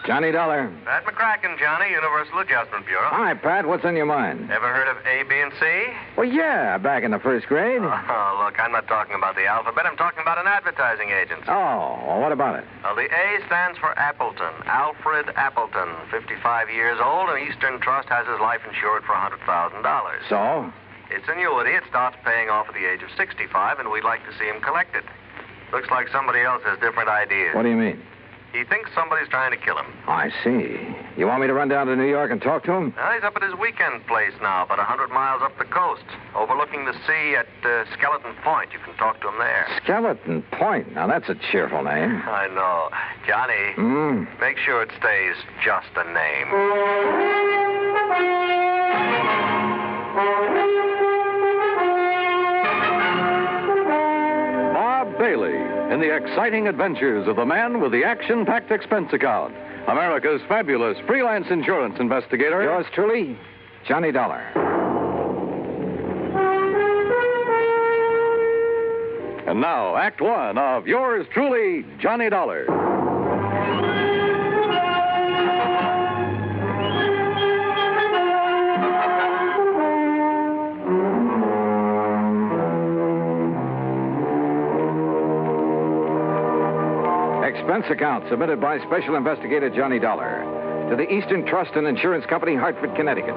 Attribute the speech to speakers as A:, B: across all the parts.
A: Johnny Dollar.
B: Pat McCracken, Johnny, Universal Adjustment Bureau.
A: Hi, Pat. What's on your mind?
B: Ever heard of A, B, and C?
A: Well, yeah, back in the first grade.
B: Oh, look, I'm not talking about the alphabet. I'm talking about an advertising agency.
A: Oh, well, what about it?
B: Well, the A stands for Appleton. Alfred Appleton, 55 years old, and Eastern Trust has his life insured for $100,000.
A: So?
B: It's annuity. It starts paying off at the age of 65, and we'd like to see him collect it. Looks like somebody else has different ideas.
A: What do you mean?
B: He thinks somebody's trying to kill him.
A: I see. You want me to run down to New York and talk to him?
B: Well, he's up at his weekend place now, about 100 miles up the coast, overlooking the sea at Skeleton Point. You can talk to him there.
A: Skeleton Point? Now, that's a cheerful name.
B: I know. Johnny, make sure it stays just a name.
C: Bob Bailey in the exciting adventures of the man with the action-packed expense account. America's fabulous freelance insurance investigator.
A: Yours truly, Johnny Dollar.
C: And now, Act One of yours truly, Johnny Dollar.
A: Expense account submitted by Special Investigator Johnny Dollar to the Eastern Trust and Insurance Company, Hartford, Connecticut.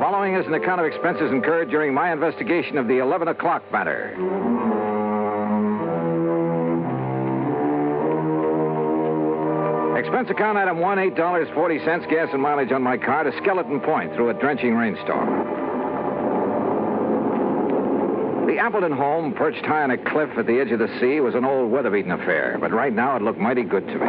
A: Following is an account of expenses incurred during my investigation of the 11 o'clock matter. Expense account item 1, $8.40, gas and mileage on my car to Skeleton Point through a drenching rainstorm. The Appleton home, perched high on a cliff at the edge of the sea, was an old weather-beaten affair, but right now it looked mighty good to me.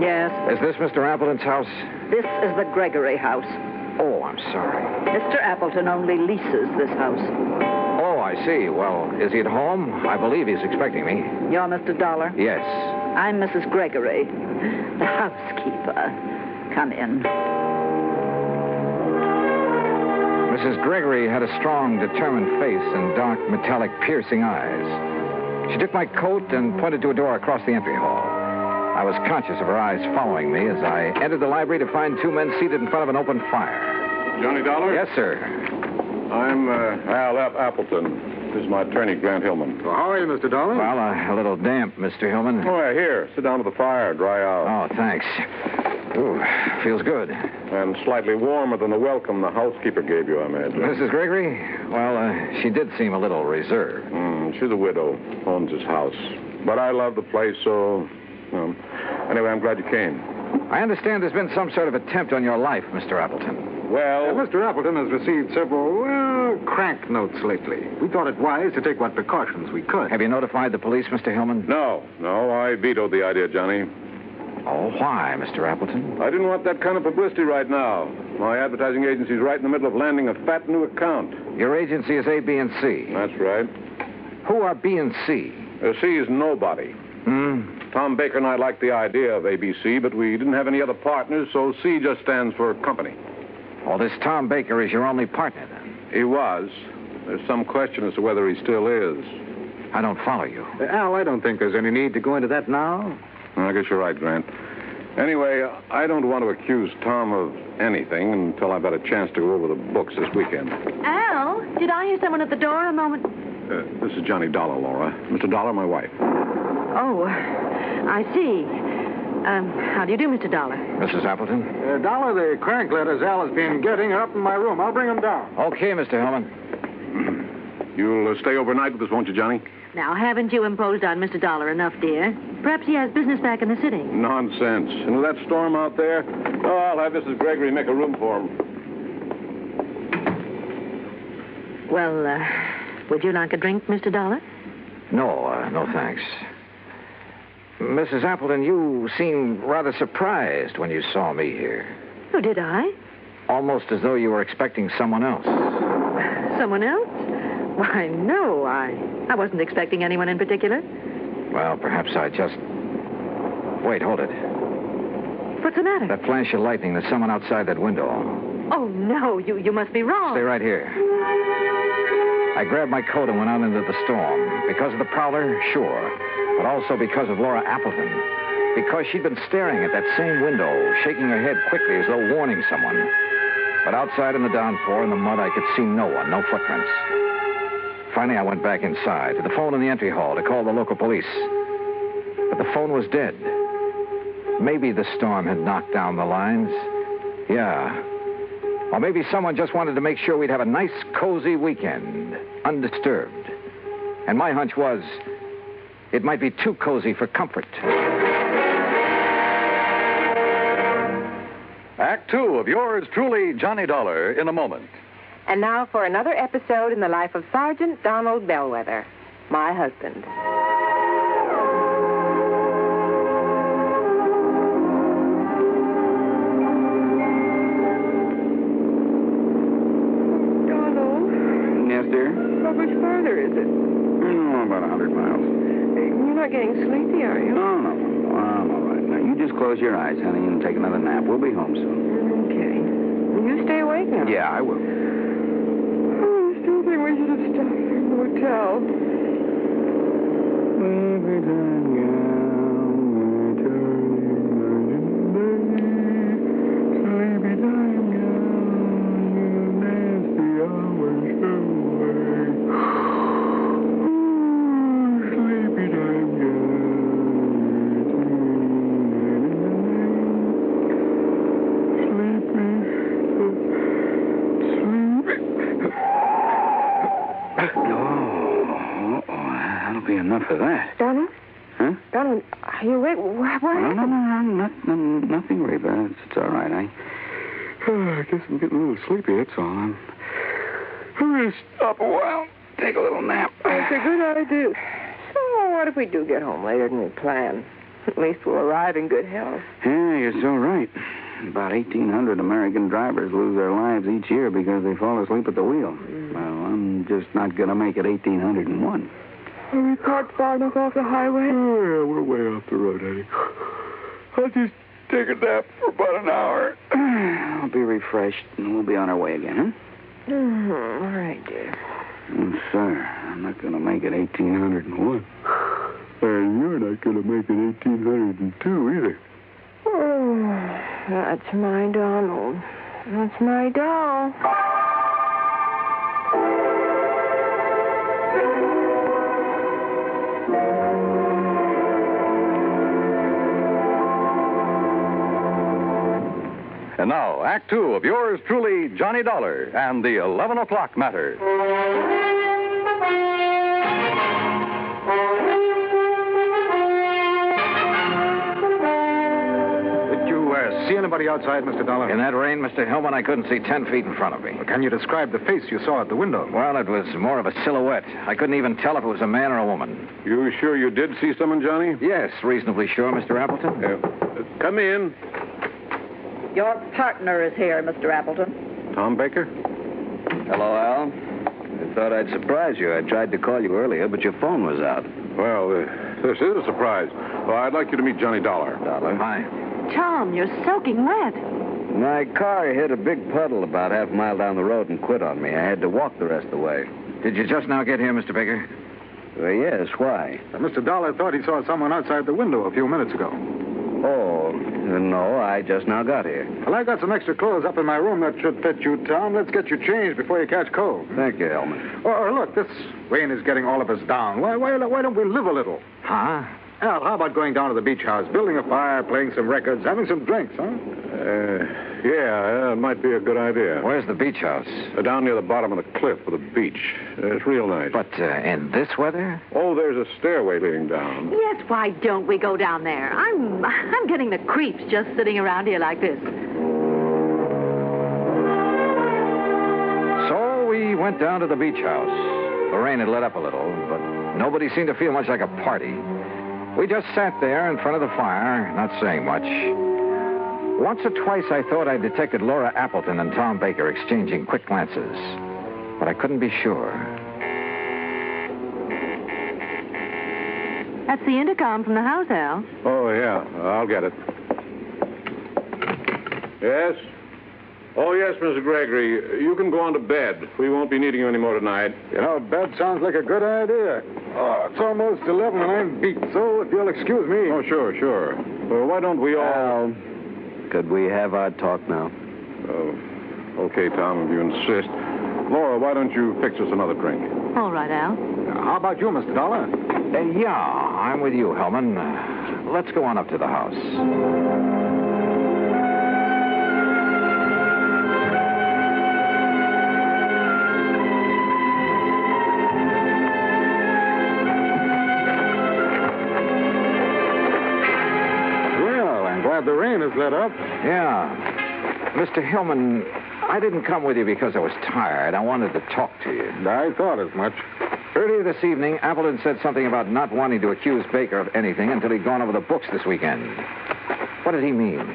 D: Yes.
A: Is this Mr. Appleton's house?
D: This is the Gregory house.
A: Oh, I'm sorry.
D: Mr. Appleton only leases this house.
A: Oh, I see. Well, is he at home? I believe he's expecting me.
D: You're Mr. Dollar?
A: Yes.
D: I'm Mrs. Gregory, the housekeeper. Come in.
A: Mrs. Gregory had a strong, determined face and dark, metallic, piercing eyes. She took my coat and pointed to a door across the entry hall. I was conscious of her eyes following me as I entered the library to find two men seated in front of an open fire.
E: Johnny Dollar?
A: Yes, sir.
E: I'm Al F. Appleton. This is my attorney, Grant Hillman.
F: Well, how are you, Mr. Dollar?
A: Well, a little damp, Mr. Hillman.
E: Oh, yeah, here. Sit down to the fire, dry out.
A: Oh, thanks. Ooh, feels good.
E: And slightly warmer than the welcome the housekeeper gave you, I imagine.
A: Mrs. Gregory? Well, she did seem a little reserved.
E: She's a widow, owns his house. But I love the place, so... anyway, I'm glad you came.
A: I understand there's been some sort of attempt on your life, Mr. Appleton.
E: Well...
F: Mr. Appleton has received several, crank notes lately. We thought it wise to take what precautions we could.
A: Have you notified the police, Mr. Hillman?
E: No, I vetoed the idea, Johnny.
A: Oh, why, Mr. Appleton?
E: I didn't want that kind of publicity right now. My advertising agency's right in the middle of landing a fat new account.
A: Your agency is A, B, and C.
E: That's right.
A: Who are B and C?
E: C is nobody. Tom Baker and I liked the idea of ABC, but we didn't have any other partners, so C just stands for company.
A: Oh, this Tom Baker is your only partner, then?
E: He was. There's some question as to whether he still is.
A: I don't follow you.
F: Al, I don't think there's any need to go into that now.
E: I guess you're right, Grant. Anyway, I don't want to accuse Tom of anything until I've had a chance to go over the books this weekend.
G: Al, did I hear someone at the door a moment?
E: This is Johnny Dollar, Laura. Mr. Dollar, my wife.
G: Oh, I see. How do you do, Mr. Dollar?
A: Mrs. Appleton?
F: Dollar, the crank letters Al has been getting are up in my room. I'll bring them down.
A: Okay, Mr. Hillman.
E: You'll stay overnight with us, won't you, Johnny?
G: Now, haven't you imposed on Mr. Dollar enough, dear? Perhaps he has business back in the city.
E: Nonsense. And with that storm out there, I'll have Mrs. Gregory make a room for him.
G: Well, would you like a drink, Mr. Dollar?
A: No, thanks. Mrs. Appleton, you seemed rather surprised when you saw me here.
G: Oh, did I?
A: Almost as though you were expecting someone else.
G: Someone else? Why, no, I wasn't expecting anyone in particular.
A: Well, perhaps I just... Wait, hold it.
G: What's the matter?
A: That flash of lightning, there's someone outside that window.
G: Oh, no, you must be wrong.
A: Stay right here. I grabbed my coat and went out into the storm. Because of the prowler, sure. But also because of Laura Appleton. Because she'd been staring at that same window, shaking her head quickly as though warning someone. But outside in the downpour, in the mud, I could see no one, no footprints. Finally, I went back inside, to the phone in the entry hall to call the local police. But the phone was dead. Maybe the storm had knocked down the lines. Yeah. Or maybe someone just wanted to make sure we'd have a nice, cozy weekend, undisturbed. And my hunch was, it might be too cozy for comfort.
C: Act two of yours truly, Johnny Dollar, in a moment.
H: And now for another episode in the life of Sergeant Donald Bellwether, my husband.
F: Yes, dear?
G: How much farther is it?
F: Oh, about 100 miles.
G: You're not getting sleepy, are you?
F: No. I'm all right. Now, you just close your eyes, honey, and take another nap. We'll be home soon.
G: Okay. You stay awake now.
F: Yeah, I will.
G: Oh, I still think we should have stopped in the hotel.
F: Enough of that.
H: Donald?
F: Huh?
H: Donald, are you awake? What happened?
F: No, nothing, Reba. It's all right. I guess I'm getting a little sleepy, that's all. I'm going to stop a while, take a little nap.
H: That's a good idea. So what if we do get home later than we plan? At least we'll arrive in good health.
F: Yeah, you're so right. About 1,800 American drivers lose their lives each year because they fall asleep at the wheel. Well, I'm just not going to make it 1,801.
H: Are we parked far enough off the highway?
F: Oh, yeah, we're way off the road, honey. I'll just take a nap for about an hour. I'll be refreshed, and we'll be on our way again, huh?
H: All right, dear.
F: Sir, I'm not going to make it 1,801. And you're not going to make it 1,802 either.
H: Oh, that's my Donald. That's my doll.
C: And now, Act two of yours truly, Johnny Dollar, and the 11 o'clock matter.
F: Did you see anybody outside, Mr. Dollar?
A: In that rain, Mr. Hillman, I couldn't see 10 feet in front of me.
F: Can you describe the face you saw at the window?
A: Well, it was more of a silhouette. I couldn't even tell if it was a man or a woman.
E: You sure you did see someone, Johnny?
A: Yes, reasonably sure, Mr. Appleton.
E: Come in.
D: Your partner is here, Mr. Appleton.
E: Tom Baker?
I: Hello, Al. I thought I'd surprise you. I tried to call you earlier, but your phone was out.
E: Well, this is a surprise. Well, I'd like you to meet Johnny Dollar.
A: Hi.
G: Tom, you're soaking wet.
I: My car hit a big puddle about half a mile down the road and quit on me. I had to walk the rest of the way.
A: Did you just now get here, Mr. Baker?
I: Well, yes, why?
F: Mr. Dollar thought he saw someone outside the window a few minutes ago.
I: Oh, no, I just now got here.
F: Well, I got some extra clothes up in my room that should fit you, Tom. Let's get you changed before you catch cold.
I: Thank you, Hellman.
F: Oh, look, this rain is getting all of us down. Why don't we live a little?
A: Huh?
F: Al, how about going down to the beach house, building a fire, playing some records, having some drinks, huh?
E: Yeah, it might be a good idea.
A: Where's the beach house?
E: Down near the bottom of the cliff with a beach. It's real nice.
A: But in this weather?
E: Oh, there's a stairway leading down.
G: Yes, why don't we go down there? I'm getting the creeps just sitting around here like this.
A: So we went down to the beach house. The rain had let up a little, but nobody seemed to feel much like a party. We just sat there in front of the fire, not saying much. Once or twice I thought I detected Laura Appleton and Tom Baker exchanging quick glances, but I couldn't be sure.
G: That's the intercom from the house, Al.
E: Oh, yeah, I'll get it. Yes? Oh, yes, Mrs. Gregory. You can go on to bed. We won't be needing you anymore tonight.
F: You know, bed sounds like a good idea. Oh, it's almost 11 and I'm beat, so if you'll excuse me.
E: Oh, sure. Well, why don't we all...
I: Al, could we have our talk now?
E: Okay, Tom, if you insist. Laura, why don't you fix us another drink?
G: All right, Al.
F: How about you, Mr. Dollar?
A: Yeah, I'm with you, Hellman. Let's go on up to the house.
F: Well, I'm glad the rain has let up.
A: Yeah. Mr. Hillman, I didn't come with you because I was tired. I wanted to talk to you.
F: I thought as much.
A: Earlier this evening, Appleton said something about not wanting to accuse Baker of anything until he'd gone over the books this weekend. What did he mean?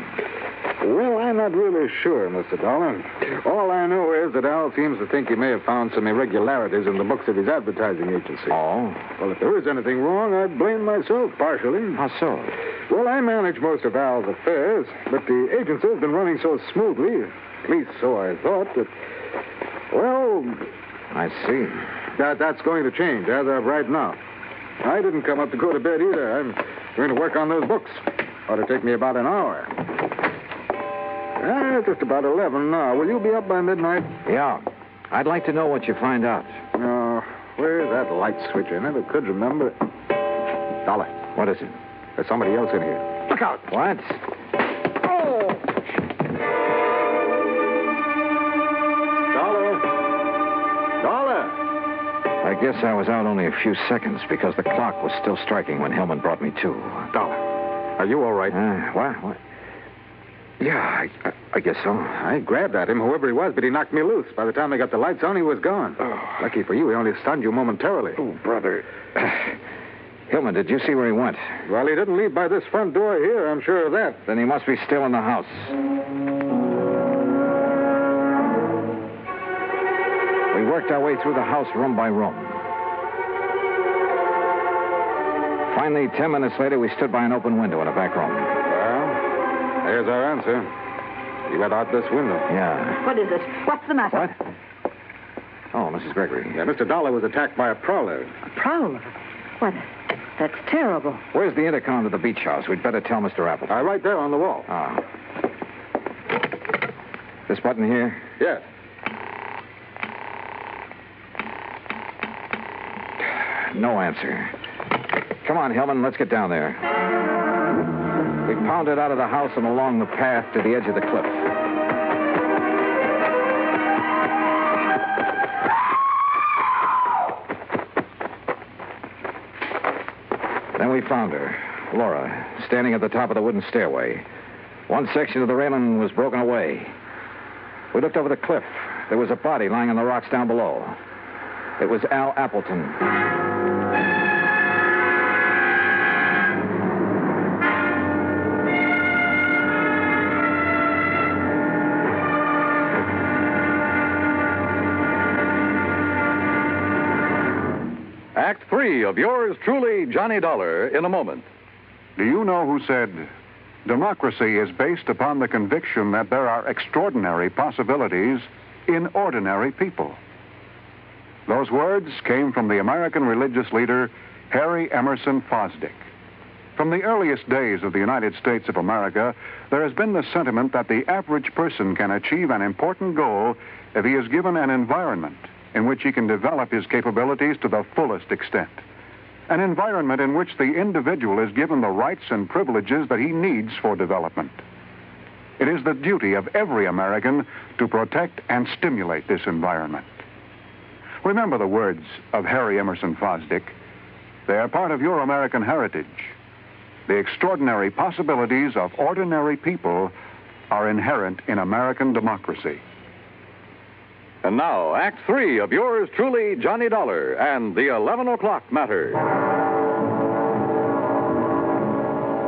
F: Well, I'm not really sure, Mr. Dollar. All I know is that Al seems to think he may have found some irregularities in the books of his advertising agency.
A: Oh?
F: Well, if there is anything wrong, I blame myself partially.
A: How so?
F: Well, I manage most of Al's affairs, but the agency has been running so smoothly, at least so I thought, that, well...
A: I see.
F: That's going to change as of right now. I didn't come up to go to bed either. I'm going to work on those books. Ought to take me about an hour. Just about 11 now. Will you be up by midnight?
A: Yeah. I'd like to know what you find out.
F: Where's that light switch? I never could remember. Dollar.
A: What is it?
F: There's somebody else in here. Look out.
A: What?
F: Oh! Dollar!
A: I guess I was out only a few seconds because the clock was still striking when Hillman brought me to.
F: Dollar, are you all right?
A: What? Yeah, I guess so.
F: I grabbed at him, whoever he was, but he knocked me loose. By the time they got the lights on, he was gone.
A: Oh.
F: Lucky for you, he only stunned you momentarily.
A: Oh, brother. Hillman, did you see where he went?
F: Well, he didn't leave by this front door here, I'm sure of that.
A: Then he must be still in the house. We worked our way through the house room by room. Finally, 10 minutes later, we stood by an open window in a back room.
F: Well, there's our answer. He went out this window.
A: Yeah.
G: What is it? What's the matter?
A: What? Oh, Mrs. Gregory.
F: Yeah, Mr. Dollar was attacked by a prowler.
G: A prowler? What? That's terrible.
A: Where's the intercom to the beach house? We'd better tell Mr. Appleton.
F: Right there on the wall.
A: Ah. This button here?
F: Yes.
A: No answer. Come on, Hillman, let's get down there. We pounded out of the house and along the path to the edge of the cliff. Then we found her, Laura, standing at the top of the wooden stairway. One section of the railing was broken away. We looked over the cliff. There was a body lying on the rocks down below. It was Al Appleton.
C: Act 3 of yours truly, Johnny Dollar, in a moment.
J: Do you know who said, democracy is based upon the conviction that there are extraordinary possibilities in ordinary people? Those words came from the American religious leader, Harry Emerson Fosdick. From the earliest days of the United States of America, there has been the sentiment that the average person can achieve an important goal if he is given an environment in which he can develop his capabilities to the fullest extent. An environment in which the individual is given the rights and privileges that he needs for development. It is the duty of every American to protect and stimulate this environment. Remember the words of Harry Emerson Fosdick. They are part of your American heritage. The extraordinary possibilities of ordinary people are inherent in American democracy.
C: And now, Act 3 of yours truly, Johnny Dollar, and the 11 o'clock matter.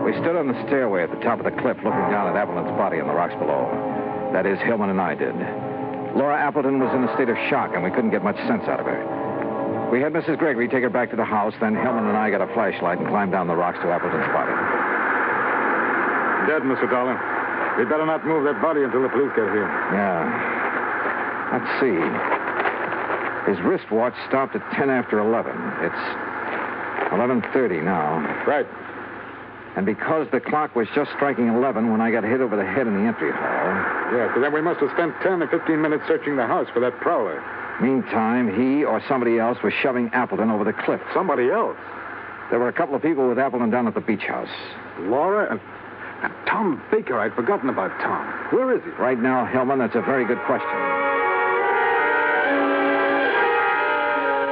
A: We stood on the stairway at the top of the cliff looking down at Appleton's body on the rocks below. That is, Hillman and I did. Laura Appleton was in a state of shock, and we couldn't get much sense out of her. We had Mrs. Gregory take her back to the house, then Hillman and I got a flashlight and climbed down the rocks to Appleton's body.
F: Dead, Mr. Dollar.
J: We'd better not move that body until the police get here.
A: Yeah. Let's see. His wristwatch stopped at 10 after 11. It's 11:30 now.
J: Right.
A: And because the clock was just striking 11 when I got hit over the head in the entry hall.
J: Yeah, so then we must have spent 10 or 15 minutes searching the house for that prowler.
A: Meantime, he or somebody else was shoving Appleton over the cliff.
J: Somebody else?
A: There were a couple of people with Appleton down at the beach house.
J: Laura and Tom Baker. I'd forgotten about Tom. Where is he?
A: Right now, Hillman, that's a very good question.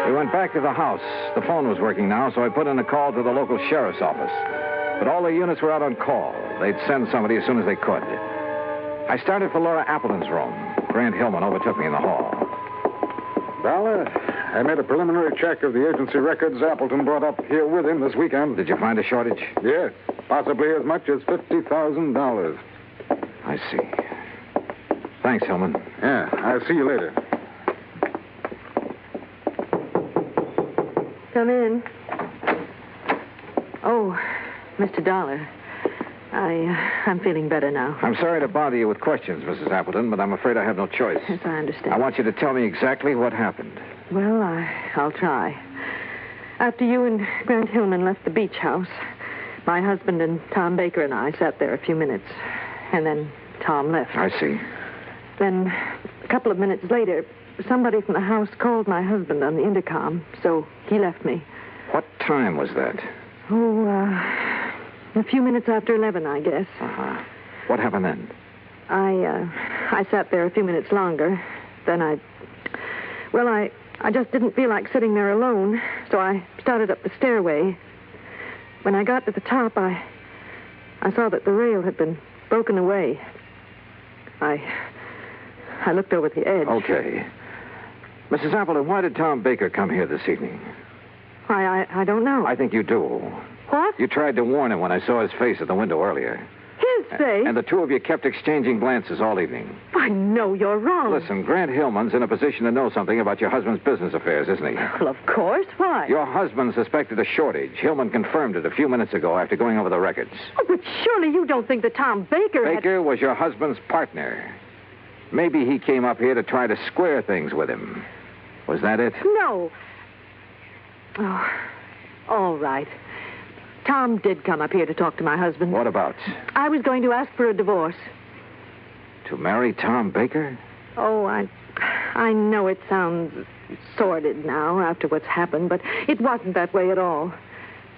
A: We went back to the house. The phone was working now, so I put in a call to the local sheriff's office. But all the units were out on call. They'd send somebody as soon as they could. I started for Laura Appleton's room. Grant Hillman overtook me in the hall.
J: Dollar, I made a preliminary check of the agency records Appleton brought up here with him this weekend.
A: Did you find a shortage?
J: Yes, possibly as much as $50,000.
A: I see. Thanks, Hillman.
J: Yeah, I'll see you later.
G: Come in. Oh, Mr. Dollar. I'm feeling better now.
A: I'm sorry to bother you with questions, Mrs. Appleton, but I'm afraid I have no choice.
G: Yes, I understand.
A: I want you to tell me exactly what happened.
G: Well, I'll try. After you and Grant Hillman left the beach house, my husband and Tom Baker and I sat there a few minutes, and then Tom left.
A: I see.
G: Then, a couple of minutes later, somebody from the house called my husband on the intercom, so he left me.
A: What time was that?
G: Oh, a few minutes after 11, I guess.
A: Uh-huh. What happened then?
G: I sat there a few minutes longer. Then I just didn't feel like sitting there alone, so I started up the stairway. When I got to the top, I saw that the rail had been broken away. I looked over the edge.
A: Okay. Mrs. Appleton, why did Tom Baker come here this evening?
G: Why, I don't know.
A: I think you do.
G: What?
A: You tried to warn him when I saw his face at the window earlier.
G: His face?
A: And the two of you kept exchanging glances all evening.
G: Why, no, you're wrong.
A: Listen, Grant Hillman's in a position to know something about your husband's business affairs, isn't he?
G: Well, of course. Why?
A: Your husband suspected a shortage. Hillman confirmed it a few minutes ago after going over the records.
G: Oh, but surely you don't think that Tom Baker
A: Baker was your husband's partner. Maybe he came up here to try to square things with him. Was that it?
G: No. Oh, all right. Tom did come up here to talk to my husband.
A: What about?
G: I was going to ask for a divorce.
A: To marry Tom Baker?
G: Oh, I know it sounds sordid now after what's happened, but it wasn't that way at all.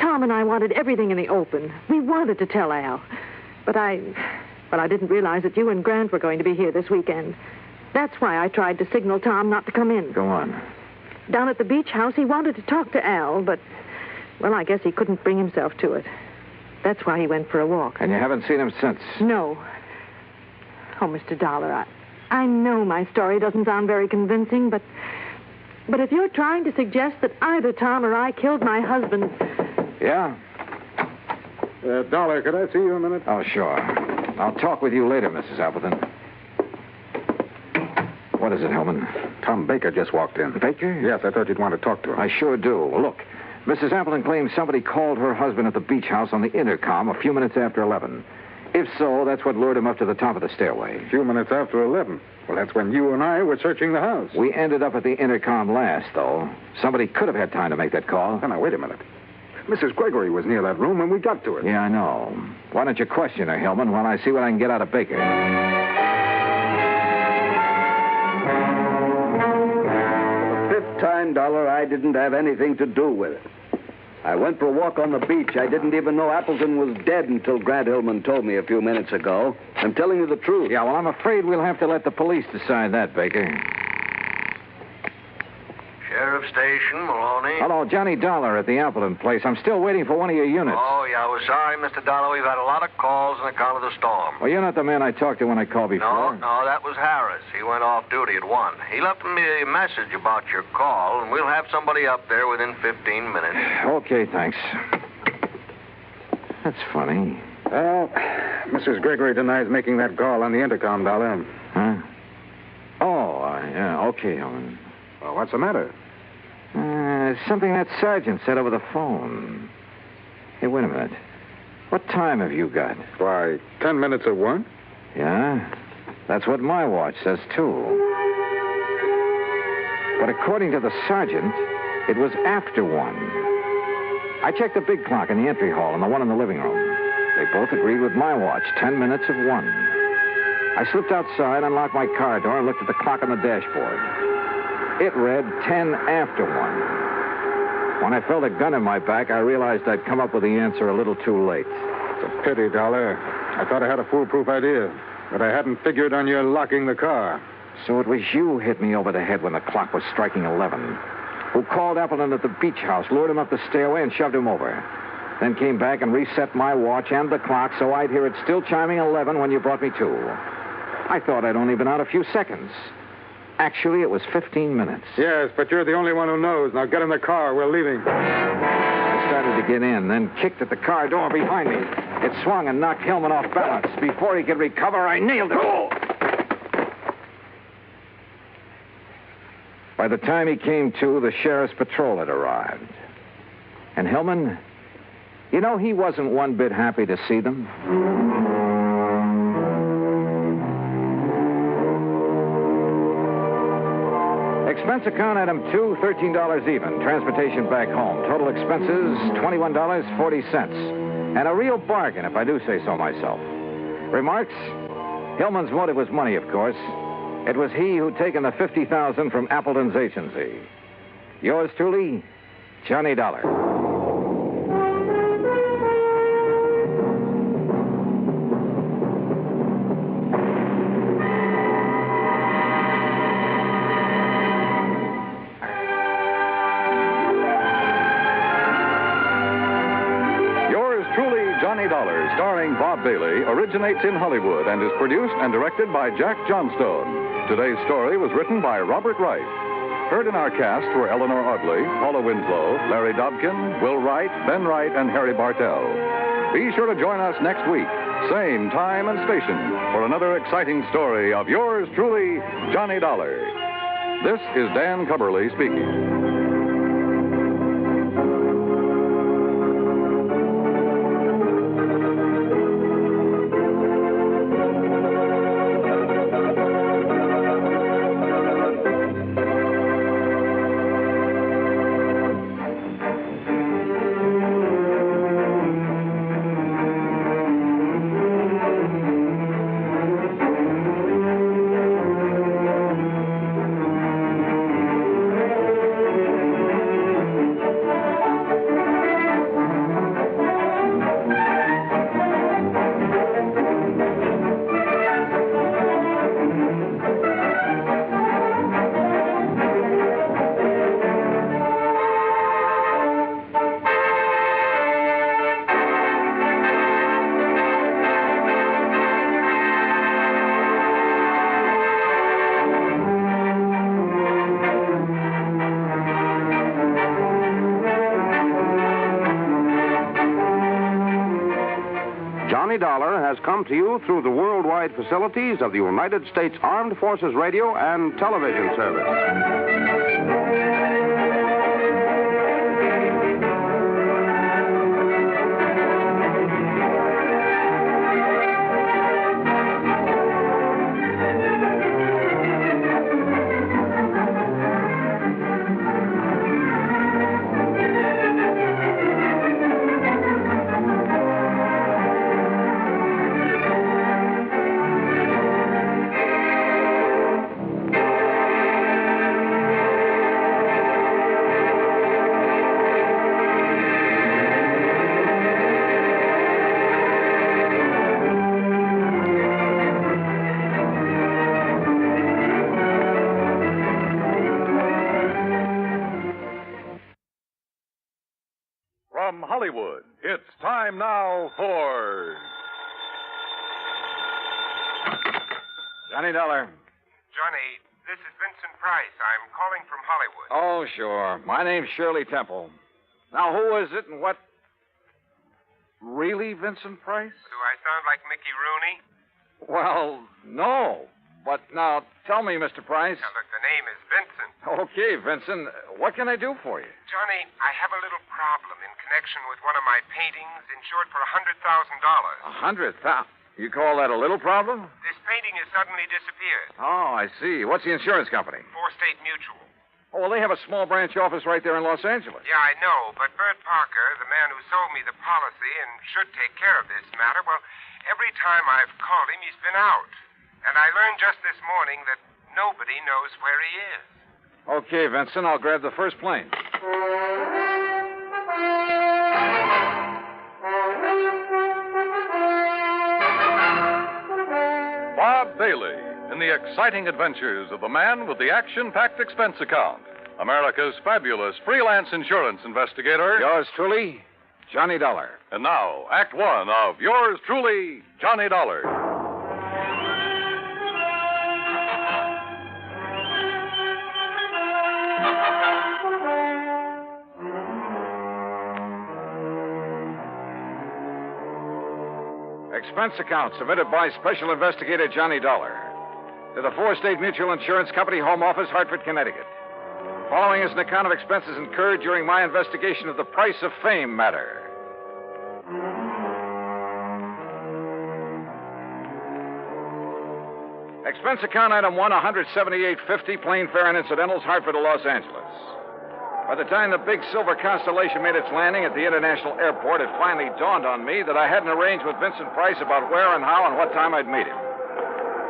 G: Tom and I wanted everything in the open. We wanted to tell Al. But I didn't realize that you and Grant were going to be here this weekend. That's why I tried to signal Tom not to come in.
A: Go on.
G: Down at the beach house, he wanted to talk to Al, but, well, I guess he couldn't bring himself to it. That's why he went for a walk.
A: And you haven't seen him since?
G: No. Oh, Mr. Dollar, I know my story doesn't sound very convincing, but if you're trying to suggest that either Tom or I killed my husband...
A: Yeah?
J: Dollar, could I see you a minute?
A: Oh, sure. I'll talk with you later, Mrs. Appleton. What is it, Hellman?
J: Tom Baker just walked in.
A: Baker?
J: Yes, I thought you'd want to talk to him.
A: I sure do. Well, look, Mrs. Appleton claims somebody called her husband at the beach house on the intercom a few minutes after 11. If so, that's what lured him up to the top of the stairway.
J: A few minutes after 11. Well, that's when you and I were searching the house.
A: We ended up at the intercom last, though. Somebody could have had time to make that call.
J: Now, wait a minute. Mrs. Gregory was near that room when we got to it.
A: Yeah, I know. Why don't you question her, Hellman, while I see what I can get out of Baker?
I: For the fifth time, Dollar, I didn't have anything to do with it. I went for a walk on the beach. I didn't even know Appleton was dead until Grant Hillman told me a few minutes ago. I'm telling you the truth.
A: Yeah, well, I'm afraid we'll have to let the police decide that, Baker.
B: Sheriff Station, Maloney.
A: Hello, Johnny Dollar at the Appleton place. I'm still waiting for one of your units.
B: Oh, yeah, we're sorry, Mr. Dollar. We've had a lot of calls on account of the storm.
A: Well, you're not the man I talked to when I called before.
B: No, that was Harris. He went off duty at 1. He left me a message about your call, and we'll have somebody up there within 15 minutes.
A: Okay, thanks. That's funny.
J: Well, Mrs. Gregory denies making that call on the intercom, Dollar.
A: Huh? Oh, yeah, okay, Helen.
J: Well, what's the matter?
A: Something that sergeant said over the phone. Hey, wait a minute. What time have you got?
J: Why, 10 minutes of 1?
A: Yeah, that's what my watch says, too. But according to the sergeant, it was after 1. I checked the big clock in the entry hall and the one in the living room. They both agreed with my watch, 10 minutes of 1. I slipped outside, unlocked my car door, and looked at the clock on the dashboard. It read 10 after 1. When I felt a gun in my back, I realized I'd come up with the answer a little too late.
J: It's a pity, Dollar. I thought I had a foolproof idea, but I hadn't figured on your locking the car.
A: So it was you hit me over the head when the clock was striking 11. Who called Appleton at the beach house, lured him up the stairway, and shoved him over. Then came back and reset my watch and the clock so I'd hear it still chiming 11 when you brought me to. I thought I'd only been out a few seconds. Actually, it was 15 minutes.
J: Yes, but you're the only one who knows. Now get in the car. We're leaving.
A: I started to get in, then kicked at the car door behind me. It swung and knocked Hillman off balance. Before he could recover, I nailed it. Oh! By the time he came to, the sheriff's patrol had arrived. And Hillman, you know, he wasn't one bit happy to see them. Expense account item 2, $13 even. Transportation back home. Total expenses, $21.40. And a real bargain, if I do say so myself. Remarks? Hillman's motive was money, of course. It was he who'd taken the $50,000 from Appleton's agency. Yours truly, Johnny Dollar.
C: Johnny Dollar, starring Bob Bailey, originates in Hollywood and is produced and directed by Jack Johnstone. Today's story was written by Robert Wright. Heard in our cast were Eleanor Audley, Paula Winslow, Larry Dobkin, Will Wright, Ben Wright, and Harry Bartell. Be sure to join us next week, same time and station, for another exciting story of yours truly, Johnny Dollar. This is Dan Cubberly speaking.
E: Johnny Dollar has come to you through the worldwide facilities of the United States Armed Forces Radio and Television Service.
C: From Hollywood, it's time now for Johnny Dollar.
K: Johnny, this is Vincent Price. I'm calling from Hollywood.
A: Oh, sure. My name's Shirley Temple. Now, who is it and what? Really Vincent Price?
K: Do I sound like Mickey Rooney?
A: Well, no. But now, tell me, Mr. Price.
K: Now, look, the name is Vincent.
A: Okay, Vincent. What can I do for you?
K: Johnny, I have a little problem in connection with one of my paintings insured for $100,000.
A: You call that a little problem?
K: This painting has suddenly disappeared.
A: Oh, I see. What's the insurance company?
K: State Mutual.
A: Oh, well, they have a small branch office right there in Los Angeles.
K: Yeah, I know, but Bert Parker, the man who sold me the policy and should take care of this matter, well, every time I've called him, he's been out. And I learned just this morning that nobody knows where he is.
A: Okay, Vincent, I'll grab the first plane.
C: Bob Bailey in the exciting adventures of the man with the action-packed expense account. America's fabulous freelance insurance investigator.
A: Yours truly, Johnny Dollar.
C: And now, Act One of yours truly, Johnny Dollar.
A: Expense account submitted by Special Investigator Johnny Dollar to the State Mutual Insurance Company, Home Office, Hartford, Connecticut. Following is an account of expenses incurred during my investigation of the Price of Fame matter. Expense account item 1, $178.50, plane fare and incidentals, Hartford to Los Angeles. By the time the big silver Constellation made its landing at the international airport, it finally dawned on me that I hadn't arranged with Vincent Price about where and how and what time I'd meet him.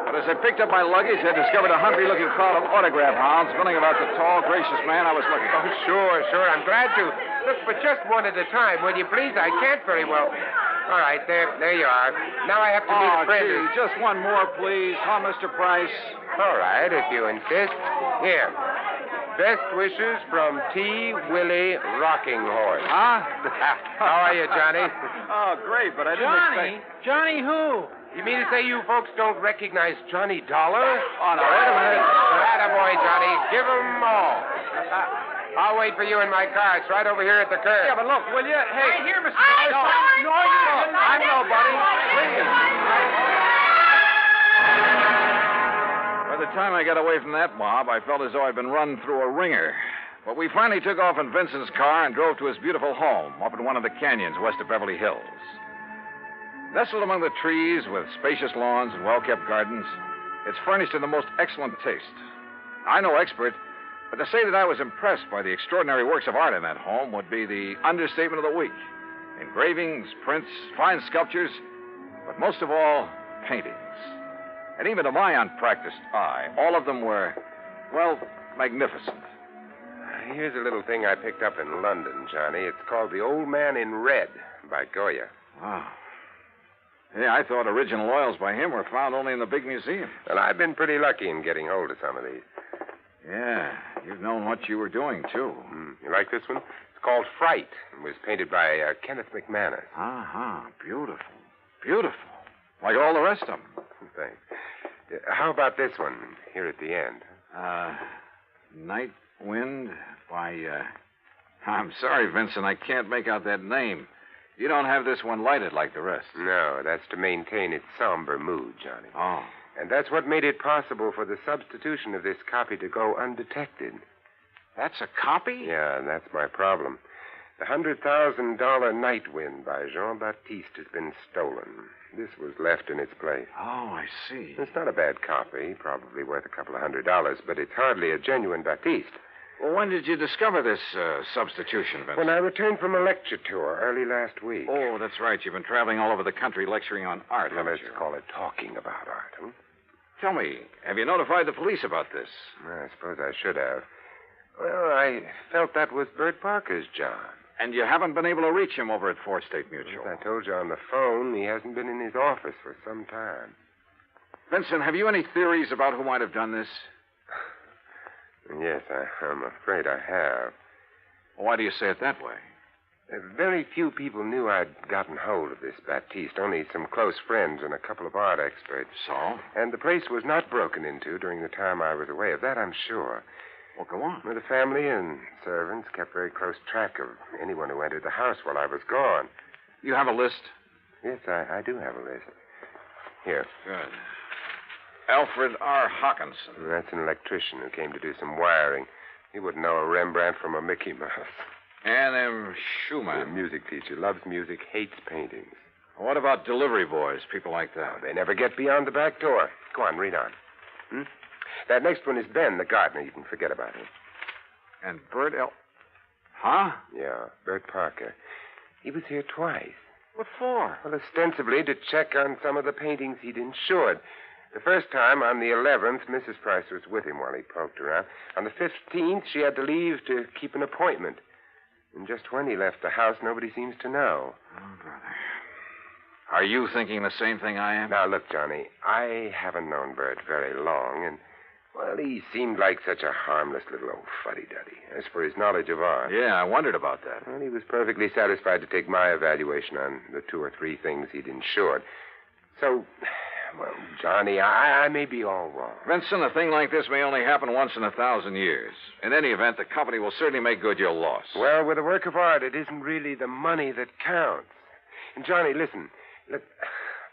A: But as I picked up my luggage, I discovered a hungry-looking crowd of autograph hounds milling about the tall, gracious man I was looking for.
K: Oh, sure. I'm glad to. Look, but just one at a time, will you please? I can't very well. All right, there you are. Now I have to meet a friend.
A: Gee, just one more, please. Huh, Mr. Price?
K: All right, if you insist. Here. Best wishes from T. Willie Rocking Horse.
A: Huh?
K: How are you, Johnny?
A: Oh, great, but I didn't expect...
K: Johnny who? You mean to say you folks don't recognize Johnny Dollar?
A: Oh, now, wait a minute.
K: Attaboy, Johnny. Give 'em all. I'll wait for you in my car. It's right over here at the curb.
A: Yeah, but look, will you? Hey.
K: Right here, Mr.
A: No, you don't. I'm nobody. Please. By the time I got away from that mob, I felt as though I'd been run through a ringer. But we finally took off in Vincent's car and drove to his beautiful home up in one of the canyons west of Beverly Hills. Nestled among the trees with spacious lawns and well-kept gardens, it's furnished in the most excellent taste. I'm no expert, but to say that I was impressed by the extraordinary works of art in that home would be the understatement of the week. Engravings, prints, fine sculptures, but most of all, paintings. And even to my unpracticed eye, all of them were, well, magnificent.
K: Here's a little thing I picked up in London, Johnny. It's called The Old Man in Red by Goya.
A: Wow. Yeah, I thought original oils by him were found only in the big museums.
K: Well, I've been pretty lucky in getting hold of some of these.
A: Yeah, you've known what you were doing, too.
K: You like this one? It's called Fright. It was painted by Kenneth McManus.
A: Beautiful. Beautiful. Like all the rest of them.
K: Thanks. How about this one here at the end?
A: Night Wind by, I'm sorry, Vincent, I can't make out that name. You don't have this one lighted like the rest.
K: No, that's to maintain its somber mood, Johnny.
A: Oh.
K: And that's what made it possible for the substitution of this copy to go undetected.
A: That's a copy?
K: Yeah, and that's my problem. The $100,000 Night Wind by Jean-Baptiste has been stolen. This was left in its place.
A: Oh, I see.
K: It's not a bad copy, probably worth a couple of $100, but it's hardly a genuine Baptiste.
A: Well, when did you discover this substitution, Vincent?
K: When I returned from a lecture tour early last week.
A: Oh, that's right. You've been traveling all over the country lecturing on art,
K: Now, let's
A: you?
K: call it talking about art, huh?
A: Tell me, have you notified the police about this?
K: I suppose I should have. Well, I felt that was Bert Parker's job.
A: And you haven't been able to reach him over at State Mutual?
K: As I told you on the phone, he hasn't been in his office for some time.
A: Vincent, have you any theories about who might have done this?
K: Yes, I'm afraid I have.
A: Why do you say it that way?
K: Very few people knew I'd gotten hold of this Baptiste, only some close friends and a couple of art experts.
A: So?
K: And the place was not broken into during the time I was away. Of that, I'm sure.
A: Well, go on.
K: The family and servants kept very close track of anyone who entered the house while I was gone.
A: You have a list?
K: Yes, I do have a list. Here.
A: Good. Alfred R. Hawkinson.
K: That's an electrician who came to do some wiring. He wouldn't know a Rembrandt from a Mickey Mouse.
A: Ann M.
K: A
A: Schumann.
K: music teacher, loves music, hates paintings.
A: What about delivery boys, people like that?
K: They never get beyond the back door. Go on, read on. That next one is Ben, the gardener. You can forget about him.
A: And Bert Huh?
K: Yeah, Bert Parker. He was here twice.
A: What for?
K: Well, ostensibly to check on some of the paintings he'd insured. The first time, on the 11th, Mrs. Price was with him while he poked around. On the 15th, she had to leave to keep an appointment. And just when he left the house, nobody seems to know.
A: Oh, brother. Are you thinking the same thing I am?
K: Now, look, Johnny, I haven't known Bert very long, and, well, he seemed like such a harmless little old fuddy-duddy. As for his knowledge of art...
A: Yeah, I wondered about that.
K: Well, he was perfectly satisfied to take my evaluation on the 2 or 3 things he'd insured. So, well, Johnny, I may be all wrong.
A: Vincent, a thing like this may only happen once in 1,000 years. In any event, the company will certainly make good your loss.
K: Well, with a work of art, it isn't really the money that counts. And, Johnny, listen. Look,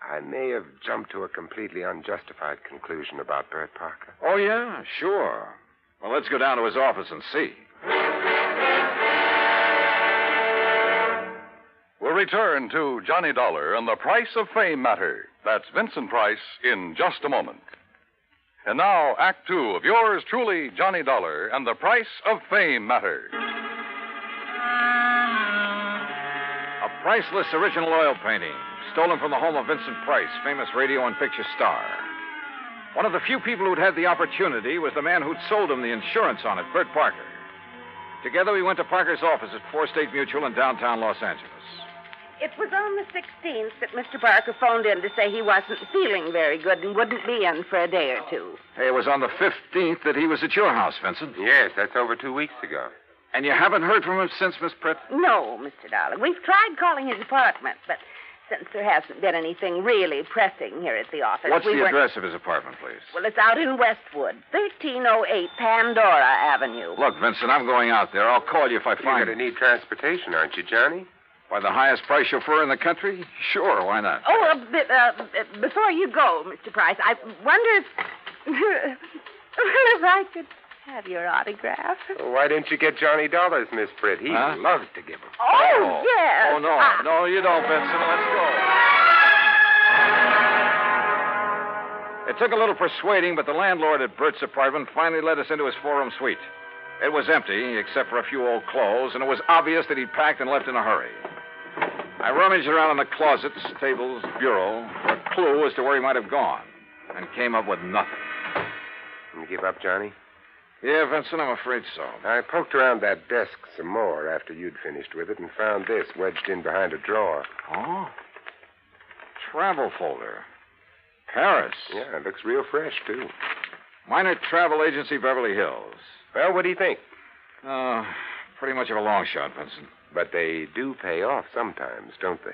K: I may have jumped to a completely unjustified conclusion about Bert Parker.
A: Oh, yeah? Sure. Well, let's go down to his office and see.
C: We'll return to Johnny Dollar and the Price of Fame matter. That's Vincent Price in just a moment. And now, Act 2 of yours truly, Johnny Dollar and the Price of Fame matter.
A: A priceless original oil painting, stolen from the home of Vincent Price, famous radio and picture star. One of the few people who'd had the opportunity was the man who'd sold him the insurance on it, Bert Parker. Together, we went to Parker's office at 4 State Mutual in downtown Los Angeles.
D: It was on the 16th that Mr. Parker phoned in to say he wasn't feeling very good and wouldn't be in for a day or two.
A: Hey, it was on the 15th that he was at your house, Vincent.
K: Yes, that's over 2 weeks ago.
A: And you haven't heard from him since, Miss Pritt?
D: No, Mr. Dollar. We've tried calling his apartment, but since there hasn't been anything really pressing here at the office...
A: What's the address of his apartment, please?
D: Well, it's out in Westwood, 1308 Pandora Avenue.
A: Look, Vincent, I'm going out there. I'll call you if I find...
K: You're going to need transportation, aren't you, Johnny?
A: By the highest price chauffeur in the country? Sure, why not?
D: Oh, before you go, Mr. Price, I wonder if... if I could have your autograph.
K: Well, why didn't you get Johnny Dollars, Miss Britt? He loves to give them.
D: Oh, yes.
A: Oh, no. No, you don't, Vincent. Let's go. It took a little persuading, but the landlord at Bert's apartment finally let us into his 4-room suite. It was empty, except for a few old clothes, and it was obvious that he'd packed and left in a hurry. I rummaged around in the closets, tables, bureau, for a clue as to where he might have gone, and came up with nothing.
K: You give up, Johnny?
A: Yeah, Vincent, I'm afraid so.
K: I poked around that desk some more after you'd finished with it and found this wedged in behind a drawer.
A: Oh? Travel folder. Paris.
K: Yeah, it looks real fresh, too.
A: Minor Travel Agency, Beverly Hills.
K: Well, what do you think?
A: Pretty much of a long shot, Vincent.
K: But they do pay off sometimes, don't they?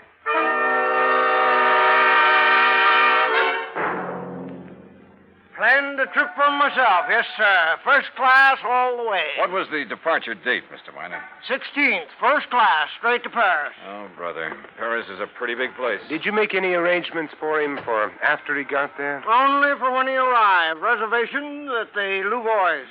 L: Planned a trip for myself, yes, sir. First class all the way.
A: What was the departure date, Mr. Miner?
L: 16th, first class, straight to Paris.
A: Oh, brother. Paris is a pretty big place.
K: Did you make any arrangements for him for after he got there?
L: Only for when he arrived. Reservation at the Louvois.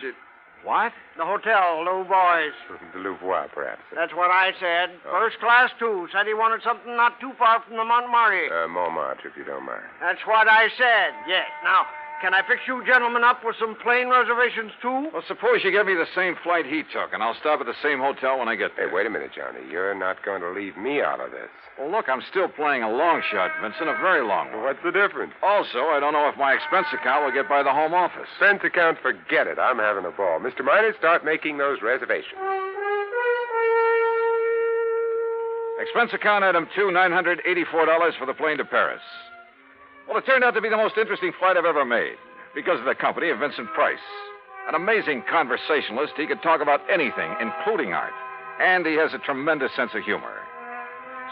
A: What?
L: The hotel, Louvois.
K: The Louvois, perhaps.
L: That's what I said. First class, too. Said he wanted something not too far from the Montmartre.
K: Montmartre, if you don't mind.
L: That's what I said, yes. Now, can I fix you gentlemen up with some plane reservations, too?
A: Well, suppose you give me the same flight he took, and I'll stop at the same hotel when I get there.
K: Hey, wait a minute, Johnny. You're not going to leave me out of this.
A: Well, look, I'm still playing a long shot, Vincent, a very long one.
K: What's the difference?
A: Also, I don't know if my expense account will get by the home office.
K: Expense account, forget it. I'm having a ball. Mr. Miner, start making those reservations.
A: Expense account item 2, $984 for the plane to Paris. Well, it turned out to be the most interesting flight I've ever made because of the company of Vincent Price. An amazing conversationalist. He could talk about anything, including art. And he has a tremendous sense of humor.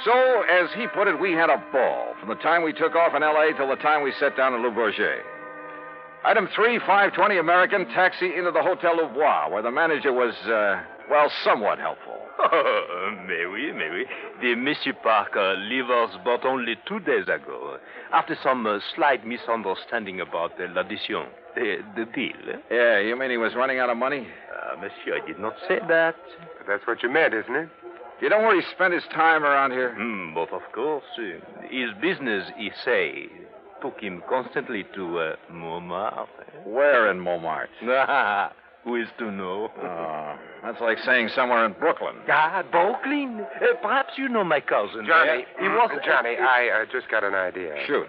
A: So, as he put it, we had a ball from the time we took off in L.A. till the time we sat down in Le Bourget. Item 3, 5:20 American, taxi into the Hotel Louvois, where the manager was, somewhat helpful.
M: Oh, mais oui. The Monsieur Parker leave us but only 2 days ago, after some slight misunderstanding about l'addition, the bill.
A: Yeah, you mean he was running out of money?
M: Monsieur, I did not say that.
K: But that's what you meant, isn't it?
A: You know where he spent his time around here?
M: But of course, his business, he say, took him constantly to Montmartre.
A: Where in Montmartre?
M: Who is to know?
A: That's like saying somewhere in Brooklyn.
M: Brooklyn? Perhaps you know my cousin.
K: Johnny,
M: He was...
K: Johnny, I just got an idea.
A: Shoot.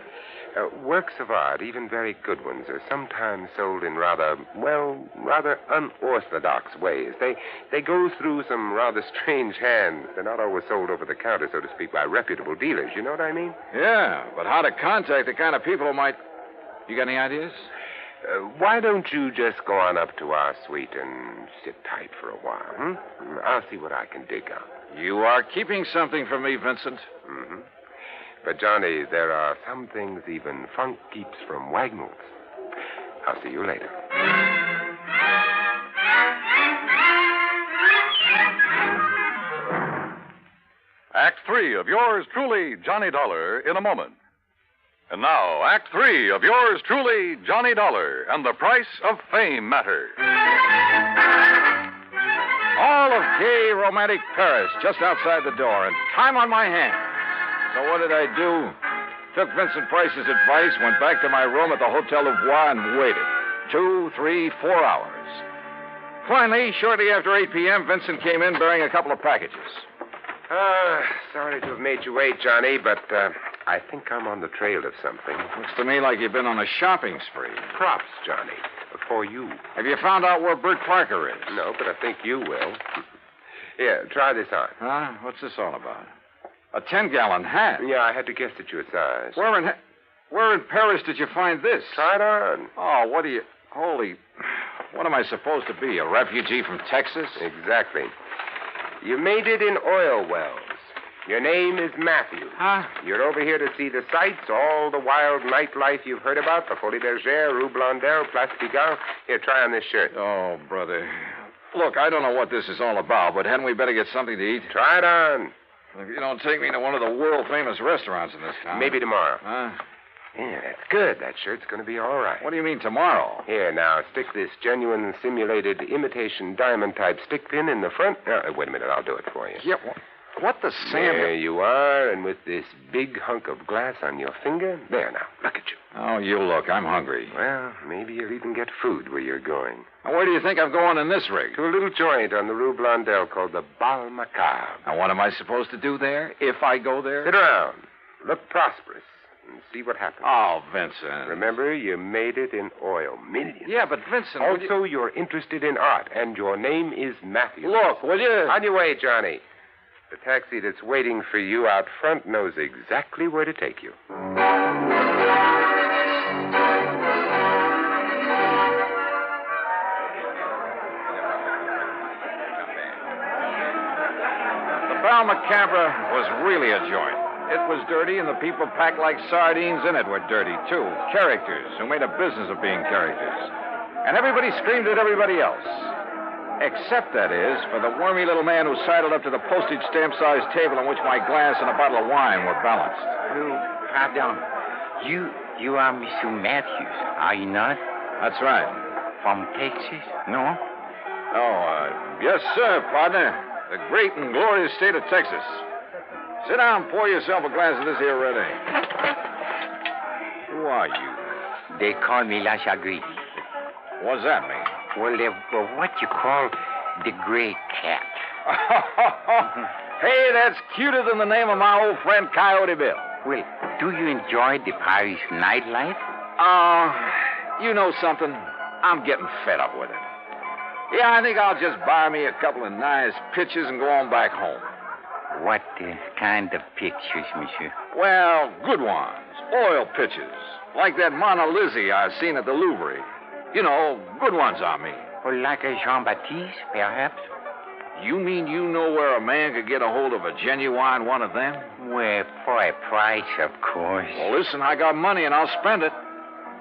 K: Works of art, even very good ones, are sometimes sold in rather unorthodox ways. They go through some rather strange hands. They're not always sold over the counter, so to speak, by reputable dealers. You know what I mean?
A: Yeah, but how to contact the kind of people who might... You got any ideas?
K: Why don't you just go on up to our suite and sit tight for a while, I'll see what I can dig up.
A: You are keeping something from me, Vincent.
K: Mm-hmm. But, Johnny, there are some things even funk keeps from Wagnalls. I'll see you later.
C: Act 3 of yours truly, Johnny Dollar, in a moment. And now, Act 3 of yours truly, Johnny Dollar, and the Price of Fame Matter.
A: All of gay, romantic Paris just outside the door, and time on my hands. So what did I do? Took Vincent Price's advice, went back to my room at the Hotel du Bois, and waited. 2, 3, 4 hours. Finally, shortly after 8 p.m., Vincent came in bearing a couple of packages.
K: Sorry to have made you wait, Johnny, but I think I'm on the trail of something.
A: Looks to me like you've been on a shopping spree.
K: Props, Johnny, for you.
A: Have you found out where Bert Parker is?
K: No, but I think you will. Here, try this on.
A: Huh? What's this all about? A 10-gallon hat?
K: Yeah, I had to guess at your size.
A: Where in Paris did you find this?
K: Try it on.
A: Oh, what do you... Holy... What am I supposed to be, a refugee from Texas?
K: Exactly. You made it in oil wells. Your name is Matthew.
A: Huh?
K: You're over here to see the sights, all the wild nightlife you've heard about, the Folie Bergère, Rue Blondel, Place Pigalle. Here, try on this shirt.
A: Oh, brother. Look, I don't know what this is all about, but hadn't we better get something to eat?
K: Try it on.
A: If you don't take me to one of the world-famous restaurants in this town...
K: Maybe tomorrow.
A: Huh?
K: Yeah, that's good. That shirt's going to be all right.
A: What do you mean, tomorrow?
K: Here, now, stick this genuine simulated imitation diamond-type stick pin in the front. Wait a minute, I'll do it for you.
A: Yeah, what the Sam...
K: There you are, and with this big hunk of glass on your finger. There, now, look at you.
A: Oh, you look. I'm hungry.
K: Well, maybe you'll even get food where you're going.
A: Now, where do you think I'm going in this rig?
K: To a little joint on the Rue Blondel called the Bal Macabre.
A: Now, what am I supposed to do there, if I go there?
K: Sit around. Look prosperous. And see what happens.
A: Oh, Vincent.
K: Remember, you made it in oil. Millions.
A: Yeah, but Vincent...
K: Also, you're interested in art, and your name is Matthew.
A: Look, will you...
K: On your way, Johnny. The taxi that's waiting for you out front knows exactly where to take you.
A: The Bal Macabre was really a joint. It was dirty, and the people packed like sardines in it were dirty, too. Characters who made a business of being characters. And everybody screamed at everybody else. Except, that is, for the wormy little man who sidled up to the postage stamp-sized table on which my glass and a bottle of wine were balanced.
N: Pardon. You are Mr. Matthews, are you not?
A: That's right.
N: From Texas, no?
A: Oh, yes, sir, partner. The great and glorious state of Texas. Sit down and pour yourself a glass of this here red ale. Who are you?
N: They call me La Chagrin.
A: What's that mean?
N: Well, they're what you call the gray cat.
A: Hey, that's cuter than the name of my old friend Coyote Bill.
N: Well, do you enjoy the Paris nightlife?
A: You know something? I'm getting fed up with it. Yeah, I think I'll just buy me a couple of nice pictures and go on back home.
N: What kind of pictures, monsieur?
A: Well, good ones. Oil pictures. Like that Mona Lisa I seen at the Louvre. You know, good ones, I mean.
N: Or like a Jean-Baptiste, perhaps?
A: You mean you know where a man could get a hold of a genuine one of them?
N: Well, for a price, of course.
A: Well, listen, I got money and I'll spend it.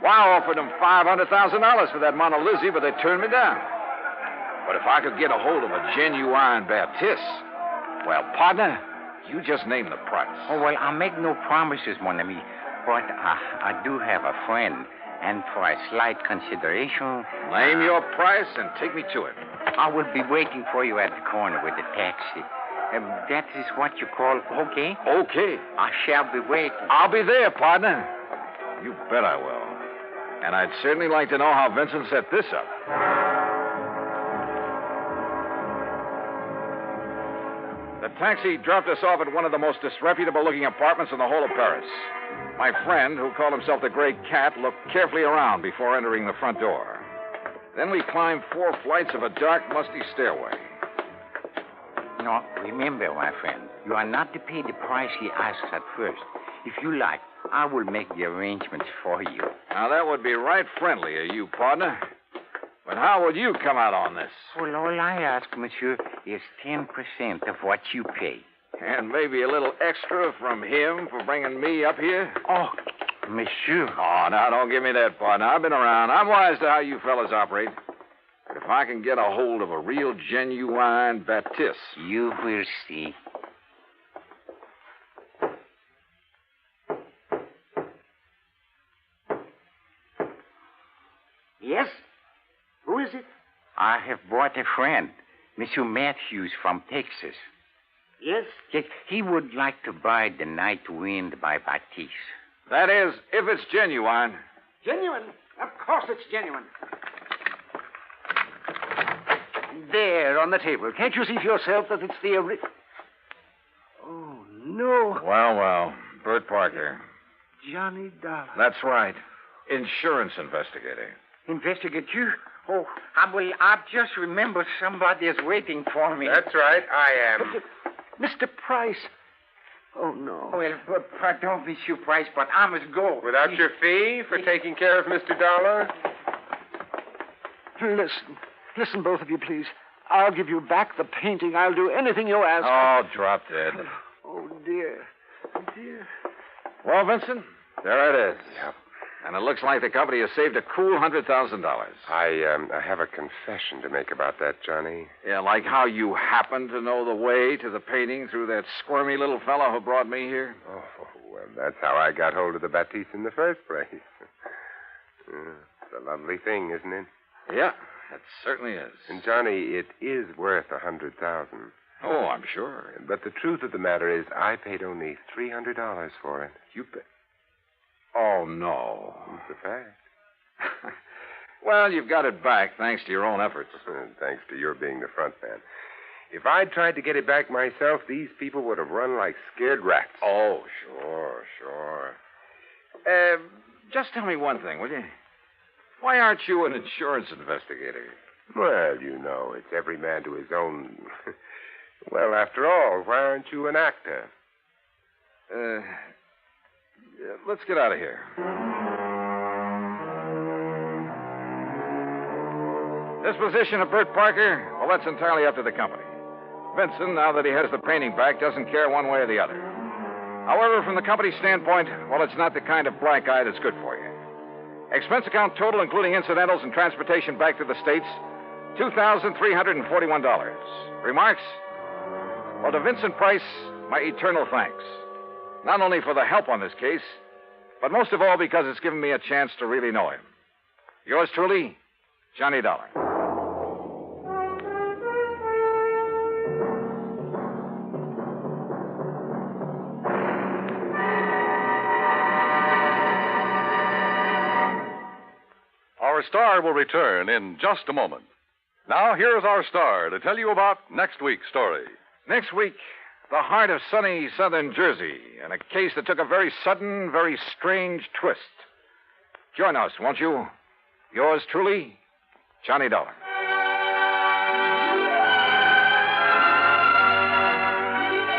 A: Well, I offered them $500,000 for that Mona Lisa, but they turned me down. But if I could get a hold of a genuine Baptiste, well, partner, you just name the price.
N: Oh, well, I'll make no promises, mon ami. But I do have a friend. And for a slight consideration...
A: Name your price and take me to it.
N: I will be waiting for you at the corner with the taxi. That is what you call okay?
A: Okay.
N: I shall be waiting.
A: I'll be there, partner. You bet I will. And I'd certainly like to know how Vincent set this up. The taxi dropped us off at one of the most disreputable-looking apartments in the whole of Paris. My friend, who called himself the Gray Cat, looked carefully around before entering the front door. Then we climbed 4 flights of a dark, musty stairway.
N: No, remember, my friend, you are not to pay the price he asks at first. If you like, I will make the arrangements for you.
A: Now, that would be right friendly of you, partner. But how would you come out on this?
N: Well, all I ask, monsieur, is 10% of what you pay.
A: And maybe a little extra from him for bringing me up here?
N: Oh, monsieur.
A: Oh, now, don't give me that, partner. I've been around. I'm wise to how you fellas operate. But if I can get a hold of a real, genuine Baptiste...
N: You will see.
L: Yes? Who is it?
N: I have brought a friend, Monsieur Matthews from Texas.
L: Yes?
N: Yes, he would like to buy The Night Wind by Baptiste.
A: That is, if it's genuine.
L: Genuine? Of course it's genuine. There, on the table. Can't you see for yourself that it's the original? Oh, no.
A: Well, Bert Parker.
L: Johnny Dollar.
A: That's right. Insurance investigator.
L: Investigate you?
N: Oh, I've just remembered somebody is waiting for me.
K: That's right, I am.
L: Mr. Price. Oh, no.
N: Well, pardon, Monsieur Price, but I must go.
K: Without your fee for taking care of Mr. Dollar?
L: Listen, both of you, please. I'll give you back the painting. I'll do anything you ask.
A: Oh, drop dead.
L: Oh, dear. Dear.
A: Well, Vincent, there it is.
K: Yep.
A: And it looks like the company has saved a cool $100,000.
K: I have a confession to make about that, Johnny.
A: Yeah, like how you happen to know the way to the painting through that squirmy little fellow who brought me here.
K: Oh, well, that's how I got hold of the Baptiste in the first place. It's a lovely thing, isn't it?
A: Yeah, it certainly is.
K: And, Johnny, it is worth $100,000.
A: Oh, I'm sure.
K: But the truth of the matter is I paid only $300 for it.
A: You paid? Oh, no.
K: It's a fact.
A: Well, you've got it back, thanks to your own efforts.
K: Thanks to your being the front man. If I'd tried to get it back myself, these people would have run like scared rats.
A: Oh, sure. Just tell me one thing, will you? Why aren't you an insurance investigator?
K: Well, you know, it's every man to his own. Well, after all, why aren't you an actor?
A: Let's get out of here. Disposition of Bert Parker? Well, that's entirely up to the company. Vincent, now that he has the painting back, doesn't care one way or the other. However, from the company's standpoint, well, it's not the kind of black eye that's good for you. Expense account total, including incidentals and transportation back to the States, $2,341. Remarks? Well, to Vincent Price, my eternal thanks. Not only for the help on this case, but most of all because it's given me a chance to really know him. Yours truly, Johnny Dollar.
C: Our star will return in just a moment. Now, here's our star to tell you about next week's story.
A: Next week, the heart of sunny southern Jersey, and a case that took a very sudden, very strange twist. Join us, won't you? Yours truly, Johnny Dollar.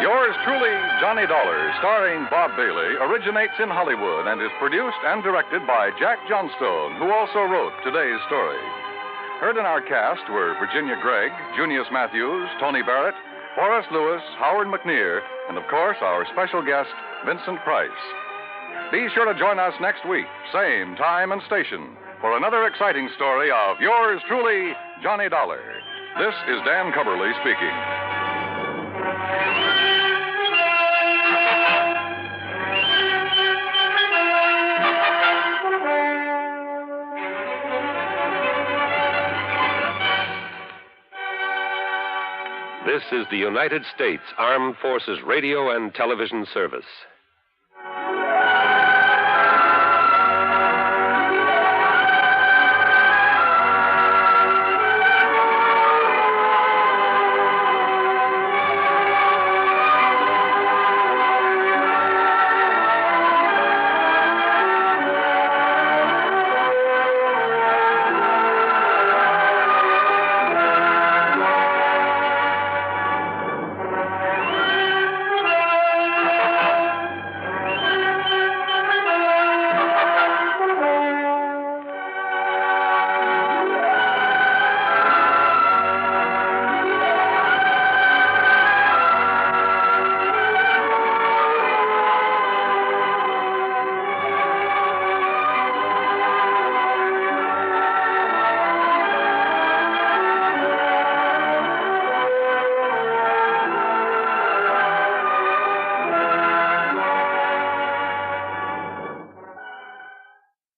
C: Yours truly, Johnny Dollar, starring Bob Bailey, originates in Hollywood and is produced and directed by Jack Johnstone, who also wrote today's story. Heard in our cast were Virginia Gregg, Junius Matthews, Tony Barrett, Forrest Lewis, Howard McNear, and, of course, our special guest, Vincent Price. Be sure to join us next week, same time and station, for another exciting story of yours truly, Johnny Dollar. This is Dan Cumberly speaking.
O: This is the United States Armed Forces Radio and Television Service.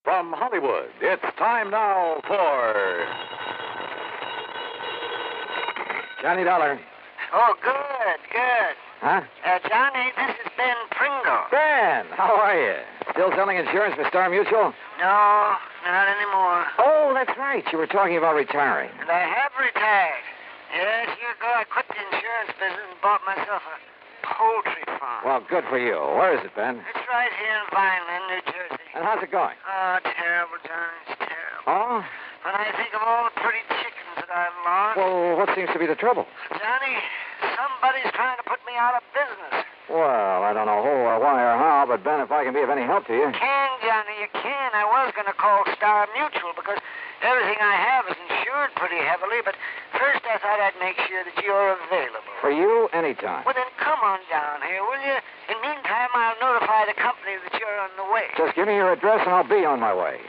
C: From Hollywood, it's time now for
A: Johnny Dollar.
P: Oh, good, good.
A: Huh?
P: Johnny, this is Ben Pringle.
A: Ben, how are you? Still selling insurance for Star Mutual?
P: No, not anymore.
A: Oh, that's right. You were talking about retiring.
P: And I have retired. Yes, year ago I quit the insurance business and bought myself a poultry farm.
A: Well, good for you. Where is it, Ben?
P: It's right here in Vineland, New Jersey.
A: And how's it going?
P: Oh, terrible, Johnny. It's terrible.
A: Oh?
P: When I think of all the pretty chickens that I've lost.
A: Well, what seems to be the trouble?
P: Johnny, somebody's trying to put me out of business.
A: Well, I don't know who or why or how, but Ben, if I can be of any help to you.
P: You can, Johnny, you can. I was going to call Star Mutual because everything I have is insured pretty heavily, but first I thought I'd make sure that you're available.
A: For you, anytime.
P: Well, then come on down here, will you? In the meantime, I'll notify the company that you're on the way.
A: Just give me your address and I'll be on my way.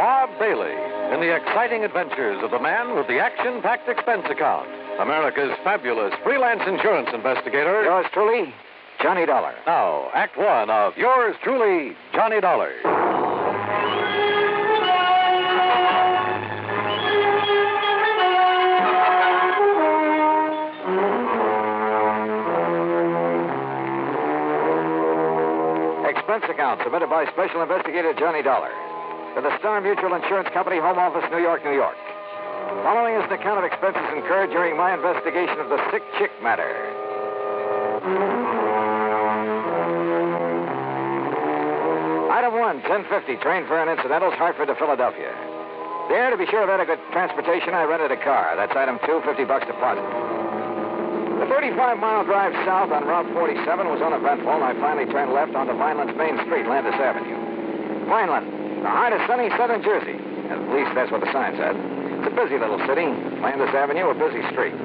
C: Bob Bailey in the exciting adventures of the man with the action-packed expense account. America's fabulous freelance insurance investigator.
A: Yours truly, Johnny Dollar.
C: Now, Act One of yours truly, Johnny Dollar.
A: Expense account submitted by Special Investigator Johnny Dollar to the Star Mutual Insurance Company, Home Office, New York, New York. Following is an account of expenses incurred during my investigation of the sick chick matter. Item 1, 1050, train fare and incidentals, Hartford to Philadelphia. There, to be sure of adequate transportation, I rented a car. That's item 2, $50 deposit. The 35-mile drive south on Route 47 was uneventful, and I finally turned left onto Vineland's main street, Landis Avenue. Vineland, the heart of sunny southern Jersey. At least that's what the sign said. It's a busy little city. Landis Avenue, a busy street.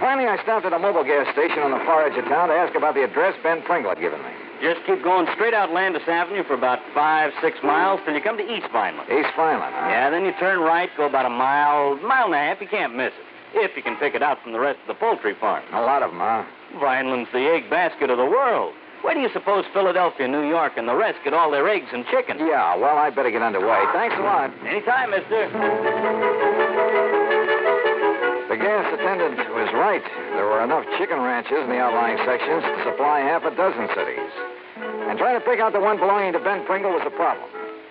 A: Finally, I stopped at a mobile gas station on the far edge of town to ask about the address Ben Pringle had given me.
Q: Just keep going straight out Landis Avenue for about 5-6 miles till you come to East Vineland.
A: East Vineland, huh?
Q: Yeah, then you turn right, go about a mile and a half. You can't miss it. If you can pick it out from the rest of the poultry farm.
A: A lot of them, huh?
Q: Vineland's the egg basket of the world. Where do you suppose Philadelphia, New York, and the rest get all their eggs and chicken?
A: Yeah, well, I'd better get underway. Thanks a lot.
Q: Anytime, mister.
A: The gas attendant was right. There were enough chicken ranches in the outlying sections to supply half a dozen cities. And trying to pick out the one belonging to Ben Pringle was a problem.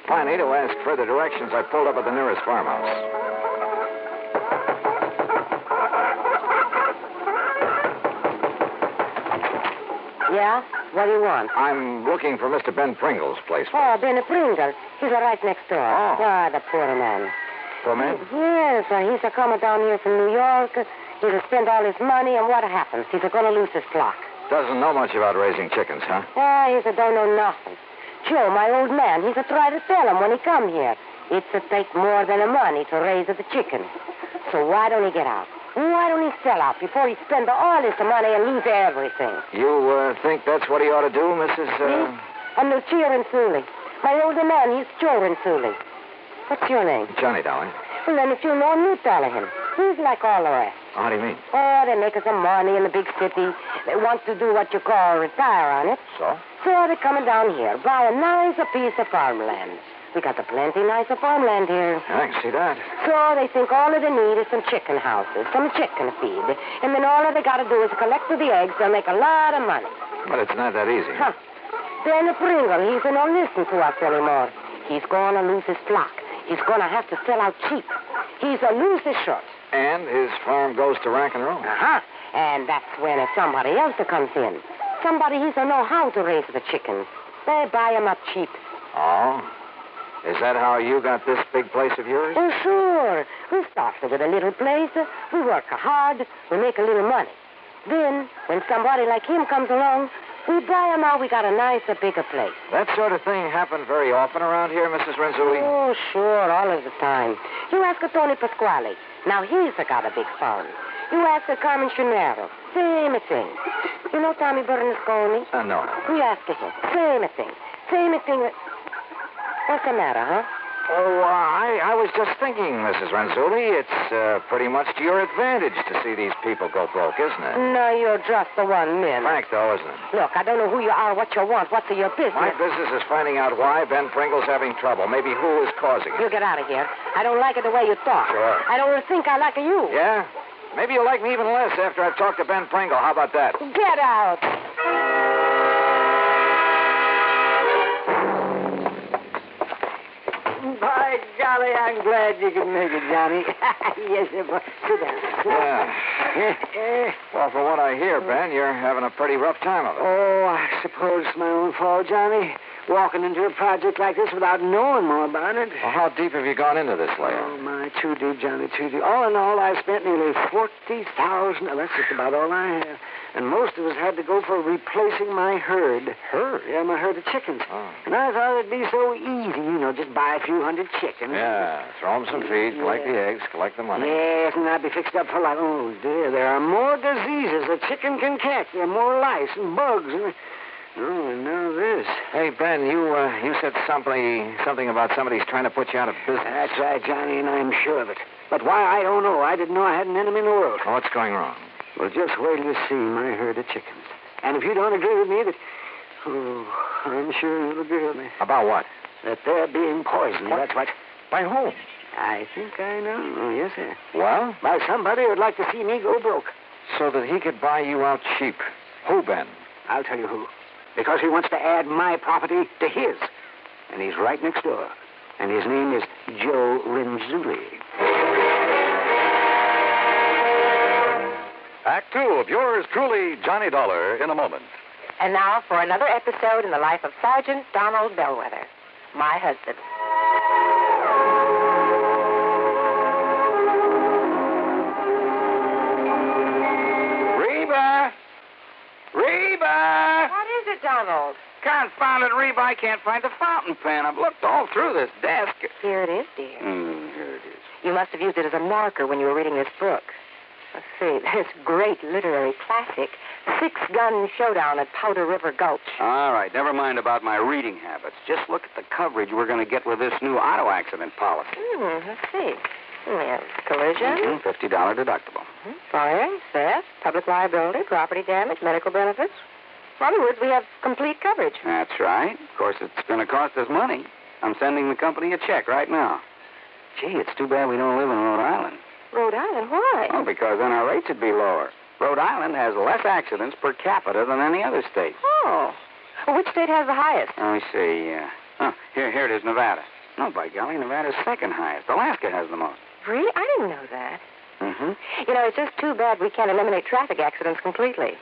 A: Finally, to ask further directions, I pulled up at the nearest farmhouse.
R: Yeah? What do you want?
A: I'm looking for Mr. Ben Pringle's place.
R: Oh, Ben Pringle. He's right next door.
A: Oh.
R: The poor man.
A: Poor man?
R: Yes, he's coming down here from New York. He'll spend all his money, and what happens? He's going to lose his flock.
A: Doesn't know much about raising chickens, huh?
R: He don't know nothing. Joe, my old man, he's try to tell him when he come here. It's take more than the money to raise the chicken. So why don't he get out? Why don't he sell out before he spend all his money and lose everything?
A: You think that's what he ought to do, Mrs.
R: Me? I'm Lucia Rinsulli. My older man, he's Joe Rinsulli. What's your name?
A: Johnny Dollar.
R: Well, then if you know him, you tell him. He's like all the rest.
A: How do you mean?
R: Oh, they make some money in the big city. They want to do what you call retire on it.
A: So?
R: So they're coming down here, buy a nice piece of farmland. We got the plenty nicer farmland here.
A: I can see that.
R: So they think all of they need is some chicken houses, some chicken feed. And then all they got to do is collect the eggs. They'll make a lot of money.
A: But it's not that easy.
R: Huh. Ben Pringle, he's not listening to us anymore. He's going to lose his flock. He's going to have to sell out cheap. He's a lose his short.
A: And his farm goes to rack and roll.
R: Uh-huh. And that's when somebody else comes in. Somebody who's know how to raise the chickens. They buy 'em up cheap.
A: Oh? Is that how you got this big place of yours?
R: Oh, sure. We started with a little place. We work hard. We make a little money. Then, when somebody like him comes along, we buy 'em out. We got a nicer, bigger place.
A: That sort of thing happened very often around here, Mrs. Renzulli?
R: Oh, sure, all of the time. You ask Tony Pasquale. Now, he's got a big farm. You ask Carmen Chinero. Same thing. You know Tommy Bernasconi?
A: No.
R: We ask him. Same thing. Same thing. What's the matter, huh?
A: Oh, I was just thinking, Mrs. Renzulli, it's pretty much to your advantage to see these people go broke, isn't it?
R: No, you're just the one man.
A: Frank, though, isn't it?
R: Look, I don't know who you are, what you want. What's your business?
A: My business is finding out why Ben Pringle's having trouble. Maybe who is causing it.
R: You get out of here. I don't like it the way you talk.
A: Sure.
R: I don't think I like you.
A: Yeah? Maybe you'll like me even less after I've talked to Ben Pringle. How about that?
R: Get out. By golly, I'm glad you could make it, Johnny. Yes, sir. Sit down.
A: Yeah. Well, for what I hear, Ben, you're having a pretty rough time of it.
H: Oh, I suppose it's my own fault, Johnny. Walking into a project like this without knowing more about it.
A: Well, how deep have you gone into this lately?
H: Oh, my, too deep, Johnny, too deep. All in all, I spent nearly $40,000. That's just about all I have. And most of us had to go for replacing my herd.
A: Herd?
H: Yeah, my herd of chickens.
A: Oh.
H: And I thought it'd be so easy, just buy a few hundred chickens.
A: Yeah, throw them some feed, collect the eggs, collect the money.
H: Yes, and I'd be fixed up for life. Oh, dear, there are more diseases a chicken can catch. There are more lice and bugs. Oh, and now this.
A: Hey, Ben, you said something about somebody's trying to put you out of business.
H: That's right, Johnny, and I'm sure of it. But why, I don't know. I didn't know I had an enemy in the world.
A: Well, what's going wrong?
H: Well, just wait till you see my herd of chickens. And if you don't agree with me, I'm sure you'll agree with me.
A: About what?
H: That they're being poisoned.
A: What?
H: That's what.
A: By whom?
H: I think I know. Oh, yes, sir.
A: Well?
H: By somebody who'd like to see me go broke.
A: So that he could buy you out cheap. Who, Ben?
H: I'll tell you who. Because he wants to add my property to his. And he's right next door. And his name is Joe Renzulli.
C: Act 2 of yours truly, Johnny Dollar, in a moment.
D: And now for another episode in the life of Sergeant Donald Bellwether, my husband.
L: Reba! Reba!
D: What is it, Donald?
L: Confound it, Reba, I can't find the fountain pen. I've looked all through this desk.
D: Here it is, dear.
L: Here it is.
D: You must have used it as a marker when you were reading this book. Let's see, this great literary classic, Six Gun Showdown at Powder River Gulch.
F: All right, never mind about my reading habits. Just look at the coverage we're going to get with this new auto accident policy.
D: Let's see. Yes, collision.
F: $50 deductible.
D: Fire, theft, public liability, property damage, medical benefits. In other words, we have complete coverage.
F: That's right. Of course, it's going to cost us money. I'm sending the company a check right now. Gee, it's too bad we don't live in Rhode Island.
D: Rhode Island? Why?
F: Oh, because then our rates would be lower. Rhode Island has less accidents per capita than any other state.
D: Oh. Well, which state has the highest?
F: Let me see. Here it is, Nevada. No, by golly, Nevada's second highest. Alaska has the most.
D: Really? I didn't know that.
F: Mm-hmm.
D: You know, it's just too bad we can't eliminate traffic accidents completely.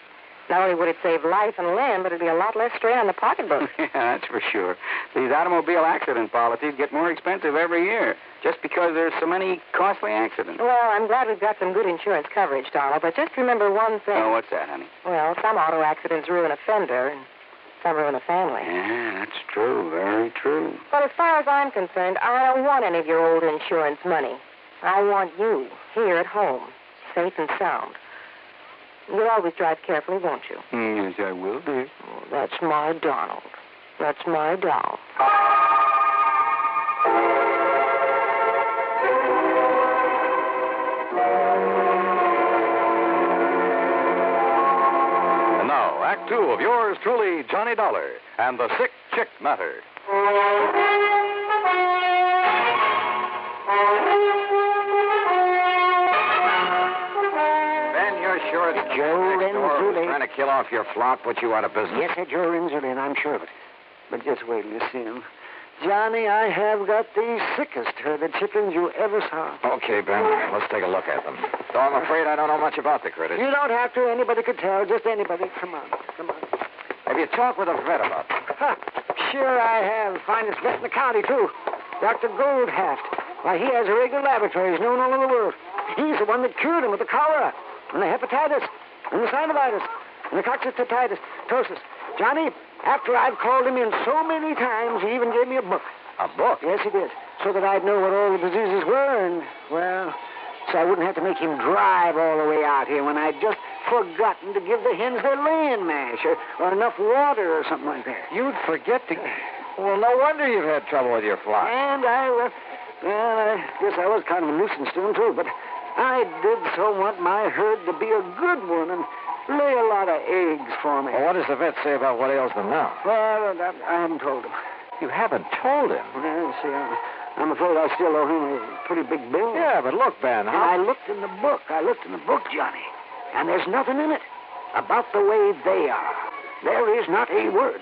D: Not only would it save life and limb, but it'd be a lot less strain on the pocketbook.
F: Yeah, that's for sure. These automobile accident policies get more expensive every year just because there's so many costly accidents.
D: Well, I'm glad we've got some good insurance coverage, Donald, but just remember one thing.
F: Oh, what's that, honey?
D: Well, some auto accidents ruin a fender, and some ruin a family.
F: Yeah, that's true. Very true.
D: But as far as I'm concerned, I don't want any of your old insurance money. I want you here at home, safe and sound. You'll always drive carefully, won't you?
F: Yes, I will, dear.
D: Oh, that's my Donald. That's my doll.
C: And now, Act 2 of yours truly, Johnny Dollar, and the Sick Chick Matter.
H: Joe
A: Next door who's
H: Renzulli.
A: trying to kill off your flock, put you out of business.
H: Yes, sir, Joe Renzulli, and I'm sure of it. But just wait till you see him. Johnny, I have got the sickest herd of chickens you ever saw.
A: Okay, Ben, let's take a look at them. Though I'm afraid I don't know much about the critters.
H: You don't have to. Anybody could tell. Just anybody. Come on.
A: Have you talked with a vet about them?
H: Huh. Sure I have. Finest vet in the county, too. Dr. Goldhaft. Why, he has a regular laboratory. He's known all over the world. He's the one that cured him with the cholera, and the hepatitis, and the synovitis, and the coccytitis, tosis. Johnny, after I've called him in so many times, he even gave me a book.
A: A book?
H: Yes, he did. So that I'd know what all the diseases were, and, well, so I wouldn't have to make him drive all the way out here when I'd just forgotten to give the hens their laying mash or enough water or something like that.
A: You'd forget to... Well, no wonder you've had trouble with your flock.
H: And I guess I was kind of a nuisance to him, too, but I did so want my herd to be a good one and lay a lot of eggs for me.
A: Well, what does the vet say about what ails them now?
H: Well, I haven't told him.
A: You haven't told him?
H: Well, see, I'm afraid I still owe him a pretty big bill.
A: Yeah, but look, Ben,
H: And I looked in the book. Johnny, and there's nothing in it about the way they are. There is not a word.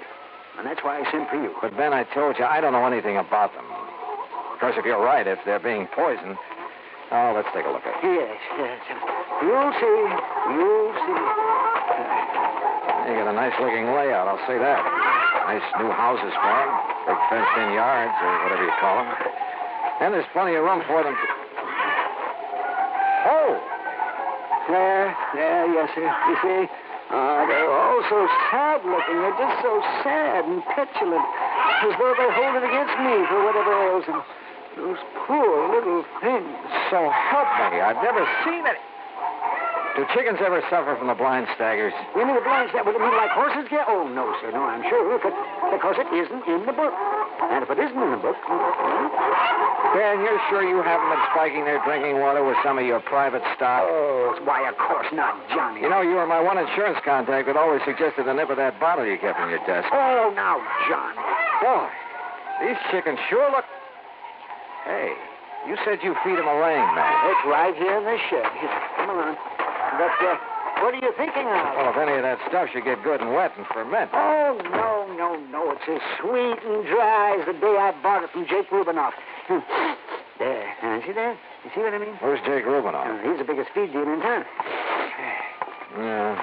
H: And that's why I sent for you.
A: But, Ben, I told you, I don't know anything about them. Of course, if you're right, if they're being poisoned... Oh, let's take a look at it.
H: Yes. You'll see.
A: You got a nice-looking layout, I'll say that. Nice new houses for them. Big fenced-in yards, or whatever you call them. And there's plenty of room for them to... Oh!
H: Yes, sir. You see? They're all so sad-looking. They're just so sad and petulant. As though they hold it against me for whatever ails them. Those poor little things.
A: So help me, I've never seen it. Do chickens ever suffer from the blind staggers?
H: You mean the blind staggers? What do you mean, like horses get? Oh, no, sir. No, I'm sure. Because it isn't in the book. And if it isn't in the book...
A: Ben, you're sure you haven't been spiking their drinking water with some of your private stock?
H: Oh, why, of course not, Johnny.
A: You know, you were my one insurance contact that always suggested the nip of that bottle you kept in your desk.
H: Oh, now, Johnny.
A: Boy, these chickens sure look... Hey, you said you feed them a laying mash.
H: It's right here in the shed. Here, come along. But, what are you thinking of?
A: Well, if any of that stuff should get good and wet and ferment.
H: Oh, no. It's as sweet and dry as the day I bought it from Jake Rubinoff. There. See that? You see what I mean?
A: Who's Jake Rubinoff?
H: He's the biggest feed dealer in town.
A: Yeah,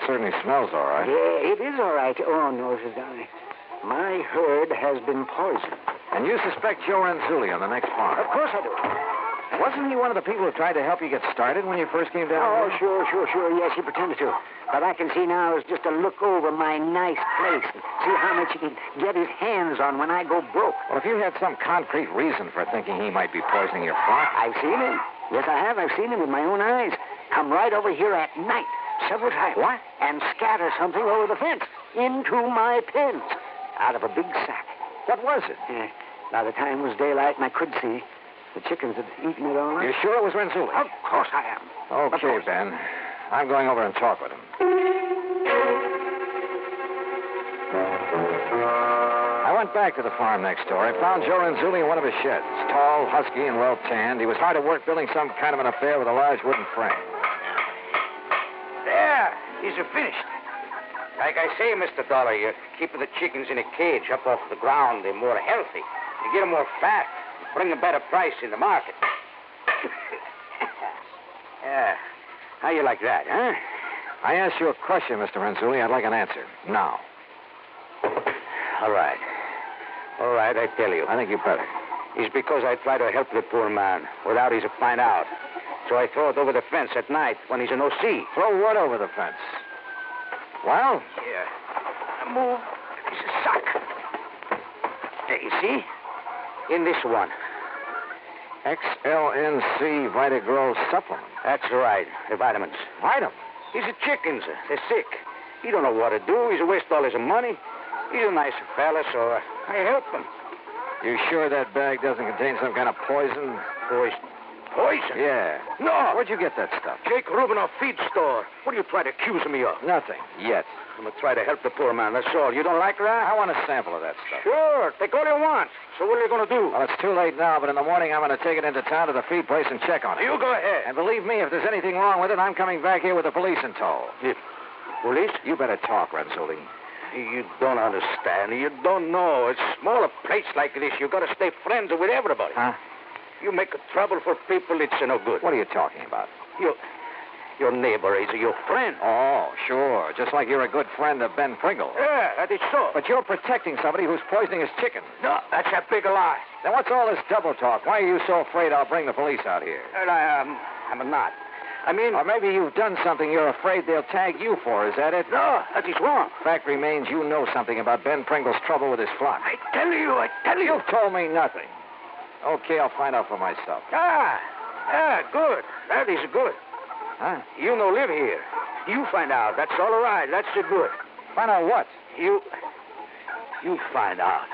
A: certainly smells all right.
H: Yeah, it is all right. Oh, no, Sir Johnny. My herd has been poisoned.
A: And you suspect Joe Renzulli on the next farm?
H: Of course I do.
A: Wasn't he one of the people who tried to help you get started when you first came down
H: Oh,
A: here?
H: sure. Yes, he pretended to. But I can see now is just to look over my nice place and see how much he can get his hands on when I go broke.
A: Well, if you had some concrete reason for thinking he might be poisoning your flock...
H: I've seen him. Yes, I have. I've seen him with my own eyes. Come right over here at night, several times.
A: What?
H: And scatter something over the fence into my pens out of a big sack.
A: What was it?
H: By the time it was daylight and I could see, the chickens had eaten it all up.
A: You sure it was Renzulli?
H: Of course I am.
A: Okay, Ben. I'm going over and talk with him. I went back to the farm next door. I found Joe Renzulli in one of his sheds. Tall, husky, and well-tanned. He was hard at work building some kind of an affair with a large wooden frame.
L: There. These are finished. Like I say, Mr. Dollar, you're keeping the chickens in a cage up off the ground. They're more healthy. You get them more fat. Bring a better price in the market. Yeah. How you like that, huh?
A: I asked you a question, Mr. Renzulli. I'd like an answer. Now.
L: All right, I tell you.
A: I think you better.
L: It's because I try to help the poor man without he's to find out. So I throw it over the fence at night when he's in O.C.
A: Throw what over the fence? Well?
L: Yeah. Move. It's a sock. There, you see? In this one.
A: XLNC Vitagrow supplement.
L: That's right. The vitamins.
A: Vitamins?
L: These are chickens. They're sick. He don't know what to do. He's a waste all his money. He's a nice fella, so I help him.
A: You sure that bag doesn't contain some kind of poison?
L: Poison?
A: Yeah.
L: No.
A: Where'd you get that stuff?
L: Jake Rubinoff feed store. What are you trying to accuse me of?
A: Nothing. Yet.
L: I'm going to try to help the poor man, that's all. You don't like that?
A: I want a sample of that stuff.
L: Sure. Take all you want. So what are you going to do?
A: Well, it's too late now, but in the morning I'm going to take it into town to the feed place and check on it.
L: You go ahead.
A: And believe me, if there's anything wrong with it, I'm coming back here with the police in tow.
L: Police?
A: You better talk, Renzulli.
L: You don't understand. You don't know. A smaller place like this, you got to stay friends with everybody.
A: Huh?
L: You make trouble for people, it's no good.
A: What are you talking about?
L: Your neighbor is your friend.
A: Oh, sure. Just like you're a good friend of Ben Pringle.
L: Yeah, that is so.
A: But you're protecting somebody who's poisoning his chicken.
L: No, that's a big lie.
A: Then what's all this double talk? Why are you so afraid I'll bring the police out here?
L: Well, I'm not. I mean...
A: Or maybe you've done something you're afraid they'll tag you for. Is that it?
L: No, that is wrong.
A: Fact remains you know something about Ben Pringle's trouble with his flock.
L: I tell you.
A: You've told me nothing. Okay, I'll find out for myself.
L: Good. That is good.
A: Huh?
L: You no live here. You find out. That's all right. That's good.
A: Find out what?
L: You find out.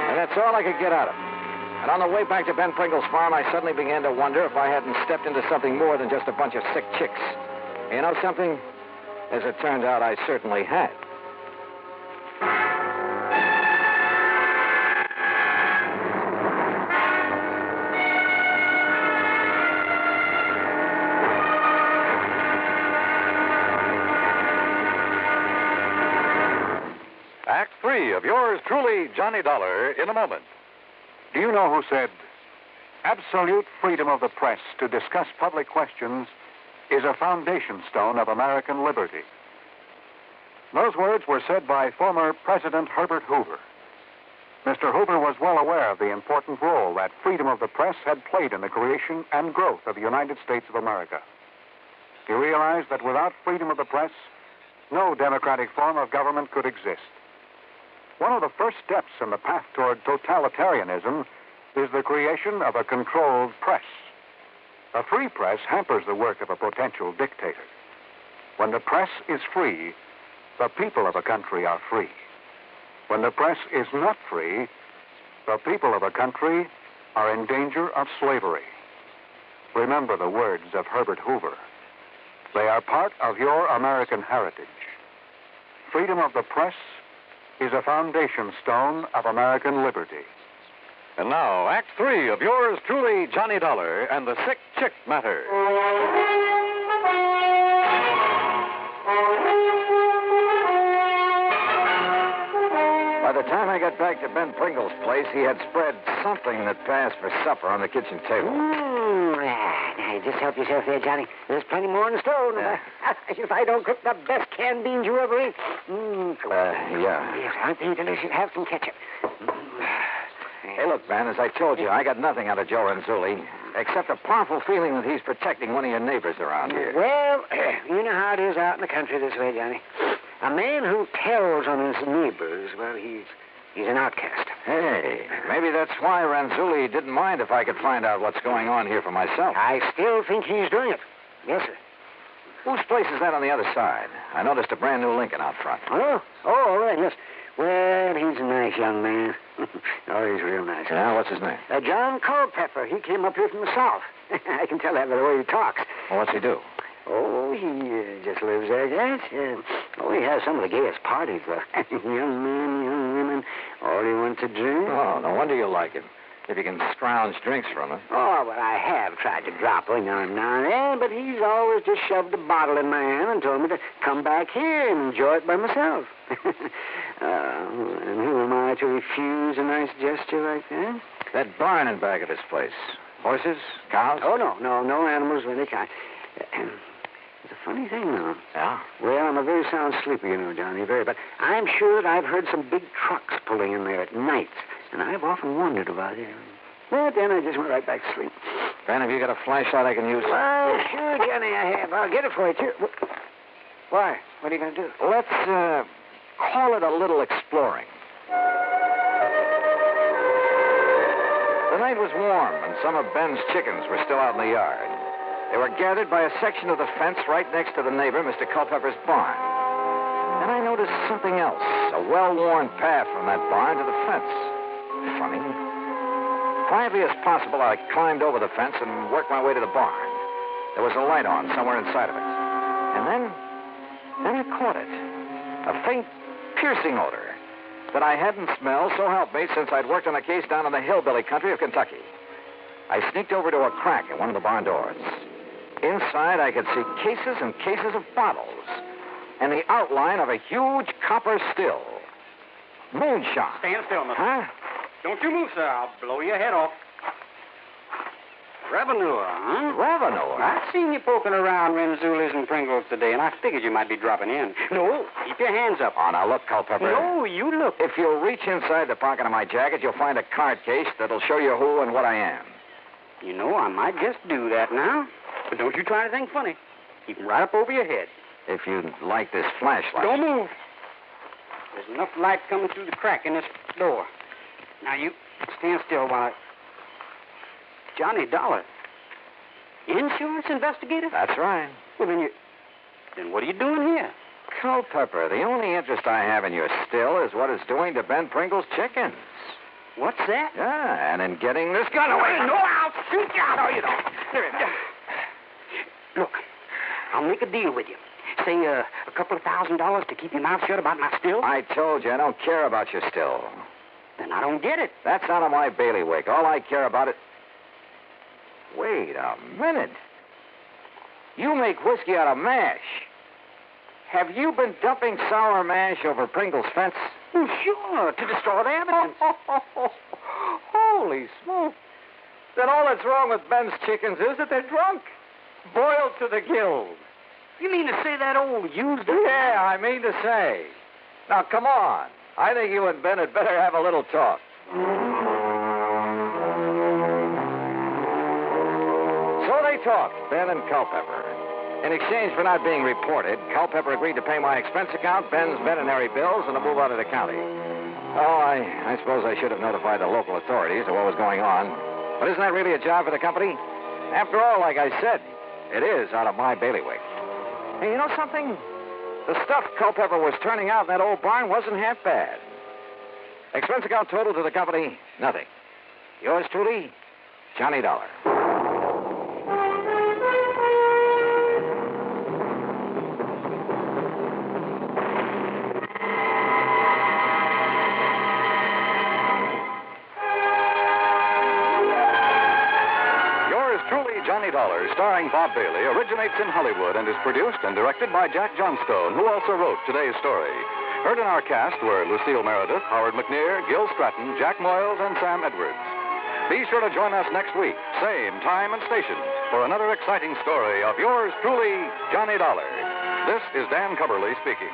A: And that's all I could get out of him. And on the way back to Ben Pringle's farm, I suddenly began to wonder if I hadn't stepped into something more than just a bunch of sick chicks. You know something? As it turned out, I certainly had.
C: Act 3 of yours truly, Johnny Dollar, in a moment.
J: Do you know who said, absolute freedom of the press to discuss public questions is a foundation stone of American liberty? Those words were said by former President Herbert Hoover. Mr. Hoover was well aware of the important role that freedom of the press had played in the creation and growth of the United States of America. He realized that without freedom of the press, no democratic form of government could exist. One of the first steps in the path toward totalitarianism is the creation of a controlled press. A free press hampers the work of a potential dictator. When the press is free, the people of a country are free. When the press is not free, the people of a country are in danger of slavery. Remember the words of Herbert Hoover. They are part of your American heritage. Freedom of the press is a foundation stone of American liberty.
C: And now, Act 3 of yours truly, Johnny Dollar and the Sick Chick Matter.
A: By the time I got back to Ben Pringle's place, he had spread something that passed for supper on the kitchen table.
H: Just help yourself there, Johnny. There's plenty more in the stove. If I don't cook the best canned beans you ever ate.
A: Yeah.
H: Yes, aren't they delicious? Have some ketchup.
A: Hey, look, Ben, as I told you, I got nothing out of Joe Renzulli, except a powerful feeling that he's protecting one of your neighbors around here.
H: Well, you know how it is out in the country this way, Johnny. A man who tells on his neighbors, well, he's an outcast.
A: Hey, maybe that's why Renzulli didn't mind if I could find out what's going on here for myself.
H: I still think he's doing it. Yes, sir.
A: Whose place is that on the other side? I noticed a brand new Lincoln out front.
H: Oh, all right, yes. Well, he's a nice young man. Oh, he's real nice.
A: Yeah, what's his name?
H: John Culpepper. He came up here from the South. I can tell that by the way he talks.
A: Well, what's he do?
H: Oh, he just lives there, yes. He has some of the gayest parties, though. Young men, young women, all he wants to drink.
A: Oh, no wonder you like him. If you can scrounge drinks from him.
H: Oh, well, I have tried to drop him now and then, but he's always just shoved a bottle in my hand and told me to come back here and enjoy it by myself. And who am I to refuse a nice gesture like that?
A: That barn in back of this place. Horses? Cows?
H: Oh, no animals of any kind. It's a funny thing, though.
A: Yeah?
H: Well, I'm a very sound sleeper, you know, Johnny, very. But I'm sure that I've heard some big trucks pulling in there at night, and I've often wondered about it. But then I just went right back to sleep.
A: Ben, have you got a flashlight I can use?
H: Well, sure, Johnny, I have. I'll get it for you, too. Why? What are you going to do?
A: Let's, call it a little exploring. The night was warm, and some of Ben's chickens were still out in the yard. They were gathered by a section of the fence right next to the neighbor, Mr. Culpepper's barn. And I noticed something else, a well-worn path from that barn to the fence. Funny. quietly as possible, I climbed over the fence and worked my way to the barn. There was a light on somewhere inside of it. And then I caught it. A faint, piercing odor that I hadn't smelled, so help me, since I'd worked on a case down in the hillbilly country of Kentucky. I sneaked over to a crack in one of the barn doors. Inside, I could see cases and cases of bottles and the outline of a huge copper still. Moonshine.
S: Stand still, mister.
A: Huh?
S: Don't you move, sir. I'll blow your head off. Revenue, huh?
A: Revenue?
S: I've seen you poking around Renzuli's and Pringles today, and I figured you might be dropping in. No, keep your hands up.
A: Oh, now look, Culpepper.
S: No, you look.
A: If you'll reach inside the pocket of my jacket, you'll find a card case that'll show you who and what I am.
S: You know, I might just do that now. But don't you try to think funny. Keep 'em right up over your head.
A: If you'd like this flashlight.
S: Don't move. There's enough light coming through the crack in this door. Now, you stand still while I... Johnny Dollar. Insurance investigator?
A: That's right.
S: Well, then what are you doing here?
A: Culpepper, the only interest I have in your still is what it's doing to Ben Pringle's chickens.
S: What's that?
A: Yeah, and in getting this gun away.
S: No, I'll shoot you. No, you don't. Look, I'll make a deal with you. Say, a couple of $1,000 to keep your mouth shut about my still?
A: I told you, I don't care about your still.
S: Then I don't get it.
A: That's out of my bailiwick. All I care about it... Wait a minute. You make whiskey out of mash. Have you been dumping sour mash over Pringle's fence?
S: Oh, sure, to destroy the evidence.
A: Holy smoke. Then all that's wrong with Ben's chickens is that they're drunk. Boiled to the gills.
S: You mean to say that old used...
A: Yeah, I mean to say. Now, come on. I think you and Ben had better have a little talk. So they talked, Ben and Culpepper. In exchange for not being reported, Culpepper agreed to pay my expense account, Ben's veterinary bills, and to move out of the county. Oh, I suppose I should have notified the local authorities of what was going on. But isn't that really a job for the company? After all, like I said, it is out of my bailiwick. Hey, you know something? The stuff Culpepper was turning out in that old barn wasn't half bad. Expense account total to the company, nothing. Yours truly, Johnny Dollar.
C: Johnny Dollar, starring Bob Bailey, originates in Hollywood and is produced and directed by Jack Johnstone, who also wrote today's story. Heard in our cast were Lucille Meredith, Howard McNear, Gil Stratton, Jack Moyles, and Sam Edwards. Be sure to join us next week, same time and station, for another exciting story of yours truly, Johnny Dollar. This is Dan Cubberly speaking.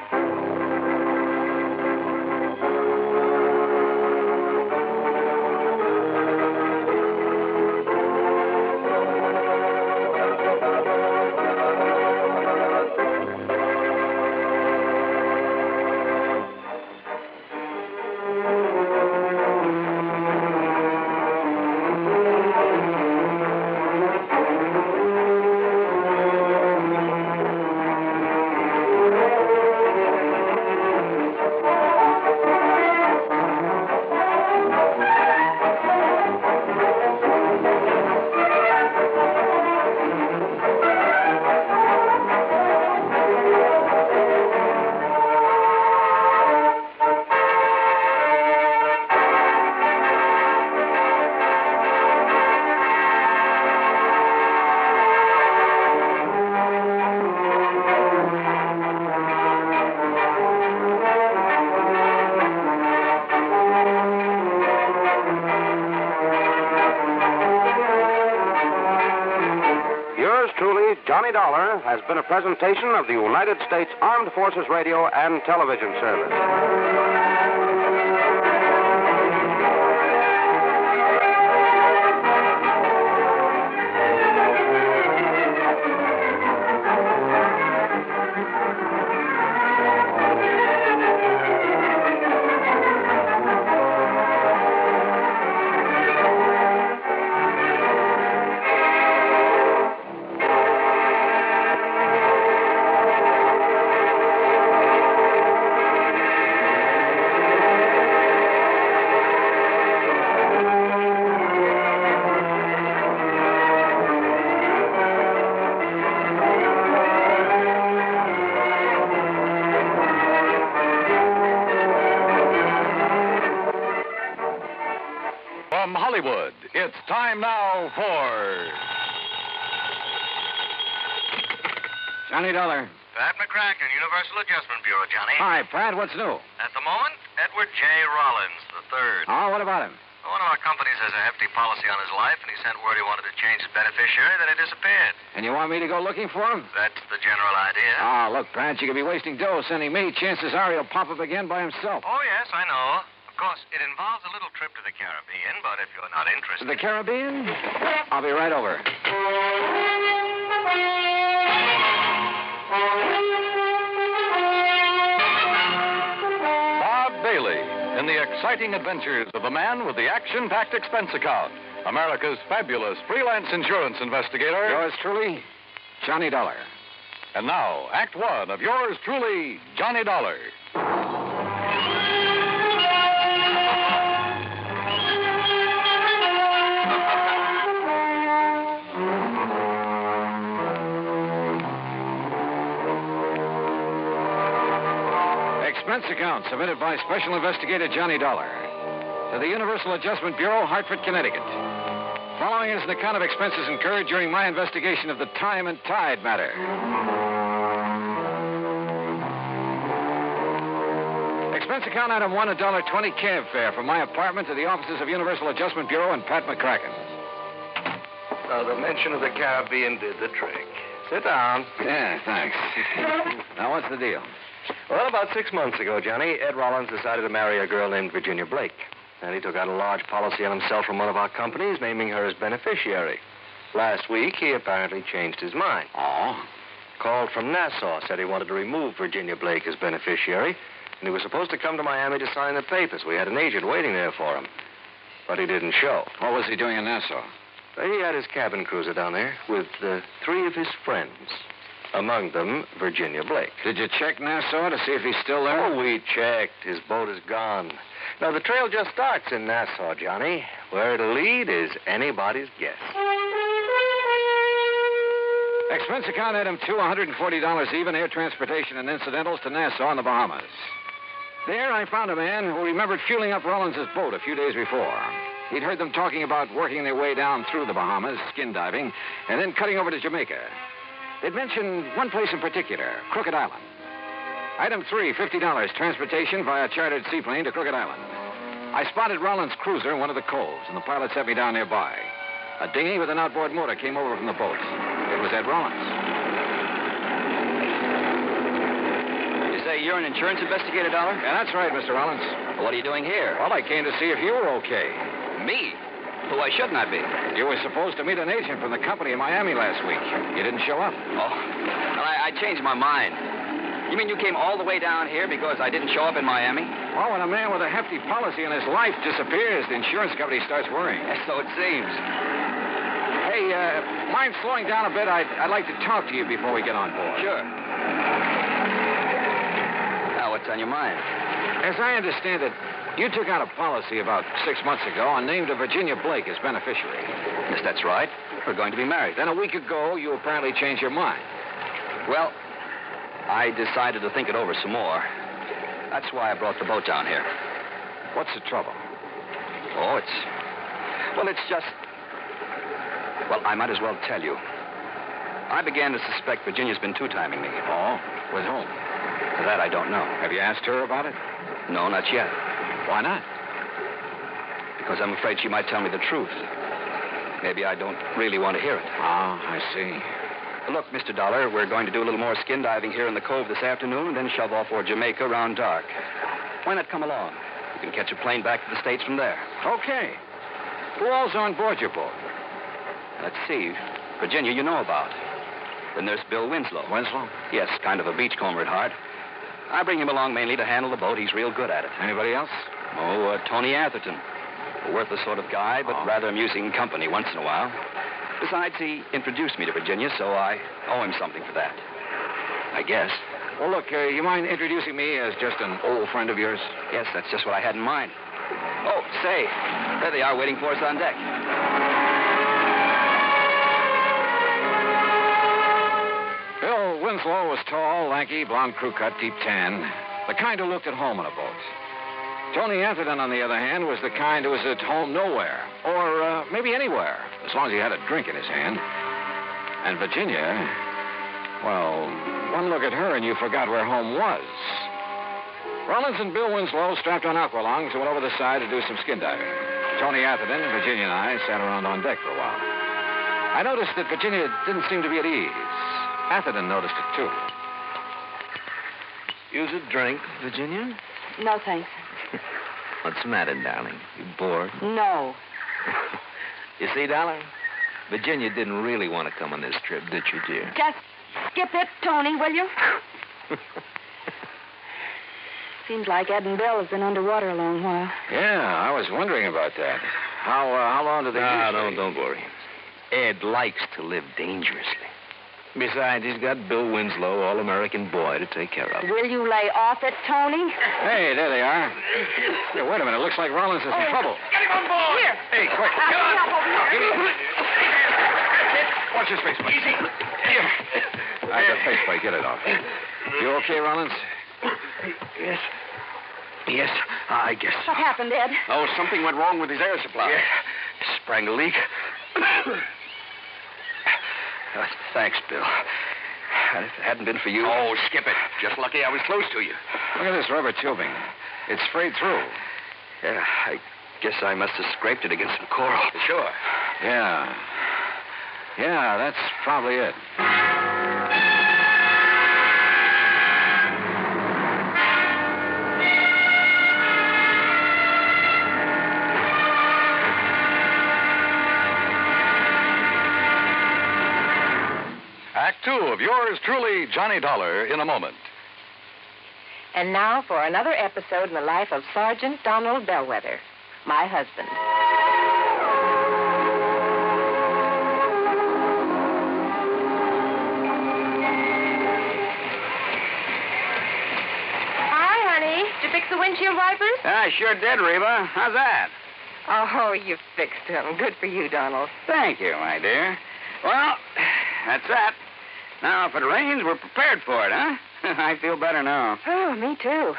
E: Johnny Dollar has been a presentation of the United States Armed Forces Radio and Television Service.
C: Hollywood. It's time now for...
E: Johnny Dollar.
B: Pat McCracken, Universal Adjustment Bureau, Johnny.
E: Hi, Pat. What's new?
B: At the moment, Edward J. Rollins III.
E: Oh, what about him?
B: One of our companies has a hefty policy on his life, and he sent word he wanted to change his beneficiary, then he disappeared.
E: And you want me to go looking for him?
B: That's the general idea.
E: Oh, look, Pat, you could be wasting dough sending me. Chances are he'll pop up again by himself.
B: Oh, yes, I know. Of course, it involves a little trip to the Caribbean, but if you're not interested...
E: The Caribbean? I'll be right over.
C: Bob Bailey in the exciting adventures of the man with the action-packed expense account. America's fabulous freelance insurance investigator.
E: Yours truly, Johnny Dollar.
C: And now, Act One of yours truly, Johnny Dollar.
E: Expense account submitted by Special Investigator Johnny Dollar to the Universal Adjustment Bureau, Hartford, Connecticut. Following is an account of expenses incurred during my investigation of the Time and Tide matter. Expense account item 1, $1.20 cab fare from my apartment to the offices of Universal Adjustment Bureau and Pat McCracken.
B: The mention of the Caribbean did the trick. Sit down.
E: Yeah, thanks. Now, what's the deal?
B: Well, about 6 months ago, Johnny, Ed Rollins decided to marry a girl named Virginia Blake. And he took out a large policy on himself from one of our companies, naming her as beneficiary. Last week, he apparently changed his mind.
E: Oh?
B: Called from Nassau, said he wanted to remove Virginia Blake as beneficiary, and he was supposed to come to Miami to sign the papers. We had an agent waiting there for him. But he didn't show.
E: What was he doing in Nassau?
B: He had his cabin cruiser down there with 3 of his friends. Among them, Virginia Blake.
E: Did you check Nassau to see if he's still there?
B: Oh, we checked. His boat is gone. Now, the trail just starts in Nassau, Johnny. Where it'll lead is anybody's guess.
E: Expense account item 2, $140 even, air transportation and incidentals to Nassau in the Bahamas. There, I found a man who remembered fueling up Rollins' boat a few days before. He'd heard them talking about working their way down through the Bahamas, skin diving, and then cutting over to Jamaica. They'd mentioned one place in particular, Crooked Island. Item 3, $50, transportation via chartered seaplane to Crooked Island. I spotted Rollins' cruiser in one of the coves, and the pilot set me down nearby. A dinghy with an outboard motor came over from the boat. It was Ed Rollins.
Q: You say you're an insurance investigator, Dollar?
E: Yeah, that's right, Mr. Rollins.
Q: Well, what are you doing here?
E: Well, I came to see if you were okay.
Q: Me? Why shouldn't I be?
E: You were supposed to meet an agent from the company in Miami last week. You didn't show up.
Q: Oh, well, I changed my mind. You mean you came all the way down here because I didn't show up in Miami?
E: Well, when a man with a hefty policy in his life disappears, the insurance company starts worrying.
Q: Yes, so it seems.
E: Hey, mind slowing down a bit? I'd like to talk to you before we get on board.
Q: Sure. Now, what's on your mind?
E: As I understand it, you took out a policy about 6 months ago and named a Virginia Blake as beneficiary.
Q: Yes, that's right. We're going to be married.
E: Then a week ago, you apparently changed your mind.
Q: Well, I decided to think it over some more. That's why I brought the boat down here.
E: What's the trouble?
Q: Oh, it's just... Well, I might as well tell you. I began to suspect Virginia's been two-timing me.
E: Oh? With whom?
Q: That I don't know.
E: Have you asked her about it?
Q: No, not yet.
E: Why not?
Q: Because I'm afraid she might tell me the truth. Maybe I don't really want to hear it.
E: Ah, I see.
Q: Look, Mr. Dollar, we're going to do a little more skin diving here in the cove this afternoon and then shove off for Jamaica around dark. Why not come along? You can catch a plane back to the States from there.
E: Okay. Who all's on board your boat?
Q: Let's see. Virginia, you know about. Then there's Bill Winslow.
E: Winslow?
Q: Yes, kind of a beachcomber at heart. I bring him along mainly to handle the boat. He's real good at it.
E: Anybody else?
Q: Oh, Tony Atherton. A worthless sort of guy, but rather amusing company once in a while. Besides, he introduced me to Virginia, so I owe him something for that. I guess.
E: Well, look, you mind introducing me as just an old friend of yours?
Q: Yes, that's just what I had in mind. Oh, say, there they are waiting for us on deck.
E: Bill Winslow was tall, lanky, blonde crew cut, deep tan. The kind who looked at home on a boat. Tony Atherton, on the other hand, was the kind who was at home nowhere, or maybe anywhere, as long as he had a drink in his hand. And Virginia, well, one look at her and you forgot where home was. Rollins and Bill Winslow strapped on aqualungs and went over the side to do some skin diving. Tony Atherton, Virginia, and I sat around on deck for a while. I noticed that Virginia didn't seem to be at ease. Atherton noticed it, too.
B: Use a drink, Virginia?
D: No, thanks.
B: What's the matter, darling? You bored?
D: No.
B: You see, darling, Virginia didn't really want to come on this trip, did you, dear?
D: Just skip it, Tony, will you? Seems like Ed and Bill have been underwater a long while.
E: Yeah, I was wondering about that. How long do they usually...
B: Don't worry. Ed likes to live dangerously. Besides, he's got Bill Winslow, all-American boy, to take care of.
D: Will you lay off it, Tony?
E: Hey, there they are. Hey, wait a minute. Looks like Rollins is in trouble.
P: Get him on board!
E: Here. Hey, quick.
P: Get on.
E: Give me... Watch his face, please.
P: Easy.
E: I got face plate. Get it off. You okay, Rollins?
L: Yes. Yes, I guess.
D: What happened, Ed?
L: Oh, something went wrong with his air supply. Yeah. Sprang a leak. Thanks, Bill. If it hadn't been for you... Oh, skip it. Just lucky I was close to you.
E: Look at this rubber tubing. It's frayed through.
L: Yeah, I guess I must have scraped it against some coral. Sure.
E: Yeah. Yeah, that's probably it.
C: Act 2 of yours truly, Johnny Dollar, in a moment.
D: And now for another episode in the life of Sergeant Donald Bellwether, my husband. Hi, honey. Did you fix the windshield wipers?
F: I sure did, Reba. How's that?
D: Oh, you fixed them. Good for you, Donald.
F: Thank you, my dear. Well, that's that. Now, if it rains, we're prepared for it, huh? I feel better now.
D: Oh, me too.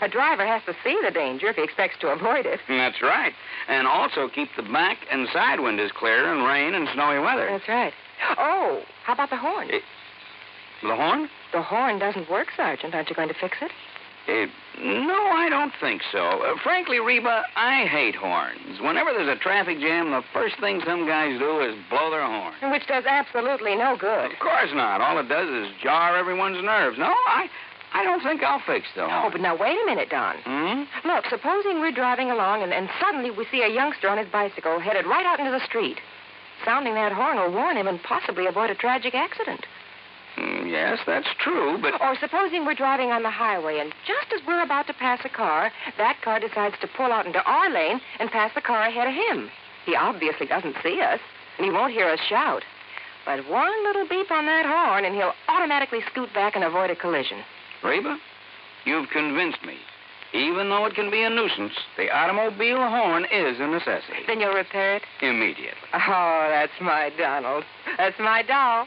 D: A driver has to see the danger if he expects to avoid it.
F: That's right. And also keep the back and side windows clear in rain and snowy weather.
D: That's right. Oh, how about the horn?
F: The horn?
D: The horn doesn't work, Sergeant. Aren't you going to fix it?
F: No, I don't think so. Frankly, Reba, I hate horns. Whenever there's a traffic jam, the first thing some guys do is blow their horn.
D: Which does absolutely no good.
F: Of course not. All it does is jar everyone's nerves. No, I don't think I'll fix the horn.
D: Oh, but now wait a minute, Don. Look, supposing we're driving along and suddenly we see a youngster on his bicycle headed right out into the street. Sounding that horn will warn him and possibly avoid a tragic accident.
F: Yes, that's true, but...
D: Or supposing we're driving on the highway, and just as we're about to pass a car, that car decides to pull out into our lane and pass the car ahead of him. He obviously doesn't see us, and he won't hear us shout. But one little beep on that horn, and he'll automatically scoot back and avoid a collision.
F: Reba, you've convinced me. Even though it can be a nuisance, the automobile horn is a necessity.
D: Then you'll repair it?
F: Immediately.
D: Oh, that's my Donald. That's my doll.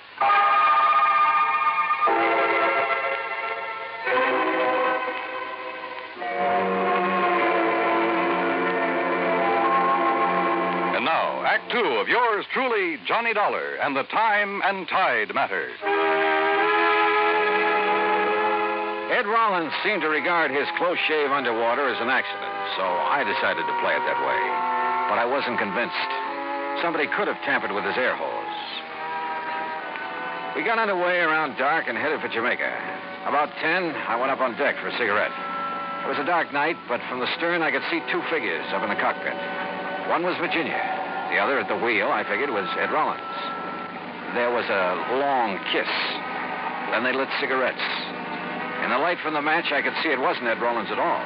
C: And now, Act 2 of yours truly, Johnny Dollar, and the Time and Tide Matters.
E: Ed Rollins seemed to regard his close shave underwater as an accident, so I decided to play it that way. But I wasn't convinced. Somebody could have tampered with his air hose. We got underway around dark and headed for Jamaica. About 10, I went up on deck for a cigarette. It was a dark night, but from the stern I could see two figures up in the cockpit. One was Virginia. The other at the wheel, I figured, was Ed Rollins. There was a long kiss. Then they lit cigarettes. In the light from the match, I could see it wasn't Ed Rollins at all.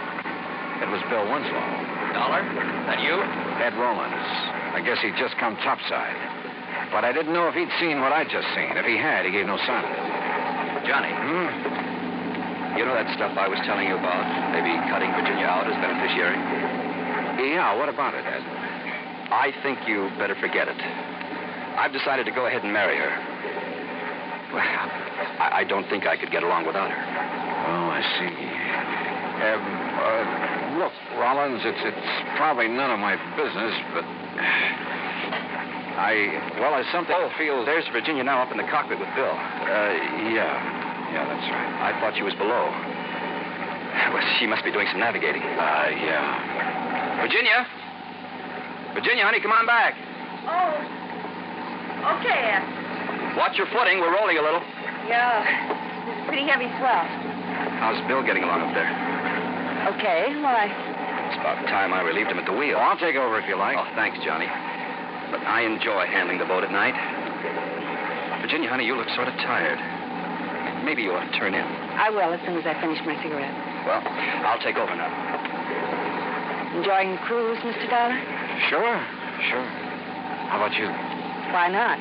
E: It was Bill Winslow.
Q: Dollar? That you?
E: Ed Rollins. I guess he'd just come topside. But I didn't know if he'd seen what I'd just seen. If he had, he gave no sign of it.
Q: Johnny. You know that stuff I was telling you about? Maybe cutting Virginia out as beneficiary?
E: Yeah, what about it, Ed?
Q: I think you better forget it. I've decided to go ahead and marry her. Well, I don't think I could get along without her.
E: Oh, I see. Look, Rollins, it's probably none of my business, but there's something I feel...
Q: There's Virginia now up in the cockpit with Bill.
E: Yeah, that's right.
Q: I thought she was below. Well, she must be doing some navigating.
E: Yeah.
Q: Virginia? Virginia, honey, come on back.
D: Oh, okay.
Q: Watch your footing. We're rolling a little.
D: Yeah, pretty heavy swell.
Q: How's Bill getting along up there?
D: Okay, why?
Q: It's about time I relieved him at the wheel.
E: Well, I'll take over if you like.
Q: Oh, thanks, Johnny. But I enjoy handling the boat at night. Virginia, honey, you look sort of tired. Maybe you ought to turn in.
D: I will as soon as I finish my cigarette.
Q: Well, I'll take over now.
D: Enjoying the cruise, Mr. Dollar?
E: Sure. How about you?
D: Why not?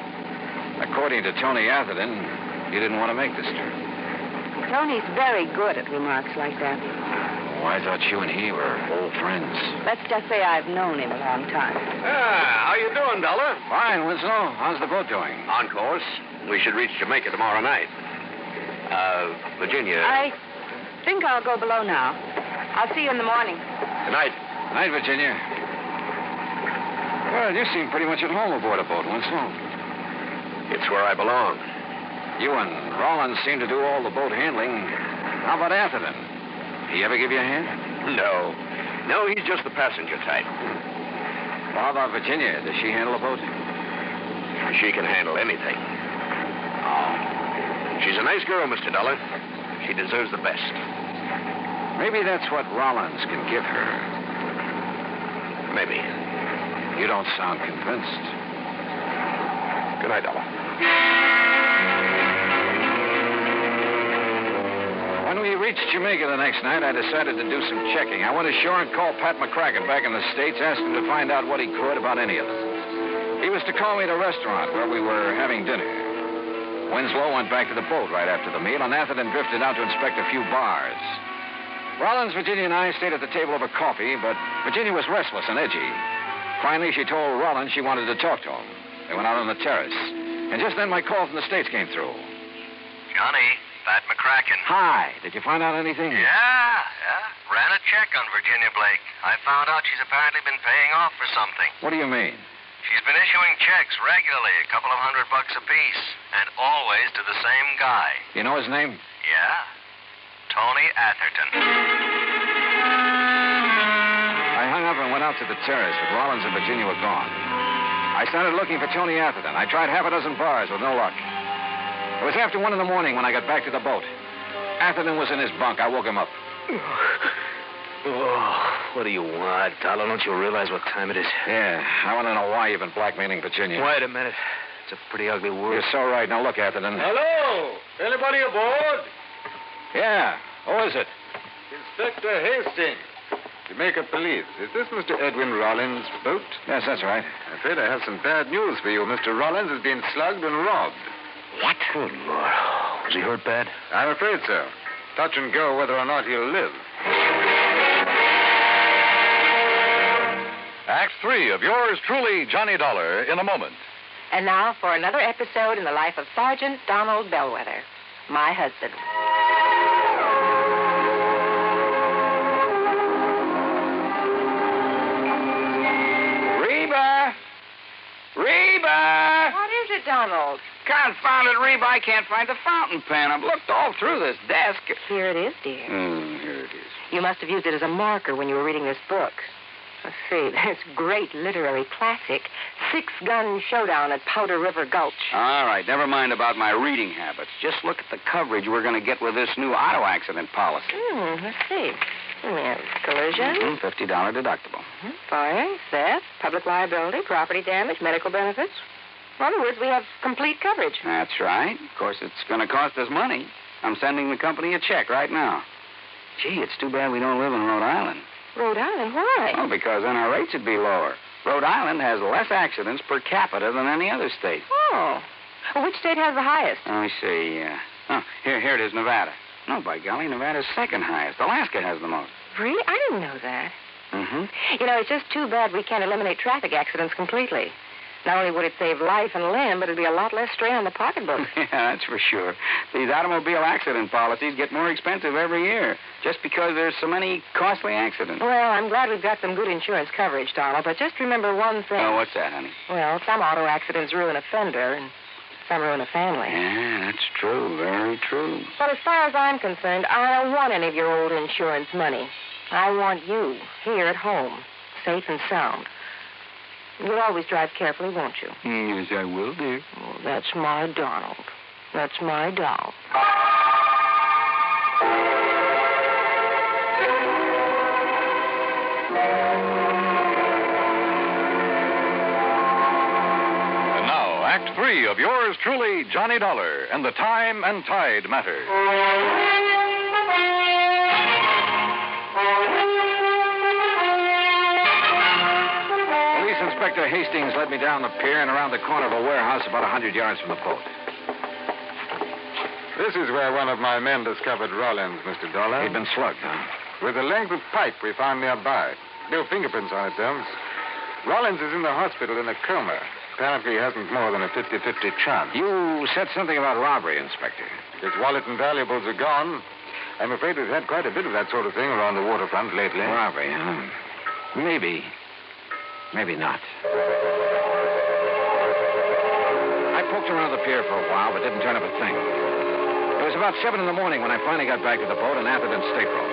E: According to Tony Atherton, you didn't want to make this trip.
D: Tony's very good at remarks like that.
E: Oh, I thought you and he were old friends.
D: Let's just say I've known him a long time.
B: How you doing, Dollar?
E: Fine, Winslow. How's the boat doing?
B: On course. We should reach Jamaica tomorrow night. Virginia.
D: I think I'll go below now. I'll see you in the morning.
B: Good night.
E: Night, Virginia. Well, you seem pretty much at home aboard a boat, Winslow.
B: It's where I belong.
E: You and Rollins seem to do all the boat handling. How about Atherton? He ever give you a hand?
B: No, he's just the passenger type.
E: Well, how about Virginia? Does she handle a boat?
B: She can handle anything.
E: Oh.
B: She's a nice girl, Mr. Dollar. She deserves the best.
E: Maybe that's what Rollins can give her.
B: Maybe.
E: You don't sound convinced.
B: Good night, Dollar.
E: When we reached Jamaica the next night, I decided to do some checking. I went ashore and called Pat McCracken back in the States, asked him to find out what he could about any of them. He was to call me at a restaurant where we were having dinner. Winslow went back to the boat right after the meal, and Atherton drifted out to inspect a few bars. Rollins, Virginia, and I stayed at the table over coffee, but Virginia was restless and edgy. Finally, she told Rollins she wanted to talk to him. They went out on the terrace. And just then, my call from the States came through.
B: Johnny, Pat McCracken.
E: Hi. Did you find out anything?
B: Yeah. Ran a check on Virginia Blake. I found out she's apparently been paying off for something.
E: What do you mean?
B: She's been issuing checks regularly, a couple of $100 apiece, and always to the same guy.
E: You know his name?
B: Yeah. Tony Atherton.
E: I hung up and went out to the terrace, but Rollins and Virginia were gone. I started looking for Tony Atherton. I tried half a dozen bars with no luck. It was after 1 in the morning when I got back to the boat. Atherton was in his bunk. I woke him up.
Q: Oh, what do you want, Dollar? Don't you realize what time it is?
E: Yeah, I want to know why you've been blackmailing Virginia.
Q: Wait a minute. It's a pretty ugly word.
E: You're so right. Now, look, Atherton.
T: Hello? Anybody aboard?
E: Yeah. Who is it?
T: Inspector Hastings, Jamaica Police. Is this Mr. Edwin Rollins' boat?
E: Yes, that's right.
T: I'm afraid I have some bad news for you. Mr. Rollins has been slugged and robbed.
Q: What? Good Lord. Was he hurt bad?
T: I'm afraid so. Touch and go whether or not he'll live.
C: Act 3 of yours truly, Johnny Dollar, in a moment.
D: And now for another episode in the life of Sergeant Donald Bellwether, my husband.
L: Reba!
D: What is it, Donald?
L: Confounded Reba, I can't find the fountain pen. I've looked all through this desk.
D: Here it is, dear.
L: Here it is.
D: You must have used it as a marker when you were reading this book. Let's see, this great literary classic, Six Gun Showdown at Powder River Gulch.
L: All right, never mind about my reading habits. Just look at the coverage we're going to get with this new auto accident policy.
D: Let's see. Yes, collision.
L: $50 deductible.
D: Fire, theft, public liability, property damage, medical benefits. In other words, we have complete coverage.
L: That's right. Of course, it's going to cost us money. I'm sending the company a check right now. Gee, it's too bad we don't live in Rhode Island.
D: Rhode Island? Why?
L: Oh, because then our rates would be lower. Rhode Island has less accidents per capita than any other state.
D: Oh. Well, which state has the highest?
L: Let me see. Here it is, Nevada. No, by golly, Nevada's second highest. Alaska has the most.
D: Really? I didn't know that.
L: Mm-hmm.
D: You know, it's just too bad we can't eliminate traffic accidents completely. Not only would it save life and limb, but it'd be a lot less strain on the pocketbook.
F: Yeah, that's for sure. These automobile accident policies get more expensive every year just because there's so many costly accidents.
D: Well, I'm glad we've got some good insurance coverage, Donald, but just remember one thing.
F: Oh, what's that, honey?
D: Well, some auto accidents ruin a fender, and some ruin a family.
F: Yeah, that's true. Very true.
D: But as far as I'm concerned, I don't want any of your old insurance money. I want you here at home, safe and sound. You'll always drive carefully, won't you?
F: Yes, I will, dear.
D: Oh, that's my Donald. That's my doll.
C: And now, Act 3 of yours truly, Johnny Dollar, and the time and tide matter.
E: Inspector Hastings led me down the pier and around the corner of a warehouse about 100 yards from the boat.
T: This is where one of my men discovered Rollins, Mr. Dollar.
E: He'd been slugged, huh?
T: With a length of pipe we found nearby. No fingerprints on it, Holmes. Rollins is in the hospital in a coma. Apparently he hasn't more than a 50-50 chance.
E: You said something about robbery, Inspector.
T: His wallet and valuables are gone. I'm afraid we've had quite a bit of that sort of thing around the waterfront lately.
E: Robbery, huh? Maybe. Maybe not. I poked around the pier for a while, but didn't turn up a thing. It was about 7 in the morning when I finally got back to the boat in Atherton's stateroom.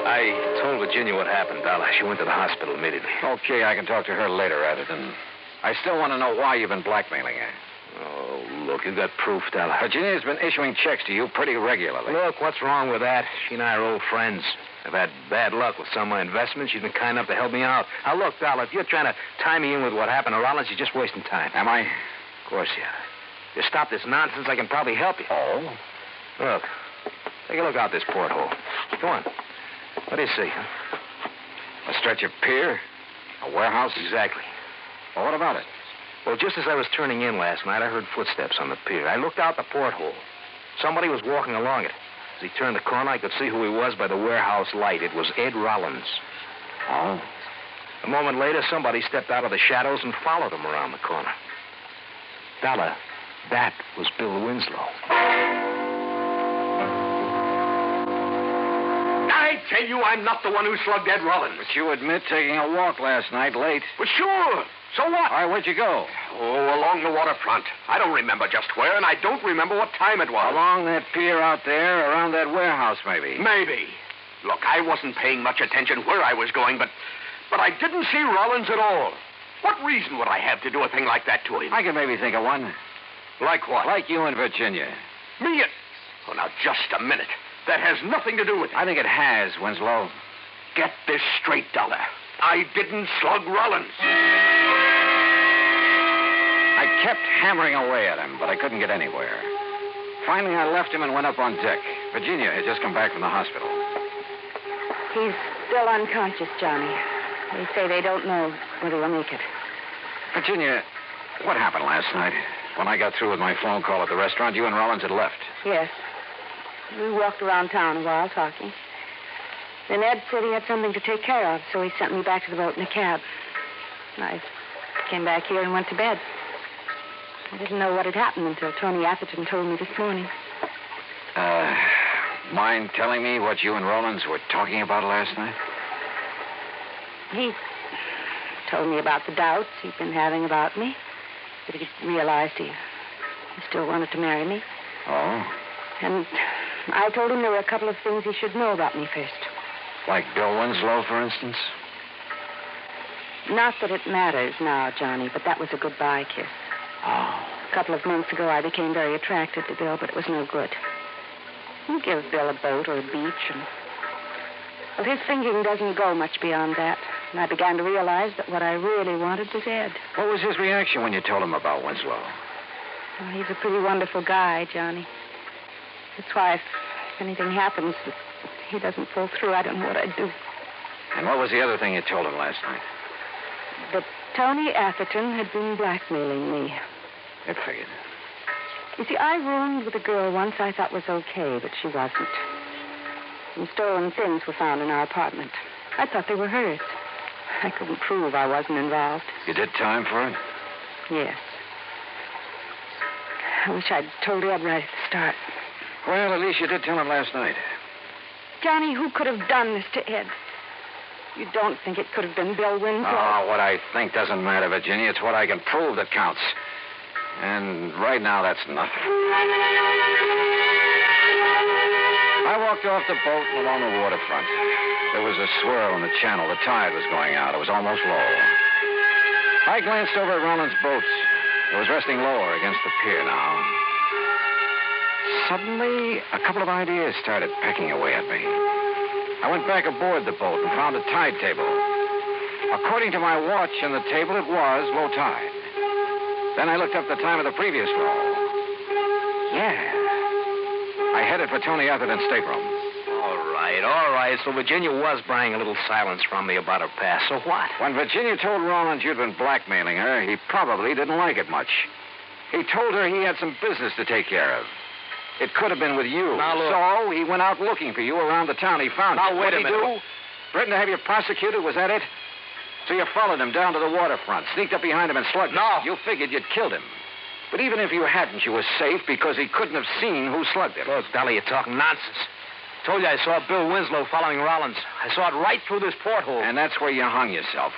B: I told Virginia what happened, Dollar. She went to the hospital immediately.
E: Okay, I can talk to her later, Atherton. I still want to know why you've been blackmailing her.
B: Oh, look, you got proof, Dollar.
E: Virginia's been issuing checks to you pretty regularly.
B: Look, what's wrong with that? She and I are old friends. I've had bad luck with some of my investments. She's been kind enough to help me out. Now, look, Dollar, if you're trying to tie me in with what happened to Rollins, you're just wasting time.
E: Am I?
B: Of course you are. You stop this nonsense, I can probably help you.
E: Oh?
B: Look. Take a look out this porthole. Go on. What do you see, huh?
E: A stretch of pier? A warehouse?
B: Exactly.
E: Well, what about it?
B: Well, just as I was turning in last night, I heard footsteps on the pier. I looked out the porthole. Somebody was walking along it. As he turned the corner, I could see who he was by the warehouse light. It was Ed Rollins.
E: Oh?
B: A moment later, somebody stepped out of the shadows and followed him around the corner. Dollar, that was Bill Winslow.
U: I tell you, I'm not the one who slugged Ed Rollins.
E: But you admit taking a walk last night late.
U: Well, sure. So what?
E: All right, where'd you go?
U: Oh, along the waterfront. I don't remember just where, and I don't remember what time it was.
E: Along that pier out there, around that warehouse, maybe.
U: Maybe. Look, I wasn't paying much attention where I was going, but I didn't see Rollins at all. What reason would I have to do a thing like that to him?
E: I can maybe think of one.
U: Like what?
E: Like you in Virginia.
U: Me? Oh, now, just a minute. That has nothing to do with it.
E: I think it has, Winslow.
U: Get this straight, Dollar. I didn't slug Rollins.
E: I kept hammering away at him, but I couldn't get anywhere. Finally, I left him and went up on deck. Virginia had just come back from the hospital.
G: He's still unconscious, Johnny. They say they don't know whether he'll make it.
E: Virginia, what happened last night? When I got through with my phone call at the restaurant, you and Rollins had left.
G: Yes. We walked around town a while talking. Then Ed said he had something to take care of, so he sent me back to the boat in a cab. I came back here and went to bed. I didn't know what had happened until Tony Atherton told me this morning.
E: Mind telling me what you and Rollins were talking about last night?
G: He told me about the doubts he'd been having about me. That he realized he still wanted to marry me.
E: Oh?
G: And I told him there were a couple of things he should know about me first.
E: Like Bill Winslow, for instance?
G: Not that it matters now, Johnny, but that was a goodbye kiss.
E: Oh.
G: A couple of months ago, I became very attracted to Bill, but it was no good. You give Bill a boat or a beach, and... Well, his thinking doesn't go much beyond that. And I began to realize that what I really wanted was Ed.
E: What was his reaction when you told him about Winslow?
G: Well, he's a pretty wonderful guy, Johnny. That's why if anything happens that he doesn't pull through, I don't know what I'd do.
E: And what was the other thing you told him last night?
G: That Tony Atherton had been blackmailing me.
E: I figured.
G: You see, I roomed with a girl once I thought was okay, but she wasn't. Some stolen things were found in our apartment. I thought they were hers. I couldn't prove I wasn't involved.
E: You did time for it?
D: Yes. I wish I'd told Ed right at the start.
E: Well, at least you did tell him last night.
D: Johnny, who could have done this to Ed? You don't think it could have been Bill Winslow?
E: Oh, what I think doesn't matter, Virginia. It's what I can prove that counts. And right now, that's nothing. I walked off the boat and along the waterfront. There was a swirl in the channel. The tide was going out. It was almost low. I glanced over at Rollins' boat. It was resting lower against the pier now. Suddenly, a couple of ideas started pecking away at me. I went back aboard the boat and found a tide table. According to my watch and the table, it was low tide. Then I looked up the time of the previous roll. Yeah. I headed for Tony Atherton's stateroom.
M: All right. So Virginia was buying a little silence from me about her past. So what?
E: When Virginia told Rollins you'd been blackmailing her, he probably didn't like it much. He told her he had some business to take care of. It could have been with you.
M: Now, look.
E: So he went out looking for you around the town. He found you.
M: Now, wait a minute.
E: What'd he do? Threatened to have you prosecuted? Was that it? So you followed him down to the waterfront, sneaked up behind him and slugged him.
M: No.
E: You figured you'd killed him. But even if you hadn't, you were safe because he couldn't have seen who slugged him.
M: Look, Dolly, you're talking nonsense. Told you I saw Bill Winslow following Rollins. I saw it right through this porthole.
E: And that's where you hung yourself.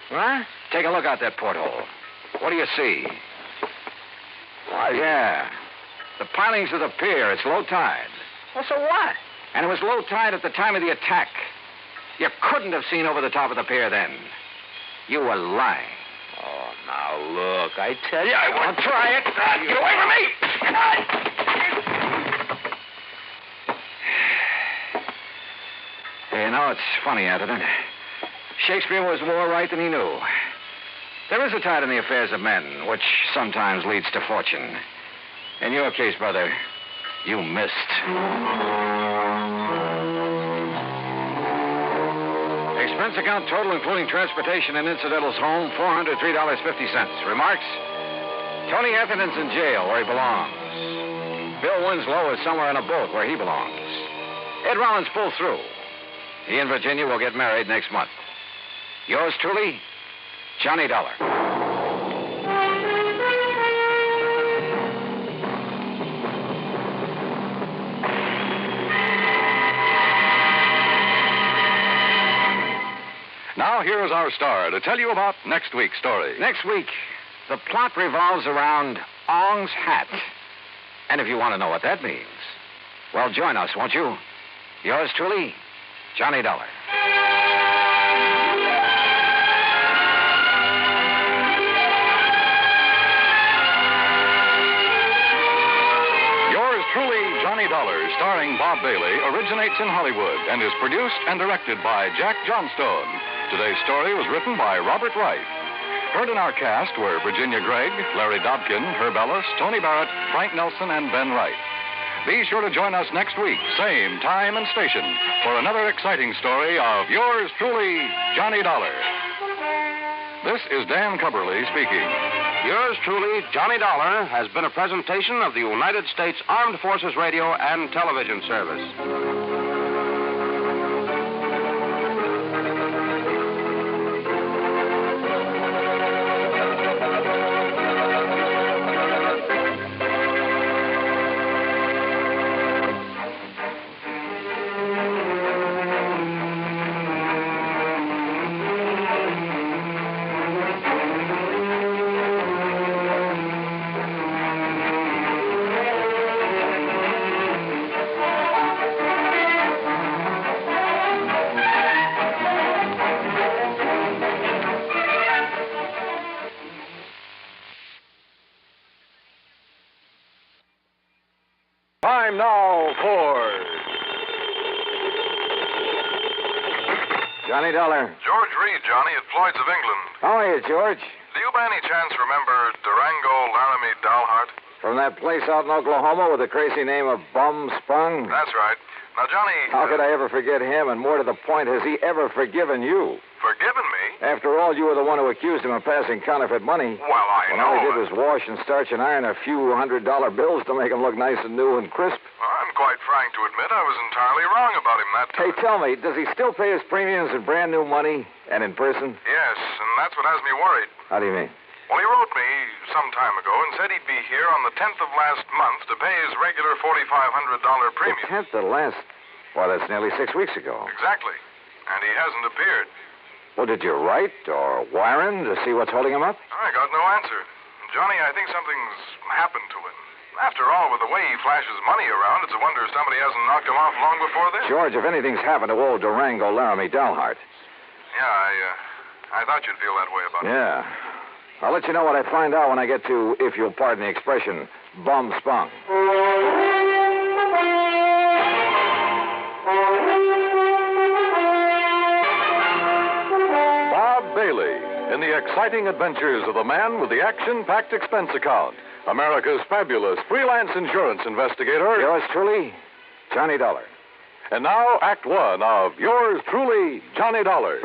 M: What?
E: Take a look out that porthole. What do you see?
M: What?
E: Yeah. The pilings of the pier. It's low tide.
M: Well, so what?
E: And it was low tide at the time of the attack. You couldn't have seen over the top of the pier then. You were lying.
M: Oh, now, look, I tell you, I
E: won't try it.
M: Get away from me!
E: You know, it's funny, Atherton. Shakespeare was more right than he knew. There is a tide in the affairs of men, which sometimes leads to fortune. In your case, brother, you missed. Expense account total, including transportation and incidentals home, $403.50. Remarks? Tony Atherton's in jail where he belongs. Bill Winslow is somewhere in a boat where he belongs. Ed Rollins pulled through. He and Virginia will get married next month. Yours truly, Johnny Dollar.
C: Now, here's our star to tell you about next week's story.
E: Next week, the plot revolves around Ong's hat. And if you want to know what that means, well, join us, won't you? Yours truly, Johnny Dollar.
C: Yours truly, Johnny Dollar, starring Bob Bailey, originates in Hollywood and is produced and directed by Jack Johnstone. Today's story was written by Robert Wright. Heard in our cast were Virginia Gregg, Larry Dobkin, Herb Ellis, Tony Barrett, Frank Nelson, and Ben Wright. Be sure to join us next week, same time and station, for another exciting story of yours truly, Johnny Dollar. This is Dan Cubberly speaking.
U: Yours truly, Johnny Dollar, has been a presentation of the United States Armed Forces Radio and Television Service.
C: Time now for
A: Johnny Dollar.
I: George Reed, Johnny, at Floyd's of England.
A: How are you, George?
I: Do you by any chance remember Durango Laramie Dalhart?
A: From that place out in Oklahoma with the crazy name of Bum Sprung?
I: That's right. Now, Johnny...
A: How could I ever forget him? And more to the point, has he ever forgiven you?
I: Forgiven me?
A: After all, you were the one who accused him of passing counterfeit money.
I: Well, I
A: when
I: know.
A: all he did was wash and starch and iron a few $100 bills to make them look nice and new and crisp.
I: Well, I'm quite frank to admit I was entirely wrong about him that time.
A: Hey, tell me, does he still pay his premiums in brand new money and in person?
I: Yes, and that's what has me worried.
A: How do you mean?
I: Well, he wrote me some time ago and said he'd be here on the 10th of last month to pay his regular $4,500 premium.
A: The 10th of last... Well, that's nearly 6 weeks ago.
I: Exactly. And he hasn't appeared.
A: Well, did you write or wire him to see what's holding him up?
I: I got no answer. Johnny, I think something's happened to him. After all, with the way he flashes money around, it's a wonder somebody hasn't knocked him off long before this.
A: George, if anything's happened to old Durango Laramie Dalhart.
I: Yeah, I thought you'd feel that way about it.
A: Yeah. I'll let you know what I find out when I get to, if you'll pardon the expression, bum spung.
C: Bob Bailey in the exciting adventures of the man with the action-packed expense account. America's fabulous freelance insurance investigator.
A: Yours truly, Johnny Dollar.
C: And now, Act One of yours truly, Johnny Dollar.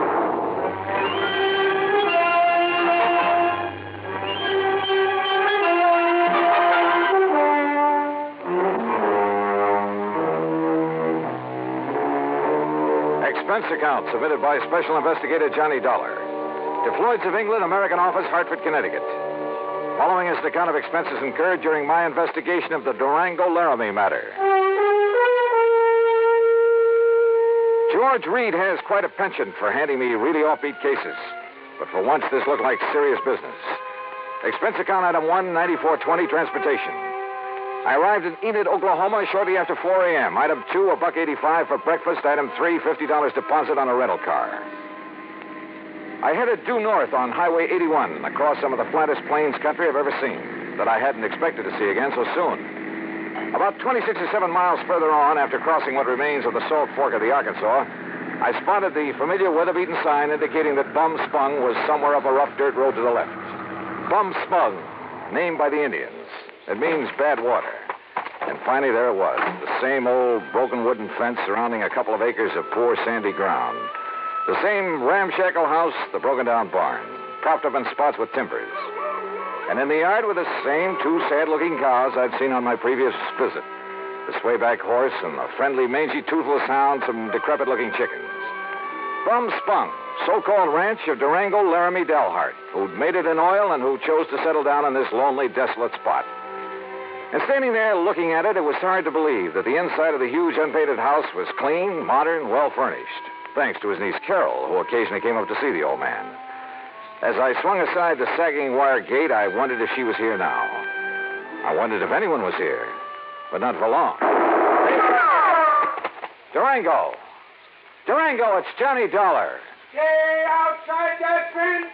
A: Expense account submitted by Special Investigator Johnny Dollar to Floyd's of England, American Office, Hartford, Connecticut. Following is the account of expenses incurred during my investigation of the Durango Laramie matter. George Reed has quite a penchant for handing me really offbeat cases. But for once, this looked like serious business. Expense account item 1, 9420, transportation. I arrived in Enid, Oklahoma shortly after 4 a.m. Item 2, $1.85 for breakfast. Item 3, $50 deposit on a rental car. I headed due north on Highway 81 across some of the flattest plains country I've ever seen that I hadn't expected to see again so soon. About 26 or 7 miles further on, after crossing what remains of the Salt Fork of the Arkansas, I spotted the familiar weather-beaten sign indicating that Bum Spung was somewhere up a rough dirt road to the left. Bum Spung, named by the Indians. It means bad water. And finally, there it was, the same old broken wooden fence surrounding a couple of acres of poor sandy ground. The same ramshackle house, the broken-down barn, propped up in spots with timbers. And in the yard were the same 2 sad-looking cows I'd seen on my previous visit. The swayback horse and the friendly, mangy, toothless hound, some decrepit-looking chickens. Bum Spung, so-called ranch of Durango Laramie Dalhart, who'd made it in oil and who chose to settle down in this lonely, desolate spot. And standing there looking at it, it was hard to believe that the inside of the huge, unpainted house was clean, modern, well-furnished. Thanks to his niece Carol, who occasionally came up to see the old man. As I swung aside the sagging wire gate, I wondered if she was here now. I wondered if anyone was here, but not for long. Durango! Durango, it's Johnny Dollar.
P: Stay outside that fence,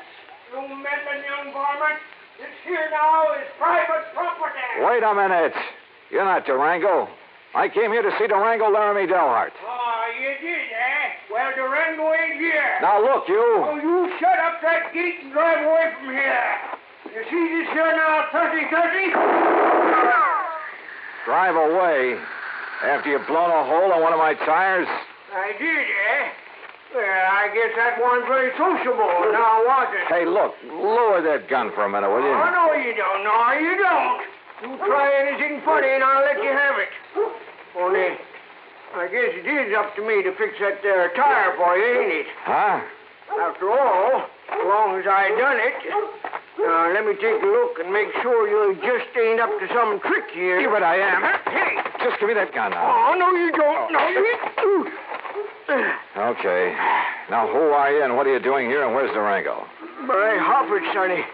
P: you meddling young varmint. This here now is private property.
A: Wait a minute. You're not Durango. I came here to see Durango Laramie Dalhart.
P: Oh, you did, eh? Well, Durango ain't here.
A: Now, look, you.
P: Oh, you shut up that gate and drive away from here. You see this here now, 30-30?
A: Drive away? After you've blown a hole in one of my tires?
P: I did, eh? Well, I guess that wasn't very sociable, now was it?
A: Hey, look, lower that gun for a minute, will you?
P: Oh, no, you don't. No, you don't. You try anything funny and I'll let you have it. Only, I guess it is up to me to fix that there tire for you, ain't it?
A: Huh?
P: After all, as long as I done it. Now, let me take a look and make sure you just ain't up to some trick here.
A: Yeah, but I am.
P: Hey!
A: Just give me that gun now.
P: Oh, no, you don't. No, you...
A: Okay. Now, who are you and what are you doing here and where's Durango?
P: By Hofford, sonny.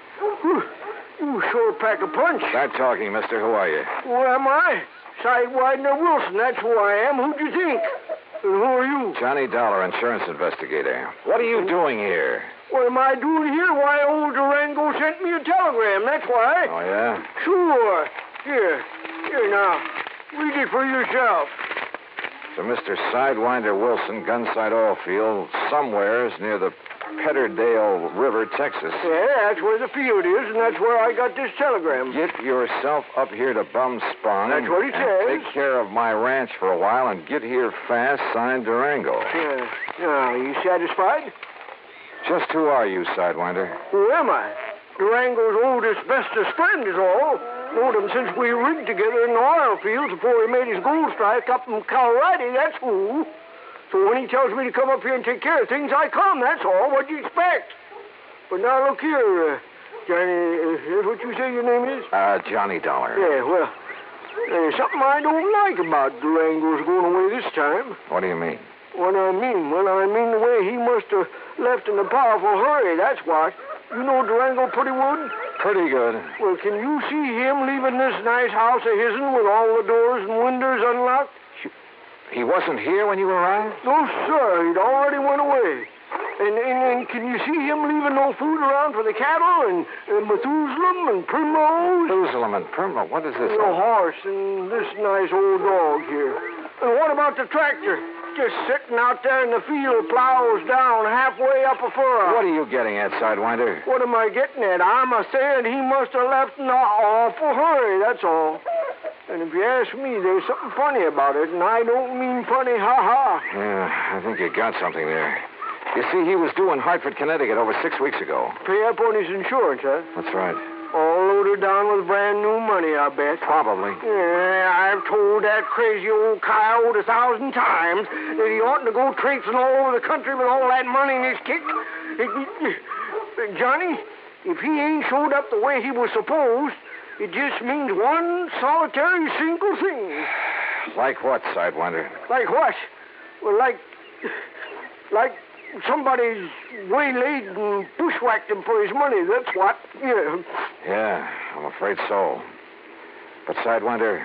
P: You sure pack a punch.
A: Start talking, mister. Who are you?
P: Who am I? Sidewinder Wilson, that's who I am. Who'd you think? And who are you?
A: Johnny Dollar, insurance investigator. What are you doing here?
P: What am I doing here? Why, old Durango sent me a telegram, that's why.
A: Oh, yeah?
P: Sure. Here now. Read it for yourself.
A: To Mr. Sidewinder Wilson, Gunside Oil Field, somewheres near the Petterdale River, Texas.
P: Yeah, that's where the field is, and that's where I got this telegram.
A: Get yourself up here to Bum Spung.
P: That's what he says.
A: Take care of my ranch for a while and get here fast, signed Durango.
P: Yeah. Now, you satisfied?
A: Just who are you, Sidewinder?
P: Who am I? Durango's oldest, bestest friend is all. Known him since we rigged together in the oil fields before he made his gold strike up in Colorado, that's who. So when he tells me to come up here and take care of things, I come, that's all. What do you expect? But now, look here. Johnny, is what you say your name is?
A: Johnny Dollar.
P: Yeah, well, there's something I don't like about Durango's going away this time.
A: What do you mean?
P: What I mean? Well, I mean the way he must have left in a powerful hurry, that's what. You know Durango pretty good?
A: Pretty good.
P: Well, can you see him leaving this nice house of his'n with all the doors and windows unlocked?
A: He wasn't here when you arrived?
P: No, sir. He'd already went away. And can you see him leaving no food around for the cattle and Methuselah and Primrose?
A: Methuselah and Primrose? What is this?
P: The horse and this nice old dog here. And what about the tractor? Just sitting out there in the field, plows down halfway up a furrow.
A: What are you getting at, Sidewinder?
P: What am I getting at? I'm saying he must have left in an awful hurry, that's all. And if you ask me, there's something funny about it, and I don't mean funny, ha-ha.
A: Yeah, I think you got something there. You see, he was due in Hartford, Connecticut over 6 weeks ago.
P: Pay up on his insurance, huh?
A: That's right.
P: All loaded down with brand new money, I bet.
A: Probably.
P: Yeah, I've told that crazy old coyote 1,000 times that he oughtn't to go traipsing all over the country with all that money in his kick. Johnny, if he ain't showed up the way he was supposed, it just means one solitary single thing.
A: Like what, Sidewinder?
P: Like what? Well, like somebody's waylaid and bushwhacked him for his money, that's what. Yeah.
A: Yeah, I'm afraid so. But, Sidewinder,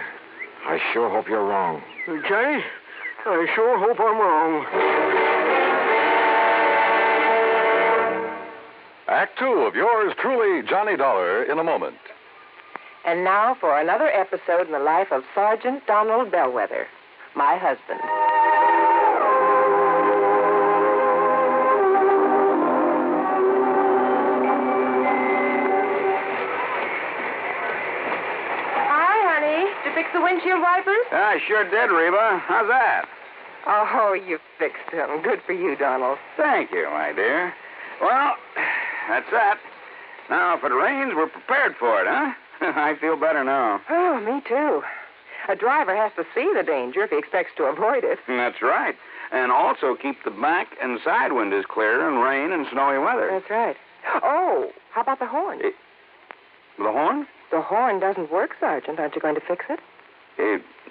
A: I sure hope you're wrong.
P: Johnny, I sure hope I'm wrong.
C: Act 2 of yours truly, Johnny Dollar, in a moment.
D: And now for another episode in the life of Sergeant Donald Bellwether, my husband. Fix the windshield wipers?
F: I sure did, Reba. How's that?
D: Oh, you fixed them. Good for you, Donald.
F: Thank you, my dear. Well, that's that. Now, if it rains, we're prepared for it, huh? I feel better now.
D: Oh, me too. A driver has to see the danger if he expects to avoid it.
F: That's right. And also keep the back and side windows clear in rain and snowy weather.
D: That's right. Oh, how about the horn?
F: The horn?
D: The horn doesn't work, Sergeant. Aren't you going to fix it?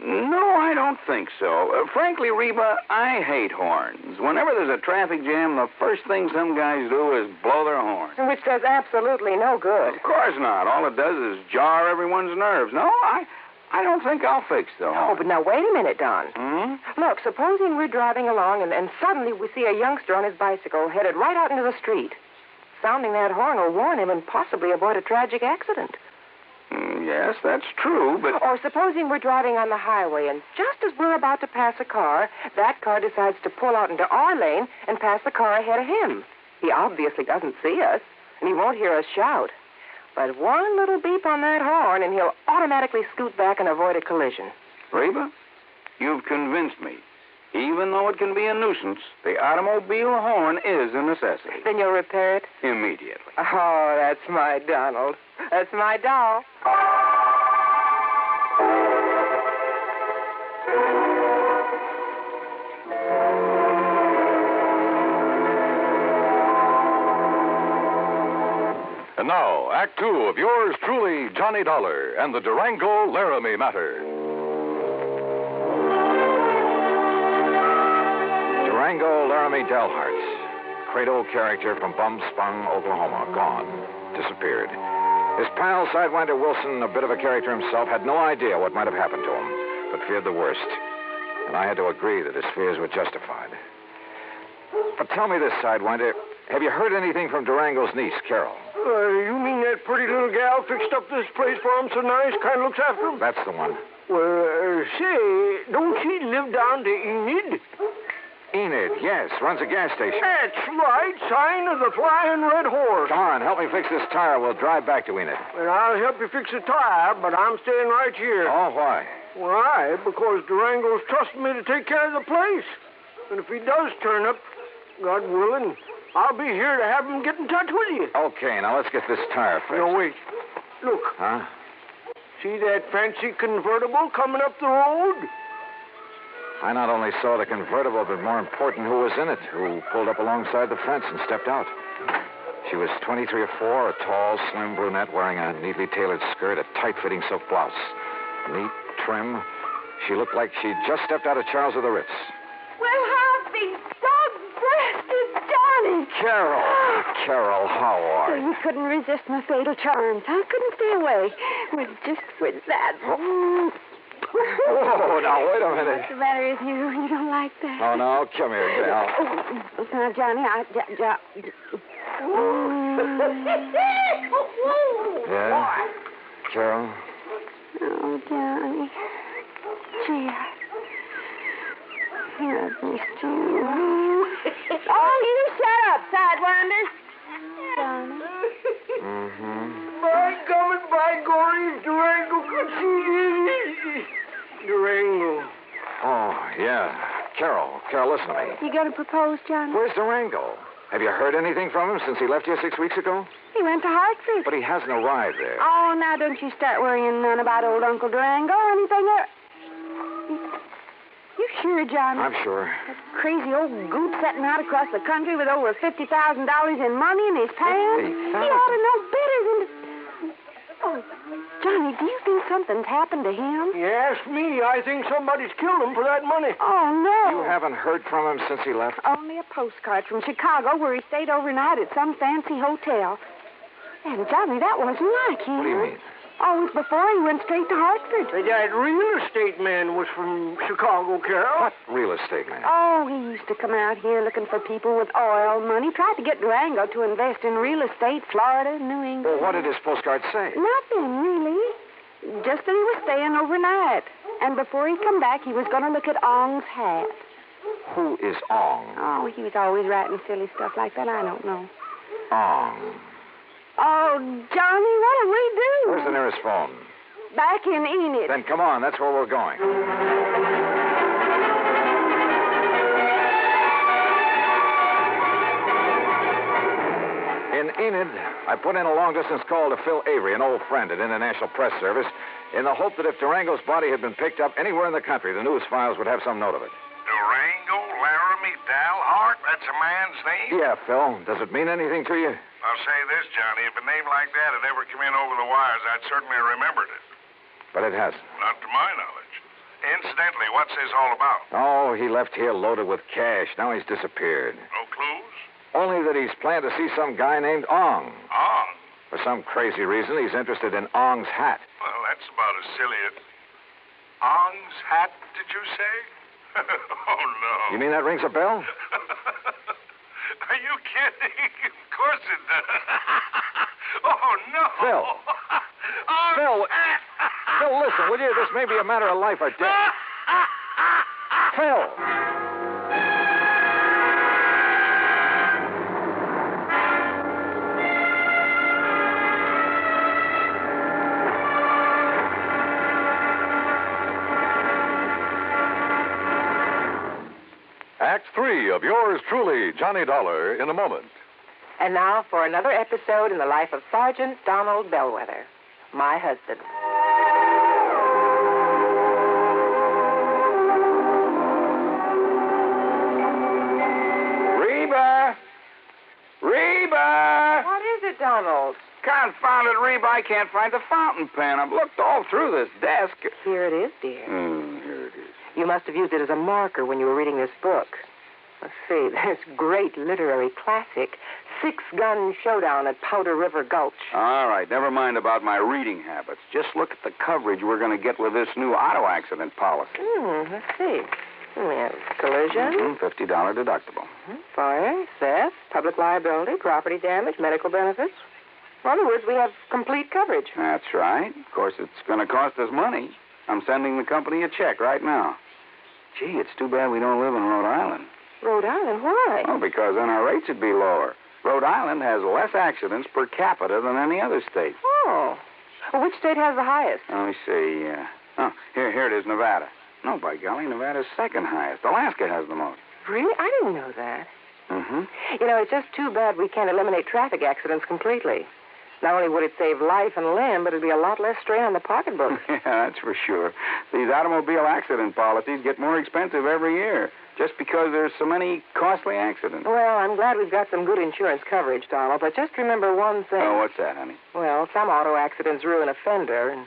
F: No, I don't think so. Frankly, Reba, I hate horns. Whenever there's a traffic jam, the first thing some guys do is blow their horn.
D: Which does absolutely no good.
F: Of course not. All it does is jar everyone's nerves. No, I don't think I'll fix the horn.
D: Oh, but now wait a minute, Don.
F: Hmm?
D: Look, supposing we're driving along and suddenly we see a youngster on his bicycle headed right out into the street. Sounding that horn will warn him and possibly avoid a tragic accident.
F: Yes, that's true, but...
D: Or supposing we're driving on the highway, and just as we're about to pass a car, that car decides to pull out into our lane and pass the car ahead of him. He obviously doesn't see us, and he won't hear us shout. But one little beep on that horn, and he'll automatically scoot back and avoid a collision.
F: Reba, you've convinced me. Even though it can be a nuisance, the automobile horn is a necessity.
D: Then you'll repair it?
F: Immediately.
D: Oh, that's my Donald. That's my doll.
C: And now, Act 2 of yours truly, Johnny Dollar, and the Durango Laramie matter.
A: Durango Laramie Delharts, cradle character from Bumspung, Oklahoma, gone, disappeared. His pal, Sidewinder Wilson, a bit of a character himself, had no idea what might have happened to him, but feared the worst. And I had to agree that his fears were justified. But tell me this, Sidewinder, have you heard anything from Durango's niece, Carol?
P: You mean that pretty little gal fixed up this place for him so nice, kind of looks after him?
A: That's the one.
P: Well, say, don't she live down to Enid?
A: Enid, yes, runs a gas station.
P: That's right, sign of the Flying Red Horse.
A: Come on, help me fix this tire. We'll drive back to Enid.
P: Well, I'll help you fix the tire, but I'm staying right here.
A: Oh, why?
P: Why? Because Durango's trusting me to take care of the place. And if he does turn up, God willing, I'll be here to have him get in touch with you.
A: Okay, now let's get this tire fixed.
P: No, wait. Look.
A: Huh?
P: See that fancy convertible coming up the road?
A: I not only saw the convertible, but more important, who was in it, who pulled up alongside the fence and stepped out. She was 23 or 4, a tall, slim brunette wearing a neatly tailored skirt, a tight-fitting silk blouse. Neat, trim. She looked like she'd just stepped out of Charles of the Ritz.
G: Well, how's these dog-breasted Johnny?
A: Carol, how are you?
G: You couldn't resist my fatal charms. I couldn't stay away. Just with that.
A: Oh, now, wait a minute.
G: What's the matter with you? You don't like that?
A: Oh, no, come here, gal.
G: Now, Johnny,
A: Yeah? Carol?
G: Oh, Johnny. Gee, I've missed you. Oh, you shut up, Sidewinder. Johnny.
A: Mm-hmm.
P: By coming, by Gory, Durango could see Durango.
A: Oh, yeah. Carol, listen to me.
G: You gonna propose, Johnny?
A: Where's Durango? Have you heard anything from him since he left here 6 weeks ago?
G: He went to Hartford.
A: But he hasn't arrived there.
G: Oh, now don't you start worrying none about old Uncle Durango or anything. You sure, Johnny?
A: I'm sure.
G: That crazy old goot setting out across the country with over $50,000 in money in his pants. He ought to know better than to... Oh, Johnny, do you think something's happened to him?
P: You ask me, I think somebody's killed him for that money.
G: Oh, no.
A: You haven't heard from him since he left?
G: Only a postcard from Chicago where he stayed overnight at some fancy hotel. And, Johnny, that wasn't like him.
A: What do you mean?
G: Oh, it was before he went straight to Hartford.
P: That real estate man was from Chicago, Carol.
A: What real estate man?
G: Oh, he used to come out here looking for people with oil money. Tried to get Durango to invest in real estate, Florida, New England.
A: Well, what did his postcard say?
G: Nothing, really. Just that he was staying overnight. And before he'd come back, he was going to look at Ong's hat.
A: Who is Ong?
G: Oh, he was always writing silly stuff like that. I don't know.
A: Ong.
G: Oh, Johnny, what'll we do?
A: Where's the nearest phone?
G: Back in Enid.
A: Then come on, that's where we're going. In Enid, I put in a long-distance call to Phil Avery, an old friend at International Press Service, in the hope that if Durango's body had been picked up anywhere in the country, the news files would have some note of it.
I: Durango Laramie Dalhart? That's a man's name?
A: Yeah, Phil. Does it mean anything to you?
I: I'll say this, Johnny. If a name like that had ever come in over the wires, I'd certainly remembered it.
A: But it hasn't.
I: Not to my knowledge. Incidentally, what's this all about?
A: Oh, he left here loaded with cash. Now he's disappeared.
I: No clues?
A: Only that he's planned to see some guy named Ong.
I: Ong?
A: For some crazy reason, he's interested in Ong's hat.
I: Well, that's about as silly as... Ong's hat, did you say? Oh, no.
A: You mean that rings a bell?
I: Are you kidding? Of course it does. Oh, no.
A: Phil. Phil, listen, will you? This may be a matter of life or death. Phil.
C: Act 3 of yours truly, Johnny Dollar, in a moment.
D: And now for another episode in the life of Sergeant Donald Bellwether, my husband.
L: Reba!
D: What is it, Donald?
L: Confounded Reba, I can't find the fountain pen. I've looked all through this desk.
D: Here it is, dear.
L: Here it is.
D: You must have used it as a marker when you were reading this book. Let's see, this great literary classic, Six-Gun Showdown at Powder River Gulch.
L: All right, never mind about my reading habits. Just look at the coverage we're going to get with this new auto accident policy.
D: Let's see. We have collision.
L: $50 deductible.
D: Fire, theft, public liability, property damage, medical benefits. In other words, we have complete coverage.
L: That's right. Of course, it's going to cost us money. I'm sending the company a check right now. Gee, it's too bad we don't live in Rhode Island.
D: Rhode Island? Why?
L: Oh, because then our rates would be lower. Rhode Island has less accidents per capita than any other state.
D: Oh. Well, which state has the highest?
L: Let me see. Here it is, Nevada. No, by golly, Nevada's second highest. Alaska has the most.
D: Really? I didn't know that.
L: Mm-hmm.
D: You know, it's just too bad we can't eliminate traffic accidents completely. Not only would it save life and limb, but it'd be a lot less strain on the pocketbook.
L: Yeah, that's for sure. These automobile accident policies get more expensive every year.
F: just because there's so many costly accidents.
D: Well, I'm glad we've got some good insurance coverage, Donald, but just remember one thing.
F: Oh, what's that, honey?
D: Well, some auto accidents ruin a fender, and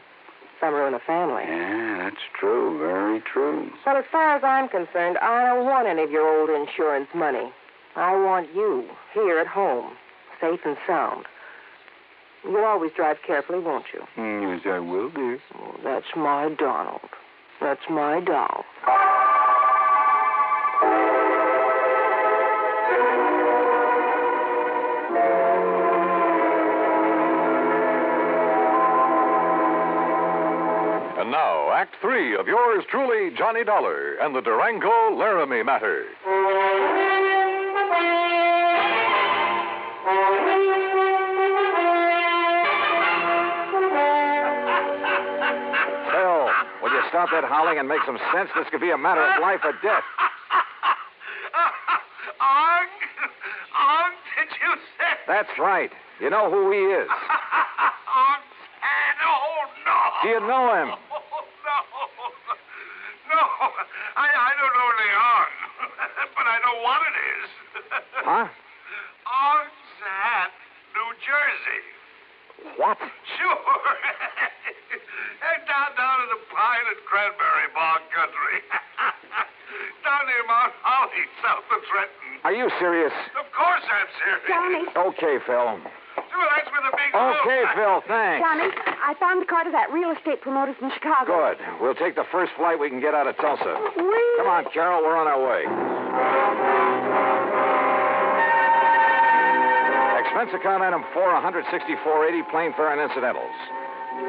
D: some ruin a family.
F: Yeah, that's true. Very true.
D: But as far as I'm concerned, I don't want any of your old insurance money. I want you here at home, safe and sound. You'll always drive carefully, won't you?
F: Yes, I will, dear.
D: Oh, that's my Donald. That's my doll.
C: And now, Act 3 of yours truly, Johnny Dollar, and the Durango Laramie Matter.
A: Phil, will you stop that howling and make some sense? This could be a matter of life or death.
U: Ong, did you say?
A: That's right. You know who he is.
U: Ong San, oh, no.
A: Do you know him?
U: No, I don't know Leon, but I know what it is.
A: Huh?
U: Ong San, New Jersey.
A: What?
U: Sure. And down in the pine and cranberry bog country. Down near Mount Holly, south of Trenton.
A: Are you serious?
U: Of course I'm serious.
G: Johnny.
A: Okay, Phil.
U: Well, that's where the big
A: Okay, Phil, thanks.
G: Johnny, I found the car to that real estate promoter from Chicago.
A: Good. We'll take the first flight we can get out of Tulsa. Come on, Carol, we're on our way. Expense account item 4, $164.80, plane fare and incidentals.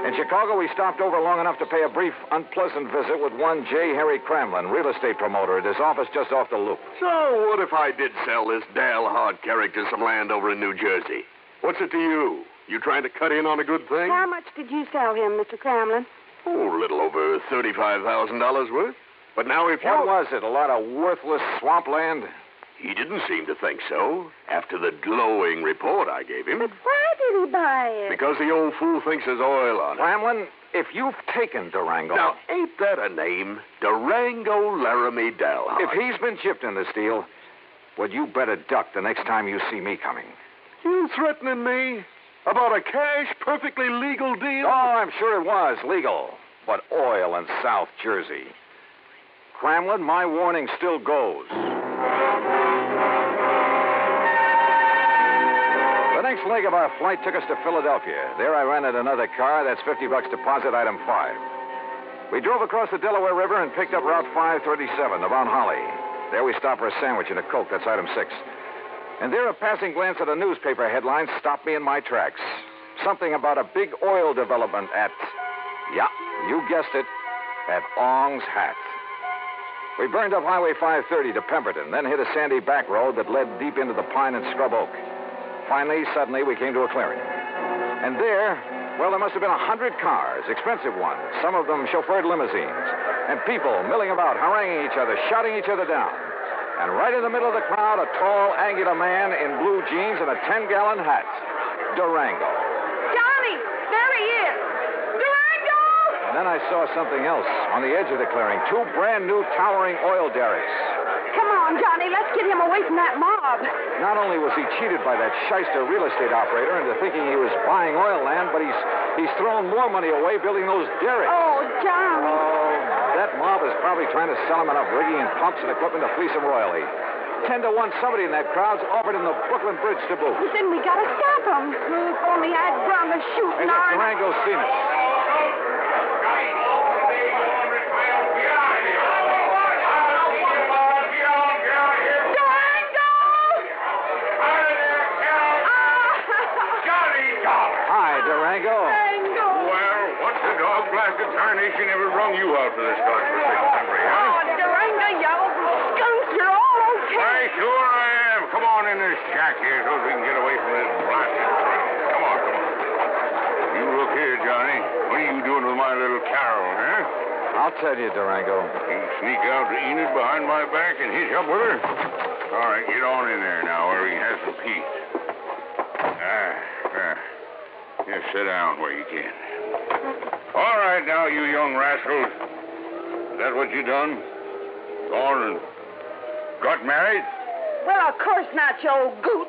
A: In Chicago, we stopped over long enough to pay a brief, unpleasant visit with one J. Harry Cramlin, real estate promoter, at his office just off the loop.
U: So, what if I did sell this Dale Hard character some land over in New Jersey? What's it to you? You trying to cut in on a good thing?
G: How much did you sell him, Mr. Cramlin?
U: Oh, a little over $35,000 worth. But now if you...
A: What was it, a lot of worthless swampland?
U: He didn't seem to think so, after the glowing report I gave him.
G: But why did he buy it?
U: Because the old fool thinks there's oil on it.
A: Cramlin, if you've taken Durango...
U: Now, ain't that a name? Durango Laramie Dalhart.
A: If he's been chipped in this deal, well, you better duck the next time you see me coming.
U: You threatening me? About a cash, perfectly legal deal?
A: Oh, I'm sure it was legal. But oil in South Jersey. Cramlin, my warning still goes. The next leg of our flight took us to Philadelphia. There I rented another car. That's $50 deposit, item 5. We drove across the Delaware River and picked up Route 537 to Mount Holly. There we stopped for a sandwich and a Coke. That's item 6. And there a passing glance at a newspaper headline stopped me in my tracks. Something about a big oil development at, yeah, you guessed it, at Ong's Hat. We burned up Highway 530 to Pemberton, then hit a sandy back road that led deep into the pine and scrub oak. Finally, suddenly, we came to a clearing. And there, well, there must have been 100 cars, expensive ones, some of them chauffeured limousines, and people milling about, haranguing each other, shouting each other down. And right in the middle of the crowd, a tall, angular man in blue jeans and a 10-gallon hat. Durango.
G: Johnny, there he is. Durango!
A: And then I saw something else on the edge of the clearing. 2 brand-new towering oil derricks.
G: Come on, Johnny, let's get him away from that mob.
A: Not only was he cheated by that shyster real estate operator into thinking he was buying oil land, but he's thrown more money away building those derricks.
G: Oh, Johnny.
A: Oh, that mob is probably trying to sell him enough rigging and pumps and equipment to fleece him royally. 10 to 1, somebody in that crowd's offered him the Brooklyn Bridge to boot.
G: But then we gotta stop him. If only I'd run the shooting
A: Hey, look,
G: iron.
A: Durango's seen us. Durango.
U: Well, what's the dog-blasted tarnation ever rung you out for this godforsaken country, huh?
G: Oh, Durango, you old skunk, you're all okay.
U: Why, sure I am. Come on in this shack here so we can get away from this blasted crowd. Come on. You look here, Johnny. What are you doing with my little Carol, huh?
A: I'll tell you, Durango.
U: You sneak out to Enid behind my back and hitch up with her? All right, get on in there now where we can have some peace. Just sit down where you can. All right, now, you young rascals. Is that what you done? Go on and Got married?
N: Well, of course not, you old goot.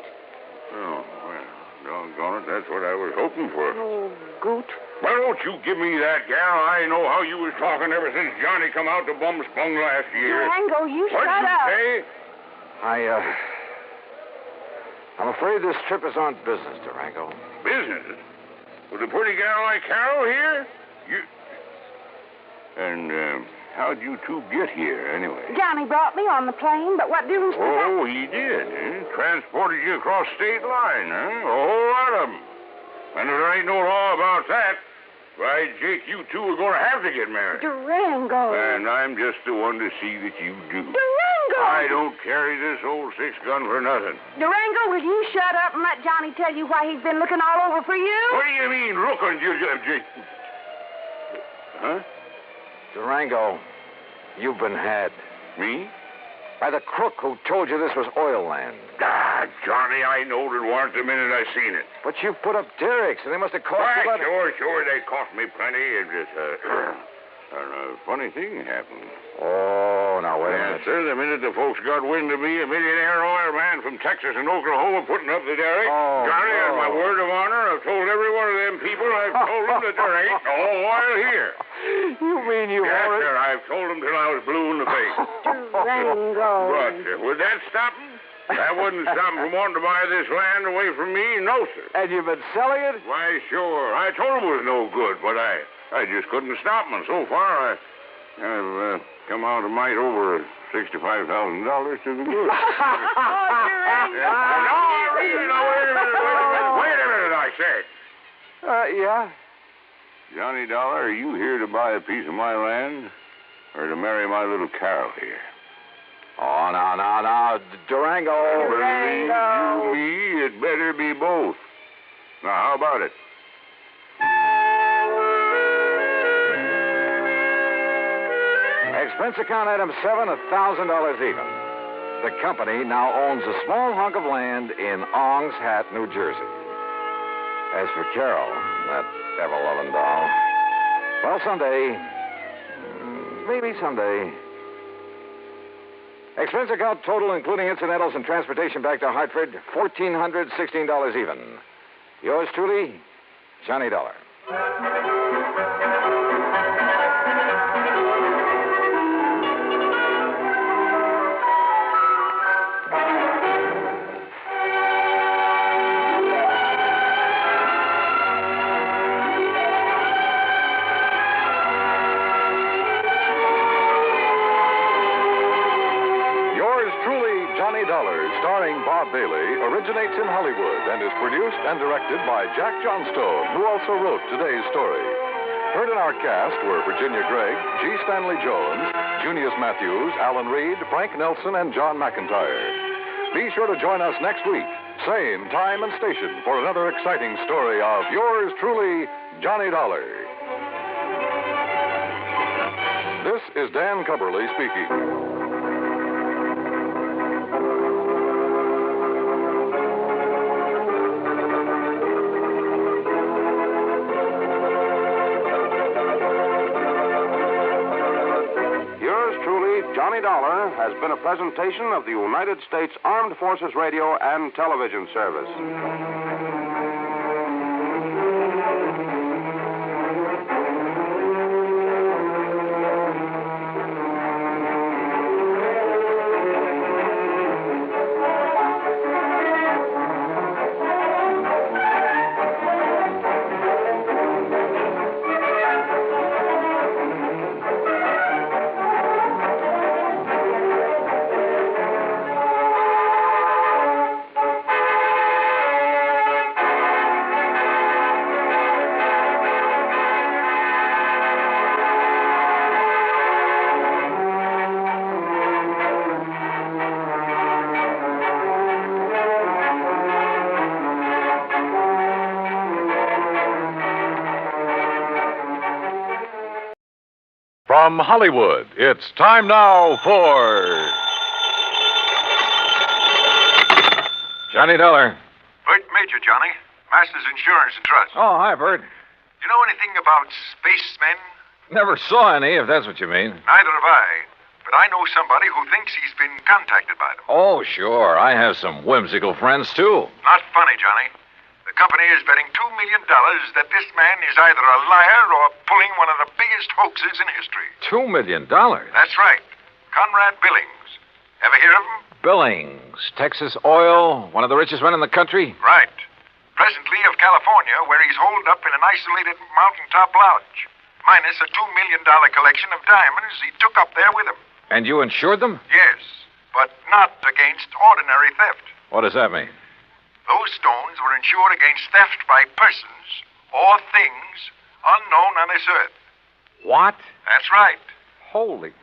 U: Oh, well, doggone it. That's what I was hoping for.
N: Oh, goot.
U: Well, don't you give me that, gal. I know how you was talking ever since Johnny come out to Bumspung last year.
N: Durango, you
U: What'd
N: shut
U: you
N: up.
U: say?
A: I'm afraid this trip is on business, Durango.
U: Business? With a pretty gal like Carol here? You... And, how'd you two get here, anyway?
N: Johnny brought me on the plane, but what difference does that...
U: Oh, he did, eh? Transported you across state line, huh? A whole lot of them. And if there ain't no law about that, why, Jake, you two are going to have to get married.
N: Durango.
U: And I'm just the one to see that you do.
N: Durango!
U: I don't carry this old 6-gun for nothing.
N: Durango, will you shut up and let Johnny tell you why he's been looking all over for you?
U: What do you mean, looking, Jake? Huh?
A: Durango, you've been had.
U: Me?
A: By the crook who told you this was oil land.
U: Ah, Johnny, I knowed it wasn't the minute I seen it.
A: But you put up derricks, and they must have cost
U: Why,
A: you...
U: sure, they cost me plenty. It just, a funny thing happened.
A: Oh, now, wait a minute.
U: Sir, the minute the folks got wind of me, a millionaire oil man from Texas and Oklahoma putting up the derrick, Johnny, on my word of honor, I've told every one of them people, I've told them that there ain't no oil here.
A: You mean you've
U: Yes,
A: already...
U: sir, I've told them till I was blue in the face.
N: Durango.
U: But would that stop them? That wouldn't stop them from wanting to buy this land away from me, no, sir.
A: And you've been selling it?
U: Why, sure. I told them it was no good, but I just couldn't stop them. And so far, I've come out a mite over $65,000 to the good.
N: Oh, Durango.
U: Wait a minute, I say.
A: Yeah?
U: Johnny Dollar, are you here to buy a piece of my land or to marry my little Carol here?
A: Oh, now, Durango.
U: Believe you me, it better be both. Now, how about it?
A: Expense account item 7, $1,000 even. The company now owns a small hunk of land in Ong's Hat, New Jersey. As for Carol, that ever-loving doll, well, someday, maybe someday. Expense account total, including incidentals and transportation back to Hartford, $1,416 even. Yours truly, Johnny Dollar.
C: Starring Bob Bailey, originates in Hollywood and is produced and directed by Jack Johnstone, who also wrote today's story. Heard in our cast were Virginia Gregg, G. Stanley Jones, Junius Matthews, Alan Reed, Frank Nelson, and John McIntyre. Be sure to join us next week, same time and station, for another exciting story of yours truly, Johnny Dollar. This is Dan Cumberly speaking.
V: Johnny Dollar has been a presentation of the United States Armed Forces Radio and Television Service.
C: From Hollywood, it's time now for
A: Johnny Dollar.
I: Bert Major, Johnny. Masters Insurance and Trust.
A: Oh, hi, Bert.
I: You know anything about spacemen?
A: Never saw any, if that's what you mean.
I: Neither have I. but I know somebody who thinks he's been contacted by them.
E: Oh, sure. I have some whimsical friends, too.
I: Not funny, Johnny. The company is betting $2 million that this man is either a liar or pulling one of the biggest hoaxes in history.
E: $2 million?
I: That's right. Conrad Billings. Ever hear of him?
E: Billings, Texas Oil, one of the richest men in the country?
I: Right. Presently of California, where he's holed up in an isolated mountaintop lodge, minus a $2 million collection of diamonds he took up there with him.
E: And you insured them?
I: Yes, but not against ordinary theft.
E: What does that mean?
I: Those stones were insured against theft by persons or things unknown on this earth.
E: What?
I: That's right.
E: Holy.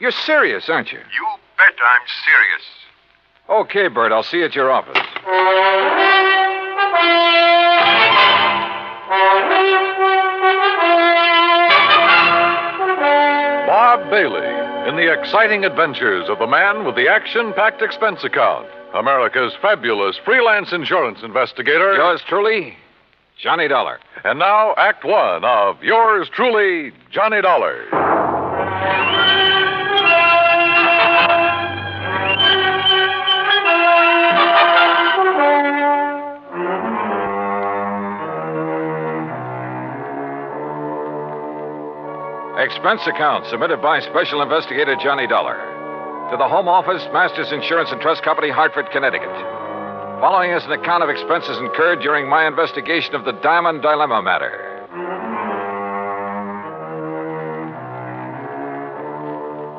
E: You're serious, aren't you?
I: You bet I'm serious.
E: Okay, Bert, I'll see you at your office.
C: Bob Bailey in the exciting adventures of the man with the action-packed expense account. America's fabulous freelance insurance investigator.
E: Yours truly, Johnny Dollar.
C: And now, Act One of yours truly, Johnny Dollar.
E: Expense account submitted by Special Investigator Johnny Dollar to the Home Office, Masters Insurance and Trust Company, Hartford, Connecticut. Following is an account of expenses incurred during my investigation of the Diamond Dilemma matter.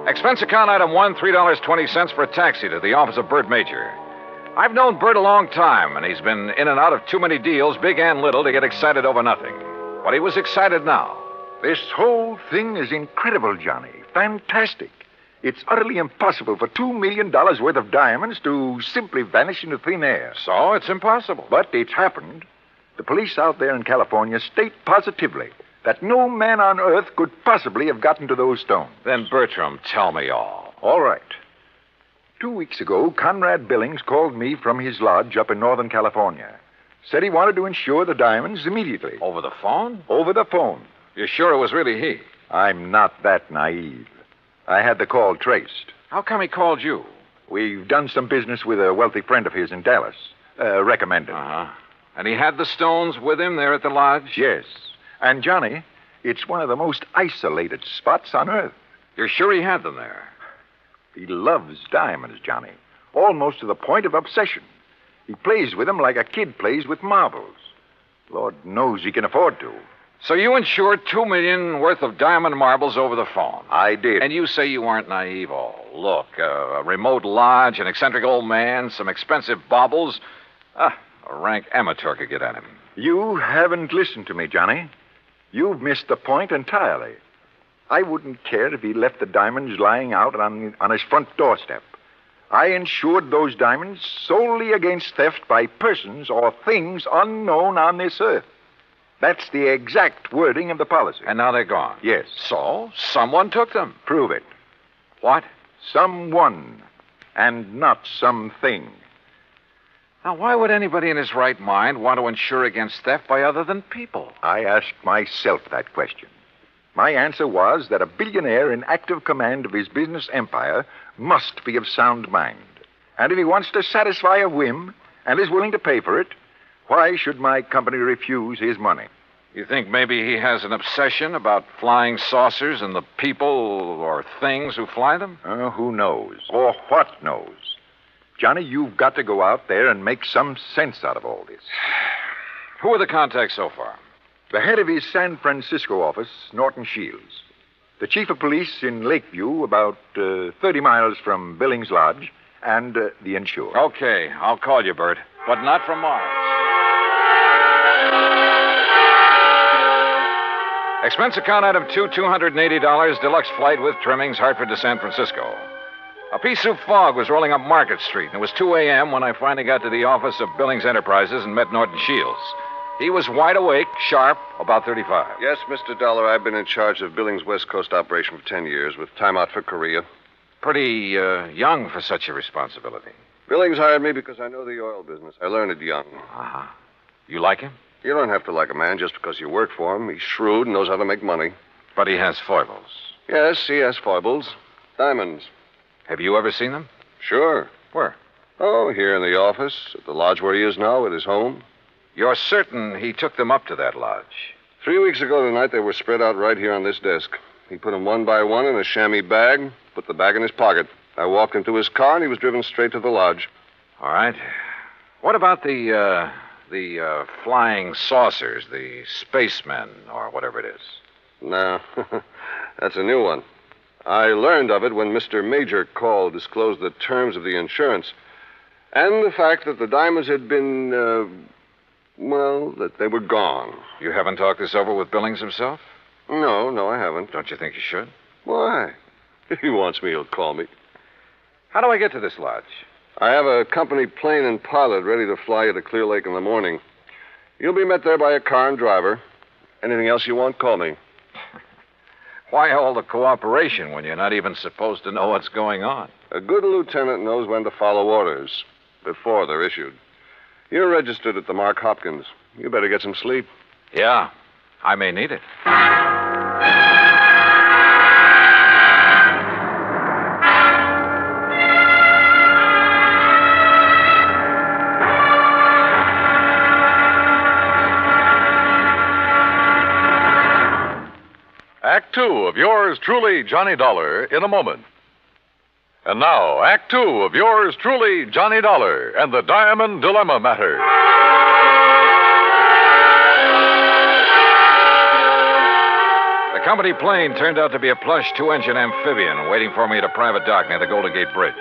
E: Expense account item 1, $3.20 for a taxi to the office of Bert Major. I've known Bert a long time, and he's been in and out of too many deals, big and little, to get excited over nothing. But he was excited now.
K: This whole thing is incredible, Johnny. Fantastic. It's utterly impossible for $2 million worth of diamonds to simply vanish into thin air.
E: So it's impossible.
K: But it's happened. The police out there in California state positively that no man on earth could possibly have gotten to those stones.
E: Then, Bertram, tell me all.
K: All right. 2 weeks ago, Conrad Billings called me from his lodge up in Northern California. Said he wanted to insure the diamonds immediately.
E: Over the phone?
K: Over the phone.
E: You're sure it was really he?
K: I'm not that naive. I had the call traced.
E: How come he called you?
K: We've done some business with a wealthy friend of his in Dallas. Recommended.
E: Uh-huh. And he had the stones with him there at the lodge?
K: Yes. And, Johnny, it's one of the most isolated spots on Earth.
E: You're sure he had them there?
K: He loves diamonds, Johnny. Almost to the point of obsession. He plays with them like a kid plays with marbles. Lord knows he can afford to.
E: So you insured $2 million worth of diamond marbles over the phone?
K: I did.
E: And you say you weren't naive. Oh, look, a remote lodge, an eccentric old man, some expensive baubles. A rank amateur could get at him.
K: You haven't listened to me, Johnny. You've missed the point entirely. I wouldn't care if he left the diamonds lying out on his front doorstep. I insured those diamonds solely against theft by persons or things unknown on this earth. That's the exact wording of the policy.
E: And now they're gone?
K: Yes.
E: So, someone took them?
K: Prove it.
E: What?
K: Someone, and not something.
E: Now, why would anybody in his right mind want to insure against theft by other than people?
K: I asked myself that question. My answer was that a billionaire in active command of his business empire must be of sound mind. And if he wants to satisfy a whim and is willing to pay for it, why should my company refuse his money?
E: You think maybe he has an obsession about flying saucers and the people or things who fly them?
K: Who knows? Or what knows? Johnny, you've got to go out there and make some sense out of all this.
E: Who are the contacts so far?
K: The head of his San Francisco office, Norton Shields. The chief of police in Lakeview, about 30 miles from Billings Lodge, and the insured.
E: Okay, I'll call you, Bert, but not from Mars. Expense account item 2, $280, deluxe flight with trimmings, Hartford to San Francisco. A pea soup fog was rolling up Market Street, and it was 2 a.m. when I finally got to the office of Billings Enterprises and met Norton Shields. He was wide awake, sharp, about 35.
O: Yes, Mr. Dollar, I've been in charge of Billings' West Coast operation for 10 years, with time out for Korea.
E: Pretty young for such a responsibility.
O: Billings hired me because I know the oil business. I learned it young.
E: Uh-huh. You like him?
O: You don't have to like a man just because you work for him. He's shrewd and knows how to make money.
E: But he has foibles.
O: Yes, he has foibles. Diamonds.
K: Have you ever seen them?
O: Sure.
K: Where?
O: Oh, here in the office, at the lodge where he is now, at his home.
K: You're certain he took them up to that lodge?
O: 3 weeks ago tonight, they were spread out right here on this desk. He put them one by one in a chamois bag, put the bag in his pocket. I walked him to his car, and he was driven straight to the lodge.
K: All right. What about the flying saucers, the spacemen, or whatever it is?
O: No, that's a new one. I learned of it when Mr. Major called, disclosed the terms of the insurance, and the fact that the diamonds had been, that they were gone.
K: You haven't talked this over with Billings himself?
O: No, I haven't.
K: Don't you think you should?
O: Why? If he wants me, he'll call me.
K: How do I get to this lodge?
O: I have a company plane and pilot ready to fly you to Clear Lake in the morning. You'll be met there by a car and driver. Anything else you want, call me.
K: Why all the cooperation when you're not even supposed to know what's going on?
O: A good lieutenant knows when to follow orders before they're issued. You're registered at the Mark Hopkins. You better get some sleep.
K: Yeah, I may need it.
C: Act Two of yours truly, Johnny Dollar, in a moment. And now, Act Two of yours truly, Johnny Dollar, and the Diamond Dilemma Matter.
K: The company plane turned out to be a plush two-engine amphibian waiting for me at a private dock near the Golden Gate Bridge.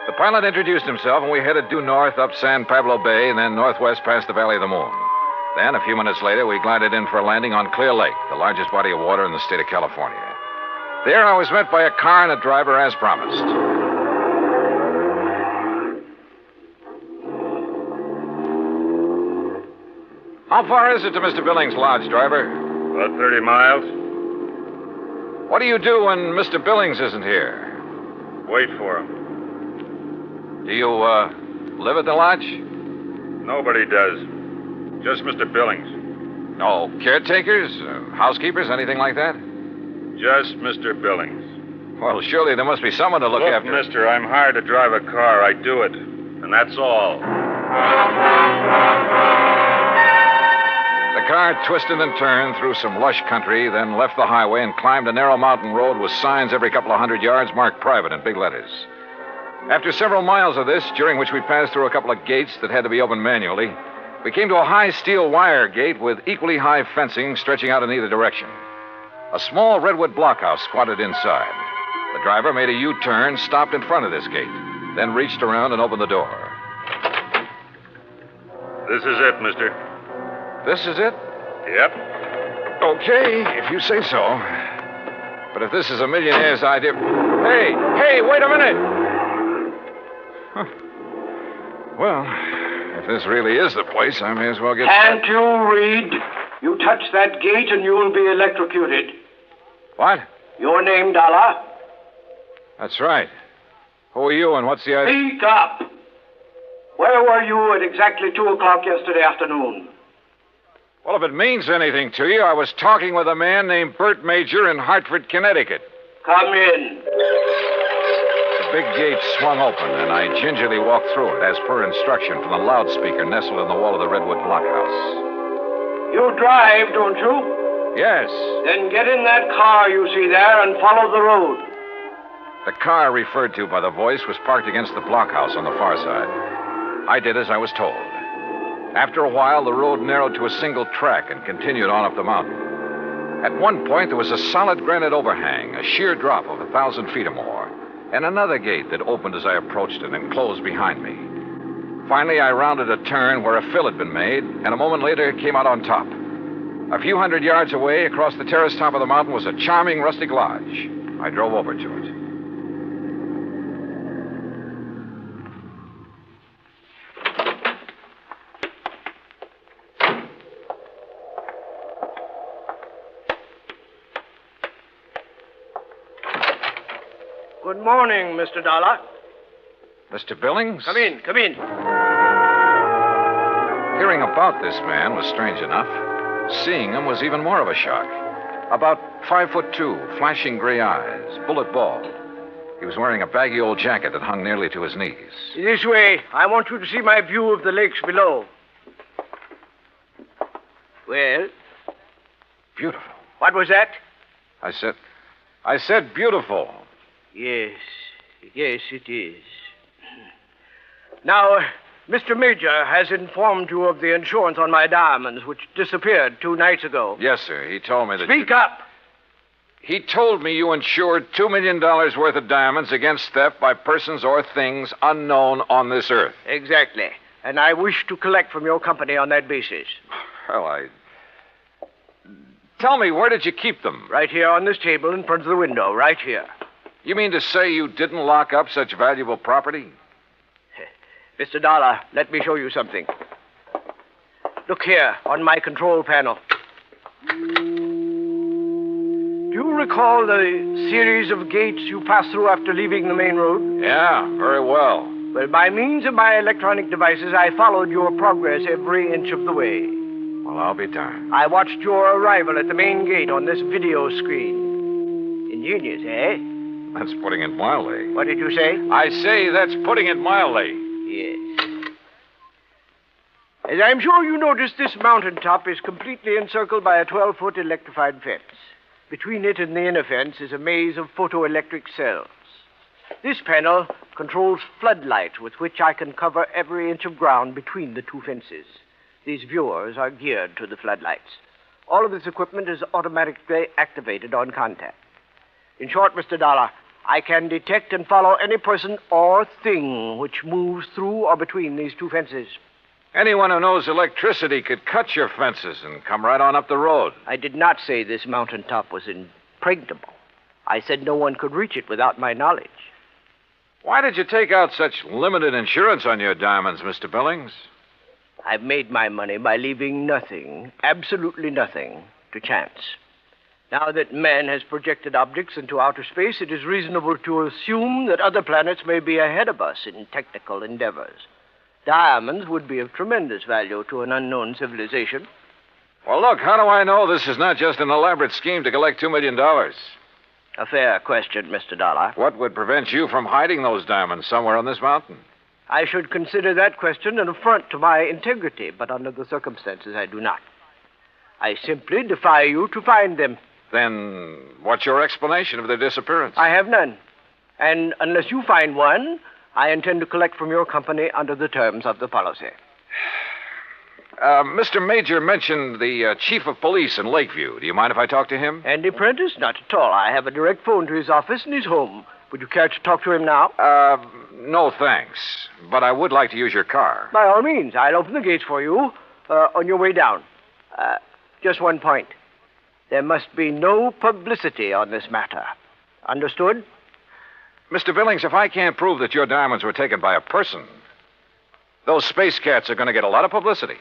K: The pilot introduced himself, and we headed due north up San Pablo Bay and then northwest past the Valley of the Moon. Then, a few minutes later, we glided in for a landing on Clear Lake, the largest body of water in the state of California. There, I was met by a car and a driver as promised. How far is it to Mr. Billings' lodge, driver?
U: About 30 miles.
K: What do you do when Mr. Billings isn't here?
U: Wait for him.
K: Do you, live at the lodge?
U: Nobody does. Just Mr. Billings.
K: No caretakers, housekeepers, anything like that?
U: Just Mr. Billings.
K: Well, surely there must be someone to look after.
U: Mister, I'm hired to drive a car. I do it. And that's all.
K: The car twisted and turned through some lush country, then left the highway and climbed a narrow mountain road with signs every couple of 100 yards marked private in big letters. After several miles of this, during which we passed through a couple of gates that had to be opened manually, we came to a high steel wire gate with equally high fencing stretching out in either direction. A small redwood blockhouse squatted inside. The driver made a U-turn, stopped in front of this gate, then reached around and opened the door.
U: This is it, mister.
K: This is it?
U: Yep.
K: Okay, if you say so. But if this is a millionaire's idea... Hey, wait a minute! Huh. Well, if this really is the place, I may as well get...
P: Can't you read? You touch that gate and you will be electrocuted.
K: What?
P: Your name, Dollar?
K: That's right. Who are you and what's the idea?
P: Speak up. Where were you at exactly 2 o'clock yesterday afternoon?
K: Well, if it means anything to you, I was talking with a man named Bert Major in Hartford, Connecticut.
P: Come in.
K: The big gate swung open, and I gingerly walked through it, as per instruction from the loudspeaker nestled in the wall of the redwood blockhouse.
P: You drive, don't you?
K: Yes.
P: Then get in that car you see there and follow the road.
K: The car referred to by the voice was parked against the blockhouse on the far side. I did as I was told. After a while, the road narrowed to a single track and continued on up the mountain. At one point, there was a solid granite overhang, a sheer drop of 1,000 feet or more, and another gate that opened as I approached it and closed behind me. Finally, I rounded a turn where a fill had been made, and a moment later came out on top. A few hundred yards away, across the terrace top of the mountain, was a charming rustic lodge. I drove over to it.
P: Good morning, Mr. Dollar.
K: Mr. Billings?
P: Come in.
K: Hearing about this man was strange enough. Seeing him was even more of a shock.
E: About 5'2", flashing gray eyes, bullet bald. He was wearing a baggy old jacket that hung nearly to his knees.
P: This way. I want you to see my view of the lakes below. Well?
E: Beautiful.
P: What was that?
E: I said beautiful.
P: Yes, it is. Now, Mr. Major has informed you of the insurance on my diamonds, which disappeared 2 nights ago.
E: Yes, sir. He told me that.
P: Speak up!
E: He told me you insured $2 million worth of diamonds against theft by persons or things unknown on this earth.
P: Exactly. And I wish to collect from your company on that basis.
E: Well, Tell me, where did you keep them?
P: Right here on this table in front of the window, right here.
E: You mean to say you didn't lock up such valuable property?
P: Mr. Dollar, let me show you something. Look here, on my control panel. Do you recall the series of gates you passed through after leaving the main road?
E: Yeah, very well.
P: Well, by means of my electronic devices, I followed your progress every inch of the way.
E: Well, I'll be darned.
P: I watched your arrival at the main gate on this video screen. Ingenious, eh?
E: That's putting it mildly.
P: What did you say?
E: I say that's putting it mildly.
P: Yes. As I'm sure you noticed, this mountaintop is completely encircled by a 12-foot electrified fence. Between it and the inner fence is a maze of photoelectric cells. This panel controls floodlights with which I can cover every inch of ground between the 2 fences. These viewers are geared to the floodlights. All of this equipment is automatically activated on contact. In short, Mr. Dollar, I can detect and follow any person or thing which moves through or between these 2 fences.
E: Anyone who knows electricity could cut your fences and come right on up the road.
P: I did not say this mountaintop was impregnable. I said no one could reach it without my knowledge.
E: Why did you take out such limited insurance on your diamonds, Mr. Billings?
P: I've made my money by leaving nothing, absolutely nothing, to chance. Now that man has projected objects into outer space, it is reasonable to assume that other planets may be ahead of us in technical endeavors. Diamonds would be of tremendous value to an unknown civilization.
E: Well, look, how do I know this is not just an elaborate scheme to collect $2 million?
P: A fair question, Mr. Dollar.
E: What would prevent you from hiding those diamonds somewhere on this mountain?
P: I should consider that question an affront to my integrity, but under the circumstances, I do not. I simply defy you to find them.
E: Then what's your explanation of their disappearance?
P: I have none. And unless you find one, I intend to collect from your company under the terms of the policy.
E: Mr. Major mentioned the chief of police in Lakeview. Do you mind if I talk to him?
P: Andy Prentice? Not at all. I have a direct phone to his office and he's home. Would you care to talk to him now?
E: No, thanks. But I would like to use your car.
P: By all means. I'll open the gates for you on your way down. Just one point. There must be no publicity on this matter. Understood?
E: Mr. Billings, if I can't prove that your diamonds were taken by a person, those space cats are going to get a lot of publicity.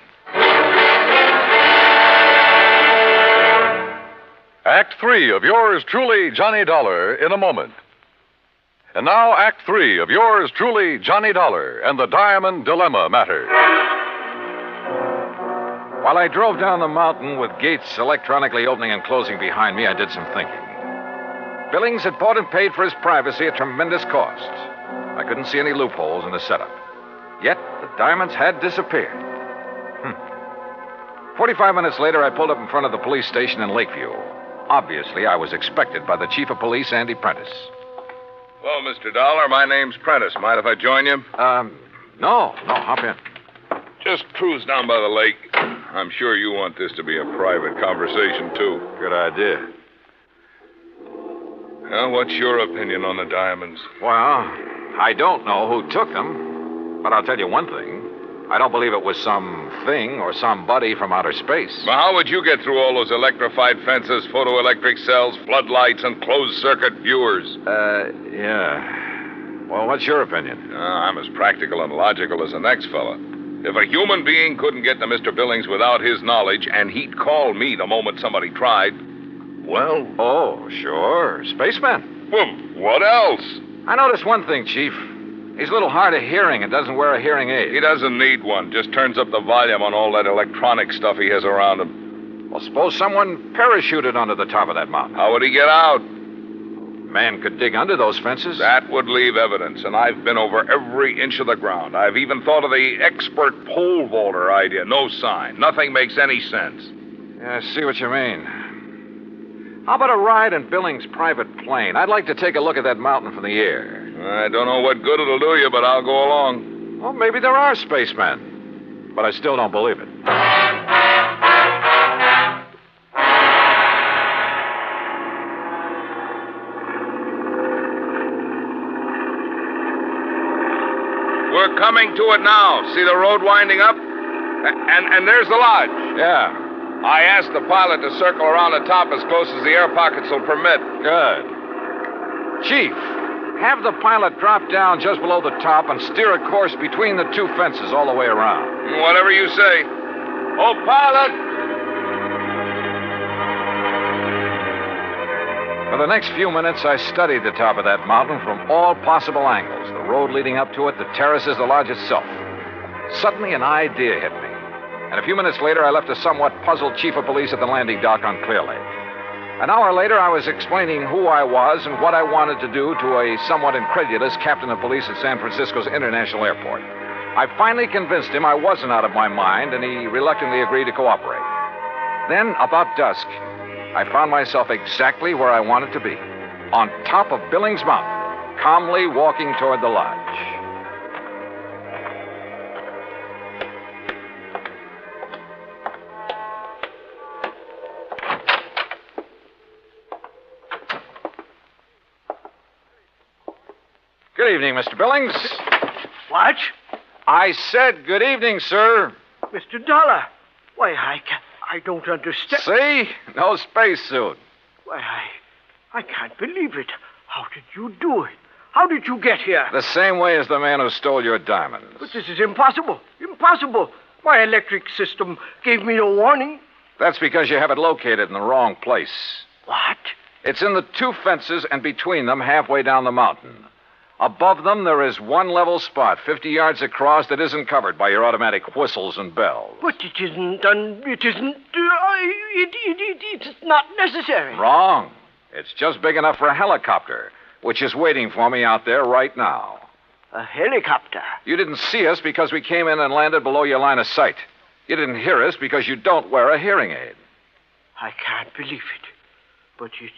C: Act 3 of yours truly, Johnny Dollar, in a moment. And now, Act 3 of yours truly, Johnny Dollar, and the Diamond Dilemma matter.
E: While I drove down the mountain with gates electronically opening and closing behind me, I did some thinking. Billings had bought and paid for his privacy at tremendous cost. I couldn't see any loopholes in the setup. Yet, the diamonds had disappeared. 45 minutes later, I pulled up in front of the police station in Lakeview. Obviously, I was expected by the chief of police, Andy Prentice.
U: Hello, Mr. Dollar. My name's Prentice. Mind if I join you?
E: No, hop in.
U: Just cruise down by the lake. I'm sure you want this to be a private conversation, too.
E: Good idea.
U: Well, what's your opinion on the diamonds?
E: Well, I don't know who took them, but I'll tell you one thing. I don't believe it was some thing or somebody from outer space.
U: Well, how would you get through all those electrified fences, photoelectric cells, floodlights, and closed-circuit viewers?
E: Yeah. Well, what's your opinion?
U: I'm as practical and logical as the next fella. If a human being couldn't get to Mr. Billings without his knowledge, and he'd call me the moment somebody tried, well...
E: Oh, sure. Spaceman.
U: Well, what else?
E: I noticed one thing, Chief. He's a little hard of hearing and doesn't wear a hearing aid.
U: He doesn't need one. Just turns up the volume on all that electronic stuff he has around him.
E: Well, suppose someone parachuted onto the top of that mountain.
U: How would he get out?
E: Man could dig under those fences.
U: That would leave evidence, and I've been over every inch of the ground. I've even thought of the expert pole vaulter idea. No sign. Nothing makes any sense.
E: Yeah, I see what you mean. How about a ride in Billings' private plane? I'd like to take a look at that mountain from the air.
U: I don't know what good it'll do you, but I'll go along.
E: Well, maybe there are spacemen. But I still don't believe it.
U: We're coming to it now. See the road winding up? And there's the lodge.
E: Yeah.
U: I asked the pilot to circle around the top as close as the air pockets will permit.
E: Good. Chief, have the pilot drop down just below the top and steer a course between the two fences all the way around.
U: Whatever you say. Oh, pilot!
E: For the next few minutes, I studied the top of that mountain from all possible angles. The road leading up to it, the terraces, the lodge itself. Suddenly, an idea hit me. And a few minutes later, I left a somewhat puzzled chief of police at the landing dock on Clear Lake. An hour later, I was explaining who I was and what I wanted to do to a somewhat incredulous captain of police at San Francisco's International Airport. I finally convinced him I wasn't out of my mind, and he reluctantly agreed to cooperate. Then, about dusk, I found myself exactly where I wanted to be, on top of Billings Mountain, calmly walking toward the lodge. Good evening, Mr. Billings.
P: What?
E: I said good evening, sir.
P: Mr. Dollar. Why, I don't understand.
E: See? No spacesuit.
P: Why, I can't believe it. How did you do it? How did you get here?
E: The same way as the man who stole your diamonds.
P: But this is impossible. Impossible. My electric system gave me no warning.
E: That's because you have it located in the wrong place.
P: What?
E: It's in the two fences and between them halfway down the mountain. Above them, there is one level spot, 50 yards across, that isn't covered by your automatic whistles and bells.
P: But it isn't it's not necessary.
E: Wrong. It's just big enough for a helicopter, which is waiting for me out there right now.
P: A helicopter?
E: You didn't see us because we came in and landed below your line of sight. You didn't hear us because you don't wear a hearing aid.
P: I can't believe it. But you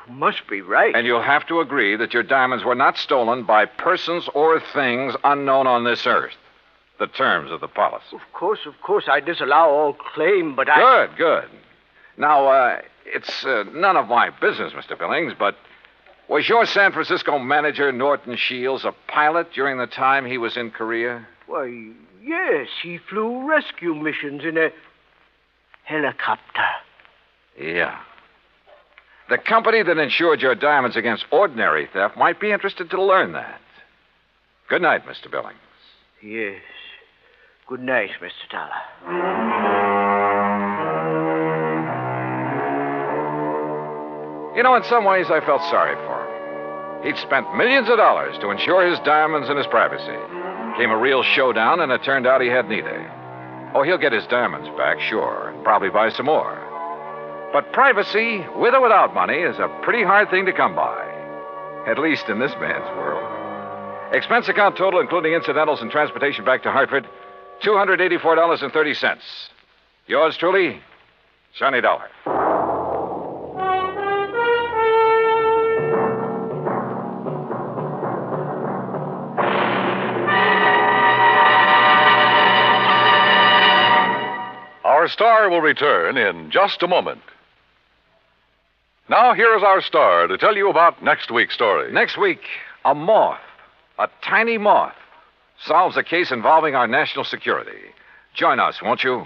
P: must be right.
E: And you'll have to agree that your diamonds were not stolen by persons or things unknown on this earth. The terms of the policy.
P: Of course, I disallow all claim, but
E: Good. Now, it's none of my business, Mr. Billings, but was your San Francisco manager, Norton Shields, a pilot during the time he was in Korea?
P: Why, yes, he flew rescue missions in a helicopter.
E: Yeah. The company that insured your diamonds against ordinary theft might be interested to learn that. Good night, Mr. Billings.
P: Yes. Good night, Mr. Dollar.
E: You know, in some ways, I felt sorry for him. He'd spent millions of dollars to insure his diamonds and his privacy. Came a real showdown, and it turned out he had neither. Oh, he'll get his diamonds back, sure, and probably buy some more. But privacy, with or without money, is a pretty hard thing to come by. At least in this man's world. Expense account total, including incidentals and transportation back to Hartford, $284.30. Yours truly, Johnny Dollar.
C: Our star will return in just a moment. Now, here is our star to tell you about next week's story.
E: Next week, a moth, a tiny moth, solves a case involving our national security. Join us, won't you?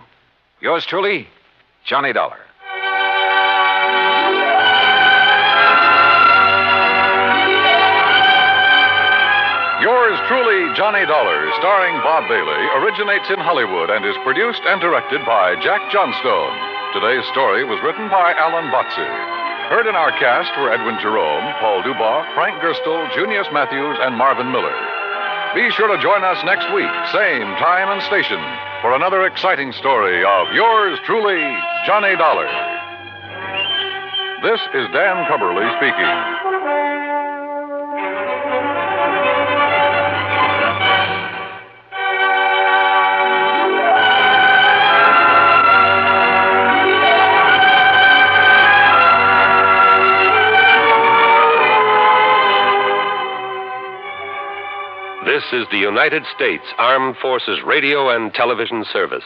E: Yours truly, Johnny Dollar.
C: Yours truly, Johnny Dollar, starring Bob Bailey, originates in Hollywood and is produced and directed by Jack Johnstone. Today's story was written by Alan Botsey. Heard in our cast were Edwin Jerome, Paul Dubois, Frank Gerstle, Junius Matthews, and Marvin Miller. Be sure to join us next week, same time and station, for another exciting story of yours truly, Johnny Dollar. This is Dan Cubberly speaking.
J: This is the United States Armed Forces Radio and Television Service.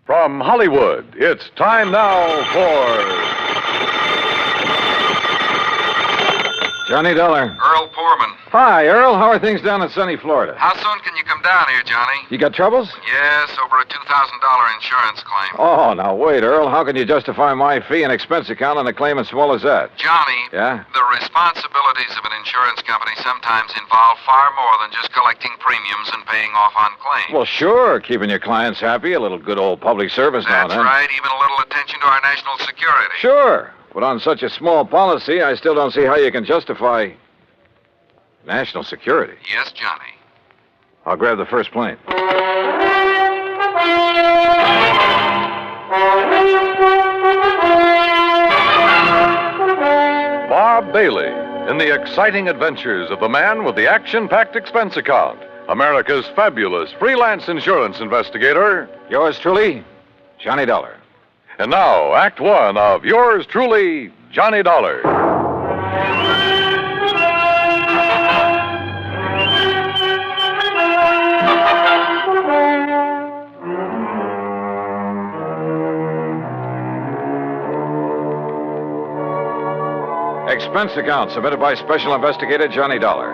C: From Hollywood, it's time now for
A: Johnny Dollar.
I: Earl Poorman.
A: Hi, Earl. How are things down in sunny Florida?
I: How soon can you come down here, Johnny?
A: You got troubles?
I: Yes, over a $2,000 insurance claim.
A: Oh, now wait, Earl. How can you justify my fee and expense account on a claim as small as that?
I: Johnny,
A: Yeah?
I: the responsibilities of an insurance company sometimes involve far more than just collecting premiums and paying off on claims.
A: Well, sure. Keeping your clients happy, a little good old public service now and
I: That's
A: then.
I: right, even a little attention to our national security.
A: Sure. But on such a small policy, I still don't see how you can justify national security.
I: Yes, Johnny.
A: I'll grab the first plane.
C: Bob Bailey in the exciting adventures of the man with the action-packed expense account, America's fabulous freelance insurance investigator.
A: Yours truly, Johnny Dollar.
C: And now, Act One of yours truly, Johnny Dollar.
A: Expense account submitted by Special Investigator Johnny Dollar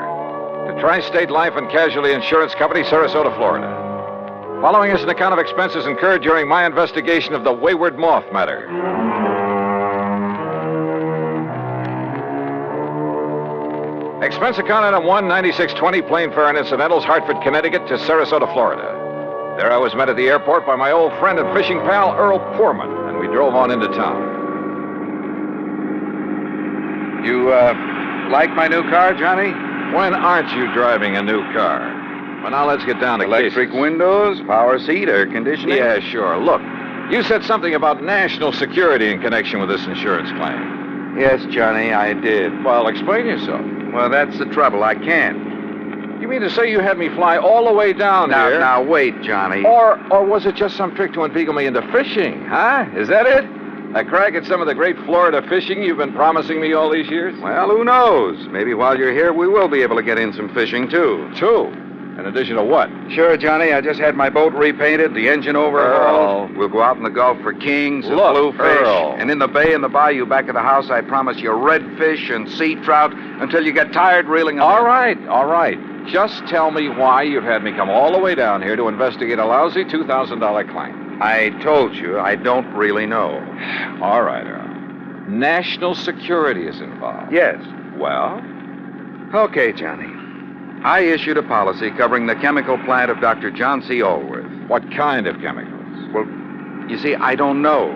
A: to Tri-State Life and Casualty Insurance Company, Sarasota, Florida. Following is an account of expenses incurred during my investigation of the Wayward Moth matter. Expense account item 1, 9620, plane fare and incidentals, Hartford, Connecticut to Sarasota, Florida. There I was met at the airport by my old friend and fishing pal, Earl Poorman, and we drove on into town.
F: You, like my new car, Johnny?
A: When aren't you driving a new car? Well, now let's get down to
F: Electric
A: cases.
F: windows, power seat, air conditioning?
A: Yeah, sure. Look, you said something about national security in connection with this insurance claim.
F: Yes, Johnny, I did.
A: Well, explain yourself.
F: Well, that's the trouble. I can't.
A: You mean to say you had me fly all the way down here?
F: Now, wait, Johnny.
A: Or was it just some trick to inveigle me into fishing, huh? Is that it? A crack at some of the great Florida fishing you've been promising me all these years?
F: Well, who knows? Maybe while you're here, we will be able to get in some fishing, too.
A: Two? In addition to what?
F: Sure, Johnny. I just had my boat repainted, the engine overhauled. We'll go out in the Gulf for kings and bluefish.
A: Earl.
F: And in the bay and the bayou back of the house, I promise you redfish and sea trout until you get tired reeling them in.
A: All right. Just tell me why you've had me come all the way down here to investigate a lousy $2,000 claim.
F: I told you I don't really know.
A: All right, Earl. National security is involved.
F: Yes.
A: Well?
F: Okay, Johnny. I issued a policy covering the chemical plant of Dr. John C. Allworth.
A: What kind of chemicals?
F: Well, you see, I don't know.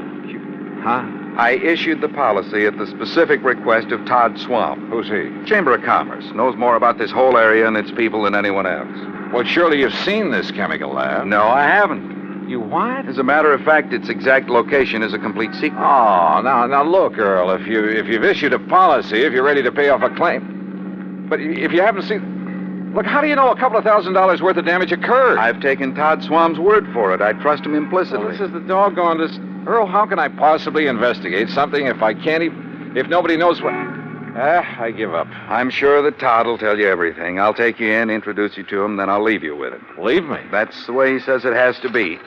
A: Huh?
F: I issued the policy at the specific request of Todd Swamp.
A: Who's he?
F: Chamber of Commerce. Knows more about this whole area and its people than anyone else.
A: Well, surely you've seen this chemical lab.
F: No, I haven't.
A: You what?
F: As a matter of fact, its exact location is a complete secret.
A: Oh, now look, Earl, if you've issued a policy, if you're ready to pay off a claim. But if you haven't seen... Look, how do you know a couple of $1,000s worth of damage occurred?
F: I've taken Todd Swamp's word for it. I trust him implicitly.
A: Well, this is the doggone... Earl, how can I possibly investigate something if I can't even... If nobody knows what... I give up.
F: I'm sure that Todd will tell you everything. I'll take you in, introduce you to him, then I'll leave you with it.
A: Leave me?
F: That's the way he says it has to be.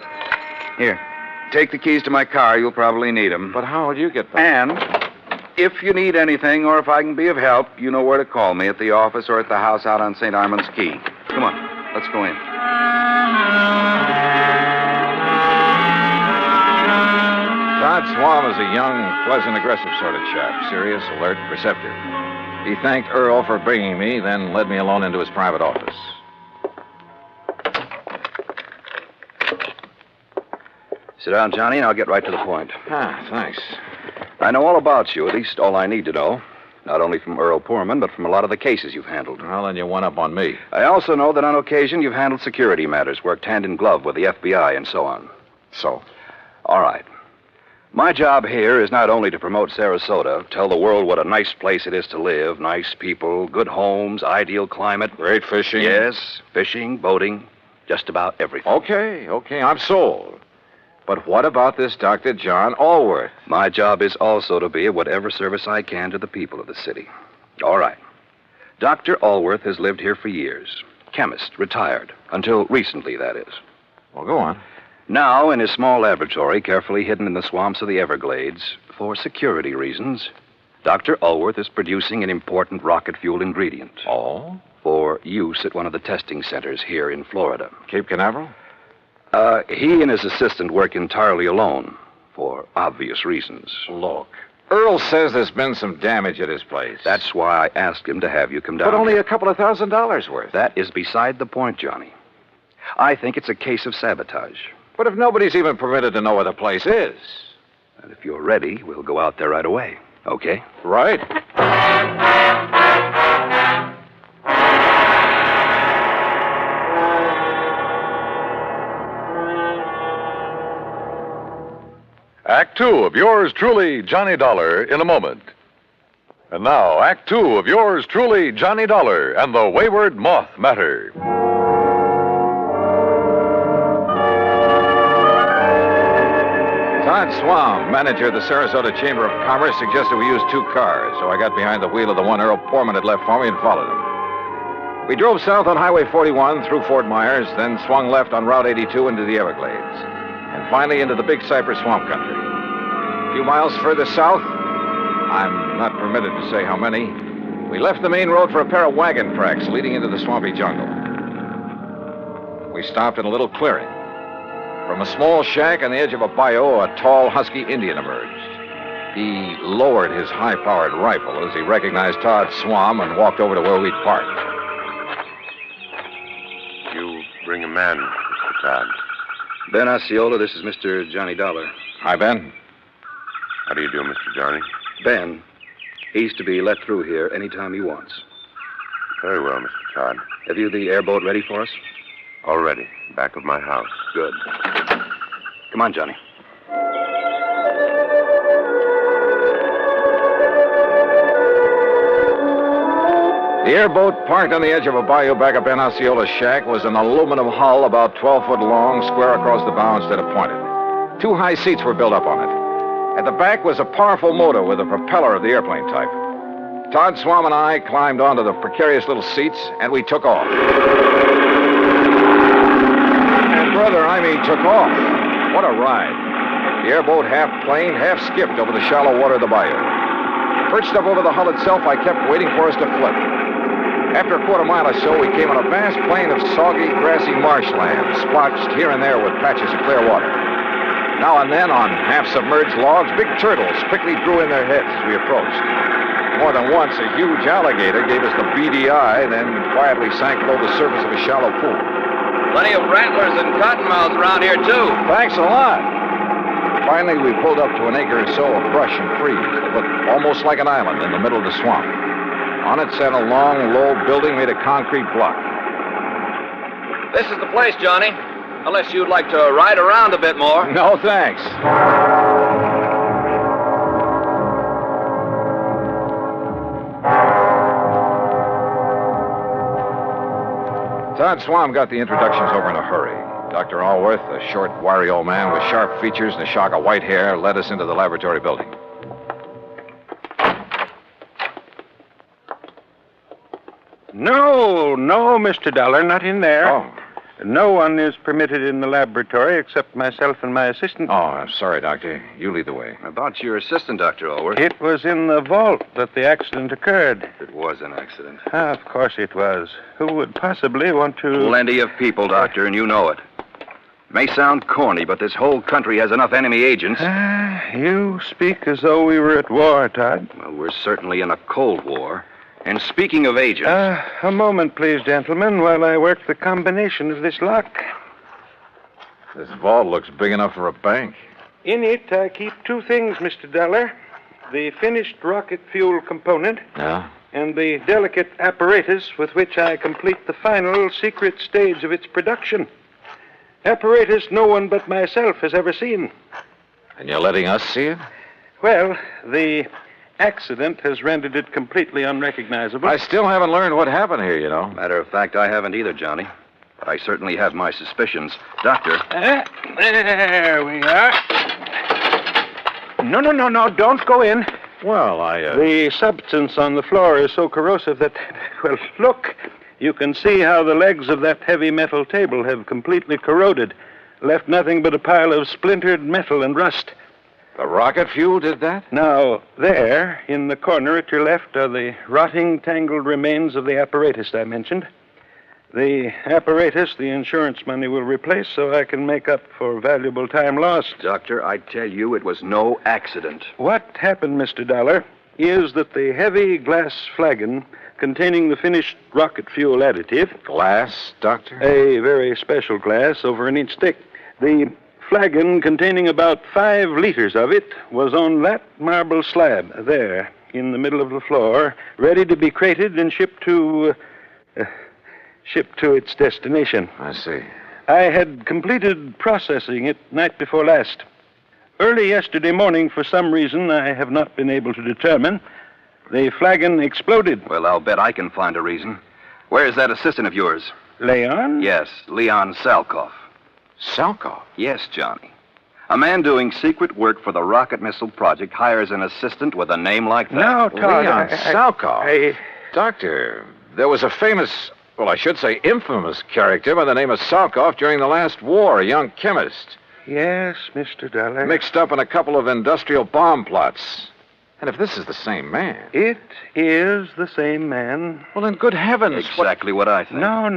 F: Here, take the keys to my car. You'll probably need them.
A: But how will you get them?
F: And if you need anything or if I can be of help, you know where to call me, at the office or at the house out on St. Armand's Key. Come on, let's go in.
A: Todd Swam is a young, pleasant, aggressive sort of chap. Serious, alert, perceptive. He thanked Earl for bringing me, then led me alone into his private office.
Q: Sit down, Johnny, and I'll get right to the point.
A: Ah, thanks.
Q: I know all about you, at least all I need to know. Not only from Earl Poorman, but from a lot of the cases you've handled.
A: Well, then you one up on me.
Q: I also know that on occasion you've handled security matters, worked hand in glove with the FBI, and so on.
A: So?
Q: All right. My job here is not only to promote Sarasota, tell the world what a nice place it is to live, nice people, good homes, ideal climate.
A: Great fishing.
Q: Yes, fishing, boating, just about everything.
A: Okay, I'm sold. But what about this Dr. John Allworth?
Q: My job is also to be of whatever service I can to the people of the city. All right. Dr. Allworth has lived here for years. Chemist, retired. Until recently, that is.
A: Well, go on.
Q: Now, in his small laboratory, carefully hidden in the swamps of the Everglades, for security reasons, Dr. Allworth is producing an important rocket fuel ingredient.
A: Oh?
Q: For use at one of the testing centers here in Florida.
A: Cape Canaveral?
Q: He and his assistant work entirely alone, for obvious reasons.
A: Look, Earl says there's been some damage at his place.
Q: That's why I asked him to have you come down.
A: But only a couple of $1,000s worth.
Q: That is beside the point, Johnny. I think it's a case of sabotage.
A: But if nobody's even permitted to know where the place is...
Q: And if you're ready, we'll go out there right away. Okay?
A: Right.
C: Act Two of yours truly, Johnny Dollar, in a moment. And now, Act Two of yours truly, Johnny Dollar and the Wayward Moth Matter.
A: Todd Swam, manager of the Sarasota Chamber of Commerce, suggested we use 2 cars, so I got behind the wheel of the one Earl Poorman had left for me and followed him. We drove south on Highway 41 through Fort Myers, then swung left on Route 82 into the Everglades, and finally into the Big Cypress Swamp Country. A few miles further south, I'm not permitted to say how many, we left the main road for a pair of wagon tracks leading into the swampy jungle. We stopped in a little clearing. From a small shack on the edge of a bayou, a tall, husky Indian emerged. He lowered his high-powered rifle as he recognized Todd Swam and walked over to where we'd parked.
U: You bring a man, Mr. Todd.
Q: Ben Osceola, this is Mr. Johnny Dollar.
A: Hi, Ben.
U: How do you do, Mr. Johnny?
Q: Ben, he's to be let through here anytime he wants.
U: Very well, Mr. Todd.
Q: Have you the airboat ready for us?
U: All ready. Back of my house.
Q: Good. Come on, Johnny.
A: The airboat, parked on the edge of a bayou back of Ben Osceola's shack, was an aluminum hull about 12 foot long, square across the bow instead of pointed. 2 high seats were built up on it. At the back was a powerful motor with a propeller of the airplane type. Todd Swam and I climbed onto the precarious little seats, and we took off. And brother, I mean took off. What a ride. The airboat half planed, half skipped over the shallow water of the bayou. Perched up over the hull itself, I kept waiting for us to flip. After a quarter mile or so, we came on a vast plain of soggy, grassy marshland, splotched here and there with patches of clear water. Now and then, on half-submerged logs, big turtles quickly drew in their heads as we approached. More than once, a huge alligator gave us the beady eye, then quietly sank below the surface of a shallow pool.
H: Plenty of rattlers and cottonmouths around here, too.
A: Thanks a lot. Finally, we pulled up to an acre or so of brush and trees that looked almost like an island in the middle of the swamp. On it sat a long, low building made of concrete block.
H: This is the place, Johnny. Unless you'd like to ride around a bit more.
A: No, thanks. Todd Swam got the introductions over in a hurry. Dr. Allworth, a short, wiry old man with sharp features and a shock of white hair, led us into the laboratory building.
R: No, Mr. Dollar, not in there.
A: Oh.
R: No one is permitted in the laboratory except myself and my assistant.
A: Oh, I'm sorry, Doctor. You lead the way.
Q: About your assistant, Dr. Allworth.
R: It was in the vault that the accident occurred.
Q: It was an accident.
R: Of course it was. Who would possibly want to...
Q: Plenty of people, Doctor, and you know it. May sound corny, but this whole country has enough enemy agents.
R: You speak as though we were at war, Todd.
Q: Well, we're certainly in a Cold War. And speaking of agents...
R: A moment, please, gentlemen, while I work the combination of this lock.
A: This vault looks big enough for a bank.
R: In it, I keep two things, Mr. Dollar. The finished rocket fuel component.
A: Yeah?
R: And the delicate apparatus with which I complete the final secret stage of its production. Apparatus no one but myself has ever seen.
A: And you're letting us see it?
R: Well, the accident has rendered it completely unrecognizable.
A: I still haven't learned what happened here, you know.
Q: Matter of fact, I haven't either, Johnny. But I certainly have my suspicions. Doctor.
R: There we are. No, don't go in.
A: Well,
R: The substance on the floor is so corrosive that, well, look. You can see how the legs of that heavy metal table have completely corroded, left nothing but a pile of splintered metal and rust.
A: The rocket fuel did that?
R: Now, there, in the corner at your left, are the rotting, tangled remains of the apparatus I mentioned. The apparatus the insurance money will replace so I can make up for valuable time lost.
Q: Doctor, I tell you, it was no accident.
R: What happened, Mr. Dollar, is that the heavy glass flagon containing the finished rocket fuel additive...
A: Glass, Doctor?
R: A very special glass, over an inch thick. The flagon containing about 5 liters of it was on that marble slab there in the middle of the floor, ready to be crated and shipped to its destination.
A: I see.
R: I had completed processing it night before last. Early yesterday morning, for some reason I have not been able to determine, the flagon exploded.
Q: Well, I'll bet I can find a reason. Where's that assistant of yours?
R: Leon?
Q: Yes, Leon Salkoff.
A: Salkoff?
Q: Yes, Johnny. A man doing secret work for the rocket missile project hires an assistant with a name like that.
R: No, Todd.
A: Leon Salkoff. Doctor, there was a famous, well, I should say infamous character by the name of Salkoff during the last war, a young chemist.
R: Yes, Mr. Dollar.
A: Mixed up in a couple of industrial bomb plots. And if this is the same man...
R: It is the same man.
A: Well, then, good heavens...
Q: Exactly what I think.
R: No.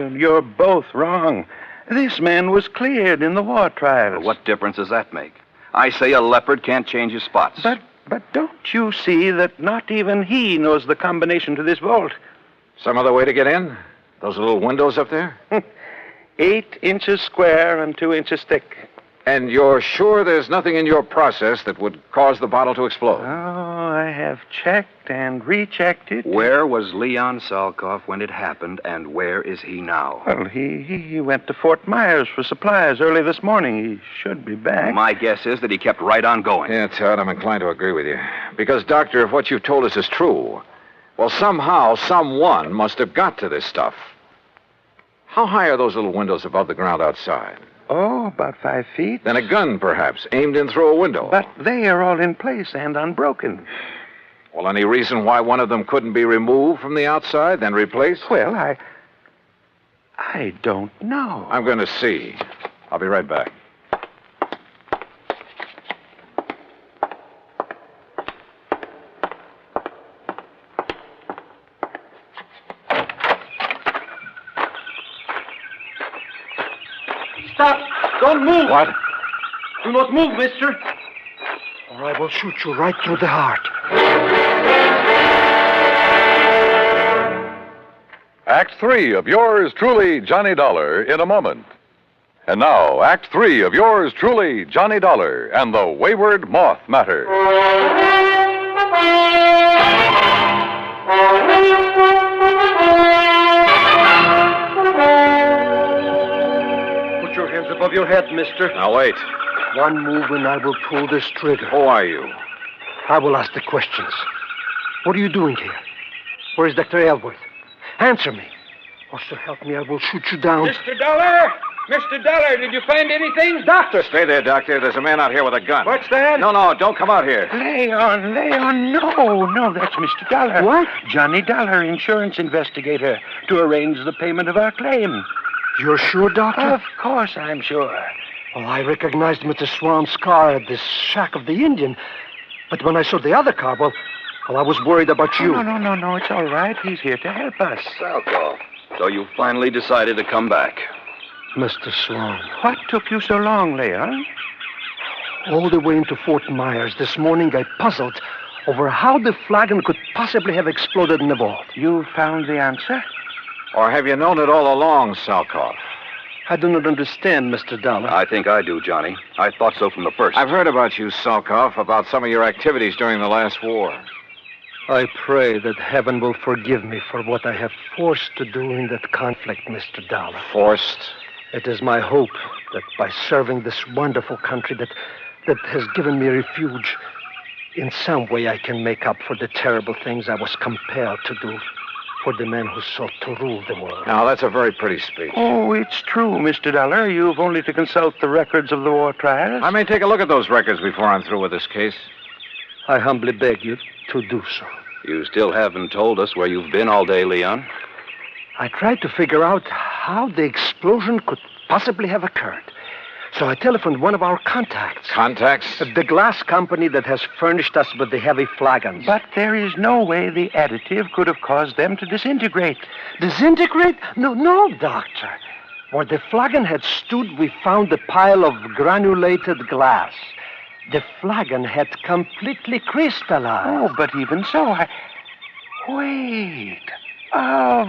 R: You're both wrong. This man was cleared in the war trials.
Q: Well, what difference does that make? I say a leopard can't change his spots.
R: But don't you see that not even he knows the combination to this vault?
A: Some other way to get in? Those little windows up there?
R: 8 inches square and 2 inches thick.
A: And you're sure there's nothing in your process that would cause the bottle to explode?
R: Oh, I have checked and rechecked it.
Q: Where was Leon Salkoff when it happened, and where is he now?
R: Well, he went to Fort Myers for supplies early this morning. He should be back.
Q: My guess is that he kept right on going.
A: Yeah, Todd, I'm inclined to agree with you. Because, Doctor, if what you've told us is true, well, somehow, someone must have got to this stuff. How high are those little windows above the ground outside?
R: Oh, about 5 feet.
A: Then a gun, perhaps, aimed in through a window.
R: But they are all in place and unbroken.
A: Well, any reason why one of them couldn't be removed from the outside, then replaced?
R: Well, I don't know.
A: I'm going to see. I'll be right back.
P: Stop! Don't move!
A: What?
P: Do not move, mister. Or I will shoot you right through the heart.
C: Act 3 of yours truly, Johnny Dollar, in a moment. And now, Act 3 of yours truly, Johnny Dollar, and the Wayward Moth Matter.
P: Put your hands above your head, mister.
A: Now, wait.
P: One move and I will pull this trigger.
A: Who are you?
P: I will ask the questions. What are you doing here? Where is Dr. Elworth? Answer me. Or so help me, I will shoot you down.
E: Mr. Dollar! Mr. Dollar, did you find anything?
A: Doctor! Stay there, Doctor. There's a man out here with a gun.
E: What's that?
A: No, don't come out here.
R: Leon, no, that's Mr. Dollar.
P: What?
R: Johnny Dollar, insurance investigator, to arrange the payment of our claim.
P: You're sure, Doctor?
R: Of course I'm sure.
P: Well, I recognized Mr. Swan's car at the shack of the Indian. But when I saw the other car, well, I was worried about you.
R: No, it's all right. He's here to help us.
Q: Salkoff. So you finally decided to come back.
S: Mr. Sloan.
R: What took you so long, Leon?
S: All the way into Fort Myers this morning, I puzzled over how the flagon could possibly have exploded in the vault.
R: You found the answer?
A: Or have you known it all along, Salkoff?
S: I do not understand, Mr. Dollar.
Q: I think I do, Johnny. I thought so from the first.
A: I've heard about you, Salkoff, about some of your activities during the last war.
S: I pray that heaven will forgive me for what I have forced to do in that conflict, Mr. Dollar.
A: Forced?
S: It is my hope that by serving this wonderful country that has given me refuge, in some way I can make up for the terrible things I was compelled to do for the men who sought to rule the world.
A: Now, that's a very pretty speech.
R: Oh, it's true, Mr. Dollar. You've only to consult the records of the war trials.
A: I may take a look at those records before I'm through with this case.
S: I humbly beg you to do so.
Q: You still haven't told us where you've been all day, Leon.
S: I tried to figure out how the explosion could possibly have occurred. So I telephoned one of our contacts.
A: Contacts?
S: The glass company that has furnished us with the heavy flagons.
R: But there is no way the additive could have caused them to disintegrate.
S: Disintegrate? No, Doctor. Where the flagon had stood, we found a pile of granulated glass. The flagon had completely crystallized.
R: Oh, but even so, Wait. Of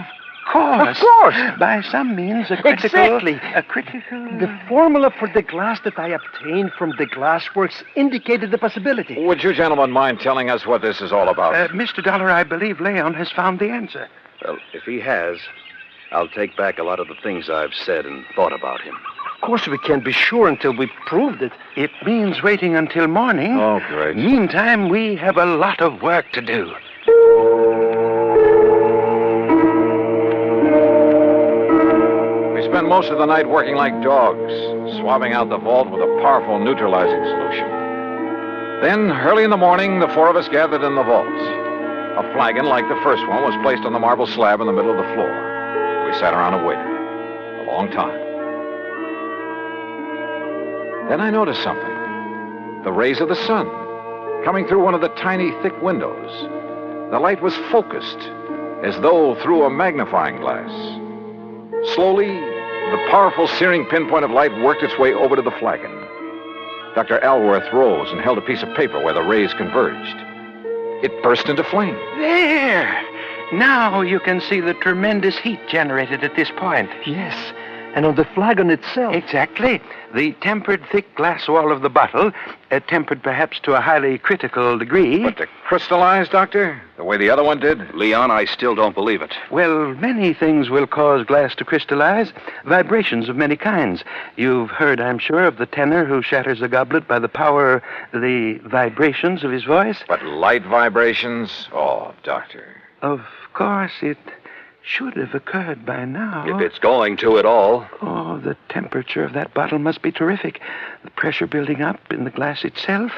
R: course.
S: Of course.
R: By some means, a critical...
S: Exactly.
R: A critical...
S: The formula for the glass that I obtained from the glassworks indicated the possibility.
A: Would you gentlemen mind telling us what this is all about?
R: Mr. Dollar, I believe Leon has found the answer.
Q: Well, if he has, I'll take back a lot of the things I've said and thought about him.
S: Of course, we can't be sure until we proved it.
R: It means waiting until morning.
A: Oh, great.
R: Meantime, we have a lot of work to do.
A: We spent most of the night working like dogs, swabbing out the vault with a powerful neutralizing solution. Then, early in the morning, the four of us gathered in the vault. A flagon like the first one was placed on the marble slab in the middle of the floor. We sat around and waited. A long time. Then I noticed something. The rays of the sun coming through one of the tiny, thick windows. The light was focused, as though through a magnifying glass. Slowly, the powerful searing pinpoint of light worked its way over to the flagon. Dr. Alworth rose and held a piece of paper where the rays converged. It burst into flame.
R: There! Now you can see the tremendous heat generated at this point.
S: Yes, and on the flagon itself.
R: Exactly. The tempered thick glass wall of the bottle, tempered perhaps to a highly critical degree.
A: But to crystallize, Doctor, the way the other one did?
Q: Leon, I still don't believe it.
R: Well, many things will cause glass to crystallize. Vibrations of many kinds. You've heard, I'm sure, of the tenor who shatters a goblet by the power, the vibrations of his voice.
A: But light vibrations? Oh, Doctor.
R: Of course, it should have occurred by now.
Q: If it's going to at all.
R: Oh, the temperature of that bottle must be terrific. The pressure building up in the glass itself.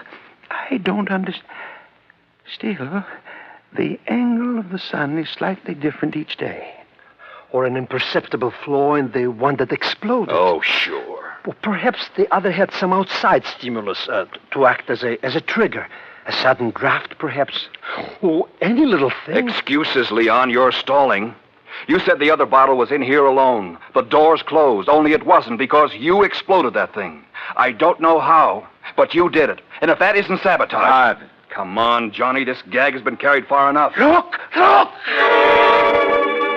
R: I don't understand. Still, the angle of the sun is slightly different each day.
S: Or an imperceptible flaw in the one that exploded.
Q: Oh, sure.
S: Well, perhaps the other had some outside stimulus to act as a trigger. A sudden draft, perhaps. Oh, any little thing.
Q: Excuses, Leon. You're stalling. You said the other bottle was in here alone. The door's closed, only it wasn't because you exploded that thing. I don't know how, but you did it. And if that isn't sabotage...
A: God.
Q: Come on, Johnny. This gag has been carried far enough.
R: Look!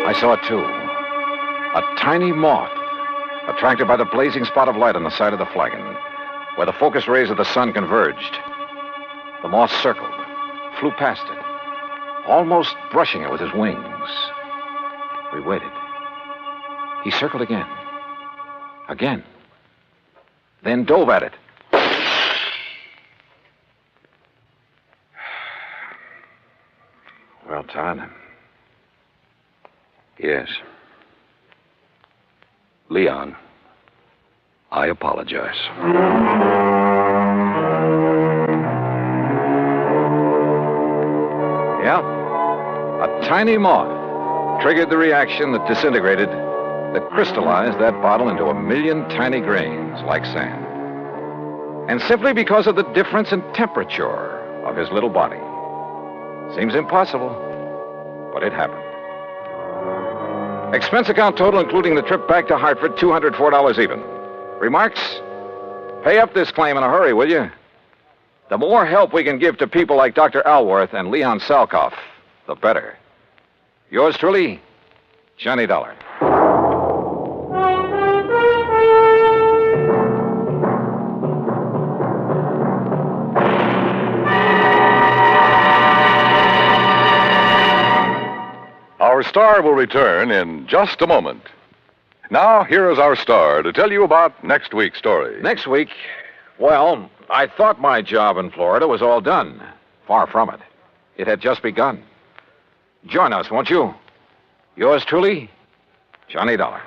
A: I saw it, too. A tiny moth, attracted by the blazing spot of light on the side of the flagon, where the focused rays of the sun converged. The moth circled, flew past it, almost brushing it with his wings. We waited. He circled again. Again. Then dove at it. Well, Todd.
Q: Yes. Leon, I apologize.
A: Yeah. A tiny moth triggered the reaction that disintegrated, that crystallized that bottle into 1,000,000 tiny grains like sand. And simply because of the difference in temperature of his little body. Seems impossible, but it happened.
E: Expense account total, including the trip back to Hartford, $204 even. Remarks? Pay up this claim in a hurry, will you? The more help we can give to people like Dr. Alworth and Leon Salkoff, the better. Yours truly, Johnny Dollar.
C: Our star will return in just a moment. Now, here is our star to tell you about next week's story.
E: Next week, well, I thought my job in Florida was all done. Far from it. It had just begun. Join us, won't you? Yours truly, Johnny Dollar.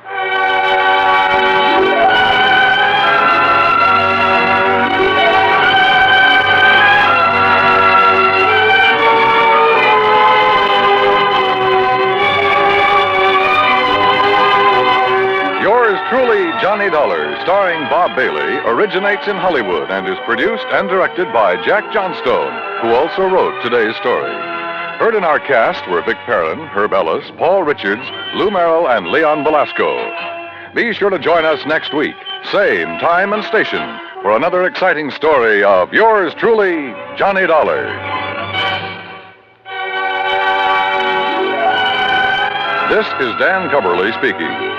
C: Yours truly, Johnny Dollar, starring Bob Bailey, originates in Hollywood and is produced and directed by Jack Johnstone, who also wrote today's story. Heard in our cast were Vic Perrin, Herb Ellis, Paul Richards, Lou Merrill, and Leon Velasco. Be sure to join us next week, same time and station, for another exciting story of yours truly, Johnny Dollar. This is Dan Cubberly speaking.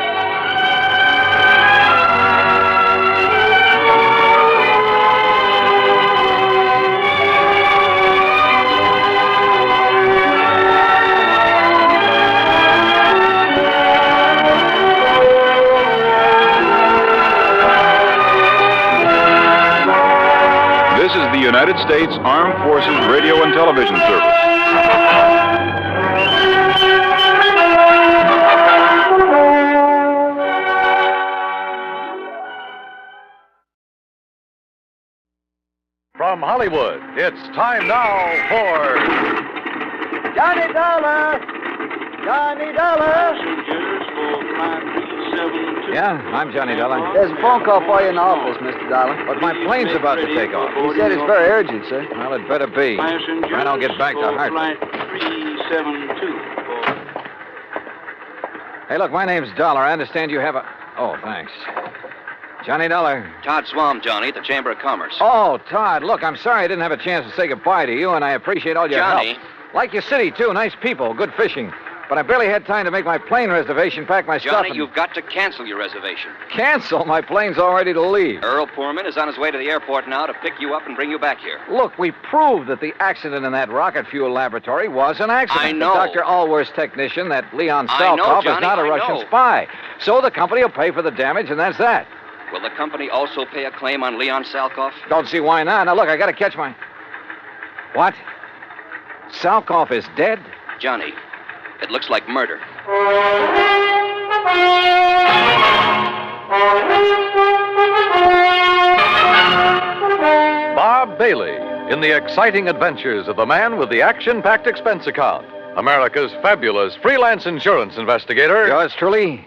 C: This is the United States Armed Forces Radio and Television Service. From Hollywood, it's time now for
B: Johnny Dollar! Johnny Dollar!
E: Yeah, I'm Johnny Dollar.
B: There's a phone call for you in the office, Mr. Dollar.
E: But my plane's about to take off.
B: He said it's very urgent, sir.
E: Well, it better be. If I don't get back to Hartford. Hey, look, my name's Dollar. I understand you have a... Oh, thanks. Johnny Dollar.
H: Todd Swam, Johnny, at the Chamber of Commerce.
E: Oh, Todd, look, I'm sorry I didn't have a chance to say goodbye to you, and I appreciate all your
H: Johnny.
E: help. Like your city, too. Nice people, good fishing. But I barely had time to make my plane reservation, pack my stuff,
H: Johnny,
E: and...
H: you've got to cancel your reservation.
E: Cancel? My plane's all ready to leave.
H: Earl Poorman is on his way to the airport now to pick you up and bring you back here.
E: Look, we proved that the accident in that rocket fuel laboratory was an accident.
H: I know.
E: Dr. Alworth's technician, that Leon
H: I know,
E: Salkoff, is
H: Johnny,
E: not a
H: I
E: Russian
H: know.
E: spy. So the company will pay for the damage, and that's that.
H: Will the company also pay a claim on Leon Salkoff?
E: Don't see why not. Now, look, I gotta catch my... What? Salkoff is dead?
H: Johnny, it looks like murder.
C: Bob Bailey in the exciting adventures of the man with the action-packed expense account, America's fabulous freelance insurance investigator.
E: Yours truly,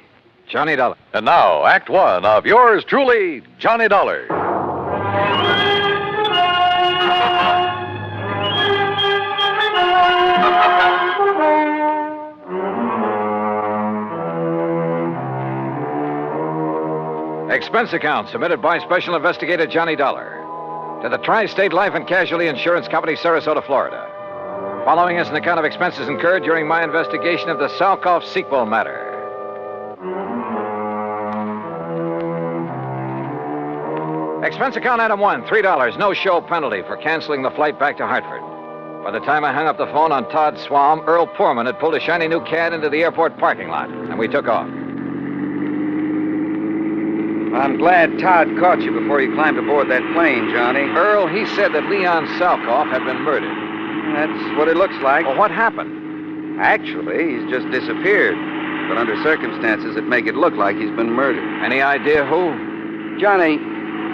E: Johnny Dollar.
C: And now, Act One of yours truly, Johnny Dollar.
E: Expense account submitted by Special Investigator Johnny Dollar to the Tri-State Life and Casualty Insurance Company, Sarasota, Florida. Following is an account of expenses incurred during my investigation of the Salkoff sequel matter. Expense account item 1, $3, no show penalty for canceling the flight back to Hartford. By the time I hung up the phone on Todd Swam, Earl Poorman had pulled a shiny new Cad into the airport parking lot, and we took off.
F: I'm glad Todd caught you before you climbed aboard that plane, Johnny.
E: Earl, he said that Leon Salkoff had been murdered.
F: That's what it looks like.
E: Well, what happened?
F: Actually, he's just disappeared. But under circumstances that make it look like he's been murdered.
E: Any idea who?
F: Johnny,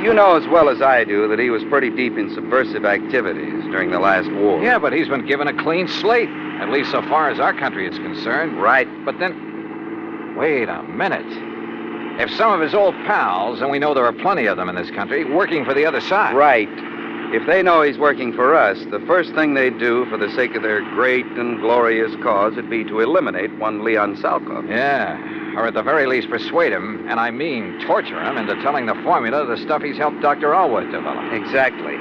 F: you know as well as I do that he was pretty deep in subversive activities during the last war.
E: Yeah, but he's been given a clean slate, at least so far as our country is concerned.
F: Right.
E: But then, wait a minute. If some of his old pals, and we know there are plenty of them in this country, working for the other side.
F: Right.
Q: If they know he's working for us, the first thing they'd do for the sake of their great and glorious cause would be to eliminate one Leon Salkov.
A: Yeah, or at the very least persuade him, and I mean torture him, into telling the formula of the stuff he's helped Dr. Allworth develop.
Q: Exactly.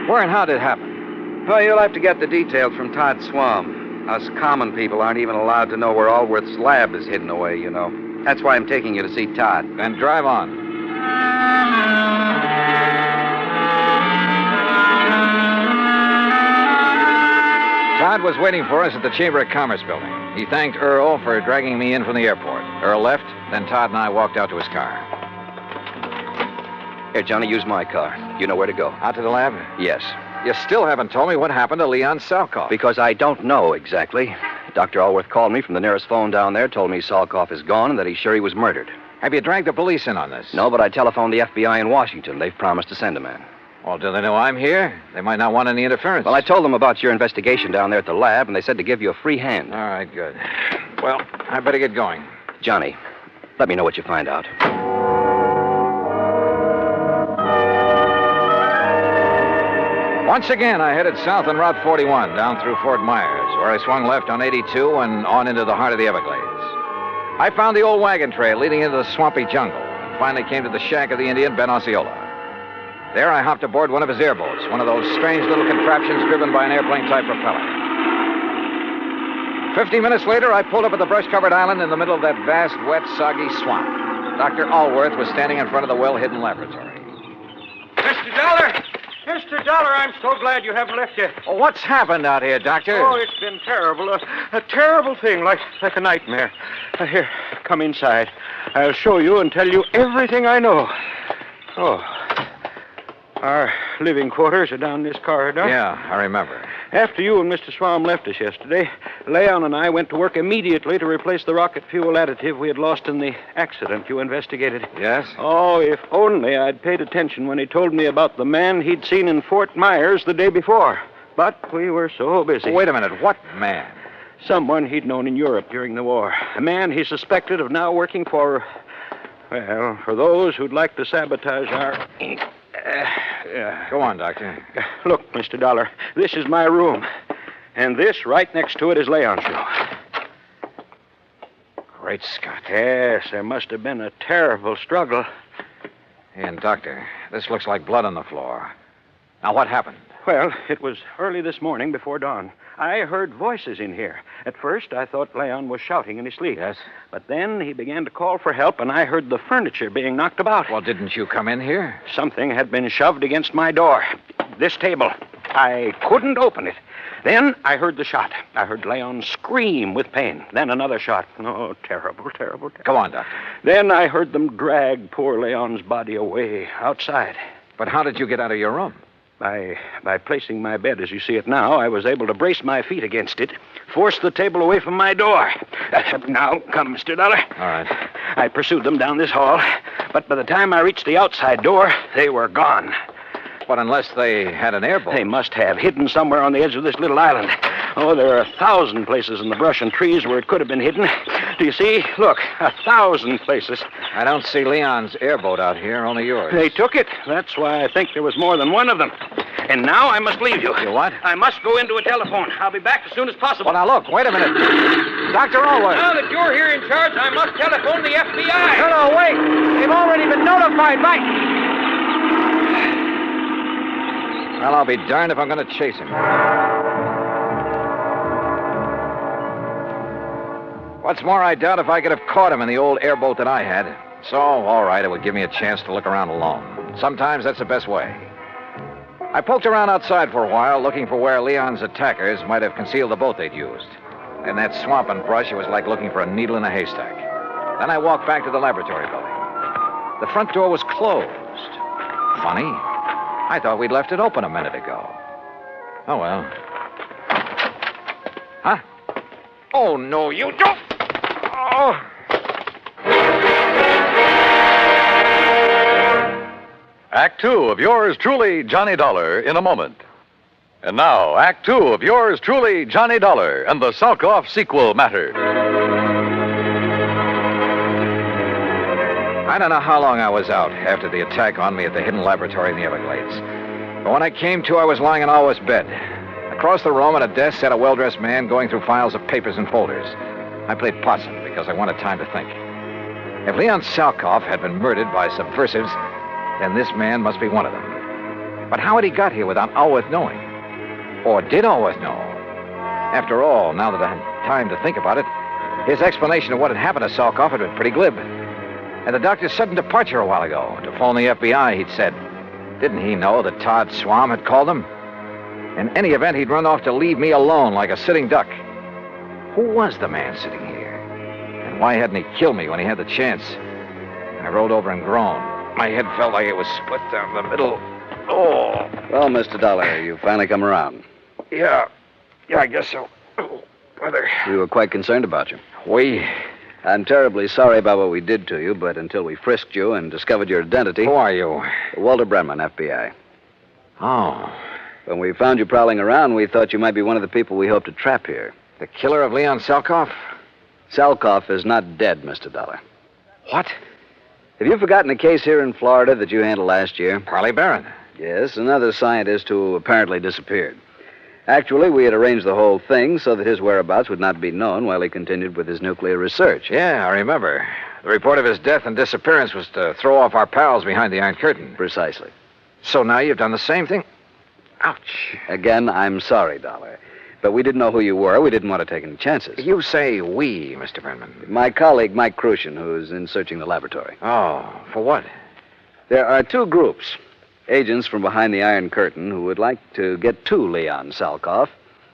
A: Where and how did it happen?
Q: Well, you'll have to get the details from Todd Swam. Us common people aren't even allowed to know where Allworth's lab is hidden away, you know. That's why I'm taking you to see Todd.
A: Then drive on. Todd was waiting for us at the Chamber of Commerce building. He thanked Earl for dragging me in from the airport. Earl left, then Todd and I walked out to his car.
Q: Here, Johnny, use my car. You know where to go.
A: Out to the lab?
Q: Yes.
A: You still haven't told me what happened to Leon Salkov.
Q: Because I don't know exactly. Dr. Allworth called me from the nearest phone down there, told me Salkov is gone and that he's sure he was murdered.
A: Have you dragged the police in on this?
Q: No, but I telephoned the FBI in Washington. They've promised to send a man.
A: Well, do they know I'm here? They might not want any interference.
Q: Well, I told them about your investigation down there at the lab, and they said to give you a free hand.
A: All right, good. Well, I better get going.
Q: Johnny, let me know what you find out.
A: Once again, I headed south on Route 41, down through Fort Myers, where I swung left on 82 and on into the heart of the Everglades. I found the old wagon trail leading into the swampy jungle, and finally came to the shack of the Indian, Ben Osceola. There, I hopped aboard one of his airboats, one of those strange little contraptions driven by an airplane-type propeller. 50 minutes later, I pulled up at the brush-covered island in the middle of that vast, wet, soggy swamp. Dr. Allworth was standing in front of the well-hidden laboratory.
S: Mr. Dollar! Mr. Dollar, I'm so glad you haven't left yet.
A: Oh, what's happened out here, Doctor?
S: Oh, it's been terrible. A terrible thing, like a nightmare. Here, come inside. I'll show you and tell you everything I know. Oh. Our living quarters are down this corridor.
A: Yeah, I remember.
S: After you and Mr. Swam left us yesterday, Leon and I went to work immediately to replace the rocket fuel additive we had lost in the accident you investigated.
A: Yes?
S: Oh, if only I'd paid attention when he told me about the man he'd seen in Fort Myers the day before. But we were so busy.
A: Wait a minute. What man?
S: Someone he'd known in Europe during the war. A man he suspected of now working for, well, for those who'd like to sabotage our...
A: Go on, Doctor.
S: Look, Mr. Dollar, this is my room. And this, right next to it, is Leon's room.
A: Great Scott.
S: Yes, there must have been a terrible struggle.
A: And, Doctor, this looks like blood on the floor. Now, what happened?
S: Well, it was early this morning before dawn. I heard voices in here. At first, I thought Leon was shouting in his sleep.
A: Yes?
S: But then he began to call for help, and I heard the furniture being knocked about.
A: Well, didn't you come in here?
S: Something had been shoved against my door. This table. I couldn't open it. Then I heard the shot. I heard Leon scream with pain. Then another shot. Oh, terrible, terrible, terrible.
A: Go on, Doctor.
S: Then I heard them drag poor Leon's body away outside.
A: But how did you get out of your room?
S: By placing my bed as you see it now, I was able to brace my feet against it, force the table away from my door. Now, come, Mr. Dollar.
A: All right.
S: I pursued them down this hall, but by the time I reached the outside door, they were gone.
A: But unless they had an airboat.
S: They must have, hidden somewhere on the edge of this little island. Oh, there are 1,000 places in the brush and trees where it could have been hidden. Do you see? Look, 1,000 places.
A: I don't see Leon's airboat out here, only yours.
S: They took it. That's why I think there was more than one of them. And now I must leave you.
A: You what?
S: I must go into a telephone. I'll be back as soon as possible.
A: Well, now, look, wait a minute. Dr. Allworth.
S: Now that you're here in charge, I must telephone the FBI.
A: No, wait. They've already been notified by... Well, I'll be darned if I'm going to chase him. What's more, I doubt if I could have caught him in the old airboat that I had. So, all right, it would give me a chance to look around alone. Sometimes that's the best way. I poked around outside for a while, looking for where Leon's attackers might have concealed the boat they'd used. In that swamp and brush, it was like looking for a needle in a haystack. Then I walked back to the laboratory building. The front door was closed. Funny. I thought we'd left it open a minute ago. Oh, well. Huh? Oh, no, you don't. Oh.
C: Act Two of yours truly, Johnny Dollar, in a moment. And now, Act Two of yours truly, Johnny Dollar, and the Salkov sequel matter.
A: I don't know how long I was out after the attack on me at the hidden laboratory in the Everglades. But when I came to, I was lying in Alwa's bed. Across the room at a desk sat a well-dressed man going through files of papers and folders. I played possum because I wanted time to think. If Leon Salkoff had been murdered by subversives, then this man must be one of them. But how had he got here without Alworth knowing? Or did Alworth know? After all, now that I had time to think about it, his explanation of what had happened to Salkoff had been pretty glib. And the doctor's sudden departure a while ago to phone the FBI, he'd said. Didn't he know that Todd Swam had called him? In any event, he'd run off to leave me alone like a sitting duck. Who was the man sitting here? And why hadn't he killed me when he had the chance? I rolled over and groaned. My head felt like it was split down the middle. Oh.
B: Well, Mr. Dollar, you finally come around.
A: Yeah, I guess so. Brother.
B: We were quite concerned about you.
A: We?
B: I'm terribly sorry about what we did to you, but until we frisked you and discovered your identity...
A: Who are you?
B: Walter Brenman, FBI.
A: Oh.
B: When we found you prowling around, we thought you might be one of the people we hoped to trap here.
A: The killer of Leon Salkoff?
B: Salkoff is not dead, Mr. Dollar.
A: What?
B: Have you forgotten a case here in Florida that you handled last year?
A: Parley Barron.
B: Yes, another scientist who apparently disappeared. Actually, we had arranged the whole thing so that his whereabouts would not be known while he continued with his nuclear research.
A: Yeah, I remember. The report of his death and disappearance was to throw off our pals behind the Iron Curtain.
B: Precisely.
A: So now you've done the same thing? Ouch.
B: Again, I'm sorry, Dollar. But we didn't know who you were. We didn't want to take any chances.
A: You say we, Mr. Brenman.
B: My colleague, Mike Crucian, who's in searching the laboratory.
A: Oh, for what?
B: There are two groups. Agents from behind the Iron Curtain who would like to get to Leon Salkoff,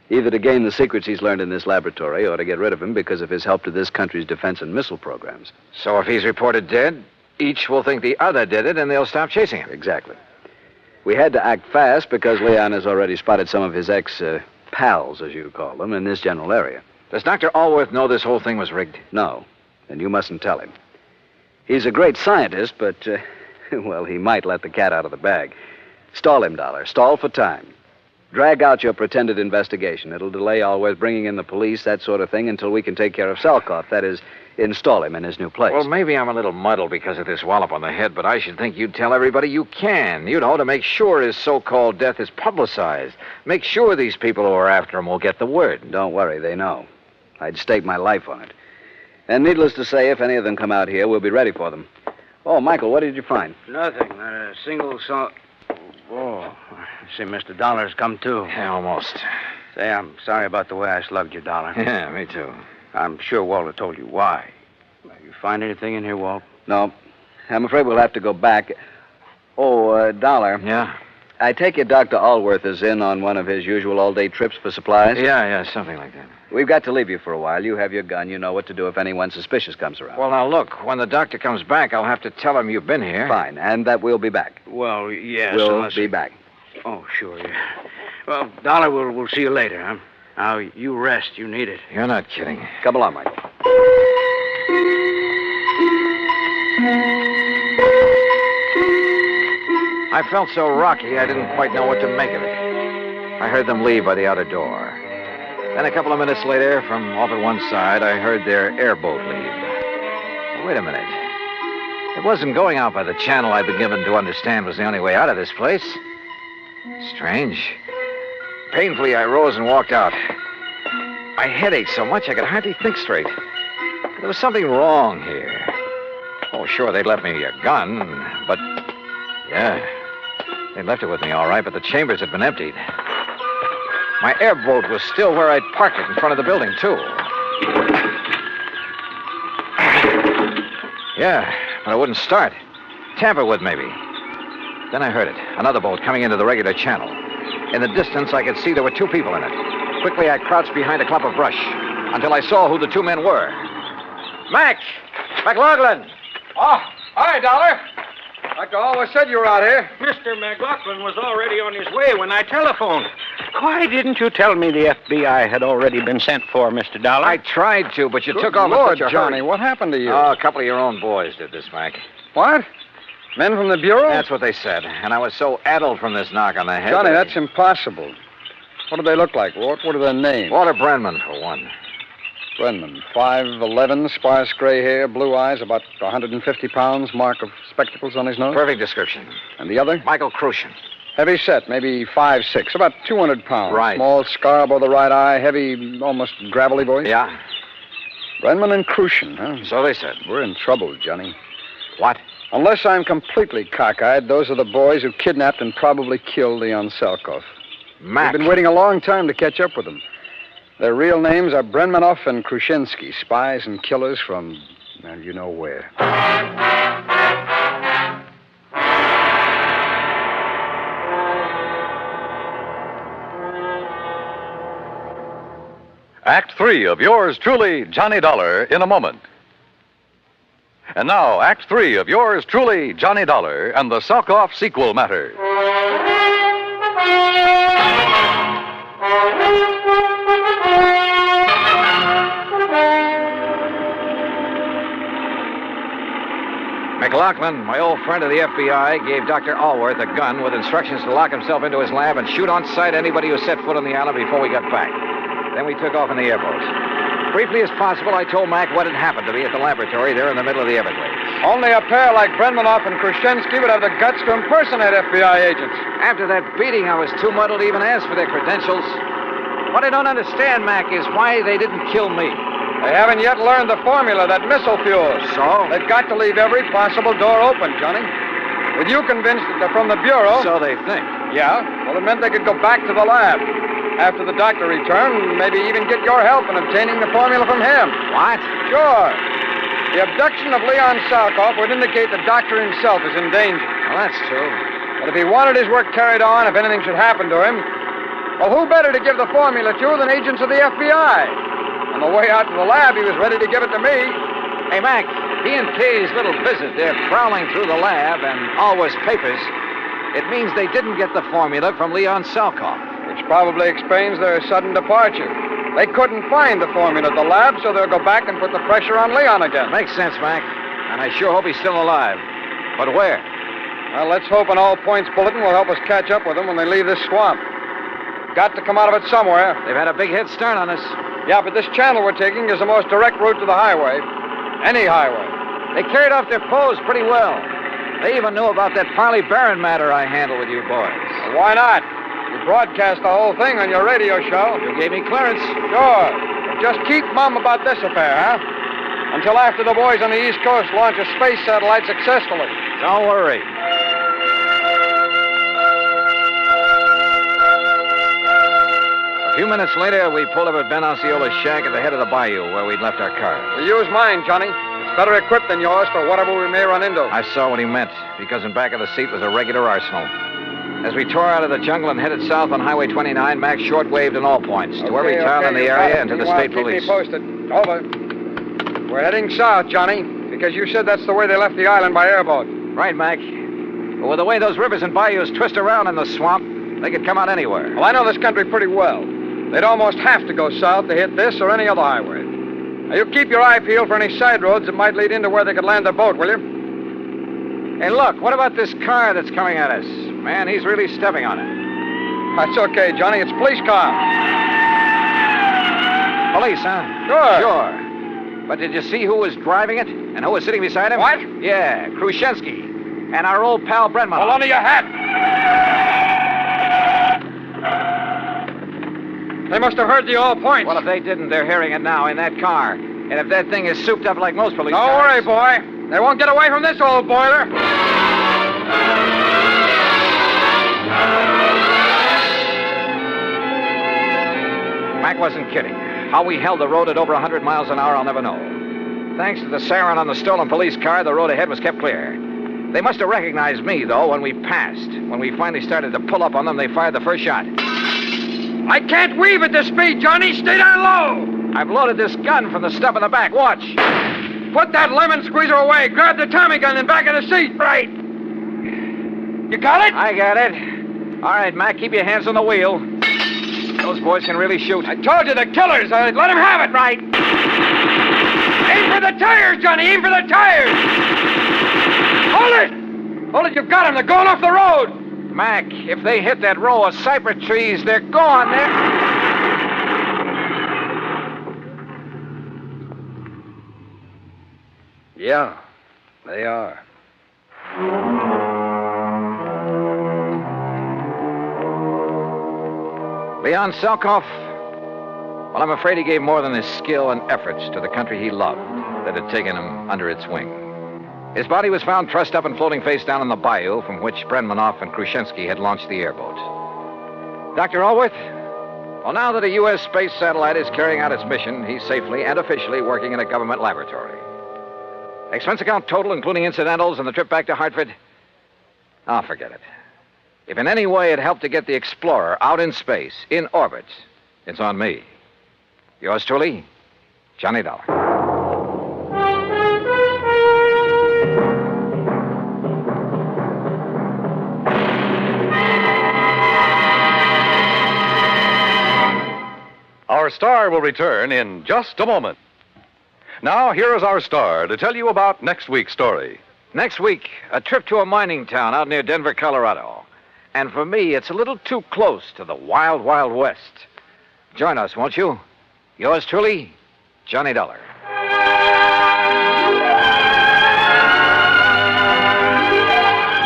B: either to gain the secrets he's learned in this laboratory or to get rid of him because of his help to this country's defense and missile programs.
A: So if he's reported dead, each will think the other did it and they'll stop chasing him.
B: Exactly. We had to act fast because Leon has already spotted some of his ex-pals, as you call them, in this general area.
A: Does Dr. Alworth know this whole thing was rigged?
B: No, and you mustn't tell him. He's a great scientist, but... well, he might let the cat out of the bag. Stall him, Dollar. Stall for time. Drag out your pretended investigation. It'll delay Alworth bringing in the police, that sort of thing, until we can take care of Salkoff. That is, install him in his new place.
A: Well, maybe I'm a little muddled because of this wallop on the head, but I should think you'd tell everybody you can. You know, to make sure his so-called death is publicized. Make sure these people who are after him will get the word.
B: Don't worry, they know. I'd stake my life on it. And needless to say, if any of them come out here, we'll be ready for them. Oh, Michael, what did you find?
L: Nothing. Not a single song. Oh, see, Mr. Dollar's come too.
A: Yeah, almost.
L: Say, I'm sorry about the way I slugged you, Dollar.
A: Yeah, me too.
L: I'm sure Walter told you why. You find anything in here, Walt?
B: No. I'm afraid we'll have to go back. Oh, Dollar.
A: Yeah?
B: I take it Dr. Alworth is in on one of his usual all-day trips for supplies?
A: Yeah, something like that.
B: We've got to leave you for a while. You have your gun. You know what to do if anyone suspicious comes around.
A: Well, now, look, when the doctor comes back, I'll have to tell him you've been here.
B: Fine, and that we'll be back.
L: Well, yes.
B: We'll be back.
L: Oh, sure, yeah. Well, Dollar, we'll see you later, huh? Now, you rest. You need it.
A: You're not kidding.
B: Come along, Mike.
A: I felt so rocky, I didn't quite know what to make of it. I heard them leave by the outer door. Then a couple of minutes later, from off at one side, I heard their airboat leave. Wait a minute. It wasn't going out by the channel I'd been given to understand was the only way out of this place. Strange. Painfully, I rose and walked out. My head ached so much I could hardly think straight. There was something wrong here. Oh, sure, they'd left me a gun, but... yeah, they'd left it with me all right, but the chambers had been emptied. My airboat was still where I'd parked it in front of the building, too. Yeah, but it wouldn't start. Tamper with, maybe. Then I heard it. Another boat coming into the regular channel. In the distance, I could see there were two people in it. Quickly, I crouched behind a clump of brush until I saw who the two men were. Mac! McLaughlin!
M: Oh, hi, Dollar. Dr. Always said you were out here.
L: Mr. McLaughlin was already on his way when I telephoned. Why didn't you tell me the FBI had already been sent for, Mr. Dollar?
A: I tried to, but you
M: Good
A: took off
M: Lord,
A: in such a
M: Johnny,
A: hurry.
M: what happened to you?
A: Oh, a couple of your own boys did this, Mac.
M: What? Men from the Bureau?
A: That's what they said. And I was so addled from this knock on the head.
M: Johnny,
A: that
M: that's impossible. What do they look like, Walt? What are their names?
A: Walter Brenman, for one.
M: Brenman, 5'11", sparse gray hair, blue eyes, about 150 pounds, mark of spectacles on his nose.
A: Perfect description.
M: And the other?
A: Michael Crucian.
M: Heavy set, maybe 5'6", about 200 pounds.
A: Right.
M: Small scar above the right eye, heavy, almost gravelly voice.
A: Yeah.
M: Brenman and Crucian, huh?
A: So they said.
M: We're in trouble, Johnny.
A: What?
M: Unless I'm completely cockeyed, those are the boys who kidnapped and probably killed Leon Salkoff.
A: Mac.
M: We've been waiting a long time to catch up with them. Their real names are Brenmanoff and Krushinsky, spies and killers from, well, you know where.
C: Act 3 of yours truly, Johnny Dollar, in a moment. And now, Act 3 of yours truly, Johnny Dollar, and the Salkoff sequel matter.
A: McLaughlin, my old friend of the FBI, gave Dr. Allworth a gun with instructions to lock himself into his lab and shoot on sight anybody who set foot on the island before we got back. Then we took off in the airboat. Briefly as possible, I told Mac what had happened to me at the laboratory there in the middle of the Everglades.
M: Only a pair like Brenmanoff and Krushinsky would have the guts to impersonate FBI agents.
A: After that beating, I was too muddled to even ask for their credentials. What I don't understand, Mac, is why they didn't kill me.
M: They haven't yet learned the formula, that missile fuel.
A: So?
M: They've got to leave every possible door open, Johnny. With you convinced that they're from the Bureau...
A: So they think.
M: Yeah. Well, it meant they could go back to the lab. After the doctor returned, maybe even get your help in obtaining the formula from him.
A: What?
M: Sure. The abduction of Leon Salkoff would indicate the doctor himself is in danger.
A: Well, that's true.
M: But if he wanted his work carried on, if anything should happen to him, well, who better to give the formula to than agents of the FBI? On the way out to the lab, he was ready to give it to me.
A: Hey, Mac, B&K's little visit, they're prowling through the lab and Allworth's papers. It means they didn't get the formula from Leon Salkoff.
M: Which probably explains their sudden departure. They couldn't find the formula at the lab, so they'll go back and put the pressure on Leon again.
A: Makes sense, Mac. And I sure hope he's still alive. But where?
M: Well, let's hope an all-points bulletin will help us catch up with them when they leave this swamp. Got to come out of it somewhere.
A: They've had a big head start on us.
M: Yeah, but this channel we're taking is the most direct route to the highway. Any highway.
A: They carried off their pose pretty well. They even knew about that Farley Barron matter I handled with you boys.
M: Well, why not? You broadcast the whole thing on your radio show.
A: You gave me clearance.
M: Sure. But just keep mum about this affair, huh? Until after the boys on the East Coast launch a space satellite successfully.
A: Don't worry. A few minutes later, we pulled up at Ben Osceola's shack at the head of the bayou where we'd left our cars.
M: We use mine, Johnny. It's better equipped than yours for whatever we may run into.
A: I saw what he meant, because in back of the seat was a regular arsenal. As we tore out of the jungle and headed south on Highway 29, Mac shortwaved in all points to every town in the area and to the state police.
M: Keep me posted. Over. We're heading south, Johnny, because you said that's the way they left the island by airboat.
A: Right, Mac. But with the way those rivers and bayous twist around in the swamp, they could come out anywhere.
M: Well, I know this country pretty well. They'd almost have to go south to hit this or any other highway. Now, you keep your eye peeled for any side roads that might lead into where they could land their boat, will you?
A: Hey, look, what about this car that's coming at us? Man, he's really stepping on it.
M: That's okay, Johnny. It's a police car.
A: Police, huh?
M: Sure.
A: But did you see who was driving it and who was sitting beside him?
M: What?
A: Yeah, Krushinsky and our old pal Brenman.
M: Hold on to your hat. They must have heard the all points.
A: Well, if they didn't, they're hearing it now in that car. And if that thing is souped up like most police
M: Don't
A: cars...
M: worry, boy. They won't get away from this old boiler.
A: Mac wasn't kidding. How we held the road at over 100 miles an hour, I'll never know. Thanks to the siren on the stolen police car, the road ahead was kept clear. They must have recognized me, though, when we passed. When we finally started to pull up on them, they fired the first shot.
M: I can't weave at this speed, Johnny. Stay down low.
A: I've loaded this gun from the stub in the back. Watch.
M: Put that lemon squeezer away. Grab the Tommy gun in back of the seat.
A: Right.
M: You got it?
A: I got it. All right, Mac, keep your hands on the wheel. Those boys can really shoot.
M: I told you, the killers. Let them have it.
A: Right.
M: Aim for the tires, Johnny. Aim for the tires. Hold it. Hold it. You've got them. They're going off the road.
A: Mac, if they hit that row of cypress trees, they're gone.
M: Yeah, they are.
E: Leon Selkoff, well, I'm afraid he gave more than his skill and efforts to the country he loved that had taken him under its wing. His body was found trussed up and floating face down in the bayou from which Brenmanoff and Khrushchevsky had launched the airboat. Dr. Allworth, well, now that a U.S. space satellite is carrying out its mission, he's safely and officially working in a government laboratory. Expense account total, including incidentals and the trip back to Hartford? Oh, forget it. If in any way it helped to get the Explorer out in space, in orbit, it's on me. Yours truly, Johnny Dollar.
C: Our star will return in just a moment. Now, here is our star to tell you about next week's story.
E: Next week, a trip to a mining town out near Denver, Colorado. And for me, it's a little too close to the wild, wild west. Join us, won't you? Yours truly, Johnny Dollar.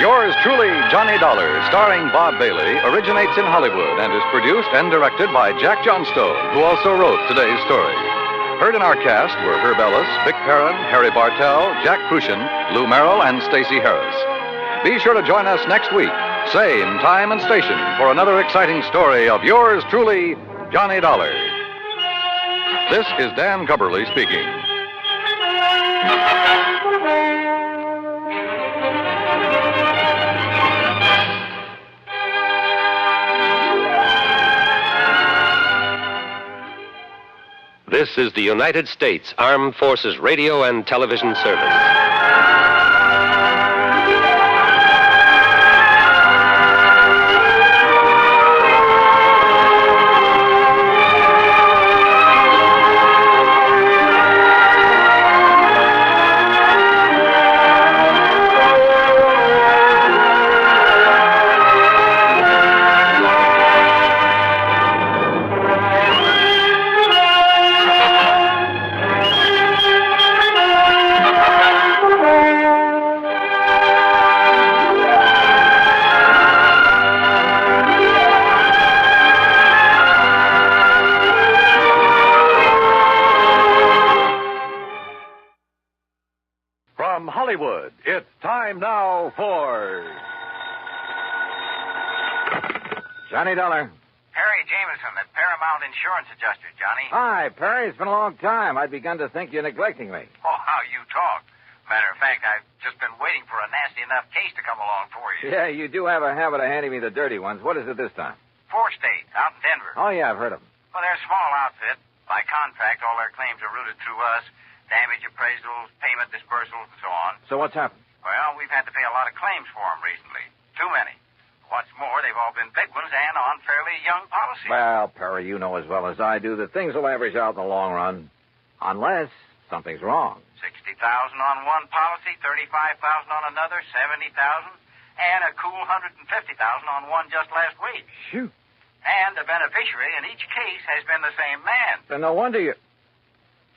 C: Yours truly, Johnny Dollar, starring Bob Bailey, originates in Hollywood and is produced and directed by Jack Johnstone, who also wrote today's story. Heard in our cast were Herb Ellis, Vic Perrin, Harry Bartell, Jack Crucian, Lou Merrill, and Stacey Harris. Be sure to join us next week, same time and station, for another exciting story of yours truly, Johnny Dollar. This is Dan Cubberly speaking.
J: This is the United States Armed Forces Radio and Television Service.
C: From Hollywood, it's time now for
E: Johnny Dollar.
L: Perry Jameson, at Paramount Insurance Adjuster, Johnny.
E: Hi, Perry. It's been a long time. I'd begun to think you're neglecting me.
L: Oh, how you talk. Matter of fact, I've just been waiting for a nasty enough case to come along for you.
E: Yeah, you do have a habit of handing me the dirty ones. What is it this time?
L: 4 State, out in Denver.
E: Oh, yeah, I've heard of them.
L: Well, they're a small outfit. By contract, all their claims are routed through us. Damage appraisals, payment dispersals, and so on.
E: So what's happened?
L: Well, we've had to pay a lot of claims for them recently. Too many. What's more, they've all been big ones and on fairly young policies.
E: Well, Perry, you know as well as I do that things will average out in the long run. Unless something's wrong.
L: $60,000 on one policy, $35,000 on another, $70,000, and a cool $150,000 on one just last week.
E: Shoot.
L: And the beneficiary in each case has been the same man.
E: Then no wonder you...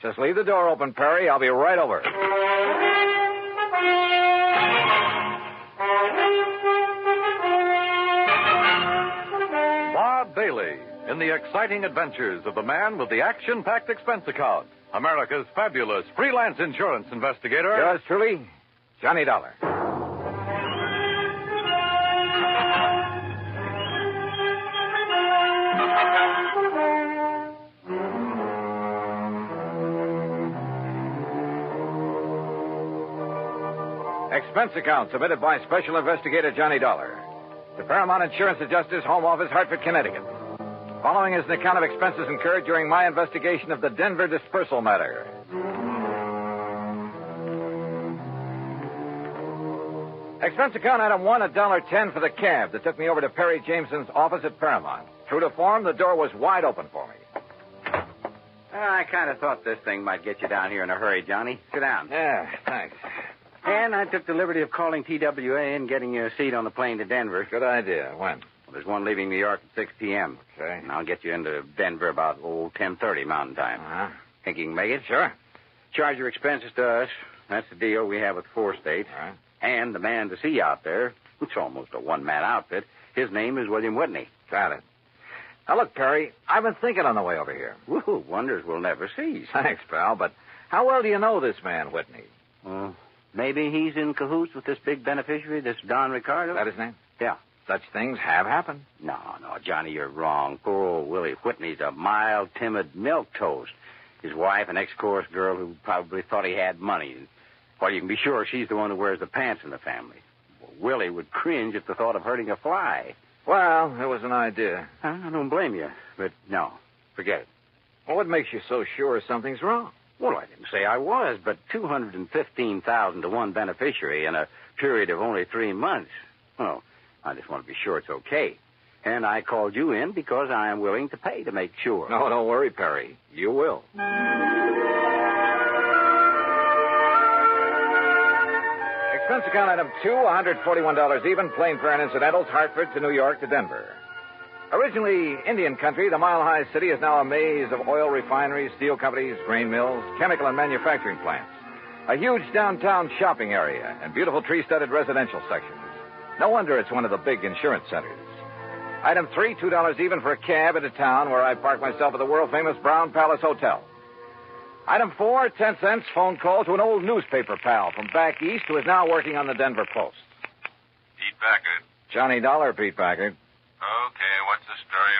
E: Just leave the door open, Perry. I'll be right over.
C: Bob Bailey in the exciting adventures of the man with the action-packed expense account. America's fabulous freelance insurance investigator.
E: Yours truly, Johnny Dollar. Expense account submitted by Special Investigator Johnny Dollar. The Paramount Insurance Adjuster's Home Office, Hartford, Connecticut. Following is an account of expenses incurred during my investigation of the Denver dispersal matter. Expense account item 1, $1.10 for the cab that took me over to Perry Jameson's office at Paramount. True to form, the door was wide open for me.
L: I kind of thought this thing might get you down here in a hurry, Johnny. Sit down.
E: Yeah, thanks.
L: And I took the liberty of calling TWA and getting you a seat on the plane to Denver.
E: Good idea. When?
L: Well, there's one leaving New York at 6 p.m.
E: Okay.
L: And I'll get you into Denver about, 10:30 Mountain Time.
E: Uh-huh.
L: Think you can make it?
E: Sure.
L: Charge your expenses to us. That's the deal we have with 4 State.
E: All right.
L: And the man to see out there, it's almost a one-man outfit, his name is William Whitney.
E: Got it.
A: Now, look, Perry, I've been thinking on the way over here.
L: Woo, wonders will never cease.
A: Thanks, pal, but how well do you know this man, Whitney?
L: Well, maybe he's in cahoots with this big beneficiary, this Don Ricardo.
A: Is that his name?
L: Yeah.
A: Such things have happened.
L: No, Johnny, you're wrong. Poor old Willie Whitney's a mild, timid milquetoast. His wife, an ex-chorus girl who probably thought he had money. Well, you can be sure she's the one who wears the pants in the family. Well, Willie would cringe at the thought of hurting a fly.
A: Well, it was an idea.
L: I don't blame you, but no, forget it.
A: Well, what makes you so sure something's wrong?
L: Well, I didn't say I was, but $215,000 to one beneficiary in a period of only 3 months. Well, I just want to be sure it's okay. And I called you in because I am willing to pay to make sure.
A: No, don't worry, Perry. You will. Expense account item 2, $141 even, plane fare and incidentals, Hartford to New York to Denver. Originally Indian country, the mile-high city is now a maze of oil refineries, steel companies, grain mills, chemical and manufacturing plants. A huge downtown shopping area and beautiful tree-studded residential sections. No wonder it's one of the big insurance centers. Item 3, $2 even for a cab into town where I park myself at the world-famous Brown Palace Hotel. Item 4, 10 cents phone call to an old newspaper pal from back east who is now working on the Denver Post.
U: Pete Packard.
A: Johnny Dollar, Pete Packard.
U: Okay, what's the story?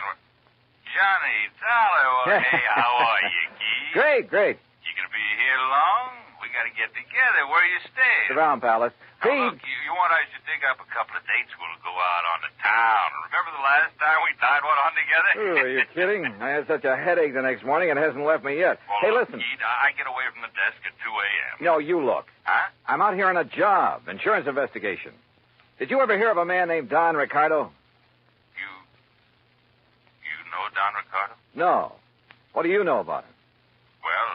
U: Johnny Dollar. Well, hey, how are you, Keith?
A: Great.
U: You gonna be here long? We gotta get together. Where you staying?
A: The Brown Palace.
U: Now, look, you want us to dig up a couple of dates? We'll go out on the town. Remember the last time we tied one on together?
A: Ooh, are you kidding? I had such a headache the next morning, it hasn't left me yet.
U: Well,
A: hey,
U: look,
A: listen.
U: Keith, I get away from the desk at 2 a.m.
A: No, you look.
U: Huh?
A: I'm out here on a job, insurance investigation. Did you ever hear of a man named Don Ricardo?
U: You know Don Ricardo?
A: No. What do you know about him?
U: Well,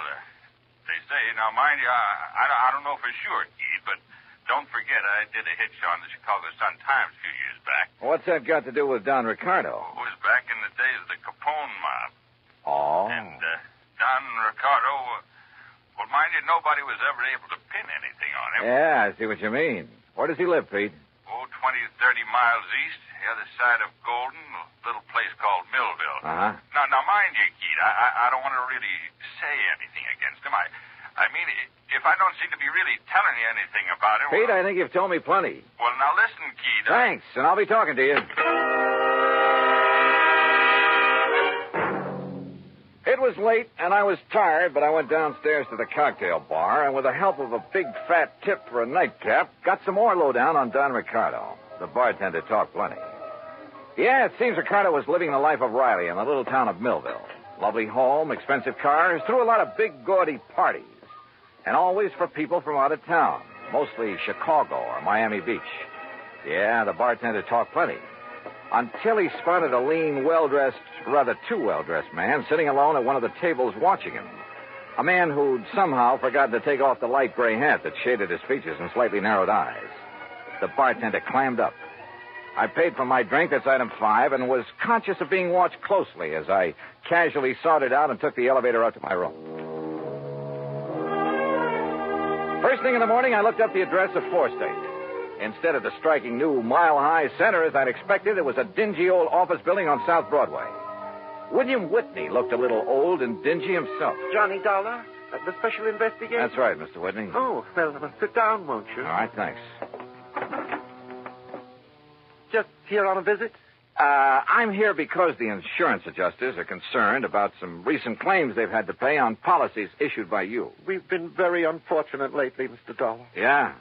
U: they say, now mind you, I don't know for sure, Keith, but don't forget I did a hitch on the Chicago Sun-Times a few years back.
A: What's that got to do with Don Ricardo?
U: It was back in the days of the Capone mob.
A: Oh.
U: And Don Ricardo, well, mind you, nobody was ever able to pin anything on him.
A: Yeah, I see what you mean. Where does he live, Pete?
U: 20, 30 miles east, the other side of Golden, a little place called Millville.
A: Uh-huh.
U: Now, mind you, Keith, I don't want to really say anything against him. I mean, if I don't seem to be really telling you anything about him...
A: Pete, I think you've told me plenty.
U: Well, now listen, Keith.
A: Thanks, and I'll be talking to you. It was late, and I was tired, but I went downstairs to the cocktail bar, and with the help of a big fat tip for a nightcap, got some more lowdown on Don Ricardo. The bartender talked plenty. Yeah, it seems Ricardo was living the life of Riley in the little town of Millville. Lovely home, expensive cars, threw a lot of big, gaudy parties. And always for people from out of town, mostly Chicago or Miami Beach. Yeah, the bartender talked plenty. Until he spotted a lean, well-dressed, rather too well-dressed man sitting alone at one of the tables watching him. A man who'd somehow forgotten to take off the light gray hat that shaded his features and slightly narrowed eyes. The bartender clammed up. I paid for my drink, that's item 5, and was conscious of being watched closely as I casually sorted out and took the elevator up to my room. First thing in the morning, I looked up the address of 4th State. Instead of the striking new mile-high center as I'd expected, it was a dingy old office building on South Broadway. William Whitney looked a little old and dingy himself.
D: Johnny Dollar, the special investigator?
A: That's right, Mr. Whitney.
D: Oh, well, sit down, won't you?
A: All right, thanks.
D: Just here on a visit?
A: I'm here because the insurance adjusters are concerned about some recent claims they've had to pay on policies issued by you.
D: We've been very unfortunate lately, Mr. Dollar.
A: Yeah.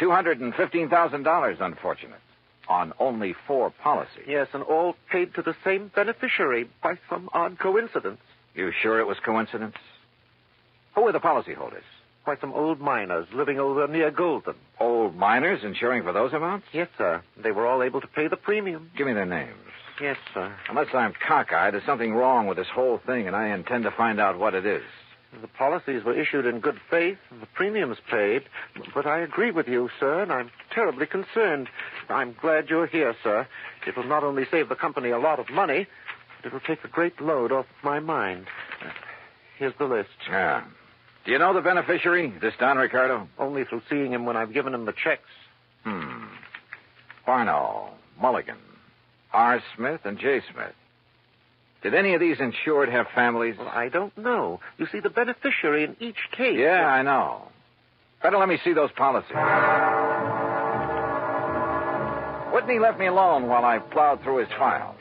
A: $215,000, unfortunate. On only 4 policies.
D: Yes, and all paid to the same beneficiary by some odd coincidence.
A: You sure it was coincidence? Who were the policyholders?
D: Why, some old miners living over near Golden.
A: Old miners insuring for those amounts?
D: Yes, sir. They were all able to pay the premium.
A: Give me their names.
D: Yes, sir.
A: Unless I'm cockeyed, there's something wrong with this whole thing, and I intend to find out what it is.
D: The policies were issued in good faith, and the premiums paid. But I agree with you, sir, and I'm terribly concerned. I'm glad you're here, sir. It will not only save the company a lot of money, but it will take a great load off my mind. Here's the list.
A: Yeah. Do you know the beneficiary, this Don Ricardo?
D: Only through seeing him when I've given him the checks.
A: Barno, Mulligan, R. Smith, and J. Smith. Did any of these insured have families?
D: Well, I don't know. You see, the beneficiary in each case...
A: Yeah, I know. Better let me see those policies. Whitney left me alone while I plowed through his files.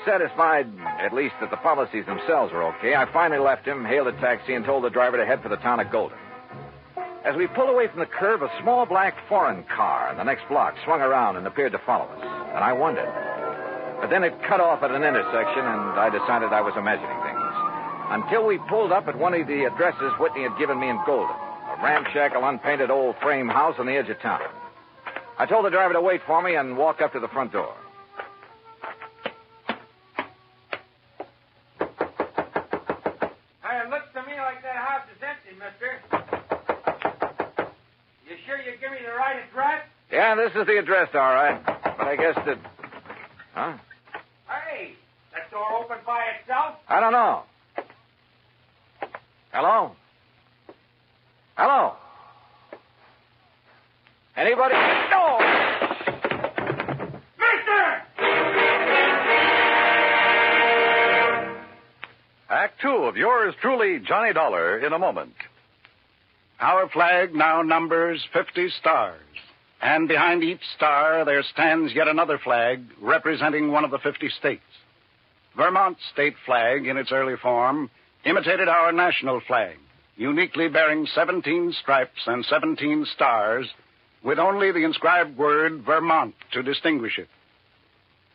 A: Satisfied, at least, that the policies themselves were okay, I finally left him, hailed a taxi, and told the driver to head for the town of Golden. As we pulled away from the curve, a small black foreign car in the next block swung around and appeared to follow us, and I wondered. But then it cut off at an intersection, and I decided I was imagining things. Until we pulled up at one of the addresses Whitney had given me in Golden, a ramshackle, unpainted old frame house on the edge of town. I told the driver to wait for me and walk up to the front door.
M: It looks to me like that house is empty, mister. You sure you give me the right address?
A: Yeah, this is the address, all right. But I guess that... Huh?
M: Hey, that door open by itself?
A: I don't know. Hello? Hello? Anybody? No!
C: Act two of yours truly, Johnny Dollar, in a moment.
G: Our flag now numbers 50 stars. And behind each star there stands yet another flag representing one of the 50 states. Vermont's state flag, in its early form, imitated our national flag, uniquely bearing 17 stripes and 17 stars, with only the inscribed word Vermont to distinguish it.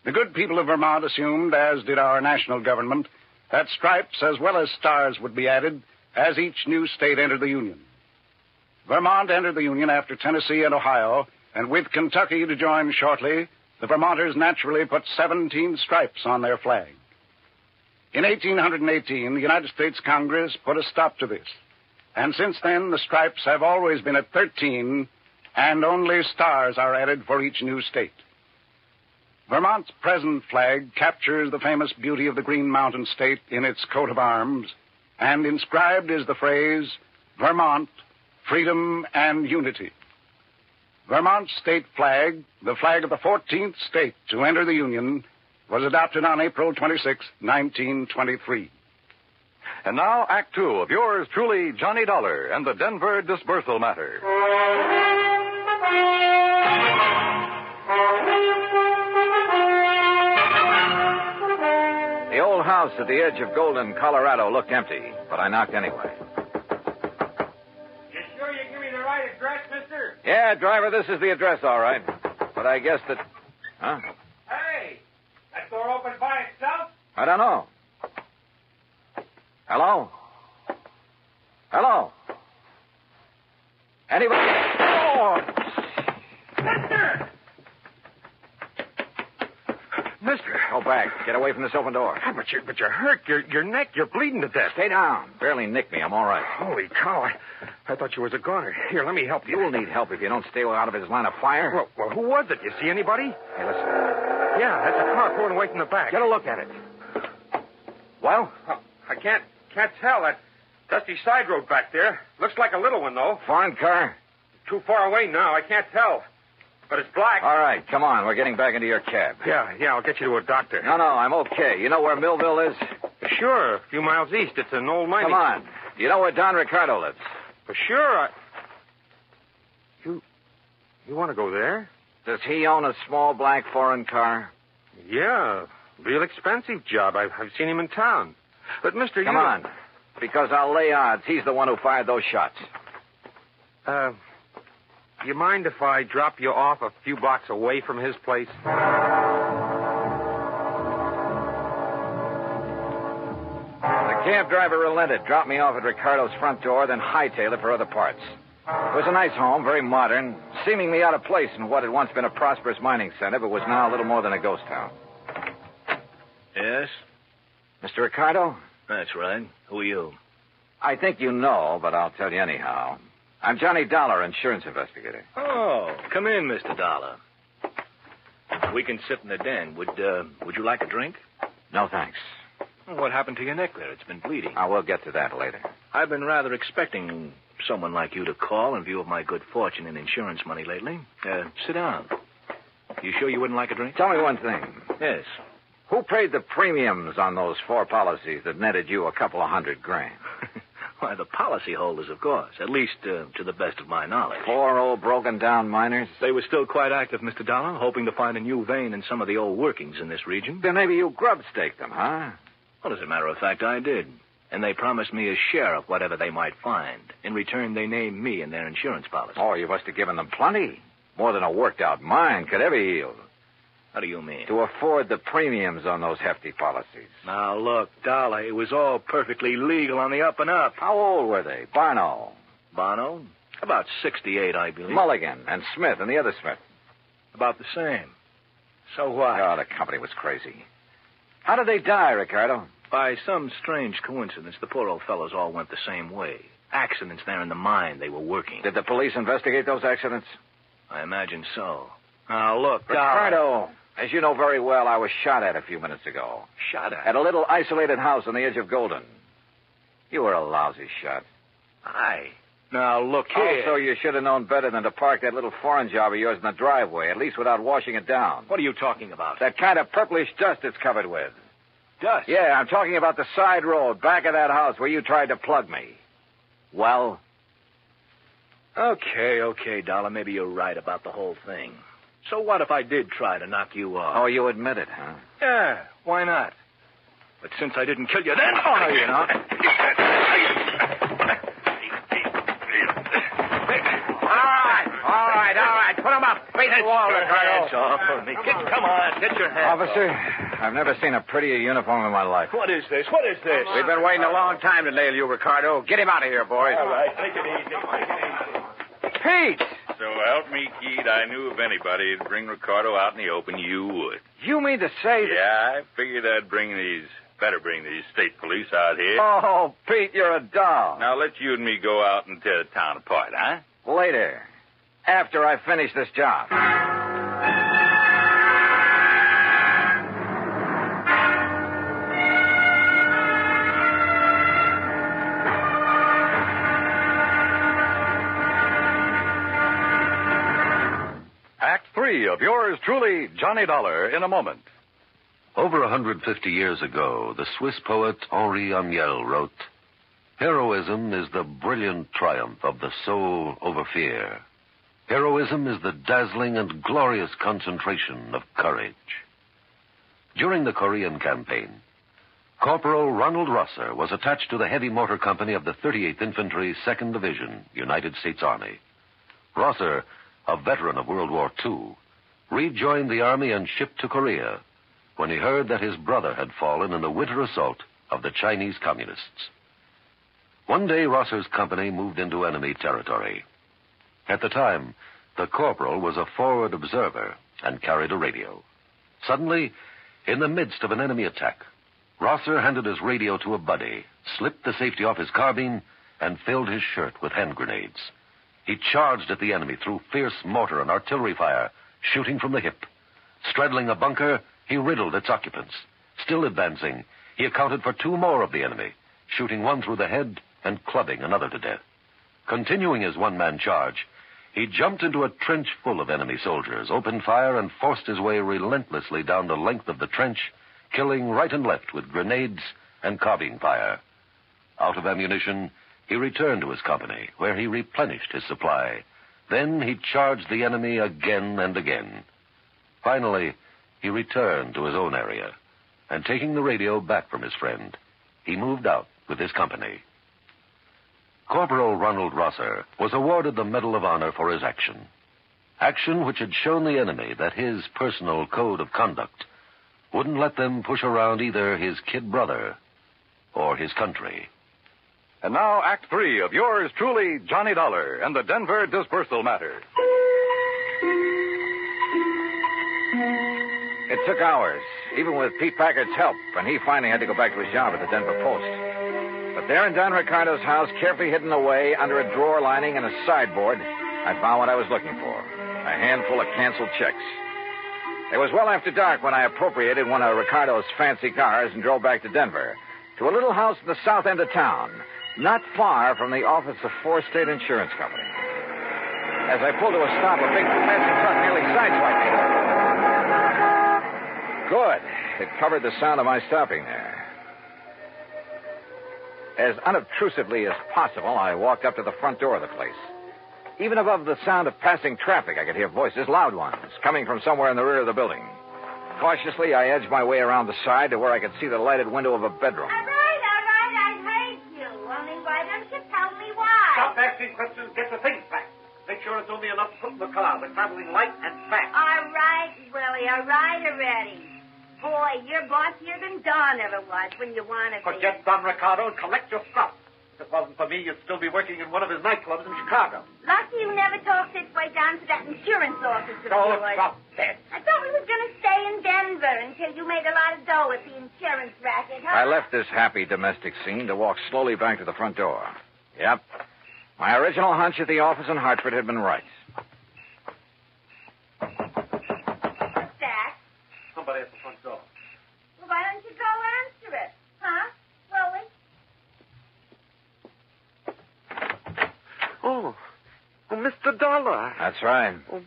G: The good people of Vermont assumed, as did our national government, that stripes as well as stars would be added as each new state entered the Union. Vermont entered the Union after Tennessee and Ohio, and with Kentucky to join shortly, the Vermonters naturally put 17 stripes on their flag. In 1818, the United States Congress put a stop to this, and since then the stripes have always been at 13, and only stars are added for each new state. Vermont's present flag captures the famous beauty of the Green Mountain State in its coat of arms, and inscribed is the phrase, Vermont, Freedom and Unity. Vermont's state flag, the flag of the 14th state to enter the Union, was adopted on April 26, 1923.
C: And now, Act two of yours truly, Johnny Dollar, and the Denver dispersal matter.
A: The old house at the edge of Golden, Colorado looked empty, but I knocked anyway.
M: You sure you give me the right address, mister?
A: Yeah, driver, this is the address, all right. But I guess that... Huh?
M: Hey, that door open by itself?
A: I don't know. Hello? Hello? Anybody? Oh!
M: Mister!
A: Mister! Go back. Get away from this open door.
U: But you're hurt. Your neck, you're bleeding to death.
A: Stay down. Barely nicked me. I'm all right.
U: Holy cow. I thought you was a goner. Here, let me help you.
A: You'll need help if you don't stay out of his line of fire.
U: Well, who was it? You see anybody?
A: Hey, listen.
U: Yeah, that's a car pulling away from the back.
A: Get a look at it. Well?
U: I can't tell. That dusty side road back there. Looks like a little one, though.
A: Foreign car?
U: Too far away now. I can't tell. But it's black.
A: All right, come on. We're getting back into your cab.
U: Yeah, I'll get you to a doctor.
A: No, I'm okay. You know where Millville is?
U: Sure, a few miles east. It's an old mining...
A: Come on. You know where Don Ricardo lives?
U: For sure. You want to go there?
A: Does he own a small black foreign car?
U: Yeah, real expensive job. I've seen him in town. But, mister,
A: Come on, because I'll lay odds he's the one who fired those shots.
U: You mind if I drop you off a few blocks away from his place?
A: The cab driver relented, dropped me off at Ricardo's front door, then hightailed it for other parts. It was a nice home, very modern, seemingly out of place in what had once been a prosperous mining center, but was now a little more than a ghost town.
T: Yes?
A: Mr. Ricardo?
T: That's right. Who are you?
A: I think you know, but I'll tell you anyhow. I'm Johnny Dollar, insurance investigator.
T: Oh, come in, Mr. Dollar. We can sit in the den. Would you like a drink?
A: No, thanks.
T: Well, what happened to your neck there? It's been bleeding.
A: I will get to that later.
T: I've been rather expecting someone like you to call in view of my good fortune in insurance money lately. Sit down. You sure you wouldn't like a drink?
A: Tell me one thing.
T: Yes.
A: Who paid the premiums on those 4 policies that netted you a couple of $100,000?
T: Why, the policyholders, of course. At least, to the best of my knowledge.
A: 4 old broken-down miners?
T: They were still quite active, Mr. Dollar, hoping to find a new vein in some of the old workings in this region.
A: Then maybe you grub-staked them, huh?
T: Well, as a matter of fact, I did. And they promised me a share of whatever they might find. In return, they named me in their insurance policy.
A: Oh, you must have given them plenty. More than a worked-out mine could ever yield.
T: How do you mean?
A: To afford the premiums on those hefty policies.
T: Now, look, Dollar, it was all perfectly legal on the up and up.
A: How old were they? Barno?
T: Barno? About 68, I believe.
A: Mulligan and Smith and the other Smith?
T: About the same. So what?
A: Oh, the company was crazy. How did they die, Ricardo?
T: By some strange coincidence, the poor old fellows all went the same way. Accidents there in the mine they were working.
A: Did the police investigate those accidents?
T: I imagine so. Now, look,
A: Ricardo, as you know very well, I was shot at a few minutes ago.
T: Shot at?
A: At a little isolated house on the edge of Golden. You were a lousy shot.
T: Aye. Now, look here.
A: Also, you should have known better than to park that little foreign job of yours in the driveway, at least without washing it down.
T: What are you talking about?
A: That kind of purplish dust it's covered with.
T: Dust?
A: Yeah, I'm talking about the side road back of that house where you tried to plug me. Well?
T: Okay, Dollar. Maybe you're right about the whole thing. So what if I did try to knock you off?
A: Oh, you admit it, huh?
T: Yeah, why not? But since I didn't kill you then... Oh, no, you're not.
A: All right. Put him up. Face the wall, Ricardo.
T: Hands off of me. Come on, get your hands
A: Officer,
T: off.
A: I've never seen a prettier uniform in my life.
T: What is this?
A: We've been waiting a long time to nail you, Ricardo. Get him out of here, boys.
T: All right, take it easy.
A: Pete!
N: So help me, Keith, I knew if anybody would bring Ricardo out in the open, you would.
A: You mean to say that...
N: Yeah, I figured better bring these state police out here.
A: Oh, Pete, you're a doll.
N: Now let you and me go out and tear the town apart, huh?
A: Later. After I finish this job.
C: Act 3 of yours truly, Johnny Dollar, in a moment.
J: Over 150 years ago, the Swiss poet Henri Amiel wrote, "Heroism is the brilliant triumph of the soul over fear. Heroism is the dazzling and glorious concentration of courage." During the Korean campaign, Corporal Ronald Rosser was attached to the heavy motor company of the 38th Infantry, 2nd Division, United States Army. Rosser, a veteran of World War II, rejoined the Army and shipped to Korea when he heard that his brother had fallen in the winter assault of the Chinese Communists. One day, Rosser's company moved into enemy territory. At the time, the corporal was a forward observer and carried a radio. Suddenly, in the midst of an enemy attack, Rosser handed his radio to a buddy, slipped the safety off his carbine, and filled his shirt with hand grenades. He charged at the enemy through fierce mortar and artillery fire, shooting from the hip. Straddling a bunker, he riddled its occupants. Still advancing, he accounted for 2 more of the enemy, shooting one through the head and clubbing another to death. Continuing his one-man charge, he jumped into a trench full of enemy soldiers, opened fire, and forced his way relentlessly down the length of the trench, killing right and left with grenades and carbine fire. Out of ammunition, he returned to his company, where he replenished his supply. Then he charged the enemy again and again. Finally, he returned to his own area, and taking the radio back from his friend, he moved out with his company. Corporal Ronald Rosser was awarded the Medal of Honor for his action. Action which had shown the enemy that his personal code of conduct wouldn't let them push around either his kid brother or his country.
C: And now, Act 3 of yours truly, Johnny Dollar, and the Denver dispersal matter.
A: It took hours, even with Pete Packard's help, and he finally had to go back to his job at the Denver Post. But there in Don Ricardo's house, carefully hidden away under a drawer lining and a sideboard, I found what I was looking for, a handful of canceled checks. It was well after dark when I appropriated one of Ricardo's fancy cars and drove back to Denver, to a little house in the south end of town, not far from the office of 4 state insurance companies. As I pulled to a stop, a big fancy truck nearly sideswiped me. Good. it covered the sound of my stopping there. As unobtrusively as possible, I walked up to the front door of the place. Even above the sound of passing traffic, I could hear voices, loud ones, coming from somewhere in the rear of the building. Cautiously, I edged my way around the side to where I could see the lighted window of a bedroom.
O: All right, I hate you. Only why don't you tell me why?
D: Stop asking questions. Get the things back. Make sure it's only enough to put in the car. We're traveling light and fast.
O: All right, Willie. All right already. Boy, you're bossier than Don ever was when you want to be.
D: Forget Don Ricardo and collect your stuff. If it wasn't for me, you'd still be working in one of his nightclubs in Chicago.
O: Lucky you never talked this way down to that insurance office of
D: Oh,
O: yours.
D: stop that.
O: I thought we was going to stay in Denver until you made a lot of dough at the insurance racket, huh?
A: I left this happy domestic scene to walk slowly back to the front door. Yep. My original hunch at the office in Hartford had been right.
O: What's that?
D: Somebody at the front door.
O: Well, why don't you go answer it? Huh? Willie?
D: Oh, Mr. Dollar.
A: That's right.
D: Oh,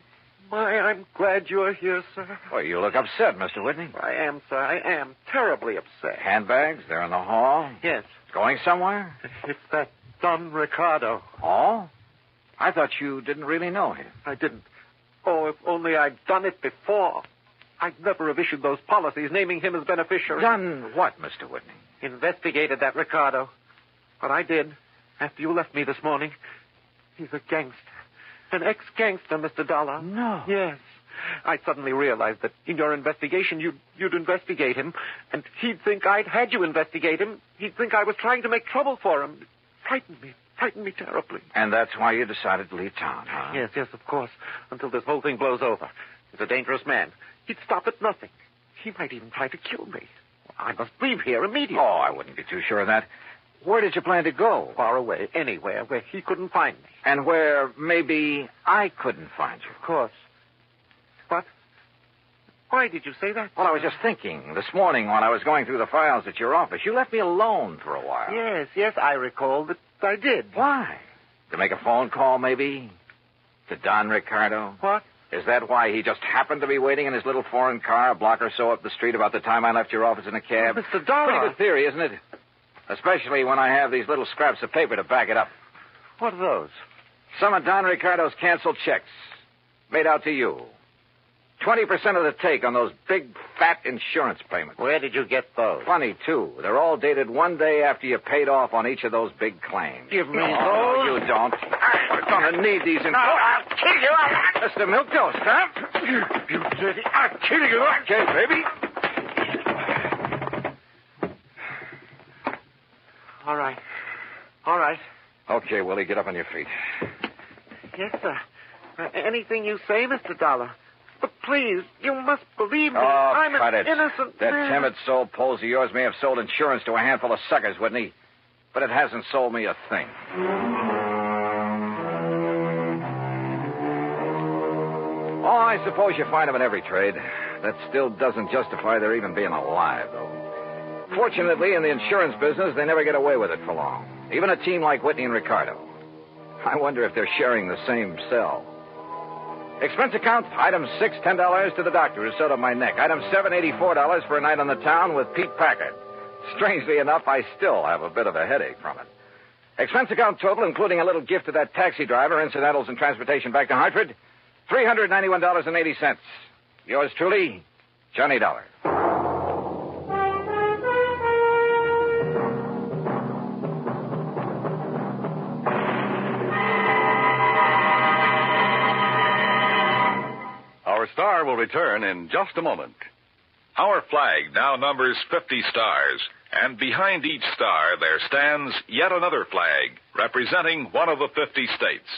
D: my, I'm glad you're here, sir.
A: Well, you look upset, Mr. Whitney.
D: I am, sir. I am terribly upset.
A: Handbags? They're in the hall?
D: Yes.
A: Going somewhere?
D: It's that Don Ricardo.
A: Oh? I thought you didn't really know him.
D: I didn't. Oh, if only I'd done it before. I'd never have issued those policies naming him as beneficiary.
A: Done what, Mr. Whitney?
D: Investigated that Ricardo. But I did. After you left me this morning. He's a gangster. An ex-gangster, Mr. Dollar.
A: No.
D: Yes. I suddenly realized that in your investigation, you'd investigate him, and he'd think I'd had you investigate him. He'd think I was trying to make trouble for him. Frightened me terribly.
A: And that's why you decided to leave town, huh?
D: Yes, of course. Until this whole thing blows over. He's a dangerous man. He'd stop at nothing. He might even try to kill me. I must leave here immediately.
A: Oh, I wouldn't be too sure of that. Where did you plan to go?
D: Far away, anywhere where he couldn't find me.
A: And where maybe I couldn't find you.
D: Of course. What? Why did you say that?
A: Well, I was just thinking. This morning while I was going through the files at your office, you left me alone for a while.
D: Yes, I recall that I did.
A: Why? To make a phone call, maybe? To Don Ricardo?
D: What?
A: Is that why he just happened to be waiting in his little foreign car a block or so up the street about the time I left your office in a cab?
D: Oh, Mr. Dollar.
A: Pretty good theory, isn't it? Especially when I have these little scraps of paper to back it up.
D: What are those?
A: Some of Don Ricardo's canceled checks. Made out to you. 20% of the take on those big, fat insurance payments.
D: Where did you get those?
A: Funny, too. They're all dated one day after you paid off on each of those big claims.
D: Give me
A: those?
D: No,
A: you don't. We're going to need these in
D: No, I'll kill you.
A: Mr. Milktoast, huh?
D: You dirty. I'll kill you.
A: Okay, baby.
D: All right.
A: Okay, Willie, get up on your feet.
D: Yes, sir. Anything you say, Mr. Dollar. But please, you must believe me.
A: Oh,
D: I'm
A: cut
D: an
A: it.
D: innocent
A: That
D: man.
A: timid soul pose of yours may have sold insurance to a handful of suckers, Whitney. But it hasn't sold me a thing. Oh, I suppose you find them in every trade. That still doesn't justify their even being alive, though. Fortunately, in the insurance business, they never get away with it for long. Even a team like Whitney and Ricardo. I wonder if they're sharing the same cell. Expense account, item 6, $10 to the doctor who sewed up my neck. Item 7, $84 for a night on the town with Pete Packard. Strangely enough, I still have a bit of a headache from it. Expense account total, including a little gift to that taxi driver, incidentals and transportation back to Hartford, $391.80. Yours truly, Johnny Dollar.
C: Our star will return in just a moment.
I: Our flag now numbers 50 stars, and behind each star there stands yet another flag representing one of the 50 states.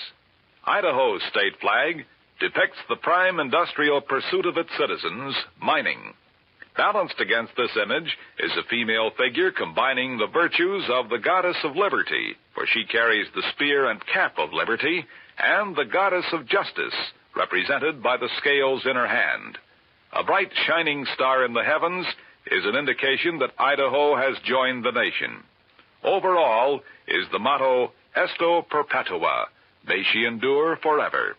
I: Idaho's state flag depicts the prime industrial pursuit of its citizens, mining. Balanced against this image is a female figure combining the virtues of the goddess of liberty, for she carries the spear and cap of liberty, and the goddess of justice, represented by the scales in her hand. A bright shining star in the heavens is an indication that Idaho has joined the nation. Overall is the motto, Esto Perpetua, may she endure forever.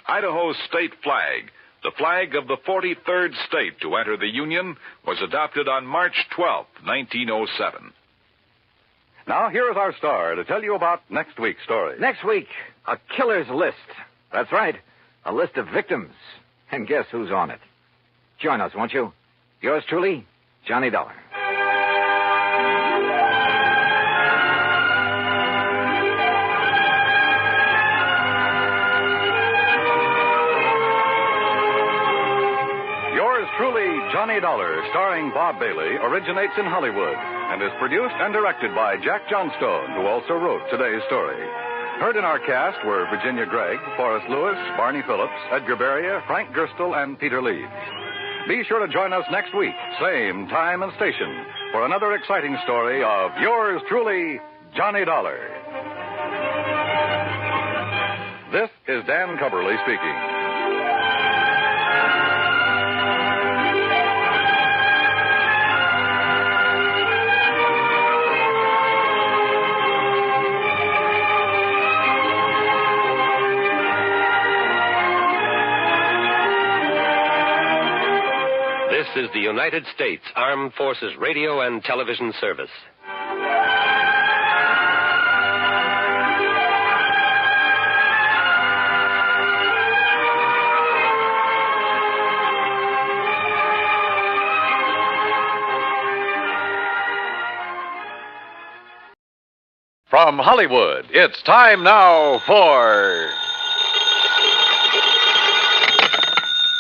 I: Idaho's state flag The flag of the 43rd state to enter the Union was adopted on March 12, 1907.
C: Now, here is our star to tell you about next week's story.
A: Next week, a killer's list. That's right, a list of victims. And guess who's on it? Join us, won't you? Yours truly, Johnny Dollar.
C: Yours truly, Johnny Dollar, starring Bob Bailey, originates in Hollywood and is produced and directed by Jack Johnstone, who also wrote today's story. Heard in our cast were Virginia Gregg, Forrest Lewis, Barney Phillips, Edgar Beria, Frank Gerstle, and Peter Leeds. Be sure to join us next week, same time and station, for another exciting story of yours truly, Johnny Dollar. This is Dan Cubberly speaking.
K: This is the United States Armed Forces Radio and Television Service.
C: From Hollywood, it's time now for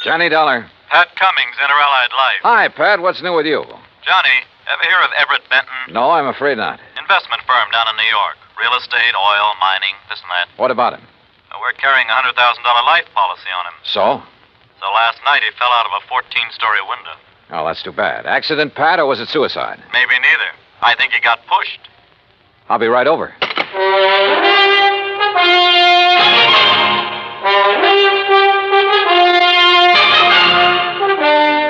A: Johnny Dollar.
V: Pat Cummings, Inter-Allied Life.
A: Hi, Pat. What's new with you?
V: Johnny, ever hear of Everett Benton?
A: No, I'm afraid not.
V: Investment firm down in New York. Real estate, oil, mining, this and that.
A: What about him?
V: We're carrying a $100,000 life policy on him.
A: So?
V: So last night he fell out of a 14-story window.
A: Oh, that's too bad. Accident, Pat, or was it suicide?
V: Maybe neither. I think he got pushed.
A: I'll be right over.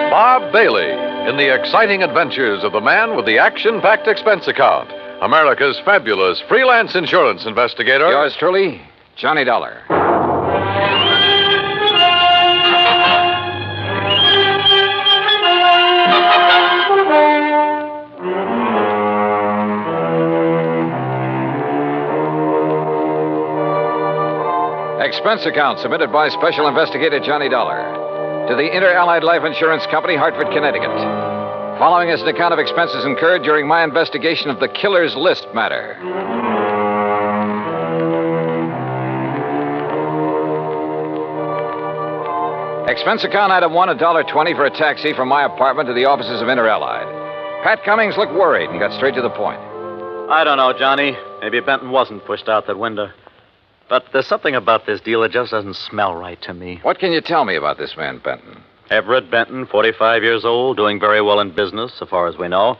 C: Bob Bailey in the exciting adventures of the man with the action-packed expense account, America's fabulous freelance insurance investigator.
A: Yours truly, Johnny Dollar. Expense account submitted by Special Investigator Johnny Dollar to the Inter-Allied Life Insurance Company, Hartford, Connecticut. Following is an account of expenses incurred during my investigation of the killer's list matter. Expense account item 1, $1.20 for a taxi from my apartment to the offices of Inter-Allied. Pat Cummings looked worried and got straight to the point.
W: I don't know, Johnny. Maybe Benton wasn't pushed out that window. But there's something about this deal that just doesn't smell right to me.
A: What can you tell me about this man, Benton?
W: Everett Benton, 45 years old, doing very well in business, so far as we know.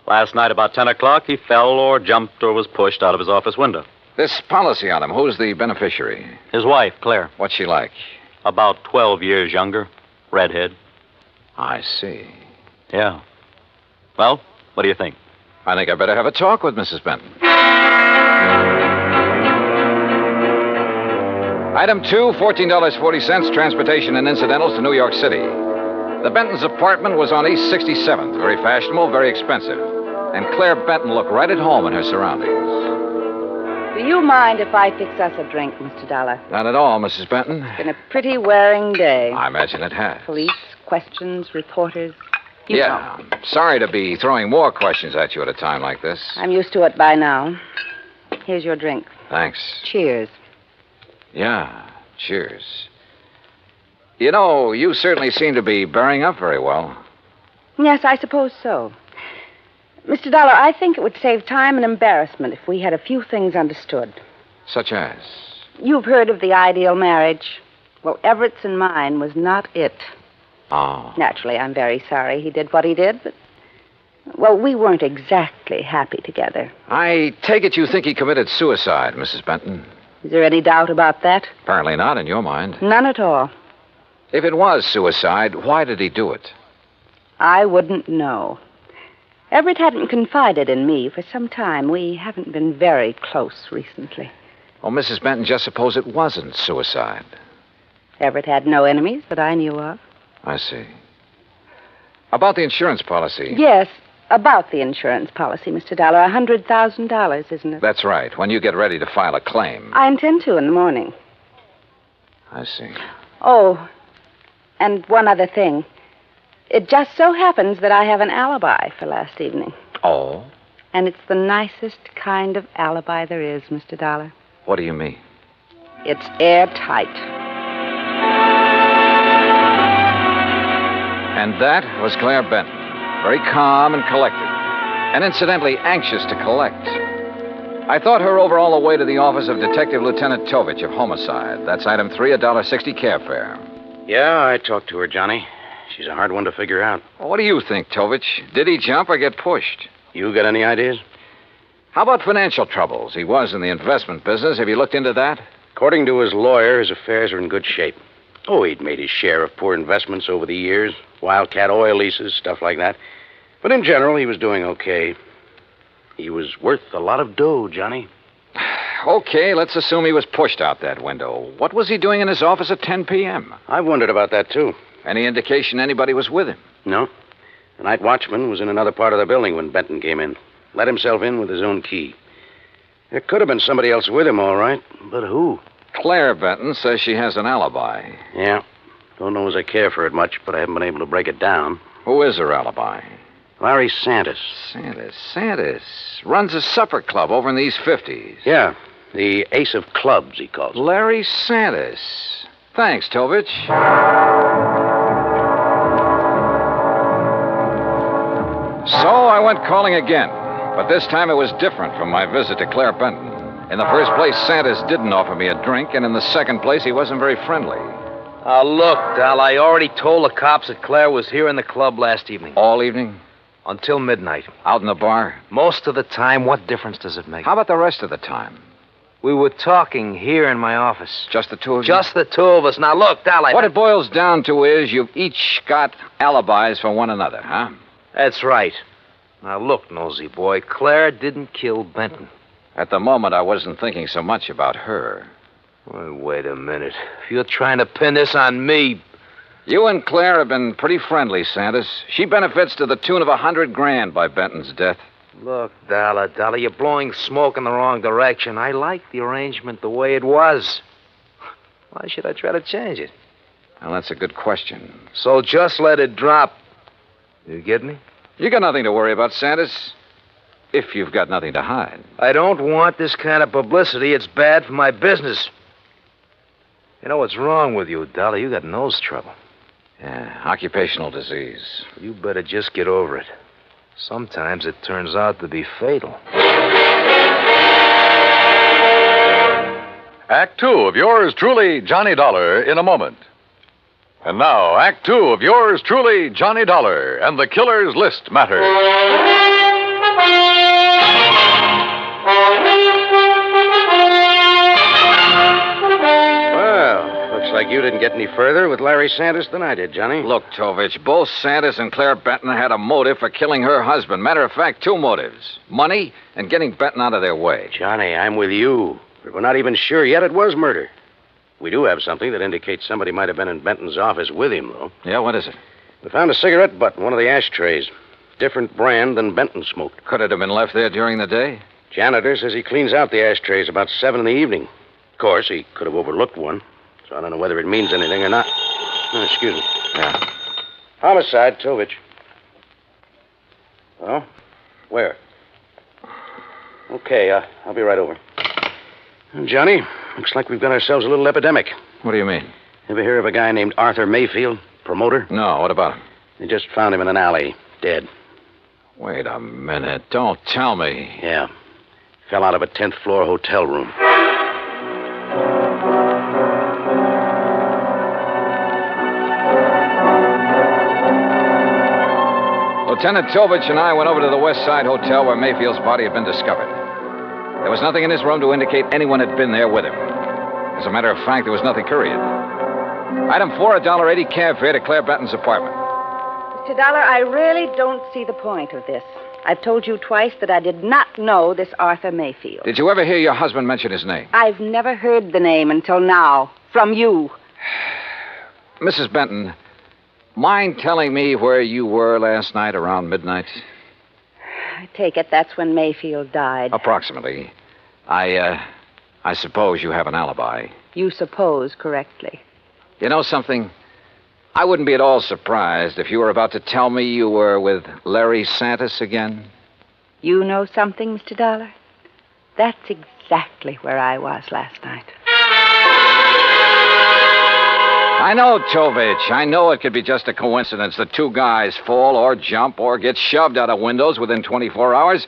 W: Last night about 10 o'clock, he fell or jumped or was pushed out of his office window.
A: This policy on him, who's the beneficiary?
W: His wife, Claire.
A: What's she like?
W: About 12 years younger. Redhead.
A: I see.
W: Yeah. Well, what do you think?
A: I think I better have a talk with Mrs. Benton. Item 2, $14.40, transportation and incidentals to New York City. The Benton's apartment was on East 67th, very fashionable, very expensive. And Claire Benton looked right at home in her surroundings.
X: Do you mind if I fix us a drink, Mr. Dollar?
A: Not at all, Mrs. Benton.
X: It's been a pretty wearing day.
A: I imagine it has.
X: Police, questions, reporters. You
A: yeah,
X: know.
A: I'm sorry to be throwing more questions at you at a time like this.
X: I'm used to it by now. Here's your drink.
A: Thanks.
X: Cheers.
A: Yeah, cheers. You know, you certainly seem to be bearing up very well.
X: Yes, I suppose so. Mr. Dollar, I think it would save time and embarrassment if we had a few things understood.
A: Such as?
X: You've heard of the ideal marriage. Well, Everett's and mine was not it.
A: Oh.
X: Naturally, I'm very sorry he did what he did, but... Well, we weren't exactly happy together.
A: I take it you think he committed suicide, Mrs. Benton.
X: Is there any doubt about that?
A: Apparently not, in your mind.
X: None at all.
A: If it was suicide, why did he do it?
X: I wouldn't know. Everett hadn't confided in me for some time. We haven't been very close recently.
A: Oh, Mrs. Benton, just suppose it wasn't suicide.
X: Everett had no enemies that I knew of.
A: I see. About the insurance policy.
X: Yes, about the insurance policy, Mr. Dollar. $100,000, isn't it?
A: That's right. When you get ready to file a claim.
X: I intend to in the morning.
A: I see.
X: Oh, and one other thing. It just so happens that I have an alibi for last evening.
A: Oh?
X: And it's the nicest kind of alibi there is, Mr. Dollar.
A: What do you mean?
X: It's airtight.
A: And that was Claire Benton. Very calm and collected. And incidentally, anxious to collect. I thought her over all the way to the office of Detective Lieutenant Tovich of Homicide. That's item 3, $1.60 cab fare.
L: Yeah, I talked to her, Johnny. She's a hard one to figure out.
A: Well, what do you think, Tovich? Did he jump or get pushed?
L: You got any ideas?
A: How about financial troubles? He was in the investment business. Have you looked into that?
L: According to his lawyer, his affairs are in good shape. Oh, he'd made his share of poor investments over the years. Wildcat oil leases, stuff like that. But in general, he was doing okay. He was worth a lot of dough, Johnny.
A: Okay, let's assume he was pushed out that window. What was he doing in his office at 10 p.m.?
L: I've wondered about that, too.
A: Any indication anybody was with him?
L: No. The night watchman was in another part of the building when Benton came in. Let himself in with his own key. There could have been somebody else with him, all right. But who?
A: Claire Benton says she has an alibi.
L: Yeah. Don't know as I care for it much, but I haven't been able to break it down.
A: Who is her alibi?
L: Larry Santis.
A: Santis. Runs a supper club over in the East 50s.
L: Yeah. The Ace of Clubs, he calls it.
A: Larry Santis. Thanks, Tovich. So I went calling again. But this time it was different from my visit to Claire Benton. In the first place, Santis didn't offer me a drink, and in the second place, he wasn't very friendly.
F: Look, Dal, I already told the cops that Claire was here in the club last evening.
A: All evening?
F: Until midnight.
A: Out in the bar?
F: Most of the time. What difference does it make?
A: How about the rest of the time?
F: We were talking here in my office.
A: Just the two of you?
F: Just the two of us. Now, look, Dal,
A: What it boils down to is you've each got alibis for one another, huh?
F: That's right. Now, look, nosy boy, Claire didn't kill Benton.
A: At the moment, I wasn't thinking so much about her.
F: Well, wait a minute. If you're trying to pin this on me...
A: You and Claire have been pretty friendly, Santis. She benefits to the tune of $100,000 by Benton's death.
F: Look, Dollar, you're blowing smoke in the wrong direction. I like the arrangement the way it was. Why should I try to change it?
A: Well, that's a good question.
F: So just let it drop. You get me?
A: You got nothing to worry about, Santis. If you've got nothing to hide.
F: I don't want this kind of publicity. It's bad for my business. You know what's wrong with you, Dollar? You got nose trouble.
A: Yeah, occupational disease.
F: You better just get over it. Sometimes it turns out to be fatal.
C: Act 2 of yours truly, Johnny Dollar, in a moment. And now, Act 2 of yours truly, Johnny Dollar, and the Killer's List Matter.
L: Well, looks like you didn't get any further with Larry Santis than I did, Johnny.
A: Look, Tovich, both Santis and Claire Benton had a motive for killing her husband. Matter of fact, two motives. Money and getting Benton out of their way.
L: Johnny, I'm with you. But we're not even sure yet it was murder. We do have something that indicates somebody might have been in Benton's office with him, though.
A: Yeah, what is it?
L: We found a cigarette butt in one of the ashtrays. Different brand than Benton smoked.
A: Could it have been left there during the day?
L: Janitor says he cleans out the ashtrays about 7 in the evening. Of course, he could have overlooked one. So I don't know whether it means anything or not. Oh, excuse me.
A: Yeah.
L: Homicide, Tovich. Oh? Where? Okay, I'll be right over. Well, Johnny, looks like we've got ourselves a little epidemic.
A: What do you mean?
L: Ever hear of a guy named Arthur Mayfield, promoter?
A: No, what about him?
L: They just found him in an alley, dead.
A: Wait a minute. Don't tell me.
L: Yeah. Fell out of a 10th floor hotel room.
A: Lieutenant Tovich and I went over to the West Side Hotel where Mayfield's body had been discovered. There was nothing in his room to indicate anyone had been there with him. As a matter of fact, there was nothing couriered. Item 4, $1.80 cab fare to Claire Benton's apartment.
X: Mr. Dollar, I really don't see the point of this. I've told you twice that I did not know this Arthur Mayfield.
A: Did you ever hear your husband mention his name?
X: I've never heard the name until now. From you.
A: Mrs. Benton, mind telling me where you were last night around midnight?
X: I take it that's when Mayfield died.
A: Approximately. I suppose you have an alibi.
X: You suppose correctly.
A: You know something? I wouldn't be at all surprised if you were about to tell me you were with Larry Santis again.
X: You know something, Mr. Dollar? That's exactly where I was last night.
A: I know, Tovich. I know it could be just a coincidence that two guys fall or jump or get shoved out of windows within 24 hours.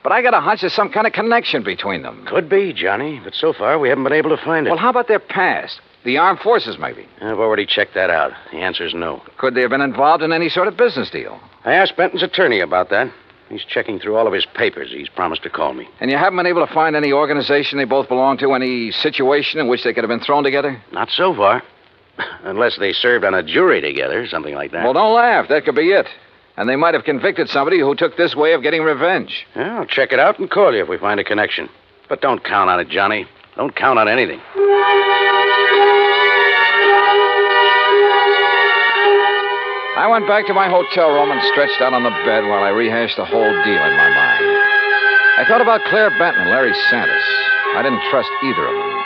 A: But I got a hunch there's some kind of connection between them.
H: Could be, Johnny, but so far we haven't been able to find it.
A: Well, how about their past? The armed forces, maybe.
H: I've already checked that out. The answer's no.
A: Could they have been involved in any sort of business deal?
H: I asked Benton's attorney about that. He's checking through all of his papers. He's promised to call me.
A: And you haven't been able to find any organization they both belong to, any situation in which they could have been thrown together?
H: Not so far. Unless they served on a jury together, something like that.
A: Well, don't laugh. That could be it. And they might have convicted somebody who took this way of getting revenge.
H: Yeah, I'll check it out and call you if we find a connection. But don't count on it, Johnny. Don't count on anything.
A: I went back to my hotel room and stretched out on the bed while I rehashed the whole deal in my mind. I thought about Claire Benton and Larry Santis. I didn't trust either of them.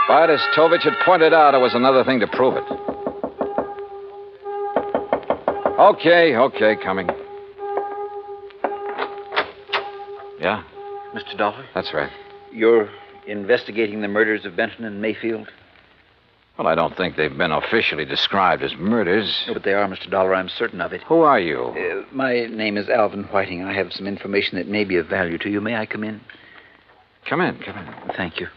A: But as Tovich had pointed out, it was another thing to prove it. Okay, coming. Yeah?
P: Mr. Dollar?
A: That's right.
P: You're investigating the murders of Benton and Mayfield?
A: Well, I don't think they've been officially described as murders.
P: No, but they are, Mr. Dollar. I'm certain of it.
A: Who are you?
P: My name is Alvin Whiting. I have some information that may be of value to you. May I come in?
A: Come in.
P: Thank you.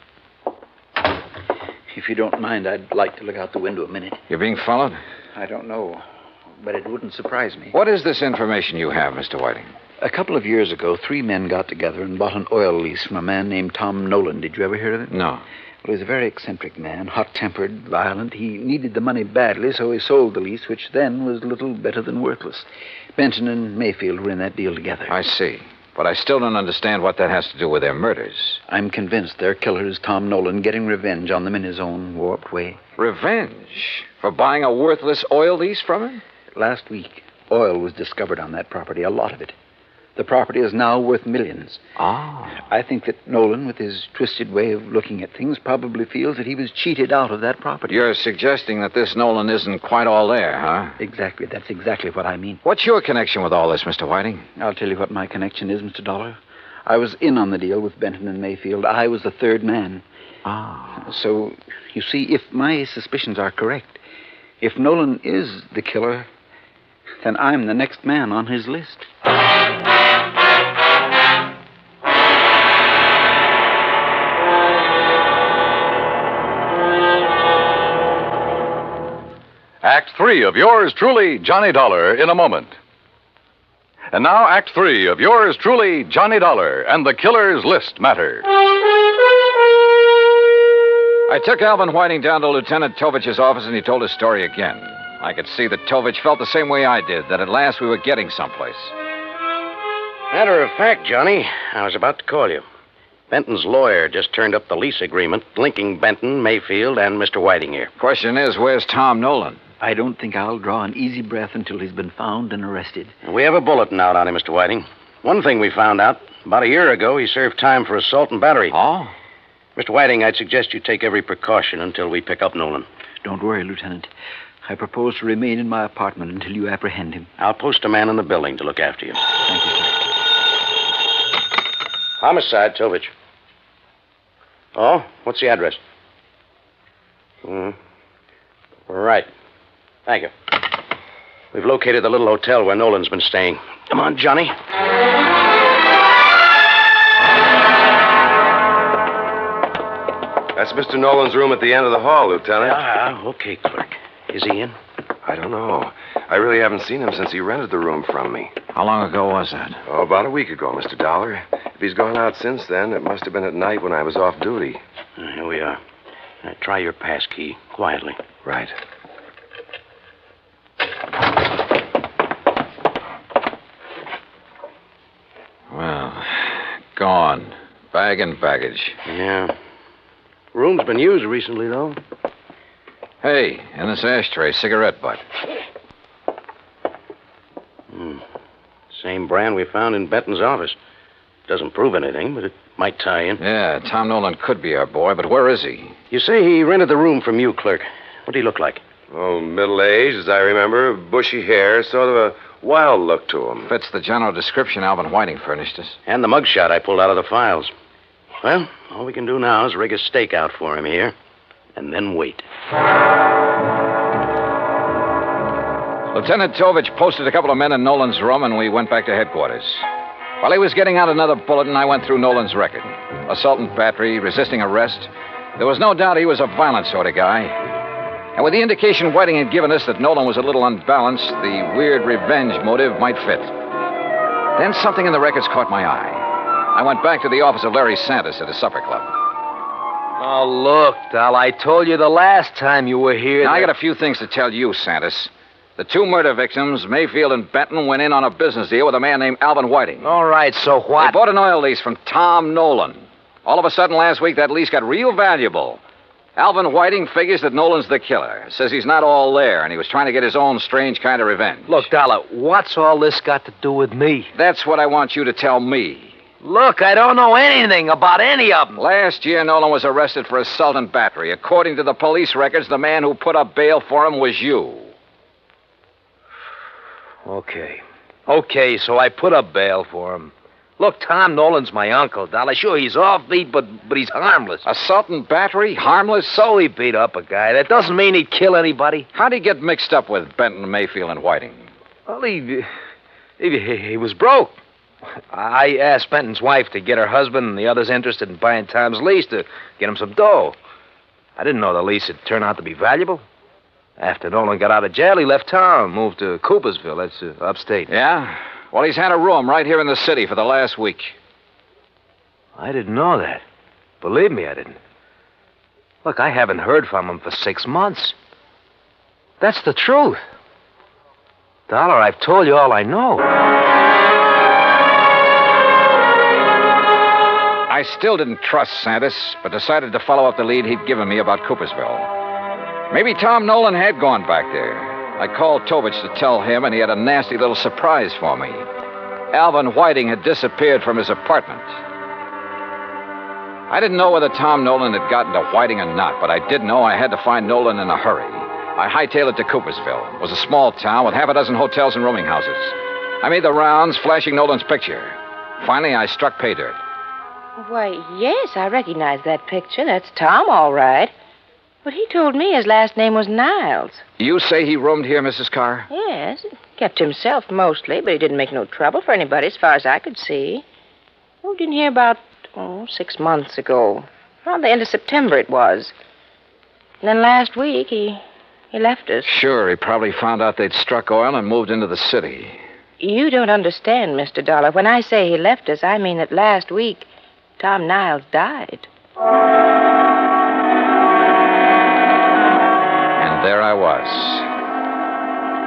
P: If you don't mind, I'd like to look out the window a minute.
A: You're being followed?
P: I don't know, but it wouldn't surprise me.
A: What is this information you have, Mr. Whiting?
P: A couple of years ago, 3 men got together and bought an oil lease from a man named Tom Nolan. Did you ever hear of him?
A: No.
P: Well, he was a very eccentric man, hot-tempered, violent. He needed the money badly, so he sold the lease, which then was little better than worthless. Benton and Mayfield were in that deal together.
A: I see. But I still don't understand what that has to do with their murders.
P: I'm convinced their killer is Tom Nolan, getting revenge on them in his own warped way.
A: Revenge? For buying a worthless oil lease from him?
P: Last week, oil was discovered on that property, a lot of it. The property is now worth millions.
A: Ah.
P: I think that Nolan, with his twisted way of looking at things, probably feels that he was cheated out of that property.
A: You're suggesting that this Nolan isn't quite all there, huh?
P: Exactly. That's exactly what I mean.
A: What's your connection with all this, Mr. Whiting?
P: I'll tell you what my connection is, Mr. Dollar. I was in on the deal with Benton and Mayfield. I was the third man.
A: Ah.
P: So, you see, if my suspicions are correct, if Nolan is the killer, then I'm the next man on his list.
C: Act 3 of yours truly, Johnny Dollar, in a moment. And now, Act 3 of yours truly, Johnny Dollar, and the Killer's List matter.
A: I took Alvin Whiting down to Lieutenant Tovich's office, and he told his story again. I could see that Tovich felt the same way I did, that at last we were getting someplace.
H: Matter of fact, Johnny, I was about to call you. Benton's lawyer just turned up the lease agreement linking Benton, Mayfield, and Mr. Whiting here.
A: Question is, where's Tom Nolan?
P: I don't think I'll draw an easy breath until he's been found and arrested.
H: We have a bulletin out on him, Mr. Whiting. One thing we found out, about a year ago, he served time for assault and battery.
A: Oh?
H: Mr. Whiting, I'd suggest you take every precaution until we pick up Nolan.
P: Don't worry, Lieutenant. I propose to remain in my apartment until you apprehend him.
H: I'll post a man in the building to look after you.
P: Thank you, sir.
H: Homicide, Tovich. Oh, what's the address? Right. Thank you. We've located the little hotel where Nolan's been staying. Come on, Johnny.
Q: That's Mr. Nolan's room at the end of the hall, Lieutenant.
H: Okay, clerk. Is he in?
Q: I don't know. I really haven't seen him since he rented the room from me.
A: How long ago was that?
Q: Oh, about a week ago, Mr. Dollar. If he's gone out since then, it must have been at night when I was off duty.
H: Here we are. Try your pass key, quietly.
Q: Right.
A: Well, gone. Bag and baggage.
H: Yeah. Room's been used recently, though.
A: Hey, in this ashtray, cigarette butt.
H: Same brand we found in Benton's office. Doesn't prove anything, but it might tie in.
A: Yeah, Tom Nolan could be our boy, but where is he?
H: You say he rented the room from you, clerk. What did he look like?
Q: Oh, middle-aged, as I remember. Bushy hair, sort of a wild look to him.
A: Fits the general description Alvin Whiting furnished us.
H: And the mugshot I pulled out of the files. Well, all we can do now is rig a stake out for him here, and then wait.
A: Lieutenant Tovich posted a couple of men in Nolan's room, and we went back to headquarters. While he was getting out another bulletin, I went through Nolan's record. Assault and battery, resisting arrest. There was no doubt he was a violent sort of guy. And with the indication Whiting had given us that Nolan was a little unbalanced, the weird revenge motive might fit. Then something in the records caught my eye. I went back to the office of Larry Santis at a supper club.
F: Oh, look, Dal, I told you the last time you were here.
A: Now, I got a few things to tell you, Santis. The two murder victims, Mayfield and Benton, went in on a business deal with a man named Alvin Whiting.
F: All right, so what?
A: They bought an oil lease from Tom Nolan. All of a sudden last week, that lease got real valuable. Alvin Whiting figures that Nolan's the killer. Says he's not all there, and he was trying to get his own strange kind of revenge.
F: Look, Dollar, what's all this got to do with me?
A: That's what I want you to tell me.
F: Look, I don't know anything about any of them.
A: Last year, Nolan was arrested for assault and battery. According to the police records, the man who put up bail for him was you.
F: Okay, so I put up bail for him. Look, Tom Nolan's my uncle, Dollar. Sure, he's offbeat, but he's harmless.
A: Assault and battery? Harmless?
F: So he beat up a guy. That doesn't mean he'd kill anybody.
A: How'd he get mixed up with Benton, Mayfield, and Whiting?
F: Well, he was broke. I asked Benton's wife to get her husband and the others interested in buying Tom's lease to get him some dough. I didn't know the lease would turn out to be valuable. After Nolan got out of jail, he left town, moved to Coopersville. That's upstate.
A: Yeah? Well, he's had a room right here in the city for the last week.
F: I didn't know that. Believe me, I didn't. Look, I haven't heard from him for 6 months. That's the truth. Dollar, I've told you all I know.
A: I still didn't trust Santis, but decided to follow up the lead he'd given me about Coopersville. Maybe Tom Nolan had gone back there. I called Tovich to tell him, and he had a nasty little surprise for me. Alvin Whiting had disappeared from his apartment. I didn't know whether Tom Nolan had gotten to Whiting or not, but I did know I had to find Nolan in a hurry. I hightailed it to Coopersville. It was a small town with half a dozen hotels and rooming houses. I made the rounds, flashing Nolan's picture. Finally, I struck pay dirt.
X: Why, yes, I recognize that picture. That's Tom, all right. But he told me his last name was Niles.
A: You say he roomed here, Mrs. Carr?
X: Yes, kept to himself mostly, but he didn't make no trouble for anybody as far as I could see. Moved in here about, 6 months ago. Around the end of September it was. And then last week he left us.
A: Sure, he probably found out they'd struck oil and moved into the city.
X: You don't understand, Mr. Dollar. When I say he left us, I mean that last week Tom Niles died.
A: There I was.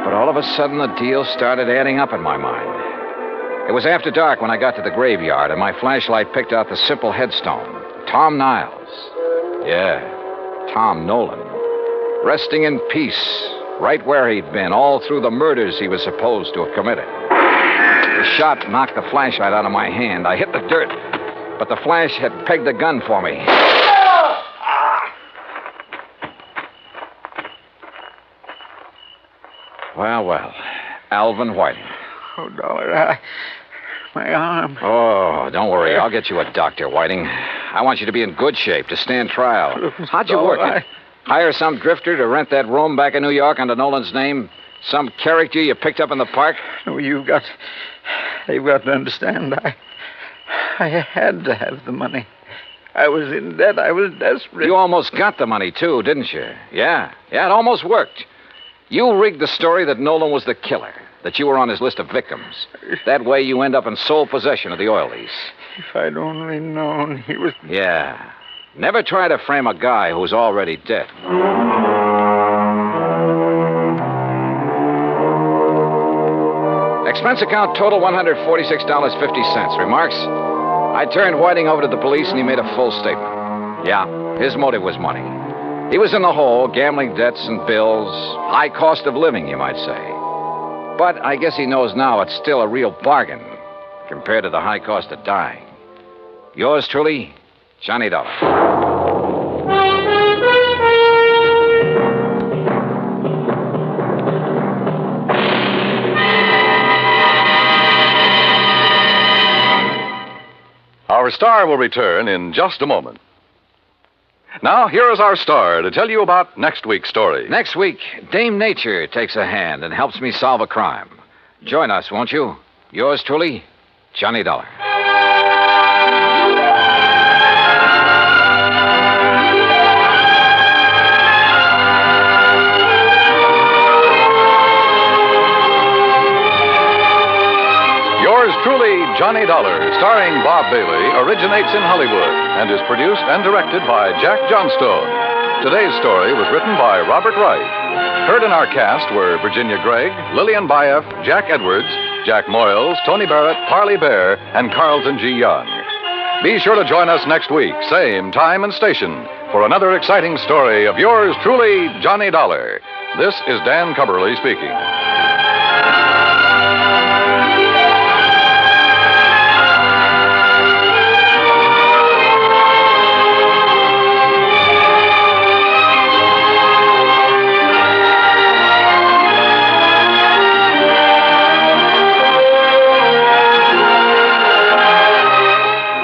A: But all of a sudden, the deal started adding up in my mind. It was after dark when I got to the graveyard, and my flashlight picked out the simple headstone. Tom Niles. Yeah, Tom Nolan. Resting in peace, right where he'd been, all through the murders he was supposed to have committed. The shot knocked the flashlight out of my hand. I hit the dirt, but the flash had pegged the gun for me. Well, Alvin Whiting.
P: Oh, Dollar, my arm.
A: Oh, don't worry. I'll get you a doctor, Whiting. I want you to be in good shape to stand trial. How'd you work it? Hire some drifter to rent that room back in New York under Nolan's name? Some character you picked up in the park?
P: No, they've got to understand. I had to have the money. I was in debt. I was desperate.
A: You almost got the money, too, didn't you? Yeah, it almost worked. You rigged the story that Nolan was the killer, that you were on his list of victims. That way you end up in sole possession of the oil lease.
P: If I'd only known he was...
A: Yeah. Never try to frame a guy who's already dead. Expense account total $146.50. Remarks? I turned Whiting over to the police and he made a full statement. Yeah, his motive was money. He was in the hole, gambling debts and bills, high cost of living, you might say. But I guess he knows now it's still a real bargain compared to the high cost of dying. Yours truly, Johnny Dollar.
C: Our star will return in just a moment. Now, here is our star to tell you about next week's story.
A: Next week, Dame Nature takes a hand and helps me solve a crime. Join us, won't you? Yours truly, Johnny Dollar.
C: Yours truly, Johnny Dollar, starring Bob Bailey, originates in Hollywood and is produced and directed by Jack Johnstone. Today's story was written by Robert Wright. Heard in our cast were Virginia Gregg, Lillian Bayef, Jack Edwards, Jack Moyles, Tony Barrett, Parley Bear, and Carlton G. Young. Be sure to join us next week, same time and station, for another exciting story of yours truly, Johnny Dollar. This is Dan Cumberly speaking.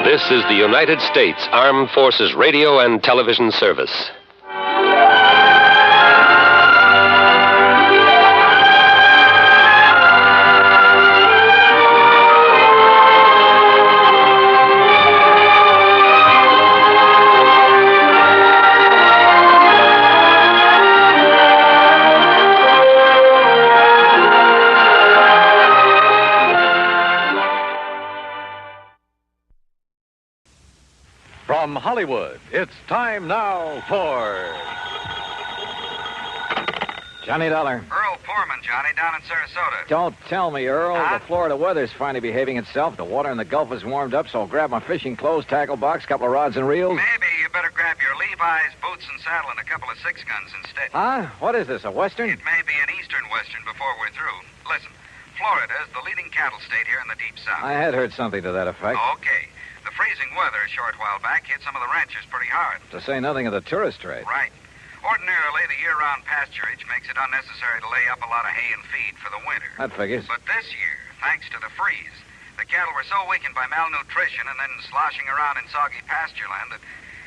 K: This is the United States Armed Forces Radio and Television Service.
C: From Hollywood, it's time now for...
A: Johnny Dollar.
B: Earl Foreman, Johnny, down in Sarasota.
A: Don't tell me, Earl. The Florida weather's finally behaving itself. The water in the Gulf is warmed up, so I'll grab my fishing clothes, tackle box, couple of rods and reels.
B: Maybe you better grab your Levi's, boots and saddle, and a couple of six guns instead.
A: Huh? What is this, a Western?
B: It may be an Eastern Western before we're through. Listen, Florida is the leading cattle state here in the Deep South.
A: I had heard something to that effect.
B: Okay. The freezing weather a short while back hit some of the ranchers pretty hard.
A: To say nothing of the tourist trade.
B: Right. Ordinarily, the year-round pasturage makes it unnecessary to lay up a lot of hay and feed for the winter.
A: That figures.
B: But this year, thanks to the freeze, the cattle were so weakened by malnutrition and then sloshing around in soggy pasture land that,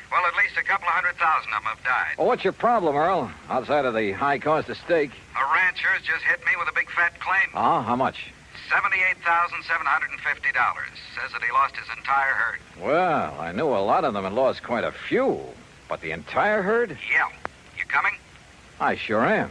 B: well, at least a couple of 100,000 of them have died.
A: Well, what's your problem, Earl? Outside of the high cost of steak.
B: A rancher's just hit me with a big fat claim.
A: Oh, how much?
B: $78,750. Says that he lost his entire herd.
A: Well, I knew a lot of them had lost quite a few. But the entire herd?
B: Yeah. You coming?
A: I sure am.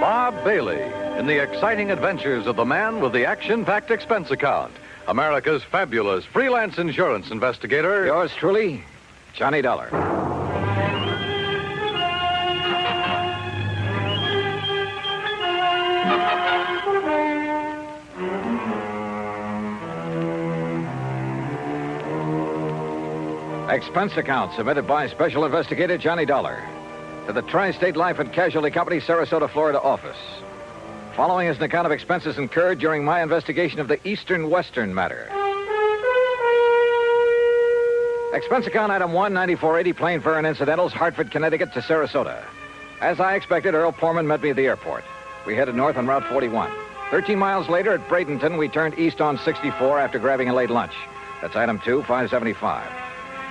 C: Bob Bailey in the exciting adventures of the man with the action-packed expense account. America's fabulous freelance insurance investigator.
A: Yours truly, Johnny Dollar. Expense account submitted by Special Investigator Johnny Dollar to the Tri-State Life and Casualty Company, Sarasota, Florida office. Following is an account of expenses incurred during my investigation of the Eastern Western matter. Expense account item 1, 9480, plane fare and incidentals, Hartford, Connecticut to Sarasota. As I expected, Earl Foreman met me at the airport. We headed north on Route 41. 13 miles later at Bradenton, we turned east on 64 after grabbing a late lunch. That's item 2, 575.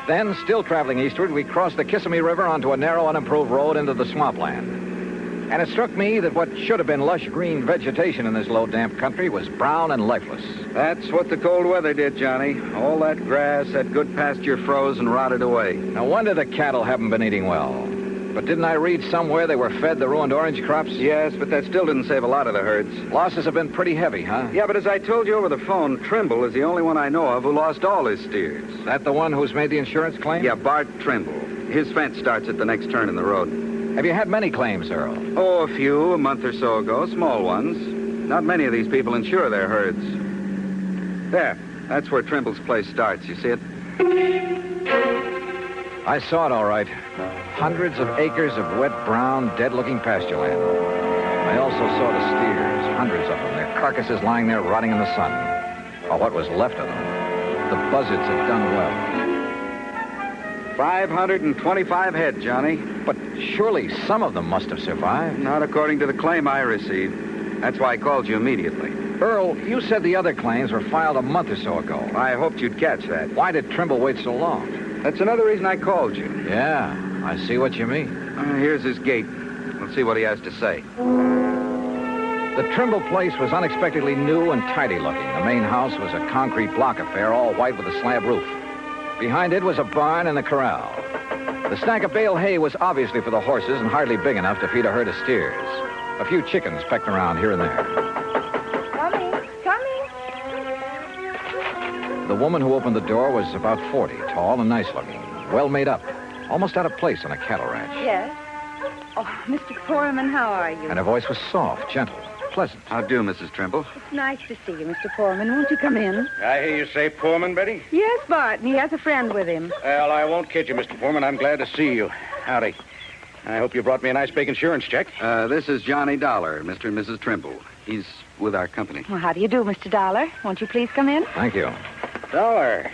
A: Then, still traveling eastward, we crossed the Kissimmee River onto a narrow, unimproved road into the swampland. And it struck me that what should have been lush green vegetation in this low, damp country was brown and lifeless.
M: That's what the cold weather did, Johnny. All that grass, that good pasture froze and rotted away.
A: No wonder the cattle haven't been eating well. But didn't I read somewhere they were fed the ruined orange crops?
M: Yes, but that still didn't save a lot of the herds.
A: Losses have been pretty heavy, huh?
M: Yeah, but as I told you over the phone, Trimble is the only one I know of who lost all his steers.
A: That the one who's made the insurance claim?
M: Yeah, Bart Trimble. His fence starts at the next turn in the road.
A: Have you had many claims, Earl?
M: Oh, a few, a month or so ago. Small ones. Not many of these people insure their herds. There. That's where Trimble's place starts. You see it?
A: I saw it all right. Hundreds of acres of wet, brown, dead-looking pasture land. I also saw the steers, hundreds of them, their carcasses lying there rotting in the sun. Or what was left of them. The buzzards had done well.
M: 525 head, Johnny.
A: But surely some of them must have survived.
M: Not according to the claim I received. That's why I called you immediately.
A: Earl, you said the other claims were filed a month or so ago.
M: I hoped you'd catch that.
A: Why did Trimble wait so long?
M: That's another reason I called you.
A: Yeah, I see what you mean.
M: Here's his gate. Let's see what he has to say.
A: The Trimble place was unexpectedly new and tidy looking. The main house was a concrete block affair, all white with a slab roof. Behind it was a barn and a corral. The stack of bale hay was obviously for the horses and hardly big enough to feed a herd of steers. A few chickens pecked around here and there.
O: Coming.
A: The woman who opened the door was about 40, tall and nice looking, well made up, almost out of place on a cattle ranch.
E: Yes. Oh, Mr. Foreman, how are you?
A: And her voice was soft, gentle, pleasant.
M: How do, Mrs. Trimble?
E: It's nice to see you, Mr. Foreman. Won't you come in?
G: I hear you say Foreman, Betty?
E: Yes, Bart, and he has a friend with him.
G: Well, I won't kid you, Mr. Foreman. I'm glad to see you. Howdy. I hope you brought me a nice big insurance check.
M: This is Johnny Dollar, Mr. and Mrs. Trimble. He's with our company.
E: Well, how do you do, Mr. Dollar? Won't you please come in?
A: Thank you.
G: Dollar.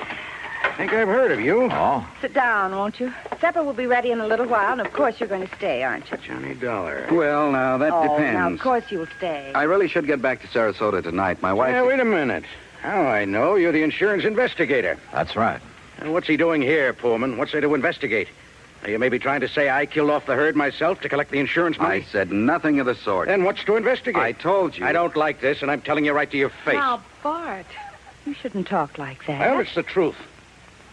G: I think I've heard of you.
A: Oh?
E: Sit down, won't you? Supper will be ready in a little while, and of course you're going to stay, aren't you?
G: Johnny Dollar.
M: Well, now, that depends.
E: Now, of course you'll stay.
M: I really should get back to Sarasota tonight. My wife...
G: Yeah, wait a minute. How I know you're the insurance investigator.
A: That's right.
G: And what's he doing here, Pullman? What's there to investigate? Are you maybe trying to say I killed off the herd myself to collect the insurance money?
M: I said nothing of the sort.
G: Then what's to investigate?
M: I told you.
G: I don't like this, and I'm telling you right to your face.
E: Now, Bart, you shouldn't talk like that.
G: Well, it's the truth.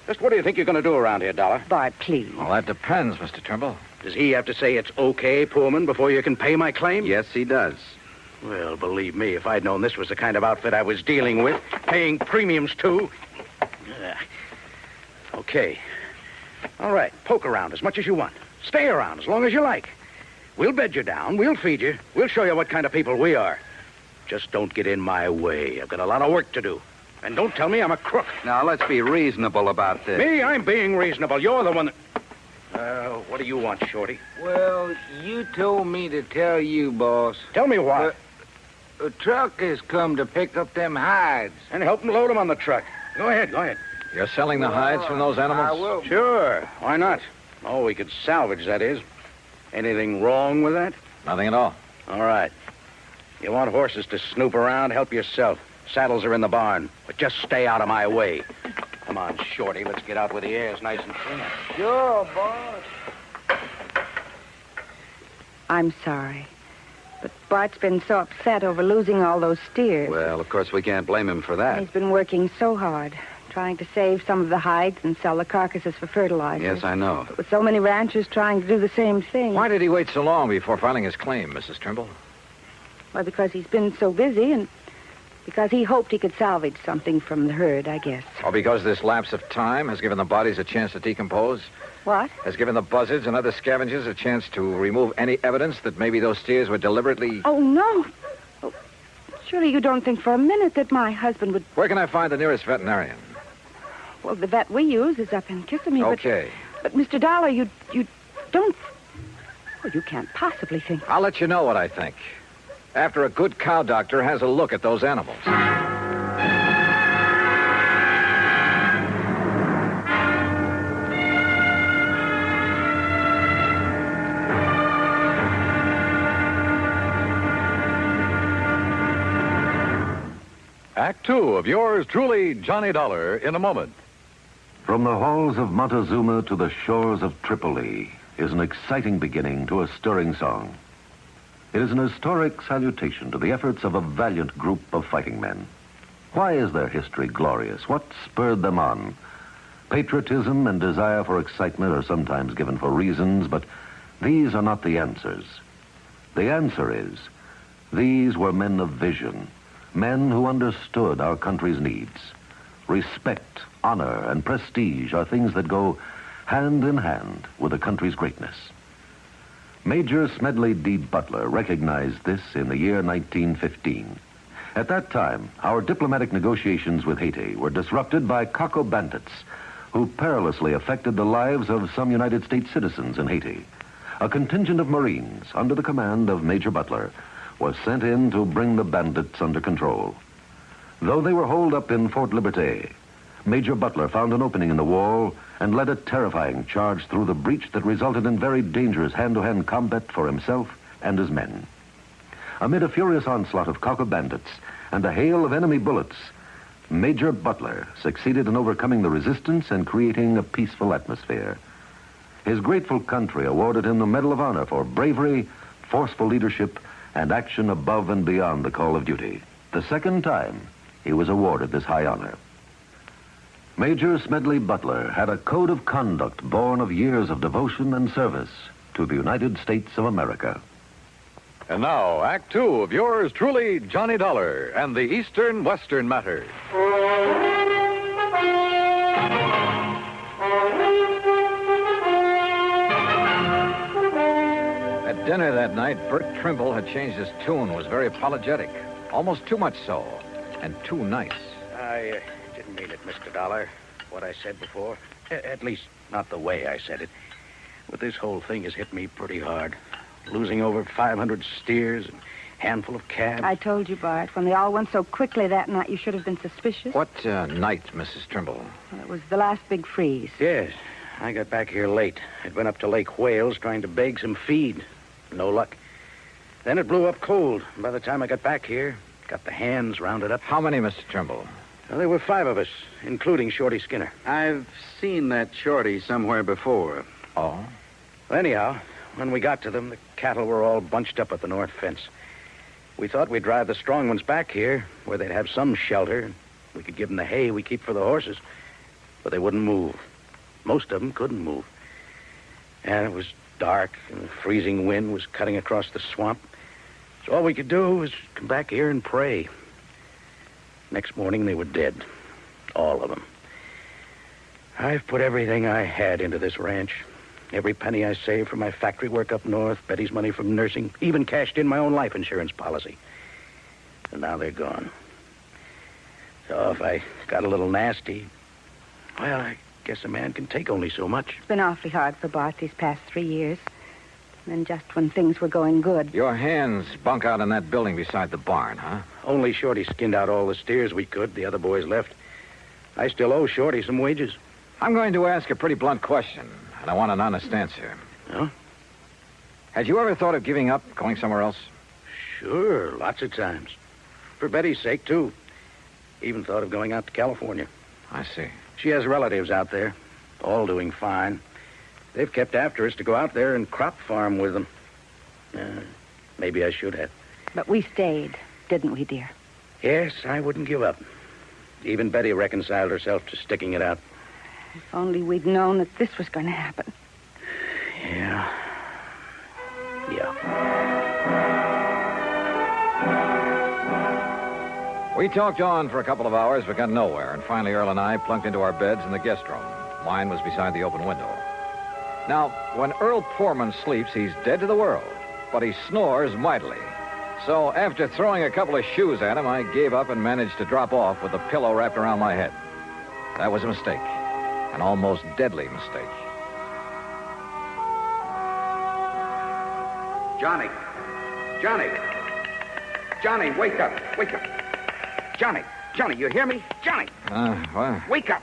G: Just what do you think you're going to do around here, Dollar?
E: Bart, please.
A: Well, that depends, Mr. Trimble.
G: Does he have to say it's okay, Pullman, before you can pay my claim?
M: Yes, he does.
G: Well, believe me, if I'd known this was the kind of outfit I was dealing with, paying premiums to... Okay. All right, poke around as much as you want. Stay around as long as you like. We'll bed you down. We'll feed you. We'll show you what kind of people we are. Just don't get in my way. I've got a lot of work to do. And don't tell me I'm a crook.
M: Now, let's be reasonable about this.
G: Me? I'm being reasonable. You're the one that... what do you want, Shorty?
R: Well, you told me to tell you, boss.
G: Tell me what?
R: A truck has come to pick up them hides.
G: And help them load them on the truck. Go ahead.
A: You're selling the hides from those animals?
R: I will.
G: Sure. Why not? Oh, we could salvage, that is. Anything wrong with that?
A: Nothing at all.
G: All right. You want horses to snoop around, help yourself. Saddles are in the barn, but just stay out of my way. Come on, Shorty, let's get out where the air's nice and clean.
R: Sure, boss.
E: I'm sorry. But Bart's been so upset over losing all those steers.
M: Well, of course, we can't blame him for that.
E: He's been working so hard, trying to save some of the hides and sell the carcasses for fertilizer.
M: Yes, I know.
E: But with so many ranchers trying to do the same thing.
A: Why did he wait so long before filing his claim, Mrs. Trimble?
E: Well, because he's been so busy and because he hoped he could salvage something from the herd, I guess.
A: Or because this lapse of time has given the bodies a chance to decompose?
E: What?
A: Has given the buzzards and other scavengers a chance to remove any evidence that maybe those steers were deliberately...
E: Oh, no. Oh, surely you don't think for a minute that my husband would...
A: Where can I find the nearest veterinarian?
E: Well, the vet we use is up in Kissimmee,
A: Okay.
E: But Mr. Dollar, you don't... Well, you can't possibly think...
A: I'll let you know what I think. After a good cow doctor has a look at those animals.
C: Act two of yours truly, Johnny Dollar, in a moment.
J: From the halls of Montezuma to the shores of Tripoli is an exciting beginning to a stirring song. It is an historic salutation to the efforts of a valiant group of fighting men. Why is their history glorious? What spurred them on? Patriotism and desire for excitement are sometimes given for reasons, but these are not the answers. The answer is, these were men of vision, men who understood our country's needs. Respect, honor, and prestige are things that go hand in hand with a country's greatness. Major Smedley D. Butler recognized this in the year 1915. At that time, our diplomatic negotiations with Haiti were disrupted by Coco bandits who perilously affected the lives of some United States citizens in Haiti. A contingent of Marines under the command of Major Butler was sent in to bring the bandits under control. Though they were holed up in Fort Liberté, Major Butler found an opening in the wall and led a terrifying charge through the breach that resulted in very dangerous hand-to-hand combat for himself and his men. Amid a furious onslaught of Cocker bandits and a hail of enemy bullets, Major Butler succeeded in overcoming the resistance and creating a peaceful atmosphere. His grateful country awarded him the Medal of Honor for bravery, forceful leadership, and action above and beyond the call of duty. The second time he was awarded this high honor. Major Smedley Butler had a code of conduct born of years of devotion and service to the United States of America.
C: And now, Act Two of yours truly, Johnny Dollar and the Eastern-Western Matter.
A: At dinner that night, Bert Trimble had changed his tune, was very apologetic. Almost too much so, and too nice.
G: I didn't mean it, Mr. Dollar, what I said before. At least, not the way I said it. But this whole thing has hit me pretty hard. Losing over 500 steers, and a handful of calves.
E: I told you, Bart, when they all went so quickly that night, you should have been suspicious.
A: What night, Mrs. Trimble?
E: Well, it was the last big freeze.
G: Yes. I got back here late. I'd been up to Lake Wales trying to beg some feed. No luck. Then it blew up cold. By the time I got back here, got the hands rounded up.
A: How many, Mr. Trimble?
G: Well, there were 5 of us, including Shorty Skinner.
L: I've seen that Shorty somewhere before.
A: Oh?
G: Well, anyhow, when we got to them, the cattle were all bunched up at the north fence. We thought we'd drive the strong ones back here, where they'd have some shelter, and we could give them the hay we keep for the horses. But they wouldn't move. Most of them couldn't move. And it was dark, and the freezing wind was cutting across the swamp. So all we could do was come back here and pray. Next morning, they were dead. All of them. I've put everything I had into this ranch. Every penny I saved from my factory work up north, Betty's money from nursing, even cashed in my own life insurance policy. And now they're gone. So if I got a little nasty, well, I guess a man can take only so much.
E: It's been awfully hard for Bart these past 3 years. And then just when things were going good.
A: Your hands bunk out in that building beside the barn, huh?
G: Only Shorty skinned out all the steers we could. The other boys left. I still owe Shorty some wages.
A: I'm going to ask a pretty blunt question, and I want an honest answer.
G: Huh?
A: Had you ever thought of giving up, going somewhere else?
G: Sure, lots of times. For Betty's sake, too. Even thought of going out to California.
A: I see.
G: She has relatives out there, all doing fine. They've kept after us to go out there and crop farm with them. Maybe I should have.
E: But we stayed, didn't we, dear?
G: Yes, I wouldn't give up. Even Betty reconciled herself to sticking it out.
E: If only we'd known that this was going to happen.
G: Yeah.
A: We talked on for a couple of hours, but got nowhere, and finally Earl and I plunked into our beds in the guest room. Mine was beside the open window. Now, when Earl Poorman sleeps, he's dead to the world, but he snores mightily. So after throwing a couple of shoes at him, I gave up and managed to drop off with a pillow wrapped around my head. That was a mistake, an almost deadly mistake.
G: Johnny! Johnny, wake up! Johnny, you hear me? Johnny!
A: What?
G: Wake up!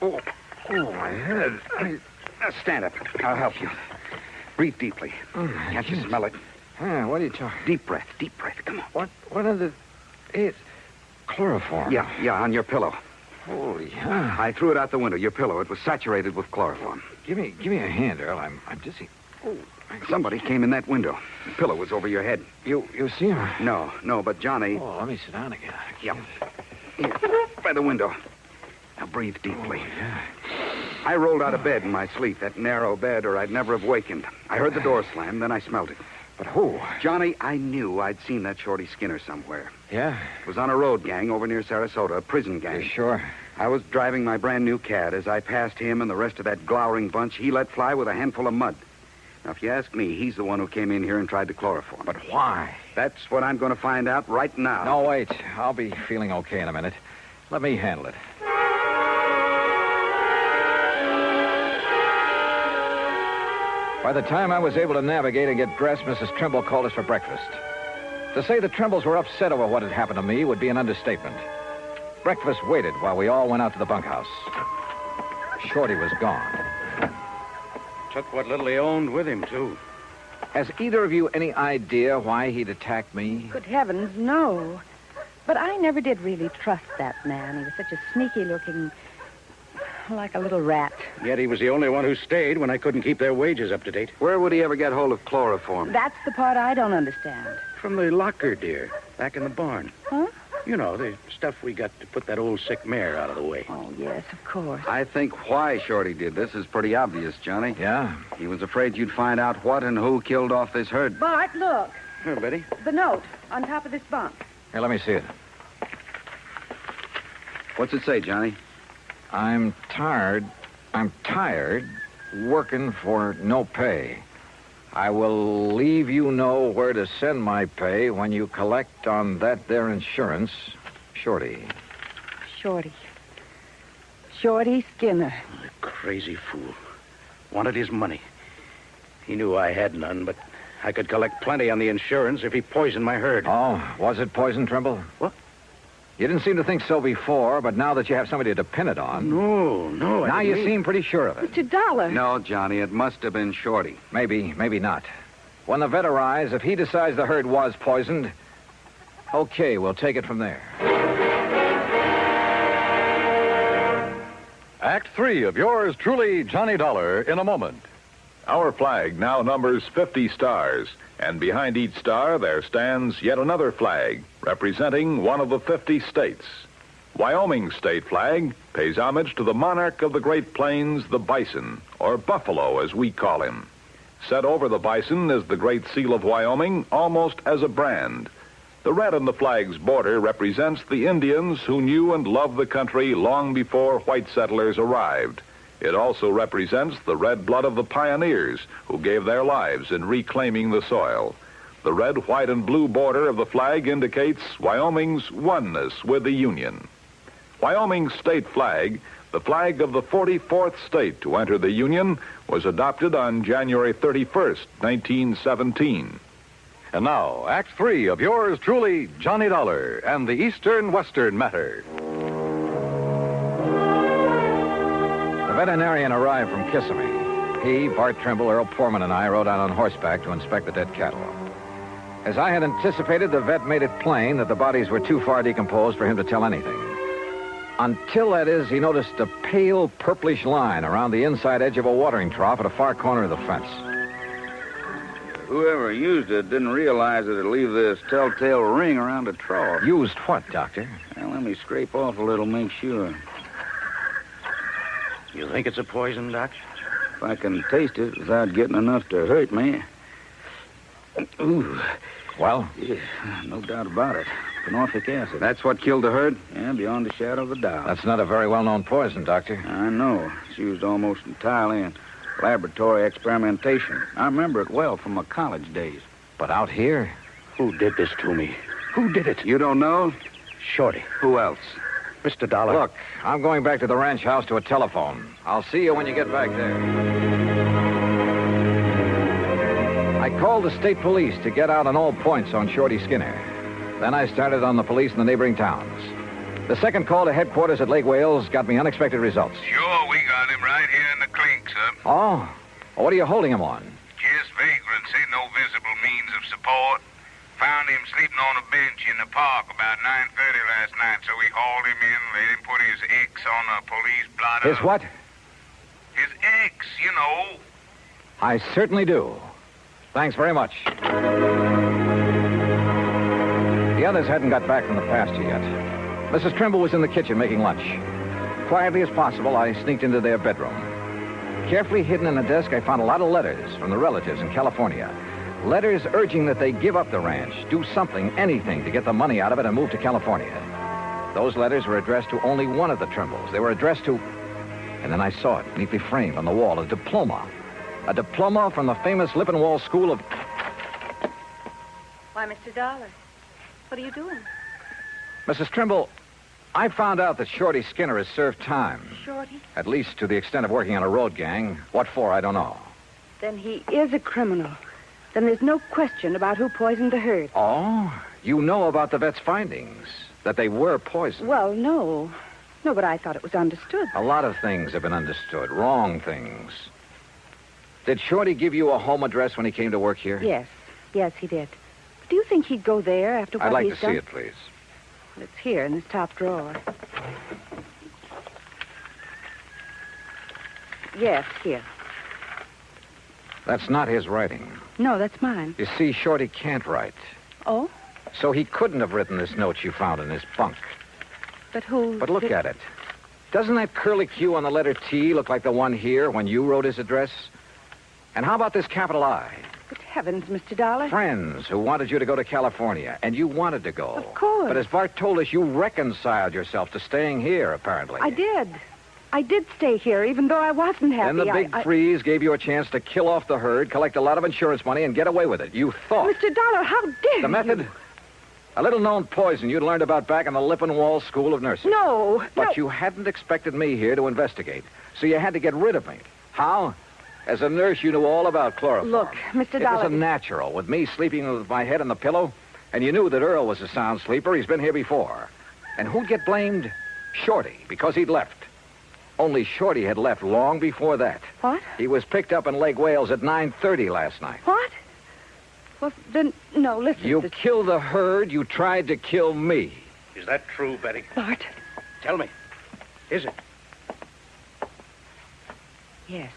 G: Oh, my head. Now stand up. I'll help you. Breathe deeply. Can't you smell it?
A: What are you talking?
G: Deep breath. Come on.
A: What are the... It's chloroform.
G: Yeah, on your pillow.
A: Holy hell.
G: I threw it out the window, your pillow. It was saturated with chloroform.
A: Give me a hand, Earl. I'm dizzy. Oh,
G: somebody came in that window. The pillow was over your head.
A: You see him?
G: No, but Johnny...
A: Oh, let me sit down again.
G: Yep. Here, by the window. Now breathe deeply.
A: Oh, yeah.
G: I rolled out of bed in my sleep, that narrow bed, or I'd never have wakened. I heard the door slam, then I smelled it.
A: But who?
G: Johnny, I knew I'd seen that Shorty Skinner somewhere.
A: Yeah?
G: It was on a road gang over near Sarasota, a prison gang.
A: You sure?
G: I was driving my brand new cat. As I passed him and the rest of that glowering bunch, he let fly with a handful of mud.
N: Now, if you ask me, he's the one who came in here and tried to chloroform.
A: But why?
N: That's what I'm going to find out right now.
A: No, wait. I'll be feeling okay in a minute. Let me handle it. By the time I was able to navigate and get dressed, Mrs. Trimble called us for breakfast. To say the Trimbles were upset over what had happened to me would be an understatement. Breakfast waited while we all went out to the bunkhouse. Shorty was gone.
G: Took what little he owned with him, too.
A: Has either of you any idea why he'd attacked me?
E: Good heavens, no. But I never did really trust that man. He was such a sneaky-looking, like a little rat.
G: Yet he was the only one who stayed when I couldn't keep their wages up to date.
N: Where would he ever get hold of chloroform?
E: That's the part I don't understand.
G: From the locker, dear, back in the barn.
E: Huh?
G: You know, the stuff we got to put that old sick mare out of the way.
E: Oh, yes, of course.
N: I think why Shorty did this is pretty obvious, Johnny.
A: Yeah?
N: He was afraid you'd find out what and who killed off this herd.
E: Bart, look.
G: Here, Betty.
E: The note on top of this bunk.
A: Here, let me see it.
N: What's it say, Johnny?
A: I'm tired working for no pay. I will leave you know where to send my pay when you collect on that there insurance. Shorty.
E: Shorty Skinner.
G: The crazy fool. Wanted his money. He knew I had none, but I could collect plenty on the insurance if he poisoned my herd.
A: Oh, was it poison, Trimble?
G: What?
A: You didn't seem to think so before, but now that you have somebody to depend it on...
G: No.
A: Now you seem pretty sure of it.
E: Mr. Dollar.
N: No, Johnny, it must have been Shorty.
A: Maybe not. When the vet arrives, if he decides the herd was poisoned, okay, we'll take it from there.
C: Act 3 of yours truly, Johnny Dollar, in a moment.
I: Our flag now numbers 50 stars, and behind each star there stands yet another flag representing one of the 50 states. Wyoming's state flag pays homage to the monarch of the Great Plains, the bison, or buffalo as we call him. Set over the bison is the Great Seal of Wyoming, almost as a brand. The red on the flag's border represents the Indians who knew and loved the country long before white settlers arrived. It also represents the red blood of the pioneers who gave their lives in reclaiming the soil. The red, white, and blue border of the flag indicates Wyoming's oneness with the Union. Wyoming's state flag, the flag of the 44th state to enter the Union, was adopted on January 31st, 1917.
C: And now, Act 3 of yours truly, Johnny Dollar, and the Eastern-Western matter.
A: The veterinarian arrived from Kissimmee. He, Bart Trimble, Earl Poorman, and I rode out on horseback to inspect the dead cattle. As I had anticipated, the vet made it plain that the bodies were too far decomposed for him to tell anything. Until, that is, he noticed a pale purplish line around the inside edge of a watering trough at a far corner of the fence.
N: Whoever used it didn't realize that it'd leave this telltale ring around the trough.
A: Used what, Doctor?
N: Well, let me scrape off a little, make sure.
G: You think it's a poison, Doc?
N: If I can taste it without getting enough to hurt me. Ooh.
A: Well?
N: Yeah, no doubt about it. Phenofic acid. That's what killed the herd? Yeah, beyond a shadow of a doubt.
A: That's not a very well-known poison, Doctor.
N: I know. It's used almost entirely in laboratory experimentation. I remember it well from my college days.
A: But out here?
G: Who did this to me? Who did it?
N: You don't know?
G: Shorty.
N: Who else?
G: Mr. Dollar.
A: Look, I'm going back to the ranch house to a telephone. I'll see you when you get back there. I called the state police to get out on all points on Shorty Skinner. Then I started on the police in the neighboring towns. The second call to headquarters at Lake Wales got me unexpected results.
B: Sure, we got him right here in the clink, sir.
A: Oh? What are you holding him on?
B: Just vagrancy, no visible means of support. Found him sleeping on a bench in the park about 9:30 last night, so we hauled him in, let him put his X on a police blotter.
A: His what?
B: His X, you know.
A: I certainly do. Thanks very much. The others hadn't got back from the pasture yet. Mrs. Trimble was in the kitchen making lunch. Quietly as possible, I sneaked into their bedroom. Carefully hidden in a desk, I found a lot of letters from the relatives in California. Letters urging that they give up the ranch, do something, anything, to get the money out of it and move to California. Those letters were addressed to only one of the Trimbles. They were addressed to... And then I saw it, neatly framed on the wall, a diploma A diploma from the famous Lippenwall School of...
E: Why, Mr. Dollar, what are you doing?
A: Mrs. Trimble, I found out that Shorty Skinner has served time.
E: Shorty?
A: At least to the extent of working on a road gang. What for, I don't know.
E: Then he is a criminal. Then there's no question about who poisoned the herd.
A: Oh? You know about the vet's findings? That they were poisoned?
E: Well, no. No, but I thought it was understood.
A: A lot of things have been understood. Wrong things. Did Shorty give you a home address when he came to work here?
E: Yes. Yes, he did. Do you think he'd go there after what
A: I'd like
E: he's
A: to
E: done?
A: see it, please.
E: Well, it's here in this top drawer. Yes, here.
A: That's not his writing.
E: No, that's mine.
A: You see, Shorty can't write.
E: Oh?
A: So he couldn't have written this note you found in his bunk.
E: But who...
A: But look at it. Doesn't that curly Q on the letter T look like the one here when you wrote his address? And how about this capital I?
E: Good heavens, Mr. Dollar.
A: Friends who wanted you to go to California, and you wanted to go.
E: Of course.
A: But as Bart told us, you reconciled yourself to staying here, apparently.
E: I did. I did stay here, even though I wasn't happy.
A: Then the big freeze gave you a chance to kill off the herd, collect a lot of insurance money, and get away with it. You thought.
E: Mr. Dollar, how dare you?
A: The method? A little-known poison you'd learned about back in the Lippenwall School of Nursing.
E: No.
A: But you hadn't expected me here to investigate, so you had to get rid of me. How? As a nurse, you knew all about chloroform.
E: Look, Mr.
A: It
E: Dollar...
A: was a natural, with me sleeping with my head on the pillow, and you knew that Earl was a sound sleeper. He's been here before. And who'd get blamed? Shorty, because he'd left. Only Shorty had left long before that.
E: What?
A: He was picked up in Lake Wales at 9:30 last night.
E: What? Well, then, no, listen.
A: You killed the herd. You tried to kill me.
G: Is that true, Betty?
E: Bart.
G: Tell me. Is it?
E: Yes.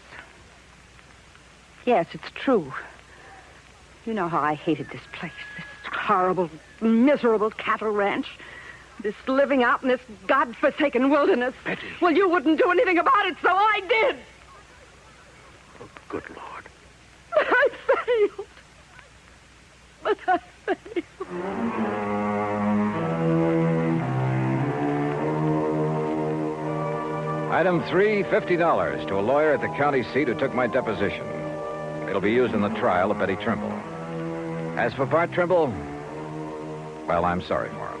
E: Yes, it's true. You know how I hated this place, this horrible, miserable cattle ranch, this living out in this godforsaken wilderness.
G: Betty.
E: Well, you wouldn't do anything about it, so I did.
G: Oh, good Lord.
E: But I failed. But I failed.
A: Item 3, $50 to a lawyer at the county seat who took my deposition. It'll be used in the trial of Betty Trimble. As for Bart Trimble, well, I'm sorry for him.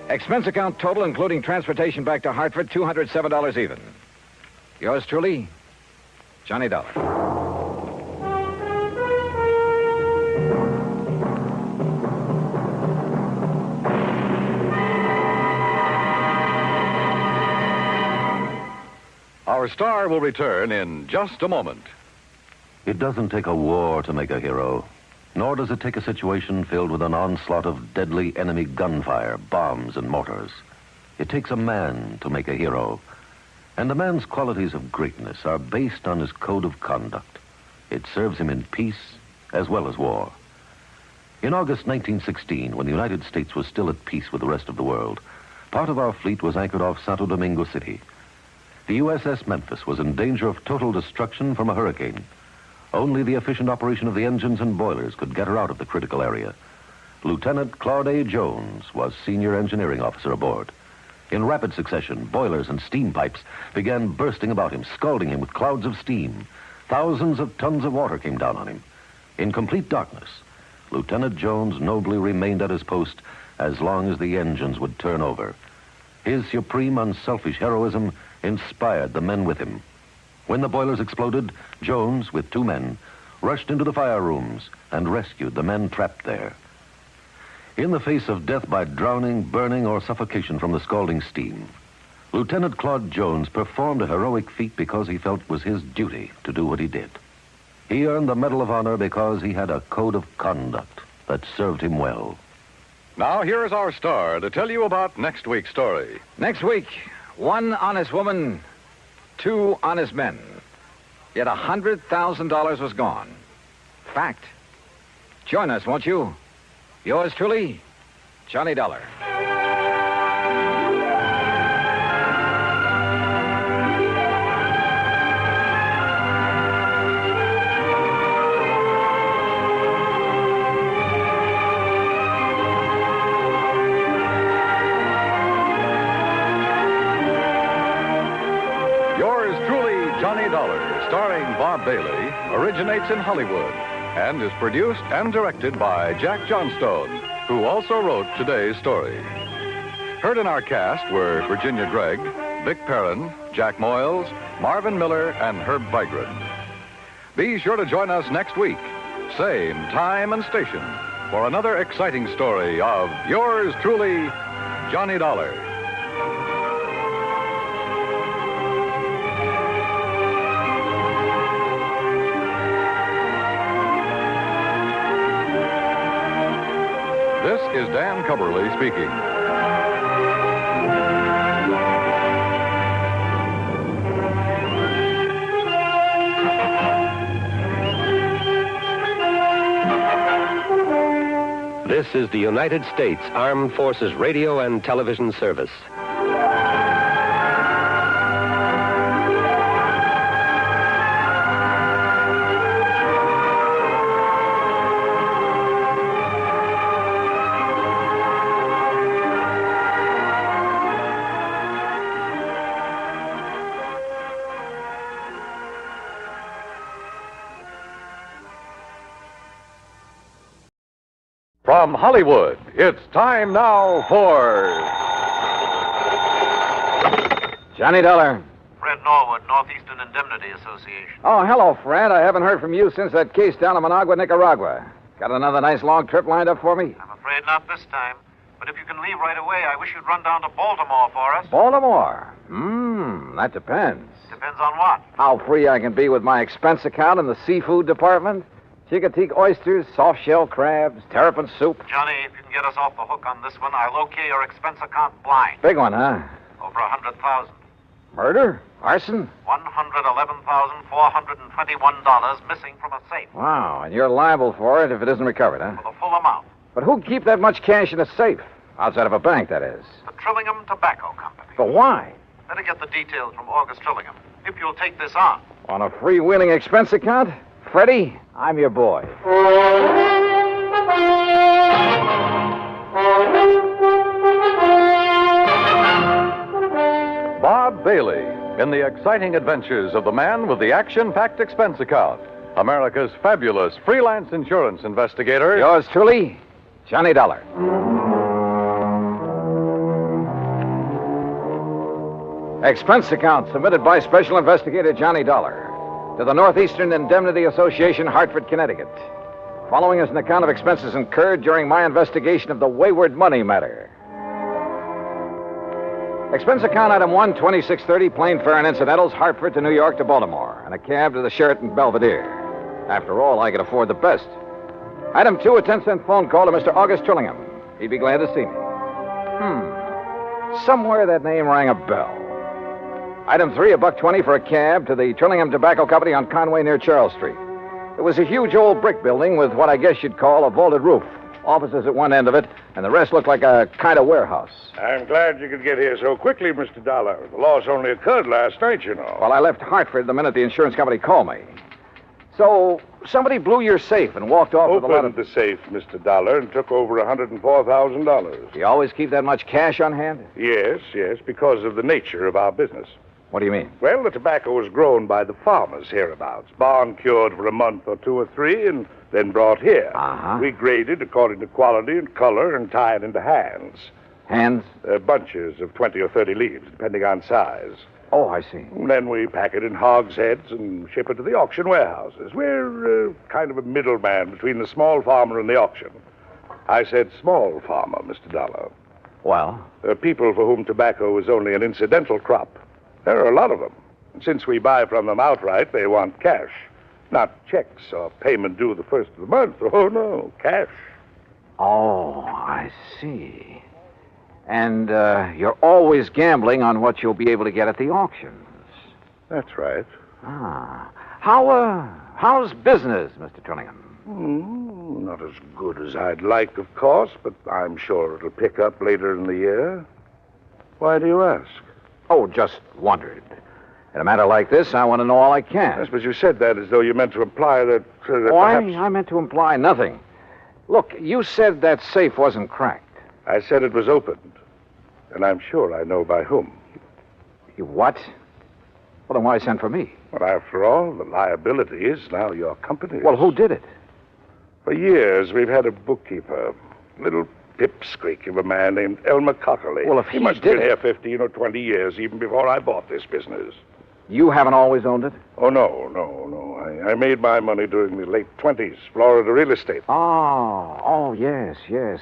A: Expense account total, including transportation back to Hartford, $207 even. Yours truly, Johnny Dollar.
C: Our star will return in just a moment.
J: It doesn't take a war to make a hero, nor does it take a situation filled with an onslaught of deadly enemy gunfire, bombs, and mortars. It takes a man to make a hero, and a man's qualities of greatness are based on his code of conduct. It serves him in peace as well as war. In August 1916, when the United States was still at peace with the rest of the world, part of our fleet was anchored off Santo Domingo City. The USS Memphis was in danger of total destruction from a hurricane. Only the efficient operation of the engines and boilers could get her out of the critical area. Lieutenant Claude A. Jones was senior engineering officer aboard. In rapid succession, boilers and steam pipes began bursting about him, scalding him with clouds of steam. Thousands of tons of water came down on him. In complete darkness, Lieutenant Jones nobly remained at his post as long as the engines would turn over. His supreme, unselfish heroism inspired the men with him. When the boilers exploded, Jones, with 2 men, rushed into the fire rooms and rescued the men trapped there. In the face of death by drowning, burning, or suffocation from the scalding steam, Lieutenant Claude Jones performed a heroic feat because he felt it was his duty to do what he did. He earned the Medal of Honor because he had a code of conduct that served him well.
C: Now, here is our star to tell you about next week's story.
A: Next week, 1 honest woman, 2 honest men. Yet $100,000 was gone. Fact. Join us, won't you? Yours truly, Johnny Dollar.
C: Yours truly, Johnny Dollar, starring Bob Bob Bailey originates in Hollywood and is produced and directed by Jack Johnstone, who also wrote today's story. Heard in our cast were Virginia Gregg, Vic Perrin, Jack Moyles, Marvin Miller, and Herb Vigran. Be sure to join us next week, same time and station, for another exciting story of yours truly, Johnny Dollar. This is Dan Cubberly speaking.
K: This is the United States Armed Forces Radio and Television Service.
C: From Hollywood, it's time now for
A: Johnny Dollar.
V: Fred Norwood, Northeastern Indemnity Association.
A: Oh, hello, Fred. I haven't heard from you since that case down in Managua, Nicaragua. Got another nice long trip lined up for me?
V: I'm afraid not this time. But if you can leave right away, I wish you'd run down to Baltimore for us.
A: Baltimore? That depends.
V: Depends on what?
A: How free I can be with my expense account in the seafood department. Chicoteague oysters, soft-shell crabs, terrapin soup.
V: Johnny, if you can get us off the hook on this one, I'll okay your expense account blind.
A: Big one, huh?
V: Over 100,000.
A: Murder? Arson?
V: $111,421 missing from a safe.
A: Wow, and you're liable for it if it isn't recovered, huh?
V: For the full amount.
A: But who'd keep that much cash in a safe? Outside of a bank, that is.
V: The Trillingham Tobacco Company.
A: But why?
V: Better get the details from August Trillingham, if you'll take this on.
A: On a freewheeling expense account? Freddie, I'm your boy.
C: Bob Bailey in the exciting adventures of the man with the action-packed expense account, America's fabulous freelance insurance investigator.
A: Yours truly, Johnny Dollar. Expense account submitted by Special Investigator Johnny Dollar to the Northeastern Indemnity Association, Hartford, Connecticut. Following is an account of expenses incurred during my investigation of the wayward money matter. Expense account item 1, 2630, plane fare and incidentals, Hartford to New York to Baltimore, and a cab to the Sheraton Belvedere. After all, I could afford the best. Item 2, a 10-cent phone call to Mr. August Trillingham. He'd be glad to see me. Somewhere that name rang a bell. Item 3, $1.20 for a cab to the Trillingham Tobacco Company on Conway near Charles Street. It was a huge old brick building with what I guess you'd call a vaulted roof. Offices at one end of it, and the rest looked like a kind of warehouse.
D: I'm glad you could get here so quickly, Mr. Dollar. The loss only occurred last night, you know.
A: Well, I left Hartford the minute the insurance company called me. So, somebody blew your safe and walked off with a lot of...
D: Opened the safe, Mr. Dollar, and took over $104,000.
A: You always keep that much cash on hand?
D: Yes, because of the nature of our business.
A: What do you mean?
D: Well, the tobacco was grown by the farmers hereabouts, barn cured for a month or 2 or 3, and then brought here. We graded according to quality and color and tie it into hands.
A: Hands?
D: Bunches of 20 or 30 leaves, depending on size.
A: Oh, I see.
D: And then we pack it in hogsheads and ship it to the auction warehouses. We're kind of a middleman between the small farmer and the auction. I said small farmer, Mr. Dollar.
A: Well?
D: People for whom tobacco is only an incidental crop. There are a lot of them. And since we buy from them outright, they want cash. Not checks or payment due the first of the month. Oh, no, cash.
A: Oh, I see. And you're always gambling on what you'll be able to get at the auctions.
D: That's right.
A: How's business, Mr. Trillingham?
D: Not as good as I'd like, of course, but I'm sure it'll pick up later in the year. Why do you ask?
A: Oh, just wondered. In a matter like this, I want to know all I can.
D: Yes, but you said that as though you meant to imply that
A: perhaps... I meant to imply nothing. Look, you said that safe wasn't cracked.
D: I said it was opened. And I'm sure I know by whom.
A: You what? Well, then why send for me?
D: Well, after all, the liability is now your company's.
A: Well, who did it?
D: For years, we've had a bookkeeper, little pipsqueak of a man named Elmer Cockerly.
A: Well, if he
D: must have
A: did
D: been
A: it-
D: here 15 or 20 years, even before I bought this business.
A: You haven't always owned it?
D: Oh, no. I made my money during the late 20s, Florida real estate.
A: Oh, yes.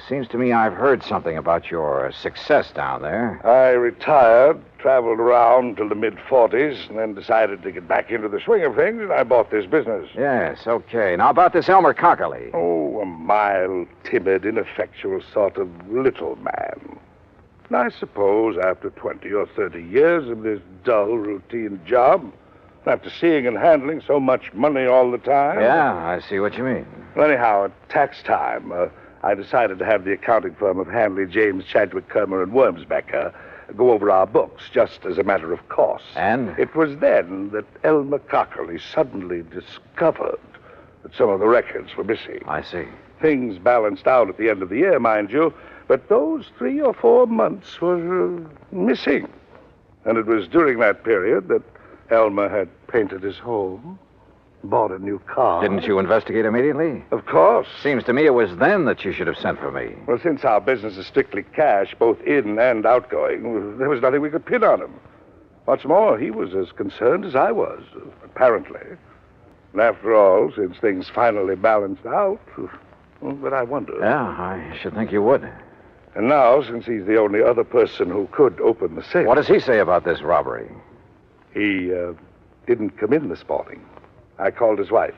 A: Seems to me I've heard something about your success down there.
D: I retired, traveled around till the mid-40s, and then decided to get back into the swing of things, and I bought this business.
A: Yes, okay. Now, about this Elmer Cockerly.
D: Oh, a mild, timid, ineffectual sort of little man. And I suppose after 20 or 30 years of this dull, routine job, after seeing and handling so much money all the time...
A: Yeah, I see what you mean.
D: Well, anyhow, at tax time, I decided to have the accounting firm of Hanley, James, Chadwick, Kermer, and Wormsbecker go over our books, just as a matter of course.
A: And?
D: It was then that Elmer Cockerly suddenly discovered that some of the records were missing.
A: I see.
D: Things balanced out at the end of the year, mind you, but those 3 or 4 months were missing. And it was during that period that Elmer had painted his home, bought a new car.
A: Didn't you investigate immediately?
D: Of course.
A: Seems to me it was then that you should have sent for me.
D: Well, since our business is strictly cash, both in and outgoing, there was nothing we could pin on him. What's more, he was as concerned as I was, apparently. And after all, since things finally balanced out, but I wonder.
A: Yeah, I should think you would.
D: And now, since he's the only other person who could open the safe...
A: What does he say about this robbery?
D: He didn't come in this morning. I called his wife.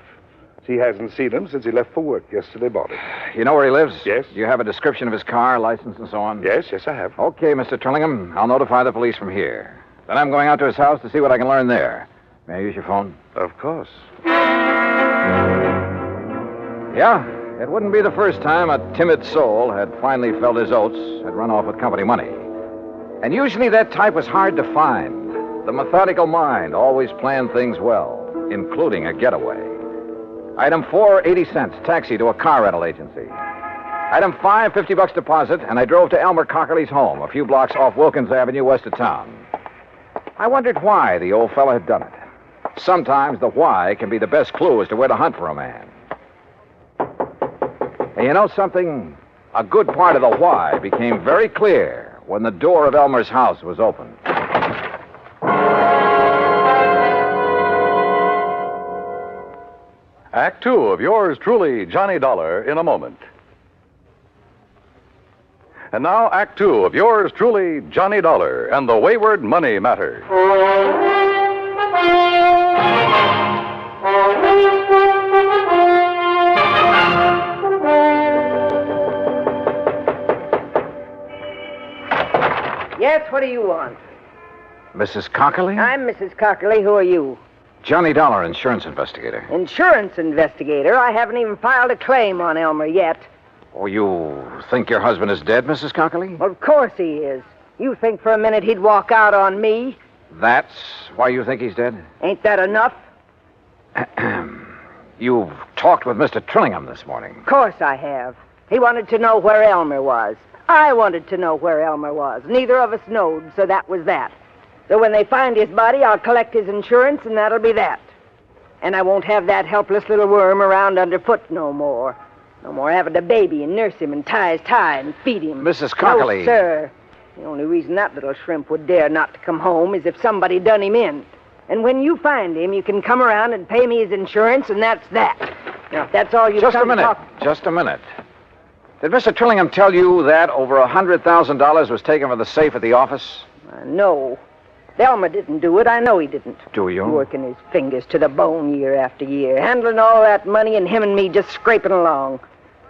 D: She hasn't seen him since he left for work yesterday morning.
A: You know where he lives?
D: Yes.
A: Do you have a description of his car, license, and so on?
D: Yes, I have.
A: Okay, Mr. Trillingham. I'll notify the police from here. Then I'm going out to his house to see what I can learn there. May I use your phone?
D: Of course.
A: Yeah, it wouldn't be the first time a timid soul had finally felt his oats, had run off with company money. And usually that type was hard to find. The methodical mind always planned things well, including a getaway. Item 4, 80 cents, taxi to a car rental agency. Item 5, $50 deposit, and I drove to Elmer Cockerly's home, a few blocks off Wilkins Avenue, west of town. I wondered why the old fellow had done it. Sometimes the why can be the best clue as to where to hunt for a man. And you know something? A good part of the why became very clear when the door of Elmer's house was opened.
C: Act 2 of yours truly, Johnny Dollar, in a moment. And now, Act 2 of yours truly, Johnny Dollar, and the Wayward Money Matter.
E: Yes, what do you want?
A: Mrs. Cockerly?
E: I'm Mrs. Cockerly. Who are you?
A: Johnny Dollar, insurance investigator.
E: Insurance investigator? I haven't even filed a claim on Elmer yet.
A: Oh, you think your husband is dead, Mrs. Cockerly?
E: Of course he is. You think for a minute he'd walk out on me?
A: That's why you think he's dead?
E: Ain't that enough?
A: You've talked with Mr. Trillingham this morning.
E: Of course I have. He wanted to know where Elmer was. I wanted to know where Elmer was. Neither of us knowed, so that was that. So when they find his body, I'll collect his insurance, and that'll be that. And I won't have that helpless little worm around underfoot no more. No more having to baby and nurse him and tie his tie and feed him.
A: Mrs. Cockerly.
E: No, sir. The only reason that little shrimp would dare not to come home is if somebody done him in. And when you find him, you can come around and pay me his insurance, and that's that. Now, if that's all you've
A: Just a
E: come to
A: minute.
E: talk...
A: Just a minute. Did Mr. Trillingham tell you that over $100,000 was taken from the safe at the office?
E: No. Elmer didn't do it. I know he didn't.
A: Do you?
E: Working his fingers to the bone year after year, handling all that money, and him and me just scraping along.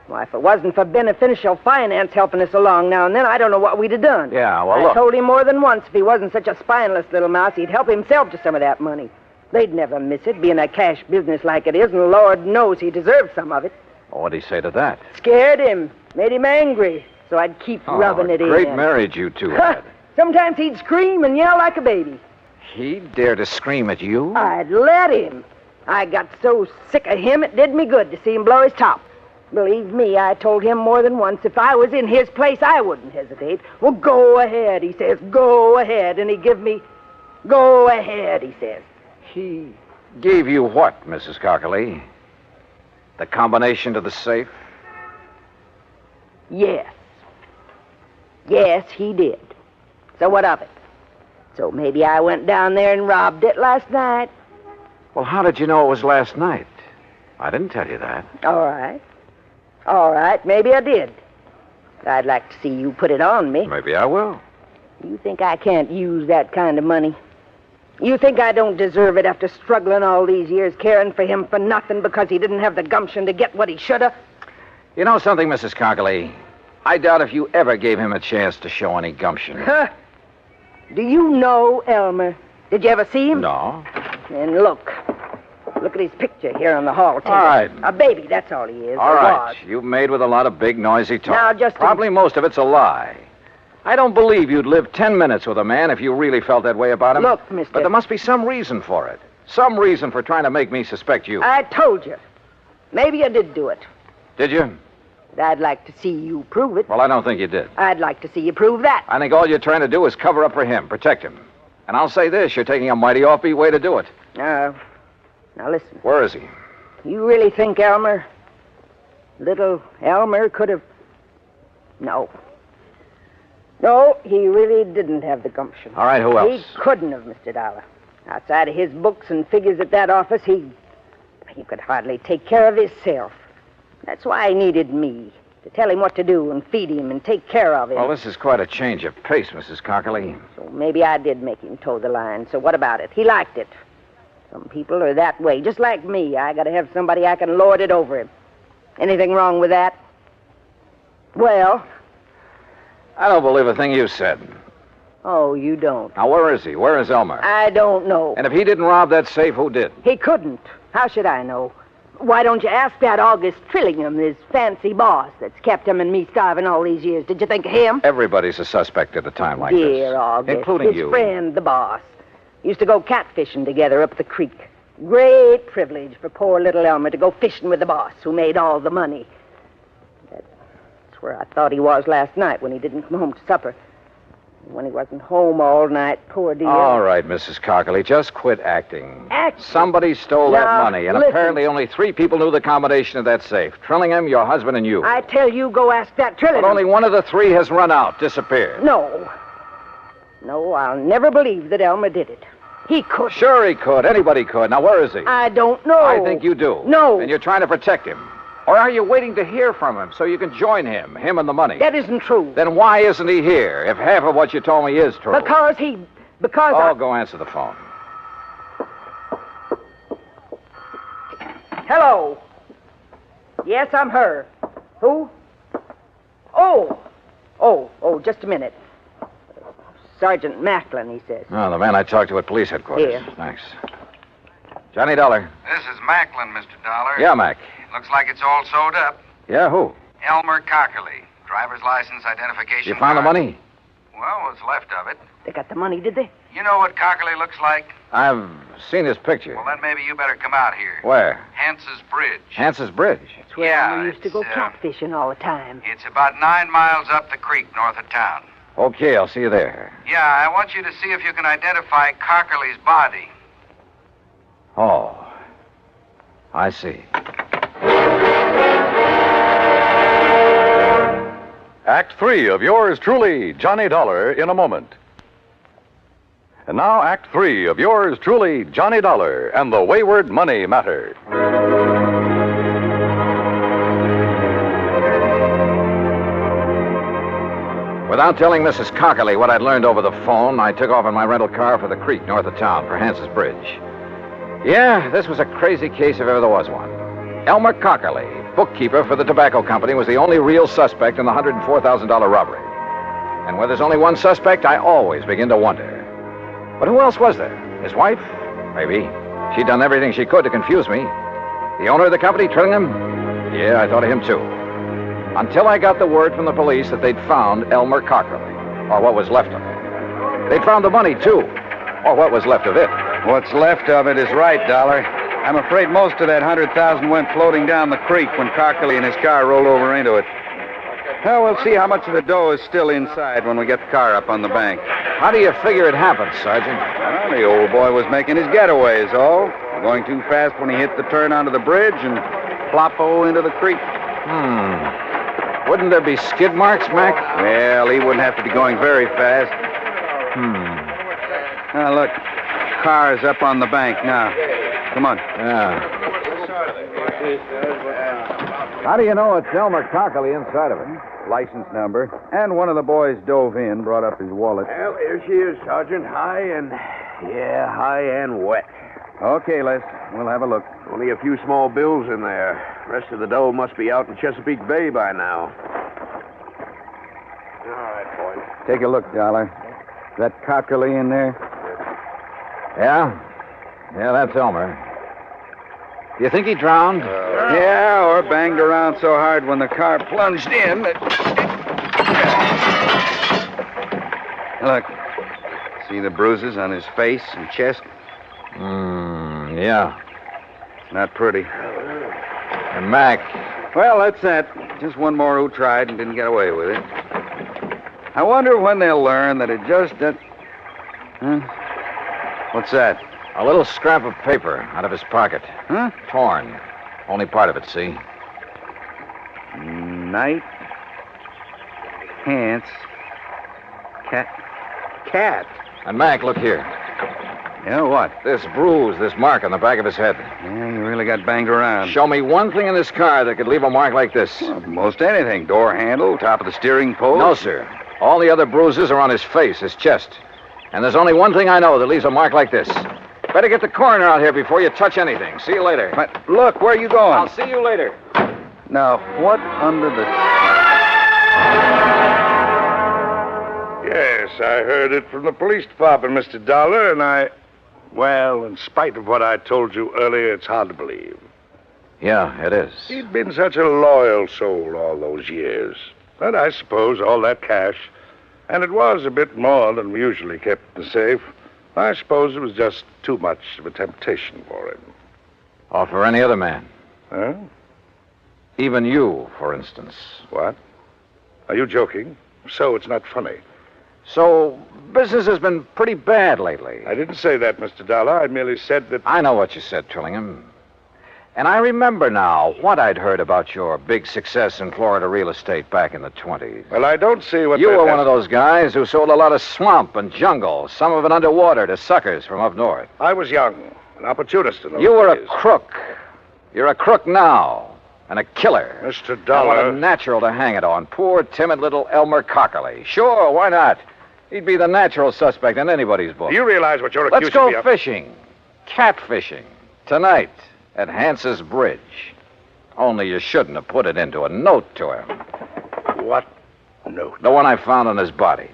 E: Why, if it wasn't for beneficial finance helping us along now and then, I don't know what we'd have done.
A: Yeah, well,
E: I
A: look.
E: told him more than once if he wasn't such a spineless little mouse, he'd help himself to some of that money. They'd never miss it, being a cash business like it is, and Lord knows he deserves some of it.
A: Oh, what'd he say to that?
E: Scared him, made him angry, so I'd keep rubbing it in.
A: Great marriage you two had.
E: Sometimes he'd scream and yell like a baby.
A: He dared to scream at you?
E: I'd let him. I got so sick of him, it did me good to see him blow his top. Believe me, I told him more than once, if I was in his place, I wouldn't hesitate. Well, go ahead, he says, go ahead. And he give me Go ahead, he says.
A: He gave you what, Mrs. Cockerly? The combination to the safe?
E: Yes. Yes, he did. So what of it? So maybe I went down there and robbed it last night.
A: Well, how did you know it was last night? I didn't tell you that.
E: All right. All right, maybe I did. I'd like to see you put it on me.
A: Maybe I will.
E: You think I can't use that kind of money? You think I don't deserve it after struggling all these years, caring for him for nothing because he didn't have the gumption to get what he should have?
A: You know something, Mrs. Cockerly? I doubt if you ever gave him a chance to show any gumption.
E: Huh? Do you know Elmer? Did you ever see him?
A: No.
E: Then look. Look at his picture here on the hall table.
A: All right.
E: A baby, that's all he is.
A: All
E: or
A: right.
E: was.
A: You've made with a lot of big, noisy talk.
E: Now, just
A: Probably most of it's a lie. I don't believe you'd live 10 minutes with a man if you really felt that way about him.
E: Look, mister.
A: But there must be some reason for it. Some reason for trying to make me suspect you.
E: I told you. Maybe I did do it.
A: Did you?
E: But I'd like to see you prove it.
A: Well, I don't think you did.
E: I'd like to see you prove that.
A: I think all you're trying to do is cover up for him, protect him. And I'll say this, you're taking a mighty offbeat way to do it.
E: Now listen.
A: Where is he?
E: You really think little Elmer could have... No. No, he really didn't have the gumption.
A: All right, who else?
E: He couldn't have, Mr. Dollar. Outside of his books and figures at that office, he could hardly take care of himself. That's why he needed me, to tell him what to do and feed him and take care of him.
A: Well, this is quite a change of pace, Mrs. Cockerly.
E: So maybe I did make him toe the line. So what about it? He liked it. Some people are that way, just like me. I gotta have somebody I can lord it over him. Anything wrong with that? Well...
A: I don't believe a thing you said.
E: Oh, you don't?
A: Now, where is he? Where is Elmer?
E: I don't know.
A: And if he didn't rob that safe, who did?
E: He couldn't. How should I know? Why don't you ask that August Trillingham, his fancy boss that's kept him and me starving all these years? Did you think of him?
A: Everybody's a suspect at a time like this.
E: Dear August.
A: Including
E: his
A: you.
E: Friend, the boss. Used to go catfishing together up the creek. Great privilege for poor little Elmer to go fishing with the boss who made all the money. That's where I thought he was last night when he didn't come home to supper. When he wasn't home all night, poor dear.
A: All right, Mrs. Cockerly, just quit acting.
E: Acting?
A: Somebody stole that
E: Now,
A: money, and
E: listen.
A: apparently only 3 people knew the combination of that safe. Trillingham, your husband, and you.
E: I tell you, go ask that Trillingham.
A: But only one of the 3 has run out, disappeared.
E: No. No, I'll never believe that Elmer did it. He could.
A: Sure he could. Anybody could. Now, where is he?
E: I don't know.
A: I think you do.
E: No.
A: And you're trying to protect him. Or are you waiting to hear from him so you can join him and the money?
E: That isn't true.
A: Then why isn't he here if half of what you told me is true?
E: Because
A: go answer the phone.
E: Hello. Yes, I'm her. Who? Oh, just a minute. Sergeant Macklin, he says.
A: Oh, the man I talked to at police headquarters.
E: Here.
A: Thanks. Johnny Dollar.
B: This is Macklin, Mr. Dollar.
A: Yeah, Mac.
B: Looks like it's all sewed up.
A: Yeah, who?
B: Elmer Cockerly. Driver's license, identification
A: You found the
B: card.
A: money?
B: Well, what's left of it.
E: They got the money, did they?
B: You know what Cockerly looks like?
A: I've seen his picture.
B: Well, then maybe you better come out here.
A: Where?
B: Hance's Bridge.
A: Hance's Bridge.
E: It's where Elmer used to go catfishing all the time.
B: It's about 9 miles up the creek north of town.
A: Okay, I'll see you there.
B: Yeah, I want you to see if you can identify Cockerly's body.
A: Oh, I see.
C: Act 3 of yours truly, Johnny Dollar, in a moment. And now Act 3 of yours truly, Johnny Dollar, and the Wayward Money Matter.
A: Without telling Mrs. Cockerly what I'd learned over the phone, I took off in my rental car for the creek north of town for Hance's Bridge. Yeah, this was a crazy case if ever there was one. Elmer Cockerly, bookkeeper for the tobacco company, was the only real suspect in the $104,000 robbery. And where there's only one suspect, I always begin to wonder. But who else was there? His wife? Maybe. She'd done everything she could to confuse me. The owner of the company, Trillingham? Yeah, I thought of him too. Until I got the word from the police that they'd found Elmer Cockerly, or what was left of him. They'd found the money, too, or what was left of it.
N: What's left of it is right, Dollar. I'm afraid most of that 100,000 went floating down the creek when Cockerly and his car rolled over into it. Well, we'll see how much of the dough is still inside when we get the car up on the bank.
A: How do you figure it happened, Sergeant?
N: Well, the old boy was making his getaway, is all. Going too fast when he hit the turn onto the bridge and plop-o into the creek.
A: Wouldn't there be skid marks, Mac?
N: Well, he wouldn't have to be going very fast. Now, look. Car's up on the bank now. Come on.
A: Yeah. How do you know it's Elmer Cockley inside of it?
N: License number. And one of the boys dove in, brought up his wallet.
L: Well, here she is, Sergeant. High and wet.
N: Okay, Les. We'll have a look.
L: Only a few small bills in there. Rest of the dough must be out in Chesapeake Bay by now. All right, boys.
N: Take a look, Dollar. Is that Cockley in there?
A: Yeah? Yeah, that's Elmer. Do you think he drowned?
N: Yeah, or banged around so hard when the car plunged in that... Look. See the bruises on his face and chest?
A: Yeah.
N: Not pretty.
A: And Mac.
N: Well, that's that. Just one more who tried and didn't get away with it. I wonder when they'll learn that it just doesn't... Huh? What's that?
A: A little scrap of paper out of his pocket.
N: Huh?
A: Torn. Only part of it, see?
N: Night. Pants. Cat.
A: And Mac, look here.
N: Yeah, what?
A: This bruise, this mark on the back of his head.
N: Yeah, you really got banged around.
A: Show me one thing in this car that could leave a mark like this.
N: Well, most anything. Door handle, top of the steering post.
A: No, sir. All the other bruises are on his face, his chest. And there's only one thing I know that leaves a mark like this. Better get the coroner out here before you touch anything. See you later.
N: But look, where are you going?
A: I'll see you later.
N: Now, what under the...
D: Yes, I heard it from the police department, Mr. Dollar, and well, in spite of what I told you earlier, it's hard to believe.
A: Yeah, it is.
D: He'd been such a loyal soul all those years. But I suppose all that cash, and it was a bit more than we usually kept in the safe, I suppose it was just too much of a temptation for him.
A: Or for any other man.
D: Huh?
A: Even you, for instance.
D: What? Are you joking? So it's not funny.
A: So, business has been pretty bad lately.
D: I didn't say that, Mr. Dollar. I merely said that...
A: I know what you said, Trillingham. And I remember now what I'd heard about your big success in Florida real estate back in the 20s.
D: Well, I don't see what...
A: You were one of those guys who sold a lot of swamp and jungle, some of it underwater, to suckers from up north.
D: I was young, an opportunist in those
A: You were
D: days.
A: a crook. You're a crook now. And a killer.
D: Mr.
A: And
D: Dollar...
A: what a natural to hang it on. Poor, timid little Elmer Cockley. Sure, why not? He'd be the natural suspect in anybody's book.
D: Do you realize what you're
A: Let's
D: accusing me
A: go
D: of?
A: fishing. Catfishing. Tonight at Hance's Bridge. Only you shouldn't have put it into a note to him.
D: What note?
A: The one I found on his body.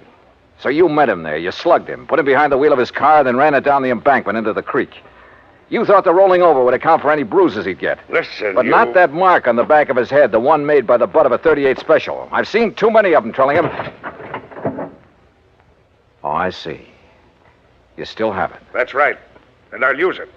A: So you met him there. You slugged him, put him behind the wheel of his car, then ran it down the embankment into the creek. You thought the rolling over would account for any bruises he'd get.
D: Listen,
A: But not that mark on the back of his head, the one made by the butt of a .38 special. I've seen too many of them, Trillingham. Oh, I see. You still have it.
D: That's right. And I'll use it.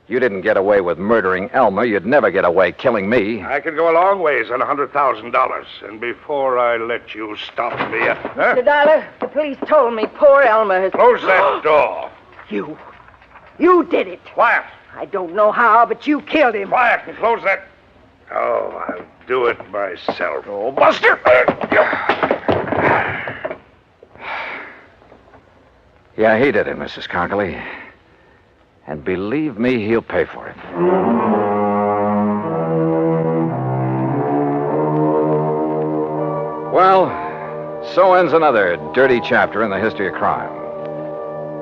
A: You didn't get away with murdering Elmer. You'd never get away killing me.
D: I can go a long ways on $100,000. And before I let you stop me...
E: Mr. Dollar, the police told me poor Elmer has...
D: Close that door.
E: You did it.
D: Quiet.
E: I don't know how, but you killed him.
D: Quiet and close that... Oh, I'll do it myself.
A: Oh, Buster! Yeah, he did it, Mrs. Cockley. And believe me, he'll pay for it. Well, so ends another dirty chapter in the history of crime.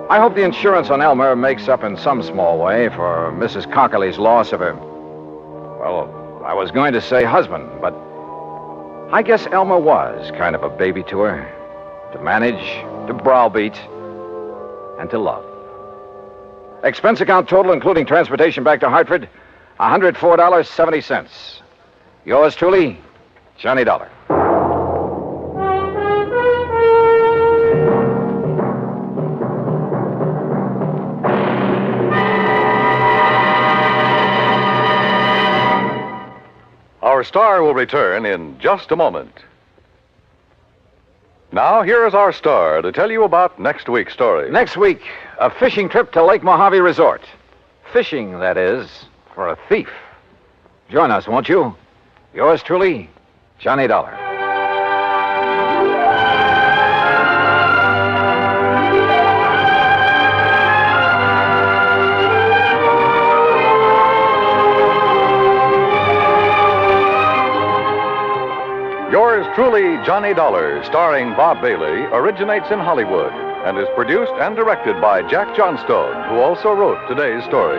A: I hope the insurance on Elmer makes up in some small way for Mrs. Cockley's loss of her... Well, I was going to say husband, but I guess Elmer was kind of a baby to her. To manage, to browbeat, and to love. Expense account total, including transportation back to Hartford, $104.70. Yours truly, Johnny Dollar.
C: Our star will return in just a moment. Now, here is our star to tell you about next week's story.
A: Next week, a fishing trip to Lake Mojave Resort. Fishing, that is, for a thief. Join us, won't you? Yours truly, Johnny Dollar.
C: Yours truly, Johnny Dollar, starring Bob Bailey, originates in Hollywood and is produced and directed by Jack Johnstone, who also wrote today's story.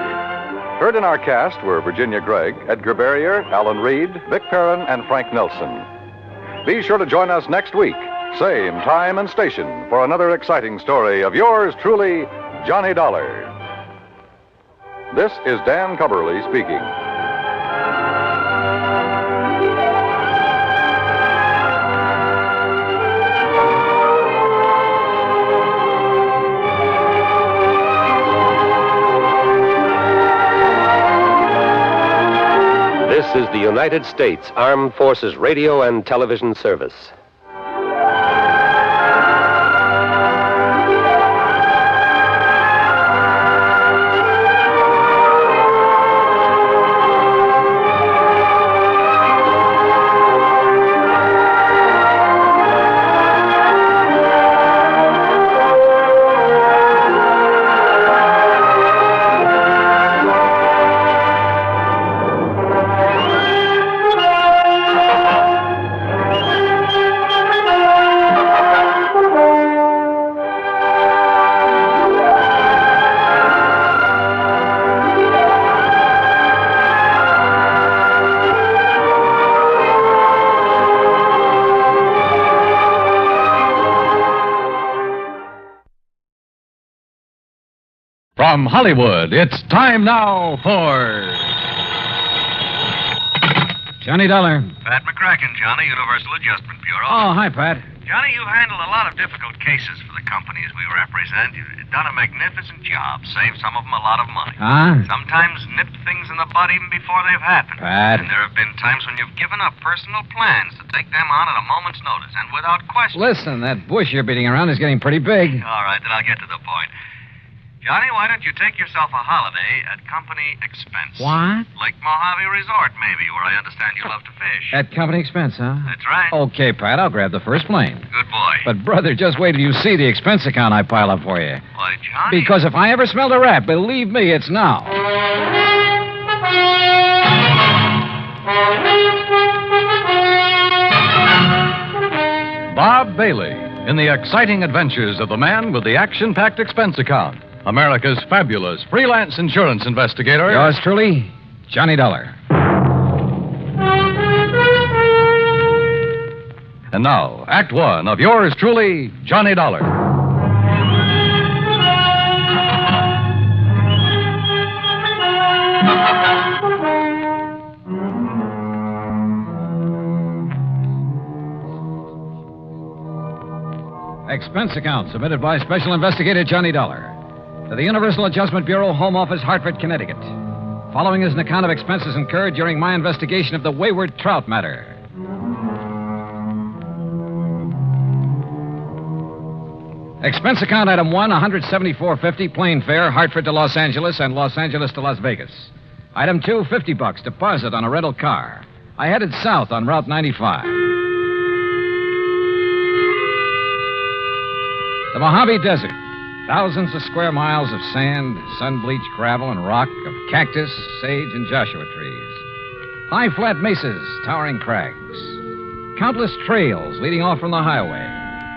C: Heard in our cast were Virginia Gregg, Edgar Barrier, Alan Reed, Vic Perrin, and Frank Nelson. Be sure to join us next week, same time and station, for another exciting story of yours truly, Johnny Dollar. This is Dan Cubberly speaking.
K: This is the United States Armed Forces Radio and Television Service.
S: From Hollywood, it's time now for Johnny Dollar.
V: Pat McCracken, Johnny, Universal Adjustment Bureau.
S: Oh, hi, Pat.
V: Johnny, you've handled a lot of difficult cases for the companies we represent. You've done a magnificent job. Saved some of them a lot of money.
S: Huh?
V: Sometimes nipped things in the bud even before they've happened.
S: Pat.
V: And there have been times when you've given up personal plans to take them on at a moment's notice and without question.
S: Listen, that bush you're beating around is getting pretty big.
V: All right, then I'll get to the point. Johnny, why don't you take yourself a holiday at company expense?
S: What?
V: Lake Mojave Resort, maybe, where I understand you love to fish.
S: At company expense, huh?
V: That's right.
S: Okay, Pat, I'll grab the first plane.
V: Good boy.
S: But, brother, just wait till you see the expense account I pile up for you.
V: Why, Johnny?
S: Because if I ever smelled a rat, believe me, it's now.
C: Bob Bailey in the exciting adventures of the man with the action-packed expense account, America's fabulous freelance insurance investigator.
S: Yours truly, Johnny Dollar.
C: And now, Act One of yours truly, Johnny Dollar.
S: Expense account submitted by Special Investigator Johnny Dollar to the Universal Adjustment Bureau, Home Office, Hartford, Connecticut. Following is an account of expenses incurred during my investigation of the Wayward Trout matter. Expense account item 1, $174.50, plane fare, Hartford to Los Angeles and Los Angeles to Las Vegas. Item 2, $50, deposit on a rental car. I headed south on Route 95. The Mojave Desert. Thousands of square miles of sand, sun-bleached gravel and rock, of cactus, sage, and Joshua trees. High, flat mesas, towering crags. Countless trails leading off from the highway.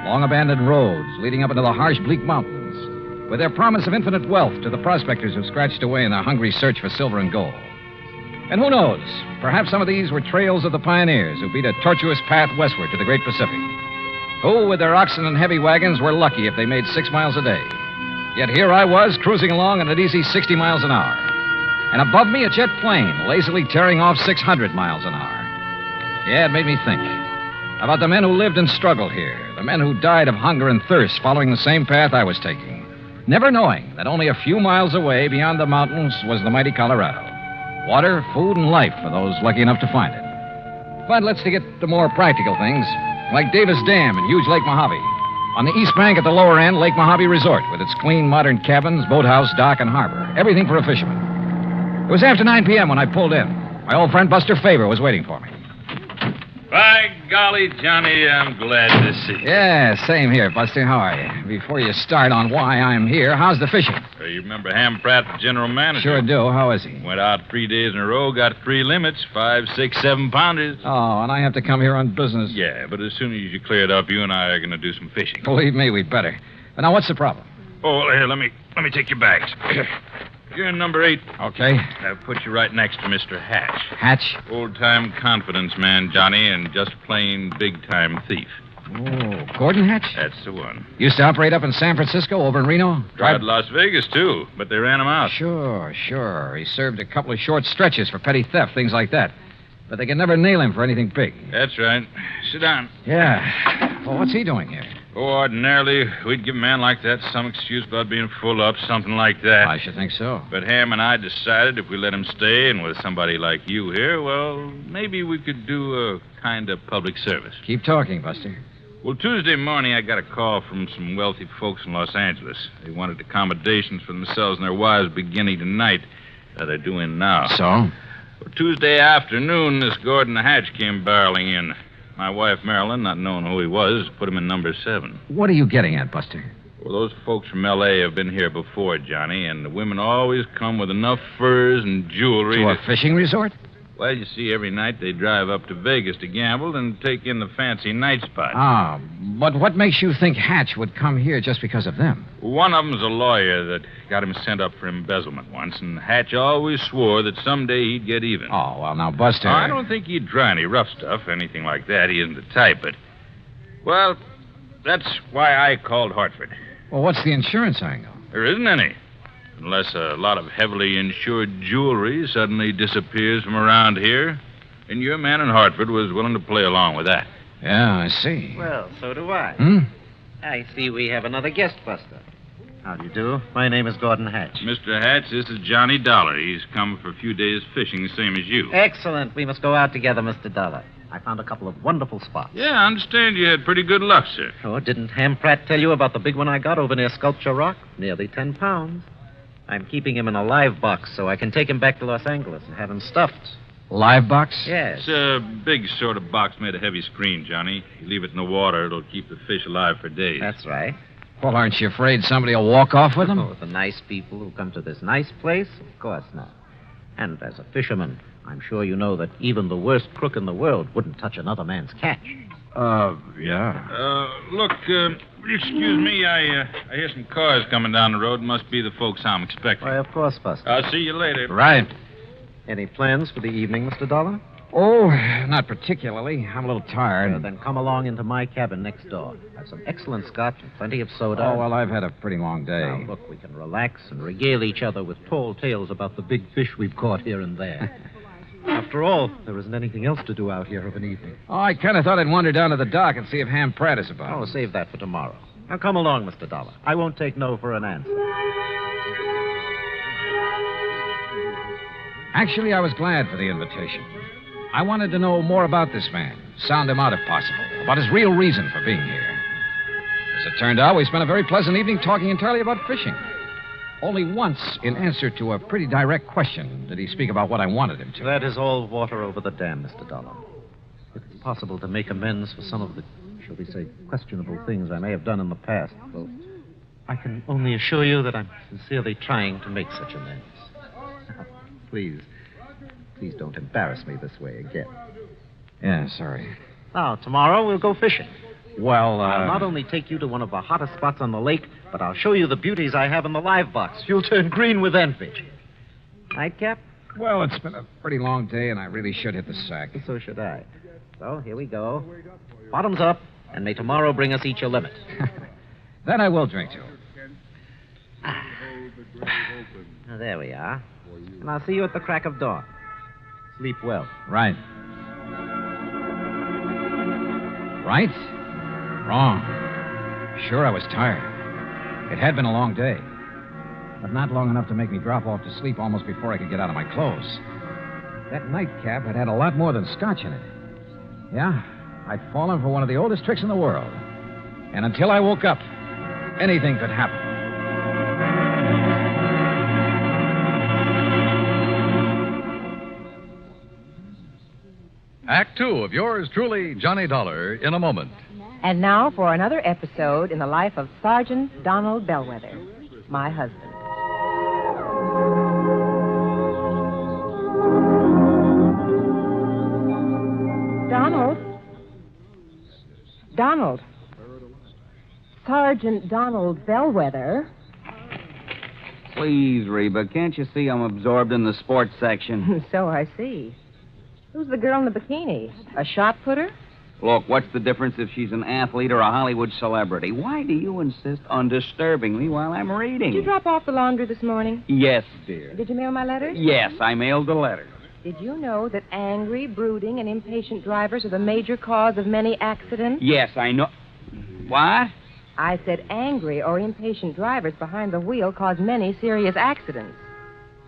S: Long-abandoned roads leading up into the harsh, bleak mountains, with their promise of infinite wealth to the prospectors who scratched away in their hungry search for silver and gold. And who knows, perhaps some of these were trails of the pioneers who beat a tortuous path westward to the great Pacific, who, with their oxen and heavy wagons, were lucky if they made 6 miles a day. Yet here I was, cruising along at an easy 60 miles an hour. And above me, a jet plane, lazily tearing off 600 miles an hour. Yeah, it made me think about the men who lived and struggled here, the men who died of hunger and thirst following the same path I was taking, never knowing that only a few miles away beyond the mountains was the mighty Colorado. Water, food, and life for those lucky enough to find it. But let's get to more practical things. like Davis Dam and huge Lake Mojave. On the east bank at the lower end, Lake Mojave Resort, with its clean, modern cabins, boathouse, dock, and harbor. Everything for a fisherman. It was after 9 p.m. when I pulled in. My old friend Buster Faber was waiting for me.
Q: By golly, Johnny, I'm glad to see you.
S: Yeah, same here, Buster. How are you? Before you start on why I'm here, how's the fishing?
Q: You remember Ham Pratt, the general manager?
S: Sure do. How is he?
Q: Went out 3 days in a row, got 3 limits, 5, 6, 7-pounders.
S: Oh, and I have to come here on business.
Q: Yeah, but as soon as you clear it up, you and I are going to do some fishing.
S: Believe me, we'd better. But now, what's the problem?
Q: Oh, well, here, let me take your bags. You're in number 8.
S: Okay.
Q: I'll put you right next to Mr. Hatch.
S: Hatch?
Q: Old-time confidence man, Johnny, and just plain big-time thief.
S: Oh, Gordon Hatch?
Q: That's the one.
S: Used to operate up in San Francisco, over in Reno?
Q: Tried Las Vegas, too, but they ran him out.
S: Sure. He served a couple of short stretches for petty theft, things like that. But they could never nail him for anything big.
Q: That's right. Sit down.
S: Yeah. Well, what's he doing here?
Q: Oh, ordinarily, we'd give a man like that some excuse about being full up, something like that.
S: I should think so.
Q: But Ham and I decided if we let him stay, and with somebody like you here, well, maybe we could do a kind of public service.
S: Keep talking, Buster.
Q: Well, Tuesday morning, I got a call from some wealthy folks in Los Angeles. They wanted accommodations for themselves and their wives beginning tonight. They're doing now.
S: So?
Q: Well, Tuesday afternoon, this Gordon Hatch came barreling in. My wife, Marilyn, not knowing who he was, put him in number 7.
S: What are you getting at, Buster?
Q: Well, those folks from L.A. have been here before, Johnny, and the women always come with enough furs and jewelry
S: To a fishing resort?
Q: Well, you see, every night they drive up to Vegas to gamble and take in the fancy night spots.
S: Ah, but what makes you think Hatch would come here just because of them?
Q: One of them's a lawyer that got him sent up for embezzlement once, and Hatch always swore that someday he'd get even.
S: Oh, well, now, Buster...
Q: I don't think he'd try any rough stuff, anything like that. He isn't the type, but... Well, that's why I called Hartford.
S: Well, what's the insurance angle?
Q: There isn't any. Unless a lot of heavily insured jewelry suddenly disappears from around here. And your man in Hartford was willing to play along with that.
S: Yeah, I see.
T: Well, so do I.
S: Hmm?
T: I see we have another guest, Buster. How do you do? My name is Gordon Hatch.
Q: Mr. Hatch, this is Johnny Dollar. He's come for a few days fishing, the same as you.
T: Excellent. We must go out together, Mr. Dollar. I found a couple of wonderful spots.
Q: Yeah, I understand you had pretty good luck, sir.
T: Oh, didn't Ham Pratt tell you about the big one I got over near Sculpture Rock? Nearly 10 pounds. I'm keeping him in a live box so I can take him back to Los Angeles and have him stuffed.
S: Live box?
T: Yes.
Q: It's a big sort of box made of heavy screen, Johnny. You leave it in the water, it'll keep the fish alive for days.
T: That's right.
S: Well, aren't you afraid somebody will walk off with them?
T: Oh, the nice people who come to this nice place? Of course not. And as a fisherman, I'm sure you know that even the worst crook in the world wouldn't touch another man's catch.
S: Yeah.
Q: Look, excuse me, I hear some cars coming down the road. Must be the folks I'm expecting.
T: Why, of course, Buster.
Q: I'll see you later.
S: Right.
T: Any plans for the evening, Mr. Dollar?
S: Oh, not particularly. I'm a little tired.
T: Well, then come along into my cabin next door. I have some excellent scotch and plenty of soda.
S: Oh, well, I've had a pretty long day.
T: Now, look, we can relax and regale each other with tall tales about the big fish we've caught here and there. After all, there isn't anything else to do out here of an evening.
S: Oh, I kind of thought I'd wander down to the dock and see if Ham Pratt is about.
T: Oh, save that for tomorrow. Now, come along, Mr. Dollar. I won't take no for an answer.
S: Actually, I was glad for the invitation. I wanted to know more about this man, sound him out if possible, about his real reason for being here. As it turned out, we spent a very pleasant evening talking entirely about fishing. Only once, in answer to a pretty direct question, did he speak about what I wanted him to.
T: That is all water over the dam, Mr. Dollar. If it's possible to make amends for some of the, shall we say, questionable things I may have done in the past, well, I can only assure you that I'm sincerely trying to make such amends. Please don't embarrass me this way again.
S: Yeah, sorry.
T: Now, tomorrow we'll go fishing.
S: Well,
T: I'll not only take you to one of the hottest spots on the lake, but I'll show you the beauties I have in the live box. You'll turn green with envy. Nightcap?
S: Well, it's been a pretty long day, and I really should hit the sack.
T: So should I. So, here we go. Bottoms up, and may tomorrow bring us each a limit.
S: That I will drink to.
T: Now, there we are. And I'll see you at the crack of dawn. Sleep well.
S: Right. Right? Wrong. Sure, I was tired. It had been a long day. But not long enough to make me drop off to sleep almost before I could get out of my clothes. That nightcap had had a lot more than scotch in it. Yeah, I'd fallen for one of the oldest tricks in the world. And until I woke up, anything could happen.
C: Act two of yours truly, Johnny Dollar, in a moment.
F: And now for another episode in the life of Sergeant Donald Bellwether, my husband. Donald. Sergeant Donald Bellwether.
N: Please, Reba, can't you see I'm absorbed in the sports section?
F: So I see. Who's the girl in the bikini? A shot putter?
N: Look, what's the difference if she's an athlete or a Hollywood celebrity? Why do you insist on disturbing me while I'm reading?
F: Did you drop off the laundry this morning?
N: Yes, dear.
F: Did you mail my letters?
N: Yes, I mailed the letter.
F: Did you know that angry, brooding, and impatient drivers are the major cause of many accidents?
N: Yes, I know. What?
F: I said angry or impatient drivers behind the wheel cause many serious accidents.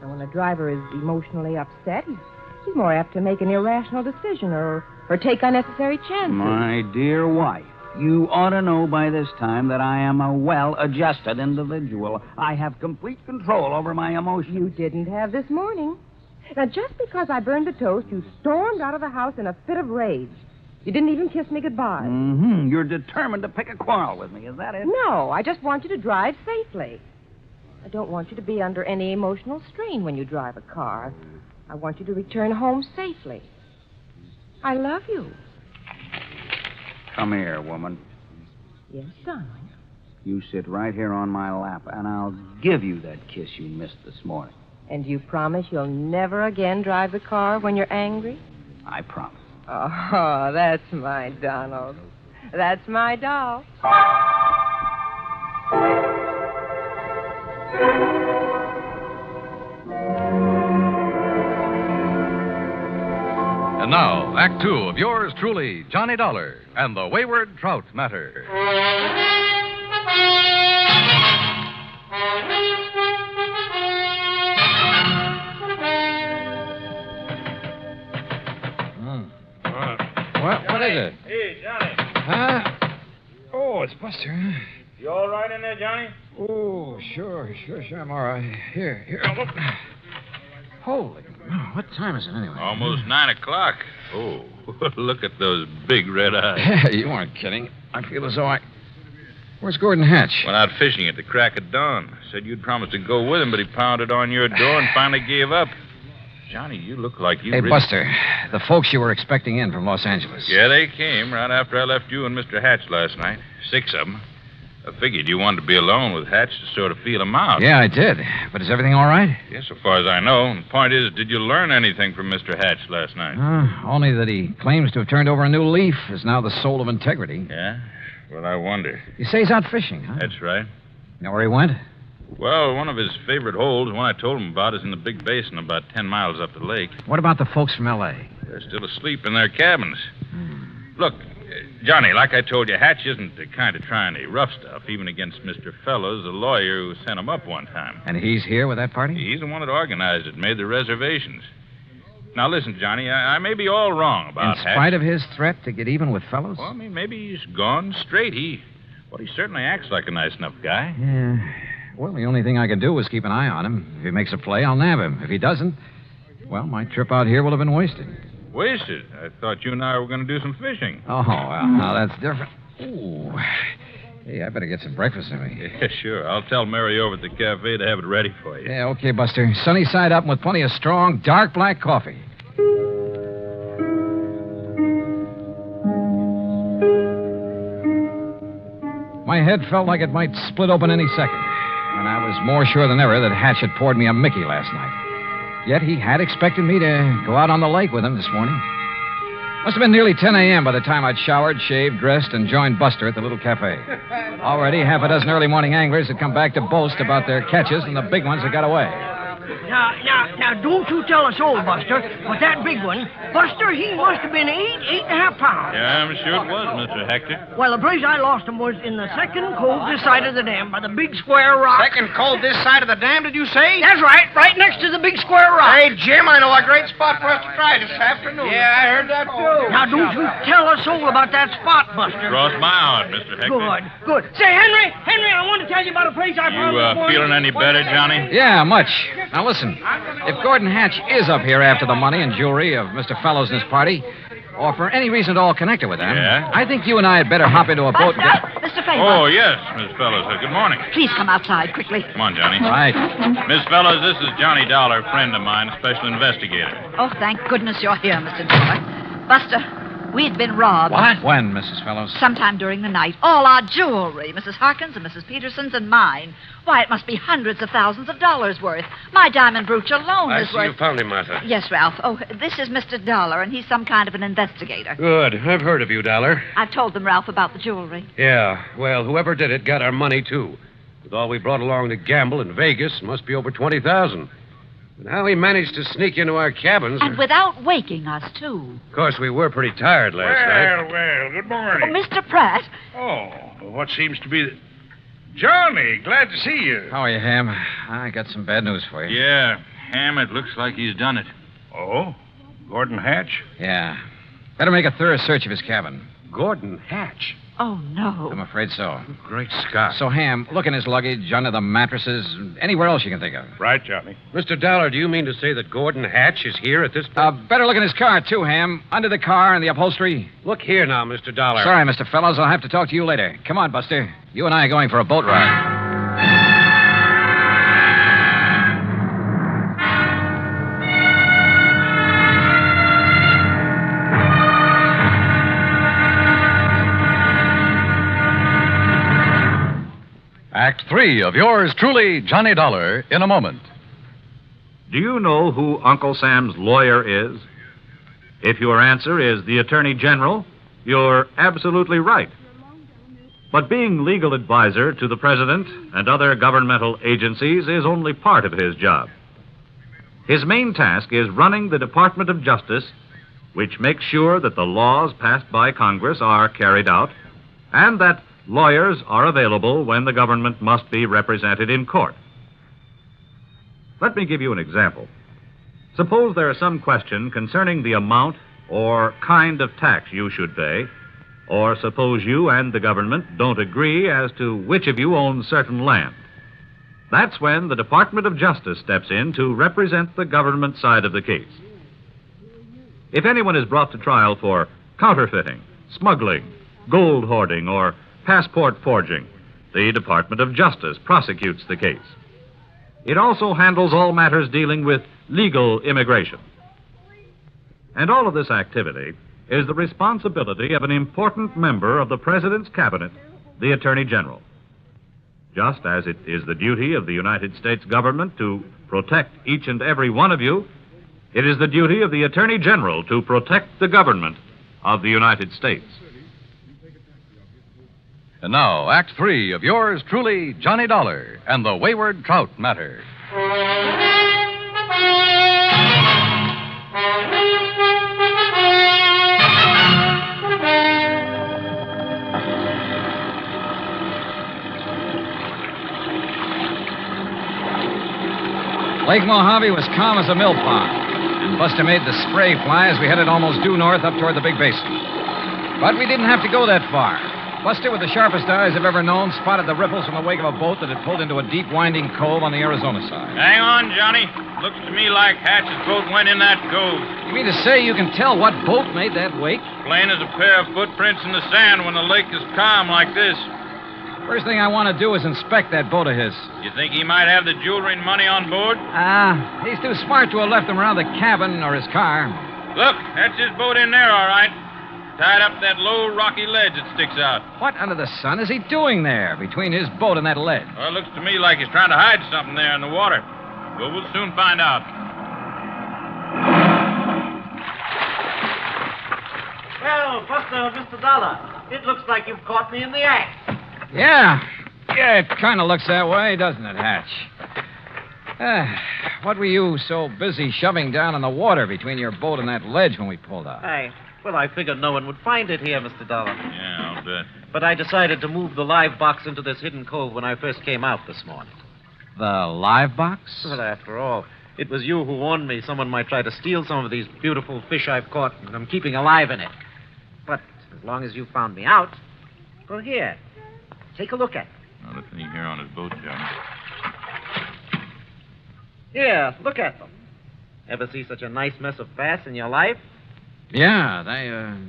F: And when a driver is emotionally upset, he's more apt to make an irrational decision or take unnecessary chances.
N: My dear wife, you ought to know by this time that I am a well-adjusted individual. I have complete control over my emotions.
F: You didn't have this morning. Now, just because I burned the toast, you stormed out of the house in a fit of rage. You didn't even kiss me goodbye.
N: Mm-hmm. You're determined to pick a quarrel with me, is that it?
F: No, I just want you to drive safely. I don't want you to be under any emotional strain when you drive a car. I want you to return home safely. I love you.
N: Come here, woman.
F: Yes, darling.
N: You sit right here on my lap, and I'll give you that kiss you missed this morning.
F: And you promise you'll never again drive the car when you're angry?
N: I promise.
F: Oh, that's my Donald. That's my doll.
C: And now, Act two of yours truly, Johnny Dollar, and the Wayward Trout Matter.
S: What is it?
B: Hey, Johnny.
S: Huh? Oh, it's Buster.
B: You all right in there, Johnny?
S: Oh, sure, I'm all right. Here, look. Holy, what time is it anyway?
Q: Almost 9 o'clock. Oh, look at those big red eyes.
S: You weren't kidding. I feel as though Where's Gordon Hatch?
Q: Went out fishing at the crack of dawn. Said you'd promised to go with him, but he pounded on your door and finally gave up. Johnny, you look like you...
S: Hey, Buster, the folks you were expecting in from Los Angeles.
Q: Yeah, they came right after I left you and Mr. Hatch last night. 6 of them. I figured you wanted to be alone with Hatch to sort of feel him out.
S: Yeah, I did. But is everything all right?
Q: Yes, so far as I know. The point is, did you learn anything from Mr. Hatch last night?
S: Only that he claims to have turned over a new leaf, is now the soul of integrity.
Q: Yeah? Well, I wonder.
S: You say he's out fishing, huh?
Q: That's right.
S: You know where he went?
Q: Well, one of his favorite holes, the one I told him about, is in the big basin about 10 miles up the lake.
S: What about the folks from L.A.?
Q: They're still asleep in their cabins. Look, Johnny, like I told you, Hatch isn't the kind of trying any rough stuff, even against Mr. Fellows, the lawyer who sent him up one time.
S: And he's here with that party?
Q: He's the one that organized it, made the reservations. Now, listen, Johnny, I may be all wrong about Hatch.
S: In spite of his threat to get even with Fellows?
Q: Well, I mean, maybe he's gone straight. He certainly acts like a nice enough guy.
S: Yeah. Well, the only thing I can do is keep an eye on him. If he makes a play, I'll nab him. If he doesn't, well, my trip out here will have been wasted.
Q: Wasted? I thought you and I were going to do some fishing.
S: Oh, well, now that's different. Ooh. Hey, I better get some breakfast in me.
Q: Yeah, sure. I'll tell Mary over at the cafe to have it ready for you.
S: Yeah, okay, Buster. Sunny side up and with plenty of strong, dark black coffee. My head felt like it might split open any second, and I was more sure than ever that Hatch had poured me a Mickey last night. Yet he had expected me to go out on the lake with him this morning. Must have been nearly 10 a.m. by the time I'd showered, shaved, dressed, and joined Buster at the little cafe. Already, half a dozen early morning anglers had come back to boast about their catches, and the big ones had got away.
H: Now, don't you tell us all, Buster, but that big one, Buster, he must have been 8.5 pounds.
Q: Yeah, I'm sure it was, Mr. Hector.
H: Well, the place I lost him was in the second cove this side of the dam by the big square rock.
G: Second cove this side of the dam, did you say?
H: That's right next to the big square rock.
G: Hey, Jim, I know a great spot for us to try this afternoon. Yeah, I heard that, too.
H: Now, don't you tell us all about that spot, Buster.
Q: Cross my heart, Mr. Hector.
H: Good. Say, Henry, I want to tell you about a place I found this morning.
Q: Feeling any better, Johnny?
S: Yeah, much. Now listen, if Gordon Hatch is up here after the money and jewelry of Mr. Fellows and his party, or for any reason at all connected with them,
Q: Yeah?
S: I think you and I had better hop into a boat and get...
U: Mr. Faber.
Q: Oh, yes, Miss Fellows. Good morning.
U: Please come outside quickly.
Q: Come on, Johnny.
S: Right.
Q: Miss Fellows, this is Johnny Dollar, friend of mine, special investigator.
U: Oh, thank goodness you're here, Mr. Dollar. Buster, we'd been robbed.
S: What? When, Mrs. Fellows?
U: Sometime during the night. All our jewelry, Mrs. Harkins and Mrs. Peterson's and mine. Why, it must be hundreds of thousands of dollars worth. My diamond brooch alone
W: I
U: is
W: see
U: worth...
W: you found him, Martha.
U: Yes, Ralph. Oh, this is Mr. Dollar, and he's some kind of an investigator.
W: Good. I've heard of you, Dollar.
U: I've told them, Ralph, about the jewelry.
W: Yeah, well, whoever did it got our money, too. With all we brought along to gamble in Vegas, it must be over $20,000. And how he managed to sneak into our cabins...
U: And without waking us, too.
W: Of course, we were pretty tired last night.
B: Well, good
U: Oh,
B: morning.
U: Mr. Pratt.
B: Oh, what seems to be... Johnny, glad to see you.
S: How are you, Ham? I got some bad news for you.
Q: Yeah, Ham, it looks like he's done it.
B: Oh? Gordon Hatch?
S: Yeah. Better make a thorough search of his cabin.
W: Gordon Hatch?
U: Oh, no.
S: I'm afraid so.
W: Great Scott.
S: So, Ham, look in his luggage, under the mattresses, anywhere else you can think of.
B: Right, Johnny.
W: Mr. Dollar, do you mean to say that Gordon Hatch is here at this point?
S: Better look in his car, too, Ham. Under the car and the upholstery.
W: Look here now, Mr. Dollar.
S: Sorry, Mr. Fellows. I'll have to talk to you later. Come on, Buster. You and I are going for a boat ride.
C: Act 3 of yours truly, Johnny Dollar, in a moment.
X: Do you know who Uncle Sam's lawyer is? If your answer is the Attorney General, you're absolutely right. But being legal advisor to the President and other governmental agencies is only part of his job. His main task is running the Department of Justice, which makes sure that the laws passed by Congress are carried out and that lawyers are available when the government must be represented in court. Let me give you an example. Suppose there is some question concerning the amount or kind of tax you should pay, or suppose you and the government don't agree as to which of you owns certain land. That's when the Department of Justice steps in to represent the government side of the case. If anyone is brought to trial for counterfeiting, smuggling, gold hoarding, or passport forging, the Department of Justice prosecutes the case. It also handles all matters dealing with legal immigration. And all of this activity is the responsibility of an important member of the President's Cabinet, the Attorney General. Just as it is the duty of the United States government to protect each and every one of you, it is the duty of the Attorney General to protect the government of the United States.
C: And now, Act 3 of yours truly, Johnny Dollar, and the Wayward Trout Matter.
S: Lake Mojave was calm as a mill pond, and Buster made the spray fly as we headed almost due north up toward the big basin. But we didn't have to go that far. Buster, with the sharpest eyes I've ever known, spotted the ripples from the wake of a boat that had pulled into a deep, winding cove on the Arizona side.
Q: Hang on, Johnny. Looks to me like Hatch's boat went in that cove.
S: You mean to say you can tell what boat made that wake?
Q: Plain as a pair of footprints in the sand when the lake is calm like this.
S: First thing I want to do is inspect that boat of his.
Q: You think he might have the jewelry and money on board?
S: He's too smart to have left them around the cabin or his car.
Q: Look, that's his boat in there, all right. Tied up to that low, rocky ledge that sticks out.
S: What under the sun is he doing there, between his boat and that ledge?
Q: Well, it looks to me like he's trying to hide something there in the water. But we'll soon find out.
R: Well, Buster, Mr. Dollar, it looks like you've caught me in the act.
S: Yeah, it kind of looks that way, doesn't it, Hatch? What were you so busy shoving down in the water between your boat and that ledge when we pulled out?
T: Well, I figured no one would find it here, Mr. Dollar.
Q: Yeah, I'll bet.
T: But I decided to move the live box into this hidden cove when I first came out this morning.
S: The live box?
T: Well, after all, it was you who warned me someone might try to steal some of these beautiful fish I've caught and I'm keeping alive in it. But as long as you found me out, well, here, take a look at it.
Q: Not a thing here on his boat, Johnny.
T: Here, look at them. Ever see such a nice mess of bass in your life?
S: Yeah,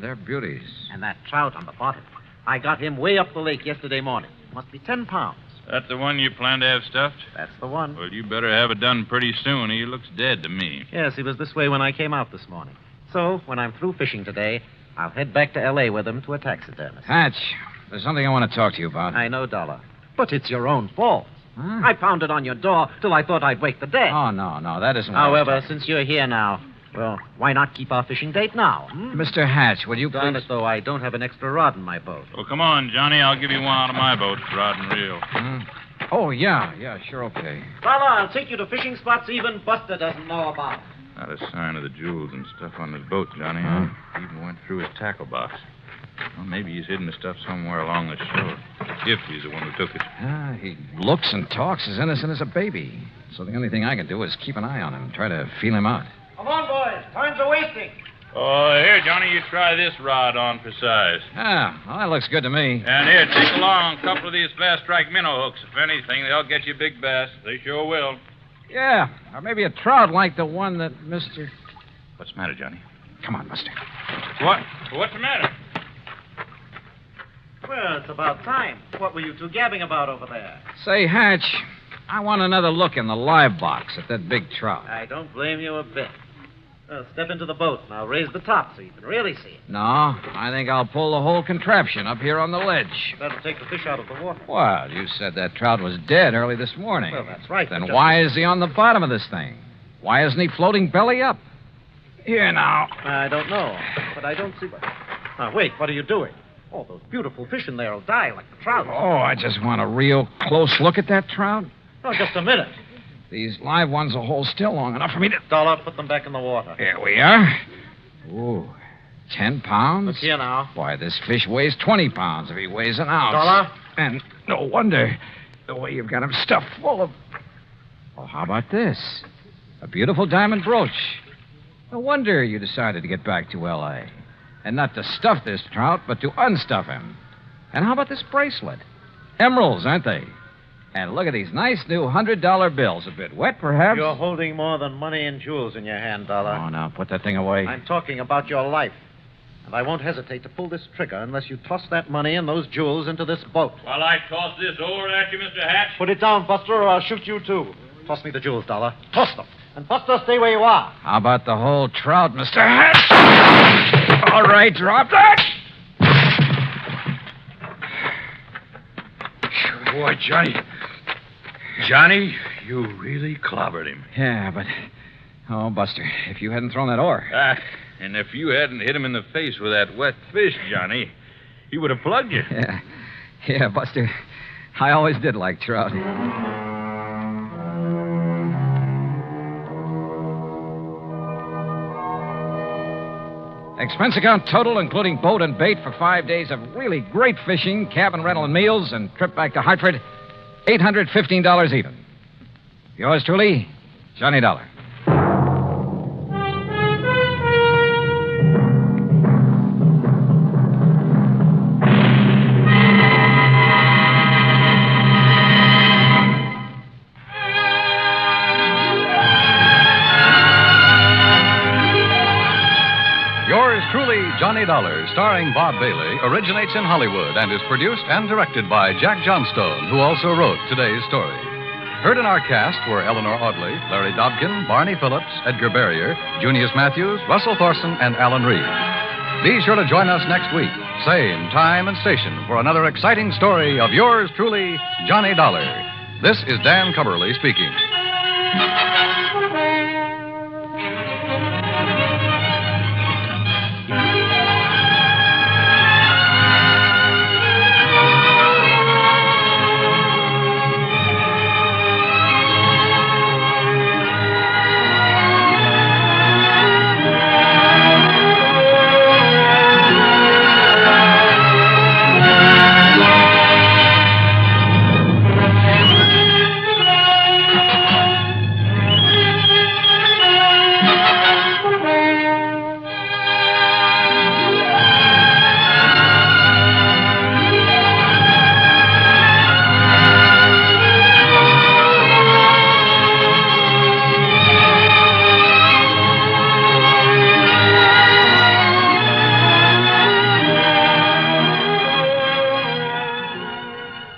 S: they're beauties.
T: And that trout on the bottom. I got him way up the lake yesterday morning. Must be 10 pounds.
Q: That the one you plan to have stuffed?
T: That's the one.
Q: Well, you better have it done pretty soon. He looks dead to me.
T: Yes, he was this way when I came out this morning. So, when I'm through fishing today, I'll head back to L.A. with him to a taxidermist.
S: Hatch, there's something I want to talk to you about.
T: I know, Dollar. But it's your own fault. Huh? I pounded on your door till I thought I'd wake the dead.
S: Oh, no, that isn't what
T: However, since you're here now, well, why not keep our fishing date now?
S: Mr. Hatch, will you
T: Darn
S: please...
T: it, though, I don't have an extra rod in my boat.
Q: Well, come on, Johnny. I'll give you one out of my boat, rod and reel.
S: Oh, yeah, sure, okay.
T: Dollar, I'll take you to fishing spots even Buster doesn't know about.
Q: Not a sign of the jewels and stuff on his boat, Johnny. He even went through his tackle box. Well, maybe he's hidden the stuff somewhere along the shore. If he's the one who took it.
S: He looks and talks as innocent as a baby. So the only thing I can do is keep an eye on him, try to feel him out.
R: Come on, boys. Time's a wasting.
Q: Oh, here, Johnny, you try this rod on for size.
S: Well, that looks good to me.
Q: And here, take along a couple of these fast strike minnow hooks. If anything, they'll get you big bass. They sure will.
S: Yeah, or maybe a trout like the one that Mr...
Q: What's the matter, Johnny?
S: Come on, Buster.
Q: What? What's the matter?
T: Well, it's about time. What were you two gabbing about over there?
S: Say, Hatch, I want another look in the live box at that big trout.
T: I don't blame you a bit. Step into the boat, and I'll raise the top so you can really see it.
S: No, I think I'll pull the whole contraption up here on the ledge.
T: That'll take the fish out of the water.
S: Well, you said that trout was dead early this morning.
T: Well, that's right.
S: Then why is he on the bottom of this thing? Why isn't he floating belly up? Here now.
T: I don't know, but I don't see what... Now, wait, what are you doing? Oh, those beautiful fish in there will die like the trout.
S: Oh, I just want a real close look at that trout.
T: Oh, just a minute.
S: These live ones will hold still long enough for me to...
T: Dollar, put them back in the water.
S: Here we are. Ooh, 10 pounds?
T: Look here now.
S: Why, this fish weighs 20 pounds if he weighs an ounce.
T: Dollar?
S: And no wonder the way you've got him stuffed full of... Oh, how about this? A beautiful diamond brooch. No wonder you decided to get back to L.A. And not to stuff this trout, but to unstuff him. And how about this bracelet? Emeralds, aren't they? And look at these nice new $100 bills. A bit wet, perhaps?
T: You're holding more than money and jewels in your hand, Dollar.
S: Oh, now, put that thing away.
T: I'm talking about your life. And I won't hesitate to pull this trigger unless you toss that money and those jewels into this boat.
Q: While I toss this over at you, Mr. Hatch?
T: Put it down, Buster, or I'll shoot you, too. Toss me the jewels, Dollar. Toss them. And Buster, stay where you are.
S: How about the whole trout, Mr. Hatch? All right, drop that.
Q: Boy, Johnny, you really clobbered him.
S: Yeah, but... Oh, Buster, if you hadn't thrown that oar...
Q: And if you hadn't hit him in the face with that wet fish, Johnny, he would have plugged you.
S: Yeah, Buster. I always did like trout. Expense account total, including boat and bait for 5 days of really great fishing, cabin rental and meals, and trip back to Hartford, $815 even. Yours truly, Johnny Dollar.
C: Yours truly, Johnny Dollar, starring Bob Bailey, originates in Hollywood and is produced and directed by Jack Johnstone, who also wrote today's story. Heard in our cast were Eleanor Audley, Larry Dobkin, Barney Phillips, Edgar Barrier, Junius Matthews, Russell Thorson, and Alan Reed. Be sure to join us next week, same time and station, for another exciting story of yours truly, Johnny Dollar. This is Dan Cumberly speaking.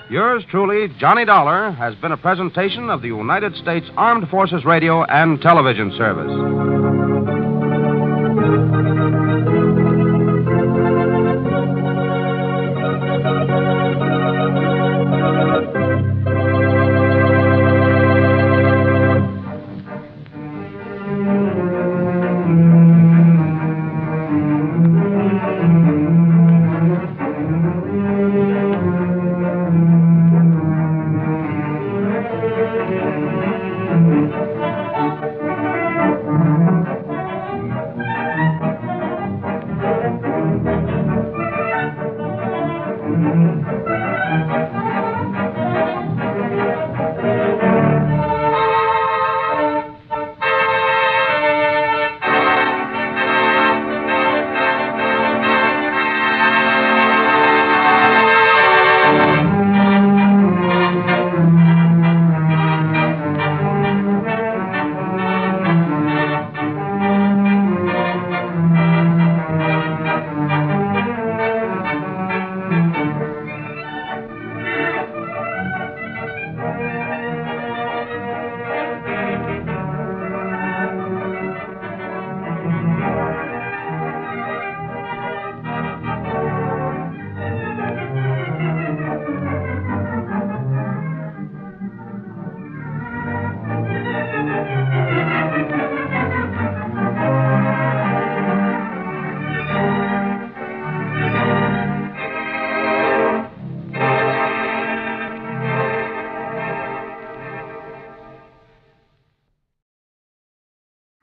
I: Yours truly, Johnny Dollar, has been a presentation of the United States Armed Forces Radio and Television Service.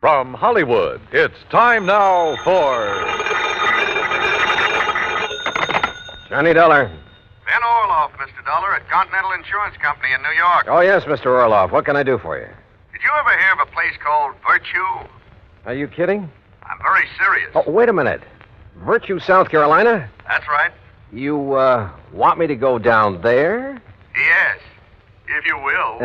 C: From Hollywood, it's time now for
M: Johnny Dollar.
V: Ben Orloff, Mr. Dollar, at Continental Insurance Company in New York.
M: Oh, yes, Mr. Orloff. What can I do for you?
V: Did you ever hear of a place called Virtue?
M: Are you kidding?
V: I'm very serious.
M: Oh, wait a minute. Virtue, South Carolina?
V: That's right.
M: You, want me to go down there?
V: Yes, if you will.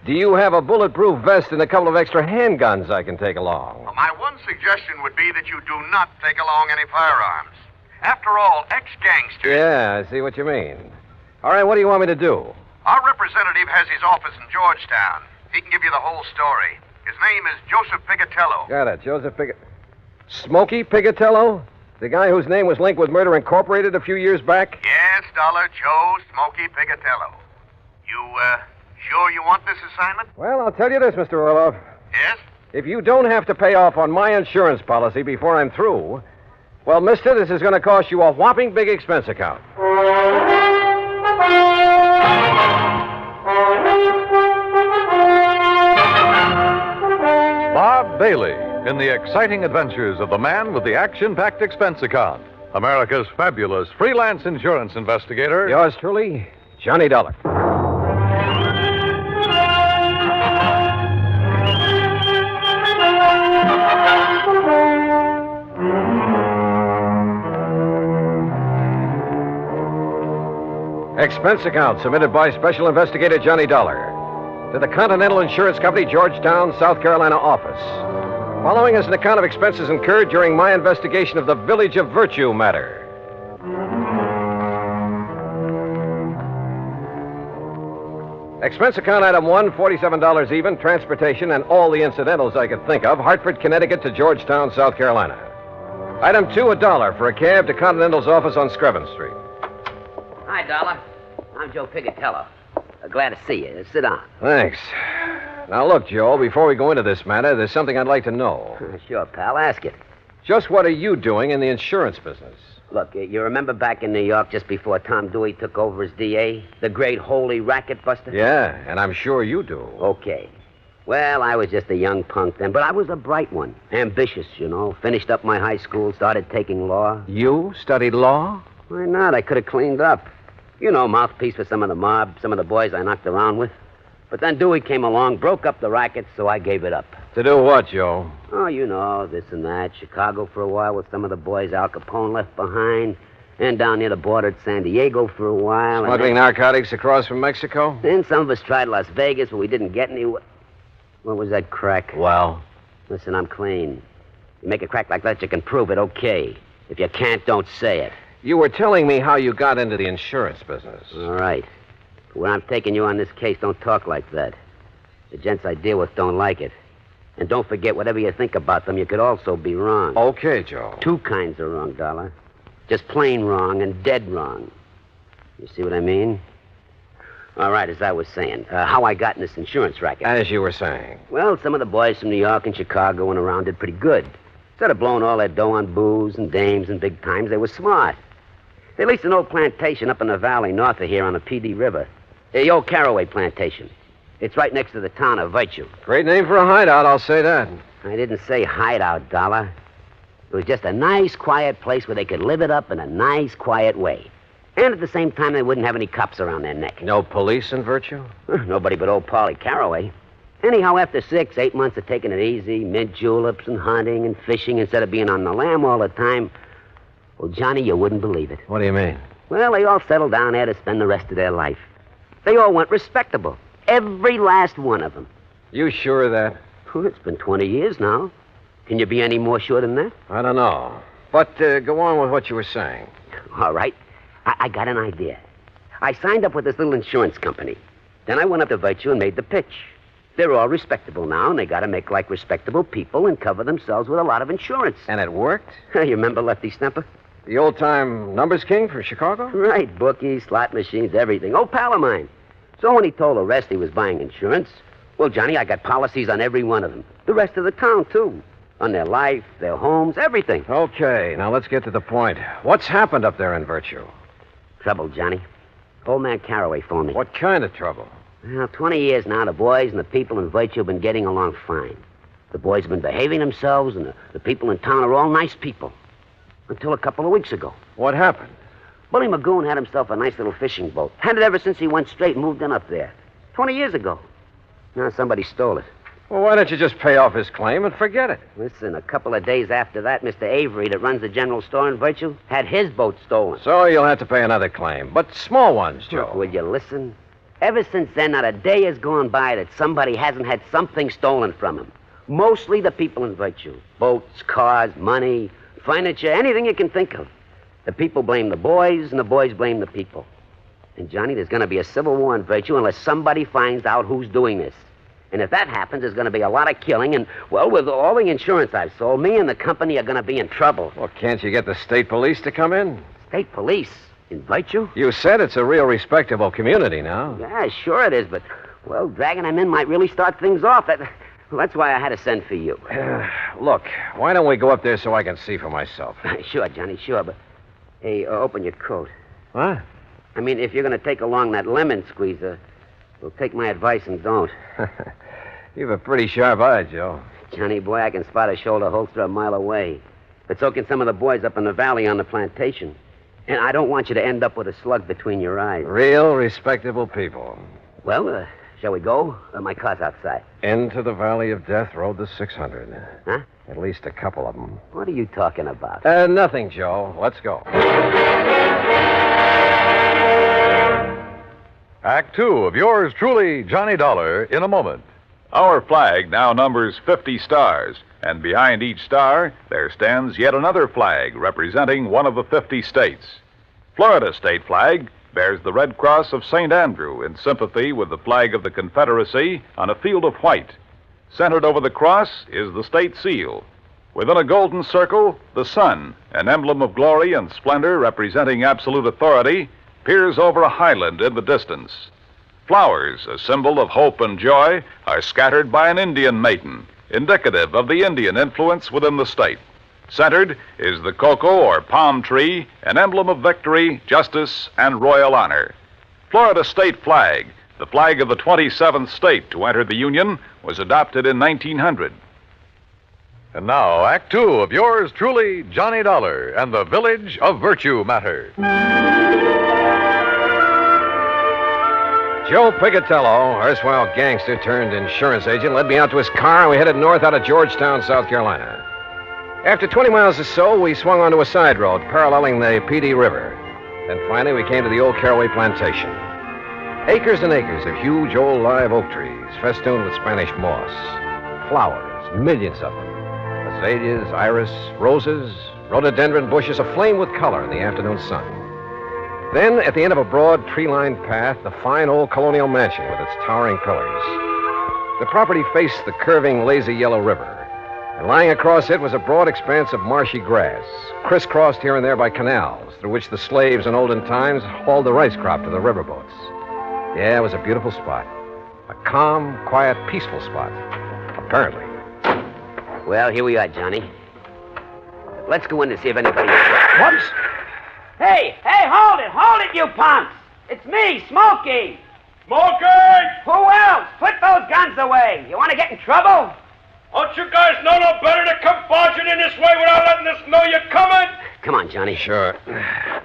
M: Do you have a bulletproof vest and a couple of extra handguns I can take along?
V: Well, my one suggestion would be that you do not take along any firearms. After all, ex-gangsters...
M: Yeah, I see what you mean. All right, what do you want me to do?
V: Our representative has his office in Georgetown. He can give you the whole story. His name is Joseph Pigatello.
M: Got it, Joseph Smokey Pigatello? The guy whose name was linked with Murder Incorporated a few years back?
V: Yes, Dollar, Joe Smokey Pigatello. You, sure you want this assignment?
M: Well, I'll tell you this, Mr. Orloff.
V: Yes?
M: If you don't have to pay off on my insurance policy before I'm through, well, mister, this is going to cost you a whopping big expense account.
C: Bob Bailey in the exciting adventures of the man with the action-packed expense account. America's fabulous freelance insurance investigator.
M: Yours truly, Johnny Dollar. Expense account submitted by Special Investigator Johnny Dollar to the Continental Insurance Company, Georgetown, South Carolina office. Following is an account of expenses incurred during my investigation of the Village of Virtue matter. Expense account item 1, $47 even, transportation and all the incidentals I could think of, Hartford, Connecticut to Georgetown, South Carolina. Item 2, $1 for a cab to Continental's office on Screven Street.
O: Hi, Dollar. I'm Joe Pigatello. Glad to see you. Sit down.
M: Thanks. Now, look, Joe, before we go into this matter, there's something I'd like to know.
O: Sure, pal. Ask it.
M: Just what are you doing in the insurance business?
O: Look, you remember back in New York just before Tom Dewey took over as DA? The great holy racket buster?
M: Yeah, and I'm sure you do.
O: Okay. Well, I was just a young punk then, but I was a bright one. Ambitious, you know. Finished up my high school, started taking law.
M: You studied law?
O: Why not? I could have cleaned up. You know, mouthpiece for some of the mob, some of the boys I knocked around with. But then Dewey came along, broke up the racket, so I gave it up.
M: To do what, Joe?
O: Oh, you know, this and that. Chicago for a while with some of the boys Al Capone left behind. And down near the border at San Diego for a while.
M: Smuggling narcotics across from Mexico?
O: Then some of us tried Las Vegas, but we didn't get any. What was that crack?
M: Well?
O: Listen, I'm clean. You make a crack like that, you can prove it, okay. If you can't, don't say it.
M: You were telling me how you got into the insurance business.
O: All right. When I'm taking you on this case, don't talk like that. The gents I deal with don't like it. And don't forget, whatever you think about them, you could also be wrong.
M: Okay, Joe.
O: Two kinds of wrong, Dollar. Just plain wrong and dead wrong. You see what I mean? All right, as I was saying, how I got in this insurance racket.
M: As you were saying.
O: Well, some of the boys from New York and Chicago and around did pretty good. Instead of blowing all their dough on booze and dames and big times, they were smart. They leased an old plantation up in the valley north of here on the PD River. The old Caraway plantation. It's right next to the town of Virtue.
M: Great name for a hideout, I'll say that.
O: I didn't say hideout, Dollar. It was just a nice, quiet place where they could live it up in a nice, quiet way. And at the same time, they wouldn't have any cops around their neck.
M: No police in Virtue?
O: Nobody but old Polly Caraway. Anyhow, after 8 months of taking it easy, mint juleps and hunting and fishing instead of being on the lam all the time, well, Johnny, you wouldn't believe it.
M: What do you mean?
O: Well, they all settled down there to spend the rest of their life. They all went respectable. Every last one of them.
M: You sure of that?
O: Well, it's been 20 years now. Can you be any more sure than that?
M: I don't know. But go on with what you were saying.
O: All right. I got an idea. I signed up with this little insurance company. Then I went up to Virtue and made the pitch. They're all respectable now, and they got to make like respectable people and cover themselves with a lot of insurance.
M: And it worked?
O: You remember Lefty Stemper?
M: The old-time numbers king from Chicago?
O: Right. Bookies, slot machines, everything. Old pal of mine. So when he told the rest he was buying insurance, well, Johnny, I got policies on every one of them. The rest of the town, too. On their life, their homes, everything.
M: Okay, now let's get to the point. What's happened up there in Virtue?
O: Trouble, Johnny. Old man Caraway phoned me.
M: What kind of trouble?
O: Well, 20 years now, the boys and the people in Virtue have been getting along fine. The boys have been behaving themselves, and the people in town are all nice people. Until a couple of weeks ago.
M: What happened?
O: Bully Magoon had himself a nice little fishing boat. Had it ever since he went straight and moved in up there. 20 years ago. Now somebody stole it.
M: Well, why don't you just pay off his claim and forget it?
O: Listen, a couple of days after that, Mr. Avery, that runs the general store in Virtue, had his boat stolen.
M: So you'll have to pay another claim. But small ones, Joe.
O: Look, will you listen? Ever since then, not a day has gone by that somebody hasn't had something stolen from him. Mostly the people in Virtue. Boats, cars, money, furniture, anything you can think of. The people blame the boys, and the boys blame the people. And, Johnny, there's going to be a civil war in Virtue unless somebody finds out who's doing this. And if that happens, there's going to be a lot of killing, and, well, with all the insurance I've sold, me and the company are going to be in trouble.
M: Well, can't you get the state police to come in?
O: State police? In Virtue?
M: You said it's a real respectable community now.
O: Yeah, sure it is, but, well, dragging them in might really start things off. That's why I had to send for you.
M: Look, why don't we go up there so I can see for myself?
O: Sure, Johnny, sure, but, hey, open your coat.
M: What?
O: I mean, if you're going to take along that lemon squeezer, well, take my advice and don't.
M: You've a pretty sharp eye, Joe.
O: Johnny, boy, I can spot a shoulder holster a mile away. But so can some of the boys up in the valley on the plantation. And I don't want you to end up with a slug between your eyes.
M: Real respectable people.
O: Well, shall we go? My car's outside.
M: Into the Valley of Death rode the 600.
O: Huh?
M: At least a couple of them.
O: What are you talking about?
M: Nothing, Joe. Let's go.
C: Act 2 of yours truly, Johnny Dollar, in a moment. Our flag now numbers 50 stars, and behind each star there stands yet another flag representing one of the 50 states. Florida's state flag bears the Red Cross of St. Andrew in sympathy with the flag of the Confederacy on a field of white. Centered over the cross is the state seal. Within a golden circle, the sun, an emblem of glory and splendor representing absolute authority, peers over a highland in the distance. Flowers, a symbol of hope and joy, are scattered by an Indian maiden, indicative of the Indian influence within the state. Centered is the cocoa or palm tree, an emblem of victory, justice, and royal honor. Florida's state flag, the flag of the 27th state to enter the Union, was adopted in 1900. And now, Act 2 of yours truly, Johnny Dollar and the Village of Virtue Matter.
M: Joe Pigatello, erstwhile gangster turned insurance agent, led me out to his car, and we headed north out of Georgetown, South Carolina. After 20 miles or so, we swung onto a side road paralleling the PD River. Then finally, we came to the old Caraway plantation. Acres and acres of huge old live oak trees, festooned with Spanish moss. Flowers, millions of them. Azaleas, iris, roses, rhododendron bushes aflame with color in the afternoon sun. Then, at the end of a broad, tree-lined path, the fine old colonial mansion with its towering pillars. The property faced the curving, lazy yellow river, and lying across it was a broad expanse of marshy grass, crisscrossed here and there by canals, through which the slaves in olden times hauled the rice crop to the riverboats. Yeah, it was a beautiful spot. A calm, quiet, peaceful spot. Apparently.
O: Well, here we are, Johnny. Let's go in to see if anybody...
M: What?
O: Hey, hold it, you punks! It's me, Smokey!
E: Smokey!
O: Who else? Put those guns away. You want to get in trouble?
E: Don't you guys know no better to come barging in this way without letting us know you're coming?
O: Come on, Johnny.
M: Sure.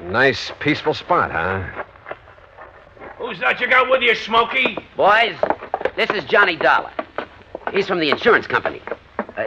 M: Nice, peaceful spot, huh?
E: Who's that you got with you, Smokey?
O: Boys, this is Johnny Dollar. He's from the insurance company.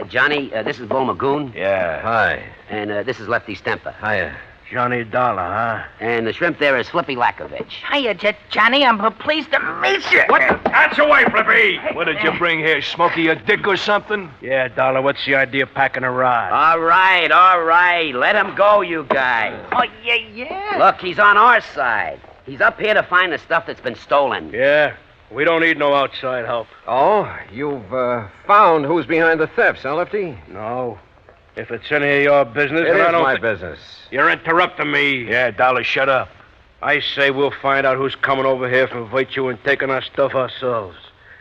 O: Johnny, this is Bo Magoon.
E: Yeah.
M: Hi.
O: And this is Lefty Stemper.
M: Hiya.
E: Johnny Dollar, huh?
O: And the shrimp there is Flippy Lakovich.
H: Hiya, Johnny. I'm pleased to meet you.
E: What? Hands away, Flippy! What did you bring here, Smokey? A dick or something?
R: Yeah, Dollar, what's the idea of packing a rod?
O: All right. Let him go, you guys.
H: Oh, yeah.
O: Look, he's on our side. He's up here to find the stuff that's been stolen.
R: Yeah, we don't need no outside help.
M: Oh, you've found who's behind the thefts, huh, Lefty?
R: No. If it's any of your business,
M: It
R: then I
M: is
R: don't
M: my
R: think...
M: business.
R: You're interrupting me.
E: Yeah, Dollar, shut up.
R: I say we'll find out who's coming over here from Virtue and taking our stuff ourselves.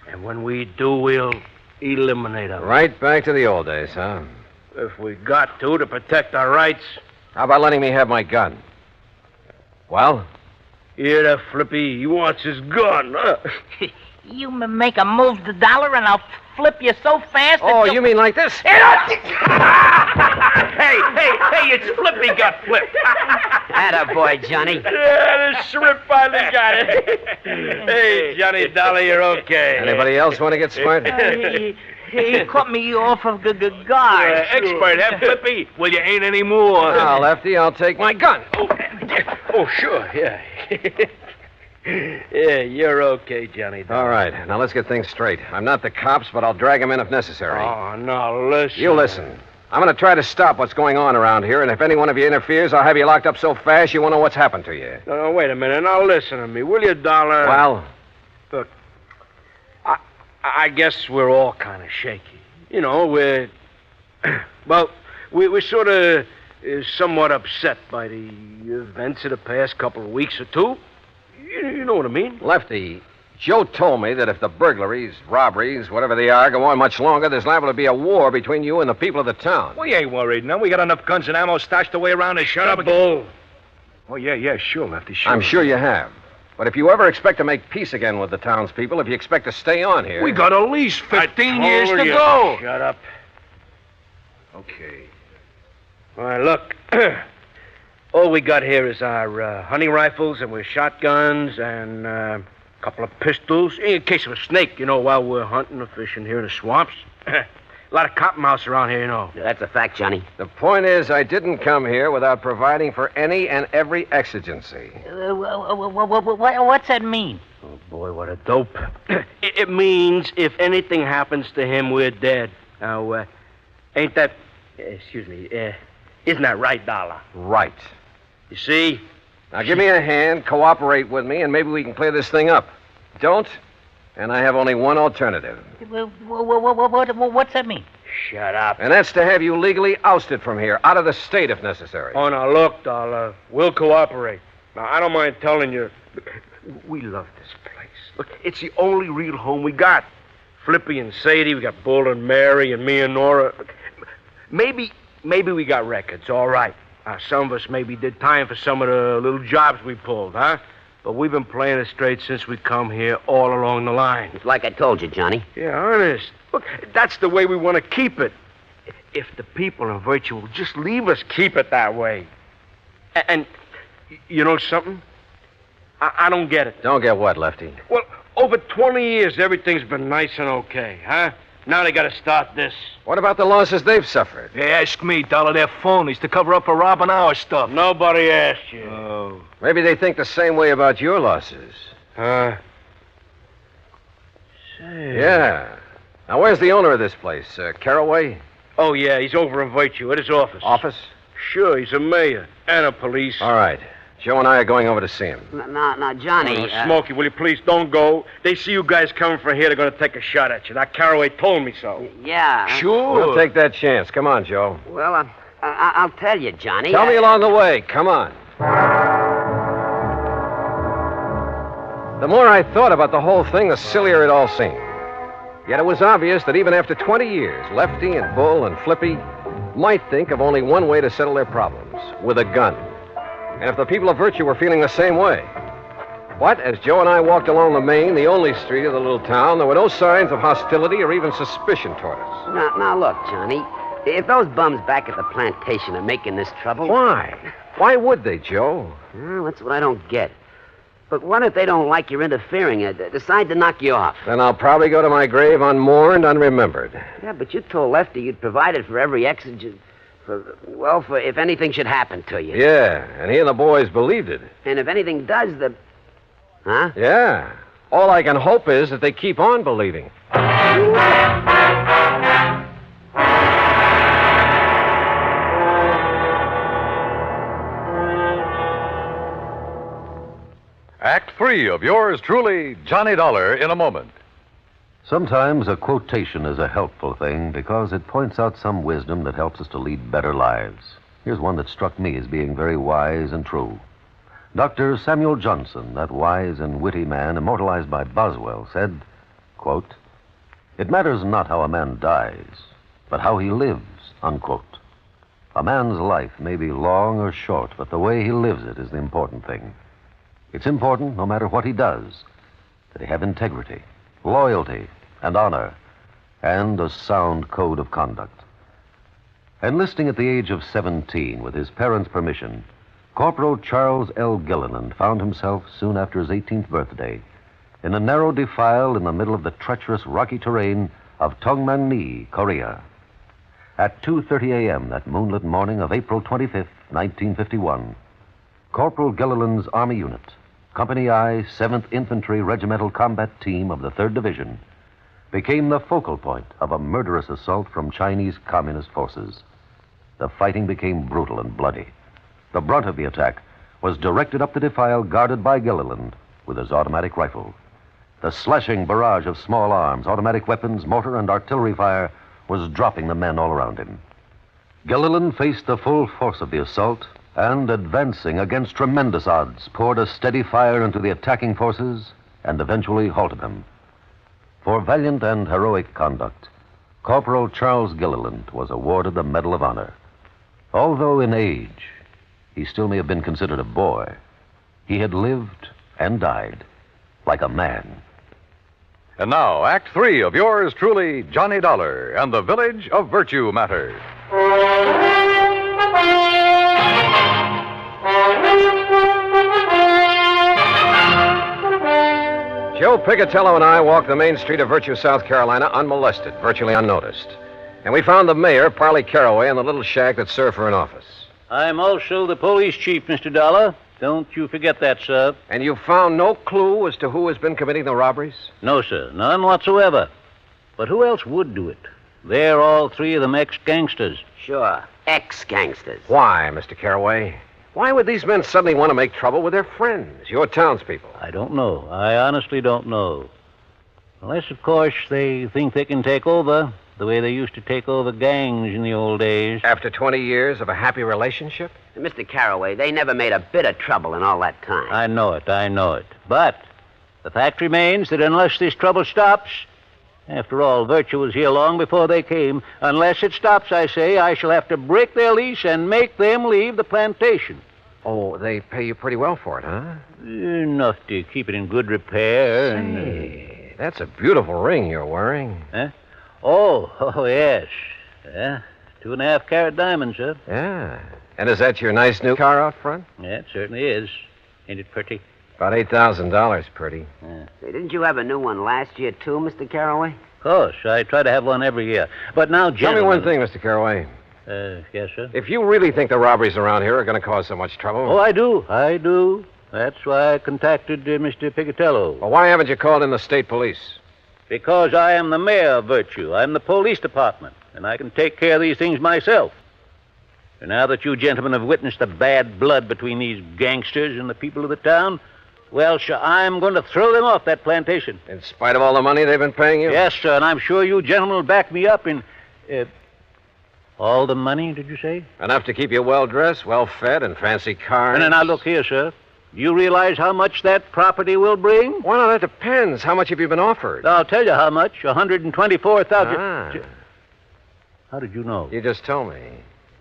R: And when we do, we'll eliminate them.
M: Right back to the old days, huh?
R: If we got to protect our rights.
M: How about letting me have my gun? Well?
R: Hear that, Flippy? He wants his gun.
H: You make a move to Dollar and I'll flip you so fast that
M: Oh, you mean like this?
E: Hey, it's Flippy got flipped.
O: Attaboy, Johnny.
R: Yeah, the shrimp finally got it. Hey, Johnny Dollar, you're okay.
M: Anybody else want to get smart?
H: He caught me off of the guard.
E: Expert, huh, Flippy? Well, you ain't any more.
M: Now, Lefty, I'll take my gun.
R: Oh, sure, yeah. Yeah, you're okay, Johnny.
M: All right, now let's get things straight. I'm not the cops, but I'll drag him in if necessary.
R: Oh, no, listen.
M: You listen. I'm going to try to stop what's going on around here, and if any one of you interferes, I'll have you locked up so fast you won't know what's happened to you.
R: No, wait a minute. Now listen to me, will you, Dollar?
M: Well?
R: Look, I guess we're all kind of shaky. You know, we're sort of somewhat upset by the events of the past couple of weeks or two. You know what I mean?
M: Lefty, Joe told me that if the burglaries, robberies, whatever they are, go on much longer, there's liable to be a war between you and the people of the town.
E: We ain't worried, no. We got enough guns and ammo stashed away around to shut up.
R: Bull.
E: Oh, yeah, sure, Lefty, sure.
M: I'm sure you have. But if you ever expect to make peace again with the townspeople, if you expect to stay on here...
E: We got at least 15 years to go.
R: Shut up.
E: Okay.
R: All right, look. All we got here is our hunting rifles and we're shotguns and a couple of pistols in case of a snake, you know, while we're hunting or fishing here in the swamps. A lot of cottonmouths around here, you know.
O: Yeah, that's a fact, Johnny.
M: The point is, I didn't come here without providing for any and every exigency.
H: What's that mean?
R: Oh, boy, what a dope. It means if anything happens to him, we're dead. Now, ain't that... excuse me, isn't that right, Dollar?
M: Right.
R: You see?
M: Now, give me a hand, cooperate with me, and maybe we can clear this thing up. Don't, and I have only one alternative.
H: What's that mean?
R: Shut up.
M: And that's to have you legally ousted from here, out of the state if necessary.
R: Oh, now, look, Dollar, we'll cooperate. Now, I don't mind telling you, we love this place. Look, it's the only real home we got. Flippy and Sadie, we got Bull and Mary and me and Nora. Look, maybe we got records, all right. Some of us maybe did time for some of the little jobs we pulled, huh? But we've been playing it straight since we come here all along the line.
O: It's like I told you, Johnny.
R: Yeah, honest. Look, that's the way we want to keep it. If the people in Virtue will just leave us keep it that way. And you know something? I don't get it.
M: Don't get what, Lefty?
R: Well, over 20 years, everything's been nice and okay, huh? Now they got to start this.
M: What about the losses they've suffered?
E: Hey, ask me, Dollar. They're phonies to cover up for robbing our stuff.
R: Nobody asked you.
E: Oh.
M: Maybe they think the same way about your losses.
R: Say.
M: Yeah. Now, where's the owner of this place? Caraway?
R: Oh, yeah, he's over in Virtue at his office.
M: Office?
R: Sure, he's a mayor and a police.
M: All right. Joe and I are going over to see him.
O: Now, Johnny.
R: Smokey, will you please don't go? They see you guys coming from here, they're going to take a shot at you. That Caraway told me so.
O: Yeah.
R: Sure.
M: We'll take that chance. Come on, Joe.
O: Well, I'll tell you, Johnny.
M: Tell me along the way. Come on. The more I thought about the whole thing, the sillier it all seemed. Yet it was obvious that even after 20 years, Lefty and Bull and Flippy might think of only one way to settle their problems, with a gun. And if the people of Virtue were feeling the same way. But as Joe and I walked along the main, the only street of the little town, there were no signs of hostility or even suspicion toward us.
O: Now, look, Johnny. If those bums back at the plantation are making this trouble...
M: Why? Why would they, Joe?
O: Well, that's what I don't get. But what if they don't like your interfering and decide to knock you off?
M: Then I'll probably go to my grave unmourned, unremembered.
O: Yeah, but you told Lefty you'd provided for every exigent... For if anything should happen to you.
M: Yeah, and he and the boys believed it.
O: And if anything does, Huh?
M: Yeah. All I can hope is that they keep on believing.
C: Act 3 of yours truly, Johnny Dollar, in a moment.
D: Sometimes a quotation is a helpful thing because it points out some wisdom that helps us to lead better lives. Here's one that struck me as being very wise and true. Dr. Samuel Johnson, that wise and witty man immortalized by Boswell, said, quote, "It matters not how a man dies, but how he lives," unquote. A man's life may be long or short, but the way he lives it is the important thing. It's important, no matter what he does, that he have integrity, loyalty, and honor, and a sound code of conduct. Enlisting at the age of 17 with his parents' permission, Corporal Charles L. Gilliland found himself, soon after his 18th birthday, in a narrow defile in the middle of the treacherous rocky terrain of Tongmangni, Korea. At 2:30 a.m. that moonlit morning of April 25th, 1951, Corporal Gilliland's Army Unit, Company I, 7th Infantry Regimental Combat Team of the 3rd Division, became the focal point of a murderous assault from Chinese Communist forces. The fighting became brutal and bloody. The brunt of the attack was directed up the defile guarded by Gilliland with his automatic rifle. The slashing barrage of small arms, automatic weapons, mortar, and artillery fire was dropping the men all around him. Gilliland faced the full force of the assault and, advancing against tremendous odds, poured a steady fire into the attacking forces and eventually halted them. For valiant and heroic conduct, Corporal Charles Gilliland was awarded the Medal of Honor. Although in age, he still may have been considered a boy. He had lived and died like a man.
C: And now, Act 3 of yours truly, Johnny Dollar, and the Village of Virtue matters.
M: Joe Picatello and I walked the main street of Virtue, South Carolina, unmolested, virtually unnoticed. And we found the mayor, Parley Caraway, in the little shack that served for an office.
J: I'm also the police chief, Mr. Dollar. Don't you forget that, sir.
M: And you found no clue as to who has been committing the robberies?
J: No, sir. None whatsoever. But who else would do it? They're all three of them ex-gangsters.
O: Sure. Ex-gangsters.
M: Why, Mr. Caraway? Why would these men suddenly want to make trouble with their friends, your townspeople?
J: I don't know. I honestly don't know. Unless, of course, they think they can take over the way they used to take over gangs in the old days.
M: After 20 years of a happy relationship?
O: Mr. Caraway, they never made a bit of trouble in all that time.
J: I know it. But the fact remains that unless this trouble stops, after all, Virtue was here long before they came, unless it stops, I say, I shall have to break their lease and make them leave the plantation.
M: Oh, they pay you pretty well for it, huh?
J: Enough to keep it in good repair.
M: Say, that's a beautiful ring you're wearing.
J: Huh? Oh, yes. 2.5-carat diamonds, sir.
M: Yeah. And is that your nice new car out front?
J: Yeah, it certainly is. Ain't it pretty?
M: About $8,000 pretty.
O: Say, didn't you have a new one last year, too, Mr. Caraway?
J: Of course. I try to have one every year. But now, gentlemen...
M: Tell me one thing, Mr. Caraway.
J: Yes, sir?
M: If you really think the robberies around here are going to cause so much trouble...
J: Oh, I do. That's why I contacted Mr. Picatello.
M: Well, why haven't you called in the state police?
J: Because I am the mayor of Virtue. I'm the police department, and I can take care of these things myself. And now that you gentlemen have witnessed the bad blood between these gangsters and the people of the town, well, sir, I'm going to throw them off that plantation.
M: In spite of all the money they've been paying you?
J: Yes, sir, and I'm sure you gentlemen will back me up in... all the money, did you say?
M: Enough to keep you well-dressed, well-fed, and fancy cars.
J: And now, look here, sir. Do you realize how much that property will bring?
M: Well, now, that depends. How much have you been offered?
J: I'll tell you how much. $124,000.
M: Ah.
J: How did you know?
M: You just told me.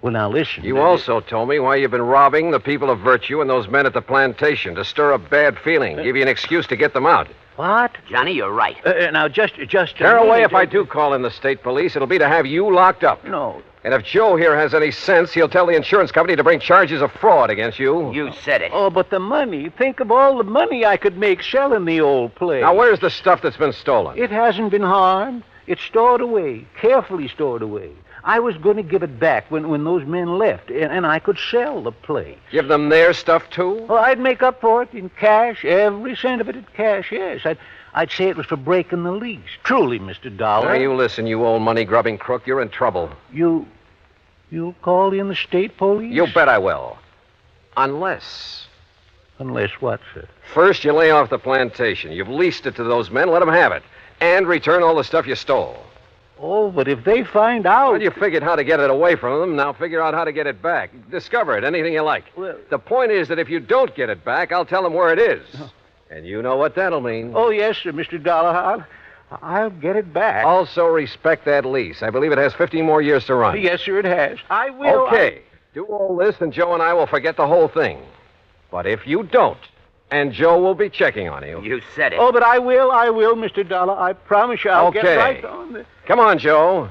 J: Well, now, listen.
M: You also told me why you've been robbing the people of virtue and those men at the plantation to stir up bad feeling, give you an excuse to get them out.
J: What?
O: Johnny, you're right.
J: Now, just
M: Caraway, if I do call in the state police, it'll be to have you locked up.
J: No.
M: And if Joe here has any sense, he'll tell the insurance company to bring charges of fraud against you.
O: You said it.
J: Oh, but the money. Think of all the money I could make selling the old place.
M: Now, where's the stuff that's been stolen?
J: It hasn't been harmed. It's stored away, carefully stored away. I was going to give it back when those men left, and I could sell the place.
M: Give them their stuff, too?
J: Oh, I'd make up for it in cash, every cent of it in cash, yes. I'd say it was for breaking the lease. Truly, Mr. Dollar.
M: Now, you listen, you old money-grubbing crook. You're in trouble.
J: You'll call in the state police?
M: You bet I will. Unless...
J: Unless what, sir?
M: First, you lay off the plantation. You've leased it to those men. Let them have it. And return all the stuff you stole.
J: Oh, but if they find out...
M: Well, you figured how to get it away from them. Now figure out how to get it back. Discover it, anything you like.
J: Well...
M: The point is that if you don't get it back, I'll tell them where it is. And you know what that'll mean.
J: Oh, yes, sir, Mr. Dollar. I'll get it back.
M: Also respect that lease. I believe it has 15 more years to run.
J: Yes, sir, it has. I will...
M: Okay. Do all this, and Joe and I will forget the whole thing. But if you don't, and Joe will be checking on you.
O: You said it.
J: Oh, but I will, Mr. Dollar. I promise you I'll get right on the...
M: Come on, Joe.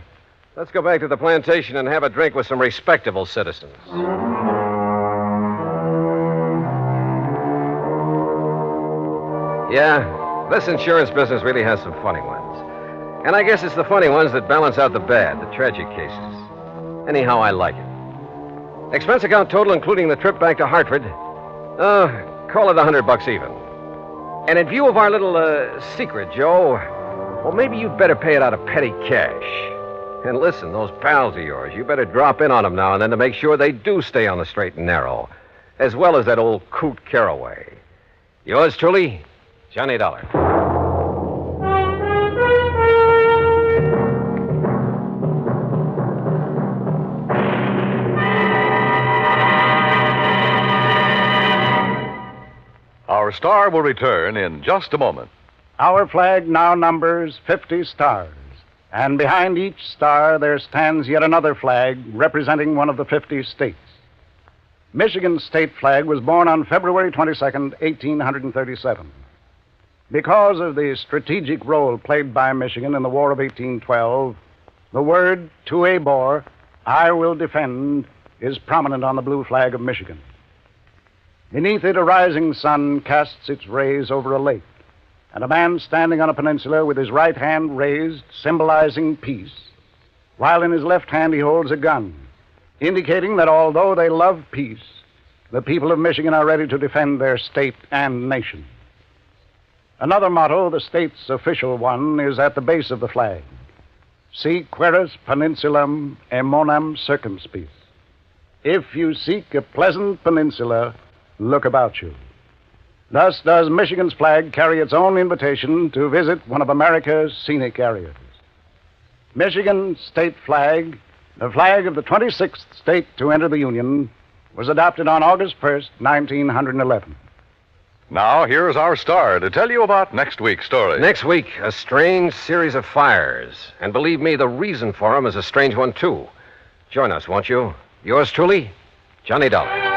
M: Let's go back to the plantation and have a drink with some respectable citizens. Yeah, this insurance business really has some funny ones. And I guess it's the funny ones that balance out the bad, the tragic cases. Anyhow, I like it. Expense account total, including the trip back to Hartford, call it $100 even. And in view of our little secret, Joe, well, maybe you'd better pay it out of petty cash. And listen, those pals of yours, you better drop in on them now and then to make sure they do stay on the straight and narrow, as well as that old coot Caraway. Yours truly, Johnny Dollar.
C: Our star will return in just a moment.
A: Our flag now numbers 50 stars, and behind each star there stands yet another flag representing one of the 50 states. Michigan's state flag was born on February 22nd, 1837. Because of the strategic role played by Michigan in the War of 1812, the word "to a bore, I will defend" is prominent on the blue flag of Michigan. Beneath it, a rising sun casts its rays over a lake, and a man standing on a peninsula with his right hand raised, symbolizing peace, while in his left hand he holds a gun, indicating that although they love peace, the people of Michigan are ready to defend their state and nation. Another motto, the state's official one, is at the base of the flag: Si queris peninsulam emonam circumspice. If you seek a pleasant peninsula, look about you. Thus does Michigan's flag carry its own invitation to visit one of America's scenic areas. Michigan's state flag, the flag of the 26th state to enter the Union, was adopted on August 1st, 1911.
C: Now, here's our star to tell you about next week's story.
M: Next week, a strange series of fires. And believe me, the reason for them is a strange one, too. Join us, won't you? Yours truly, Johnny Dollar.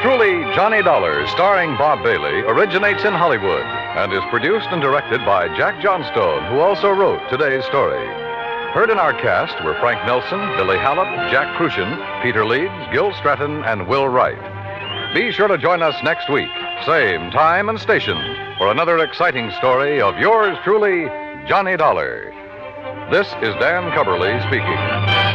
C: Truly, Johnny Dollar, starring Bob Bailey, originates in Hollywood and is produced and directed by Jack Johnstone, who also wrote today's story. Heard in our cast were Frank Nelson, Billy Hallett, Jack Crucian, Peter Leeds, Gil Stratton, and Will Wright. Be sure to join us next week, same time and station, for another exciting story of yours truly, Johnny Dollar. This is Dan Cubberly speaking.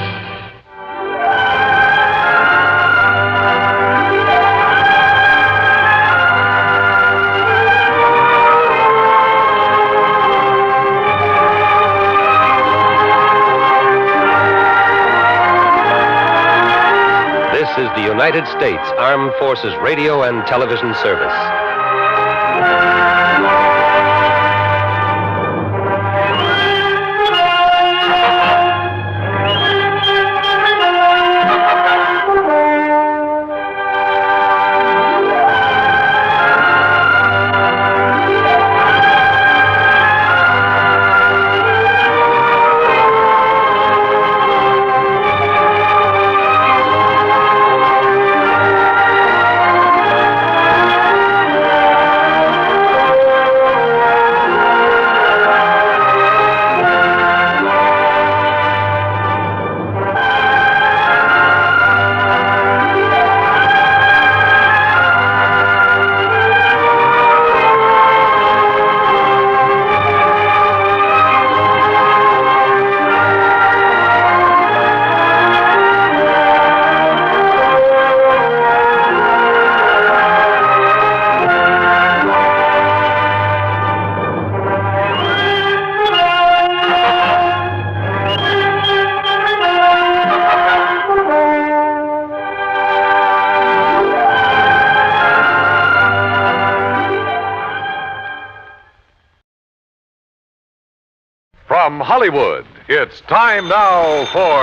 K: United States Armed Forces Radio and Television Service.
C: From Hollywood, it's time now for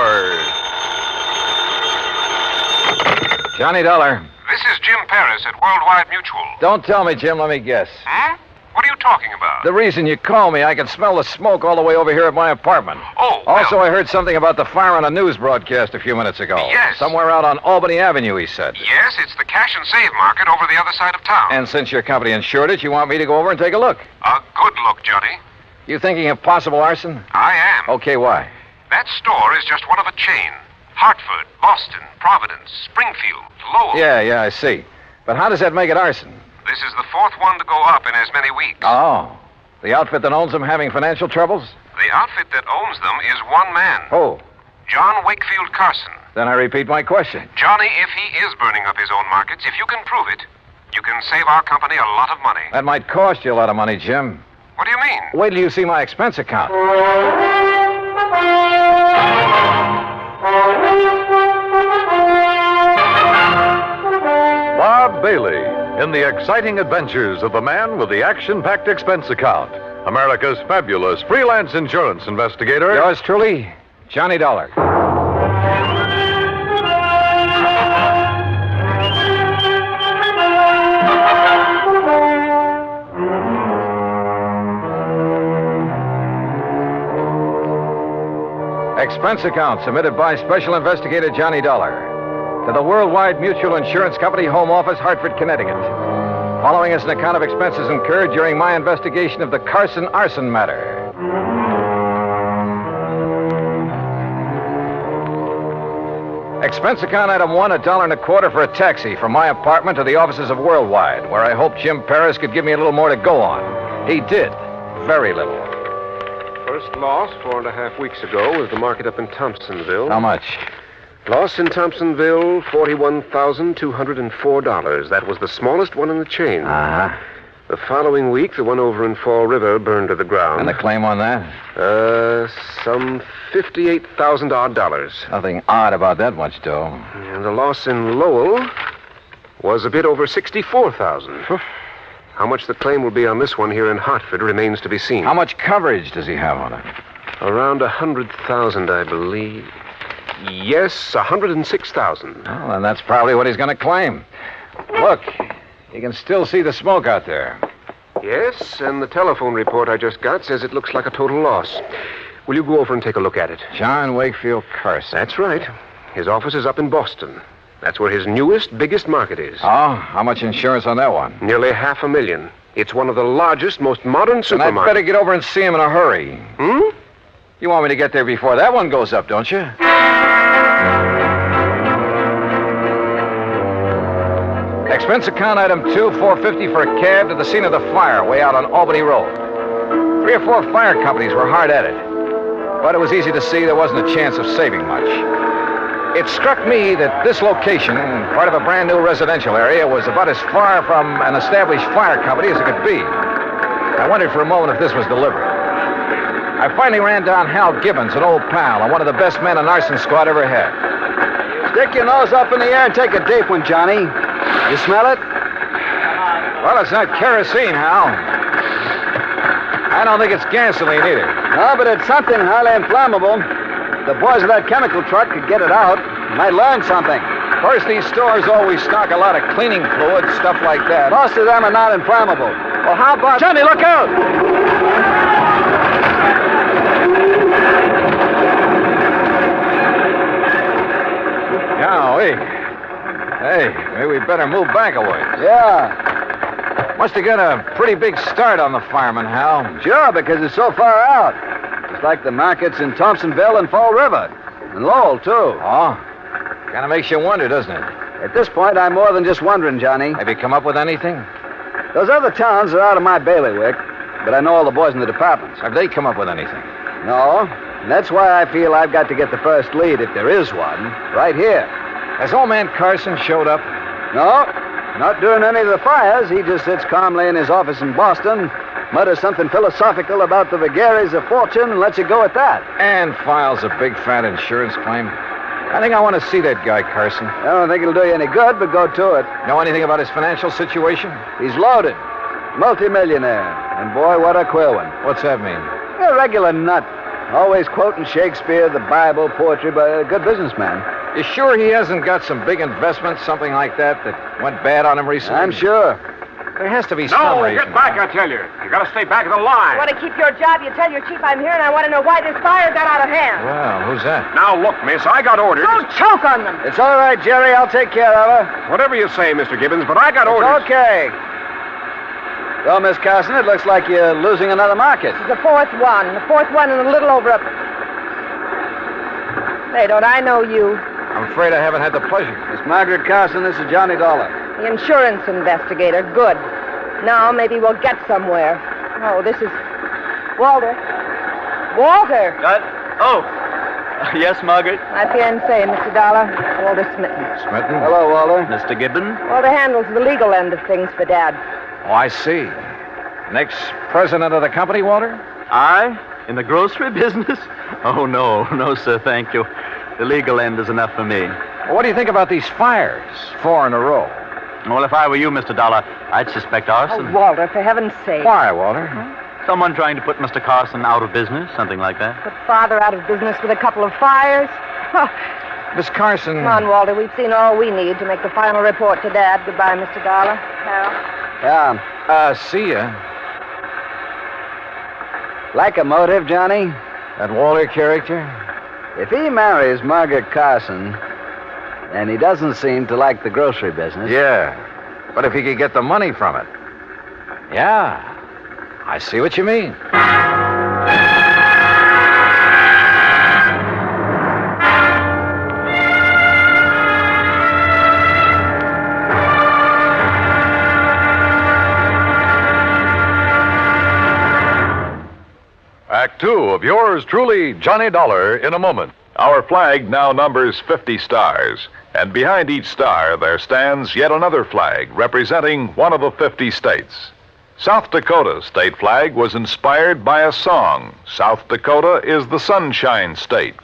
M: Johnny Dollar.
V: This is Jim Paris at Worldwide Mutual.
M: Don't tell me, Jim. Let me guess.
V: Huh? What are you talking about?
M: The reason you called me, I can smell the smoke all the way over here at my apartment.
V: Oh,
M: Also, I heard something about the fire on a news broadcast a few minutes ago.
V: Yes.
M: Somewhere out on Albany Avenue, he said.
V: Yes, it's the cash and save market over the other side of town.
M: And since your company insured it, you want me to go over and take a look.
V: A good look, Johnny.
M: You thinking of possible arson?
V: I am.
M: Okay, why?
V: That store is just one of a chain. Hartford, Boston, Providence, Springfield, Lowell.
M: Yeah, I see. But how does that make it arson?
V: This is the fourth one to go up in as many weeks.
M: Oh. The outfit that owns them having financial troubles?
V: The outfit that owns them is one man.
M: Oh.
V: John Wakefield Carson.
M: Then I repeat my question.
V: Johnny, if he is burning up his own markets, if you can prove it, you can save our company a lot of money.
M: That might cost you a lot of money, Jim.
V: What do you mean?
M: Wait till you see my expense account.
C: Bob Bailey in the exciting adventures of the man with the action-packed expense account. America's fabulous freelance insurance investigator.
M: Yours truly, Johnny Dollar. Expense account submitted by Special Investigator Johnny Dollar to the Worldwide Mutual Insurance Company, Home Office, Hartford, Connecticut. Following is an account of expenses incurred during my investigation of the Carson arson matter. Expense account item 1, $1.25 for a taxi from my apartment to the offices of Worldwide, where I hoped Jim Paris could give me a little more to go on. He did. Very little.
L: First loss 4.5 weeks ago was the market up in Thompsonville.
M: How much?
L: Loss in Thompsonville, $41,204. That was the smallest one in the chain.
M: Uh-huh.
L: The following week, the one over in Fall River burned to the ground.
M: And the claim on that?
L: Some $58,000 odd.
M: Nothing odd about that much dough.
L: And the loss in Lowell was a bit over $64,000. How much the claim will be on this one here in Hartford remains to be seen.
M: How much coverage does he have on it?
L: Around $100,000, I believe. Yes, $106,000.
M: Well, then that's probably what he's going to claim. Look, you can still see the smoke out there.
L: Yes, and the telephone report I just got says it looks like a total loss. Will you go over and take a look at it?
M: John Wakefield Carson.
L: That's right. His office is up in Boston. That's where his newest, biggest market is.
M: Oh, how much insurance on that one?
L: Nearly $500,000. It's one of the largest, most modern
M: Then
L: supermarkets.
M: I'd better get over and see him in a hurry.
L: Hmm?
M: You want me to get there before that one goes up, don't you? Expense account item 2, $450 for a cab to the scene of the fire way out on Albany Road. 3 or 4 fire companies were hard at it. But it was easy to see there wasn't a chance of saving much. It struck me that this location, part of a brand new residential area, was about as far from an established fire company as it could be. I wondered for a moment if this was deliberate. I finally ran down Hal Gibbons, an old pal, and one of the best men an arson squad ever had.
F: Stick your nose up in the air and take a deep one, Johnny. You smell it?
M: Well, it's not kerosene, Hal. I don't think it's gasoline either.
F: No, but it's something highly inflammable. The boys of that chemical truck could get it out. Might learn something.
M: Of course, these stores always stock a lot of cleaning fluid, stuff like that.
F: Most of them are not inflammable.
M: Well, how about...
F: Johnny, look out!
M: Golly. Hey, maybe we'd better move back a ways.
F: Yeah.
M: Must have got a pretty big start on the fireman, Hal.
F: Sure, because it's so far out. Just like the markets in Thompsonville and Fall River. And Lowell, too.
M: Oh? Kind of makes you wonder, doesn't it?
F: At this point, I'm more than just wondering, Johnny.
M: Have you come up with anything?
F: Those other towns are out of my bailiwick, but I know all the boys in the departments.
M: Have they come up with anything?
F: No. And that's why I feel I've got to get the first lead, if there is one, right here.
M: Has old man Carson showed up?
F: No, not during any of the fires. He just sits calmly in his office in Boston, mutters something philosophical about the vagaries of fortune, and lets it go at that.
M: And files a big fat insurance claim. I think I want to see that guy, Carson.
F: I don't think it'll do you any good, but go to it.
M: Know anything about his financial situation?
F: He's loaded. Multimillionaire. And boy, what a queer one.
M: What's that mean?
F: A regular nut. Always quoting Shakespeare, the Bible, poetry, but a good businessman.
M: You sure he hasn't got some big investments, something like that went bad on him recently?
F: I'm sure.
M: There has to be some reason.
R: Get back, I tell you. You gotta stay back of the line.
G: You want to keep your job? You tell your chief I'm here, and I want to know why this fire got out of hand.
M: Well, who's that?
R: Now, look, miss, I got orders.
G: Don't choke on them.
F: It's all right, Jerry. I'll take care of her.
R: Whatever you say, Mr. Gibbons, but I got orders.
F: Okay. Well, Miss Carson, it looks like you're losing another market.
G: This is the fourth one. The fourth one and a little over a... Say, don't I know you?
M: I'm afraid I haven't had the pleasure.
F: Miss Margaret Carson, this is Johnny Dollar.
G: The insurance investigator. Good. Now maybe we'll get somewhere. Oh, this is... Walter. Walter!
N: Yes, Margaret?
G: My fiancé, Mr. Dollar. Walter Smitten.
M: Smitten?
F: Hello, Walter.
N: Mr. Gibbon?
G: Walter handles the legal end of things for Dad.
M: Oh, I see. Next president of the company, Walter?
N: I? In the grocery business? Oh, no, sir, thank you. The legal end is enough for me.
M: Well, what do you think about these fires? 4 in a row.
N: Well, if I were you, Mr. Dollar, I'd suspect arson.
G: Oh, Walter, for heaven's sake.
M: Why, Walter?
N: Someone trying to put Mr. Carson out of business, something like that.
G: Put Father out of business with a couple of fires? Oh.
M: Miss Carson...
G: Come on, Walter. We've seen all we need to make the final report to Dad. Goodbye, Mr. Dollar. Hal.
F: Yeah.
M: See ya.
F: Like a motive, Johnny?
M: That Walter character?
F: If he marries Margaret Carson, and he doesn't seem to like the grocery business...
M: Yeah, but if he could get the money from it... Yeah, I see what you mean.
C: Act 2 of yours truly, Johnny Dollar, in a moment. Our flag now numbers 50 stars, and behind each star there stands yet another flag representing one of the 50 states. South Dakota's state flag was inspired by a song. South Dakota is the Sunshine State.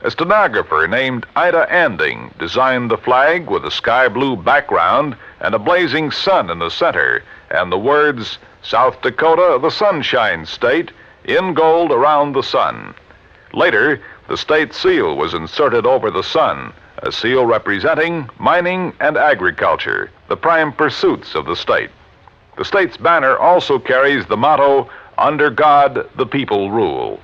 C: A stenographer named Ida Anding designed the flag with a sky blue background and a blazing sun in the center, and the words, South Dakota, the Sunshine State, in gold around the sun. Later, the state seal was inserted over the sun, a seal representing mining and agriculture, the prime pursuits of the state. The state's banner also carries the motto, Under God, the people rule.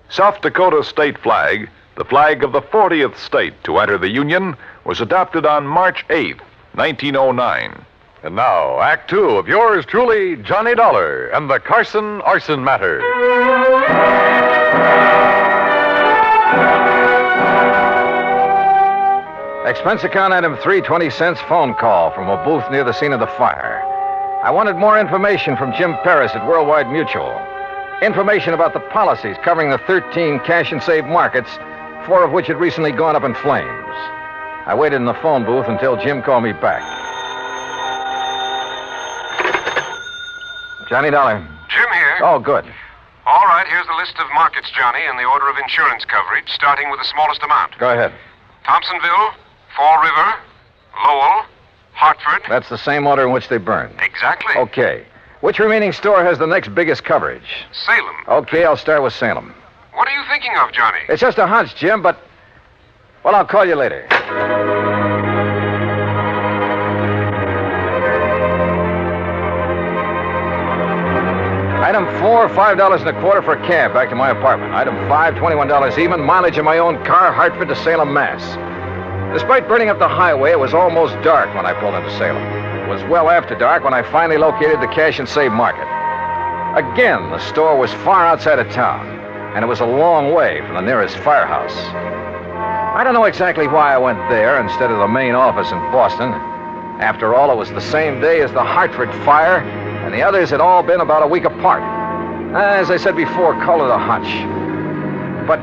C: South Dakota's state flag, the flag of the 40th state to enter the Union, was adopted on March 8, 1909. And now, Act 2 of yours truly, Johnny Dollar and the Carson Arson Matter.
M: Expense account item 3, 20 cents, phone call from a booth near the scene of the fire. I wanted more information from Jim Paris at Worldwide Mutual. Information about the policies covering the 13 cash and save markets, 4 of which had recently gone up in flames. I waited in the phone booth until Jim called me back. Johnny Dollar.
L: Jim here.
M: Oh, good.
L: All right, here's the list of markets, Johnny, in the order of insurance coverage, starting with the smallest amount.
M: Go ahead.
L: Thompsonville, Fall River, Lowell, Hartford.
M: That's the same order in which they burned.
L: Exactly.
M: Okay. Which remaining store has the next biggest coverage?
L: Salem.
M: Okay, I'll start with Salem.
L: What are you thinking of, Johnny?
M: It's just a hunch, Jim, but... Well, I'll call you later. Item 4, $5.25 for a cab back to my apartment. Item 5, $21 even, mileage in my own car, Hartford to Salem, Mass. Despite burning up the highway, it was almost dark when I pulled into Salem. It was well after dark when I finally located the Cash and Save Market. Again, the store was far outside of town, and it was a long way from the nearest firehouse. I don't know exactly why I went there instead of the main office in Boston. After all, it was the same day as the Hartford fire, and the others had all been about a week apart. As I said before, call it a hunch. But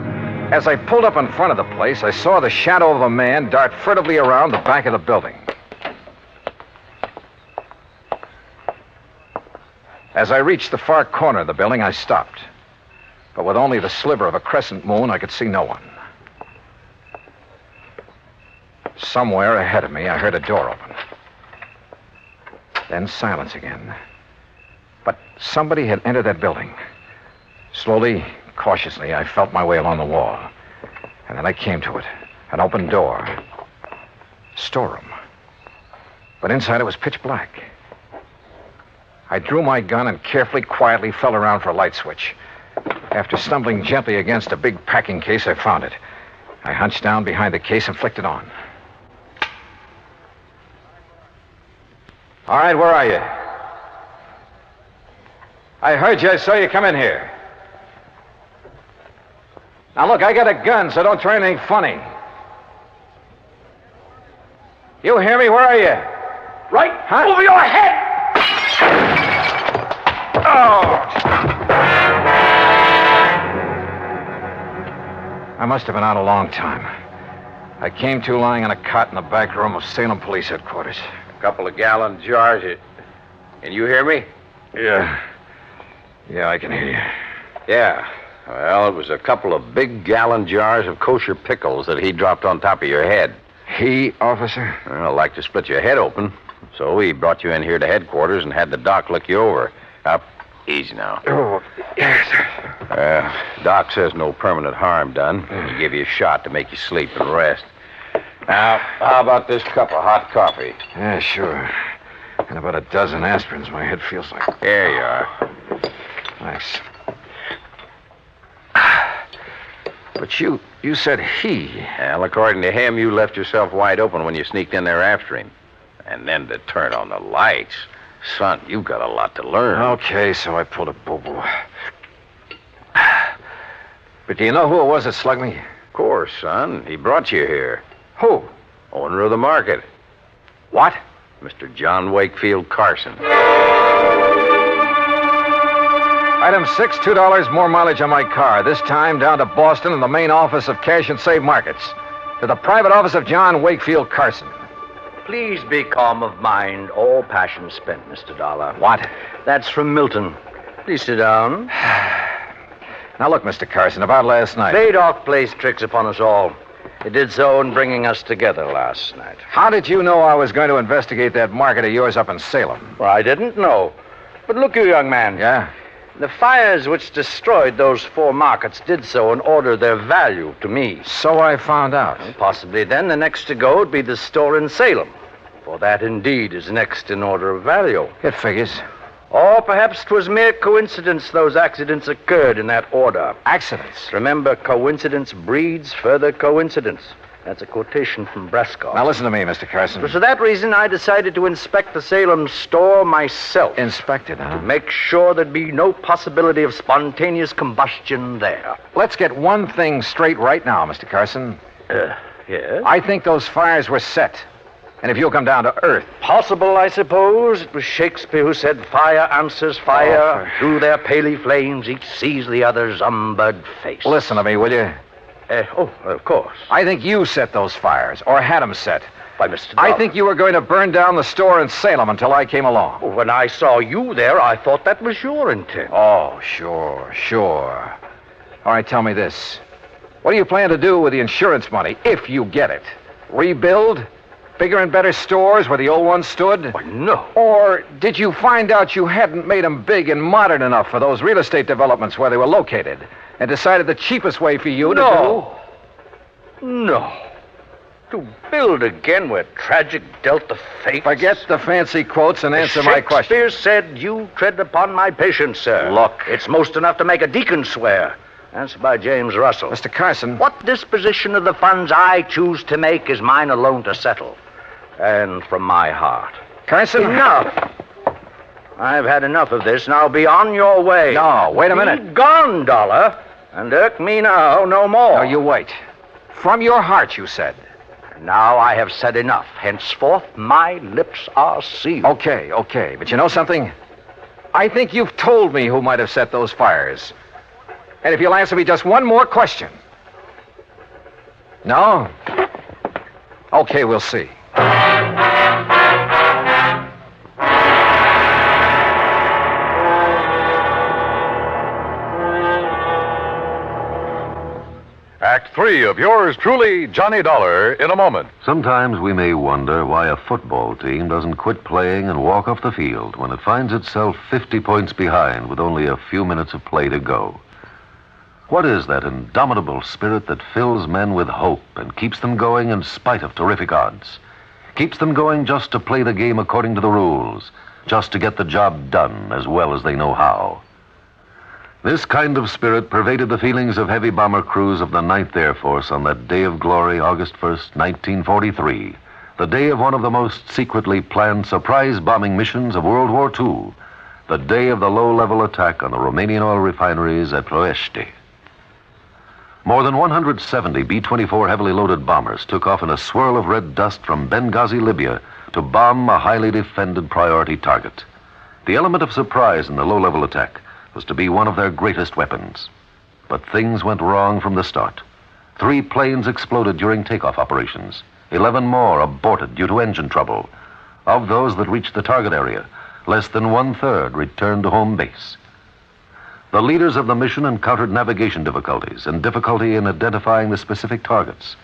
M: as I pulled up in front of the place, I saw the shadow of a man dart furtively around the back of the building. As I reached the far corner of the building, I stopped. But with only the sliver of a crescent moon, I could see no one. Somewhere ahead of me, I heard a door open. Then silence again. But somebody had entered that building. Slowly, cautiously, I felt my way along the wall. And then I came to it. An open door. Storeroom. But inside it was pitch black. I drew my gun and carefully, quietly felt around for a light switch. After stumbling gently against a big packing case, I found it. I hunched down behind the case and flicked it on. All right, where are you? I heard you. I saw you come in here. Now, look, I got a gun, so don't try anything funny. You hear me? Where are you?
E: Right
M: Huh?
E: over your head!
M: Oh! I must have been out a long time. I came to lying on a cot in the back room of Salem Police Headquarters.
J: A couple of gallon jars. Can you hear me?
M: Yeah. Yeah, I can hear you.
J: Yeah. Well, it was a couple of big gallon jars of kosher pickles that he dropped on top of your head.
M: He, officer?
J: Well, like to split your head open. So he brought you in here to headquarters and had the doc look you over. Up. Easy now.
M: Oh, yes, sir.
J: Doc says no permanent harm done. He gave you a shot to make you sleep and rest. Now, how about this cup of hot coffee?
M: Yeah, sure. And about a dozen aspirins. My head feels like...
J: Here you are.
M: Thanks. But you said he.
J: Well, according to him, you left yourself wide open when you sneaked in there after him. And then to turn on the lights. Son, you've got a lot to learn.
M: Okay, so I pulled a boo-boo. But do you know who it was that slugged me?
J: Of course, son. He brought you here.
M: Who?
J: Owner of the market.
M: What?
J: Mr. John Wakefield Carson.
M: Item 6, $2 more mileage on my car. This time down to Boston and the main office of Cash and Save Markets. To the private office of John Wakefield Carson.
V: Please be calm of mind, all passion spent, Mr. Dollar.
M: What?
V: That's from Milton. Please sit down.
M: Now look, Mr. Carson, about last night.
V: Vadok plays tricks upon us all. He did so in bringing us together last night.
M: How did you know I was going to investigate that market of yours up in Salem?
V: Well, I didn't know. But look, you young man.
M: Yeah?
V: The fires which destroyed those 4 markets did so in order their value to me.
M: So I found out.
V: Well, possibly then the next to go would be the store in Salem. For that indeed is next in order of value.
M: It figures.
V: Or perhaps 'twas mere coincidence those accidents occurred in that order.
M: Accidents?
V: Remember, coincidence breeds further coincidence. That's a quotation from Brescoff.
M: Now listen to me, Mr. Carson.
V: For that reason, I decided to inspect the Salem store myself.
M: Inspect it, huh?
V: To make sure there'd be no possibility of spontaneous combustion there.
M: Let's get one thing straight right now, Mr. Carson.
V: Yes?
M: I think those fires were set. And if you'll come down to earth.
V: Possible, I suppose. It was Shakespeare who said, fire answers fire. Through their paly flames, each sees the other's umbered face.
M: Listen to me, will you?
V: Of course.
M: I think you set those fires, or had them set.
V: By Mr.
M: I think you were going to burn down the store in Salem until I came along.
V: When I saw you there, I thought that was your intent.
M: Oh, sure. All right, tell me this. What do you plan to do with the insurance money, if you get it? Rebuild? Bigger and better stores where the old ones stood?
V: Why, no.
M: Or did you find out you hadn't made them big and modern enough for those real estate developments where they were located and decided the cheapest way for you to do?
V: No. To build again where tragic dealt the fate.
M: Forget the fancy quotes and answer my question.
V: Shakespeare said, "You tread upon my patience, sir."
M: Look.
V: It's most enough to make a deacon swear. Answer by James Russell.
M: Mr. Carson.
V: What disposition of the funds I choose to make is mine alone to settle. And from my heart.
M: Carson?
V: Enough. I've had enough of this. Now be on your way.
M: No, wait a minute.
V: Be gone, Dollar. And irk me now no more.
M: No, you wait. From your heart, you said.
V: Now I have said enough. Henceforth, my lips are sealed.
M: Okay. But you know something? I think you've told me who might have set those fires. And if you'll answer me just one more question. No? Okay, we'll see.
C: Act 3 of yours truly, Johnny Dollar, in a moment.
D: Sometimes we may wonder why a football team doesn't quit playing and walk off the field when it finds itself 50 points behind with only a few minutes of play to go. What is that indomitable spirit that fills men with hope and keeps them going in spite of terrific odds? Keeps them going just to play the game according to the rules, just to get the job done as well as they know how. This kind of spirit pervaded the feelings of heavy bomber crews of the 9th Air Force on that day of glory, August 1st, 1943, the day of one of the most secretly planned surprise bombing missions of World War II, the day of the low-level attack on the Romanian oil refineries at Ploiești. More than 170 B-24 heavily loaded bombers took off in a swirl of red dust from Benghazi, Libya, to bomb a highly defended priority target. The element of surprise in the low-level attack was to be one of their greatest weapons. But things went wrong from the start. 3 planes exploded during takeoff operations. 11 more aborted due to engine trouble. Of those that reached the target area, less than 1/3 returned to home base. The leaders of the mission encountered navigation difficulties and difficulty in identifying the specific targets.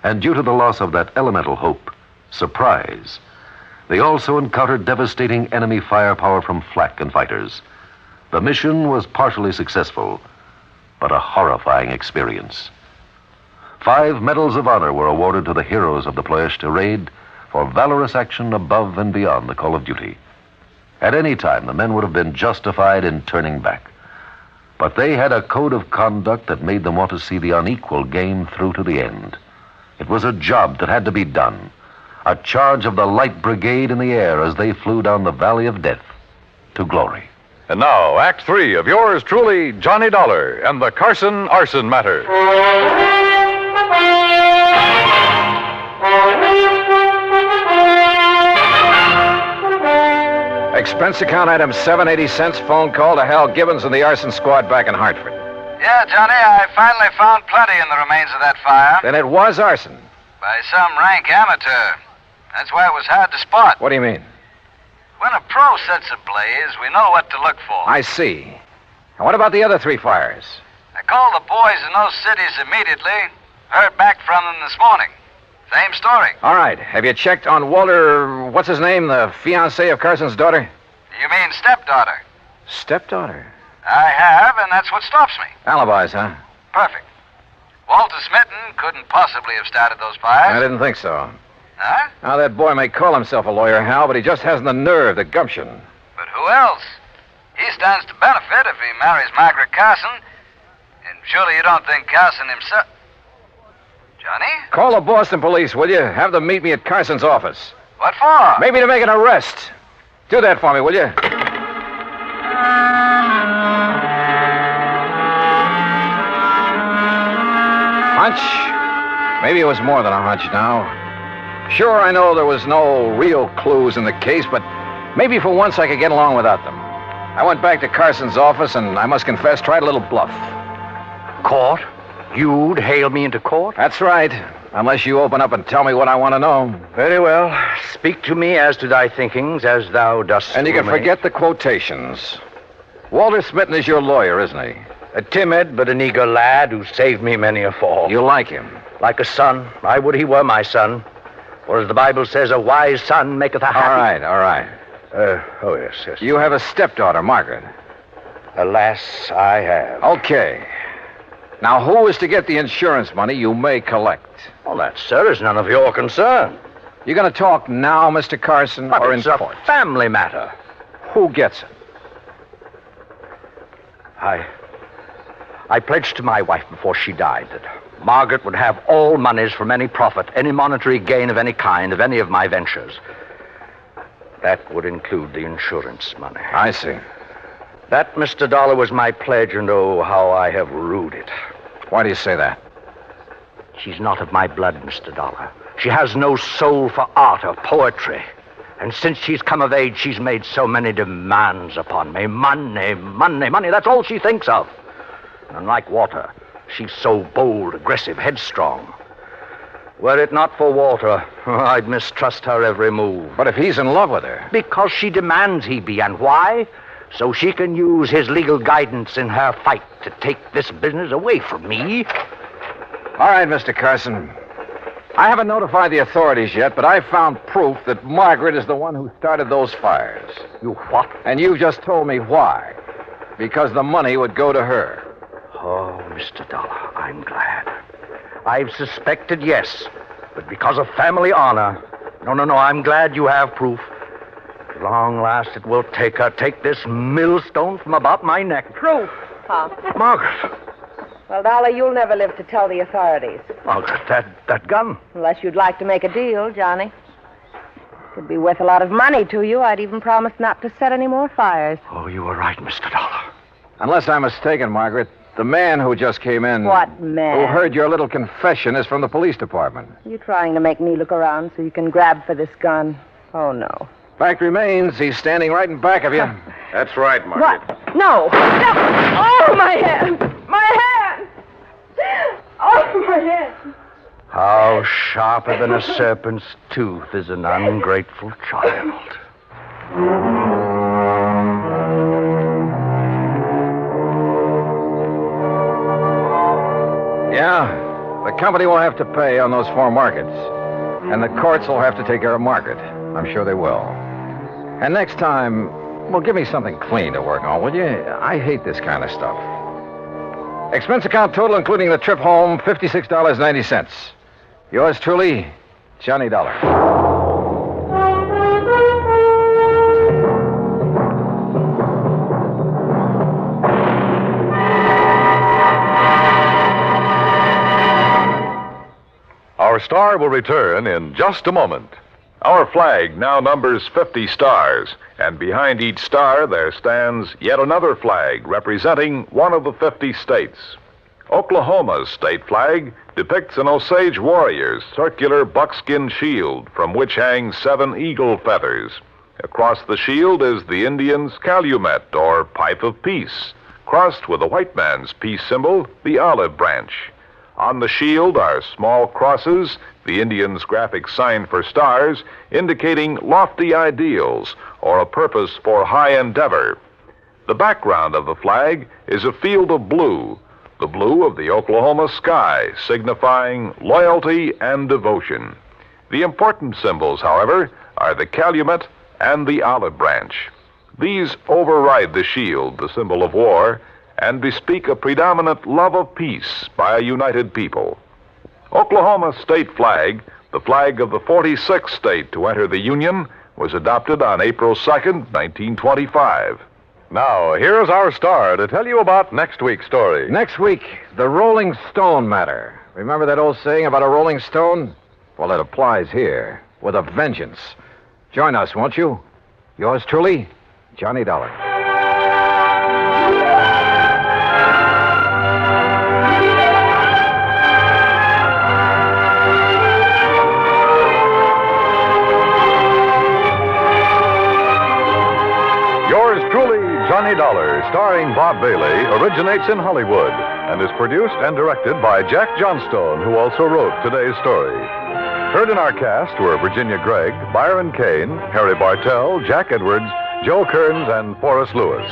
D: And due to the loss of that elemental hope, surprise, they also encountered devastating enemy firepower from flak and fighters. The mission was partially successful, but a horrifying experience. 5 medals of honor were awarded to the heroes of the Ploiești raid for valorous action above and beyond the call of duty. At any time, the men would have been justified in turning back. But they had a code of conduct that made them want to see the unequal game through to the end. It was a job that had to be done. A charge of the Light Brigade in the air as they flew down the Valley of Death to glory.
C: And now, Act 3 of yours truly, Johnny Dollar, and the Carson Arson Matter.
M: Expense account item 780 cents, phone call to Hal Gibbons and the arson squad back in Hartford.
F: Yeah, Johnny, I finally found plenty in the remains of that fire.
M: Then it was arson.
F: By some rank amateur. That's why it was hard to spot.
M: What do you mean?
F: When a pro sets ablaze, we know what to look for.
M: I see. And what about the other 3 fires?
F: I called the boys in those cities immediately. Heard back from them this morning. Same story.
M: All right. Have you checked on Walter, what's his name, the fiancé of Carson's daughter?
F: You mean stepdaughter?
M: Stepdaughter?
F: I have, and that's what stops me.
M: Alibis, huh?
F: Perfect. Walter Smitten couldn't possibly have started those fires.
M: I didn't think so.
F: Huh?
M: Now, that boy may call himself a lawyer, Hal, but he just hasn't the nerve, the gumption.
F: But who else? He stands to benefit if he marries Margaret Carson. And surely you don't think Carson himself... Johnny?
M: Call the Boston police, will you? Have them meet me at Carson's office.
F: What for?
M: Maybe to make an arrest. Do that for me, will you? Hunch? Maybe it was more than a hunch now. Sure, I know there was no real clues in the case, but maybe for once I could get along without them. I went back to Carson's office and, I must confess, tried a little bluff.
V: Court? You'd hail me into court?
M: That's right. Unless you open up and tell me what I want to know.
V: Very well. Speak to me as to thy thinkings, as thou dost.
M: And you can forget the quotations. Walter Smitten is your lawyer, isn't he?
V: A timid but an eager lad who saved me many a fall.
M: You like him?
V: Like a son. I would he were my son. For as the Bible says, a wise son maketh a happy...
M: All right.
V: Oh, yes.
M: You have a stepdaughter, Margaret.
V: Alas, I have.
M: Okay. Now, who is to get the insurance money you may collect?
V: Well, that, sir, is none of your concern.
M: You going to talk now, Mr. Carson,
V: But
M: or
V: it's
M: in court?
V: a family matter.
M: Who gets it?
V: I pledged to my wife before she died that Margaret would have all monies from any profit, any monetary gain of any kind, of any of my ventures. That would include the insurance money.
M: I see.
V: That, Mr. Dollar, was my pledge, and oh, how I have rued it.
M: Why do you say that?
V: She's not of my blood, Mr. Dollar. She has no soul for art or poetry. And since she's come of age, she's made so many demands upon me. Money, that's all she thinks of. And like Walter, she's so bold, aggressive, headstrong. Were it not for Walter, I'd mistrust her every move.
M: But if he's in love with her...
V: Because she demands he be, and why? So she can use his legal guidance in her fight to take this business away from me.
M: All right, Mr. Carson. I haven't notified the authorities yet, but I found proof that Margaret is the one who started those fires.
V: You what?
M: And you just told me why. Because the money would go to her.
V: Oh, Mr. Dollar, I'm glad. I've suspected, yes, but because of family honor. No, I'm glad you have proof. At long last, it will take her. Take this millstone from about my neck.
G: Proof, huh?
V: Margaret.
G: Well, Dollar, you'll never live to tell the authorities.
V: Margaret, that gun.
G: Unless you'd like to make a deal, Johnny. Could be worth a lot of money to you. I'd even promise not to set any more fires.
V: Oh, you were right, Mr. Dollar.
M: Unless I'm mistaken, Margaret, the man who just came in...
G: What man?
M: Who heard your little confession is from the police department.
G: You trying to make me look around so you can grab for this gun? Oh, no.
M: Fact remains, he's standing right in back of you.
R: That's right, Margaret.
G: What? No! Oh, my hand! My hand! Oh, my hand!
V: How sharper than a serpent's tooth is an ungrateful child.
M: Yeah, the company will have to pay on those 4 markets. And the courts will have to take care of Margaret. I'm sure they will. And next time, well, give me something clean to work on, will you? I hate this kind of stuff. Expense account total, including the trip home, $56.90. Yours truly, Johnny Dollar.
C: Our star will return in just a moment. Our flag now numbers 50 stars, and behind each star there stands yet another flag representing one of the 50 states. Oklahoma's state flag depicts an Osage warrior's circular buckskin shield from which hang 7 eagle feathers. Across the shield is the Indian's calumet, or pipe of peace, crossed with the white man's peace symbol, the olive branch. On the shield are small crosses, the Indian's graphic sign for stars, indicating lofty ideals or a purpose for high endeavor. The background of the flag is a field of blue, the blue of the Oklahoma sky, signifying loyalty and devotion. The important symbols, however, are the calumet and the olive branch. These override the shield, the symbol of war, and bespeak a predominant love of peace by a united people. Oklahoma's state flag, the flag of the 46th state to enter the Union, was adopted on April 2nd, 1925. Now, here's our star to tell you about next week's story.
M: Next week, the Rolling Stone matter. Remember that old saying about a rolling stone? Well, it applies here, with a vengeance. Join us, won't you? Yours truly, Johnny Dollar.
C: Yours truly, Johnny Dollar, starring Bob Bailey, originates in Hollywood and is produced and directed by Jack Johnstone, who also wrote today's story. Heard in our cast were Virginia Gregg, Byron Kane, Harry Bartell, Jack Edwards, Joe Kearns, and Forrest Lewis.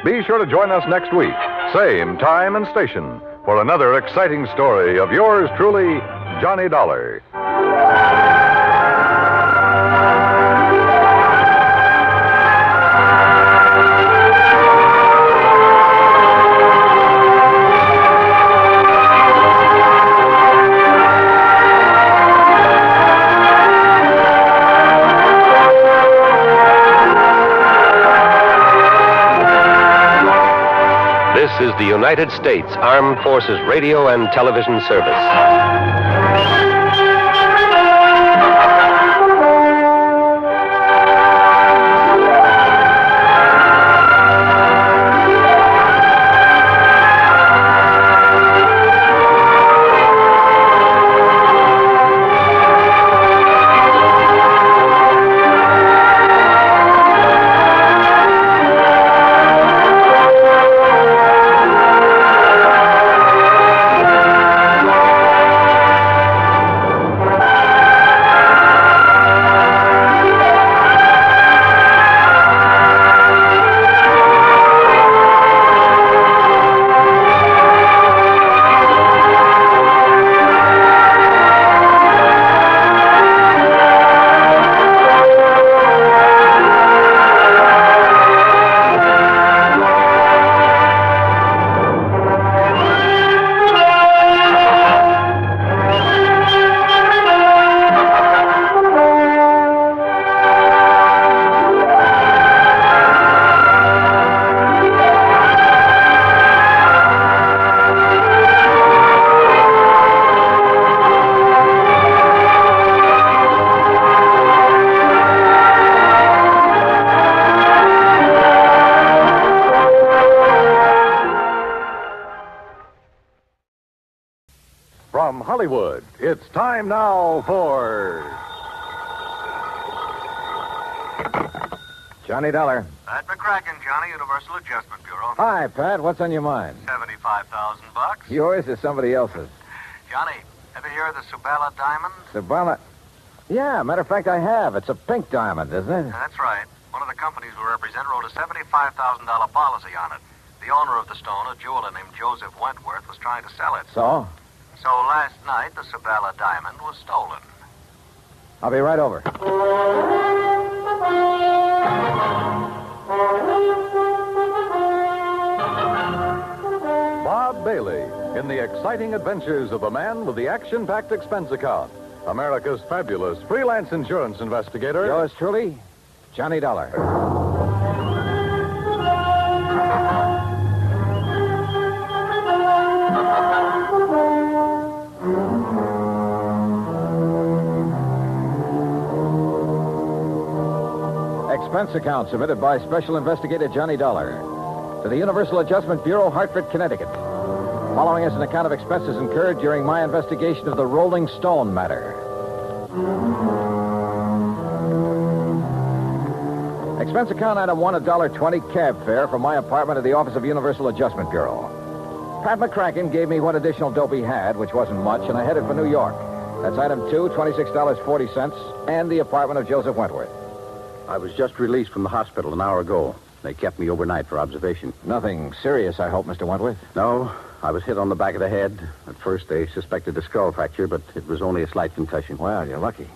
C: Be sure to join us next week, Same time and station for another exciting story of yours truly, Johnny Dollar.
K: This is the United States Armed Forces Radio and Television Service.
C: From Hollywood, it's time now for
M: Johnny Dollar.
B: Pat McCracken, Johnny, Universal Adjustment Bureau.
M: Hi, Pat. What's on your mind?
B: $75,000.
M: Yours or somebody else's?
B: Johnny, ever hear of the Subala diamond?
M: Sabala. Yeah, matter of fact, I have. It's a pink diamond, isn't it?
B: That's right. One of the companies we represent wrote a $75,000 policy on it. The owner of the stone, a jeweler named Joseph Wentworth, was trying to sell it.
M: So?
B: So last night, the Subala diamond was stolen.
M: I'll be right over.
C: Bob Bailey in the exciting adventures of the man with the action-packed expense account. America's fabulous freelance insurance investigator.
M: Yours truly, Johnny Dollar. Expense account submitted by Special Investigator Johnny Dollar to the Universal Adjustment Bureau, Hartford, Connecticut. Following is an account of expenses incurred during my investigation of the Rolling Stone matter. Expense account item 1, $1.20 cab fare from my apartment to the office of Universal Adjustment Bureau. Pat McCracken gave me what additional dope he had, which wasn't much, and I headed for New York. That's item 2, $26.40, and the apartment of Joseph Wentworth.
A: I was just released from the hospital an hour ago. They kept me overnight for observation.
M: Nothing serious, I hope, Mr. Wentworth?
A: No, I was hit on the back of the head. At first, they suspected a skull fracture, but it was only a slight concussion.
M: Well, you're lucky.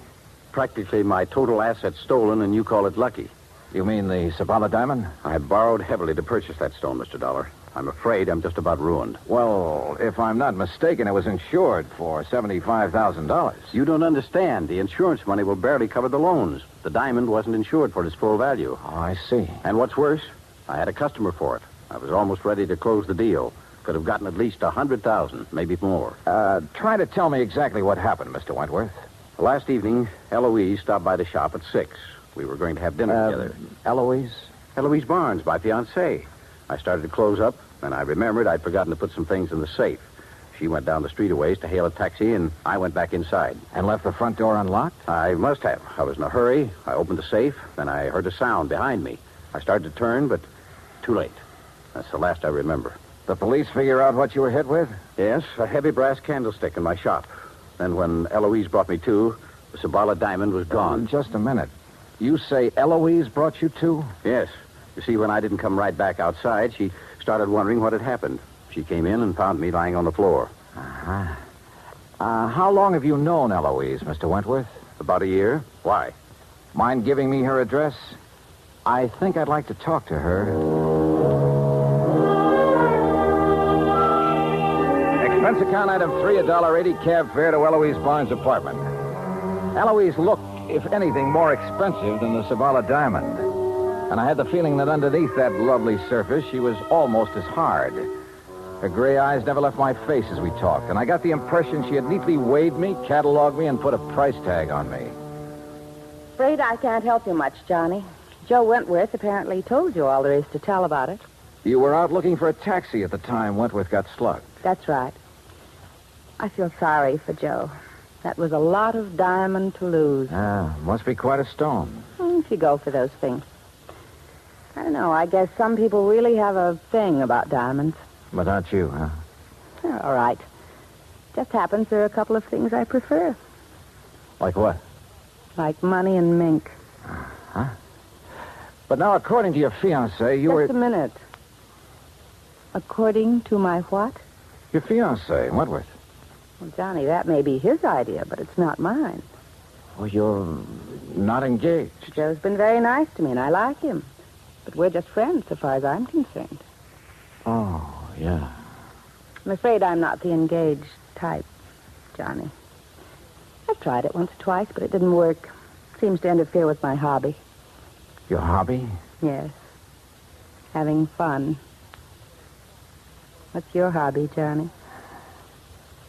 A: Practically my total assets stolen, and you call it lucky.
M: You mean the Sabala diamond?
A: I borrowed heavily to purchase that stone, Mr. Dollar. I'm afraid I'm just about ruined.
M: Well, if I'm not mistaken, it was insured for $75,000.
A: You don't understand. The insurance money will barely cover the loans. The diamond wasn't insured for its full value.
M: Oh, I see.
A: And what's worse, I had a customer for it. I was almost ready to close the deal. Could have gotten at least $100,000, maybe more.
M: Try to tell me exactly what happened, Mr. Wentworth.
A: Last evening, Eloise stopped by the shop at 6. We were going to have dinner together.
M: Eloise?
A: Eloise Barnes, my fiancée. I started to close up, and I remembered I'd forgotten to put some things in the safe. She went down the street a ways to hail a taxi, and I went back inside.
M: And left the front door unlocked?
A: I must have. I was in a hurry. I opened the safe, then I heard a sound behind me. I started to turn, but too late. That's the last I remember.
M: The police figure out what you were hit with?
A: Yes, a heavy brass candlestick in my shop. Then when Eloise brought me to, the Sabala diamond was gone.
M: Just a minute. You say Eloise brought you to?
A: Yes. You see, when I didn't come right back outside, she
P: started wondering what had happened. She came in and found me lying on the floor.
U: Uh-huh. How long have you known Eloise, Mr. Wentworth?
P: About a year. Why?
U: Mind giving me her address? I think I'd like to talk to her. Expense account item 3, $1.80 cab fare to Eloise Barnes' apartment. Eloise looked, if anything, more expensive than the Zavala diamond. And I had the feeling that underneath that lovely surface, she was almost as hard. Her gray eyes never left my face as we talked, and I got the impression she had neatly weighed me, cataloged me, and put a price tag on me.
G: Afraid I can't help you much, Johnny. Joe Wentworth apparently told you all there is to tell about it.
U: You were out looking for a taxi at the time Wentworth got slugged.
G: That's right. I feel sorry for Joe. That was a lot of diamond to lose.
U: Must be quite a stone.
G: If you go for those things. I don't know. I guess some people really have a thing about diamonds.
U: But not you, huh?
G: All right. Just happens there are a couple of things I prefer.
U: Like what?
G: Like money and mink.
U: Huh? But now, according to your fiancé, you were...
G: Just a minute. According to my what?
U: Your fiancé, Wentworth.
G: Well, Johnny, that may be his idea, but it's not mine.
U: Well, you're not engaged.
G: Joe's been very nice to me, and I like him. But we're just friends, so far as I'm concerned.
U: Oh, yeah.
G: I'm afraid I'm not the engaged type, Johnny. I've tried it once or twice, but it didn't work. Seems to interfere with my hobby.
U: Your hobby?
G: Yes. Having fun. What's your hobby, Johnny?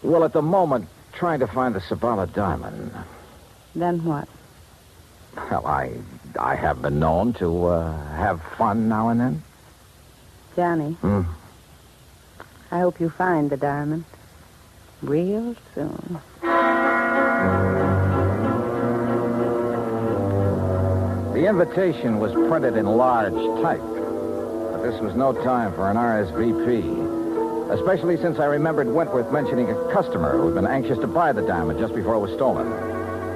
U: Well, at the moment, trying to find the Zavala diamond.
G: Then what?
U: Well, I have been known to have fun now and then.
G: Johnny, I hope you find the diamond real soon.
U: The invitation was printed in large type, but this was no time for an RSVP, especially since I remembered Wentworth mentioning a customer who had been anxious to buy the diamond just before it was stolen.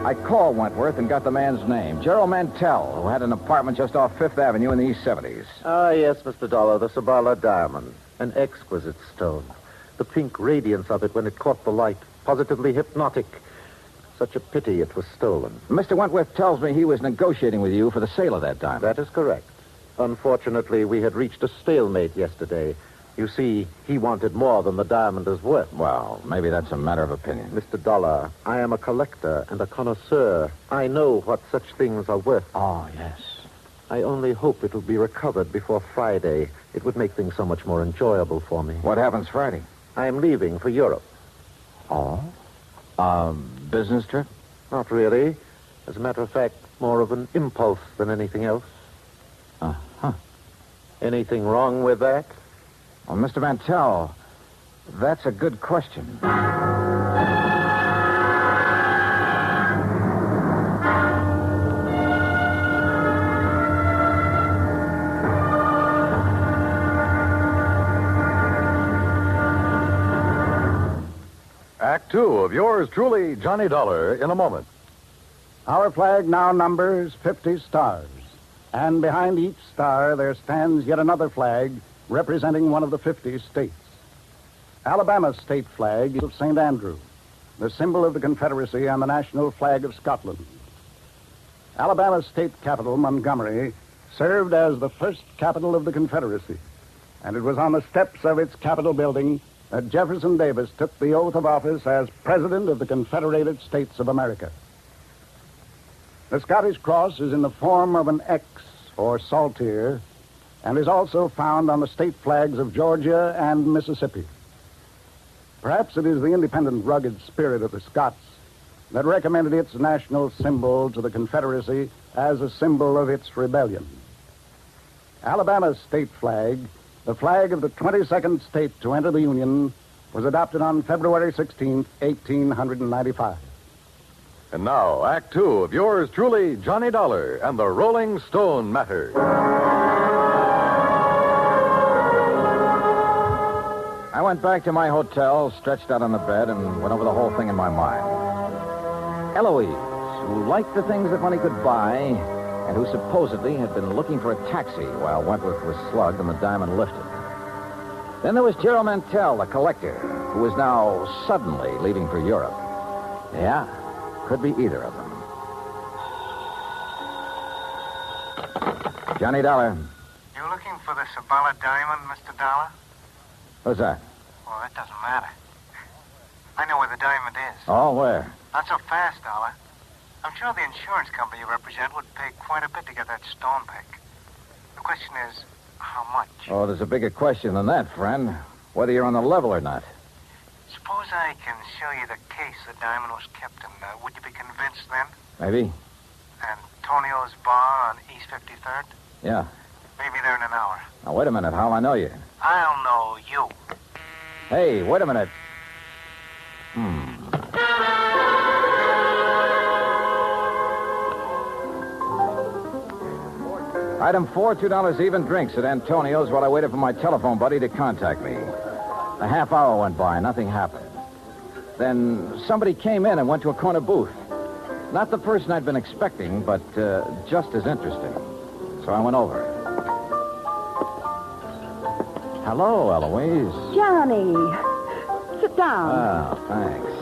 U: I called Wentworth and got the man's name, Gerald Mantell, who had an apartment just off Fifth Avenue in the East 70s.
T: Ah, yes, Mr. Dollar, the Zavala diamond. An exquisite stone. The pink radiance of it when it caught the light. Positively hypnotic. Such a pity it was stolen.
U: Mr. Wentworth tells me he was negotiating with you for the sale of that diamond.
T: That is correct. Unfortunately, we had reached a stalemate yesterday. You see, he wanted more than the diamond is worth.
U: Well, maybe that's a matter of opinion.
T: Mr. Dollar, I am a collector and a connoisseur. I know what such things are worth.
U: Oh, yes.
T: I only hope it'll be recovered before Friday. It would make things so much more enjoyable for me.
U: What happens Friday?
T: I am leaving for Europe.
U: Oh? Business trip?
T: Not really. As a matter of fact, more of an impulse than anything else.
U: Uh-huh.
T: Anything wrong with that?
U: Well, Mr. Mantell, that's a good question.
C: Act two of yours truly, Johnny Dollar, in a moment.
A: Our flag now numbers 50 stars, and behind each star there stands yet another flag representing one of the 50 states. Alabama's state flag is of St. Andrew, the symbol of the Confederacy and the national flag of Scotland. Alabama's state capital, Montgomery, served as the first capital of the Confederacy, and it was on the steps of its Capitol building that Jefferson Davis took the oath of office as President of the Confederated States of America. The Scottish cross is in the form of an X, or saltire, and is also found on the state flags of Georgia and Mississippi. Perhaps it is the independent, rugged spirit of the Scots that recommended its national symbol to the Confederacy as a symbol of its rebellion. Alabama's state flag, the flag of the 22nd state to enter the Union, was adopted on February 16, 1895.
C: And now, Act two of yours truly, Johnny Dollar and the Rolling Stone Matter.
U: I went back to my hotel, stretched out on the bed, and went over the whole thing in my mind. Eloise, who liked the things that money could buy, and who supposedly had been looking for a taxi while Wentworth was slugged and the diamond lifted. Then there was Gerald Mantell, the collector, who was now suddenly leaving for Europe. Yeah, could be either of them. Johnny Dollar.
B: You looking for the Sabala diamond, Mr. Dollar?
U: Who's that?
B: Well, that doesn't matter. I know where the diamond is.
U: Oh, where?
B: Not so fast, Dollar. I'm sure the insurance company you represent would pay quite a bit to get that stone back. The question is, how much?
U: Oh, there's a bigger question than that, friend. Whether you're on the level or not.
B: Suppose I can show you the case the diamond was kept in. Would you be convinced then?
U: Maybe.
B: Antonio's bar on East 53rd?
U: Yeah.
B: Maybe there in an hour.
U: Now, wait a minute. How'll I know you?
B: I'll know you.
U: Hey, wait a minute. Item 4, $2 even drinks at Antonio's while I waited for my telephone buddy to contact me. A half hour went by. Nothing happened. Then somebody came in and went to a corner booth. Not the person I'd been expecting, but just as interesting. So I went over. Hello, Eloise.
G: Johnny. Sit down.
U: Oh, thanks.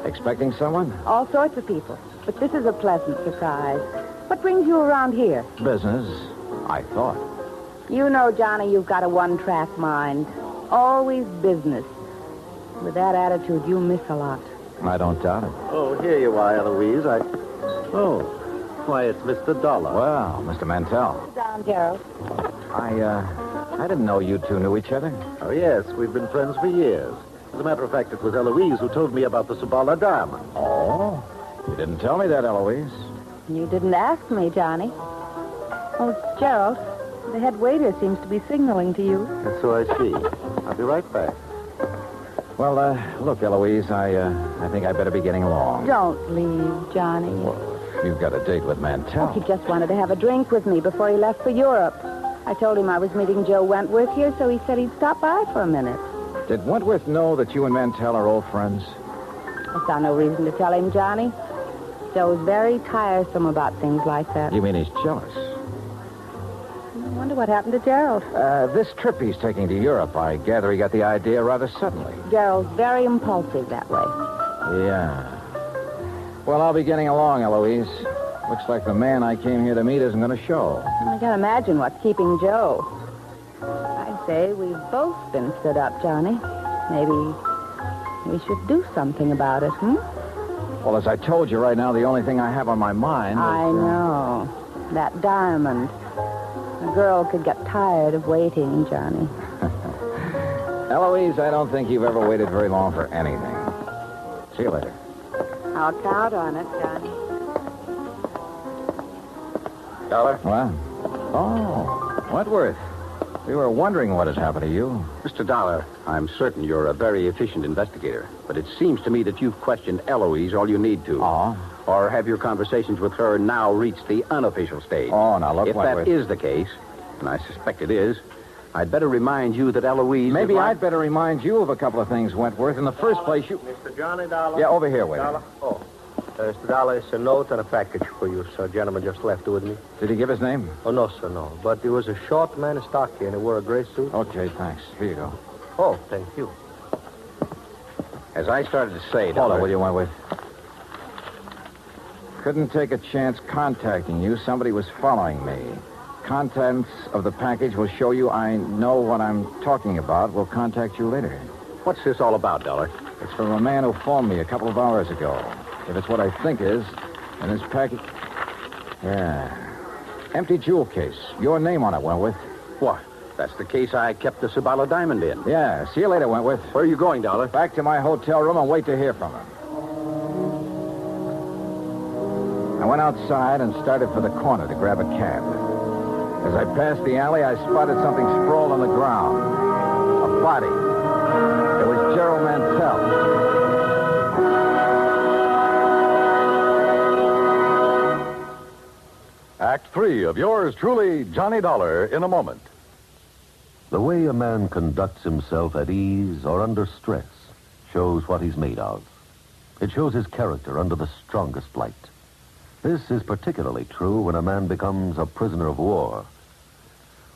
U: Expecting someone?
G: All sorts of people. But this is a pleasant surprise. What brings you around here?
U: Business, I thought.
G: You know, Johnny, you've got a one-track mind. Always business. With that attitude, you miss a lot.
U: I don't doubt it.
D: Oh, here you are, Eloise. Oh, why, it's Mr. Dollar.
U: Well, Mr. Mantell.
G: Sit down, Gerald.
U: I didn't know you two knew each other.
D: Oh, yes, we've been friends for years. As a matter of fact, it was Eloise who told me about the Sabala diamond.
U: Oh? You didn't tell me that, Eloise.
G: You didn't ask me, Johnny. Oh, Gerald, the head waiter seems to be signaling to you.
D: So I see. I'll be right back.
U: Well, look, Eloise, I think I better be getting along.
G: Don't leave, Johnny.
U: Well, you've got a date with Mantell.
G: Oh, he just wanted to have a drink with me before he left for Europe. I told him I was meeting Joe Wentworth here, so he said he'd stop by for a minute.
U: Did Wentworth know that you and Mantell are old friends?
G: I saw no reason to tell him, Johnny. Joe's very tiresome about things like that.
U: You mean he's jealous?
G: I wonder what happened to Gerald.
U: This trip he's taking to Europe, I gather he got the idea rather suddenly.
G: Gerald's very impulsive that way.
U: Yeah. Well, I'll be getting along, Eloise. Looks like the man I came here to meet isn't going to show.
G: I can't imagine what's keeping Joe. I'd say we've both been stood up, Johnny. Maybe we should do something about it,
U: Well, as I told you right now, the only thing I have on my mind is...
G: I know. That diamond. A girl could get tired of waiting, Johnny.
U: Eloise, I don't think you've ever waited very long for anything. See you later.
G: I'll count on it, Johnny.
L: Dollar?
U: What? Oh, Wentworth. We were wondering what had happened to you.
P: Mr. Dollar, I'm certain you're a very efficient investigator, but it seems to me that you've questioned Eloise all you need to.
U: Oh?
P: Or have your conversations with her now reached the unofficial stage?
U: Oh, now look,
P: if
U: Wentworth.
P: that is the case, and I suspect it is, I'd better remind you that Eloise...
U: Maybe I'd better remind you of a couple of things, Wentworth. In the first place, you...
Q: Mr. Johnny Dollar?
U: Yeah, over here, waiter.
Q: Dollar? Oh. Mr. Dollar, it's a note and a package for you, sir. Gentleman just left it with me.
U: Did he give his name?
Q: Oh, no, sir, no. But he was a short man, stocky, and he wore a gray suit.
U: Okay, thanks. Here you go.
Q: Oh, thank you.
P: As I started to say,
U: Hold
P: Dollar...
U: on, will you, Wentworth? Couldn't take a chance contacting you. Somebody was following me. Contents of the package will show you I know what I'm talking about. We'll contact you later.
P: What's this all about, Dollar?
U: It's from a man who phoned me a couple of hours ago. If it's what I think is, then his package... Yeah. Empty jewel case. Your name on it, Wentworth.
P: What? That's the case I kept the Sabala diamond in.
U: Yeah. See you later, Wentworth.
P: Where are you going, Dollar?
U: Back to my hotel room and wait to hear from him. I went outside and started for the corner to grab a cab. As I passed the alley, I spotted something sprawled on the ground. A body. It was Gerald Mantell.
C: Act 3 of yours truly, Johnny Dollar, in a moment.
D: The way a man conducts himself at ease or under stress shows what he's made of. It shows his character under the strongest light. This is particularly true when a man becomes a prisoner of war.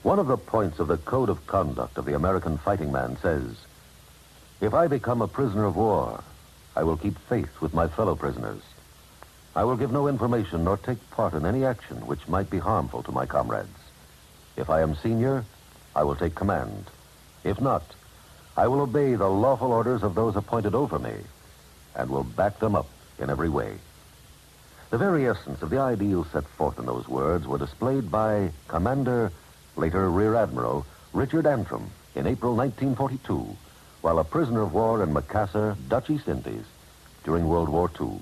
D: One of the points of the code of conduct of the American fighting man says, "If I become a prisoner of war, I will keep faith with my fellow prisoners. I will give no information nor take part in any action which might be harmful to my comrades. If I am senior, I will take command. If not, I will obey the lawful orders of those appointed over me and will back them up in every way." The very essence of the ideals set forth in those words were displayed by Commander, later Rear Admiral, Richard Antrim in April 1942, while a prisoner of war in Macassar, Dutch East Indies, during World War II.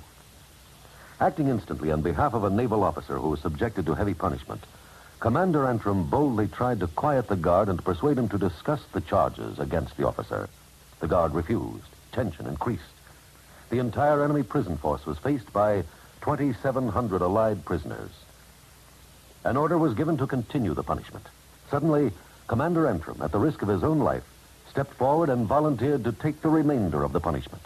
D: Acting instantly on behalf of a naval officer who was subjected to heavy punishment, Commander Antrim boldly tried to quiet the guard and to persuade him to discuss the charges against the officer. The guard refused. Tension increased. The entire enemy prison force was faced by 2,700 Allied prisoners. An order was given to continue the punishment. Suddenly, Commander Antrim, at the risk of his own life, stepped forward and volunteered to take the remainder of the punishment.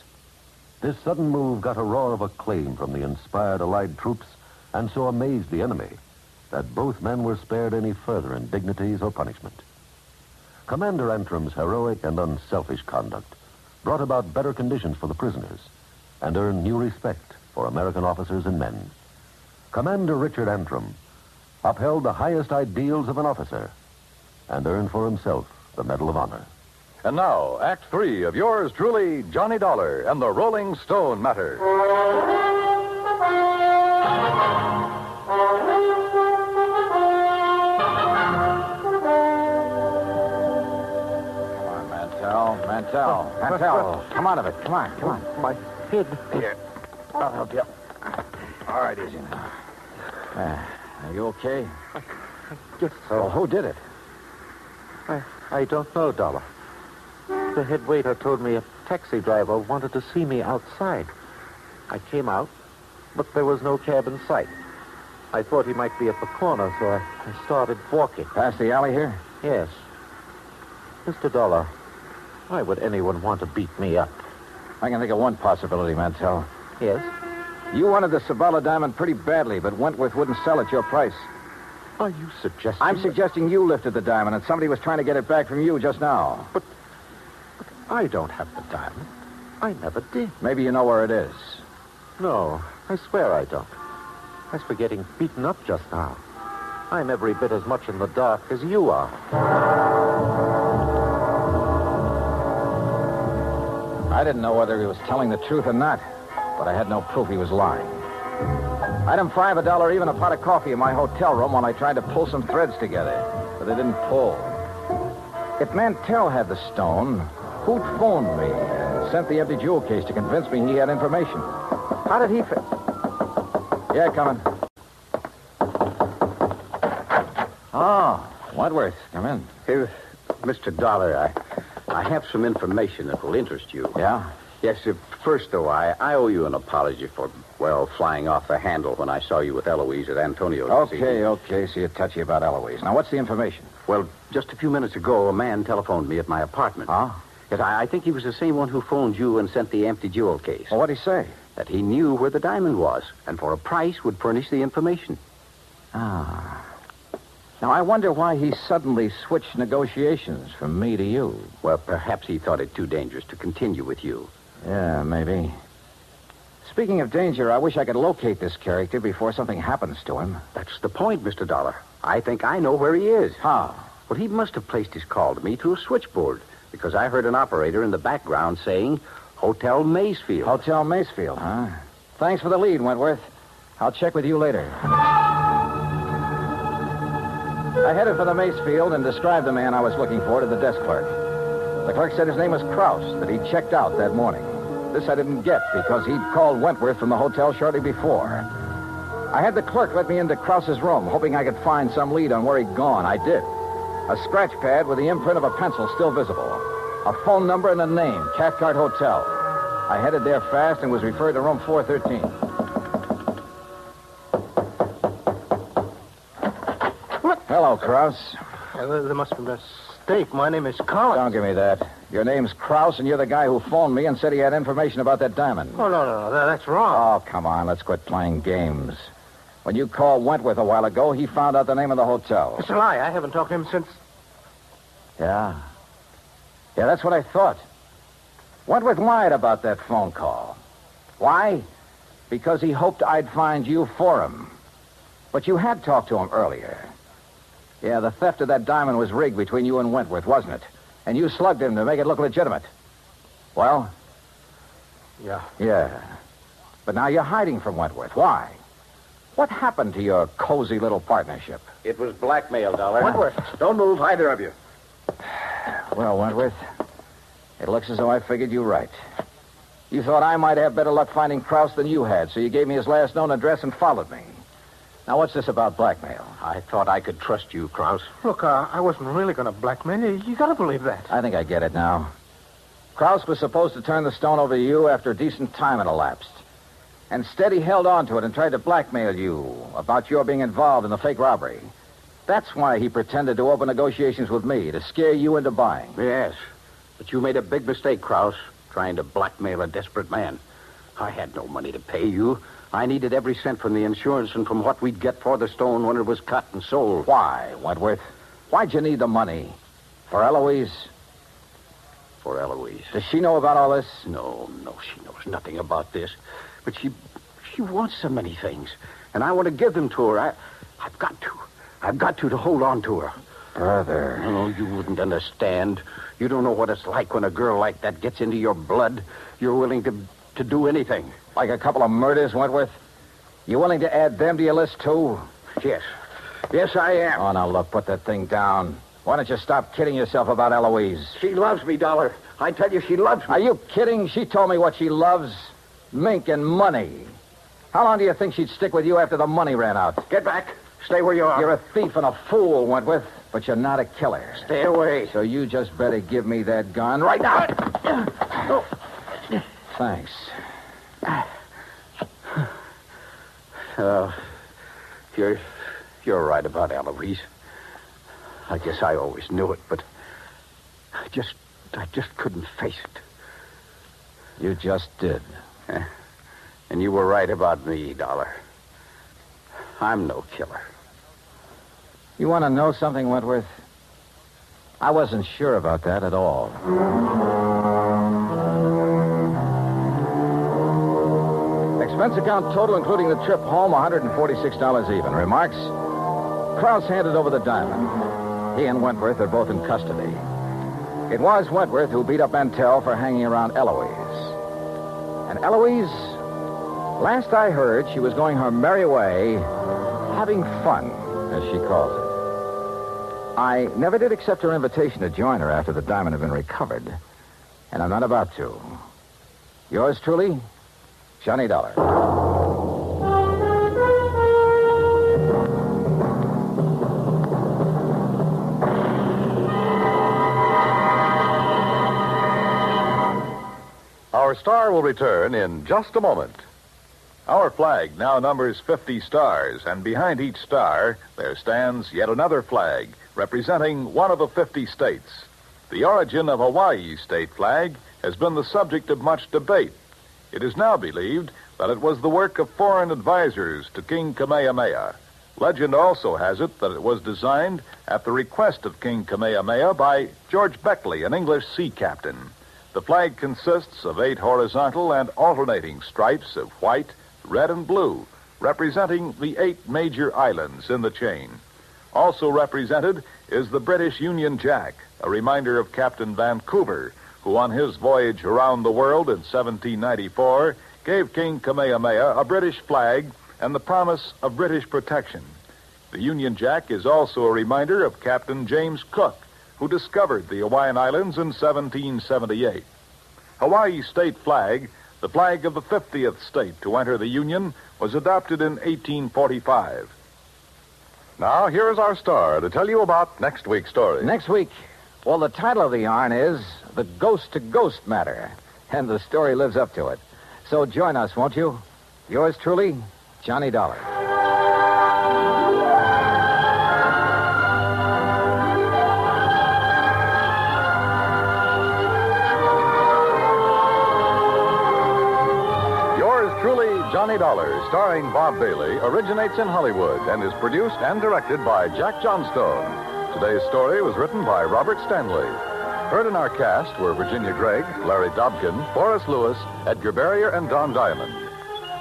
D: This sudden move got a roar of acclaim from the inspired Allied troops and so amazed the enemy that both men were spared any further indignities or punishment. Commander Antrim's heroic and unselfish conduct brought about better conditions for the prisoners and earned new respect for American officers and men. Commander Richard Antrim upheld the highest ideals of an officer and earned for himself the Medal of Honor.
C: And now, Act 3 of yours truly, Johnny Dollar and the Rolling Stone Matter.
U: Mantell, come out of it. Come on.
N: My head.
U: Here, I'll help you. All right, easy now. Are you okay?
N: Yes.
U: So, who did it?
N: I don't know, Dollar. The head waiter told me a taxi driver wanted to see me outside. I came out, but there was no cab in sight. I thought he might be at the corner, so I started walking.
U: Past the alley here?
N: Yes. Mr. Dollar, why would anyone want to beat me up?
U: I can think of one possibility, Mantell.
N: Yes?
U: You wanted the Sabala diamond pretty badly, but Wentworth wouldn't sell at your price.
N: Are you suggesting...
U: I'm suggesting you lifted the diamond and somebody was trying to get it back from you just now.
N: But I don't have the diamond. I never did.
U: Maybe you know where it is.
N: No, I swear I don't. As for getting beaten up just now, I'm every bit as much in the dark as you are.
U: I didn't know whether he was telling the truth or not, but I had no proof he was lying. Item 5, $1 even, a pot of coffee in my hotel room while I tried to pull some threads together, but they didn't pull. If Mantell had the stone, who'd phoned me and sent the empty jewel case to convince me he had information? How did he fit? Yeah, coming. Oh, Wentworth, come in.
P: Hey, Mr. Dollar, I have some information that will interest you.
U: Yeah?
P: Yes, first, though, I owe you an apology for, flying off the handle when I saw you with Eloise at Antonio's.
U: Okay, so you're touchy about Eloise. Now, what's the information?
P: Well, just a few minutes ago, a man telephoned me at my apartment.
U: Huh?
P: Yes, I think he was the same one who phoned you and sent the empty jewel case.
U: Well, what'd he say?
P: That he knew where the diamond was, and for a price would furnish the information.
U: Ah. Now, I wonder why he suddenly switched negotiations from me to you.
P: Well, perhaps he thought it too dangerous to continue with you.
U: Yeah, maybe. Speaking of danger, I wish I could locate this character before something happens to him.
P: That's the point, Mr. Dollar. I think I know where he is.
U: How?
P: Well, he must have placed his call to me through a switchboard, because I heard an operator in the background saying, Hotel Maysfield.
U: Hotel Maysfield, huh? Thanks for the lead, Wentworth. I'll check with you later. I headed for the Maysfield and described the man I was looking for to the desk clerk. The clerk said his name was Krause, that he'd checked out that morning. This I didn't get because he'd called Wentworth from the hotel shortly before. I had the clerk let me into Krause's room, hoping I could find some lead on where he'd gone. I did. A scratch pad with the imprint of a pencil still visible. A phone number and a name, Cathcart Hotel. I headed there fast and was referred to room 413.
H: What?
U: Hello, Krause.
H: There must be a mistake. My name is Collins.
U: Don't give me that. Your name's Krause, and you're the guy who phoned me and said he had information about that diamond.
H: Oh, no. That's wrong.
U: Oh, come on. Let's quit playing games. When you called Wentworth a while ago, he found out the name of the hotel.
H: It's a lie. I haven't talked to him since...
U: Yeah. Yeah, that's what I thought. Wentworth lied about that phone call. Why? Because he hoped I'd find you for him. But you had talked to him earlier. Yeah, the theft of that diamond was rigged between you and Wentworth, wasn't it? And you slugged him to make it look legitimate. Well?
Q: Yeah.
U: Yeah. But now you're hiding from Wentworth. Why? What happened to your cozy little partnership?
P: It was blackmail, Dollar.
U: Wentworth.
P: Don't move, either of you.
U: Well, Wentworth, it looks as though I figured you right. You thought I might have better luck finding Krause than you had, so you gave me his last known address and followed me. Now, what's this about blackmail?
P: I thought I could trust you, Krause.
Q: Look, I wasn't really going to blackmail you. You got to believe that.
U: I think I get it now. Krause was supposed to turn the stone over to you after a decent time had elapsed. Instead, he held on to it and tried to blackmail you about your being involved in the fake robbery. That's why he pretended to open negotiations with me, to scare you into buying.
P: Yes, but you made a big mistake, Krause, trying to blackmail a desperate man. I had no money to pay you. I needed every cent from the insurance and from what we'd get for the stone when it was cut and sold.
U: Why, Wentworth? Why'd you need the money? For Eloise?
P: For Eloise.
U: Does she know about all this?
P: No, she knows nothing about this. But she wants so many things, and I want to give them to her. I've got to hold on to her.
U: Brother.
P: No, you wouldn't understand. You don't know what it's like when a girl like that gets into your blood. You're willing to do anything.
U: Like a couple of murders, Wentworth? You willing to add them to your list, too?
P: Yes. Yes, I am.
U: Oh, now, look, put that thing down. Why don't you stop kidding yourself about Eloise?
P: She loves me, Dollar. I tell you, she loves me.
U: Are you kidding? She told me what she loves. Mink and money. How long do you think she'd stick with you after the money ran out?
P: Get back. Stay where you are.
U: You're a thief and a fool, Wentworth, but you're not a killer.
P: Stay away.
U: So you just better give me that gun right now.
P: Oh.
U: Thanks.
P: You're right about Eloise. I guess I always knew it, but I just couldn't face it.
U: You just did.
P: And you were right about me, Dollar. I'm no killer.
U: You want to know something, Wentworth? I wasn't sure about that at all. Expense account total, including the trip home, $146 even. Remarks? Krause handed over the diamond. He and Wentworth are both in custody. It was Wentworth who beat up Mantell for hanging around Eloise. And Eloise, last I heard, she was going her merry way, having fun, as she calls it. I never did accept her invitation to join her after the diamond had been recovered. And I'm not about to. Yours truly, Johnny Dollar.
C: Our star will return in just a moment. Our flag now numbers 50 stars, and behind each star there stands yet another flag representing one of the 50 states. The origin of Hawaii's state flag has been the subject of much debate. It is now believed that it was the work of foreign advisors to King Kamehameha. Legend also has it that it was designed at the request of King Kamehameha by George Beckley, an English sea captain. The flag consists of 8 horizontal and alternating stripes of white, red, and blue, representing the 8 major islands in the chain. Also represented is the British Union Jack, a reminder of Captain Vancouver, who on his voyage around the world in 1794 gave King Kamehameha a British flag and the promise of British protection. The Union Jack is also a reminder of Captain James Cook, who discovered the Hawaiian Islands in 1778. Hawaii's state flag, the flag of the 50th state to enter the Union, was adopted in 1845. Now, here's our star to tell you about next week's story.
U: Next week, well, the title of the yarn is The Ghost to Ghost Matter, and the story lives up to it. So join us, won't you? Yours truly, Johnny Dollar.
C: Johnny Dollar, starring Bob Bailey, originates in Hollywood and is produced and directed by Jack Johnstone. Today's story was written by Robert Stanley. Heard in our cast were Virginia Gregg, Larry Dobkin, Forrest Lewis, Edgar Barrier, and Don Diamond.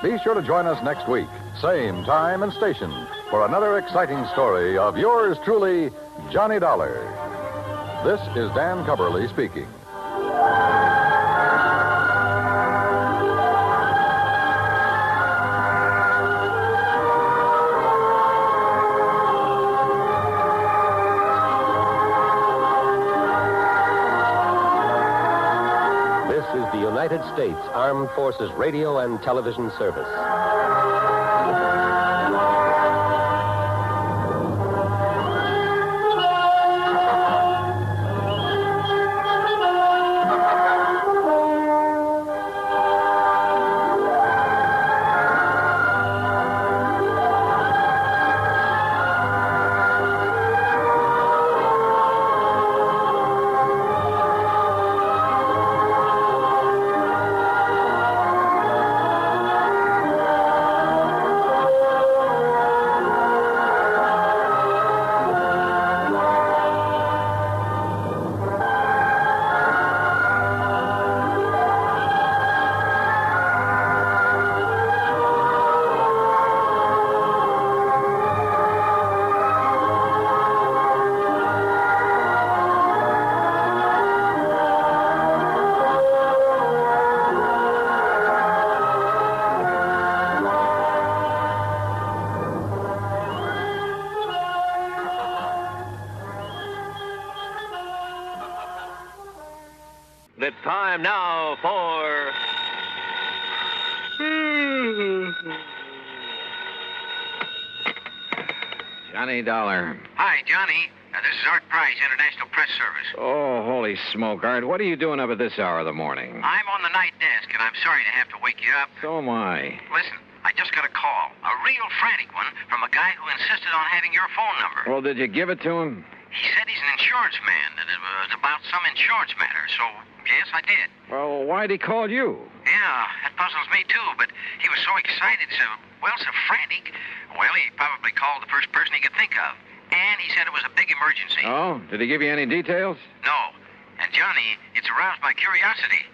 C: Be sure to join us next week, same time and station, for another exciting story of yours truly, Johnny Dollar. This is Dan Cubberly speaking.
K: This is the United States Armed Forces Radio and Television Service.
J: It's time now for...
U: Johnny Dollar.
B: Hi, Johnny. This is Art Price, International Press Service.
U: Oh, holy smoke, Art. What are you doing up at this hour of the morning?
B: I'm on the night desk, and I'm sorry to have to wake you up.
U: So am I.
B: Listen, I just got a call, a real frantic one, from a guy who insisted on having your phone number.
U: Well, did you give it to him?
B: He said he's an insurance man, and it was about some insurance matter, so yes, I did.
U: Well, why'd he call you?
B: Yeah, that puzzles me too, but he was so excited, so frantic. Well, he probably called the first person he could think of. And he said it was a big emergency.
U: Oh, did he give you any details?
B: No. And, Johnny, it's aroused my curiosity.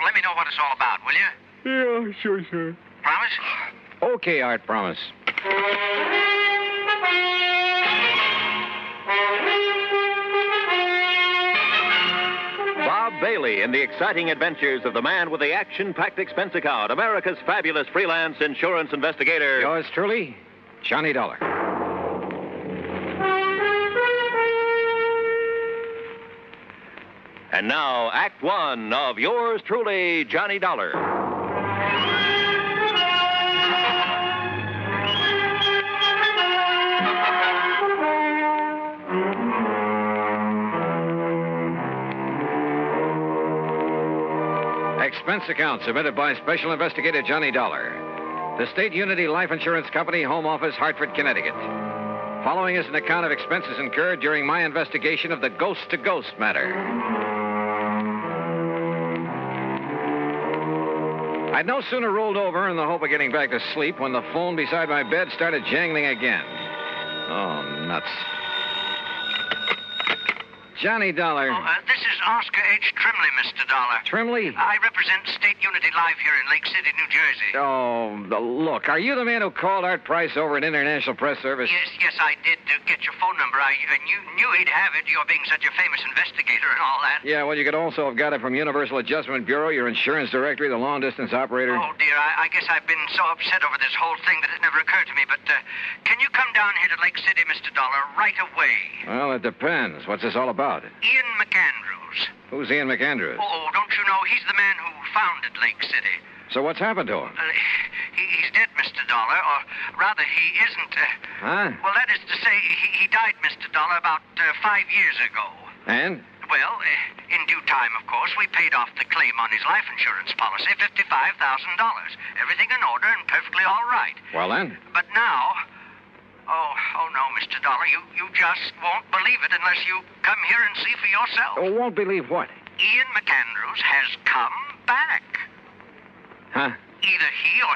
B: Let me know what it's all about, will you?
U: Yeah, sure, sir.
B: Promise?
U: Okay, Art, promise.
K: Bob Bailey in the exciting adventures of the man with the action-packed expense account, America's fabulous freelance insurance investigator.
U: Yours truly, Johnny Dollar.
K: And now, Act One of yours truly, Johnny Dollar.
U: Expense account submitted by Special Investigator Johnny Dollar. The State Unity Life Insurance Company, Home Office, Hartford, Connecticut. Following is an account of expenses incurred during my investigation of the ghost-to-ghost matter. I'd no sooner rolled over in the hope of getting back to sleep when the phone beside my bed started jangling again. Oh, nuts. Johnny Dollar.
B: This is Oscar H. Trimley, Mr. Dollar.
U: Trimley?
B: I represent State Unity Life here in Lake City, New Jersey.
U: Oh, look, are you the man who called Art Price over at International Press Service?
B: Yes, I did get your phone number. I knew he'd have it, you're being such a famous investigator and all that.
U: Yeah, well, you could also have got it from Universal Adjustment Bureau, your insurance directory, the long-distance operator.
B: Oh, dear, I guess I've been so upset over this whole thing that it never occurred to me, but can you come down here to Lake City, Mr. Dollar, right away?
U: Well, it depends. What's this all about?
B: Ian McAndrews.
U: Who's Ian McAndrews?
B: Oh, don't you know? He's the man who founded Lake City.
U: So what's happened to him?
B: He's dead, Mr. Dollar, or rather, he isn't.
U: Huh?
B: Well, that is to say, he died, Mr. Dollar, about 5 years ago.
U: And?
B: Well, in due time, of course, we paid off the claim on his life insurance policy, $55,000. Everything in order and perfectly all right.
U: Well, then?
B: But now... Oh, no, Mr. Dollar, you just won't believe it unless you come here and see for yourself.
U: Oh, won't believe what?
B: Ian McAndrews has come back.
U: Huh?
B: Either he or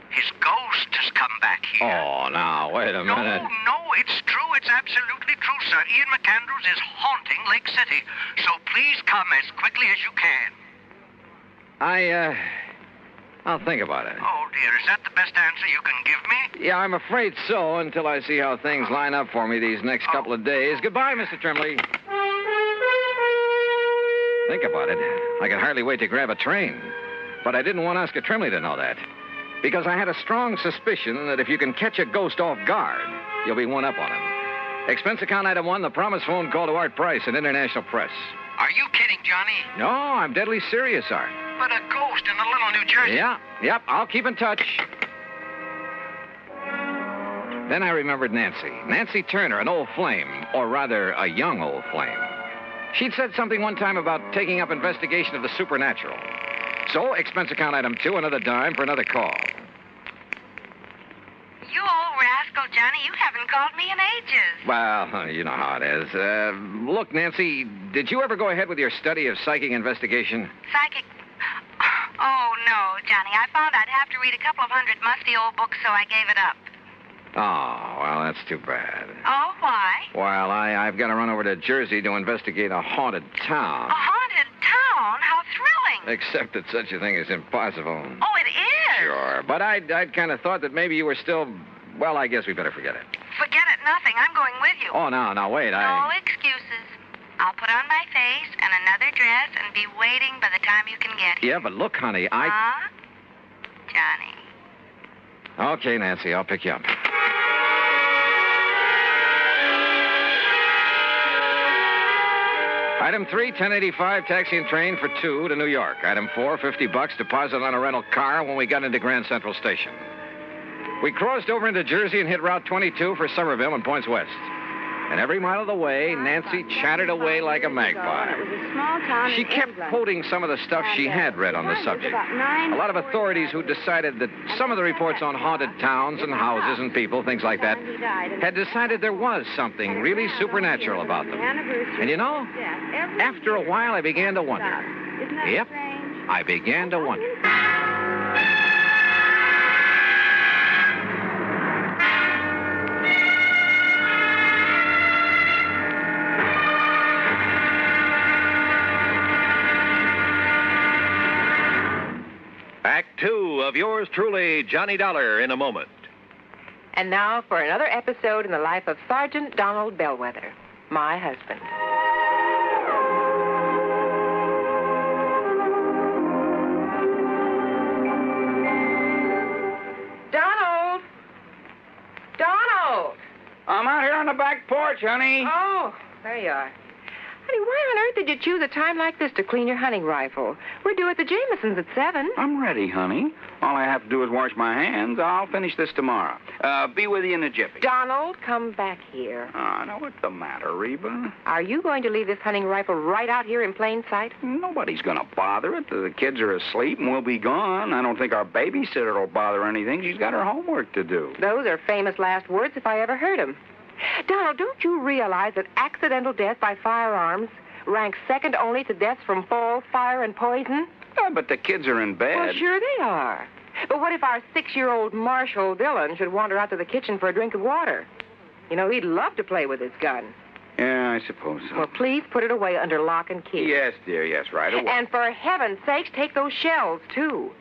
B: his ghost has come back here.
U: Oh, now, wait a minute.
B: No, it's true. It's absolutely true, sir. Ian McAndrews is haunting Lake City. So please come as quickly as you can.
M: I'll think about it.
B: Oh, dear. Is that the best answer you can give me?
M: Yeah, I'm afraid so, until I see how things line up for me these next couple of days. Goodbye, Mr. Trimley. Think about it. I could hardly wait to grab a train. But I didn't want Oscar Trimley to know that. Because I had a strong suspicion that if you can catch a ghost off guard, you'll be one up on him. Expense account item 1, the promised phone call to Art Price in international press.
B: Are you kidding, Johnny?
M: No, I'm deadly serious, Art.
B: But a ghost in a little New Jersey.
M: Yep, I'll keep in touch. Then I remembered Nancy. Nancy Turner, an old flame, or rather, a young old flame. She'd said something one time about taking up investigation of the supernatural. So, expense account item 2, another dime for another call.
I: You old rascal, Johnny, you haven't called me in ages.
M: Well, you know how it is. Look, Nancy, did you ever go ahead with your study of psychic investigation?
I: Psychic? Oh, no, Johnny. I found I'd have to read a couple of hundred musty old books, so I gave it up.
M: Oh, well, that's too bad.
I: Oh, why?
M: Well, I've got to run over to Jersey to investigate a haunted town.
I: A haunted town? How thrilling.
M: Except that such a thing is impossible.
I: Oh, it is?
M: Sure, but I'd kind of thought that maybe you were still... Well, I guess we better forget it.
I: Forget it, nothing. I'm going with you.
M: Oh, no, wait,
I: No excuses. I'll put on my face and another dress and be waiting by the time you can get here.
M: Yeah, but look, honey,
I: Huh? Johnny.
M: Okay, Nancy, I'll pick you up. Item 3, 1085, taxi and train for 2 to New York. Item 4, $50 deposit on a rental car when we got into Grand Central Station. We crossed over into Jersey and hit Route 22 for Somerville and points west. And every mile of the way, Nancy chattered away like a magpie. She kept quoting some of the stuff she had read on the subject. A lot of authorities who decided that some of the reports on haunted towns and houses and people, things like that, had decided there was something really supernatural about them. And you know, after a while, I began to wonder. Yep, I began to wonder.
K: Act 2 of yours truly, Johnny Dollar, in a moment.
S: And now for another episode in the life of Sergeant Donald Bellwether, my husband. Donald! Donald!
V: I'm out here on the back porch, honey.
S: Oh, there you are. Honey, why on earth did you choose a time like this to clean your hunting rifle? We're due at the Jamesons at 7.
V: I'm ready, honey. All I have to do is wash my hands. I'll finish this tomorrow. Be with you in a jiffy.
S: Donald, come back here.
V: Oh, now, what's the matter, Reba?
S: Are you going to leave this hunting rifle right out here in plain sight?
V: Nobody's going to bother it. The kids are asleep and we'll be gone. I don't think our babysitter will bother anything. She's got her homework to do.
S: Those are famous last words if I ever heard them. Donald, don't you realize that accidental death by firearms ranks second only to deaths from fall, fire, and poison?
V: Yeah, but the kids are in bed.
S: Well, sure they are. But what if our 6-year-old Marshall Dillon should wander out to the kitchen for a drink of water? You know, he'd love to play with his gun.
V: Yeah, I suppose so.
S: Well, please put it away under lock and key.
V: Yes, dear, yes, right away.
S: And for heaven's sakes, take those shells, too.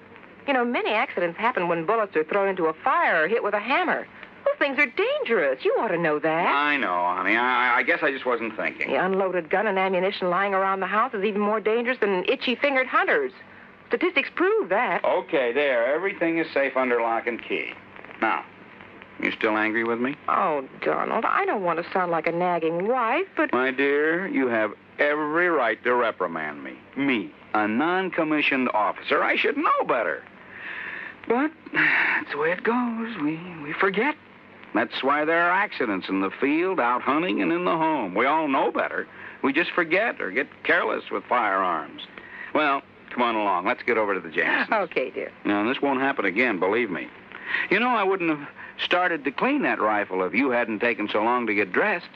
S: You know, many accidents happen when bullets are thrown into a fire or hit with a hammer. Those things are dangerous. You ought to know that.
V: I know, honey. I guess I just wasn't thinking.
S: The unloaded gun and ammunition lying around the house is even more dangerous than itchy-fingered hunters. Statistics prove that.
V: Okay, there. Everything is safe under lock and key. Now, you still angry with me?
S: Oh, Donald, I don't want to sound like a nagging wife, but...
V: My dear, you have every right to reprimand me. Me, a non-commissioned officer. I should know better. But that's the way it goes. We forget. That's why there are accidents in the field, out hunting, and in the home. We all know better. We just forget or get careless with firearms. Well, come on along. Let's get over to the Jamesons.
S: Okay, dear.
V: Now, this won't happen again, believe me. You know, I wouldn't have started to clean that rifle if you hadn't taken so long to get dressed.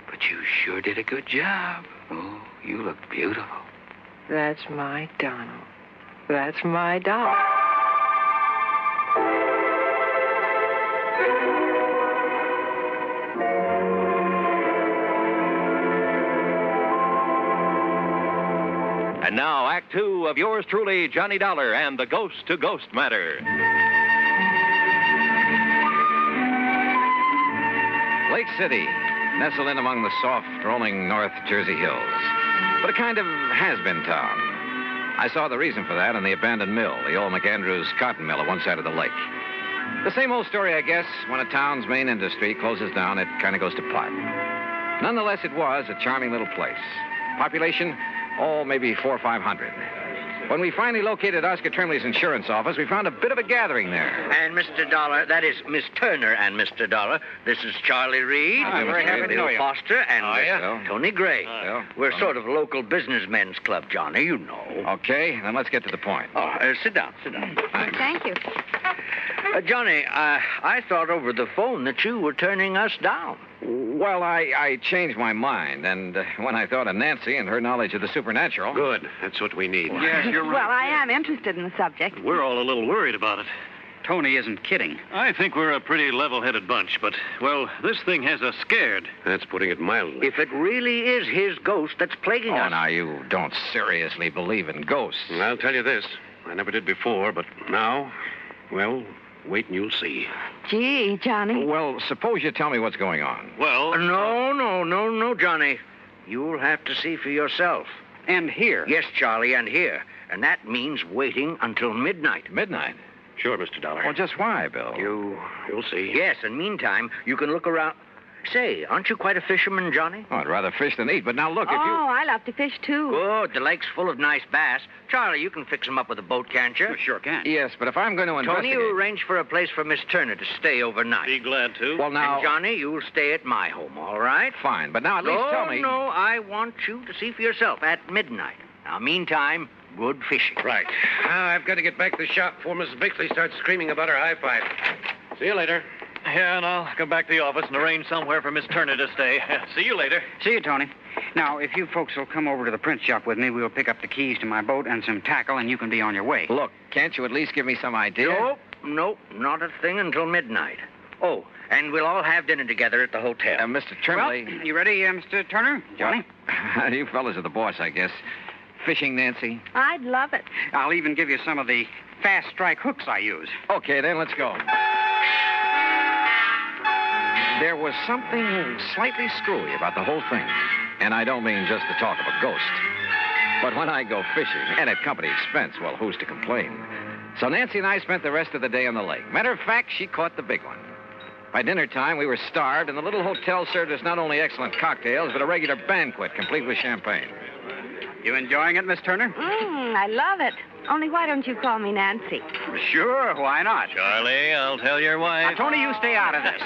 V: But you sure did a good job. Oh, you look beautiful.
S: That's my Donald. That's my doll.
K: And now, Act Two of yours truly, Johnny Dollar and the Ghost to Ghost Matter.
E: Lake City, nestled in among the soft, rolling North Jersey hills. But a kind of has-been town. I saw the reason for that in the abandoned mill, the old McAndrews cotton mill at one side of the lake. The same old story, I guess. When a town's main industry closes down, it kind of goes to pot. Nonetheless, it was a charming little place. Population, maybe 400 or 500. When we finally located Oscar Trimley's insurance office, we found a bit of a gathering there.
V: And Mr. Dollar, that is Miss Turner and Mr. Dollar. This is Charlie Reed.
E: Hi, very happy to know you.
V: Foster and
E: Bill.
V: Tony Gray.
E: Bill.
V: We're sort of local businessmen's club, Johnny, you know.
E: Okay, then let's get to the point.
V: Sit down.
I: Thank you.
V: Johnny, I thought over the phone that you were turning us down.
E: Well, I changed my mind, and when I thought of Nancy and her knowledge of the supernatural...
L: Good. That's what we need.
I: Yes, you're right. Well, I am interested in the subject.
O: We're all a little worried about it.
W: Tony isn't kidding.
O: I think we're a pretty level-headed bunch, but, well, this thing has us scared.
L: That's putting it mildly.
V: If it really is his ghost that's plaguing us...
E: Oh, now, you don't seriously believe in ghosts.
L: I'll tell you this. I never did before, but now, well, wait and you'll see.
I: Gee, Johnny.
E: Well, suppose you tell me what's going on.
O: Well...
V: No, Johnny. You'll have to see for yourself.
W: And here.
V: Yes, Charlie, and here. And that means waiting until midnight.
E: Midnight?
L: Sure, Mr. Dollar.
E: Well, just why, Bill?
L: You'll see.
V: Yes, and meantime, you can look around. Say, aren't you quite a fisherman, Johnny?
E: Oh, I'd rather fish than eat, but now look, if you...
I: Oh, I love to fish, too.
V: Good. The lake's full of nice bass. Charlie, you can fix them up with a boat, can't you?
W: Sure can.
E: Yes, but if I'm going to investigate...
V: Tony, you arrange for a place for Miss Turner to stay overnight.
O: Be glad to.
E: Well, now...
V: And Johnny, you'll stay at my home, all right?
E: Fine, but now at least tell me...
V: No, I want you to see for yourself at midnight. Now, meantime, good fishing.
L: Right. Now, I've got to get back to the shop before Mrs. Bixley starts screaming about her high five. See you later.
O: Yeah, and I'll come back to the office and arrange somewhere for Miss Turner to stay. See you later.
W: See you, Tony. Now, if you folks will come over to the print shop with me, we'll pick up the keys to my boat and some tackle, and you can be on your way.
E: Look, can't you at least give me some idea?
V: Nope, not a thing until midnight. Oh, and we'll all have dinner together at the hotel.
E: Mr. Trimley...
W: Well, you ready, Mr. Turner? Johnny?
E: You fellas are the boss, I guess. Fishing, Nancy?
I: I'd love it.
W: I'll even give you some of the fast strike hooks I use.
E: Okay, then, let's go. There was something slightly screwy about the whole thing. And I don't mean just the talk of a ghost. But when I go fishing, and at company expense, well, who's to complain? So Nancy and I spent the rest of the day on the lake. Matter of fact, she caught the big one. By dinner time, we were starved, and the little hotel served us not only excellent cocktails, but a regular banquet, complete with champagne.
W: You enjoying it, Miss Turner?
I: I love it. Only why don't you call me Nancy?
W: Sure, why not?
O: Charlie, I'll tell your wife.
W: Now, Tony, you stay out of this.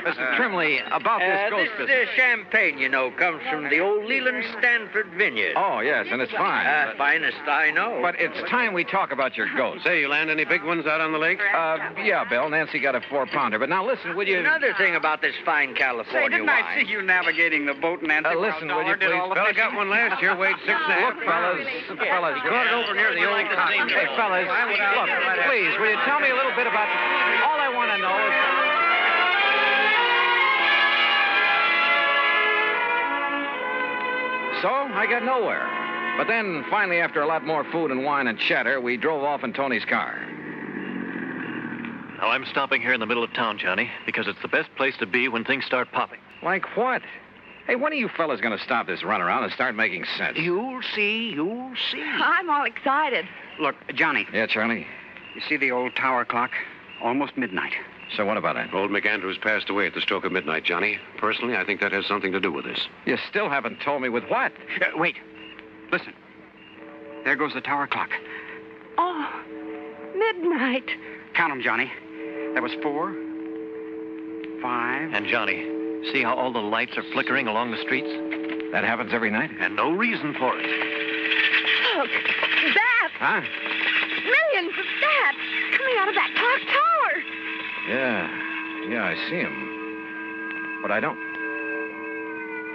E: Mr. Trimley, about this ghost business.
V: This champagne, you know, comes from the old Leland Stanford vineyard.
E: Oh, yes, and it's fine.
V: Finest I know.
E: But it's time we talk about your ghost.
L: Say, you land any big ones out on the lake?
E: Yeah, Bill. Nancy got a 4-pounder. But now listen, will you...
V: Another thing about this fine California
W: Say, didn't
V: wine.
W: I see you navigating the boat, Nancy?
E: Listen, will you please?
L: Fella got one last year, weighed 6.5.
E: Look, fellas,
L: Caught it over near the old cotton.
E: Hey, fellas, look, please, will you tell me a little bit about... All I want to know is... So, I got nowhere. But then, finally, after a lot more food and wine and chatter, we drove off in Tony's car.
O: Now, I'm stopping here in the middle of town, Johnny, because it's the best place to be when things start popping.
E: Like what? Hey, when are you fellas going to stop this runaround and start making sense?
V: You'll see.
I: I'm all excited.
W: Look, Johnny.
E: Yeah, Charlie?
W: You see the old tower clock? Almost midnight.
E: So what about it?
L: Old McAndrews passed away at the stroke of midnight, Johnny. Personally, I think that has something to do with this.
E: You still haven't told me with what?
W: Wait. Listen. There goes the tower clock.
I: Oh, midnight.
W: Count 'em, Johnny. That was 4, 5...
O: And Johnny, see how all the lights are flickering along the streets?
E: That happens every night?
O: And no reason for it.
I: Look, bats.
E: Huh?
I: Millions of bats coming out of that clock tower.
E: Yeah, I see him. But I don't...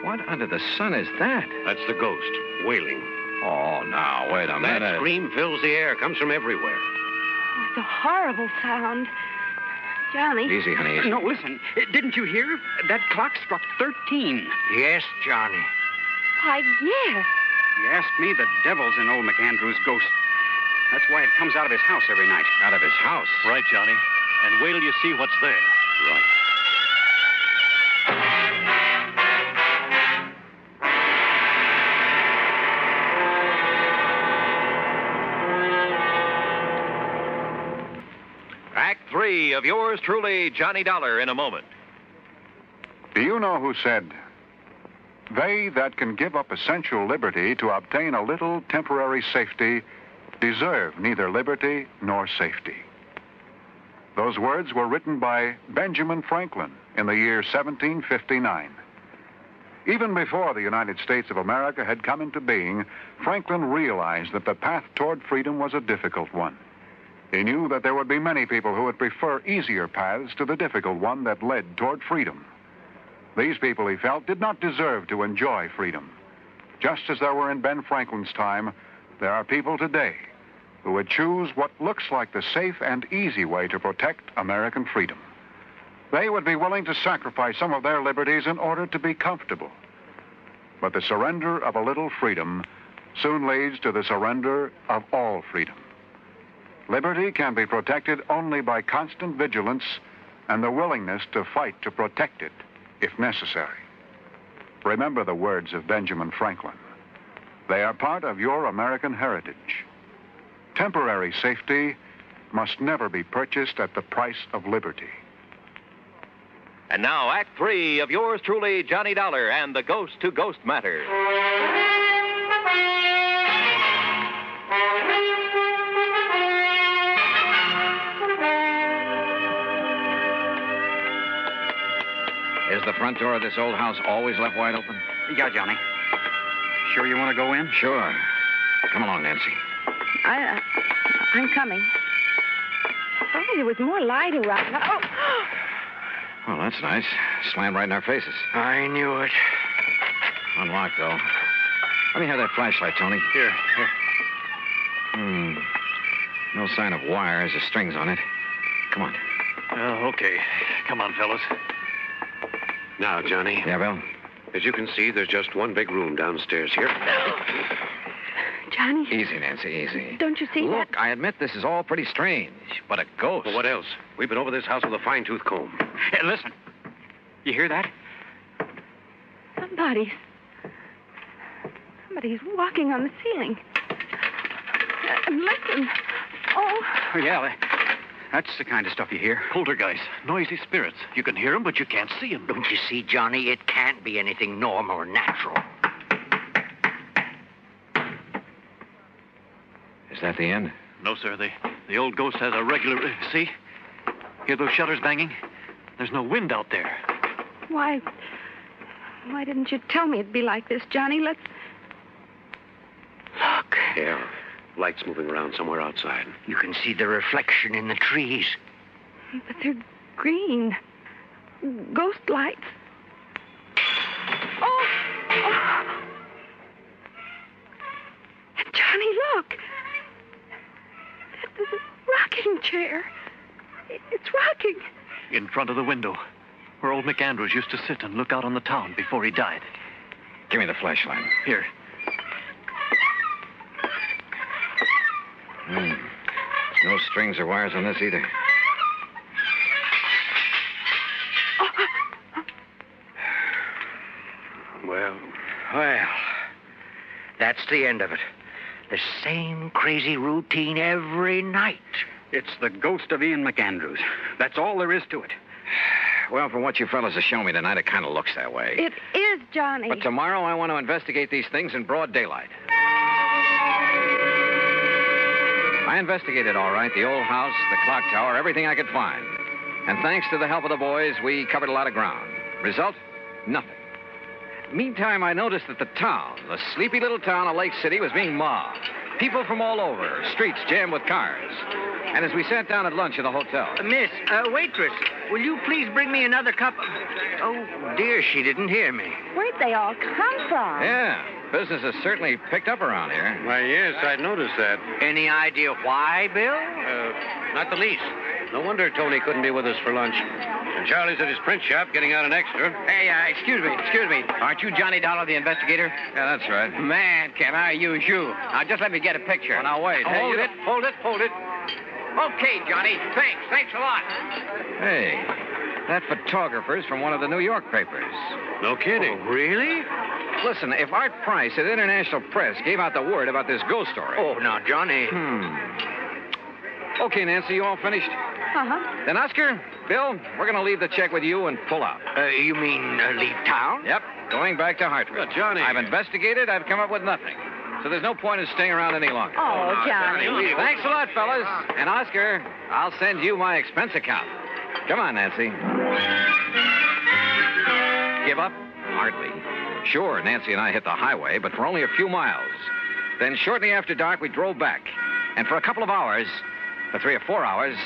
E: What under the sun is that?
L: That's the ghost, wailing.
E: Oh, now, wait a minute.
L: That scream fills the air, comes from everywhere.
I: Oh, it's a horrible sound. Johnny.
E: Easy, honey, easy.
W: No, listen. Didn't you hear? That clock struck 13.
V: Yes, Johnny.
I: Why, yes.
W: You ask me, the devil's in old McAndrew's ghost. That's why it comes out of his house every night.
E: Out of his house?
O: Right, Johnny. And wait till you see what's there.
E: Right.
K: Act 3 of yours truly, Johnny Dollar, in a moment.
C: Do you know who said, "They that can give up essential liberty to obtain a little temporary safety deserve neither liberty nor safety"? Those words were written by Benjamin Franklin in the year 1759. Even before the United States of America had come into being, Franklin realized that the path toward freedom was a difficult one. He knew that there would be many people who would prefer easier paths to the difficult one that led toward freedom. These people, he felt, did not deserve to enjoy freedom. Just as there were in Ben Franklin's time, there are people today who would choose what looks like the safe and easy way to protect American freedom. They would be willing to sacrifice some of their liberties in order to be comfortable. But the surrender of a little freedom soon leads to the surrender of all freedom. Liberty can be protected only by constant vigilance and the willingness to fight to protect it, if necessary. Remember the words of Benjamin Franklin. They are part of your American heritage. Temporary safety must never be purchased at the price of liberty.
K: And now, Act 3 of yours truly, Johnny Dollar, and the Ghost to Ghost Matter.
E: Is the front door of this old house always left wide open?
W: Yeah, Johnny. Sure you want to go in?
E: Sure. Come along, Nancy.
G: I'm coming. If only there was more light around. Oh!
E: Well, that's nice. Slammed right in our faces.
W: I knew it.
E: Unlocked, though. Let me have that flashlight, Tony.
W: Here.
E: No sign of wires or strings on it. Come on.
O: Okay. Come on, fellas.
L: Now, Johnny.
E: Yeah, Bill?
L: As you can see, there's just one big room downstairs here.
G: Johnny.
E: Easy, Nancy, easy.
G: Don't you see that?
E: Look, I admit this is all pretty strange, but a ghost.
L: Well, what else? We've been over this house with a fine-tooth comb.
W: Hey, listen. You hear that?
G: Somebody's walking on the ceiling. Listen. Oh.
W: Yeah, that's the kind of stuff you hear.
O: Poltergeist, noisy spirits. You can hear them, but you can't see them.
V: Don't you see, Johnny? It can't be anything normal or natural.
E: Is that the end?
O: No, sir. The old ghost has a regular... See? Hear those shutters banging? There's no wind out there.
G: Why didn't you tell me it'd be like this, Johnny? Let's... Look.
L: Yeah, lights moving around somewhere outside.
V: You can see the reflection in the trees.
G: But they're green. Ghost lights. Oh! Johnny, look. There's a rocking chair. It's rocking.
O: In front of the window, where old McAndrews used to sit and look out on the town before he died.
E: Give me the flashlight.
O: Here.
E: There's no strings or wires on this either.
V: Well, that's the end of it. The same crazy routine every night.
W: It's the ghost of Ian McAndrews. That's all there is to it.
E: Well, from what you fellas have shown me tonight, it kind of looks that way.
G: It is, Johnny.
E: But tomorrow I want to investigate these things in broad daylight. I investigated all right, the old house, the clock tower, everything I could find. And thanks to the help of the boys, we covered a lot of ground. Result? Nothing. Meantime, I noticed that the town, the sleepy little town of Lake City, was being mobbed. People from all over, streets jammed with cars. And as we sat down at lunch in the hotel...
V: Miss, waitress, will you please bring me another cup of... Oh, dear, she didn't hear me.
G: Where'd they all come from?
E: Yeah, business has certainly picked up around here.
L: Why, yes, I noticed that.
V: Any idea why, Bill?
L: Not the least.
O: No wonder Tony couldn't be with us for lunch. And Charlie's at his print shop getting out an extra.
W: Hey, excuse me. Aren't you Johnny Dollar, the investigator?
E: Yeah, that's right.
W: Man, can I use you? Now, just let me get a picture.
E: Oh, now, wait. Hey,
W: Hold it. Okay, Johnny. Thanks a lot.
E: Hey, that photographer's from one of the New York papers.
O: No kidding.
W: Oh, really?
E: Listen, if Art Price at International Press gave out the word about this ghost story...
W: Oh, now, Johnny.
E: Okay, Nancy, you all finished?
G: Uh-huh.
E: Then, Oscar, Bill, we're going to leave the check with you and pull out.
W: You mean leave town?
E: Yep, going back to Hartford.
O: Johnny.
E: I've investigated. I've come up with nothing. So there's no point in staying around any longer.
G: Oh, Johnny.
E: Thanks a lot, fellas. And, Oscar, I'll send you my expense account. Come on, Nancy. Give up? Hardly. Sure, Nancy and I hit the highway, but for only a few miles. Then shortly after dark, we drove back. And for a couple of hours, for 3 or 4 hours...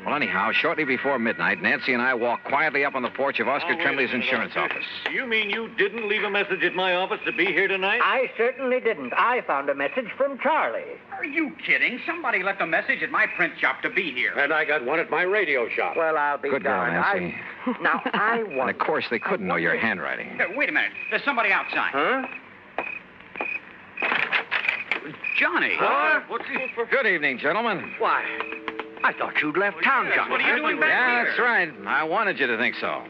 E: Well, anyhow, shortly before midnight, Nancy and I walked quietly up on the porch of Oscar Trembley's insurance office.
O: You mean you didn't leave a message at my office to be here tonight?
F: I certainly didn't. I found a message from Charlie.
W: Are you kidding? Somebody left a message at my print shop to be here.
O: And I got one at my radio shop.
F: Well, I'll be
E: Good girl,
F: darned.
E: Nancy.
F: Now, I
E: And,
F: want...
E: of course, they couldn't know your handwriting.
W: Wait a minute. There's somebody outside.
F: Huh?
W: Johnny.
O: What's he for?
E: Good evening, gentlemen.
W: Why, I thought you'd left town, Johnny. What are you doing back
E: Yeah,
W: here?
E: that's right. I wanted you to think so.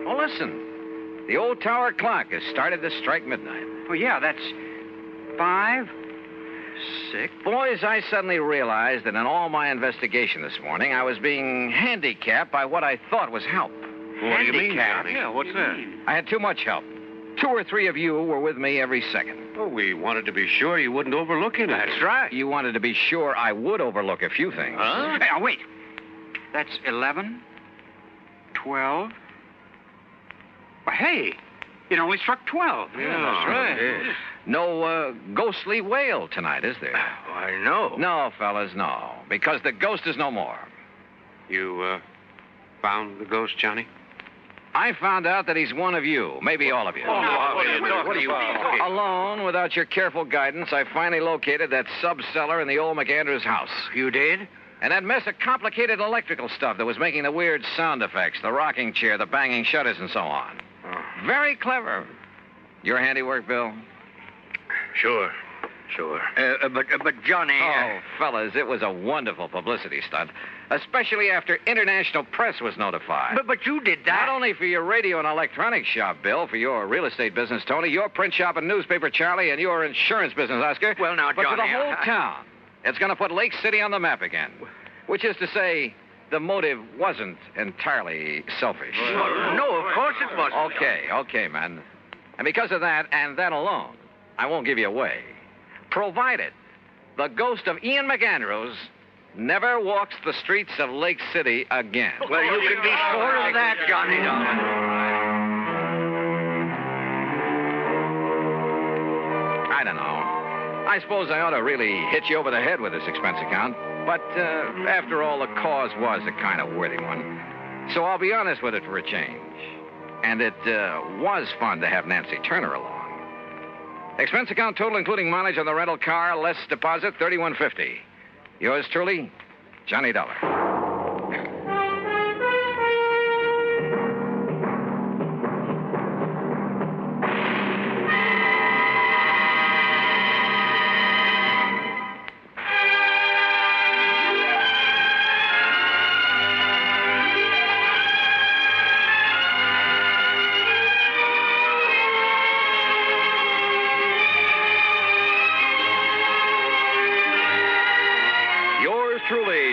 E: Well, listen. The old tower clock has started to strike midnight.
W: Oh, yeah, that's 5, 6.
E: Boys, I suddenly realized that in all my investigation this morning, I was being handicapped by what I thought was help.
O: What do you mean, Johnny? Yeah, what's that?
E: I had too much help. 2 or 3 of you were with me every second.
O: Oh, we wanted to be sure you wouldn't overlook anything.
E: That's right. You wanted to be sure I would overlook a few things.
O: Huh?
W: Hey, now, wait. That's 11, 12. Well, hey, it only struck 12.
O: Yeah, that's right.
E: No ghostly wail tonight, is there?
W: I know.
E: No, fellas, no. Because the ghost is no more.
O: You, found the ghost, Johnny?
E: I found out that he's one of you, maybe all of you.
O: What are you talking?
E: Alone, without your careful guidance, I finally located that sub-cellar in the old McAndrews house.
W: You did?
E: And that mess of complicated electrical stuff that was making the weird sound effects, the rocking chair, the banging shutters, and so on. Very clever. Your handiwork, Bill?
O: Sure.
W: But Johnny...
E: Oh, fellas, it was a wonderful publicity stunt, especially after international press was notified.
W: But you did that.
E: Not only for your radio and electronics shop, Bill, for your real estate business, Tony, your print shop and newspaper, Charlie, and your insurance business, Oscar.
W: Well, now,
E: but
W: Johnny...
E: for the whole town. It's going to put Lake City on the map again. Which is to say, the motive wasn't entirely selfish.
W: No, of course it wasn't.
E: Okay, man. And because of that, and that alone, I won't give you away. Provided the ghost of Ian McAndrews never walks the streets of Lake City again.
W: Well, you can be sure of that, Johnny.
E: I don't know. I suppose I ought to really hit you over the head with this expense account. But after all, the cause was a kind of worthy one. So I'll be honest with it for a change. And it was fun to have Nancy Turner along. Expense account total, including mileage on the rental car, less deposit, $31.50. Yours truly, Johnny Dollar.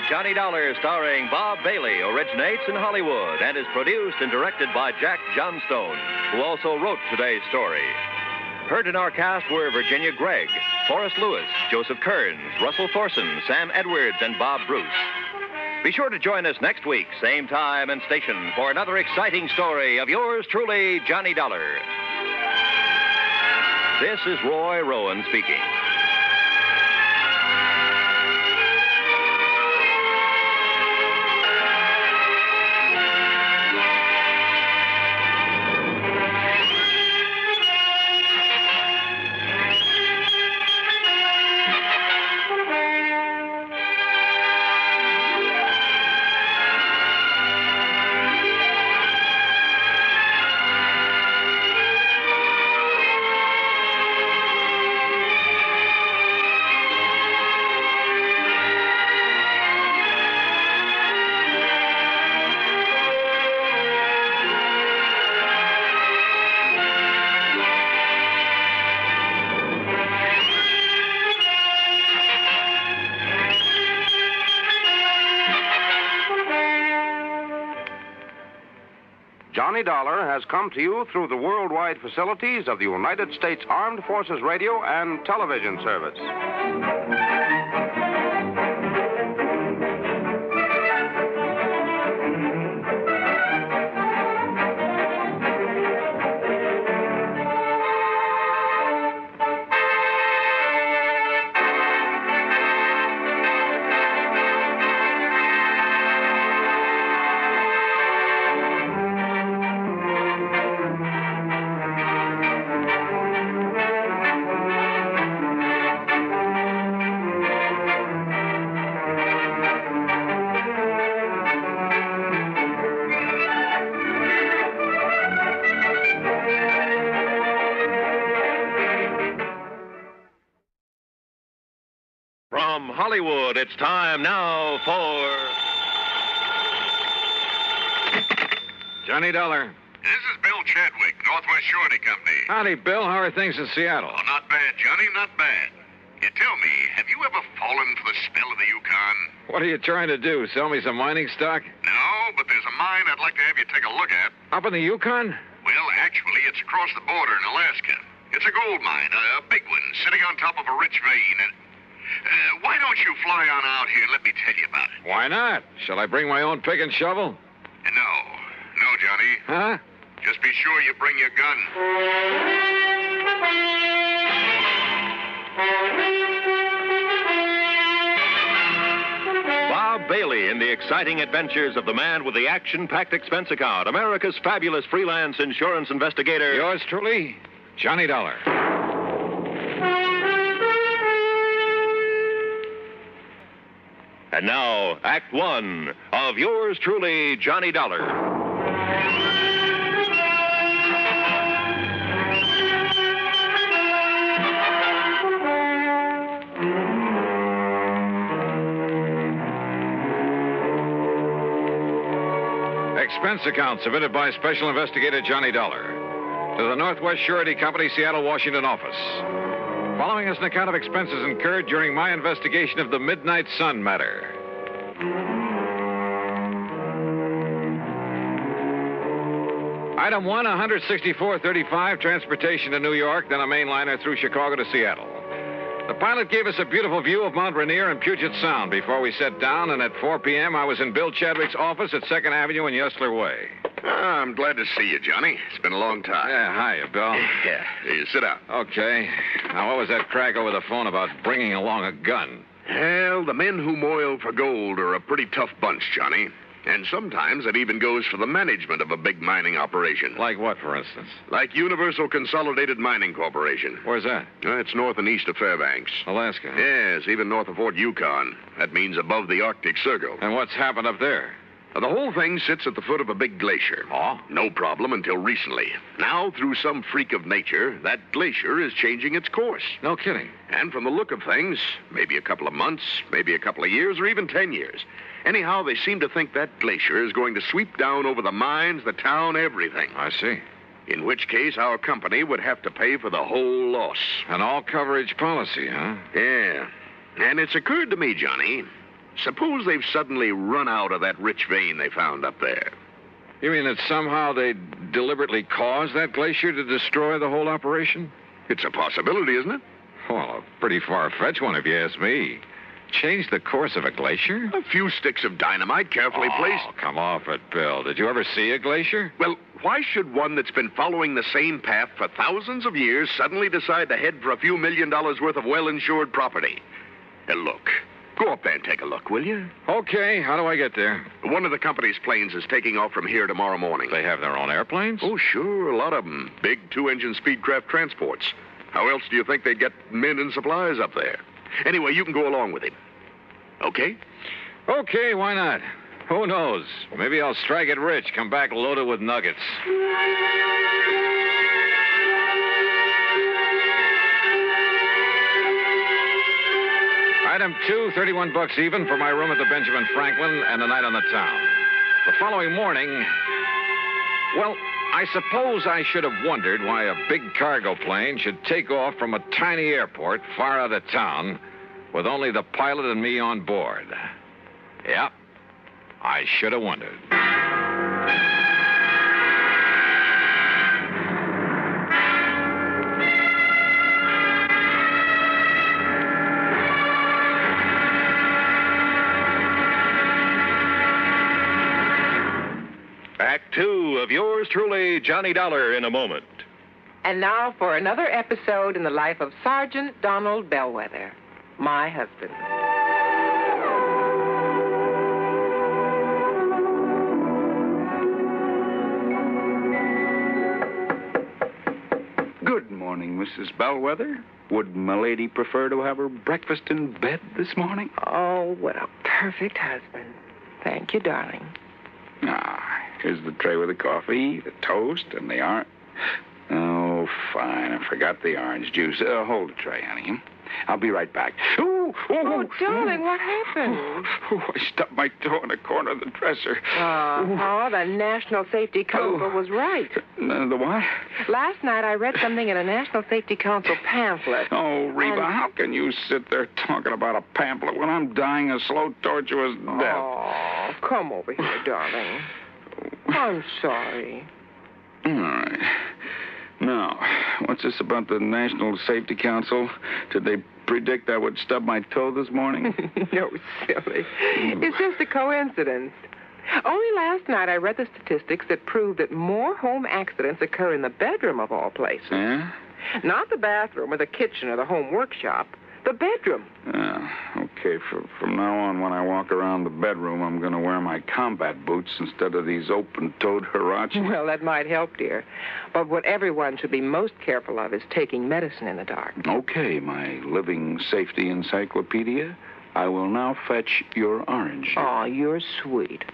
K: Johnny Dollar, starring Bob Bailey, originates in Hollywood and is produced and directed by Jack Johnstone, who also wrote today's story. Heard in our cast were Virginia Gregg, Forrest Lewis, Joseph Kearns, Russell Thorson, Sam Edwards, and Bob Bruce. Be sure to join us next week, same time and station, for another exciting story of yours truly, Johnny Dollar. This is Roy Rowan speaking.
A: Johnny Dollar has come to you through the worldwide facilities of the United States Armed Forces Radio and Television Service.
K: From Hollywood, it's time now for
E: Johnny Dollar.
R: This is Bill Chadwick, Northwest Surety Company.
E: Howdy, Bill. How are things in Seattle?
R: Oh, not bad, Johnny, not bad. You tell me, have you ever fallen for the spell of the Yukon?
E: What are you trying to do? Sell me some mining stock?
R: No, but there's a mine I'd like to have you take a look at.
E: Up in the Yukon?
R: Well, actually, it's across the border in Alaska. It's a gold mine, a big one, sitting on top of a rich vein. And why don't you fly on out here and let me tell you about it?
E: Why not? Shall I bring my own pick and shovel?
R: No, Johnny.
E: Huh?
R: Just be sure you bring your gun.
K: Bob Bailey in the exciting adventures of the man with the action-packed expense account, America's fabulous freelance insurance investigator.
E: Yours truly, Johnny Dollar.
K: And now, Act One of yours truly, Johnny Dollar.
E: Expense account submitted by Special Investigator Johnny Dollar to the Northwest Surety Company, Seattle, Washington office. Following is an account of expenses incurred during my investigation of the Midnight Sun matter. Item 1, $164.35, transportation to New York, then a main liner through Chicago to Seattle. The pilot gave us a beautiful view of Mount Rainier and Puget Sound before we sat down, and at 4 p.m. I was in Bill Chadwick's office at 2nd Avenue and Yesler Way.
R: I'm glad to see you, Johnny. It's been a long time.
E: Yeah, hiya, Bill.
R: Yeah, here, sit down.
E: Okay. Now, what was that crack over the phone about bringing along a gun?
R: Well, the men who moil for gold are a pretty tough bunch, Johnny. And sometimes it even goes for the management of a big mining operation.
E: Like what, for instance?
R: Like Universal Consolidated Mining Corporation.
E: Where's that?
R: It's north and east of Fairbanks.
E: Alaska.
R: Yes, even north of Fort Yukon. That means above the Arctic Circle.
E: And what's happened up there?
R: The whole thing sits at the foot of a big glacier.
E: Oh?
R: No problem until recently. Now, through some freak of nature, that glacier is changing its course.
E: No kidding.
R: And from the look of things, maybe a couple of months, maybe a couple of years, or even 10 years. Anyhow, they seem to think that glacier is going to sweep down over the mines, the town, everything.
E: I see.
R: In which case, our company would have to pay for the whole loss.
E: An all-coverage policy, huh?
R: Yeah. And it's occurred to me, Johnny, suppose they've suddenly run out of that rich vein they found up there.
E: You mean that somehow they deliberately caused that glacier to destroy the whole operation?
R: It's a possibility, isn't it?
E: Well, a pretty far-fetched one, if you ask me. Change the course of a glacier?
R: A few sticks of dynamite carefully placed.
E: Oh, come off it, Bill. Did you ever see a glacier?
R: Well, why should one that's been following the same path for thousands of years suddenly decide to head for a few $1 million worth of well-insured property? Look, go up there and take a look, will you?
E: Okay, how do I get there?
R: One of the company's planes is taking off from here tomorrow morning.
E: They have their own airplanes?
R: Oh, sure, a lot of them. Big 2-engine speedcraft transports. How else do you think they'd get men and supplies up there? Anyway, you can go along with him. Okay?
E: Okay, why not? Who knows? Maybe I'll strike it rich, come back loaded with nuggets. Item 2, $31 even for my room at the Benjamin Franklin and a night on the town. The following morning, well, I suppose I should have wondered why a big cargo plane should take off from a tiny airport far out of town with only the pilot and me on board. Yep, I should have wondered.
K: Act Two of yours truly, Johnny Dollar, in a moment.
S: And now for another episode in the life of Sergeant Donald Bellwether, my husband.
D: Good morning, Mrs. Bellwether. Would milady prefer to have her breakfast in bed this morning?
S: Oh, what a perfect husband. Thank you, darling.
D: Here's the tray with the coffee, the toast, and the orange. Oh, fine. I forgot the orange juice. Hold the tray, honey. I'll be right back.
S: Oh, darling, what happened?
D: I stubbed my toe in the corner of the dresser.
S: The National Safety Council was right.
D: The what?
S: Last night I read something in a National Safety Council pamphlet.
D: Oh, Reba, how can you sit there talking about a pamphlet when I'm dying a slow, tortuous death?
S: Oh, come over here, darling. I'm sorry.
D: All right. Now, what's this about the National Safety Council? Did they predict I would stub my toe this morning?
S: No, silly. It's just a coincidence. Only last night I read the statistics that prove that more home accidents occur in the bedroom of all places.
D: Yeah?
S: Not the bathroom or the kitchen or the home workshop. The bedroom.
D: Okay. From now on, when I walk around the bedroom, I'm going to wear my combat boots instead of these open-toed huaraches.
S: Well, that might help, dear. But what everyone should be most careful of is taking medicine in the dark.
D: Okay, my living safety encyclopedia. I will now fetch your orange.
S: Oh, you're sweet.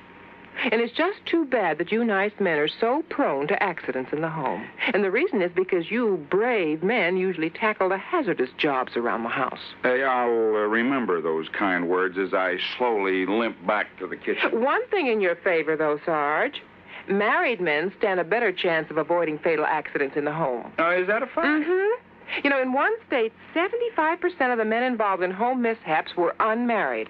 S: And it's just too bad that you nice men are so prone to accidents in the home. And the reason is because you brave men usually tackle the hazardous jobs around the house.
D: Hey, I'll remember those kind words as I slowly limp back to the kitchen.
S: One thing in your favor, though, Sarge. Married men stand a better chance of avoiding fatal accidents in the home.
D: Is that a fact?
S: Mm-hmm. You know, in one state, 75% of the men involved in home mishaps were unmarried.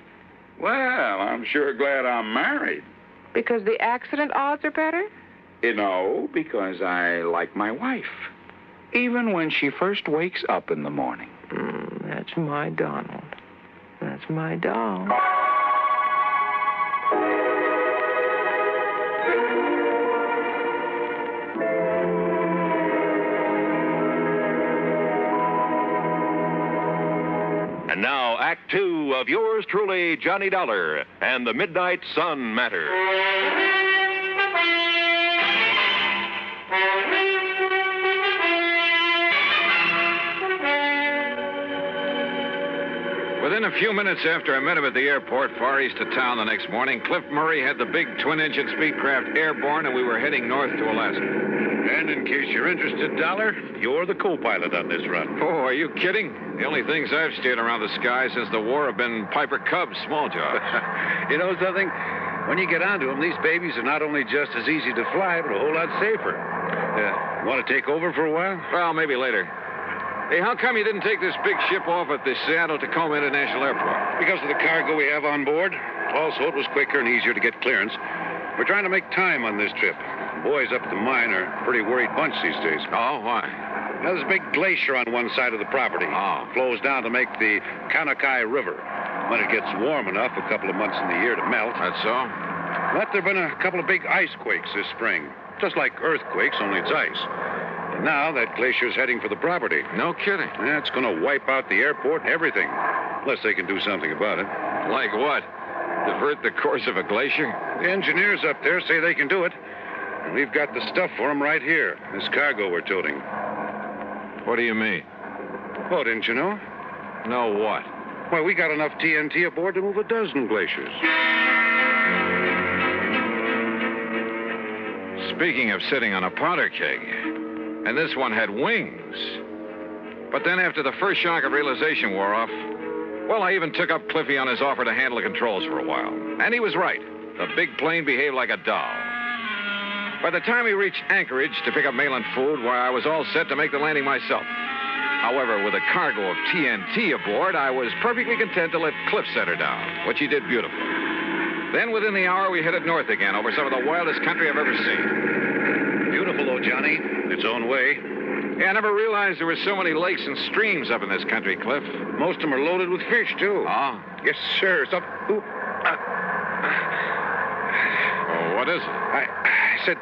D: Well, I'm sure glad I'm married.
S: Because the accident odds are better?
D: No, because I like my wife. Even when she first wakes up in the morning.
S: That's my Donald. That's my doll.
K: And now, Act Two of yours truly, Johnny Dollar, and the Midnight Sun Matter.
E: Within a few minutes after I met him at the airport far east of town the next morning, Cliff Murray had the big twin-engine Speedcraft airborne, and we were heading north to Alaska.
N: And in case you're interested, Dollar, you're the co-pilot on this run.
E: Oh, are you kidding? The only things I've steered around the sky since the war have been Piper Cubs, small jobs.
N: You know something? When you get onto them, these babies are not only just as easy to fly, but a whole lot safer. Want to take over for a while?
E: Well, maybe later. Hey, how come you didn't take this big ship off at the Seattle-Tacoma International Airport?
N: Because of the cargo we have on board. Also, it was quicker and easier to get clearance. We're trying to make time on this trip. The boys up at the mine are a pretty worried bunch these days.
E: Oh, why?
N: There's a big glacier on one side of the property.
E: Oh.
N: It flows down to make the Kanakai River. When it gets warm enough, a couple of months in the year to melt.
E: That's so?
N: But there have been a couple of big ice quakes this spring. Just like earthquakes, only it's ice. And now that glacier's heading for the property.
E: No kidding.
N: Yeah, it's going to wipe out the airport and everything. Unless they can do something about it.
E: Like what? Divert the course of a glacier?
N: The engineers up there say they can do it. And we've got the stuff for them right here. This cargo we're toting.
E: What do you mean?
N: Oh, didn't you know?
E: No what?
N: Well, we got enough TNT aboard to move a dozen glaciers.
E: Speaking of sitting on a powder keg, and this one had wings. But then after the first shock of realization wore off, well, I even took up Cliffy on his offer to handle the controls for a while. And he was right. The big plane behaved like a doll. By the time we reached Anchorage to pick up mail and food, why, I was all set to make the landing myself. However, with a cargo of TNT aboard, I was perfectly content to let Cliff set her down, which he did beautifully. Then, within the hour, we headed north again over some of the wildest country I've ever seen.
N: Beautiful, though, Johnny. Its own way.
E: Yeah, I never realized there were so many lakes and streams up in this country, Cliff.
N: Most of them are loaded with fish, too.
E: Oh?
N: Yes, sir.
E: Oh, what is it?
N: He said,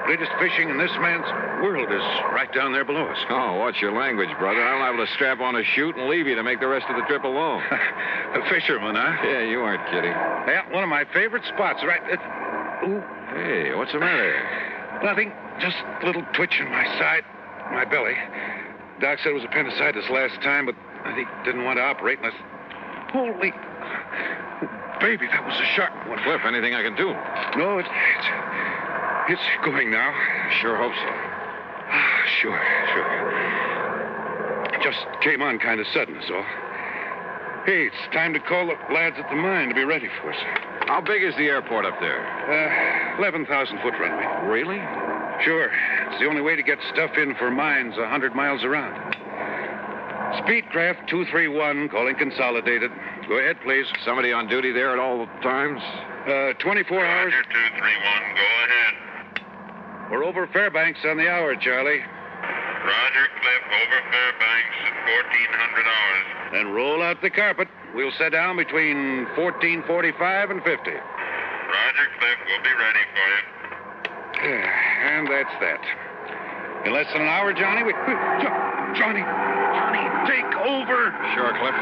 N: greatest fishing in this man's world is right down there below us.
E: Oh, what's your language, brother? I'm liable to strap on a chute and leave you to make the rest of the trip alone.
N: A fisherman, huh?
E: Yeah, you aren't kidding.
N: Yeah, one of my favorite spots, right? Ooh.
E: Hey, what's the matter?
N: Nothing. Just a little twitch in my side, my belly. Doc said it was appendicitis last time, but he didn't want to operate unless... Holy... Baby, that was a sharp one.
E: Cliff, anything I can do?
N: No, it's going now.
E: Sure hope so.
N: Sure. It just came on kind of sudden, so. Hey, it's time to call the lads at the mine to be ready for us.
E: How big is the airport up there?
N: 11,000-foot runway.
E: Really?
N: Sure. It's the only way to get stuff in for mines 100 miles around. Speedcraft 231, calling consolidated. Go ahead, please.
E: Somebody on duty there at all times?
N: 24 hours.
H: Roger, 231, go ahead.
N: We're over Fairbanks on the hour, Charlie.
H: Roger, Cliff, over Fairbanks at 1400 hours.
N: Then roll out the carpet. We'll set down between 14:45 and 50.
H: Roger, Cliff, we'll be ready for you.
N: And that's that. In less than an hour, Johnny, Johnny, take over.
E: Sure, Cliff.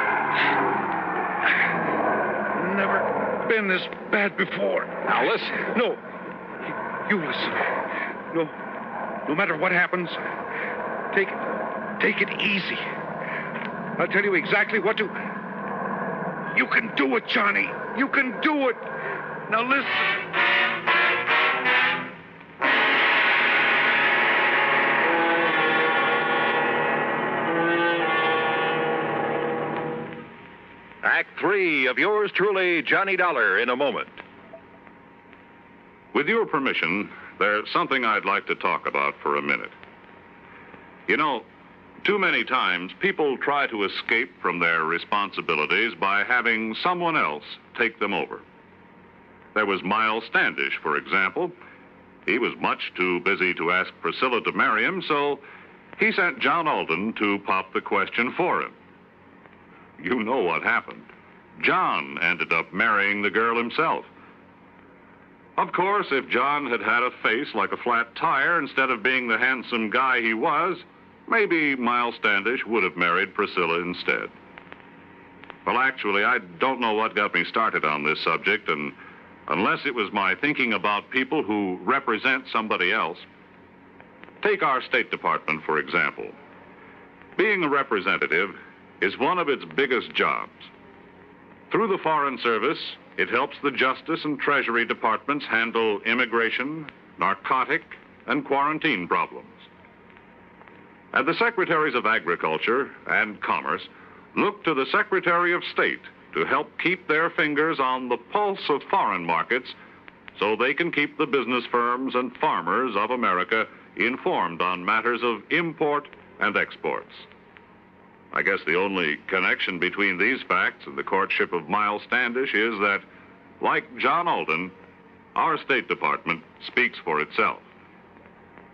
N: Never been this bad before.
E: Now, listen.
N: No. You listen. No matter what happens, take it easy. I'll tell you exactly what to... You can do it, Johnny. You can do it. Now, listen.
K: Act 3 of yours truly, Johnny Dollar, in a moment.
Q: With your permission, there's something I'd like to talk about for a minute. You know, too many times people try to escape from their responsibilities by having someone else take them over. There was Miles Standish, for example. He was much too busy to ask Priscilla to marry him, so he sent John Alden to pop the question for him. You know what happened. John ended up marrying the girl himself. Of course, if John had had a face like a flat tire instead of being the handsome guy he was, maybe Miles Standish would have married Priscilla instead. Well, actually, I don't know what got me started on this subject, and unless it was my thinking about people who represent somebody else. Take our State Department, for example. Being a representative is one of its biggest jobs. Through the Foreign Service, it helps the Justice and Treasury Departments handle immigration, narcotic, and quarantine problems. And the Secretaries of Agriculture and Commerce look to the Secretary of State to help keep their fingers on the pulse of foreign markets so they can keep the business firms and farmers of America informed on matters of import and exports. I guess the only connection between these facts and the courtship of Miles Standish is that, like John Alden, our State Department speaks for itself.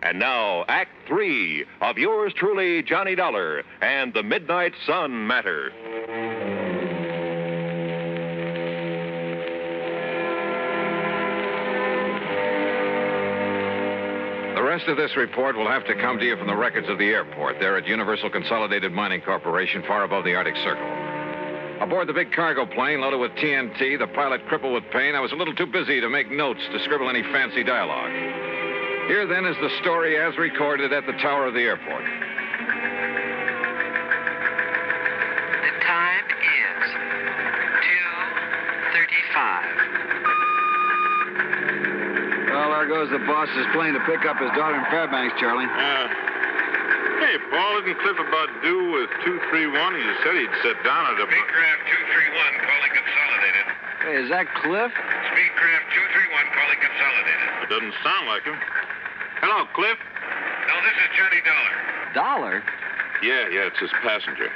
K: And now, Act 3 of yours truly, Johnny Dollar, and the Midnight Sun Matter.
E: The rest of this report will have to come to you from the records of the airport there at Universal Consolidated Mining Corporation, far above the Arctic Circle. Aboard the big cargo plane loaded with TNT, the pilot crippled with pain, I was a little too busy to make notes to scribble any fancy dialogue. Here, then, is the story as recorded at the tower of the airport.
B: The time is 2:35.
T: Well, there goes the boss's plane to pick up his daughter in Fairbanks, Charlie.
Q: Hey, Paul, isn't Cliff about due with 231? He said he'd sit down at a...
H: Speedcraft 231, calling consolidated.
T: Hey, is that Cliff?
H: Speedcraft 231, calling consolidated.
Q: It doesn't sound like him. Hello, Cliff?
H: No, this is Johnny Dollar.
T: Dollar?
Q: Yeah, it's his passenger.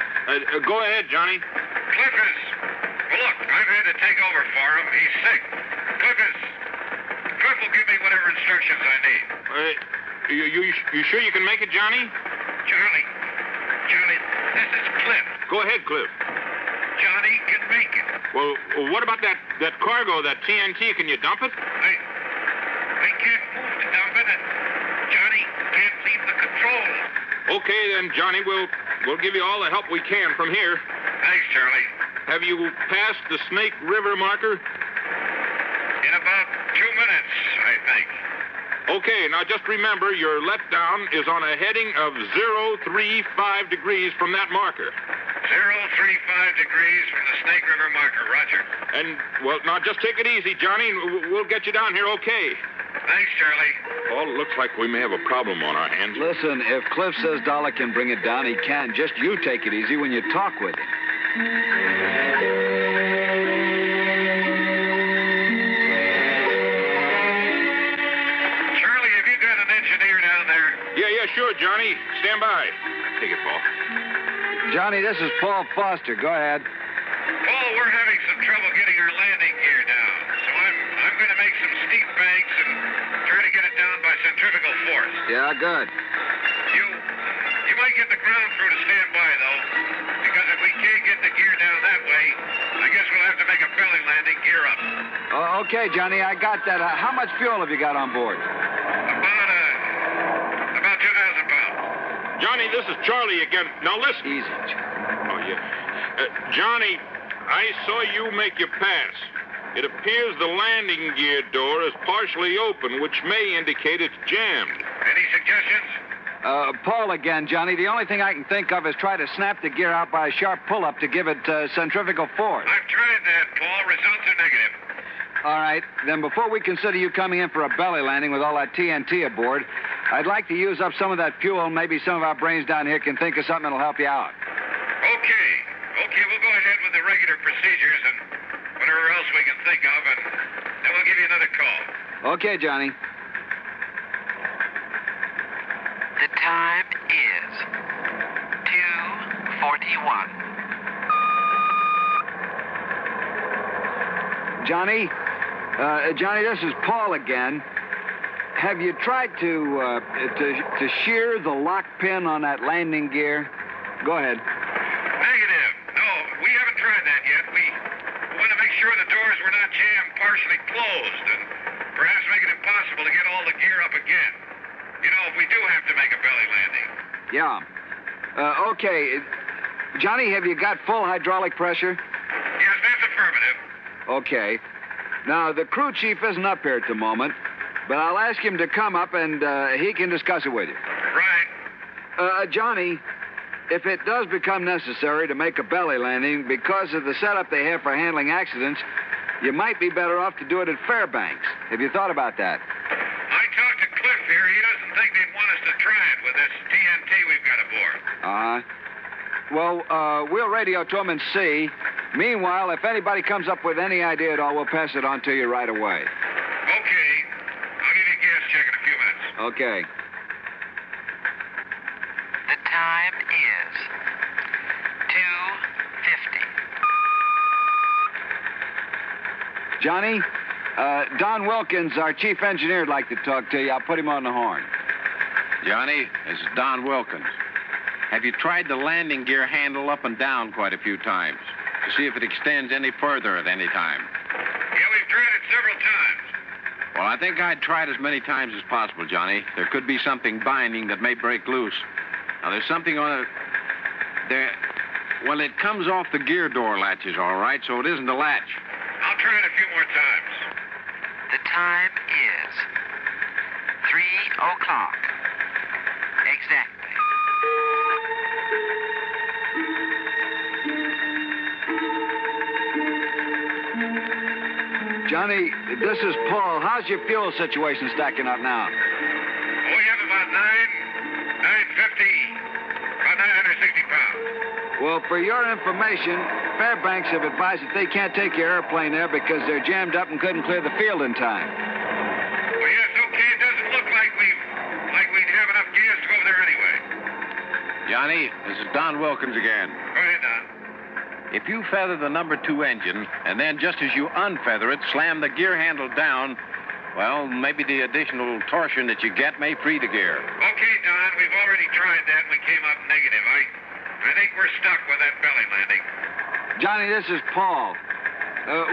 Q: Go ahead, Johnny.
H: Cliff is... Well, look, I've had to take over for him. He's sick. Cliff will give me whatever instructions I need.
Q: You sure you can make it, Johnny?
H: Johnny, this is Cliff.
Q: Go ahead, Cliff.
H: Johnny can make it.
Q: Well, what about that cargo, that TNT? Can you dump it?
H: They can't move the Johnny, can't leave the controls.
Q: Okay, then, Johnny, we'll give you all the help we can from here.
H: Thanks, Charlie.
Q: Have you passed the Snake River marker?
H: In about 2 minutes, I think.
Q: Okay, now just remember your letdown is on a heading of 035 degrees from that marker.
H: 035 degrees from the Snake River marker, Roger.
Q: And, well, now just take it easy, Johnny, and we'll get you down here okay.
H: Thanks, Charlie.
Q: Paul, it looks like we may have a problem on our hands.
T: Listen, if Cliff says Dollar can bring it down, he can. Just you take it easy when you talk with him.
H: Charlie, have you got an engineer down there?
Q: Yeah, sure, Johnny. Stand by. Take it, Paul.
T: Johnny, this is Paul Foster. Go ahead.
H: Paul, we're having some trouble getting our landing gear down. So I'm going to make some steep banks and try to get it down by centrifugal force.
T: Yeah, good.
H: You might get the ground crew to stand by, though, because if we can't get the gear down that way, I guess we'll have to make a belly landing gear up.
T: Okay, Johnny, I got that. How much fuel have you got on board?
H: About 2,000 pounds.
Q: Johnny, this is Charlie again. Now, listen.
T: Easy.
Q: Oh, yeah. Johnny, I saw you make your pass. It appears the landing gear door is partially open, which may indicate it's jammed.
H: Any suggestions?
T: Paul again, Johnny. The only thing I can think of is try to snap the gear out by a sharp pull-up to give it centrifugal force.
H: I've tried that, Paul. Results are negative.
T: All right. Then before we consider you coming in for a belly landing with all that TNT aboard, I'd like to use up some of that fuel. Maybe some of our brains down here can think of something that'll help you out.
H: Okay, we'll go ahead with the regular procedures and whatever else we can think of, and then we'll give you another call.
T: Okay, Johnny.
B: The time is 2:41.
T: Johnny? Johnny, this is Paul again. Have you tried to shear the lock pin on that landing gear? Go ahead.
H: Negative. No, we haven't tried that yet. We want to make sure the doors were not jammed partially closed and perhaps make it impossible to get all the gear up again. You know, if we do have to make a belly landing.
T: Yeah. Okay. Johnny, have you got full hydraulic pressure?
H: Yes, that's affirmative.
T: Okay. Now, the crew chief isn't up here at the moment, but I'll ask him to come up and he can discuss it with you.
H: Right.
T: Johnny, if it does become necessary to make a belly landing, because of the setup they have for handling accidents, you might be better off to do it at Fairbanks. Have you thought about that?
H: I talked to Cliff here. He doesn't think they'd want us to try it with this TNT we've got aboard.
T: Well, we'll radio to him and see. Meanwhile, if anybody comes up with any idea at all, we'll pass it on to you right away.
H: Okay. I'll give you a gas check in a few minutes.
T: Okay.
B: The time is 2:50.
T: Johnny, Don Wilkins, our chief engineer, would like to talk to you. I'll put him on the horn.
J: Johnny, this is Don Wilkins. Have you tried the landing gear handle up and down quite a few times to see if it extends any further at any time?
H: Yeah, we've tried it several times.
J: Well, I think I'd try it as many times as possible, Johnny. There could be something binding that may break loose. Now, there's something on it. Well, it comes off the gear door latches, all right, so it isn't a latch.
H: I'll try it a few more times.
B: The time is 3 o'clock. Exactly.
T: Johnny, this is Paul. How's your fuel situation stacking up now?
H: We have about 950, about 960 pounds.
T: Well, for your information, Fairbanks have advised that they can't take your airplane there because they're jammed up and couldn't clear the field in time.
H: Well, yes, okay. It doesn't look like we'd have enough gas to go over there anyway.
J: Johnny, this is Don Wilkins again.
H: Go ahead, Don.
J: If you feather the number 2 engine, and then just as you unfeather it, slam the gear handle down, well, maybe the additional torsion that you get may free the gear.
H: Okay, Don, we've already tried that and we came up negative. I think we're stuck with that belly landing.
T: Johnny, this is Paul.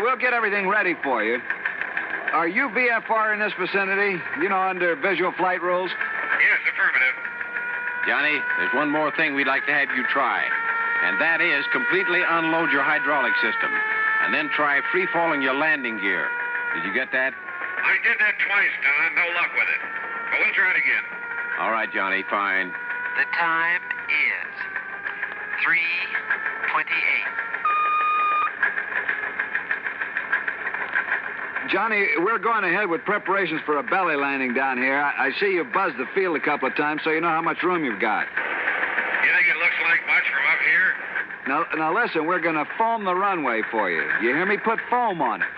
T: We'll get everything ready for you. Are you VFR in this vicinity? You know, under visual flight rules?
J: Johnny, there's one more thing we'd like to have you try. And that is completely unload your hydraulic system. And then try free-falling your landing gear. Did you get that?
H: I did that twice, Don. No luck with it. But we'll try it again.
J: All right, Johnny, fine.
B: The time is 3:28.
T: Johnny, we're going ahead with preparations for a belly landing down here. I see you buzzed the field a couple of times, so you know how much room you've got.
H: You think it looks like much from up here?
T: Now listen, we're going to foam the runway for you. You hear me? Put foam on it.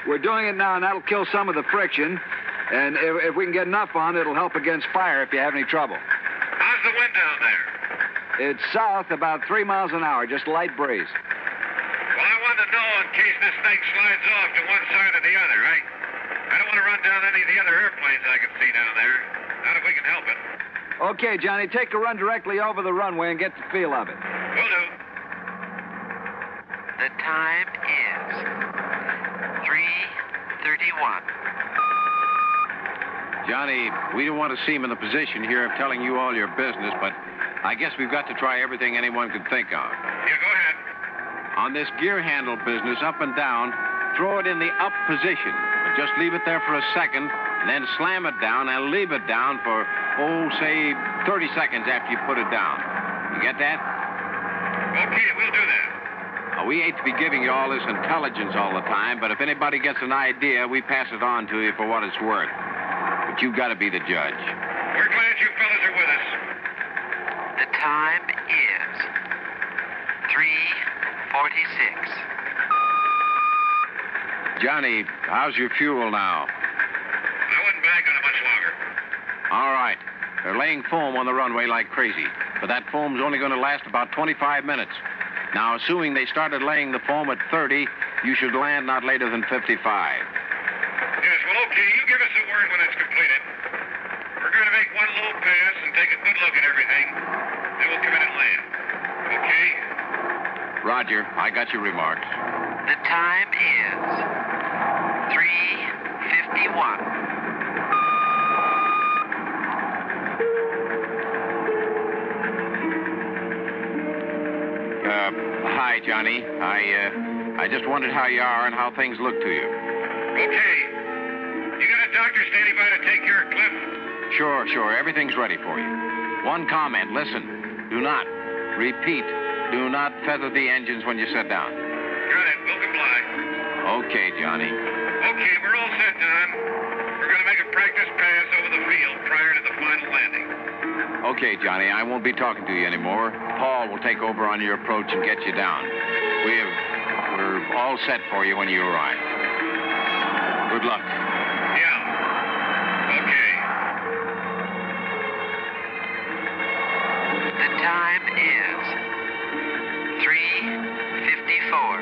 T: We're doing it now, and that'll kill some of the friction. And if we can get enough on, it'll help against fire if you have any trouble.
H: How's the wind down there?
T: It's south about 3 miles an hour, just light breeze.
H: Well, I wanted to know in case this thing slides off to one side or the other, right? I don't want to run down any of the other airplanes I can see down there. Not if we can help it.
T: Okay, Johnny, take a run directly over the runway and get the feel of it.
H: Will do.
B: The time is 3:31.
J: Johnny, we don't want to seem in the position here of telling you all your business, but I guess we've got to try everything anyone could think of.
H: Yeah, go ahead.
J: On this gear handle business, up and down, throw it in the up position. But just leave it there for a second, and then slam it down and leave it down for, say 30 seconds after you put it down. You get that?
H: Okay, we'll do that.
J: We hate to be giving you all this intelligence all the time, but if anybody gets an idea, we pass it on to you for what it's worth. But you've got to be the judge.
H: We're glad you fellas are with us.
B: The time is 3:46.
J: Johnny, how's your fuel now?
H: I wouldn't bank on it much longer.
J: All right. They're laying foam on the runway like crazy, but that foam's only going to last about 25 minutes. Now, assuming they started laying the foam at 30, you should land not later than 55.
H: Yes, well, okay. You give us a word when it's completed. We're going to make one low pass and take a good look at everything. Then we'll come in and land. Okay?
J: Roger. I got your remarks.
B: The time is 3:51.
J: Hi, Johnny. I just wondered how you are and how things look to you.
H: Okay. You got a doctor standing by to take care of Cliff?
J: Sure. Everything's ready for you. One comment. Listen. Do not, repeat, do not feather the engines when you sit down.
H: Got it. We'll comply.
J: Okay, Johnny.
H: Okay, we're all set, Don. We're going to make a practice pass over the field prior to the final landing.
J: Okay, Johnny, I won't be talking to you anymore. Paul will take over on your approach and get you down. We're all set for you when you arrive. Good luck.
H: Yeah. Okay.
B: The time is 3:54.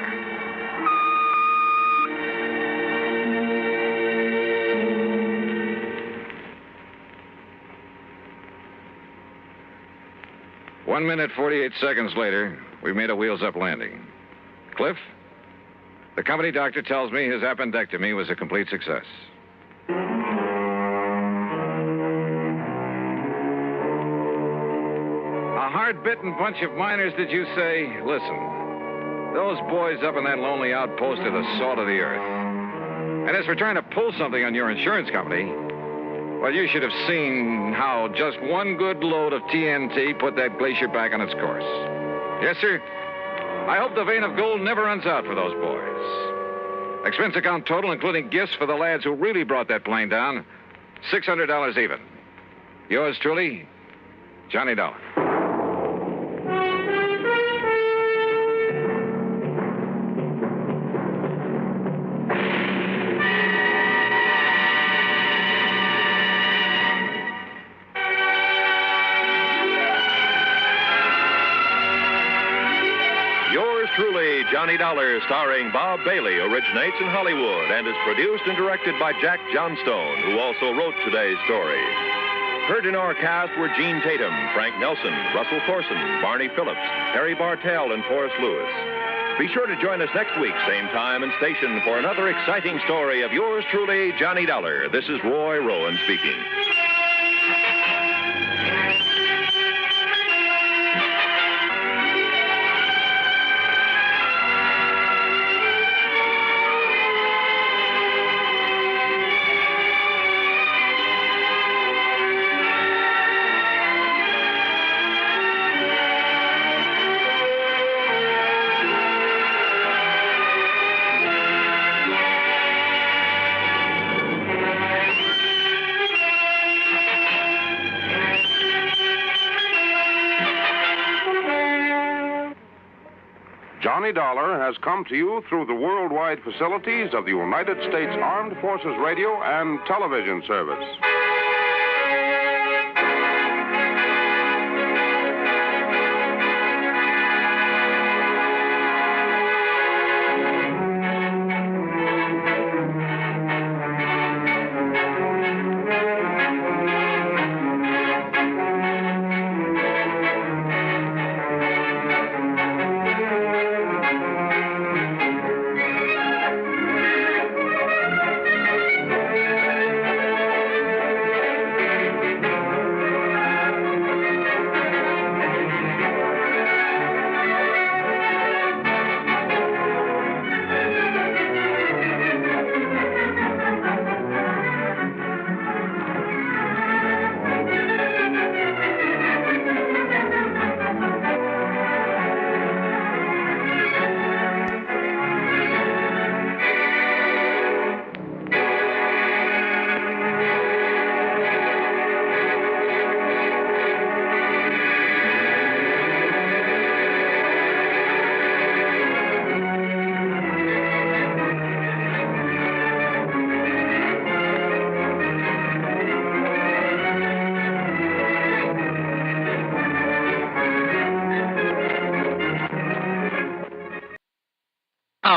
C: One minute, 48 seconds later, we made a wheels-up landing. Cliff, the company doctor tells me his appendectomy was a complete success. A hard-bitten bunch of miners, did you say? Listen, those boys up in that lonely outpost are the salt of the earth. And as for trying to pull something on your insurance company, well, you should have seen how just one good load of TNT put that glacier back on its course. Yes, sir. I hope the vein of gold never runs out for those boys. Expense account total, including gifts for the lads who really brought that plane down, $600 even. Yours truly, Johnny Dollar.
K: Truly, Johnny Dollar, starring Bob Bailey, originates in Hollywood and is produced and directed by Jack Johnstone, who also wrote today's story. Heard in our cast were Gene Tatum, Frank Nelson, Russell Thorson, Barney Phillips, Harry Bartell, and Forrest Lewis. Be sure to join us next week, same time and station, for another exciting story of yours truly, Johnny Dollar. This is Roy Rowan speaking.
A: Johnny Dollar has come to you through the worldwide facilities of the United States Armed Forces Radio and Television Service.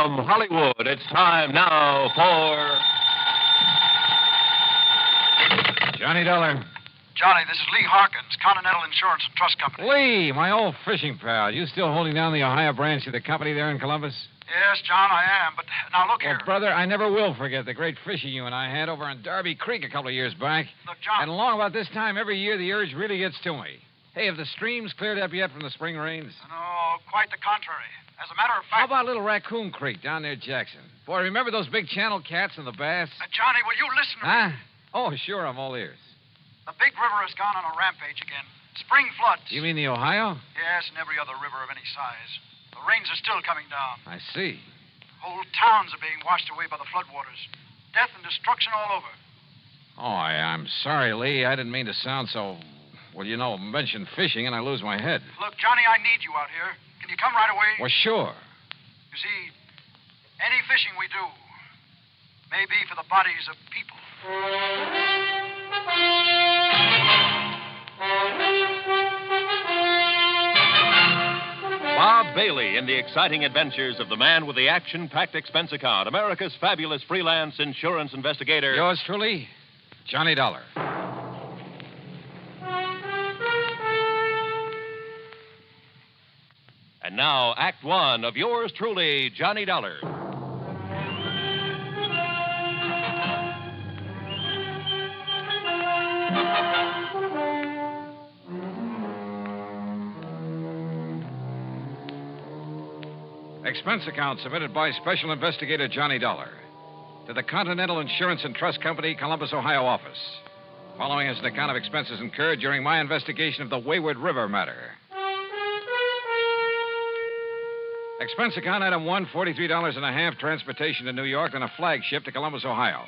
M: From Hollywood, it's time now for
P: Johnny Dollar.
W: Johnny, this is Lee Harkins, Continental Insurance and Trust Company.
P: Lee, my old fishing pal. You still holding down the Ohio branch of the company there in Columbus?
W: Yes, John, I am. But now look here.
P: Well, brother, I never will forget the great fishing you and I had over on Darby Creek a couple of years back.
W: Look, John.
P: And along about this time every year, the urge really gets to me. Hey, have the streams cleared up yet from the spring rains?
W: No, quite the contrary. As a matter of fact...
P: How about Little Raccoon Creek down there at Jackson? Boy, remember those big channel cats and the bass?
W: Johnny, will you listen to me?
P: Oh, sure, I'm all ears.
W: The big river has gone on a rampage again. Spring floods.
P: You mean the Ohio?
W: Yes, and every other river of any size. The rains are still coming down.
P: I see.
W: Whole towns are being washed away by the floodwaters. Death and destruction all over.
P: Oh, I'm sorry, Lee. I didn't mean to sound so... Well, you know, mention fishing and I lose my head.
W: Look, Johnny, I need you out here. Can you come right away?
P: Well, sure.
W: You see, any fishing we do may be for the bodies of people.
K: Bob Bailey in the exciting adventures of the man with the action-packed expense account, America's fabulous freelance insurance investigator.
P: Yours truly, Johnny Dollar.
K: And now, Act One of yours truly, Johnny Dollar.
P: Expense account submitted by Special Investigator Johnny Dollar to the Continental Insurance and Trust Company, Columbus, Ohio office. Following is an account of expenses incurred during my investigation of the Wayward River matter. Expense account item 1, $43.50, transportation to New York on a flagship to Columbus, Ohio.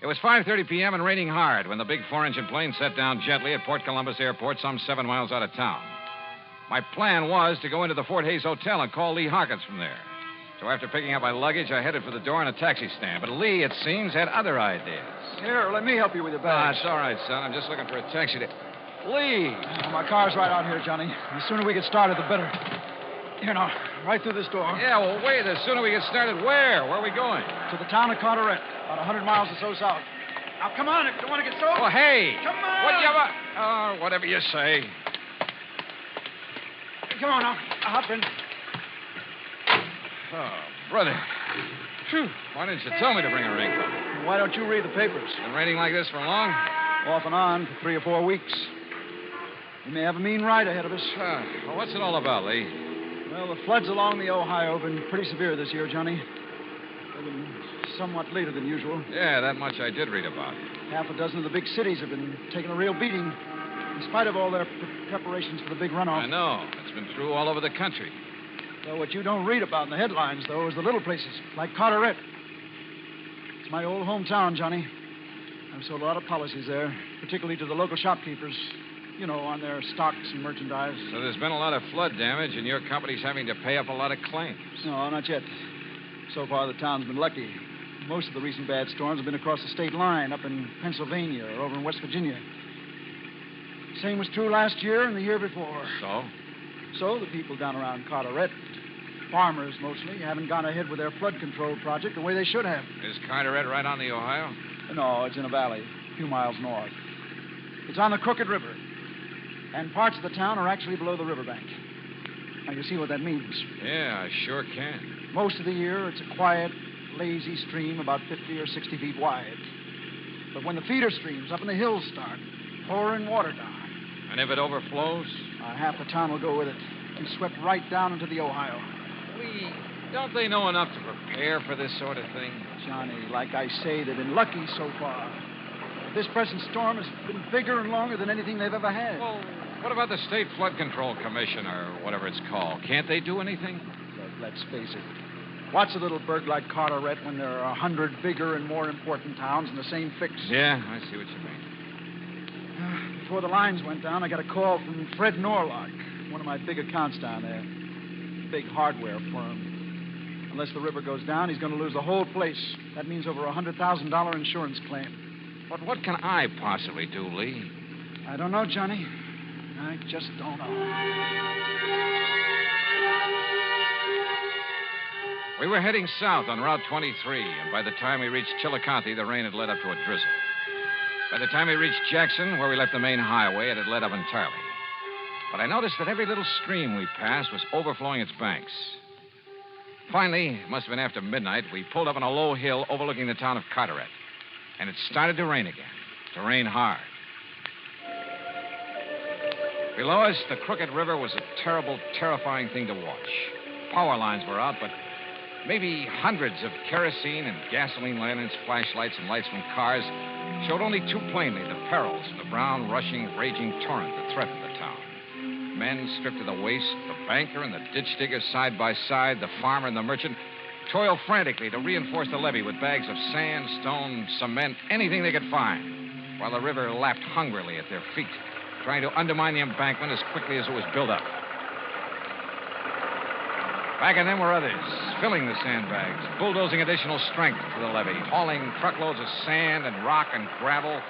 P: It was 5:30 p.m. and raining hard when the big four-engine plane set down gently at Port Columbus Airport, some 7 miles out of town. My plan was to go into the Fort Hayes Hotel and call Lee Harkins from there. So after picking up my luggage, I headed for the door in a taxi stand. But Lee, it seems, had other ideas.
U: Here, let me help you with your bags.
P: It's all right, son. I'm just looking for a taxi to... Lee!
U: Oh, my car's right out here, Johnny. The sooner we get started, the better. Here now, right through this door.
P: Yeah, well, wait. The sooner we get started, where? Where are we going?
U: To the town of Carteret, about 100 miles or so south. Now, come on, if you don't want to get soaked.
P: Oh, hey.
U: Come on.
P: Whatever you say.
U: Come on now, hop in.
P: Oh, brother. Phew. Why didn't you tell me to bring a raincoat?
U: Why don't you read the papers?
P: Been raining like this for long?
U: Off and on for 3 or 4 weeks. We may have a mean ride ahead of us.
P: Well, what's it all about, Lee?
U: Well, the floods along the Ohio have been pretty severe this year, Johnny. They've been somewhat later than usual.
P: Yeah, that much I did read about.
U: Half a dozen of the big cities have been taking a real beating, in spite of all their preparations for the big runoff.
P: I know. It's been through all over the country.
U: Well, what you don't read about in the headlines, though, is the little places, like Carteret. It's my old hometown, Johnny. I've sold a lot of policies there, particularly to the local shopkeepers. on their stocks and merchandise.
P: So there's been a lot of flood damage, and your company's having to pay up a lot of claims.
U: No, not yet. So far, the town's been lucky. Most of the recent bad storms have been across the state line, up in Pennsylvania or over in West Virginia. Same was true last year and the year before. So the people down around Carteret, farmers mostly, haven't gone ahead with their flood control project the way they should have.
P: Is Carteret right on the Ohio?
U: No, it's in a valley, a few miles north. It's on the Crooked River. And parts of the town are actually below the riverbank. Now, you see what that means.
P: Yeah, I sure can.
U: Most of the year, it's a quiet, lazy stream about 50 or 60 feet wide. But when the feeder streams up in the hills start pouring water down...
P: And if it overflows?
U: Half the town will go with it. Be swept right down into the Ohio.
P: Don't they know enough to prepare for this sort of thing?
U: Johnny, like I say, they've been lucky so far. But this present storm has been bigger and longer than anything they've ever had.
P: Well, what about the State Flood Control Commission, or whatever it's called? Can't they do anything?
U: Look, let's face it. What's a little burg like Carteret when there are 100 bigger and more important towns in the same fix?
P: Yeah, I see what you mean.
U: Before the lines went down, I got a call from Fred Norlock, one of my big accounts down there. Big hardware firm. Unless the river goes down, he's going to lose the whole place. That means over a $100,000 insurance claim.
P: But what can I possibly do, Lee?
U: I don't know, Johnny. I just don't know.
P: We were heading south on Route 23, and by the time we reached Chillicothe, the rain had led up to a drizzle. By the time we reached Jackson, where we left the main highway, it had let up entirely. But I noticed that every little stream we passed was overflowing its banks. Finally, it must have been after midnight, we pulled up on a low hill overlooking the town of Carteret. And it started to rain again. To rain hard. Below us, the Crooked River was a terrible, terrifying thing to watch. Power lines were out, but maybe hundreds of kerosene and gasoline lanterns, flashlights, and lights from cars showed only too plainly the perils of the brown, rushing, raging torrent that threatened the town. Men stripped to the waist, the banker and the ditch digger side by side, the farmer and the merchant toiled frantically to reinforce the levee with bags of sand, stone, cement, anything they could find, while the river lapped hungrily at their feet, trying to undermine the embankment as quickly as it was built up. Back of them were others, filling the sandbags, bulldozing additional strength to the levee, hauling truckloads of sand and rock and gravel,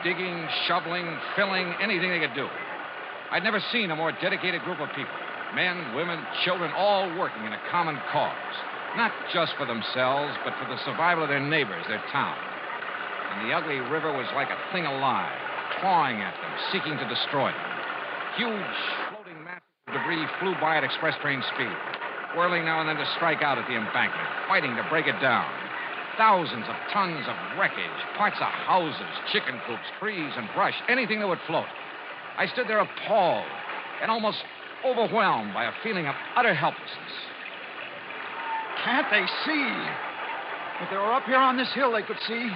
P: digging, shoveling, filling, anything they could do. I'd never seen a more dedicated group of people. Men, women, children, all working in a common cause. Not just for themselves, but for the survival of their neighbors, their town. And the ugly river was like a thing alive, clawing at them, seeking to destroy them. Huge, floating masses of debris flew by at express train speed, whirling now and then to strike out at the embankment, fighting to break it down. Thousands of tons of wreckage, parts of houses, chicken coops, trees, and brush, anything that would float. I stood there appalled and almost overwhelmed by a feeling of utter helplessness.
U: Can't they see? If they were up here on this hill, they could see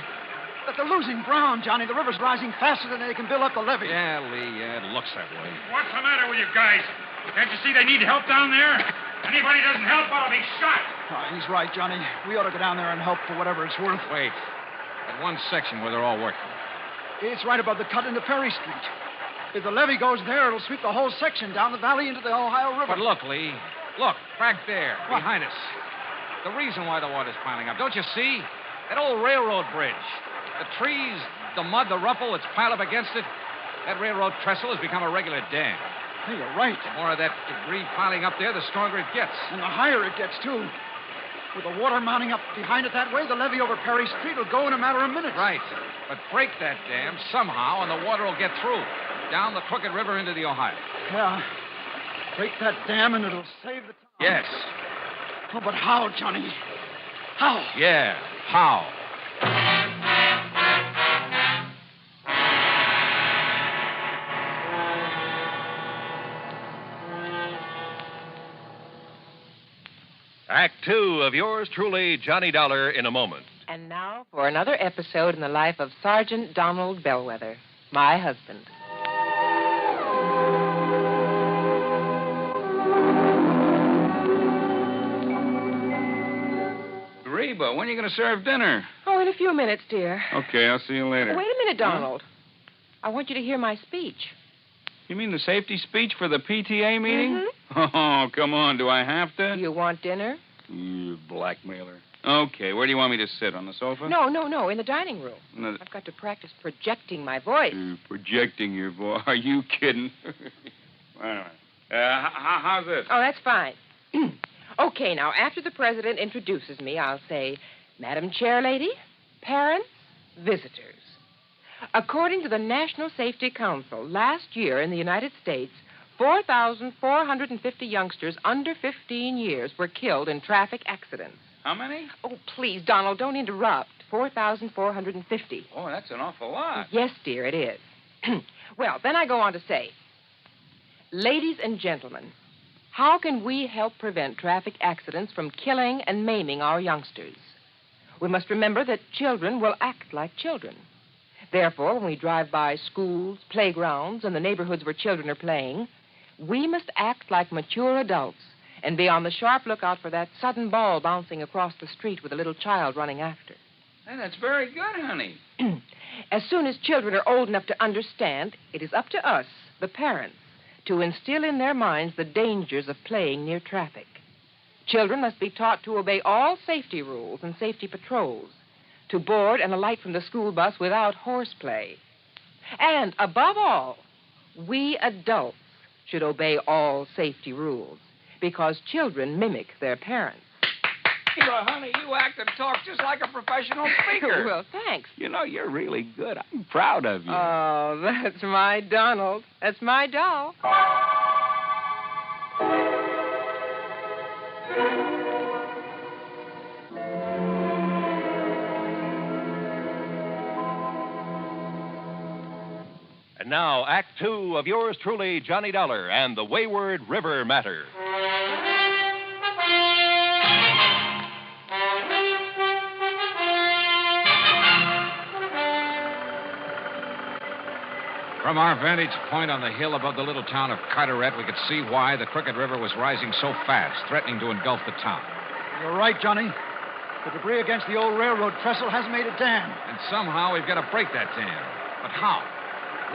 U: that they're losing ground, Johnny. The river's rising faster than they can build up the levee.
P: Yeah, Lee, yeah, it looks that way.
H: What's the matter with you guys? Can't you see they need help down there? Anybody doesn't help, I'll be shot.
U: He's right, Johnny. We ought to go down there and help for whatever it's worth.
P: Wait. That one section where they're all working.
U: It's right above the cut into Perry Street. If the levee goes there, it'll sweep the whole section down the valley into the Ohio River.
P: But look, Lee. Look, back there, behind us. The reason why the water's piling up. Don't you see? That old railroad bridge. The trees, the mud, the rubble that's piled up against it. That railroad trestle has become a regular dam.
U: Hey, you're right.
P: The more of that debris piling up there, the stronger it gets.
U: And the higher it gets, too. With the water mounting up behind it that way, the levee over Perry Street will go in a matter of minutes.
P: Right. But break that dam somehow, and the water will get through. Down the Crooked River into the Ohio.
U: Yeah. Break that dam, and it'll save the town.
P: Yes.
U: Oh, but how, Johnny? How?
P: Yeah, how?
K: Act 2 of yours truly, Johnny Dollar, in a moment.
S: And now for another episode in the life of Sergeant Donald Bellwether, my husband.
D: Reba, when are you going to serve dinner?
S: Oh, in a few minutes, dear.
D: Okay, I'll see you later.
S: Wait a minute, Donald. I want you to hear my speech.
D: You mean the safety speech for the PTA meeting?
S: Mm-hmm.
D: Oh, come on. Do I have to?
S: You want dinner?
D: You blackmailer. Okay, where do you want me to sit? On the sofa?
S: No, in the dining room.
D: No.
S: I've got to practice projecting my voice.
D: Projecting your voice. Are you kidding? Well, how's this?
S: Oh, that's fine. Okay, now, after the president introduces me, I'll say, Madam Chairlady, parents, visitors. According to the National Safety Council, last year in the United States, 4,450 youngsters under 15 years were killed in traffic accidents.
D: How many?
S: Oh, please, Donald, don't interrupt. 4,450.
D: Oh, that's an awful lot.
S: Yes, dear, it is. Well, then I go on to say, ladies and gentlemen, how can we help prevent traffic accidents from killing and maiming our youngsters? We must remember that children will act like children. Therefore, when we drive by schools, playgrounds, and the neighborhoods where children are playing, we must act like mature adults and be on the sharp lookout for that sudden ball bouncing across the street with a little child running after.
D: Hey, that's very good, honey.
S: As soon as children are old enough to understand, it is up to us, the parents, to instill in their minds the dangers of playing near traffic. Children must be taught to obey all safety rules and safety patrols, to board and alight from the school bus without horseplay. And, above all, we adults should obey all safety rules, because children mimic their parents.
D: Well, honey, you act and talk just like a professional speaker.
S: Well, thanks.
D: You know, you're really good. I'm proud of you.
S: Oh, that's my Donald. That's my doll.
K: And now, Act Two of yours truly, Johnny Dollar and the Wayward River Matter.
P: From our vantage point on the hill above the little town of Carteret, we could see why the Crooked River was rising so fast, threatening to engulf the town.
U: You're right, Johnny. The debris against the old railroad trestle has made a dam.
P: And somehow we've got to break that dam. But how?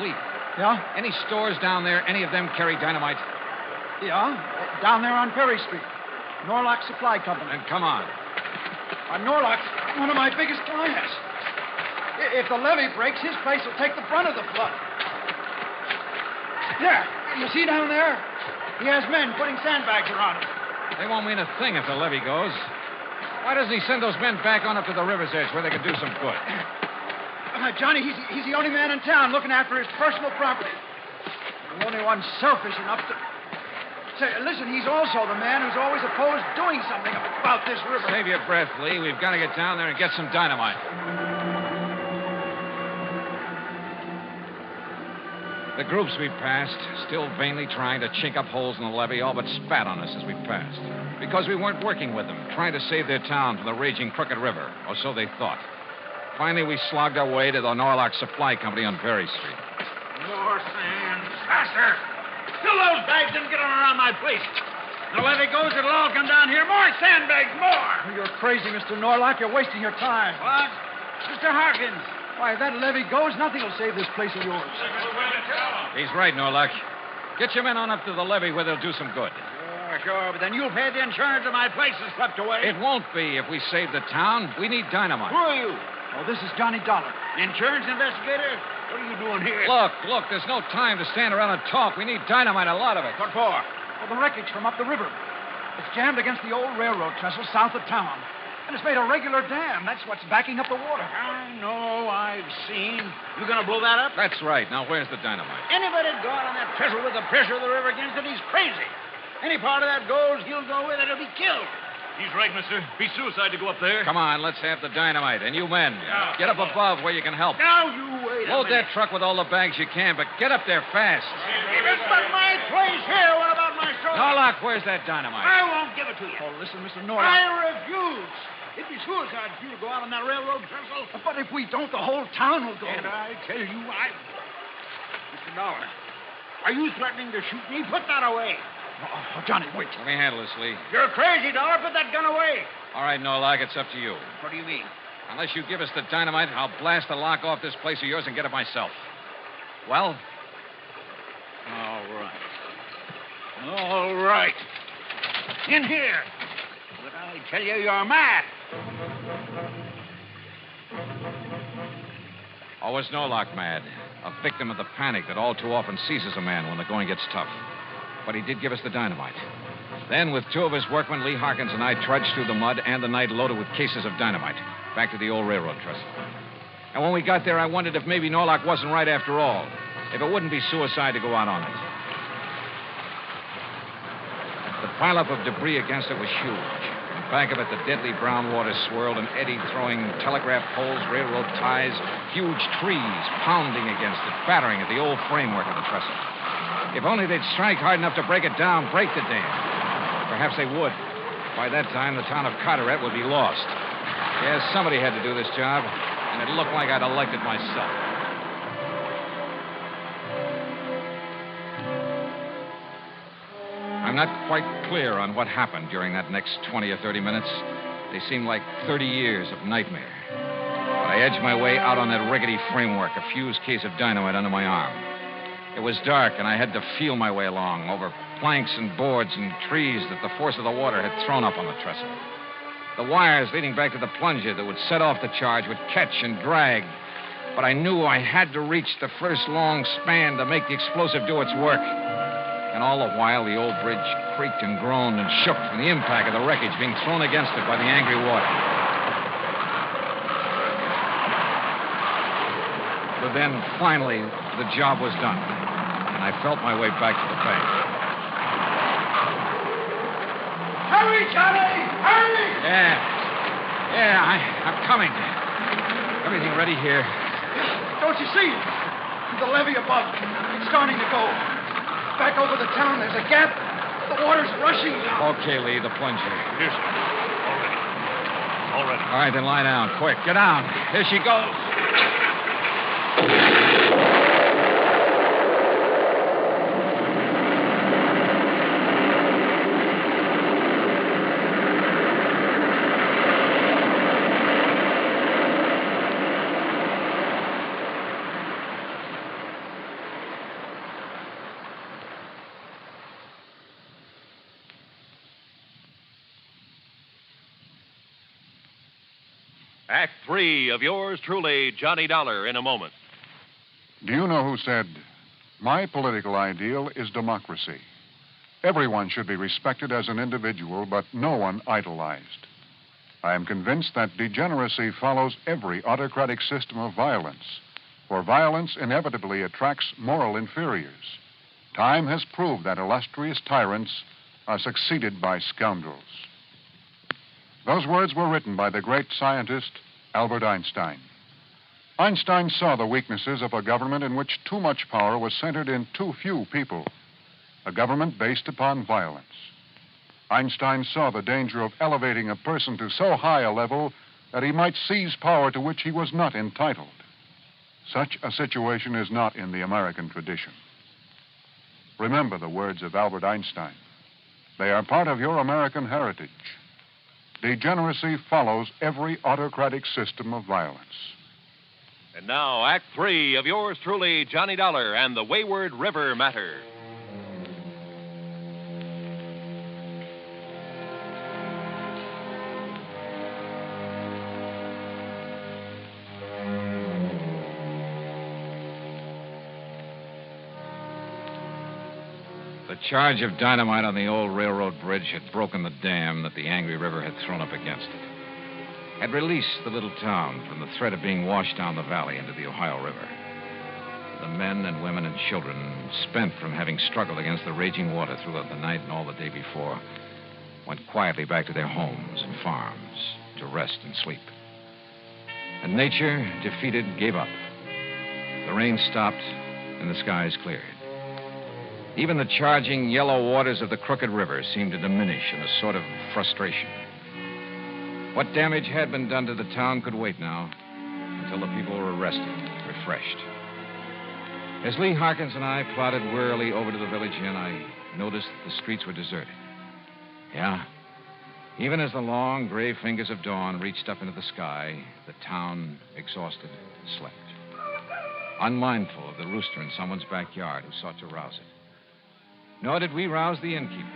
P: Lee.
U: Yeah?
P: Any stores down there, any of them carry dynamite?
U: Yeah, down there on Perry Street. Norlock Supply Company.
P: Then come on.
U: Norlock's one of my biggest clients. If the levee breaks, his place will take the brunt of the flood. There, you see down there? He has men putting sandbags around it.
P: They won't mean a thing if the levee goes. Why doesn't he send those men back on up to the river's edge where they can do some good?
U: Johnny, he's the only man in town looking after his personal property. The only one selfish enough to... Say, listen, he's also the man who's always opposed doing something about this river.
P: Save your breath, Lee. We've got to get down there and get some dynamite. The groups we passed, still vainly trying to chink up holes in the levee, all but spat on us as we passed. Because we weren't working with them, trying to save their town from the raging Crooked River, or so they thought. Finally, we slogged our way to the Norlock Supply Company on Berry Street.
N: More sand. Faster! Fill those bags and get them around my place. The levee goes, it'll all come down here. More sandbags, more!
U: You're crazy, Mr. Norlock. You're wasting your time.
N: What? Mr. Harkins.
U: Why, if that levee goes, nothing will save this place of yours.
P: He's right, Norlock. Get your men on up to the levee where they'll do some good.
N: Sure, but then you'll pay the insurance of my place is swept away.
P: It won't be if we save the town. We need dynamite.
N: Who are you?
U: Oh, this is Johnny Dollar.
N: Insurance investigator? What are you doing here?
P: Look, there's no time to stand around and talk. We need dynamite, a lot of it.
N: What for?
U: Well, the wreckage from up the river. It's jammed against the old railroad trestle south of town. And it's made a regular dam. That's what's backing up the water.
N: I know, I've seen. You gonna blow that up?
P: That's right. Now, where's the dynamite?
N: Anybody go out on that trestle with the pressure of the river against it, he's crazy. Any part of that goes, he'll go with it. He'll be killed.
O: He's right, mister. Be suicide to go up there.
P: Come on, let's have the dynamite. And you men, get up above where you can help.
N: Now, you wait
P: Load that truck with all the bags you can, but get up there fast.
N: If it's but my place here, what about my soul?
P: Norlock, where's that dynamite?
N: I won't give it to you.
U: Oh, listen, Mr. Norlock.
N: I refuse. It'd be suicide for you to go out on that railroad trestle.
U: But if we don't, the whole town will go.
N: And I tell you, Mr. Dollar, are you threatening to shoot me? Put that away.
U: Oh, Johnny, wait.
P: Let me handle this, Lee.
N: You're crazy, Dollar. Put that gun away.
P: All right, Norlock, it's up to you.
N: What do you mean?
P: Unless you give us the dynamite, I'll blast the lock off this place of yours and get it myself. Well? Oh,
I: All right. In here. But I tell you, you're mad.
P: Oh, was Norlock mad? A victim of the panic that all too often seizes a man when the going gets tough. But he did give us the dynamite. Then, with two of his workmen, Lee Harkins and I trudged through the mud and the night loaded with cases of dynamite, back to the old railroad trestle. And when we got there, I wondered if maybe Norlock wasn't right after all. If it wouldn't be suicide to go out on it. The pileup of debris against it was huge. In back of it, the deadly brown water swirled and eddied, throwing telegraph poles, railroad ties, huge trees pounding against it, battering at the old framework of the trestle. If only they'd strike hard enough to break it down, break the dam. Perhaps they would. By that time, the town of Carteret would be lost. Yes, somebody had to do this job, and it looked like I'd elected myself. I'm not quite clear on what happened during that next 20 or 30 minutes. They seemed like 30 years of nightmare. But I edged my way out on that rickety framework, a fused case of dynamite under my arm. It was dark, and I had to feel my way along over planks and boards and trees that the force of the water had thrown up on the trestle. The wires leading back to the plunger that would set off the charge would catch and drag. But I knew I had to reach the first long span to make the explosive do its work. And all the while, the old bridge creaked and groaned and shook from the impact of the wreckage being thrown against it by the angry water. But then, finally, the job was done, and I felt my way back to the bank.
I: Hurry, Johnny! Hurry!
P: I'm coming. Everything ready here.
U: Don't you see? The levee above. It's starting to go. Back over the town, there's a gap. The water's rushing now.
P: Okay, Lee, the plunger.
M: Here, sir. All ready.
P: All right, then lie down. Quick, get down. Here she goes.
M: Act 3 of yours truly, Johnny Dollar, in a moment.
C: Do you know who said, "My political ideal is democracy. Everyone should be respected as an individual, but no one idolized." I am convinced that degeneracy follows every autocratic system of violence, for violence inevitably attracts moral inferiors. Time has proved that illustrious tyrants are succeeded by scoundrels. Those words were written by the great scientist Albert Einstein. Einstein saw the weaknesses of a government in which too much power was centered in too few people, a government based upon violence. Einstein saw the danger of elevating a person to so high a level that he might seize power to which he was not entitled. Such a situation is not in the American tradition. Remember the words of Albert Einstein. They are part of your American heritage. Degeneracy follows every autocratic system of violence.
M: And now, Act 3 of yours truly, Johnny Dollar and the Wayward River Matter.
P: The charge of dynamite on the old railroad bridge had broken the dam that the angry river had thrown up against it. Had released the little town from the threat of being washed down the valley into the Ohio River. The men and women and children, spent from having struggled against the raging water throughout the night and all the day before, went quietly back to their homes and farms to rest and sleep. And nature, defeated, gave up. The rain stopped and the skies cleared. Even the charging yellow waters of the crooked river seemed to diminish in a sort of frustration. What damage had been done to the town could wait now until the people were rested, refreshed. As Lee Harkins and I plodded wearily over to the village inn, I noticed that the streets were deserted. Yeah, even as the long gray fingers of dawn reached up into the sky, the town, exhausted, slept. Unmindful of the rooster in someone's backyard who sought to rouse it. Nor did we rouse the innkeeper,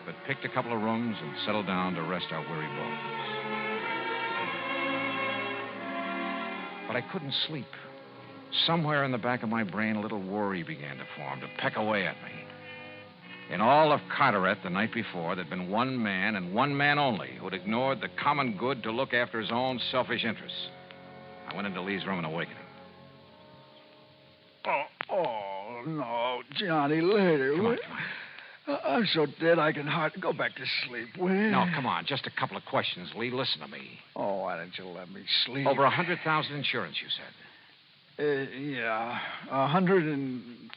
P: but picked a couple of rooms and settled down to rest our weary bones. But I couldn't sleep. Somewhere in the back of my brain, a little worry began to form, to peck away at me. In all of Carteret the night before, there'd been one man and one man only who'd ignored the common good to look after his own selfish interests. I went into Lee's room and awakened him.
U: Oh, no, Johnny, later.
P: Come on.
U: I'm so dead I can hardly go back to sleep.
P: No, come on. Just a couple of questions, Lee. Listen to me.
U: Oh, why don't you let me sleep?
P: Over 100,000 insurance, you said.
U: Yeah, 100 and...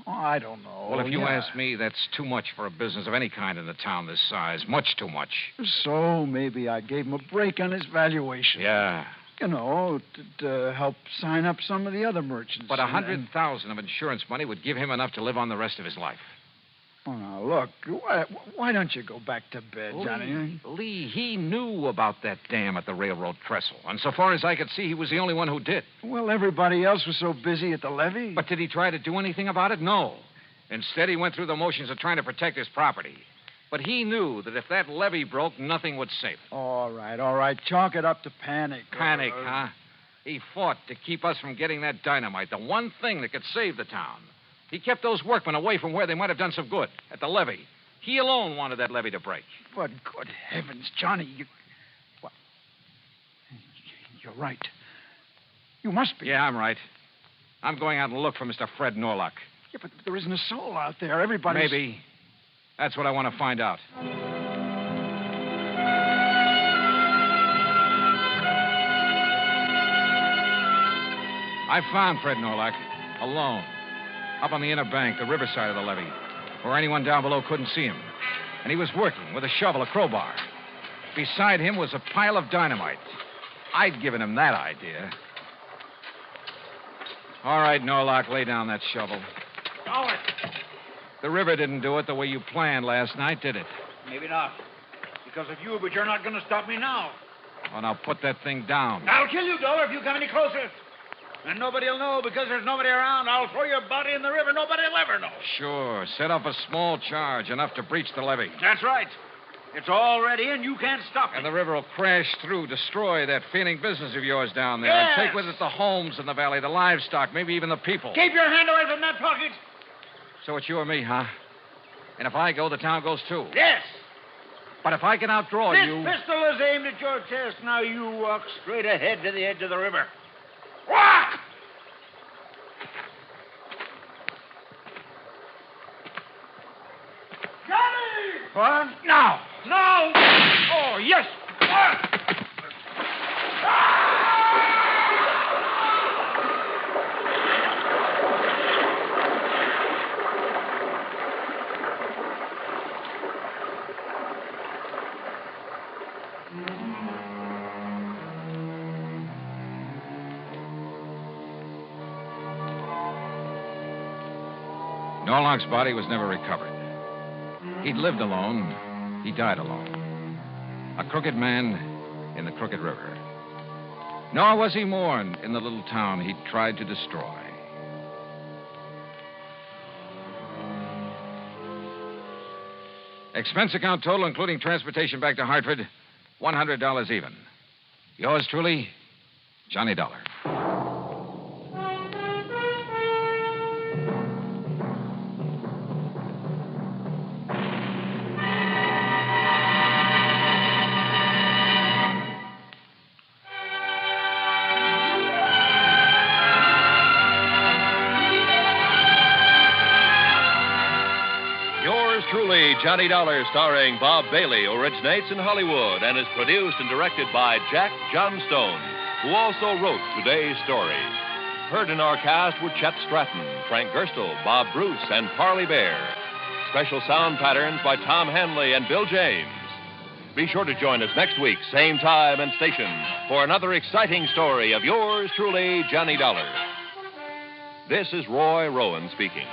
U: Oh, I don't know.
P: Well, if you ask me, that's too much for a business of any kind in a town this size. Much too much.
U: So maybe I gave him a break on his valuation.
P: Yeah.
U: You know, to help sign up some of the other merchants.
P: But 100,000 of insurance money would give him enough to live on the rest of his life.
U: Oh, now, look, why don't you go back to bed, Johnny?
P: Lee, he knew about that dam at the railroad trestle. And so far as I could see, he was the only one who did.
U: Well, everybody else was so busy at the levee.
P: But did he try to do anything about it? No. Instead, he went through the motions of trying to protect his property. But he knew that if that levee broke, nothing would save it.
U: All right. Chalk it up to panic.
P: Panic, huh? He fought to keep us from getting that dynamite, the one thing that could save the town. He kept those workmen away from where they might have done some good, at the levee. He alone wanted that levee to break.
U: But good heavens, Johnny, you're right. You must be.
P: Yeah, I'm right. I'm going out and look for Mr. Fred Norlock.
U: Yeah, but there isn't a soul out there. Everybody's...
P: Maybe. That's what I want to find out. I found Fred Norlock, alone. Up on the inner bank, the riverside of the levee, where anyone down below couldn't see him. And he was working with a shovel, a crowbar. Beside him was a pile of dynamite. I'd given him that idea. All right, Norlock, lay down that shovel.
I: Go it.
P: The river didn't do it the way you planned last night, did it?
I: Maybe not. Because of you, but you're not going to stop me now.
P: Oh, now put that thing down.
I: I'll kill you, Dollar, if you come any closer. And nobody'll know because there's nobody around. I'll throw your body in the river. Nobody'll ever know.
P: Sure. Set up a small charge, enough to breach the levee.
I: That's right. It's all ready, and you can't stop it.
P: And the river will crash through, destroy that failing business of yours down there.
I: Yes.
P: And take with it the homes in the valley, the livestock, maybe even the people.
I: Keep your hand away from that pocket.
P: So it's you or me, huh? And if I go, the town goes too.
I: Yes.
P: But if I can outdraw you...
I: This pistol is aimed at your chest. Now you walk straight ahead to the edge of the river. Walk! Johnny!
P: What? Now!
I: No!
P: Oh, yes! Norlock's body was never recovered. He'd lived alone. He died alone. A crooked man in the crooked river. Nor was he mourned in the little town he'd tried to destroy. Expense account total, including transportation back to Hartford, $100 even. Yours truly, Johnny Dollar.
K: Truly, Johnny Dollar, starring Bob Bailey, originates in Hollywood and is produced and directed by Jack Johnstone, who also wrote today's story. Heard in our cast were Chet Stratton, Frank Gerstle, Bob Bruce, and Parley Bear. Special sound patterns by Tom Hanley and Bill James. Be sure to join us next week, same time and station, for another exciting story of yours truly, Johnny Dollar. This is Roy Rowan speaking.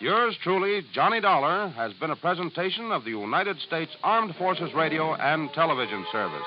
A: Yours truly, Johnny Dollar, has been a presentation of the United States Armed Forces Radio and Television Service.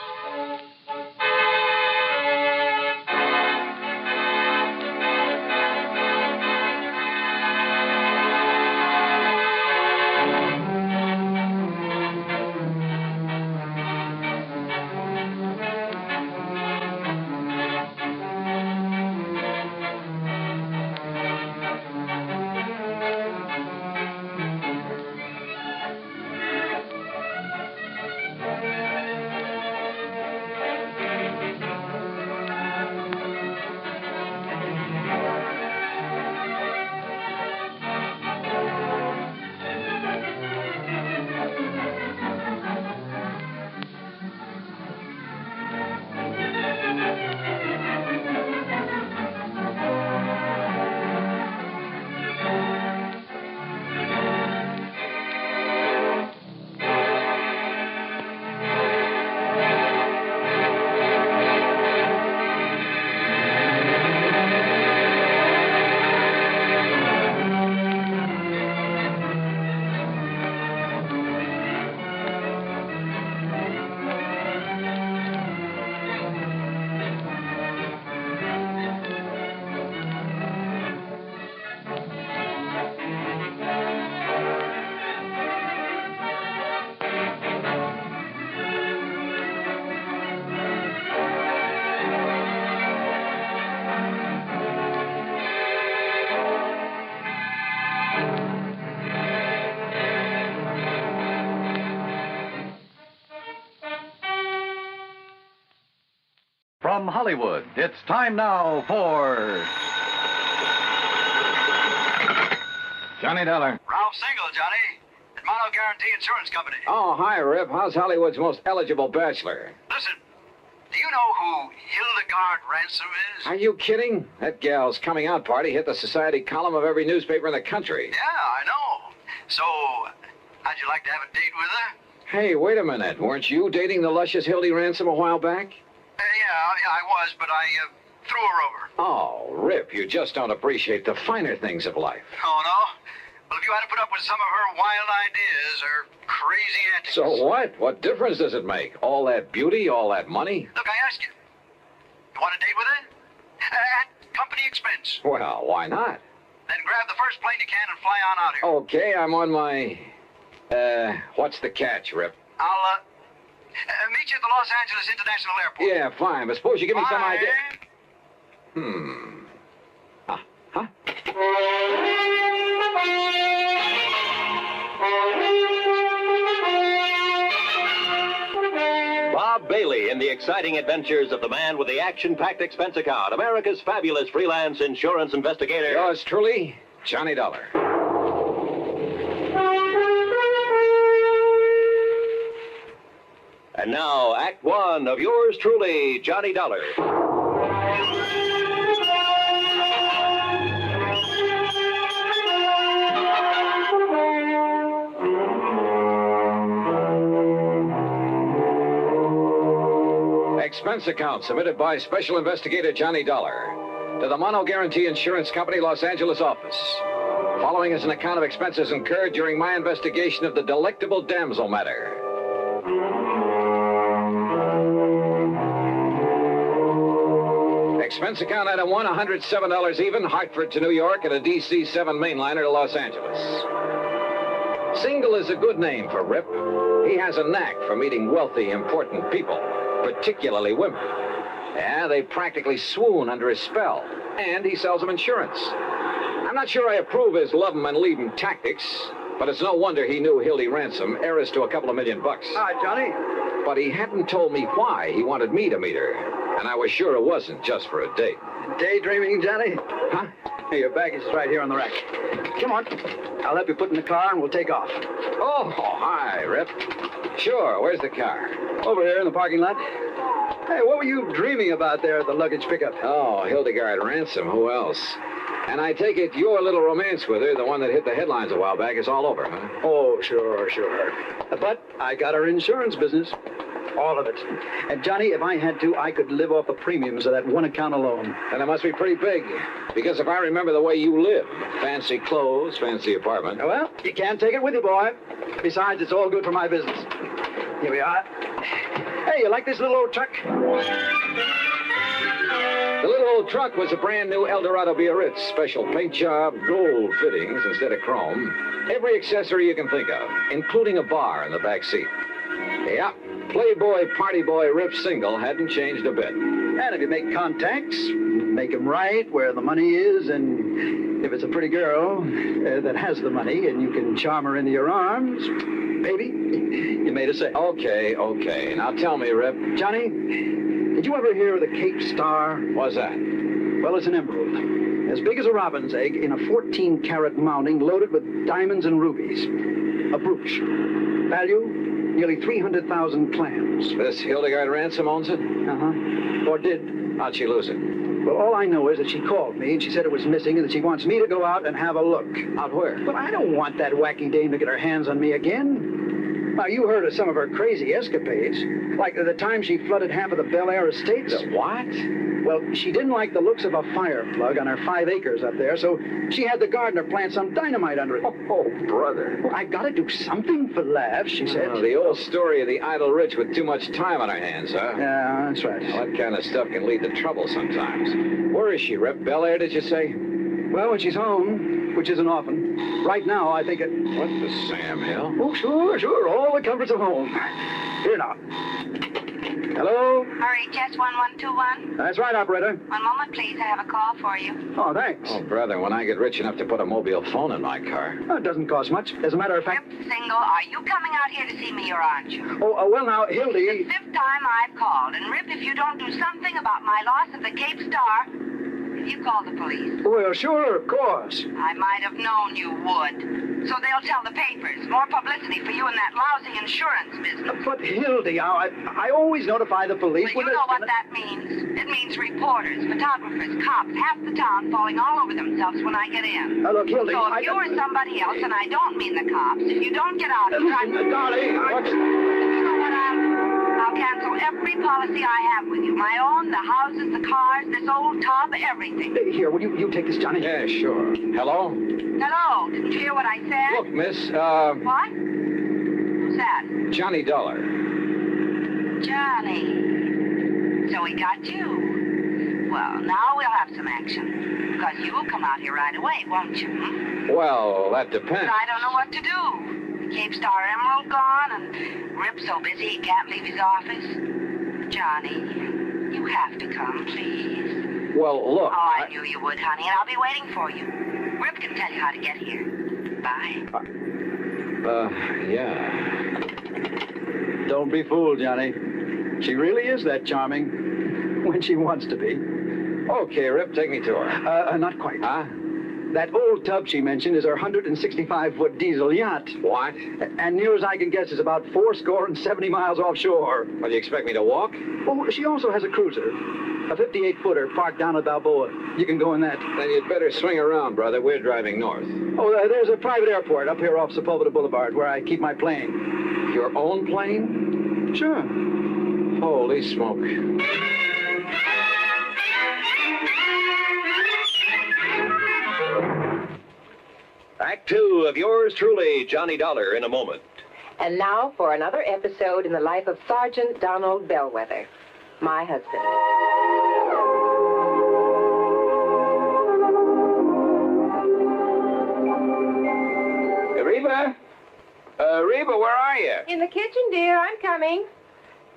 C: From Hollywood, it's time now for Johnny Dollar.
G: Ralph Single, Johnny. At Mono Guarantee Insurance Company.
E: Oh, hi, Rip. How's Hollywood's most eligible bachelor?
G: Listen, do you know who Hildegard Ransom is?
E: Are you kidding? That gal's coming out party hit the society column of every newspaper in the country.
G: Yeah, I know. So, how'd you like to have a date with her?
E: Hey, wait a minute. Weren't you dating the luscious Hildy Ransom a while back?
G: Yeah, I was, but I threw her over.
E: Oh, Rip, you just don't appreciate the finer things of life.
G: Oh, no? Well, if you had to put up with some of her wild ideas or crazy antics...
E: So what? What difference does it make? All that beauty, all that money?
G: Look, I asked you. You want a date with her? At company expense.
E: Well, why not?
G: Then grab the first plane you can and fly on out here.
E: Okay, I'm on my... what's the catch, Rip?
G: I'll, meet you at the Los Angeles International Airport.
E: Yeah, fine, but suppose you give me some
G: Bye.
E: idea...
K: Bob Bailey in the exciting adventures of the man with the action-packed expense account, America's fabulous freelance insurance investigator.
E: Yours truly, Johnny Dollar.
K: And now, Act One of yours truly, Johnny Dollar.
E: Expense account submitted by Special Investigator Johnny Dollar to the Mono Guarantee Insurance Company, Los Angeles office. Following is an account of expenses incurred during my investigation of the delectable damsel matter. Expense account item 1, $107 even, Hartford to New York, and a DC-7 mainliner to Los Angeles. Single is a good name for Rip. He has a knack for meeting wealthy, important people, particularly women. Yeah, they practically swoon under his spell, and he sells them insurance. I'm not sure I approve his love 'em and leave 'em tactics, but it's no wonder he knew Hildy Ransom, heiress to a couple of $1 million.
T: Hi, Johnny.
E: But he hadn't told me why he wanted me to meet her, and I was sure it wasn't just for a date.
T: Daydreaming, Johnny?
E: Huh?
T: Hey, your baggage is right here on the rack. Come on. I'll help you put in the car and we'll take off.
E: Oh, hi, Rip. Sure, where's the car?
T: Over here in the parking lot. Hey, what were you dreaming about there at the luggage pickup?
E: Oh, Hildegard Ransom. Who else? And I take it your little romance with her, the one that hit the headlines a while back, is all over, huh?
T: Oh, sure. But I got her insurance business.
U: All of it. And, Johnny, if I had to, I could live off the premiums of that one account alone.
E: And it must be pretty big. Because if I remember the way you live, fancy clothes, fancy apartment.
U: Well, you can't take it with you, boy. Besides, it's all good for my business. Here we are. Hey, you like this little old truck?
E: The little old truck was a brand new Eldorado Biarritz. Special paint job, gold fittings instead of chrome. Every accessory you can think of, including a bar in the back seat. Yeah, Playboy, Party Boy, Rip Single hadn't changed a bit.
U: And if you make contacts, make them right where the money is, and if it's a pretty girl that has the money and you can charm her into your arms, baby, you made a say.
E: Okay. Now tell me, Rip.
U: Johnny, did you ever hear of the Cape Star?
E: What's that?
U: Well, it's an emerald. As big as a robin's egg in a 14-carat mounting loaded with diamonds and rubies. A brooch. Value? Nearly 300,000 clams.
E: This Hildegard Ransom owns it?
U: Uh-huh. Or did.
E: How'd she lose it?
U: Well, all I know is that she called me and she said it was missing and that she wants me to go out and have a look.
E: Out where?
U: Well, I don't want that wacky dame to get her hands on me again. Now, you heard of some of her crazy escapades. Like the time she flooded half of the Bel Air estates.
E: The what?
U: Well, she didn't like the looks of a fire plug on her 5 acres up there, so she had the gardener plant some dynamite under it.
E: Oh, brother.
U: Well, I gotta do something for laughs, she said.
E: Oh, the old story of the idle rich with too much time on her hands, huh?
U: Yeah, that's right.
E: Well, that kind of stuff can lead to trouble sometimes. Where is she, Rip? Bel Air, did you say?
U: Well, when she's home, which isn't often. Right now, I think it...
E: What the Sam Hill?
U: Oh, sure. All the comforts of home. Here now. Hello?
F: RHS 1121.
U: That's right, operator.
F: One moment, please. I have a call for you.
U: Oh, thanks.
E: Oh, brother, when I get rich enough to put a mobile phone in my car.
U: Oh, it doesn't cost much. As a matter of fact...
F: Rip Single, are you coming out here to see me or aren't you?
U: Oh, well, now, Hildy...
F: It's the 5th time I've called. And, Rip, if you don't do something about my loss of the Cape Star... You call the police.
U: Well, sure, of course.
F: I might have known you would. So they'll tell the papers. More publicity for you in that lousy insurance business.
U: But, Hildy, I always notify the police...
F: Well, you know what that means. It means reporters, photographers, cops, half the town falling all over themselves when I get in.
U: Look, Hildy...
F: So if you or somebody else, and I don't mean the cops, if you don't get out here...
U: Darling,
F: You know what, I'll cancel every policy I have with you. My own, the houses, the cars, this old tub, everything.
U: Here, will you take this, Johnny?
E: Yeah, sure. Hello?
F: Hello, didn't you hear what I said?
E: Look, miss,
F: What? Who's that?
E: Johnny Dollar.
F: Johnny. So he got you. Well, now we'll have some action. Because you'll come out here right away, won't you? Hmm?
E: Well, that depends.
F: But I don't know what to do. The Cape Star Emerald gone, and Rip's so busy he can't leave his office. Johnny, you have to come, please.
E: Well, look...
F: Oh, I knew you would, honey, and I'll be waiting for you. Rip can tell you how to get here. Bye.
E: Yeah.
U: Don't be fooled, Johnny. She really is that charming. When she wants to be.
E: Okay, Rip, take me to her.
U: Not quite.
E: Huh?
U: That old tub she mentioned is her 165-foot diesel yacht.
E: What?
U: And near as I can guess is about 70 miles offshore.
E: Well, do you expect me to walk?
U: Oh, she also has a cruiser. A 58-footer parked down at Balboa. You can go in that.
E: Then you'd better swing around, brother. We're driving north.
U: Oh, there's a private airport up here off Sepulveda Boulevard where I keep my plane.
E: Your own plane?
U: Sure.
E: Holy smoke.
K: Act 2 of yours truly, Johnny Dollar, in a moment.
S: And now for another episode in the life of Sergeant Donald Bellwether, my husband.
E: Reba? Reba, where are you?
S: In the kitchen, dear. I'm coming.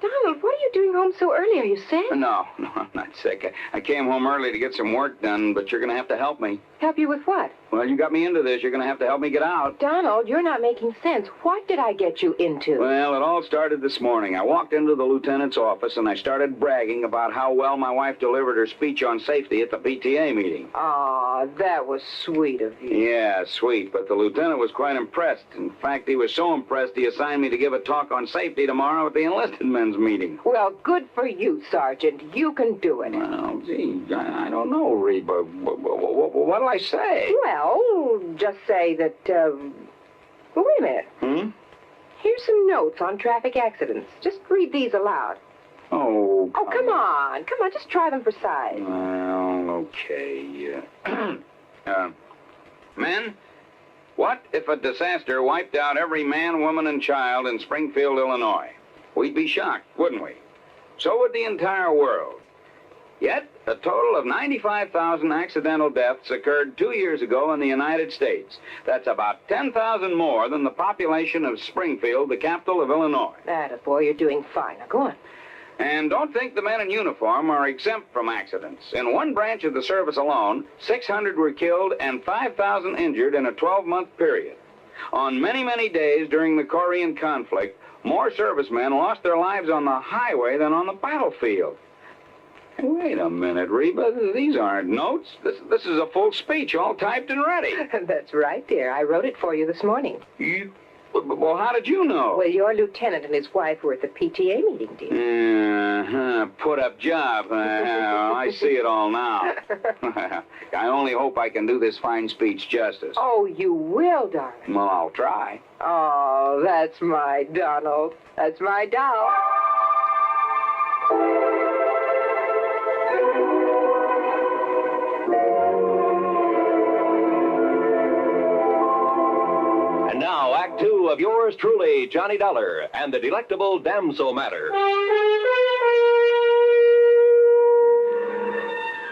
S: Donald, what are you doing home so early? Are you sick?
D: No, I'm not sick. I came home early to get some work done, but you're going to have to help me.
S: Help you with what?
D: Well, you got me into this. You're going to have to help me get out.
S: Donald, you're not making sense. What did I get you into?
D: Well, it all started this morning. I walked into the lieutenant's office, and I started bragging about how well my wife delivered her speech on safety at the PTA meeting.
S: Aw, that was sweet of you.
D: Yeah, sweet, but the lieutenant was quite impressed. In fact, he was so impressed he assigned me to give a talk on safety tomorrow at the enlisted men's meeting.
S: Well, good for you, Sergeant. You can do it.
D: Well, gee, I don't know, Reba. What'll I say?
S: Well, just say that, well, wait a minute. Here's some notes on traffic accidents. Just read these aloud.
D: Oh.
S: Oh, come on. Come on, just try them for size.
D: Well, okay. Men, what if a disaster wiped out every man, woman, and child in Springfield, Illinois? We'd be shocked, wouldn't we? So would the entire world. Yet, a total of 95,000 accidental deaths occurred 2 years ago in the United States. That's about 10,000 more than the population of Springfield, the capital of Illinois.
S: Attaboy, you're doing fine. Now, go on.
D: And don't think the men in uniform are exempt from accidents. In one branch of the service alone, 600 were killed and 5,000 injured in a 12-month period. On many, many days during the Korean conflict, more servicemen lost their lives on the highway than on the battlefield. Hey, wait a minute, Reba. These aren't notes. This is a full speech, all typed and ready.
S: That's right, dear. I wrote it for you this morning.
D: You? Well, how did you know?
S: Well, your lieutenant and his wife were at the PTA meeting, dear.
D: Put up job. I see it all now. I only hope I can do this fine speech justice.
S: Oh, you will, darling.
D: Well, I'll try.
S: Oh, that's my Donald. That's my doll.
M: And now, Act Two of yours truly, Johnny Dollar, and the delectable Damsel Matter.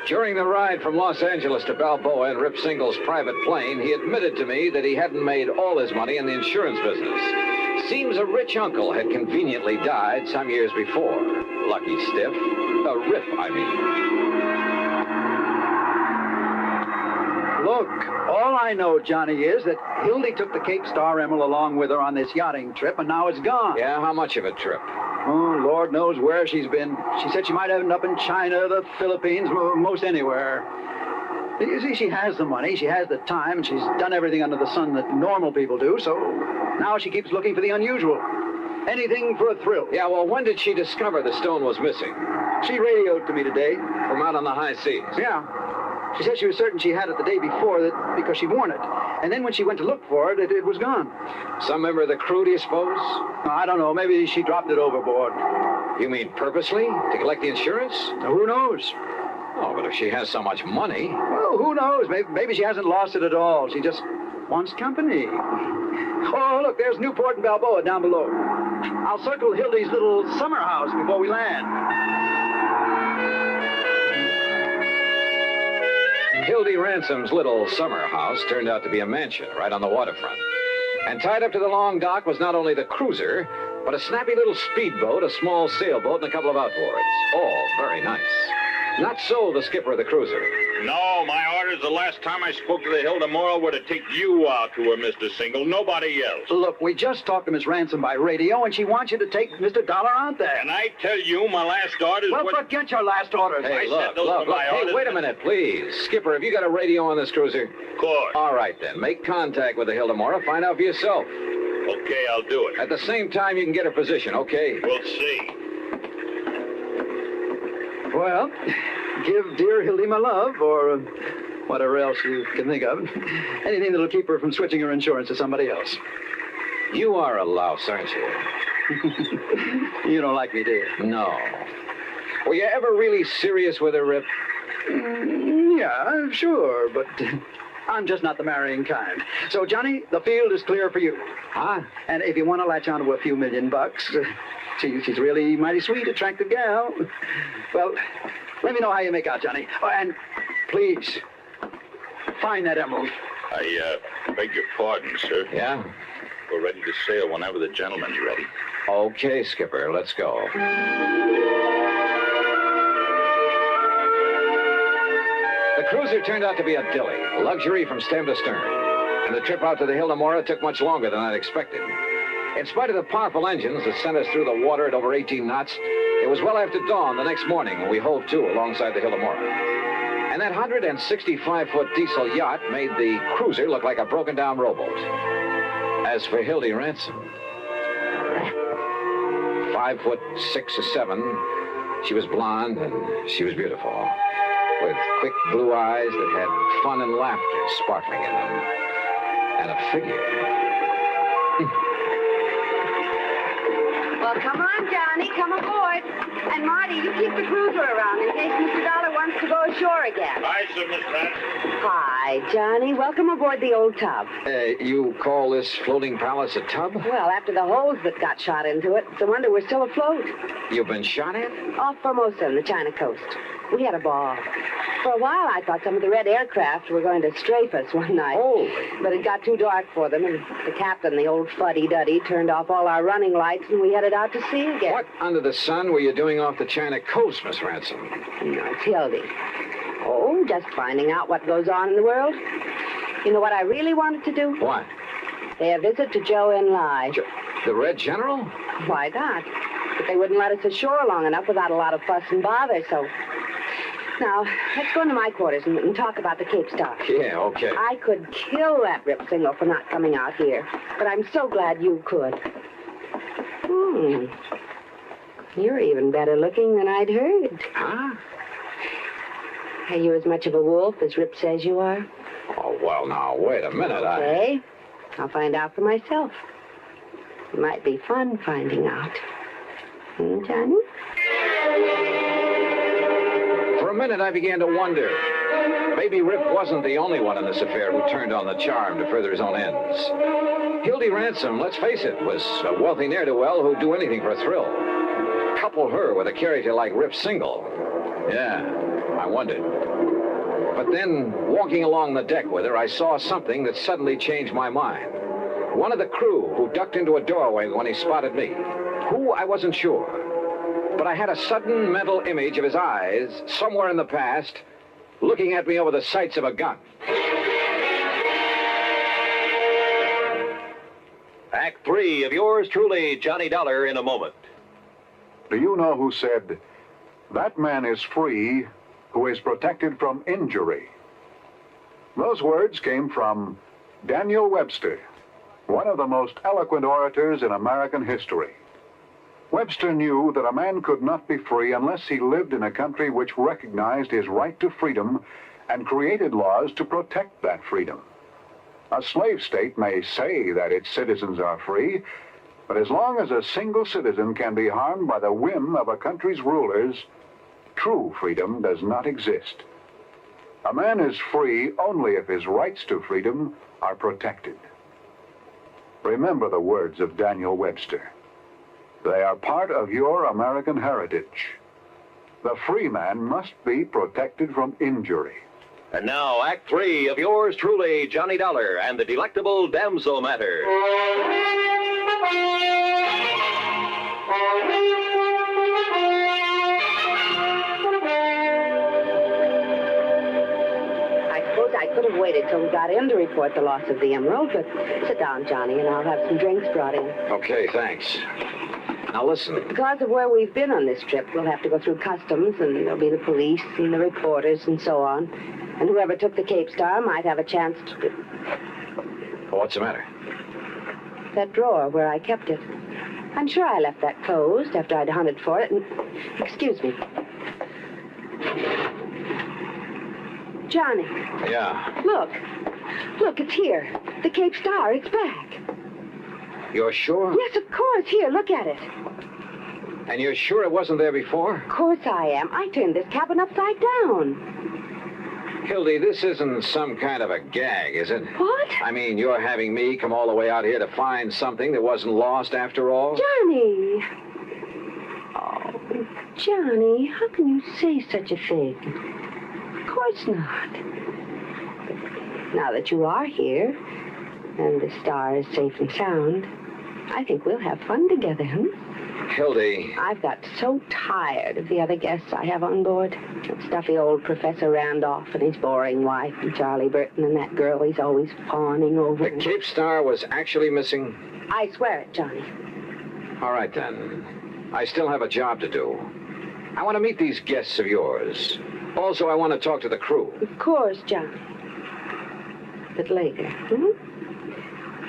E: During the ride from Los Angeles to Balboa in Rip Single's private plane, he admitted to me that he hadn't made all his money in the insurance business. Seems a rich uncle had conveniently died some years before. Lucky stiff. Rip, I mean.
L: Look, all I know, Johnny, is that Hildy took the Cape Star Emerald along with her on this yachting trip, and now it's gone.
E: Yeah, how much of a trip?
L: Oh, Lord knows where she's been. She said she might end up in China, the Philippines, most anywhere. You see, she has the money, she has the time, and she's done everything under the sun that normal people do, so now she keeps looking for the unusual. Anything for a thrill.
E: Yeah, well, when did she discover the stone was missing?
L: She radioed to me today.
E: From out on the high seas?
L: Yeah. She said she was certain she had it the day before because she'd worn it. And then when she went to look for it, it was gone.
E: Some member of the crew, do you suppose?
L: I don't know. Maybe she dropped it overboard.
E: You mean purposely? To collect the insurance?
L: Who knows?
E: Oh, but if she has so much money...
L: Well, who knows? Maybe she hasn't lost it at all. She just wants company. Oh, look, there's Newport and Balboa down below. I'll circle Hildy's little summer house before we land.
E: Hildy Ransom's little summer house turned out to be a mansion right on the waterfront. And tied up to the long dock was not only the cruiser, but a snappy little speedboat, a small sailboat, and a couple of outboards. All very nice. Not so the skipper of the cruiser.
H: No, my orders the last time I spoke to the Hilda Moral were to take you out to her, Mr. Single, nobody else.
L: Look, we just talked to Miss Ransom by radio, and she wants you to take Mr. Dollar out there.
H: And I tell you, my last orders
L: Well, forget your last orders.
E: Hey,
H: I
E: look.
H: orders.
E: Hey, wait a minute, please. Skipper, have you got a radio on this cruiser?
H: Of course.
E: All right, then. Make contact with the Hilda Mora. Find out for yourself.
H: Okay, I'll do it.
E: At the same time, you can get her position, okay?
H: We'll see.
L: Well, give dear Hildy my love, or whatever else you can think of. Anything that'll keep her from switching her insurance to somebody else.
E: You are a louse, aren't you?
L: You don't like me, do you?
E: No. Were you ever really serious with her, Rip?
L: Yeah, sure, but I'm just not the marrying kind. So, Johnny, the field is clear for you.
E: Huh?
L: And if you want to latch on to a few $1,000,000, she's really mighty sweet, attractive gal. Well, let me know how you make out, Johnny. Oh, and please, find that emerald.
H: I beg your pardon, sir.
E: Yeah?
H: We're ready to sail whenever the gentleman's ready.
E: Okay, Skipper, let's go. The cruiser turned out to be a dilly, luxury from stem to stern. And the trip out to the Hilda Mora took much longer than I'd expected. In spite of the powerful engines that sent us through the water at over 18 knots, it was well after dawn the next morning when we hove to alongside the Hilda Mora. And that 165-foot diesel yacht made the cruiser look like a broken-down rowboat. As for Hildy Ransom, 5'6" or 7", she was blonde and she was beautiful, with quick blue eyes that had fun and laughter sparkling in them, and a figure.
F: Well, come on, Johnny. Come aboard. And Marty, you keep the cruiser around in case Mr. Dollar wants to go ashore again.
H: Hi, sir, Miss Pratt.
F: Hi, Johnny. Welcome aboard the old tub.
E: You call this floating palace a tub?
F: Well, after the holes that got shot into it, it's a wonder we're still afloat.
E: You've been shot at?
F: Off Formosa in the China coast. We had a ball. For a while, I thought some of the red aircraft were going to strafe us one night.
E: Oh.
F: But it got too dark for them, and the captain, the old fuddy-duddy, turned off all our running lights, and we headed out to sea again.
E: What under the sun were you doing off the China coast, Miss Ransom?
F: No, it's Hildy. Oh, just finding out what goes on in the world. You know what I really wanted to do?
E: What?
F: Pay a visit to Joe and Lai.
E: The Red General?
F: Why not? But they wouldn't let us ashore long enough without a lot of fuss and bother, so... Now, let's go into my quarters and talk about the Cape Star.
E: Yeah, okay.
F: I could kill that Rip Single for not coming out here, but I'm so glad you could. You're even better looking than I'd heard.
E: Huh?
F: Are you as much of a wolf as Rip says you are?
E: Oh, well, now, wait a minute.
F: Okay. I'll find out for myself. It might be fun finding out. Johnny?
E: For a minute, I began to wonder. Maybe Rip wasn't the only one in this affair who turned on the charm to further his own ends. Hildy Ransom, let's face it, was a wealthy ne'er-do-well who'd do anything for a thrill. Couple her with a character like Rip Single. Yeah, I wondered. But then, walking along the deck with her, I saw something that suddenly changed my mind. One of the crew who ducked into a doorway when he spotted me. Who, I wasn't sure. But I had a sudden mental image of his eyes, somewhere in the past, looking at me over the sights of a gun.
K: Act 3 of yours truly, Johnny Dollar, in a moment.
C: Do you know who said, "That man is free who is protected from injury"? Those words came from Daniel Webster, one of the most eloquent orators in American history. Webster knew that a man could not be free unless he lived in a country which recognized his right to freedom and created laws to protect that freedom. A slave state may say that its citizens are free, but as long as a single citizen can be harmed by the whim of a country's rulers, true freedom does not exist. A man is free only if his rights to freedom are protected. Remember the words of Daniel Webster. They are part of your American heritage. The free man must be protected from injury.
K: And now, Act 3 of yours truly, Johnny Dollar, and the delectable damsel matter.
F: I suppose I could have waited till we got in to report the loss of the emerald, but sit down, Johnny, and I'll have some drinks brought in.
E: Okay, thanks. Now listen.
F: Because of where we've been on this trip, we'll have to go through customs, and there'll be the police and the reporters and so on. And whoever took the Cape Star might have a chance to...
E: What's the matter?
F: That drawer where I kept it. I'm sure I left that closed after I'd hunted for it, and... Excuse me. Johnny.
E: Yeah.
F: Look. Look, it's here. The Cape Star, it's back.
E: You're sure?
F: Yes, of course. Here, look at it.
E: And you're sure it wasn't there before?
F: Of course I am. I turned this cabin upside down.
E: Hildy, this isn't some kind of a gag, is it?
F: What?
E: I mean, you're having me come all the way out here to find something that wasn't lost after all?
F: Johnny! Oh, Johnny, how can you say such a thing? Of course not. But now that you are here, and the star is safe and sound, I think we'll have fun together,
E: Hildy.
F: I've got so tired of the other guests I have on board. That stuffy old Professor Randolph and his boring wife, and Charlie Burton, and that girl he's always fawning over.
E: The Cape Star was actually missing?
F: I swear it, Johnny.
E: All right, then. I still have a job to do. I want to meet these guests of yours. Also, I want to talk to the crew.
F: Of course, Johnny. But later,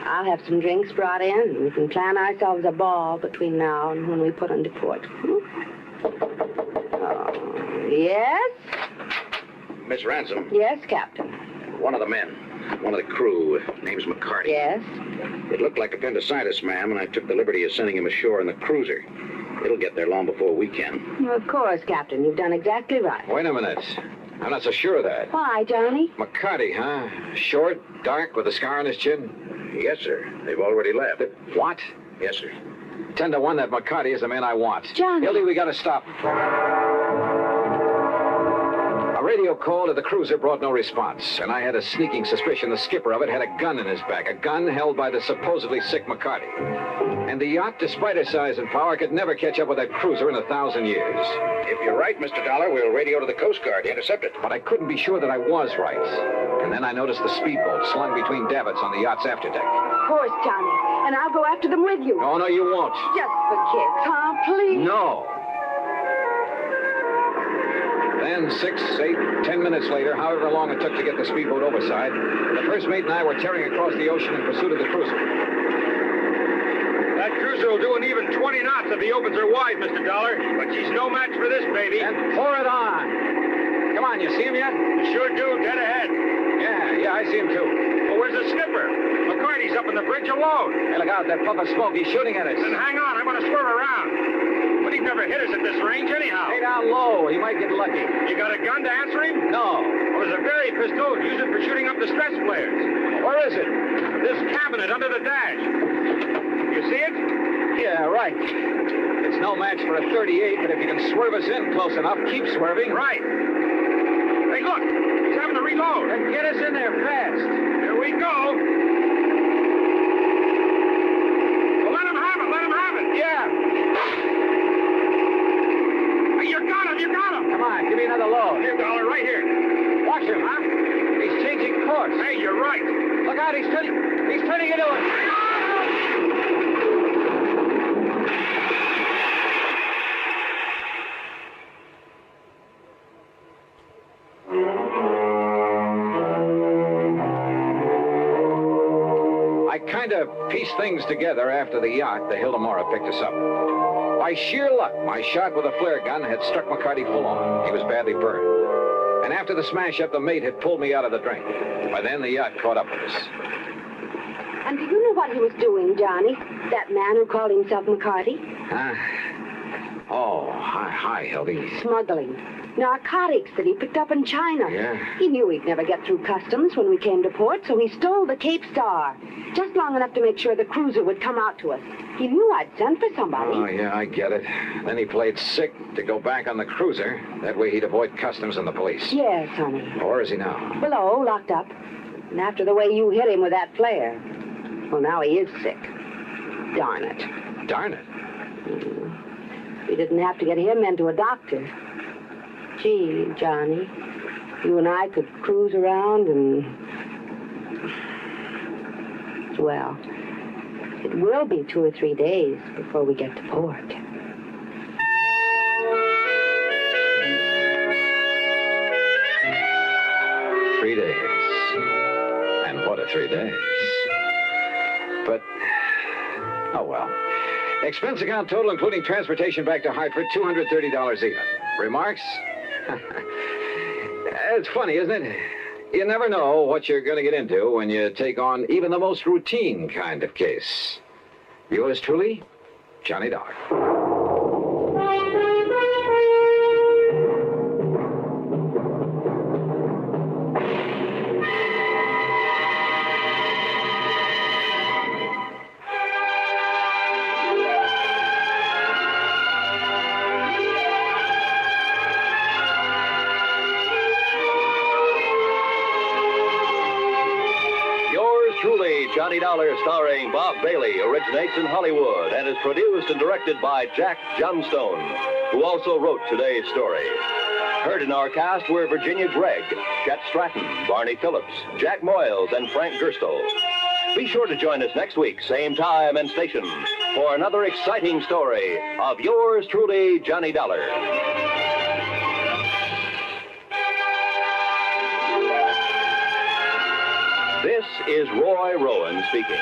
F: I'll have some drinks brought in, and we can plan ourselves a ball between now and when we put into port. Oh, yes?
A: Miss Ransom.
F: Yes, Captain.
Q: One of the men. One of the crew. Name's McCarty.
F: Yes?
Q: It looked like appendicitis, ma'am, and I took the liberty of sending him ashore in the cruiser. It'll get there long before we can.
F: Well, of course, Captain. You've done exactly right.
E: Wait a minute. I'm not so sure of that.
F: Why, Johnny?
E: McCarty, huh? Short, dark, with a scar on his chin?
Q: Yes, sir. They've already left.
E: What?
Q: Yes, sir.
E: 10 to 1 that McCarty is the man I want.
F: Johnny.
E: Hildy, we gotta stop. A radio call to the cruiser brought no response, and I had a sneaking suspicion the skipper of it had a gun in his back, a gun held by the supposedly sick McCarty. And the yacht, despite her size and power, could never catch up with that cruiser in 1,000 years.
Q: If you're right, Mr. Dollar, we'll radio to the Coast Guard to intercept it.
E: But I couldn't be sure that I was right. And then I noticed the speedboat slung between davits on the yacht's afterdeck.
F: Of course, Johnny. And I'll go after them with you.
E: Oh, no, you won't.
F: Just for kids, huh? Please.
E: No. Then 6, 8, 10 minutes later, however long it took to get the speedboat overside, the first mate and I were tearing across the ocean in pursuit of the cruiser.
H: That cruiser will do an even 20 knots if he opens her wide, Mr. Dollar. But she's no match for this, baby.
E: And pour it on. Come on, you see him yet?
H: Sure do, dead ahead.
E: Yeah, I see him too.
H: Well, where's the skipper? McCarty's up on the bridge alone.
E: Hey, look out, that puff of smoke. He's shooting at us.
H: Then hang on, I'm going to swerve around. But he'd never hit us at this range anyhow.
E: Stay down low. He might get lucky.
H: You got a gun to answer him?
E: No.
H: Well, there's a very pistol used for shooting up the stress flares.
E: Where is it?
H: This cabinet under the dash. You see it?
E: Yeah, right. It's no match for a 38, but if you can swerve us in close enough, keep swerving.
H: Right. Hey, look. He's having to reload.
E: Then get us in there fast.
H: Here we go. Well, let him have it. Let him have it.
E: Yeah.
H: Hey, you got him. You got him.
E: Come on, give me another load.
H: Here, Dollar, right here.
E: Watch him, huh? He's changing course.
H: Hey, you're right.
E: Look out, he's turning into it. I kind of pieced things together after the yacht, the Hildemora, picked us up. By sheer luck, my shot with a flare gun had struck McCarty full on. He was badly burned. And after the smash-up, the mate had pulled me out of the drink. By then, the yacht caught up with us.
F: And do you know what he was doing, Johnny? That man who called himself McCarty?
E: Oh, hi, Hildy.
F: Smuggling. Narcotics that he picked up in China.
E: Yeah?
F: He knew he'd never get through customs when we came to port, so he stole the Cape Star. Just long enough to make sure the cruiser would come out to us. He knew I'd sent for somebody.
E: Oh, yeah, I get it. Then he played sick to go back on the cruiser. That way he'd avoid customs and the police.
F: Yes, honey.
E: Where is he now?
F: Below, locked up. And after the way you hit him with that flare. Well, now he is sick. Darn it.
E: Darn it.
F: We didn't have to get him into a doctor. Gee, Johnny, you and I could cruise around and... Well, it will be 2 or 3 days before we get to port.
E: Three days. And what a 3 days. But, oh well. Expense account total, including transportation back to Hartford, $230 even. Remarks? It's funny, isn't it? You never know what you're going to get into when you take on even the most routine kind of case. Yours truly, Johnny Dollar.
K: Johnny Dollar, starring Bob Bailey, originates in Hollywood and is produced and directed by Jack Johnstone, who also wrote today's story. Heard in our cast were Virginia Gregg, Chet Stratton, Barney Phillips, Jack Moyles, and Frank Gerstl. Be sure to join us next week, same time and station, for another exciting story of yours truly, Johnny Dollar. This is Roy Rowan speaking.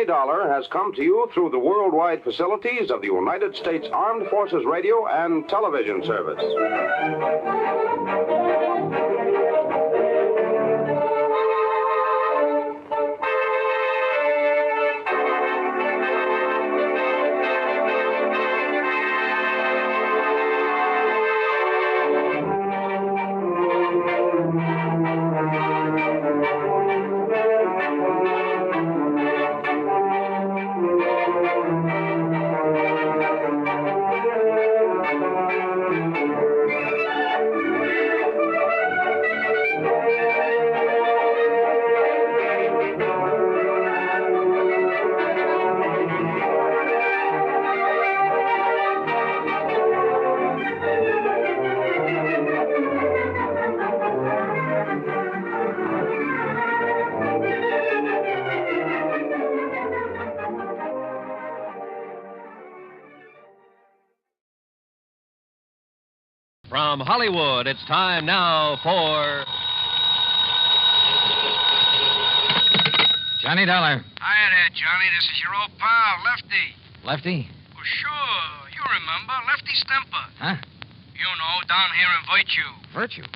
A: Johnny Dollar has come to you through the worldwide facilities of the United States Armed Forces Radio and Television Service.
M: From Hollywood, it's time now for
P: Johnny Dollar.
G: Hiya there, Johnny. This is your old pal, Lefty.
P: Lefty?
G: Well, sure. You remember. Lefty Stemper.
P: Huh?
G: You know, down here in Virtue.
P: Virtue?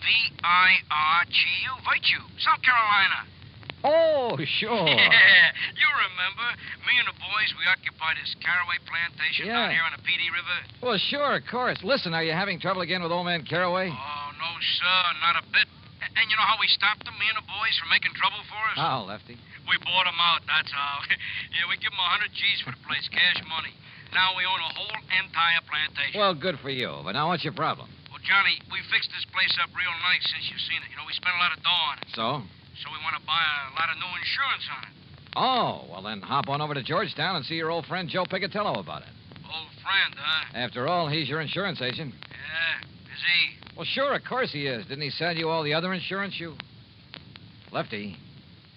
G: V-I-R-G-U. Virtue. South Carolina.
P: Oh, sure.
G: Yeah, you remember. Me and the boys, we occupied this caraway plantation down here on the Petey River.
P: Well, sure, of course. Listen, are you having trouble again with old man Caraway?
G: Oh, no, sir, not a bit. And you know how we stopped them, me and the boys, from making trouble for us?
P: Oh, Lefty.
G: We bought them out, that's all. Yeah, we give them 100 G's for the place, cash money. Now we own a whole entire plantation.
P: Well, good for you. But now what's your problem?
G: Well, Johnny, we fixed this place up real nice since you've seen it. You know, we spent a lot of dough on it.
P: So?
G: So we want to buy a lot of new insurance on it.
P: Oh, well, then hop on over to Georgetown and see your old friend Joe Picatello about it.
G: Old friend, huh?
P: After all, he's your insurance agent.
G: Yeah, is he?
P: Well, sure, of course he is. Didn't he sell you all the other insurance you... Lefty,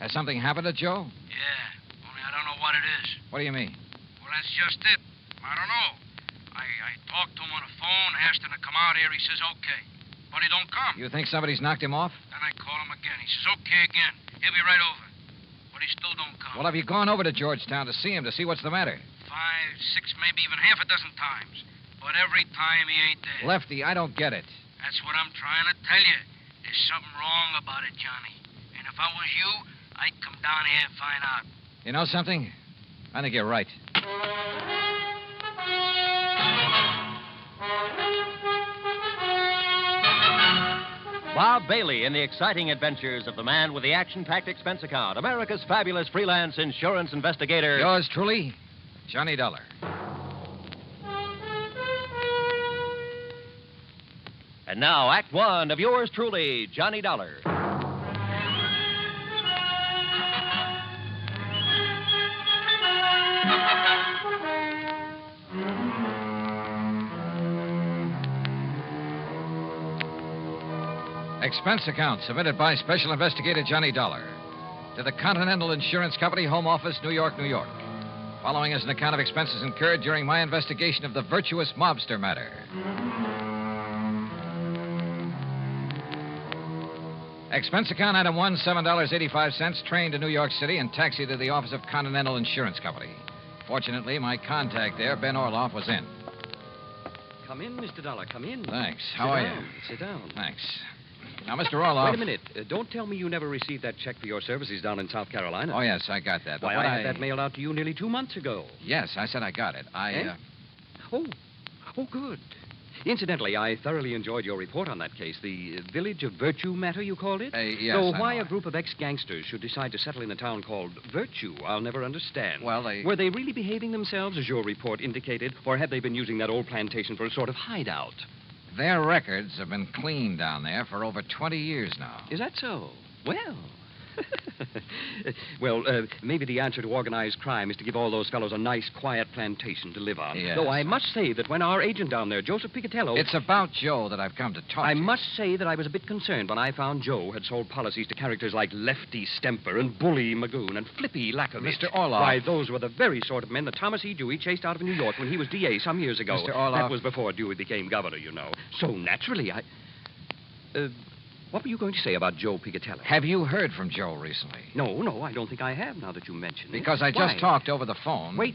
P: has something happened to Joe?
G: Yeah, only I don't know what it is.
P: What do you mean?
G: Well, that's just it. I don't know. I talked to him on the phone, asked him to come out here. He says, okay. But he don't come.
P: You think somebody's knocked him off?
G: Then I call him again. He says, okay again. He'll be right over. But he still don't come.
P: Well, have you gone over to Georgetown to see him, to see what's the matter?
G: 5, 6, maybe even half a dozen times. But every time he ain't there.
P: Lefty, I don't get it.
G: That's what I'm trying to tell you. There's something wrong about it, Johnny. And if I was you, I'd come down here and find out.
P: You know something? I think you're right.
J: Bob Bailey in the exciting adventures of the man with the action-packed expense account, America's fabulous freelance insurance investigator.
P: Yours truly, Johnny Dollar.
J: And now, Act One of yours truly, Johnny Dollar.
P: Expense account submitted by Special Investigator Johnny Dollar to the Continental Insurance Company, Home Office, New York, New York. Following is an account of expenses incurred during my investigation of the virtuous mobster matter. Expense account item 1, $7.85, train to New York City and taxi to the office of Continental Insurance Company. Fortunately, my contact there, Ben Orloff, was in.
R: Come in, Mr. Dollar, come in.
P: Thanks. How are you?
R: Sit down.
P: Thanks. Now, Mr. Orloff...
R: Wait a minute. Don't tell me you never received that check for your services down in South Carolina.
P: Oh, yes, I got that. But
R: Why,
P: what
R: I had that mailed out to you nearly 2 months ago.
P: Yes, I said I got it.
R: Oh, good. Incidentally, I thoroughly enjoyed your report on that case, the Village of Virtue matter, you called it?
P: Yes,
R: So
P: I
R: why
P: know.
R: a group of ex-gangsters should decide to settle in a town called Virtue, I'll never understand.
P: Well,
R: Were they really behaving themselves, as your report indicated, or had they been using that old plantation for a sort of hideout?
P: Their records have been clean down there for over 20 years now.
R: Is that so? Well... maybe the answer to organized crime is to give all those fellows a nice, quiet plantation to live on.
P: Yes.
R: Though I must say that when our agent down there, Joseph Picatello...
P: It's about Joe that I've come to talk
R: I
P: to.
R: must say that I was a bit concerned when I found Joe had sold policies to characters like Lefty Stemper and Bully Magoon and Flippy Lackovich.
P: Mr. Orloff.
R: Why, those were the very sort of men that Thomas E. Dewey chased out of New York when he was D.A. some years ago.
P: Mr. Orloff.
R: That was before Dewey became governor, you know. So naturally, What were you going to say about Joe Picatello?
E: Have you heard from Joe recently?
R: No, I don't think I have now that you mention it.
E: Because I just
R: Why?
E: talked over the phone.
R: Wait.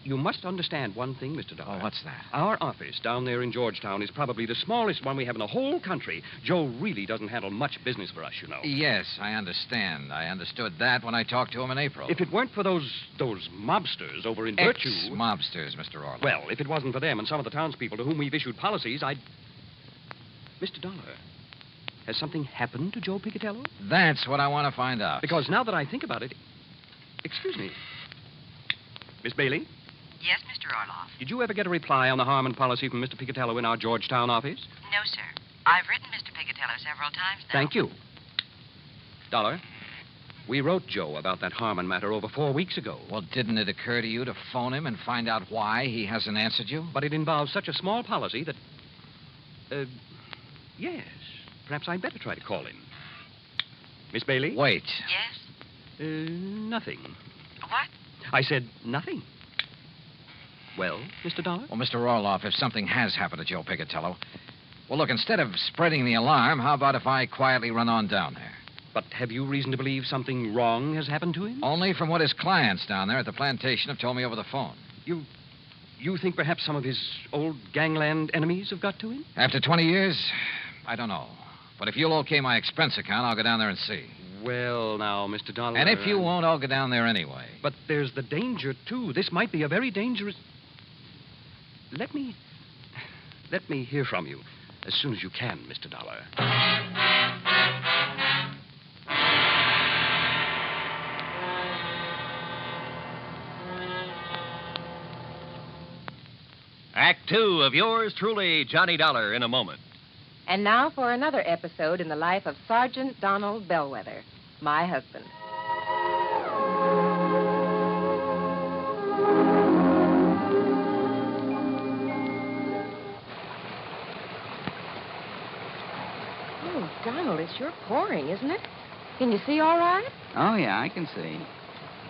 R: You must understand one thing, Mr. Dollar.
E: Oh, what's that?
R: Our office down there in Georgetown is probably the smallest one we have in the whole country. Joe really doesn't handle much business for us, you know.
E: Yes, I understand. I understood that when I talked to him in April.
R: If it weren't for those mobsters over in Virtue...
E: Ex-mobsters, Mr. Orloff.
R: Well, if it wasn't for them and some of the townspeople to whom we've issued policies, I'd... Mr. Dollar, has something happened to Joe Picatello?
E: That's what I want to find out.
R: Because now that I think about it... Excuse me. Miss Bailey?
B: Yes, Mr. Orloff.
R: Did you ever get a reply on the Harmon policy from Mr. Picatello in our Georgetown office?
B: No, sir. I've written Mr. Picatello several times now.
R: Thank you. Dollar, we wrote Joe about that Harmon matter over 4 weeks ago.
E: Well, didn't it occur to you to phone him and find out why he hasn't answered you?
R: But it involves such a small policy that... yes. Perhaps I'd better try to call him. Miss Bailey?
E: Wait.
B: Yes?
R: Nothing.
B: What?
R: I said nothing. Well, Mr. Dollar?
E: Well, Mr. Orloff, if something has happened to Joe Picatello... Well, look, instead of spreading the alarm, how about if I quietly run on down there?
R: But have you reason to believe something wrong has happened to him?
E: Only from what his clients down there at the plantation have told me over the phone.
R: You think perhaps some of his old gangland enemies have got to him?
E: After 20 years, I don't know. But if you'll okay my expense account, I'll go down there and see.
R: Well, now, Mr. Dollar...
E: And if you won't, I'll go down there anyway.
R: But there's the danger, too. This might be a very dangerous... Let me hear from you as soon as you can, Mr. Dollar.
J: Act 2 of yours truly, Johnny Dollar, in a moment.
S: And now for another episode in the life of Sergeant Donald Bellwether, my husband. Oh, Donald, it's sure pouring, isn't it? Can you see all right?
D: Oh, yeah, I can see.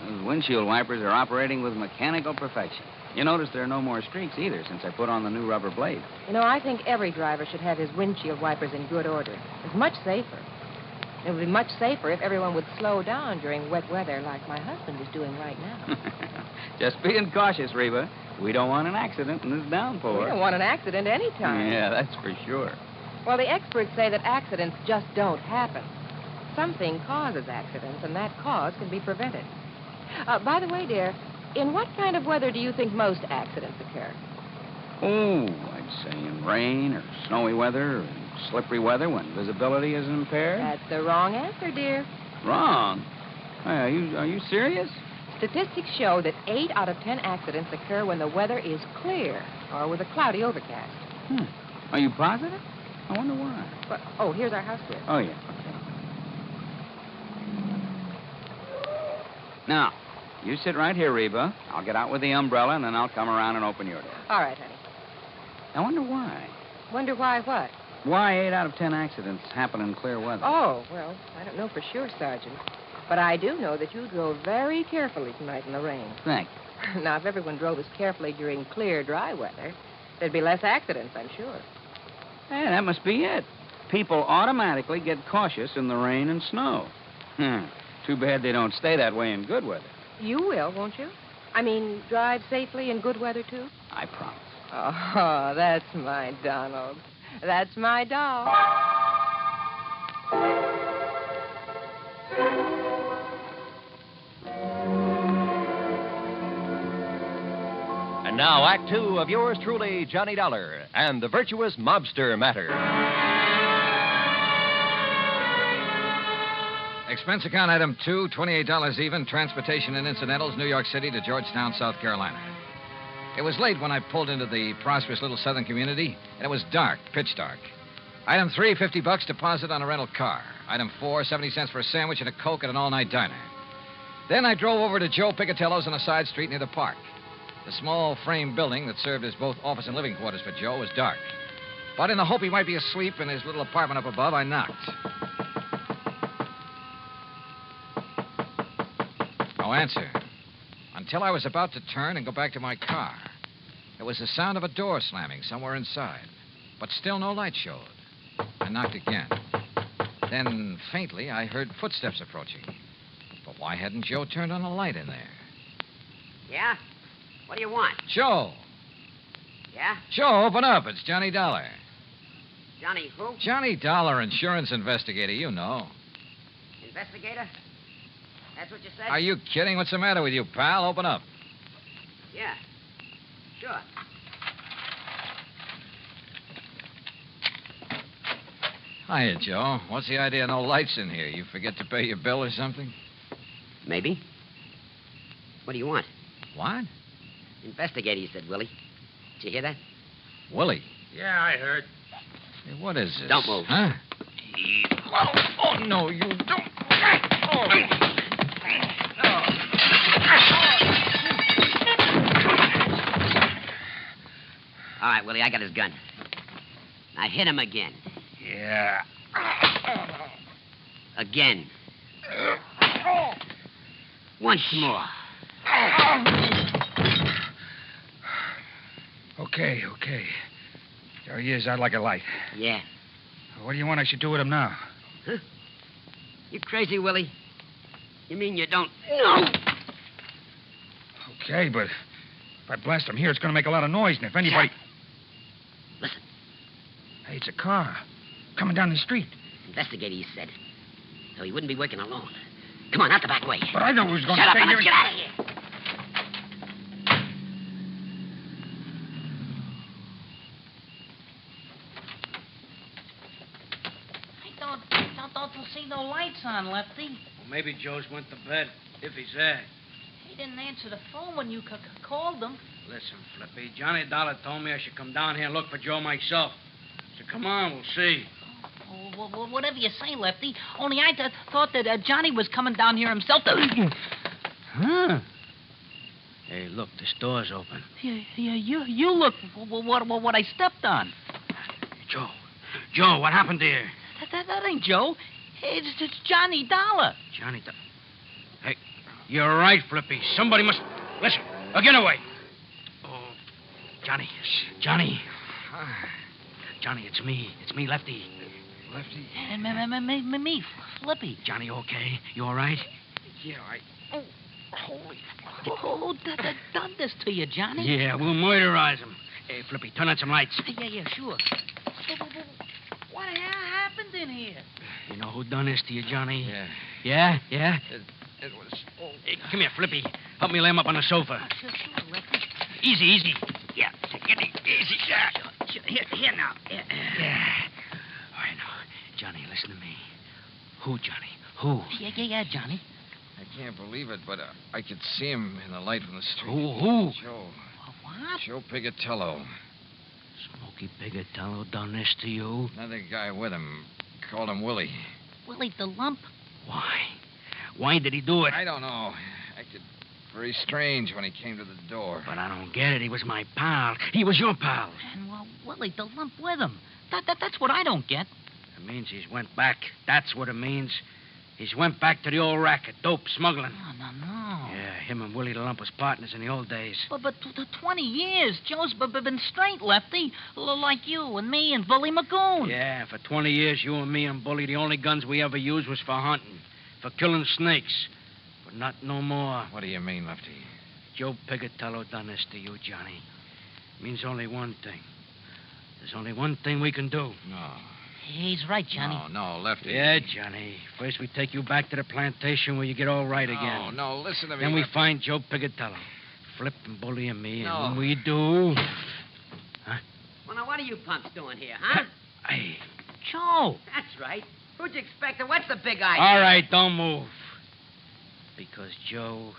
D: Those windshield wipers are operating with mechanical perfection. You notice there are no more streaks either since I put on the new rubber blade.
S: You know, I think every driver should have his windshield wipers in good order. It's much safer. It would be much safer if everyone would slow down during wet weather like my husband is doing right now.
D: Just being cautious, Reba. We don't want an accident in this downpour.
S: We don't want an accident any time.
D: Yeah, that's for sure.
S: Well, the experts say that accidents just don't happen. Something causes accidents, and that cause can be prevented. By the way, dear, in what kind of weather do you think most accidents occur?
D: Oh, I'd say in rain or snowy weather or slippery weather when visibility is impaired.
S: That's the wrong answer, dear.
D: Wrong? Are you serious?
S: Statistics show that 8 out of 10 accidents occur when the weather is clear or with a cloudy overcast.
D: Are you positive? I wonder why.
S: Well, here's our house bill.
D: Oh, yeah. Now, you sit right here, Reba. I'll get out with the umbrella, and then I'll come around and open your door.
S: All right, honey.
D: I wonder why.
S: Wonder why what?
D: Why 8 out of 10 accidents happen in clear weather?
S: Oh, well, I don't know for sure, Sergeant. But I do know that you drove very carefully tonight in the rain.
D: Thank you.
S: Now, if everyone drove as carefully during clear, dry weather, there'd be less accidents, I'm sure.
D: Hey, that must be it. People automatically get cautious in the rain and snow. Too bad they don't stay that way in good weather.
S: You will, won't you? I mean, drive safely in good weather, too?
D: I promise.
S: Oh, that's my Donald. That's my doll.
J: And now, Act 2 of yours truly, Johnny Dollar, and the virtuous mobster matter.
E: Expense account item 2, $28 even, transportation and incidentals, New York City to Georgetown, South Carolina. It was late when I pulled into the prosperous little southern community, and it was dark, pitch dark. Item 3, $50 deposit on a rental car. Item 4, 70 cents for a sandwich and a Coke at an all-night diner. Then I drove over to Joe Picatello's on a side street near the park. The small frame building that served as both office and living quarters for Joe was dark. But in the hope he might be asleep in his little apartment up above, I knocked. No answer. Until I was about to turn and go back to my car. There was the sound of a door slamming somewhere inside. But still no light showed. I knocked again.
P: Then, faintly, I heard footsteps approaching. But why hadn't Joe turned on a light in there?
B: Yeah? What do you want?
P: Joe!
B: Yeah?
P: Joe, open up. It's Johnny Dollar.
B: Johnny who?
P: Johnny Dollar, insurance investigator, you know.
B: Investigator? That's what you said?
P: Are you kidding? What's the matter with you, pal? Open up.
B: Yeah. Sure.
P: Hiya, Joe. What's the idea of no lights in here? You forget to pay your bill or something?
B: Maybe. What do you want?
P: What?
B: Investigator, you said, Willie. Did you hear that?
P: Willie.
G: Yeah, I heard.
P: Hey, what is this?
B: Don't move.
P: Huh? Oh, no, you don't. Oh.
B: All right, Willie, I got his gun. Now hit him again.
G: Yeah.
B: Again. Once more.
G: Okay. There he is. I'd like a light.
B: Yeah.
G: What do you want I should do with him now?
B: Huh? You crazy, Willie? You mean you don't know?
G: Okay, but if I blast him here, it's going to make a lot of noise, and if anybody...
B: Shut. Listen.
G: Hey, it's a car coming down the street.
B: Investigator, he said. So he wouldn't be working alone. Come on, out the back way.
G: But I know who's going to
B: Shut
G: stay
B: up,
G: here.
B: let's get out of here.
O: Don't see no lights on, Lefty.
I: Well, maybe Joe's went to bed, if he's there.
O: He didn't answer the phone when you called him.
I: Listen, Flippy, Johnny Dollar told me I should come down here and look for Joe myself. So come on, we'll see.
O: Oh, well, whatever you say, Lefty. Only I thought that Johnny was coming down here himself to...
I: Huh? Hey, look, this door's open.
O: Yeah, you look what I stepped on.
I: Joe, what happened there?
O: That ain't Joe. It's Johnny Dollar.
I: Johnny Dollar. Hey, you're right, Flippy. Somebody must... Listen, get away. Oh, Johnny, it's me. It's me, Lefty. Lefty?
O: And me, Flippy.
I: Johnny, okay? You all right?
O: Yeah, Oh, holy... Who done this to you, Johnny?
I: Yeah, we'll murderize him. Hey, Flippy, turn on some lights.
O: Yeah, sure. What happened in here?
I: You know who done this to you, Johnny?
P: Yeah.
I: Yeah?
P: It was... Oh.
I: Hey, come here, Flippy. Help me lay him up on the sofa.
O: Sure, Lefty.
I: Easy. Yeah, take it easy. Yeah.
O: Sure. Here now.
I: Yeah. All right, now, Johnny, listen to me. Who, Johnny? Who?
O: Yeah, Johnny.
P: I can't believe it, but I could see him in the light from the street.
I: Who?
P: Joe.
O: What?
P: Joe Pigatello.
I: Smokey Pigatello done this to you?
P: Another guy with him. Called him Willie.
O: Willie the Lump?
I: Why? Why did he do it?
P: I don't know. Acted very strange when he came to the door.
I: But I don't get it. He was my pal. He was your pal.
O: And, Willie the Lump with him. That's what I don't get.
I: It means he's went back. That's what it means. He's went back to the old racket, dope smuggling.
O: No.
I: Yeah, him and Willie the Lump was partners in the old days.
O: But 20 years. Joe's been straight, Lefty. Like you and me and Bully Magoon.
I: Yeah, for 20 years, you and me and Bully, the only guns we ever used was for hunting, for killing snakes. But not no more.
P: What do you mean, Lefty?
I: Joe Pigatello done this to you, Johnny. Means only one thing. There's only one thing we can do.
P: No.
O: He's right, Johnny.
P: No, Lefty.
I: Yeah, Johnny. First we take you back to the plantation where you get all right again.
P: No, listen to me.
I: Then we
P: Lefty.
I: find Joe Pigatello. Flip and Bully and me.
P: No.
I: And when we do... Huh?
B: Well, now, what are you punks doing here, huh?
I: Hey.
O: Joe.
B: That's right. Who'd you expect? What's the big idea?
I: All right, don't move. Because, Joe,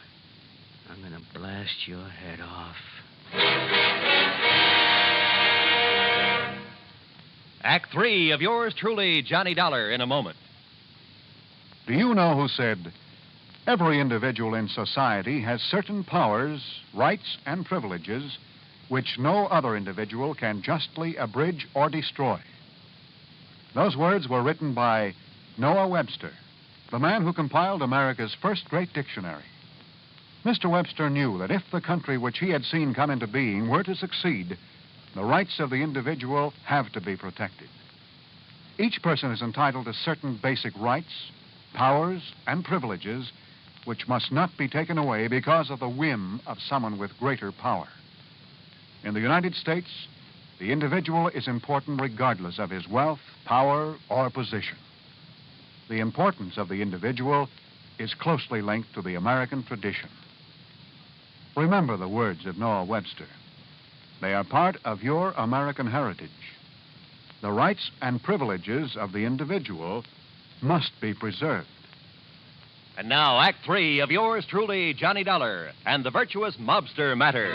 I: I'm going to blast your head off.
J: Act 3 of yours truly, Johnny Dollar, in a moment.
C: Do you know who said, every individual in society has certain powers, rights, and privileges which no other individual can justly abridge or destroy? Those words were written by Noah Webster, the man who compiled America's first great dictionary. Mr. Webster knew that if the country which he had seen come into being were to succeed, the rights of the individual have to be protected.
N: Each person is entitled to certain basic rights, powers, and privileges which must not be taken away because of the whim of someone with greater power. In the United States, the individual is important regardless of his wealth, power, or position. The importance of the individual is closely linked to the American tradition. Remember the words of Noah Webster. They are part of your American heritage. The rights and privileges of the individual must be preserved.
J: And now, Act 3 of yours truly, Johnny Dollar, and the virtuous mobster matter.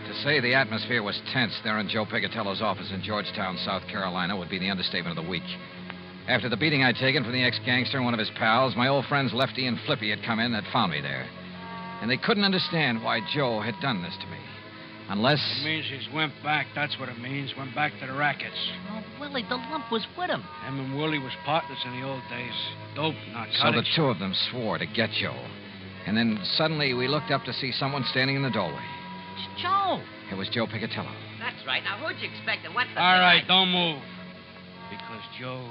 P: To say the atmosphere was tense there in Joe Picatello's office in Georgetown, South Carolina, would be the understatement of the week. After the beating I'd taken from the ex-gangster and one of his pals, my old friends Lefty and Flippy had come in and had found me there. And they couldn't understand why Joe had done this to me. Unless...
I: It means he's went back. That's what it means. Went back to the rackets.
O: Oh, Willie, the lump was with him.
I: Him and Willie was partners in the old days. Dope, narcotics.
P: So the two of them swore to get Joe. And then suddenly we looked up to see someone standing in the doorway.
O: It's Joe.
P: It was Joe Picatello.
B: That's right. Now, who'd you expect and what the...
I: All right, don't move. Because, Joe,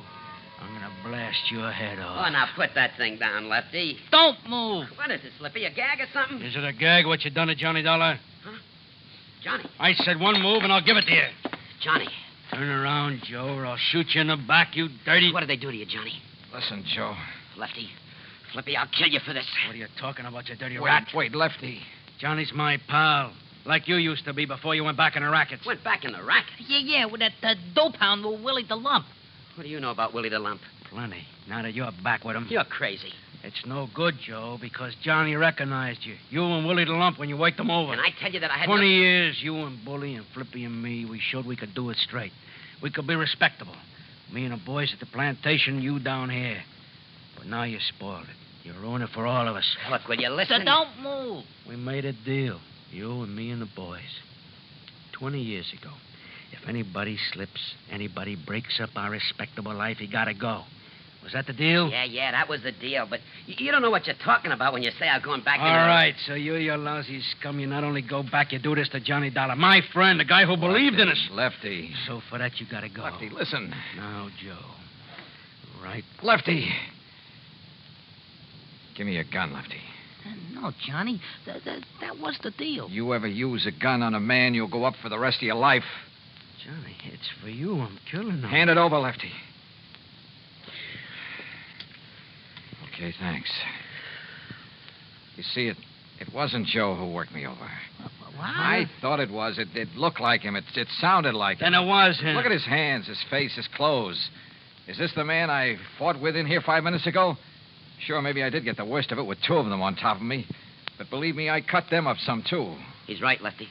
I: I'm going to blast your head off.
B: Oh, now put that thing down, Lefty.
O: Don't move.
B: What is it, Slippy? A gag or something?
I: Is it a gag what you done to Johnny Dollar?
B: Huh? Johnny.
I: I said one move and I'll give it to you.
B: Johnny.
I: Turn around, Joe, or I'll shoot you in the back, you dirty...
B: What did they do to you, Johnny?
P: Listen, Joe.
B: Lefty. Flippy, I'll kill you for this.
I: What are you talking about, you dirty
P: Wait,
I: rat?
P: wait, Lefty.
I: Johnny's my pal. Like you used to be before you went back in the rackets.
B: Went back in the racket?
O: Yeah, with that dope hound with Willie the Lump.
B: What do you know about Willie the Lump?
I: Plenty. Now that you're back with him.
B: You're crazy.
I: It's no good, Joe, because Johnny recognized you. You and Willie the Lump when you waked him over.
B: And I tell you that I had...
I: 20 years, you and Bully and Flippy and me, we showed we could do it straight. We could be respectable. Me and the boys at the plantation, you down here. But now you spoiled it. You ruined it for all of us.
B: Look, will you listen?
O: So don't move.
I: We made a deal. You and me and the boys. 20 years ago. If anybody slips, anybody breaks up our respectable life, he gotta go. Was that the deal?
B: Yeah, that was the deal. But you don't know what you're talking about when you say I'm going back in...
I: All right, so you lousy scum, you not only go back, you do this to Johnny Dollar. My friend, the guy who believed in us.
P: Lefty.
I: So for that, you gotta go.
P: Lefty, listen.
I: Now, Joe. Right.
P: Lefty. Give me your gun, Lefty.
O: No, Johnny. That was the deal.
P: You ever use a gun on a man, you'll go up for the rest of your life.
I: Johnny, it's for you. I'm killing him.
P: Hand it over, Lefty. Okay, thanks. You see, it wasn't Joe who worked me over.
O: What?
P: I thought it was. It looked like him. It sounded like him.
I: Then it was him.
P: Look at his hands, his face, his clothes. Is this the man I fought with in here 5 minutes ago? Sure, maybe I did get the worst of it with two of them on top of me. But believe me, I cut them up some, too.
B: He's right, Lefty.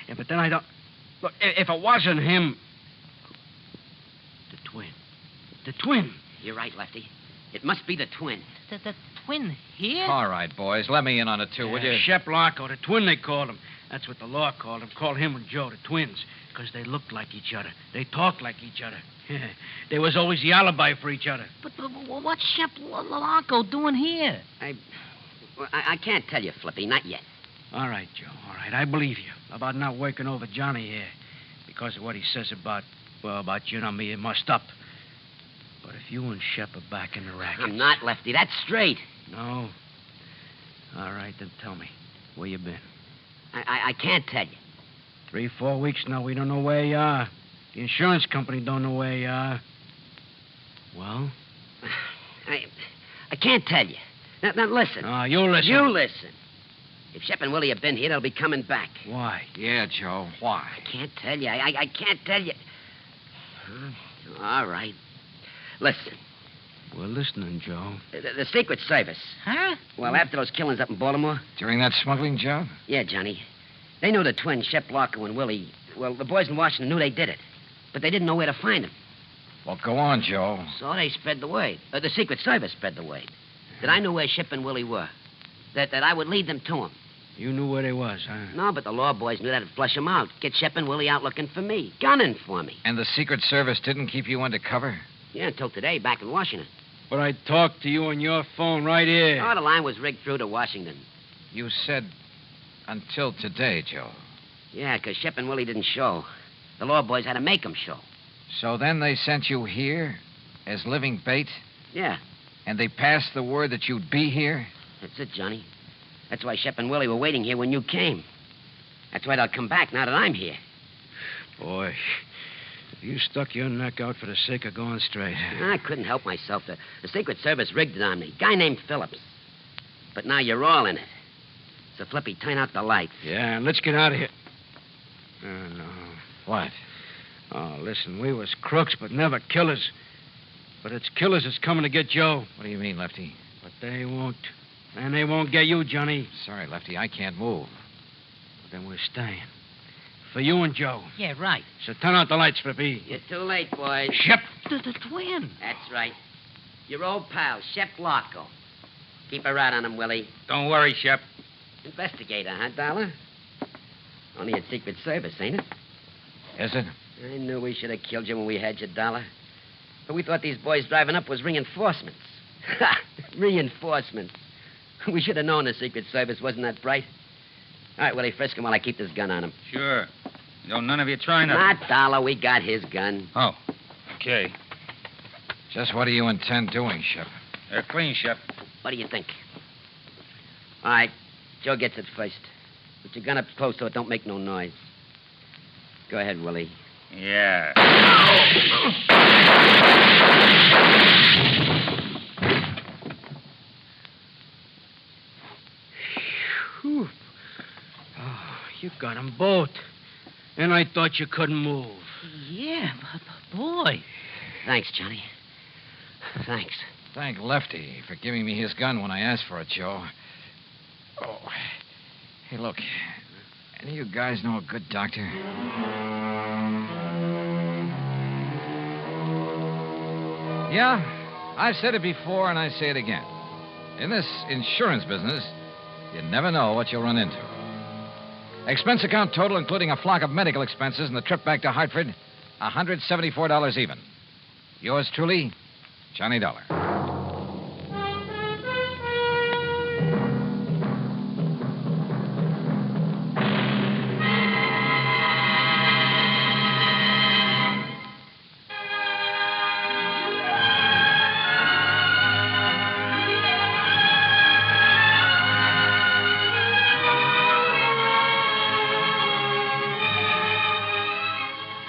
I: Yeah, but then I don't... Look, if it wasn't him... The twin. The twin.
B: You're right, Lefty. It must be the twin.
O: The twin here?
P: All right, boys. Let me in on it, too, would you?
I: Shep Larko, the twin they called him. That's what the law called him. Called him and Joe, the twins. Because they looked like each other. They talked like each other. There was always the alibi for each other.
O: But what's Shep Larko doing here?
B: I can't tell you, Flippy. Not yet.
I: All right, Joe. All right. I believe you about not working over Johnny here. Because of what he says about you and me, it must up. But if you and Shep are back in the racket...
B: I'm not, Lefty. That's straight.
I: No? All right, then tell me. Where you been?
B: I can't tell you.
I: 3-4 weeks now, we don't know where you are. The insurance company don't know where you are. Well?
B: I can't tell you. Now listen.
I: You listen.
B: You listen. If Shep and Willie have been here, they'll be coming back.
I: Why?
P: Yeah, Joe. Why?
B: I can't tell you. I can't tell you. All right. Listen.
I: We're listening, Joe.
B: The Secret Service.
O: Huh?
B: Well, after those killings up in Baltimore.
P: During that smuggling job?
B: Yeah, Johnny. They knew the twins, Shep Larko and Willie. Well, the boys in Washington knew they did it. But they didn't know where to find them.
P: Well, go on, Joe.
B: So they spread the word. The Secret Service spread the word. That I knew where Shep and Willie were. That I would lead them to them.
I: You knew where they was, huh?
B: No, but the law boys knew that'd flush them out. Get Shep and Willie out looking for me. Gunning for me.
P: And the Secret Service didn't keep you undercover?
B: Yeah, until today, back in Washington.
I: But I talked to you on your phone right here.
B: Oh, the line was rigged through to Washington.
P: You said until today, Joe.
B: Yeah, 'cause Shep and Willie didn't show. The law boys had to make 'em show.
P: So then they sent you here as living bait?
B: Yeah.
P: And they passed the word that you'd be here?
B: That's it, Johnny. That's why Shep and Willie were waiting here when you came. That's why they'll come back now that I'm here.
I: Boy, you stuck your neck out for the sake of going straight.
B: I couldn't help myself. The Secret Service rigged it on me. Guy named Phillips. But now you're all in it. So, Flippy, turn out the lights.
I: Yeah, and let's get out of here. Oh, no.
P: What?
I: Oh, listen, we was crooks, but never killers. But it's killers that's coming to get Joe.
P: What do you mean, Lefty?
I: But they won't. And they won't get you, Johnny.
P: Sorry, Lefty, I can't move.
I: But then we're staying. For you and Joe.
O: Yeah, right.
I: So turn out the lights, Flippy.
B: You're too late, boys.
I: Shep.
O: The twin.
B: That's right. Your old pal, Shep Locko. Keep a rat on him, Willie.
I: Don't worry, Shep.
B: Investigator, huh, Dollar? Only at Secret Service, ain't it?
P: Is it?
B: I knew we should have killed you when we had you, Dollar. But we thought these boys driving up was reinforcements. Ha! Reinforcements. We should have known the Secret Service wasn't that bright. All right, Willie, frisk him while I keep this gun on him.
T: Sure. Don't none of you try nothing.
B: Not Dollar. We got his gun.
T: Oh, okay.
P: Just what do you intend doing, Shep?
T: They're clean, Shep.
B: What do you think? All right, Joe gets it first. Put your gun up close so it don't make no noise. Go ahead, Willie.
T: Yeah.
I: Whew. Oh, you got them both. And I thought you couldn't move.
O: Yeah, but boy.
B: Thanks, Johnny. Thanks.
P: Thank Lefty for giving me his gun when I asked for it, Joe. Oh. Hey, look. Any of you guys know a good doctor? Yeah, I've said it before and I say it again. In this insurance business, you never know what you'll run into. Expense account total, including a flock of medical expenses and the trip back to Hartford, $174 even. Yours truly, Johnny Dollar.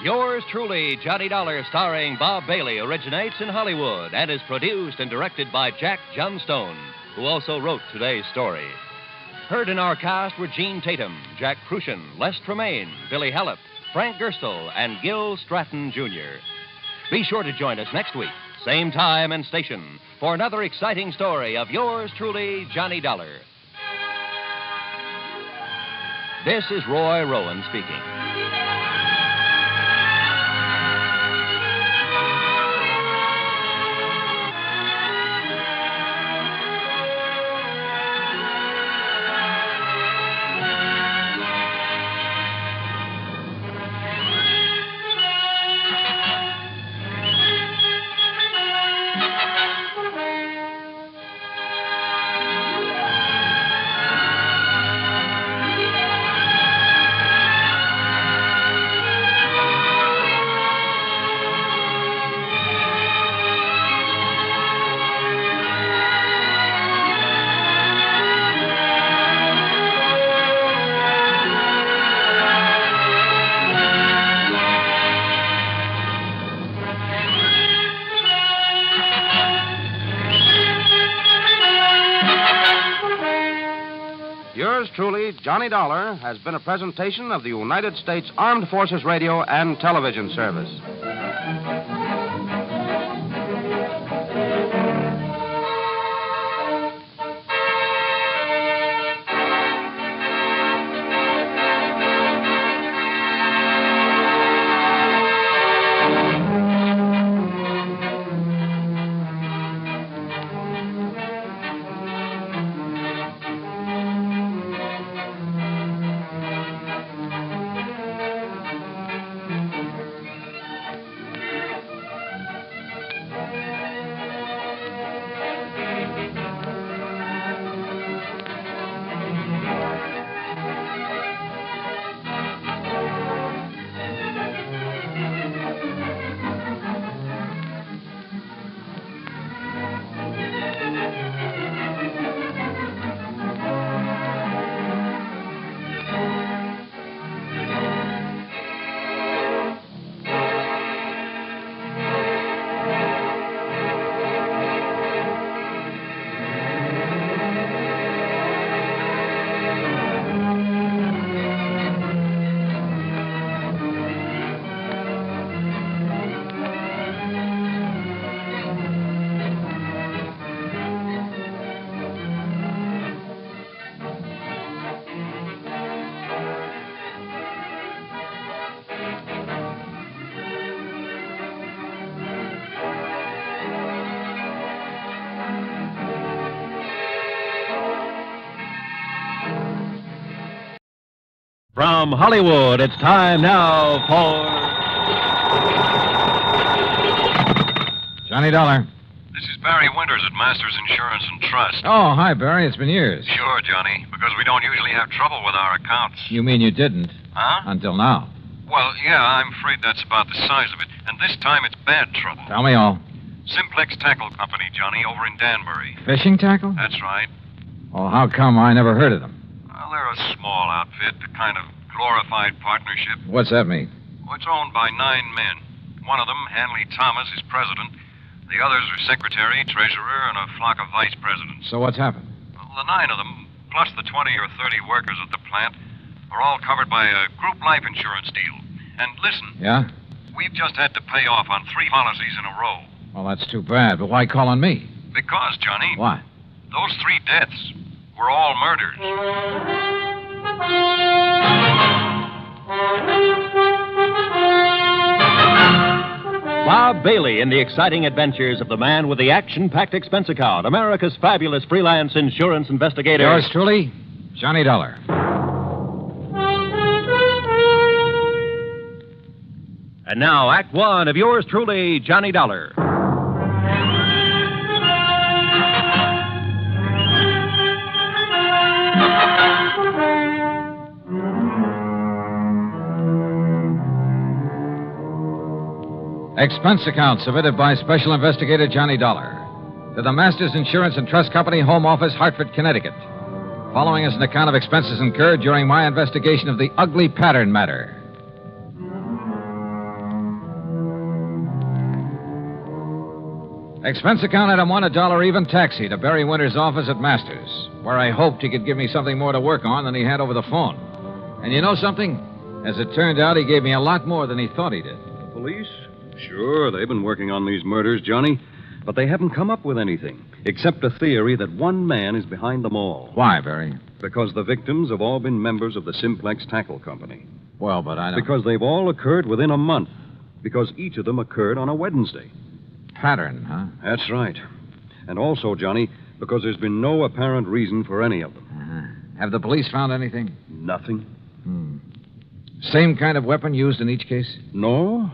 J: Yours truly, Johnny Dollar, starring Bob Bailey, originates in Hollywood and is produced and directed by Jack Johnstone, who also wrote today's story. Heard in our cast were Gene Tatum, Jack Crucian, Les Tremaine, Billy Hallett, Frank Gerstle, and Gil Stratton, Jr. Be sure to join us next week, same time and station, for another exciting story of yours truly, Johnny Dollar. This is Roy Rowan speaking.
A: Yours truly, Johnny Dollar, has been a presentation of the United States Armed Forces Radio and Television Service.
J: From Hollywood, it's time now for
P: Johnny Dollar.
M: This is Barry Winters at Masters Insurance and Trust.
P: Oh, hi, Barry. It's been years.
M: Sure, Johnny, because we don't usually have trouble with our accounts.
P: You mean you didn't?
M: Huh?
P: Until now.
M: Well, yeah, I'm afraid that's about the size of it. And this time it's bad trouble.
P: Tell me all.
M: Simplex Tackle Company, Johnny, over in Danbury.
P: Fishing tackle?
M: That's right.
P: Well, how come I never heard of them?
M: Well, they're a small outfit, a kind of glorified partnership.
P: What's that mean?
M: Well, it's owned by 9 men. One of them, Hanley Thomas, is president. The others are secretary, treasurer, and a flock of vice presidents.
P: So what's happened?
M: Well, the 9 of them, plus the 20 or 30 workers at the plant, are all covered by a group life insurance deal. And listen.
P: Yeah?
M: We've just had to pay off on 3 policies in a row.
P: Well, that's too bad, but why call on me?
M: Because, Johnny.
P: Why?
M: Those 3 deaths were all murders.
J: Bob Bailey in the exciting adventures of the man with the action-packed expense account, America's fabulous freelance insurance investigator.
P: Yours truly, Johnny Dollar.
J: And now, Act One of yours truly, Johnny Dollar.
P: Expense account submitted by Special Investigator Johnny Dollar to the Masters Insurance and Trust Company, Home Office, Hartford, Connecticut. Following is an account of expenses incurred during my investigation of the ugly pattern matter. Expense account item 1, $1 even taxi to Barry Winters' office at Masters, where I hoped he could give me something more to work on than he had over the phone. And you know something? As it turned out, he gave me a lot more than he thought he did.
U: Police? Sure, they've been working on these murders, Johnny, but they haven't come up with anything, except a theory that one man is behind them all.
P: Why, Barry?
U: Because the victims have all been members of the Simplex Tackle Company.
P: Well, but I don't...
U: Because they've all occurred within a month. Because each of them occurred on a Wednesday.
P: Pattern, huh?
U: That's right. And also, Johnny, because there's been no apparent reason for any of them.
P: Have the police found anything?
U: Nothing.
P: Same kind of weapon used in each case?
U: No.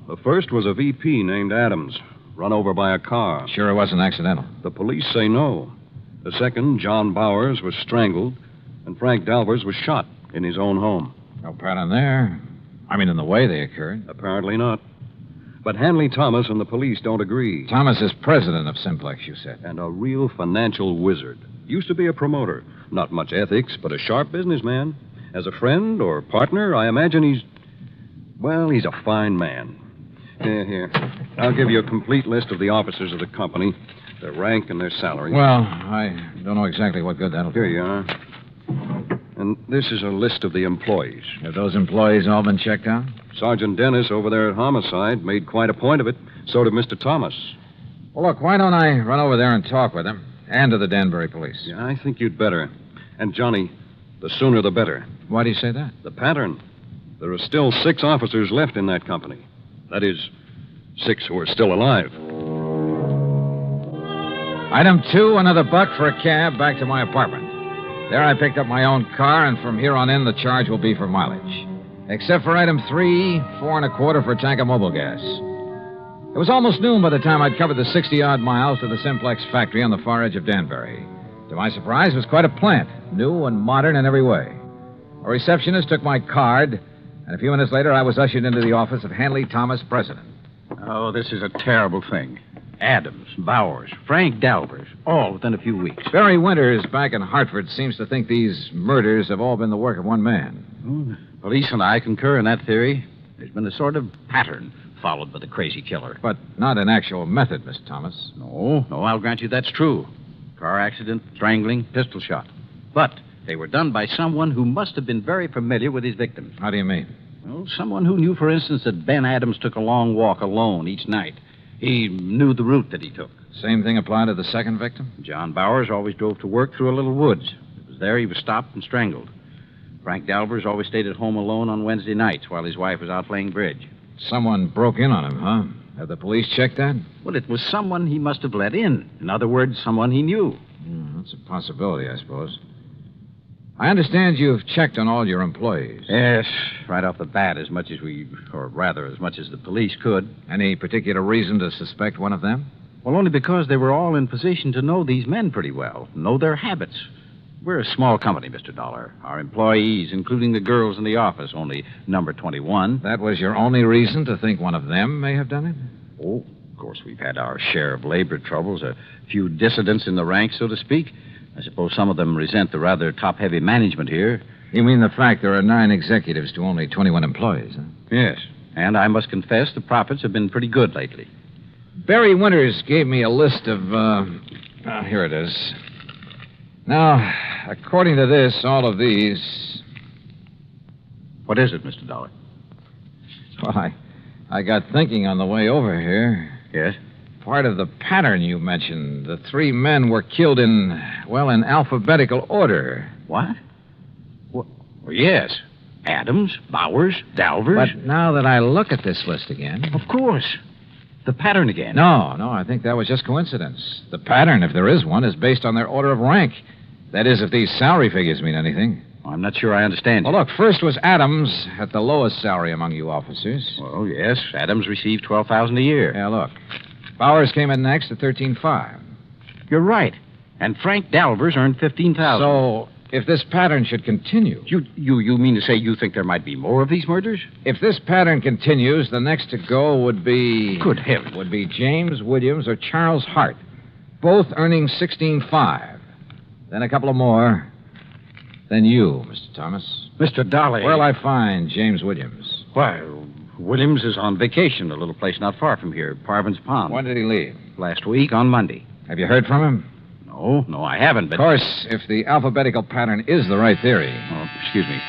U: The first was a VP named Adams, run over by a car.
P: Sure it wasn't accidental?
U: The police say no. The second, John Bowers, was strangled, and Frank Dalvers was shot in his own home.
P: No pattern there. I mean, in the way they occurred.
U: Apparently not. But Hanley Thomas and the police don't agree.
P: Thomas is president of Simplex, you said.
U: And a real financial wizard. Used to be a promoter. Not much ethics, but a sharp businessman. As a friend or partner, I imagine he's a fine man. Here. I'll give you a complete list of the officers of the company, their rank and their salary.
P: Well, I don't know exactly what good that'll do.
U: Here you are. And this is a list of the employees.
P: Have those employees all been checked out?
U: Sergeant Dennis over there at Homicide made quite a point of it. So did Mr. Thomas.
P: Well, look, why don't I run over there and talk with him? And to the Danbury police.
U: Yeah, I think you'd better. And, Johnny, the sooner the better.
P: Why do you say that?
U: The pattern. There are still 6 officers left in that company. That is, 6 who are still alive.
P: Item 2, another $1 for a cab back to my apartment. There I picked up my own car, and from here on in, the charge will be for mileage. Except for item 3, $4 1/4 for a tank of mobile gas. It was almost noon by the time I'd covered the 60-odd miles to the Simplex factory on the far edge of Danbury. To my surprise, it was quite a plant, new and modern in every way. A receptionist took my card, and a few minutes later, I was ushered into the office of Hanley Thomas, president.
V: Oh, this is a terrible thing. Adams, Bowers, Frank Dalvers, all within a few weeks.
P: Barry Winters back in Hartford seems to think these murders have all been the work of one man.
V: Police and I concur in that theory. There's been a sort of pattern followed by the crazy killer.
P: But not an actual method, Miss Thomas.
V: No, I'll grant you that's true. Car accident, strangling, pistol shot. But they were done by someone who must have been very familiar with his victims.
P: How do you mean?
V: Well, someone who knew, for instance, that Ben Adams took a long walk alone each night. He knew the route that he took.
P: Same thing applied to the second victim?
V: John Bowers always drove to work through a little woods. It was there he was stopped and strangled. Frank Dalvers always stayed at home alone on Wednesday nights while his wife was out playing bridge.
P: Someone broke in on him, huh? Have the police checked that?
V: Well, it was someone he must have let in. In other words, someone he knew.
P: That's a possibility, I suppose. I understand you've checked on all your employees.
U: Yes, right off the bat, as much as the police could.
P: Any particular reason to suspect one of them?
U: Well, only because they were all in position to know these men pretty well, know their habits. We're a small company, Mr. Dollar. Our employees, including the girls in the office, only number 21.
P: That was your only reason to think one of them may have done it?
U: Oh, of course, we've had our share of labor troubles, a few dissidents in the ranks, so to speak. I suppose some of them resent the rather top-heavy management here.
P: You mean the fact there are 9 executives to only 21 employees, huh?
U: Yes, and I must confess the profits have been pretty good lately.
P: Barry Winters gave me a list of, here it is. Now, according to this, all of these...
U: What is it, Mr. Dollar?
P: Well, I got thinking on the way over here.
U: Yes?
P: Part of the pattern you mentioned. The 3 men were killed in alphabetical order.
U: What? Well, yes. Adams, Bowers, Dalvers.
P: But now that I look at this list again...
U: Of course. The pattern again.
P: No, I think that was just coincidence. The pattern, if there is one, is based on their order of rank. That is, if these salary figures mean anything.
U: I'm not sure I understand you.
P: Well, look, first was Adams at the lowest salary among you officers.
U: Oh, yes. Adams received $12,000 a year.
P: Yeah, look. Bowers came in next at $13,500.
U: You're right. And Frank Dalvers earned $15,000.
P: So, if this pattern should continue...
U: You mean to say you think there might be more of these murders?
P: If this pattern continues, the next to go would be...
U: Good heavens.
P: Would be James Williams or Charles Hart, both earning $16,500. Then a couple of more. Then you, Mr. Thomas.
U: Mr. Dolly.
P: Where'll I find James Williams?
U: Why, Williams is on vacation, a little place not far from here, Parvin's Pond.
P: When did he leave?
U: Last week, on Monday.
P: Have you heard from him?
U: No, I haven't, but...
P: Of course, if the alphabetical pattern is the right theory...
U: Oh, excuse me.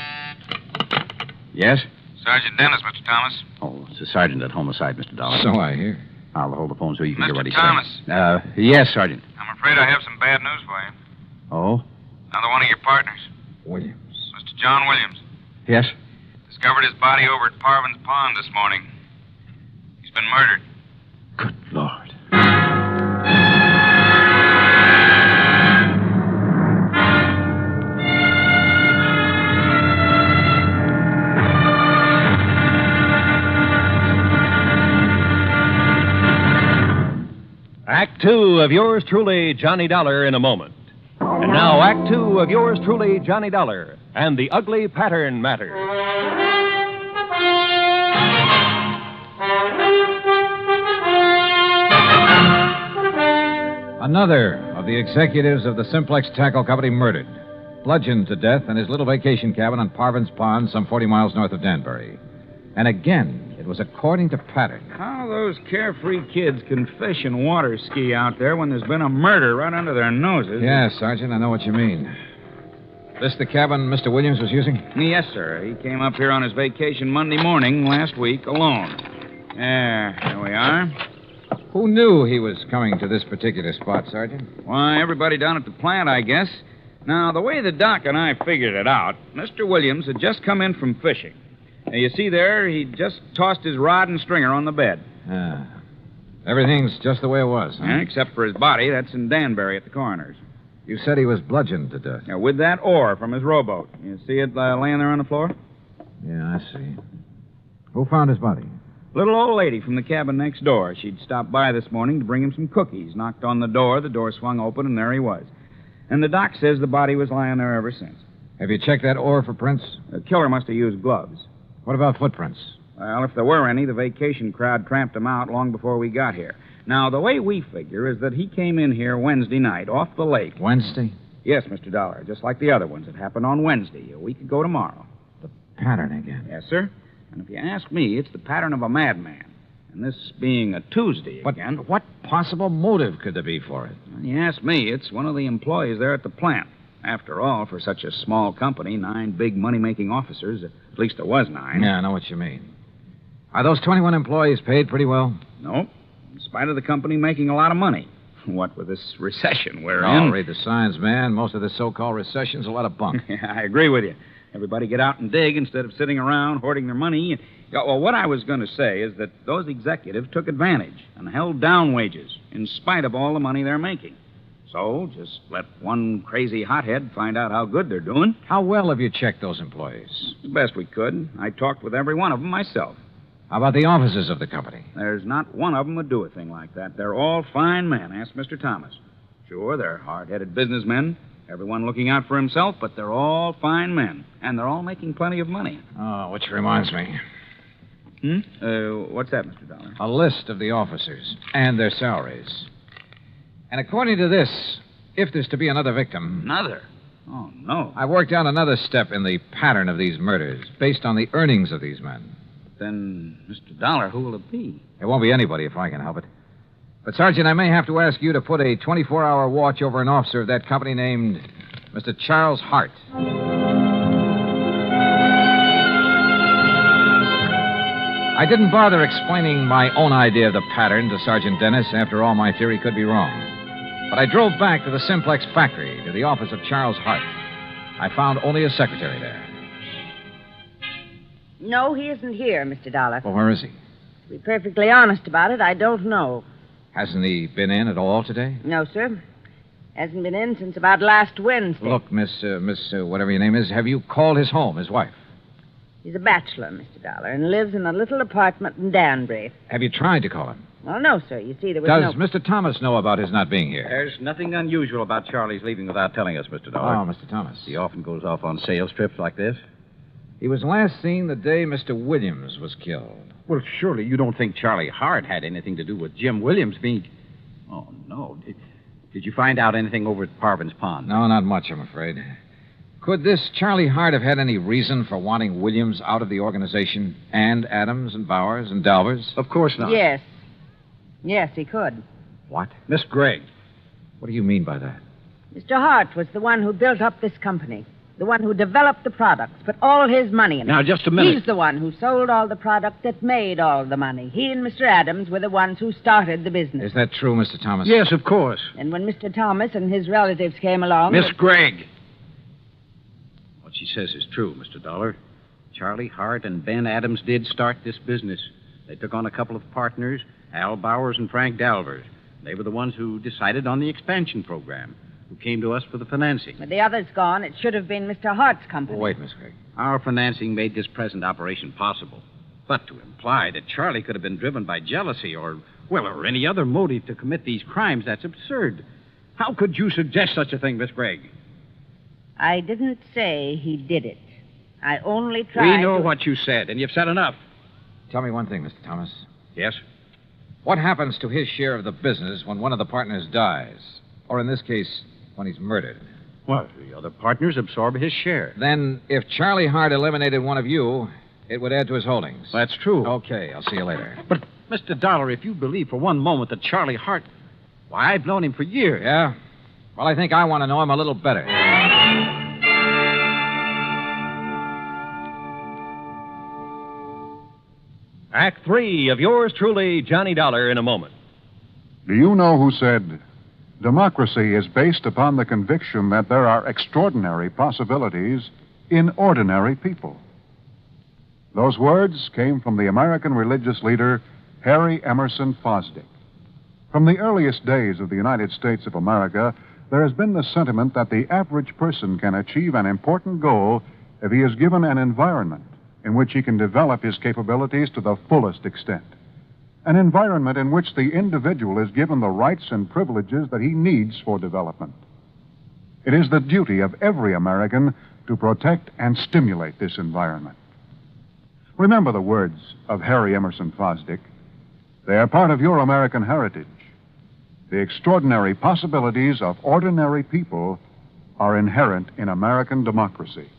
U: Yes?
H: Sergeant Dennis, Mr. Thomas.
U: Oh, it's the sergeant at homicide, Mr. Dollar.
P: So I hear.
U: I'll hold the phone so you can hear what he's
H: Thomas.
U: saying. Yes, Sergeant.
H: I'm afraid I have some bad news for you.
U: Oh?
H: Another one of your partners.
P: Williams.
H: Mr. John Williams.
U: Yes?
H: Discovered his body over at Parvin's Pond this morning. He's been murdered.
U: Good Lord.
J: Act 2 of yours truly, Johnny Dollar, in a moment. And now, Act 2 of yours truly, Johnny Dollar, and the ugly pattern matter.
P: Another of the executives of the Simplex Tackle Company murdered, bludgeoned to death in his little vacation cabin on Parvin's Pond, some 40 miles north of Danbury. And again, it was according to pattern.
L: How those carefree kids can fish and water ski out there when there's been a murder right under their noses.
P: Yeah, Sergeant, I know what you mean. This the cabin Mr. Williams was using?
L: Yes, sir. He came up here on his vacation Monday morning last week alone. There we are.
P: Who knew he was coming to this particular spot, Sergeant?
L: Why, everybody down at the plant, I guess. Now, the way the doc and I figured it out, Mr. Williams had just come in from fishing. Now, you see there, he just tossed his rod and stringer on the bed.
P: Everything's just the way it was, huh?
L: Yeah, except for his body. That's in Danbury at the coroner's.
P: You said he was bludgeoned to death.
L: Yeah, with that oar from his rowboat. You see it laying there on the floor?
P: Yeah, I see. Who found his body?
L: Little old lady from the cabin next door. She'd stopped by this morning to bring him some cookies. Knocked on the door swung open, and there he was. And the doc says the body was lying there ever since.
P: Have you checked that oar for prints?
L: The killer must have used gloves.
P: What about footprints?
L: Well, if there were any, the vacation crowd tramped them out long before we got here. Now, the way we figure is that he came in here Wednesday night, off the lake.
P: Wednesday?
L: Yes, Mr. Dollar, just like the other ones. It happened on Wednesday, a week ago tomorrow.
P: The pattern again.
L: Yes, sir. And if you ask me, it's the pattern of a madman. And this being a Tuesday again.
P: But what possible motive could there be for it?
L: Well, you ask me, it's one of the employees there at the plant. After all, for such a small company, 9 big money-making officers, at least there was 9.
P: Yeah, I know what you mean. Are those 21 employees paid pretty well?
L: No. In spite of the company making a lot of money. What with this recession we're in.
P: Read the signs, man. Most of this so-called recession's a lot of bunk.
L: Yeah, I agree with you. Everybody get out and dig instead of sitting around hoarding their money. Well, what I was going to say is that those executives took advantage and held down wages in spite of all the money they're making. So just let one crazy hothead find out how good they're doing.
U: How well have you checked those employees?
L: The best we could. I talked with every one of them myself.
U: How about the officers of the company?
L: There's not one of them would do a thing like that. They're all fine men. Ask Mr. Thomas. Sure, they're hard-headed businessmen, everyone looking out for himself, but they're all fine men. And they're all making plenty of money.
U: Oh, which reminds me.
L: What's that, Mr. Dollar?
U: A list of the officers and their salaries. And according to this, if there's to be another victim...
L: Another? Oh, no.
U: I worked out another step in the pattern of these murders, based on the earnings of these men.
L: Then, Mr. Dollar, who will it be?
U: It won't be anybody if I can help it. But, Sergeant, I may have to ask you to put a 24-hour watch over an officer of that company named Mr. Charles Hart. I didn't bother explaining my own idea of the pattern to Sergeant Dennis. After all, my theory could be wrong. But I drove back to the Simplex factory, to the office of Charles Hart. I found only a secretary there.
F: No, he isn't here, Mr. Dollar.
U: Well, where is he?
F: To be perfectly honest about it, I don't know.
U: Hasn't he been in at all today?
F: No, sir. Hasn't been in since about last Wednesday.
U: Look, Miss, whatever your name is, have you called his home, his wife?
F: He's a bachelor, Mr. Dollar, and lives in a little apartment in Danbury.
U: Have you tried to call him?
F: Well, no, sir. You see, there was
U: Does Mr. Thomas know about his not being here?
V: There's nothing unusual about Charlie's leaving without telling us, Mr. Dollar.
U: Oh, Mr. Thomas.
V: He often goes off on sales trips like this.
U: He was last seen the day Mr. Williams was killed.
V: Well, surely you don't think Charlie Hart had anything to do with Jim Williams being... Oh, no. Did you find out anything over at Parvin's Pond?
U: No, not much, I'm afraid. Could this Charlie Hart have had any reason for wanting Williams out of the organization, and Adams and Bowers and Dalvers?
V: Of course not.
F: Yes. Yes, he could.
U: What?
V: Miss Gregg.
U: What do you mean by that?
F: Mr. Hart was the one who built up this company, the one who developed the products, put all his money in it.
V: Now, just a minute.
F: He's the one who sold all the product that made all the money. He and Mr. Adams were the ones who started the business.
U: Is that true, Mr. Thomas?
V: Yes, of course.
F: And when Mr. Thomas and his relatives came along...
V: Miss Gregg. What she says is true, Mr. Dollar. Charlie Hart and Ben Adams did start this business. They took on a couple of partners, Al Bowers and Frank Dalvers. They were the ones who decided on the expansion program, who came to us for the financing.
F: With the others gone, it should have been Mr. Hart's company.
U: Oh, wait, Miss Gregg.
V: Our financing made this present operation possible. But to imply that Charlie could have been driven by jealousy or any other motive to commit these crimes, that's absurd. How could you suggest such a thing, Miss Gregg?
F: I didn't say he did it. I only tried
V: We know what you said, and you've said enough.
U: Tell me one thing, Mr. Thomas.
V: Yes?
U: What happens to his share of the business when one of the partners dies? Or in this case, when he's murdered?
V: Well, the other partners absorb his share.
U: Then, if Charlie Hart eliminated one of you, it would add to his holdings.
V: That's true.
U: Okay, I'll see you later.
V: But, Mr. Dollar, if you believe for one moment that Charlie Hart... Why, I've known him for years.
U: Yeah? Well, I think I want to know him a little better.
K: Act 3 of yours truly, Johnny Dollar, in a moment.
N: Do you know who said, democracy is based upon the conviction that there are extraordinary possibilities in ordinary people? Those words came from the American religious leader, Harry Emerson Fosdick. From the earliest days of the United States of America, there has been the sentiment that the average person can achieve an important goal if he is given an environment in which he can develop his capabilities to the fullest extent. An environment in which the individual is given the rights and privileges that he needs for development. It is the duty of every American to protect and stimulate this environment. Remember the words of Harry Emerson Fosdick. They are part of your American heritage. The extraordinary possibilities of ordinary people are inherent in American democracy.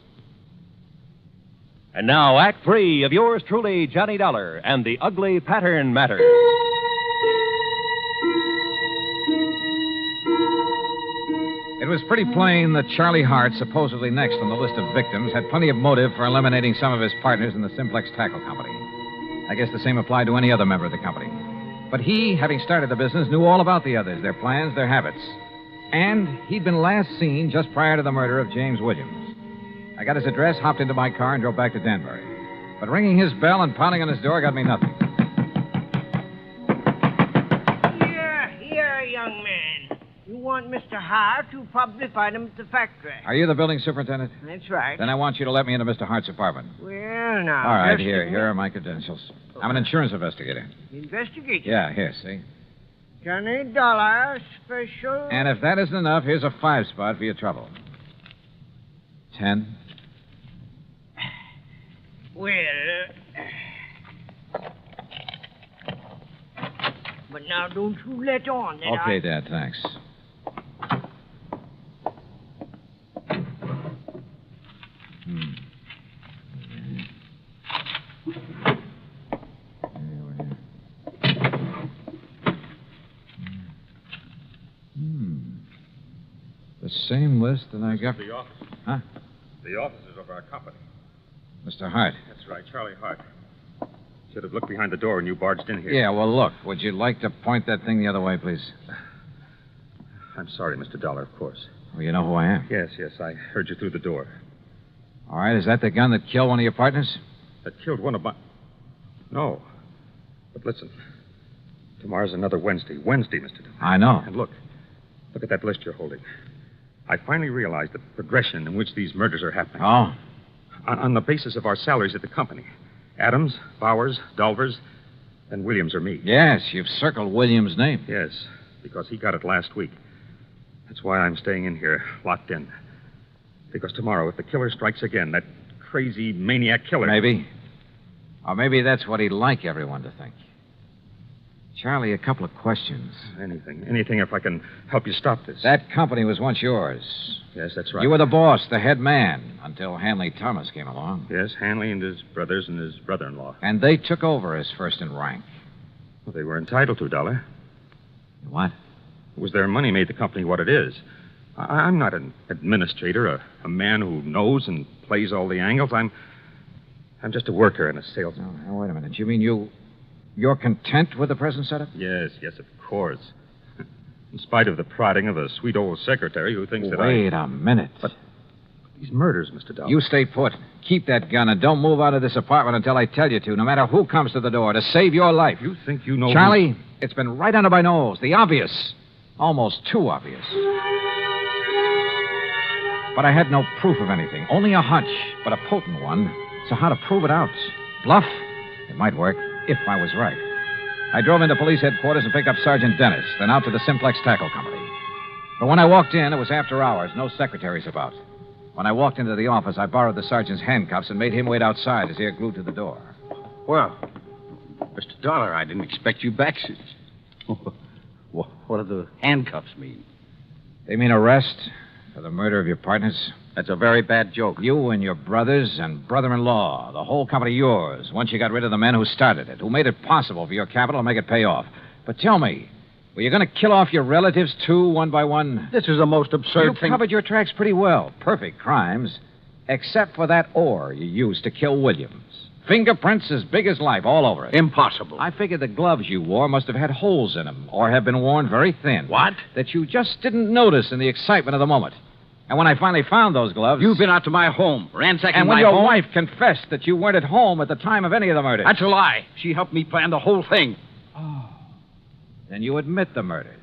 K: And now, Act 3 of yours truly, Johnny Dollar, and the Ugly Pattern Matter.
U: It was pretty plain that Charlie Hart, supposedly next on the list of victims, had plenty of motive for eliminating some of his partners in the Simplex Tackle Company. I guess the same applied to any other member of the company. But he, having started the business, knew all about the others, their plans, their habits. And he'd been last seen just prior to the murder of James Williams. I got his address, hopped into my car, and drove back to Danbury. But ringing his bell and pounding on his door got me nothing.
Q: Here, young man. You want Mr.
F: Mr. Hart, you'll probably find him at the factory.
P: Are you the building superintendent?
F: That's right.
P: Then I want you to let me into Mr. Hart's apartment.
F: Well, now.
P: All right,
F: just
P: here.
F: a minute.
P: Here are my credentials. I'm an insurance investigator.
F: Investigator.
P: Yeah, here, see?
F: Johnny Dollar special.
P: And if that isn't enough, here's a 5 spot for your trouble. 10.
F: Well. But now don't you let on that
P: Okay, Dad, thanks. The same list that I got.
U: The office.
P: Huh?
U: The offices of our company.
P: Mr. Hart.
U: That's right, Charlie Hart. Should have looked behind the door when you barged in here.
P: Yeah, well, look. Would you like to point that thing the other way, please?
U: I'm sorry, Mr. Dollar, of course.
P: Well, you know who I am.
U: Yes, I heard you through the door.
P: All right, is that the gun that killed one of your partners?
U: That killed one of my... No. But listen. Tomorrow's another Wednesday. Wednesday, Mr. Dollar.
P: I know.
U: And look at that list you're holding. I finally realized the progression in which these murders are happening.
P: Oh?
U: On the basis of our salaries at the company. Adams, Bowers, Dolvers, and Williams or me.
P: Yes, you've circled Williams' name.
U: Yes, because he got it last week. That's why I'm staying in here, locked in. Because tomorrow, if the killer strikes again, that crazy maniac killer...
P: Maybe. Or maybe that's what he'd like everyone to think. Charlie, a couple of questions.
U: Anything if I can help you stop this.
P: That company was once yours.
U: Yes, that's right.
P: You were the boss, the head man, until Hanley Thomas came along.
U: Yes, Hanley and his brothers and his brother-in-law.
P: And they took over as first in rank.
U: Well, they were entitled to, Dollar.
P: What?
U: It was their money made the company what it is. I'm not an administrator, a man who knows and plays all the angles. I'm just a worker and a salesman.
P: Now, wait a minute. You mean you're content with the present setup?
U: Yes, of course. In spite of the prodding of a sweet old secretary who thinks that
P: Wait a minute.
U: But these murders, Mr. Dollar.
P: You stay put. Keep that gun and don't move out of this apartment until I tell you to, no matter who comes to the door, to save your life.
U: You think you know...
P: Charlie, it's been right under my nose. The obvious. Almost too obvious. But I had no proof of anything. Only a hunch, but a potent one. So how to prove it out? Bluff? It might work, if I was right. I drove into police headquarters and picked up Sergeant Dennis, then out to the Simplex Tackle Company. But when I walked in, it was after hours, no secretaries about. When I walked into the office, I borrowed the sergeant's handcuffs and made him wait outside, his ear glued to the door.
V: Well, Mr. Dollar, I didn't expect you back. What do the handcuffs mean?
P: They mean arrest for the murder of your partners.
V: That's a very bad joke.
P: You and your brothers and brother-in-law, the whole company yours, once you got rid of the men who started it, who made it possible for your capital to make it pay off. But tell me, were you going to kill off your relatives, too, one by one?
V: This is the most absurd
P: You
V: thing.
P: covered your tracks pretty well. Perfect crimes. Except for that ore you used to kill Williams. Fingerprints as big as life all over it.
V: Impossible.
P: I figured the gloves you wore must have had holes in them, or have been worn very thin.
V: What?
P: That you just didn't notice in the excitement of the moment. And when I finally found those gloves...
V: You've been out to my home, ransacking
P: And when
V: my
P: your
V: home.
P: wife confessed that you weren't at home at the time of any of the murders...
V: That's a lie. She helped me plan the whole thing.
P: Oh. Then you admit the murders.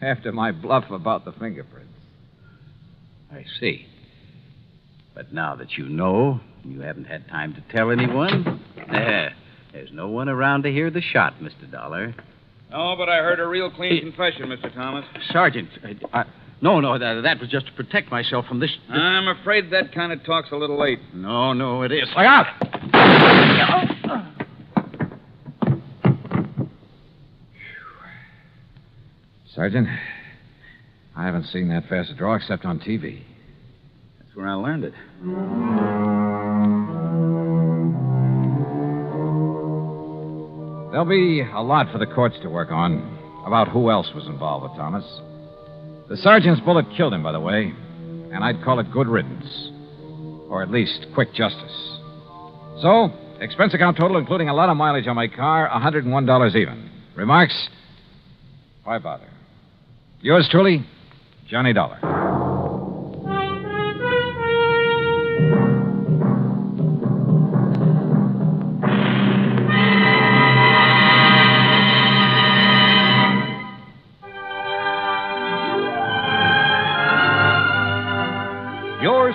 P: After my bluff about the fingerprints.
V: I see. But now that you know, you haven't had time to tell anyone. There's no one around to hear the shot, Mr. Dollar.
L: No, but I heard a real clean confession, Mr. Thomas.
V: Sergeant, No, that was just to protect myself from this...
L: I'm afraid that kind of talk's a little late.
V: No, it is.
P: Look out! Sergeant, I haven't seen that fast a draw except on TV.
V: That's where I learned it.
P: There'll be a lot for the courts to work on about who else was involved with Thomas. The sergeant's bullet killed him, by the way, and I'd call it good riddance. Or at least quick justice. So, expense account total, including a lot of mileage on my car, $101 even. Remarks? Why bother? Yours truly, Johnny Dollar.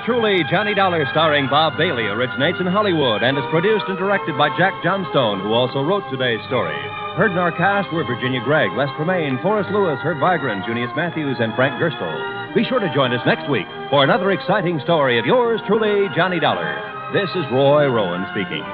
J: truly, Johnny Dollar, starring Bob Bailey, originates in Hollywood and is produced and directed by Jack Johnstone, who also wrote today's story. Heard in our cast were Virginia Gregg, Les Tremaine, Forrest Lewis, Herb Vigran, Junius Matthews, and Frank Gerstle. Be sure to join us next week for another exciting story of yours truly, Johnny Dollar. This is Roy Rowan speaking.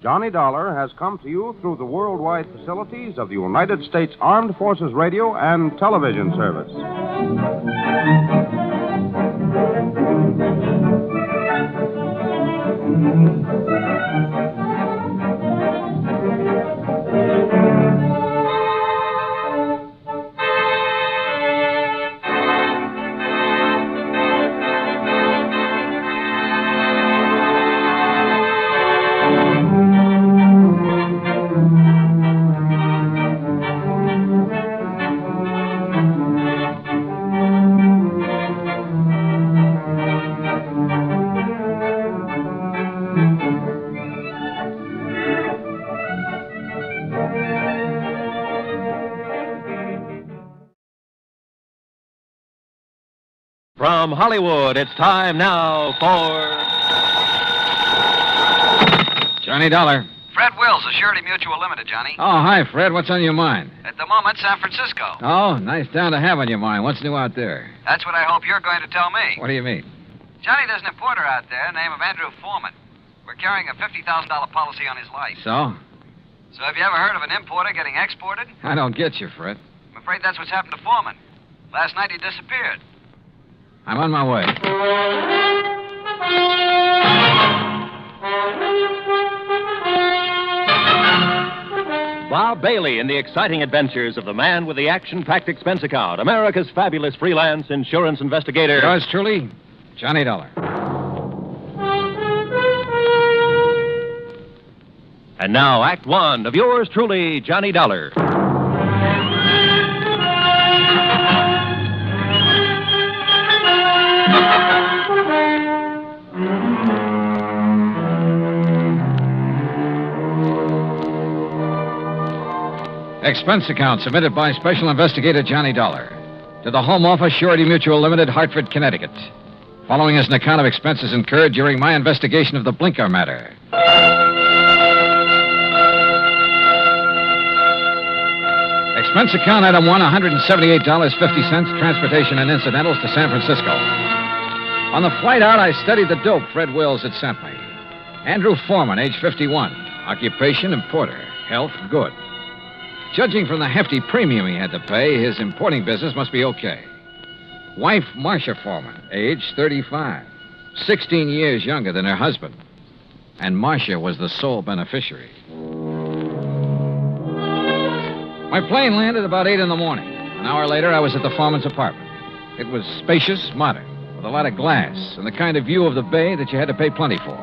A: Johnny Dollar has come to you through the worldwide facilities of the United States Armed Forces Radio and Television Service.
J: From Hollywood, it's time now for
P: Johnny Dollar.
E: Fred Wills of Surety Mutual Limited, Johnny.
P: Oh, hi, Fred. What's on your mind?
E: At the moment, San Francisco.
P: Oh, nice town to have on your mind. What's new out there?
E: That's what I hope you're going to tell me.
P: What do you mean?
E: Johnny, there's an importer out there named Andrew Foreman. We're carrying a $50,000 policy on his life.
P: So?
E: So have you ever heard of an importer getting exported?
P: I don't get you, Fred.
E: I'm afraid that's what's happened to Foreman. Last night he disappeared.
P: I'm on my way.
J: Bob Bailey in the exciting adventures of the man with the action-packed expense account, America's fabulous freelance insurance investigator.
P: Yours truly, Johnny Dollar.
J: And now, Act One of yours truly, Johnny Dollar.
P: Expense account submitted by Special Investigator Johnny Dollar to the Home Office, Surety Mutual Limited, Hartford, Connecticut. Following is an account of expenses incurred during my investigation of the Blinker matter. Expense account item 1, $178.50, transportation and incidentals to San Francisco. On the flight out, I studied the dope Fred Wills had sent me. Andrew Foreman, age 51. Occupation, importer. Health, good. Judging from the hefty premium he had to pay, his importing business must be okay. Wife, Marcia Foreman, age 35. 16 years younger than her husband. And Marcia was the sole beneficiary. My plane landed about 8 in the morning. An hour later, I was at the Foreman's apartment. It was spacious, modern, with a lot of glass, and the kind of view of the bay that you had to pay plenty for.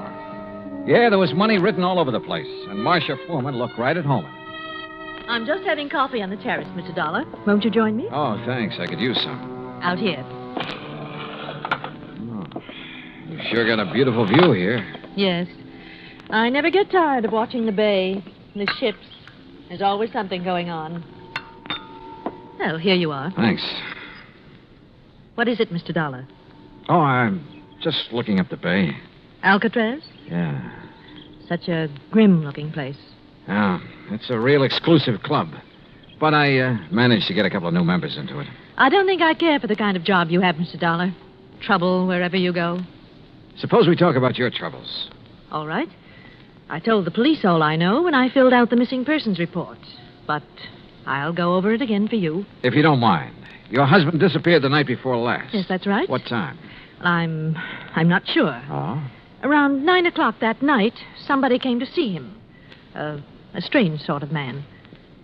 P: Yeah, there was money written all over the place, and Marcia Foreman looked right at home.
Q: I'm just having coffee on the terrace, Mr. Dollar. Won't you join me?
P: Oh, thanks. I could use some.
Q: Out here.
P: Oh, you've sure got a beautiful view here.
Q: Yes. I never get tired of watching the bay, the ships. There's always something going on. Oh, here you are.
P: Thanks.
Q: What is it, Mr. Dollar?
P: Oh, I'm just looking up the bay.
Q: Alcatraz?
P: Yeah.
Q: Such a grim-looking place.
P: Yeah, it's a real exclusive club. But I managed to get a couple of new members into it.
Q: I don't think I care for the kind of job you have, Mr. Dollar. Trouble wherever you go.
P: Suppose we talk about your troubles.
Q: All right. I told the police all I know when I filled out the missing persons report. But I'll go over it again for you.
P: If you don't mind. Your husband disappeared the night before last.
Q: Yes, that's right.
P: What time?
Q: I'm not sure.
P: Oh?
Q: Around 9 o'clock that night, somebody came to see him. A strange sort of man.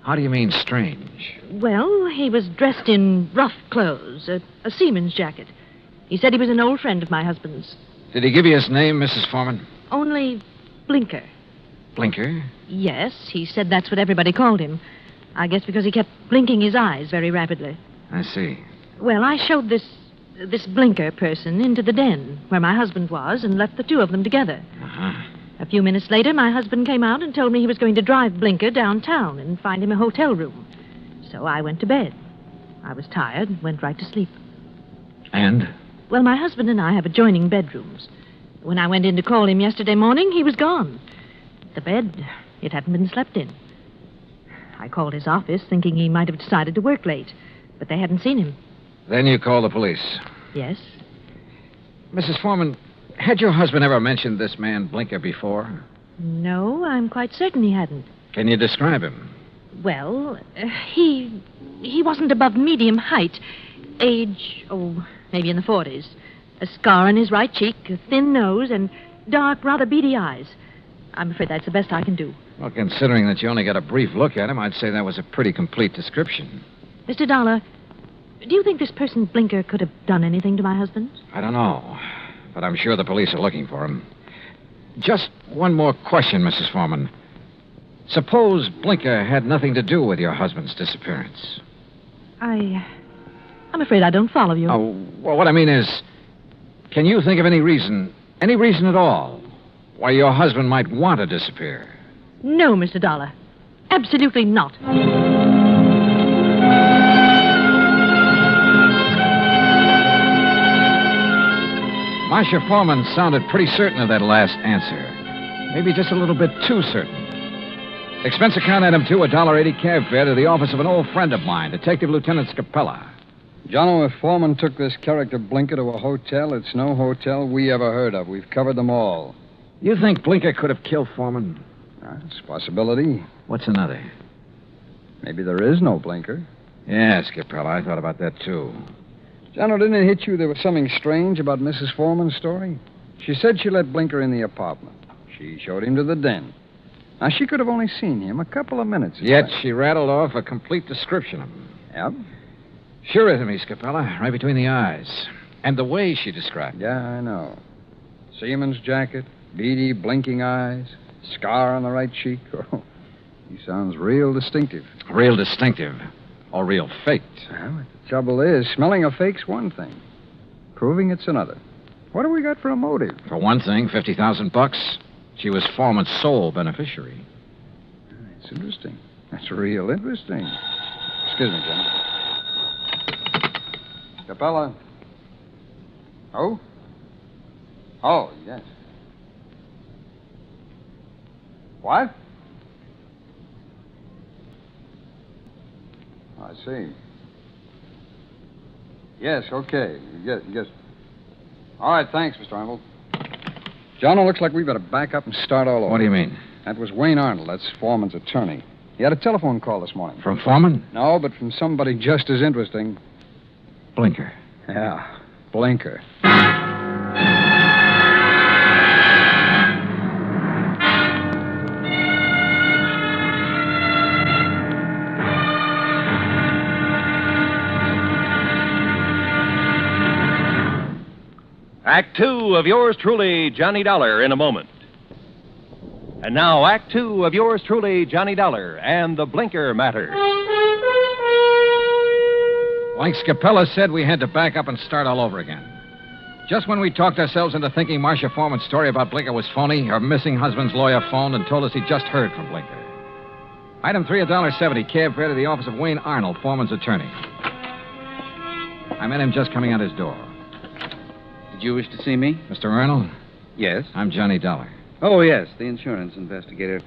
P: How do you mean strange?
Q: Well, he was dressed in rough clothes, a seaman's jacket. He said he was an old friend of my husband's.
P: Did he give you his name, Mrs. Foreman?
Q: Only Blinker.
P: Blinker?
Q: Yes, he said that's what everybody called him. I guess because he kept blinking his eyes very rapidly.
P: I see.
Q: Well, I showed this Blinker person into the den where my husband was and left the two of them together.
P: Uh-huh.
Q: A few minutes later, my husband came out and told me he was going to drive Blinker downtown and find him a hotel room. So I went to bed. I was tired and went right to sleep.
P: And?
Q: Well, my husband and I have adjoining bedrooms. When I went in to call him yesterday morning, he was gone. The bed, it hadn't been slept in. I called his office thinking he might have decided to work late, but they hadn't seen him.
P: Then you called the police.
Q: Yes.
P: Mrs. Foreman, had your husband ever mentioned this man Blinker before?
Q: No, I'm quite certain he hadn't.
P: Can you describe him?
Q: Well, he wasn't above medium height. Age, maybe in the 40s. A scar on his right cheek, a thin nose, and dark, rather beady eyes. I'm afraid that's the best I can do.
P: Well, considering that you only got a brief look at him, I'd say that was a pretty complete description.
Q: Mr. Dollar, do you think this person Blinker could have done anything to my husband?
P: I don't know, but I'm sure the police are looking for him. Just one more question, Mrs. Foreman. Suppose Blinker had nothing to do with your husband's disappearance.
Q: I'm afraid I don't follow you.
P: Oh, well, what I mean is, can you think of any reason at all, why your husband might want to disappear?
Q: No, Mr. Dollar. Absolutely not.
P: Marcia Foreman sounded pretty certain of that last answer. Maybe just a little bit too certain. Expense account item 2, $1.80 cab fare to the office of an old friend of mine, Detective Lieutenant Scapella.
U: Jono, if Foreman took this character Blinker to a hotel, it's no hotel we ever heard of. We've covered them all.
P: You think Blinker could have killed Foreman?
U: It's a possibility.
P: What's another?
U: Maybe there is no Blinker.
P: Yeah, Scapella, I thought about that, too.
U: Jono, didn't it hit you there was something strange about Mrs. Foreman's story? She said she let Blinker in the apartment. She showed him to the den. Now, she could have only seen him a couple of minutes.
P: Yet she rattled off a complete description of him.
U: Yep.
P: Sure is to me, Scapella, right between the eyes. And the way she described it.
U: Yeah, I know. Seaman's jacket, beady, blinking eyes, scar on the right cheek. Oh, he sounds real distinctive.
P: Real distinctive. Or real faked.
U: Well, the trouble is, smelling a fake's one thing. Proving it's another. What have we got for a motive?
P: For one thing, $50,000. She was Foreman's sole beneficiary.
U: That's interesting. That's real interesting. Excuse me, Johnny. Capella. Oh? Oh, yes. What? I see. Yes, okay. Yes. All right, thanks, Mr. Arnold. John, it looks like we better back up and start all over.
P: What do you mean?
U: That was Wayne Arnold. That's Foreman's attorney. He had a telephone call this morning.
P: From Foreman?
U: No, but from somebody just as interesting.
P: Blinker.
U: Yeah, Blinker.
K: Act two of yours truly, Johnny Dollar, in a moment. And now, Act two of yours truly, Johnny Dollar, and the Blinker matter.
P: Like Scapella said, we had to back up and start all over again. Just when we talked ourselves into thinking Marcia Foreman's story about Blinker was phony, her missing husband's lawyer phoned and told us he'd just heard from Blinker. Item 3, $1.70, cab fare to the office of Wayne Arnold, Foreman's attorney. I met him just coming out his door.
D: Did you wish to see me?
P: Mr. Arnold?
D: Yes.
P: I'm Johnny Dollar.
D: Oh, yes, the insurance investigator.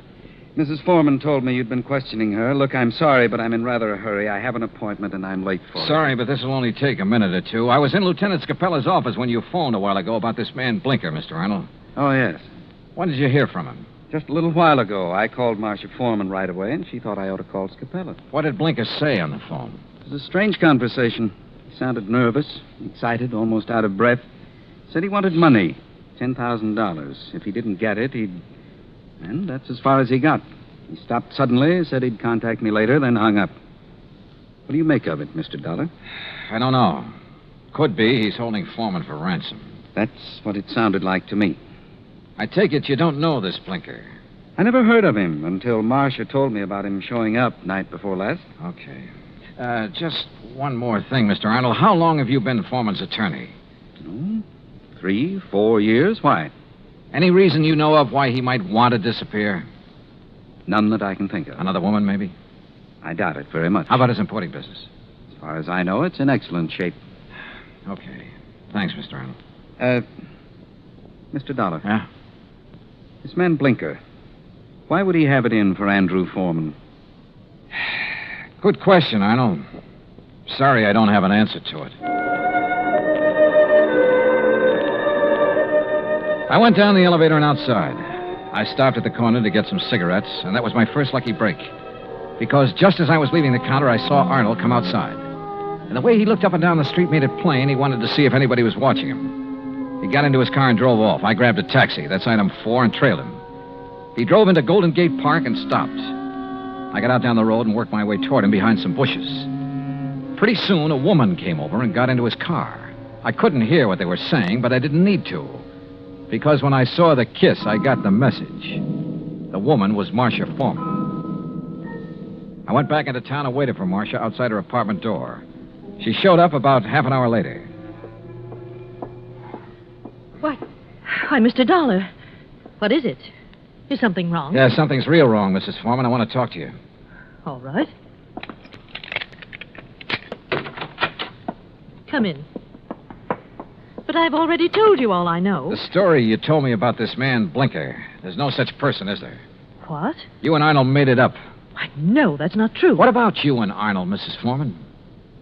D: Mrs. Foreman told me you'd been questioning her. Look, I'm sorry, but I'm in rather a hurry. I have an appointment, and I'm late for it.
P: Sorry, but this will only take a minute or two. I was in Lieutenant Scapella's office when you phoned a while ago about this man Blinker, Mr. Arnold.
D: Oh, yes.
P: When did you hear from him?
D: Just a little while ago, I called Marcia Foreman right away, and she thought I ought to call Scapella.
P: What did Blinker say on the phone?
D: It was a strange conversation. He sounded nervous, excited, almost out of breath. Said he wanted money, $10,000. If he didn't get it, he'd... And that's as far as he got. He stopped suddenly, said he'd contact me later, then hung up. What do you make of it, Mr. Dollar?
P: I don't know. Could be he's holding Foreman for ransom.
D: That's what it sounded like to me.
P: I take it you don't know this Blinker.
D: I never heard of him until Marcia told me about him showing up night before last.
P: Okay. Just one more thing, Mr. Arnold. How long have you been Foreman's attorney?
D: 3, 4 years. Why?
P: Any reason you know of why he might want to disappear?
D: None that I can think of.
P: Another woman, maybe?
D: I doubt it very much.
P: How about his importing business?
D: As far as I know, it's in excellent shape.
P: Okay. Thanks, Mr. Arnold.
D: Mr. Dollar.
P: Yeah?
D: This man Blinker, why would he have it in for Andrew Foreman?
P: Good question, Arnold. Sorry I don't have an answer to it. I went down the elevator and outside. I stopped at the corner to get some cigarettes, and that was my first lucky break. Because just as I was leaving the counter, I saw Arnold come outside. And the way he looked up and down the street made it plain he wanted to see if anybody was watching him. He got into his car and drove off. I grabbed a taxi, that's item 4, and trailed him. He drove into Golden Gate Park and stopped. I got out down the road and worked my way toward him behind some bushes. Pretty soon, a woman came over and got into his car. I couldn't hear what they were saying, but I didn't need to. Because when I saw the kiss, I got the message. The woman was Marcia Foreman. I went back into town and waited for Marcia outside her apartment door. She showed up about half an hour later.
Q: What? Why, Mr. Dollar. What is it? Is something wrong?
P: Yeah, something's real wrong, Mrs. Foreman. I want to talk to you.
Q: All right. Come in. But I've already told you all I know.
P: The story you told me about this man, Blinker, there's no such person, is there?
Q: What?
P: You and Arnold made it up.
Q: No, that's not true.
P: What about you and Arnold, Mrs. Foreman?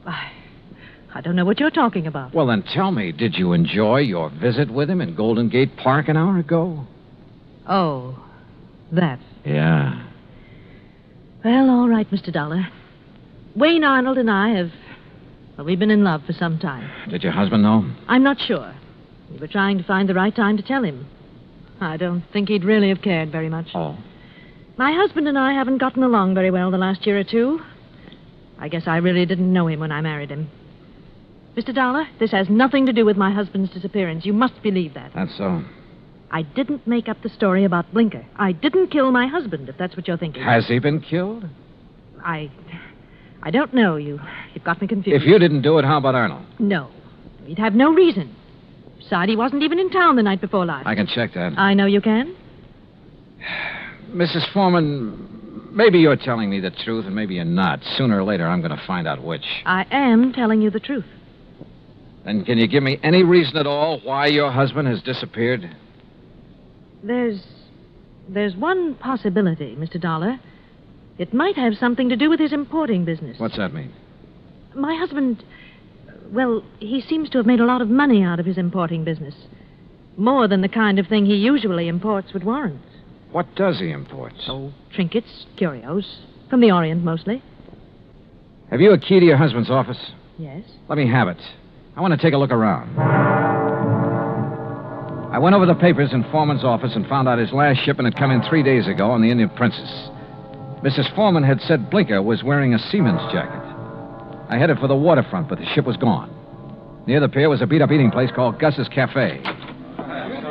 Q: I don't know what you're talking about.
P: Well, then tell me, did you enjoy your visit with him in Golden Gate Park an hour ago?
Q: Oh, that.
P: Yeah.
Q: Well, all right, Mr. Dollar. Wayne Arnold and I have... Well, we've been in love for some time.
P: Did your husband know?
Q: I'm not sure. We were trying to find the right time to tell him. I don't think he'd really have cared very much.
P: Oh.
Q: My husband and I haven't gotten along very well the last year or two. I guess I really didn't know him when I married him. Mr. Dollar, this has nothing to do with my husband's disappearance. You must believe that.
P: That's so.
Q: I didn't make up the story about Blinker. I didn't kill my husband, if that's what you're thinking.
P: Has he been killed?
Q: I don't know. You've got me confused.
P: If you didn't do it, how about Arnold?
Q: No. He'd have no reason. Besides, he wasn't even in town the night before last.
P: I can check that.
Q: I know you can.
P: Mrs. Foreman, maybe you're telling me the truth and maybe you're not. Sooner or later, I'm going to find out which.
Q: I am telling you the truth.
P: Then can you give me any reason at all why your husband has disappeared?
Q: There's one possibility, Mr. Dollar. It might have something to do with his importing business.
P: What's that mean?
Q: My husband, well, he seems to have made a lot of money out of his importing business. More than the kind of thing he usually imports would warrant.
P: What does he import?
Q: Oh, trinkets, curios. From the Orient, mostly.
P: Have you a key to your husband's office?
Q: Yes.
P: Let me have it. I want to take a look around. I went over the papers in Foreman's office and found out his last shipment had come in 3 days ago on the Indian Princess. Mrs. Foreman had said Blinker was wearing a seaman's jacket. I headed for the waterfront, but the ship was gone. Near the pier was a beat-up eating place called Gus's Cafe.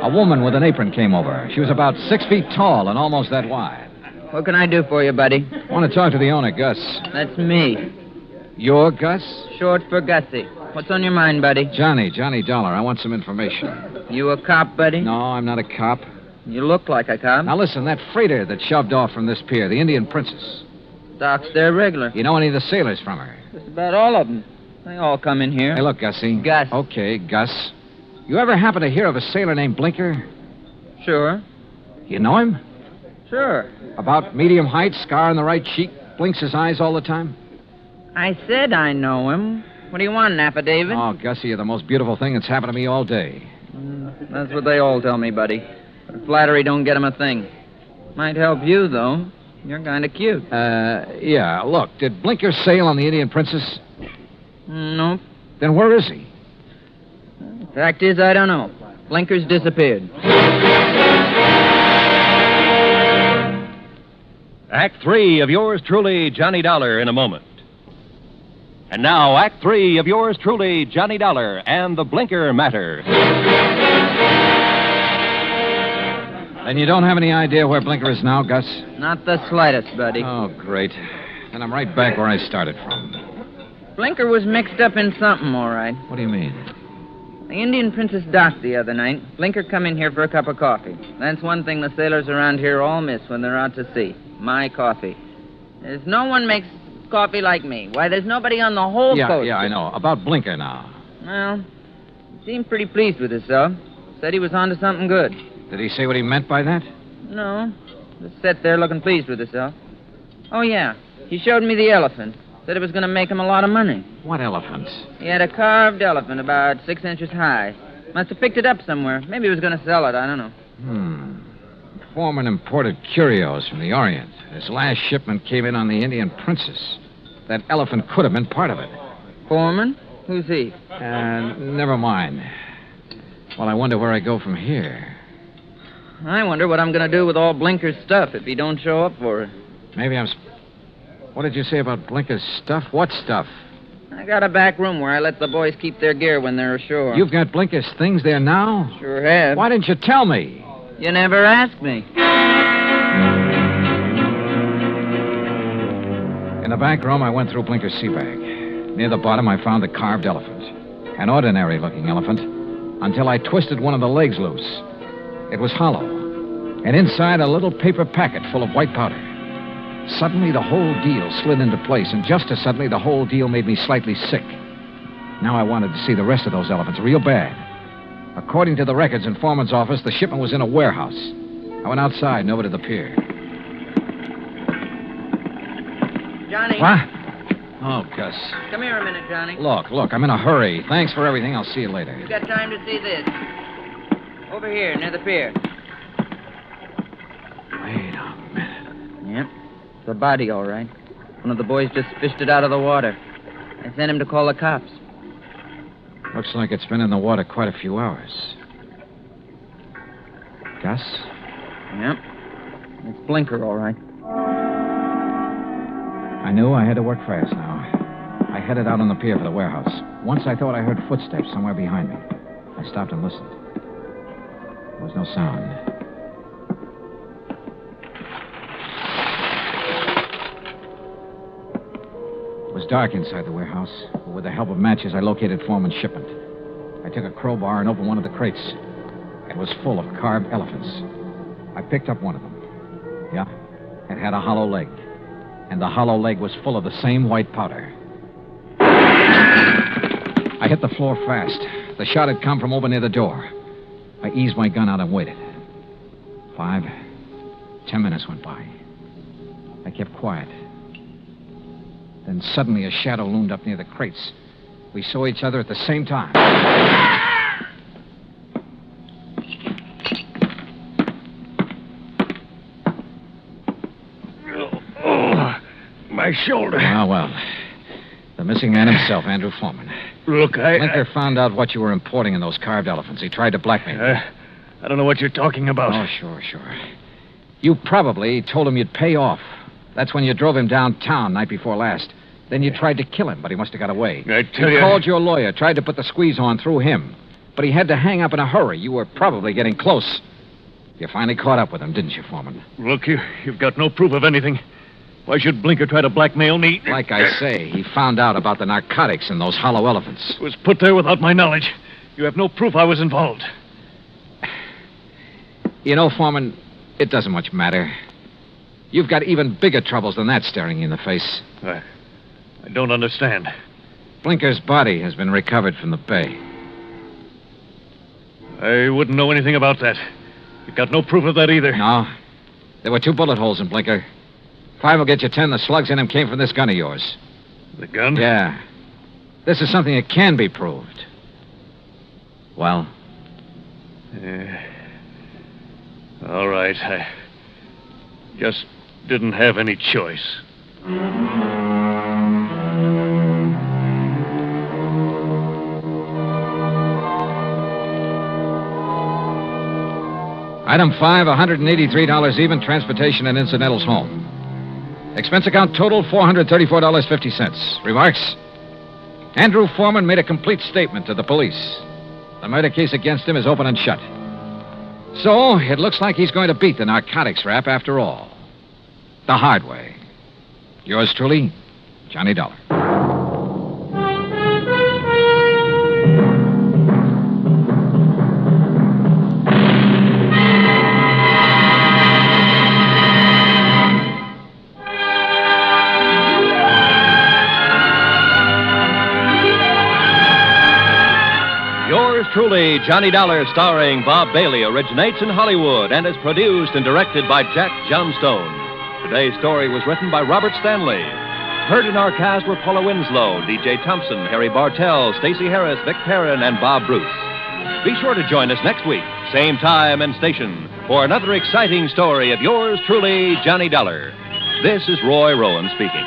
P: A woman with an apron came over. She was about 6 feet tall and almost that wide.
R: What can I do for you, buddy?
P: I want to talk to the owner, Gus.
R: That's me.
P: You're Gus?
R: Short for Gussie. What's on your mind, buddy?
P: Johnny Dollar. I want some information.
R: You a cop, buddy?
P: No, I'm not a cop.
R: You look like a cop.
P: Now listen, that freighter that shoved off from this pier, the Indian Princess.
R: Docks there regular.
P: You know any of the sailors from her?
R: Just about all of them. They all come in here.
P: Hey, look, Gussie.
R: Gus.
P: Okay, Gus. You ever happen to hear of a sailor named Blinker?
R: Sure.
P: You know him?
R: Sure.
P: About medium height, scar on the right cheek, blinks his eyes all the time?
R: I said I know him. What do you want, an affidavit?
P: Oh, Gussie, you're the most beautiful thing that's happened to me all day.
R: That's what they all tell me, buddy. But flattery don't get him a thing. Might help you, though. You're kind of cute.
P: Yeah, look, did Blinker sail on the Indian Princess?
R: Nope.
P: Then where is he?
R: Fact is, I don't know. Blinker's disappeared.
J: Act 3 of yours truly, Johnny Dollar, in a moment. And now, Act 3 of yours truly, Johnny Dollar and the Blinker Matter.
P: Then you don't have any idea where Blinker is now, Gus?
R: Not the slightest, buddy.
P: Oh, great. Then I'm right back where I started from.
R: Blinker was mixed up in something, all right.
P: What do you mean?
R: The Indian Princess docked the other night. Blinker come in here for a cup of coffee. That's one thing the sailors around here all miss when they're out to sea. My coffee. There's no one makes coffee like me. Why, there's nobody on the whole coast.
P: Yeah, I know. About Blinker now.
R: Well, he seemed pretty pleased with himself. Said he was onto something good.
P: Did he say what he meant by that?
R: No. Just sat there looking pleased with himself. Oh, yeah. He showed me the elephant. Said it was going to make him a lot of money.
P: What elephant?
R: He had a carved elephant about 6 inches high. Must have picked it up somewhere. Maybe he was going to sell it. I don't know.
P: Foreman imported curios from the Orient. His last shipment came in on the Indian Princess. That elephant could have been part of it.
R: Foreman? Who's he?
P: Never mind. Well, I wonder where I go from here.
R: I wonder what I'm going to do with all Blinker's stuff if he don't show up for it.
P: Maybe I'm... What did you say about Blinker's stuff? What stuff?
R: I got a back room where I let the boys keep their gear when they're ashore.
P: You've got Blinker's things there now?
R: Sure have.
P: Why didn't you tell me?
R: You never asked me.
P: In the back room, I went through Blinker's sea bag. Near the bottom, I found a carved elephant. An ordinary-looking elephant, until I twisted one of the legs loose. It was hollow, and inside a little paper packet full of white powder. Suddenly, the whole deal slid into place, and just as suddenly, the whole deal made me slightly sick. Now I wanted to see the rest of those elephants real bad. According to the records in Foreman's office, the shipment was in a warehouse. I went outside and over to the pier.
R: Johnny.
P: What? Oh, Gus.
R: Come here a minute, Johnny.
P: Look, I'm in a hurry. Thanks for everything. I'll see you later.
R: You got time to see this? Over here, near the pier.
P: Wait a minute.
R: Yep. It's a body, all right. One of the boys just fished it out of the water. I sent him to call the cops.
P: Looks like it's been in the water quite a few hours. Gus?
R: Yep. It's Blinker, all right.
P: I knew I had to work fast now. I headed out on the pier for the warehouse. Once I thought I heard footsteps somewhere behind me. I stopped and listened. There was no sound. It was dark inside the warehouse, but with the help of matches, I located Foreman's shipment. I took a crowbar and opened one of the crates. It was full of carved elephants. I picked up one of them. Yeah, it had a hollow leg. And the hollow leg was full of the same white powder. I hit the floor fast. The shot had come from over near the door. I eased my gun out and waited. 5, 10 minutes went by. I kept quiet. Then suddenly a shadow loomed up near the crates. We saw each other at the same time.
T: My shoulder.
P: Well. The missing man himself, Andrew Foreman.
T: Look,
P: Blinker found out what you were importing in those carved elephants. He tried to blackmail you.
T: I don't know what you're talking about.
P: Oh, sure. You probably told him you'd pay off. That's when you drove him downtown night before last. Then you tried to kill him, but he must have got away.
T: I tell you...
P: You called your lawyer, tried to put the squeeze on through him. But he had to hang up in a hurry. You were probably getting close. You finally caught up with him, didn't you, Foreman?
T: Look, you've got no proof of anything. Why should Blinker try to blackmail me?
P: Like I say, he found out about the narcotics in those hollow elephants.
T: It was put there without my knowledge. You have no proof I was involved.
P: You know, Foreman, it doesn't much matter. You've got even bigger troubles than that staring you in the face.
T: I don't understand.
P: Blinker's body has been recovered from the bay.
T: I wouldn't know anything about that. You've got no proof of that either.
P: No. There were 2 bullet holes in Blinker. 5 will get you 10. The slugs in him came from this gun of yours.
T: The gun?
P: Yeah. This is something that can be proved. Well?
T: All right. I just didn't have any choice.
P: Item 5, $183 even, transportation and incidentals home. Expense account total, $434.50. Remarks? Andrew Foreman made a complete statement to the police. The murder case against him is open and shut. So, it looks like he's going to beat the narcotics rap after all. The hard way. Yours truly, Johnny Dollar.
J: Yours truly, Johnny Dollar, starring Bob Bailey, originates in Hollywood and is produced and directed by Jack Johnstone. Today's story was written by Robert Stanley. Heard in our cast were Paula Winslow, D.J. Thompson, Harry Bartell, Stacey Harris, Vic Perrin, and Bob Bruce. Be sure to join us next week, same time and station, for another exciting story of yours truly, Johnny Dollar. This is Roy Rowan speaking.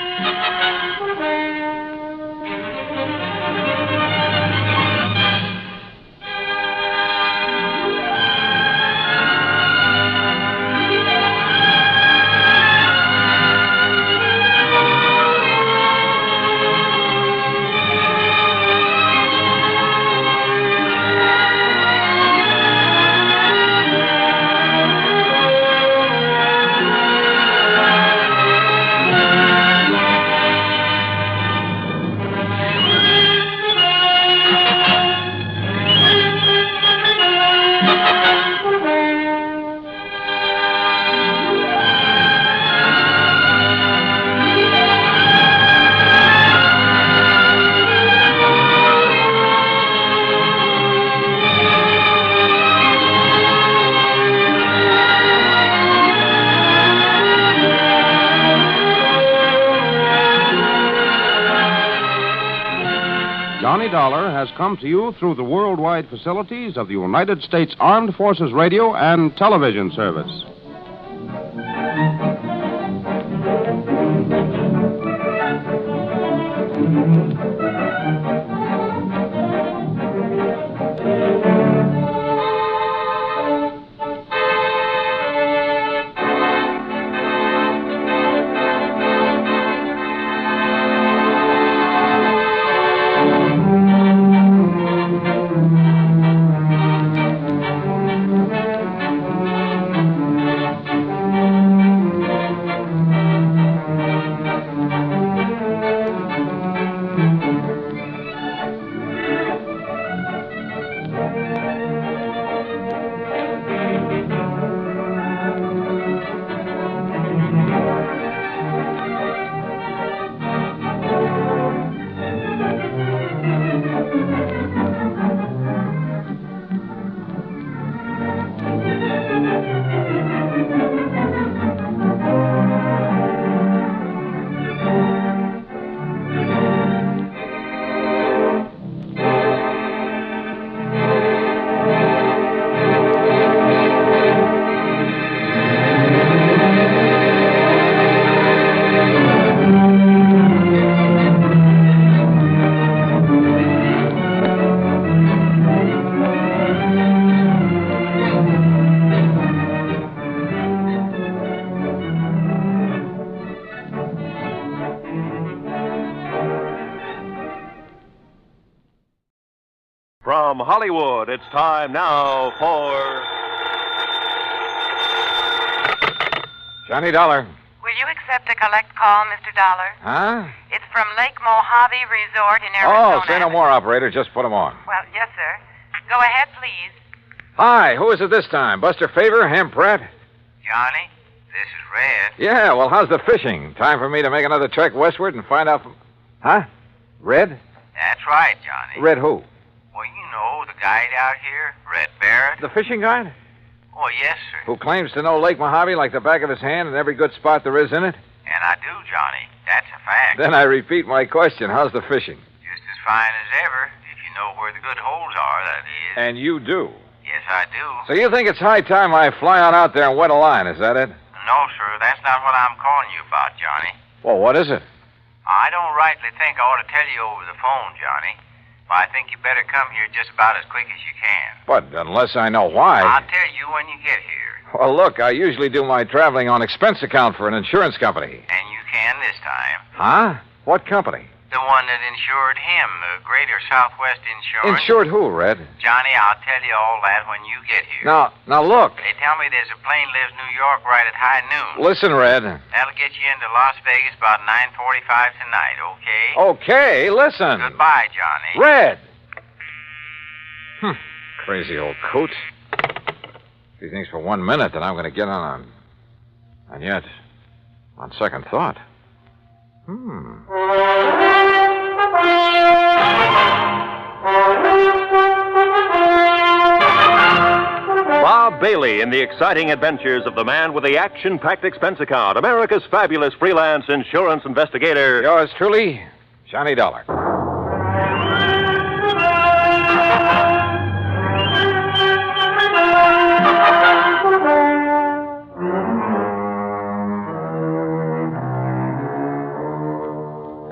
A: Johnny Dollar has come to you through the worldwide facilities of the United States Armed Forces Radio and Television Service.
K: From Hollywood, it's time now for...
P: Johnny Dollar.
G: Will you accept a collect call, Mr. Dollar?
P: Huh?
G: It's from Lake Mojave Resort in Arizona.
P: Oh, say no more, operator. Just put him on.
G: Well, yes, sir. Go ahead, please.
P: Hi, who is it this time? Buster Favor, Ham Pratt?
S: Johnny, this is Red.
P: Yeah, well, how's the fishing? Time for me to make another trek westward and find out from... Huh? Red?
S: That's right, Johnny.
P: Red who?
S: Well, you know, the guide out here, Red Barrett.
P: The fishing guide?
S: Oh, yes, sir.
P: Who claims to know Lake Mojave like the back of his hand and every good spot there is in it?
S: And I do, Johnny. That's a fact.
P: Then I repeat my question. How's the fishing?
S: Just as fine as ever, if you know where the good holes are, that is.
P: And you do?
S: Yes, Yes, I do.
E: So you think it's high time I fly on out there and wet a line, is that it?
S: No, sir, that's not what I'm calling you about, Johnny.
E: Well, what is it?
S: I don't rightly think I ought to tell you over the phone, Johnny. But I think you better come here just about as quick as you can.
E: But unless I know why.
S: I'll tell you when you get here.
E: Well, look, I usually do my traveling on expense account for an insurance company.
S: And you can this time.
E: Huh? What company?
S: The one that insured him, the Greater Southwest Insurance.
E: Insured who, Red?
S: Johnny, I'll tell you all that when you get here.
E: Now look.
S: They tell me there's a plane leaves New York right at high noon.
E: Listen, Red.
S: That'll get you into Las Vegas about 9:45 tonight, okay?
E: Okay, listen.
S: Goodbye, Johnny.
E: Red! Crazy old coot. He thinks for 1 minute that I'm going to get on. And yet, on second thought.
K: Bob Bailey in the exciting adventures of the man with the action-packed expense account, America's fabulous freelance insurance investigator.
E: Yours truly, Johnny Dollar.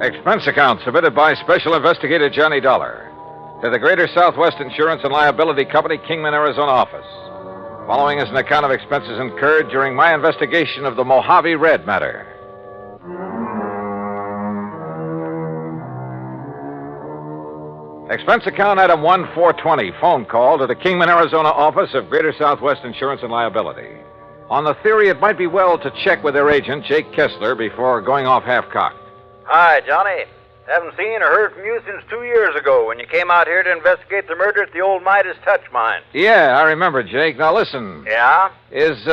E: Expense account submitted by Special Investigator Johnny Dollar to the Greater Southwest Insurance and Liability Company, Kingman, Arizona office. Following is an account of expenses incurred during my investigation of the Mojave Red matter. Expense account item 1420, phone call to the Kingman, Arizona office of Greater Southwest Insurance and Liability. On the theory it might be well to check with their agent, Jake Kessler, before going off half-cocked.
C: Hi, Johnny. Haven't seen or heard from you since 2 years ago when you came out here to investigate the murder at the old Midas Touch mine.
E: Yeah, I remember, Jake. Now listen.
C: Yeah?
E: Is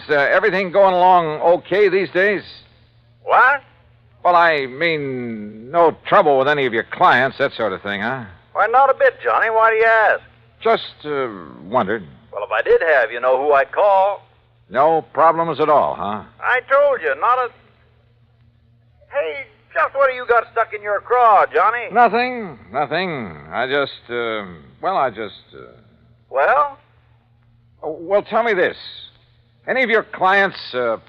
E: everything going along okay these days?
C: What?
E: Well, I mean, no trouble with any of your clients, that sort of thing, huh?
C: Why, not a bit, Johnny. Why do you ask?
E: Just wondered.
C: Well, if I did have, you know who I'd call.
E: No problems at all, huh?
C: I told you, not a... Hey, just what have you got stuck in your craw, Johnny?
E: Nothing. I just...
C: Well?
E: Well, tell me this. Any of your clients,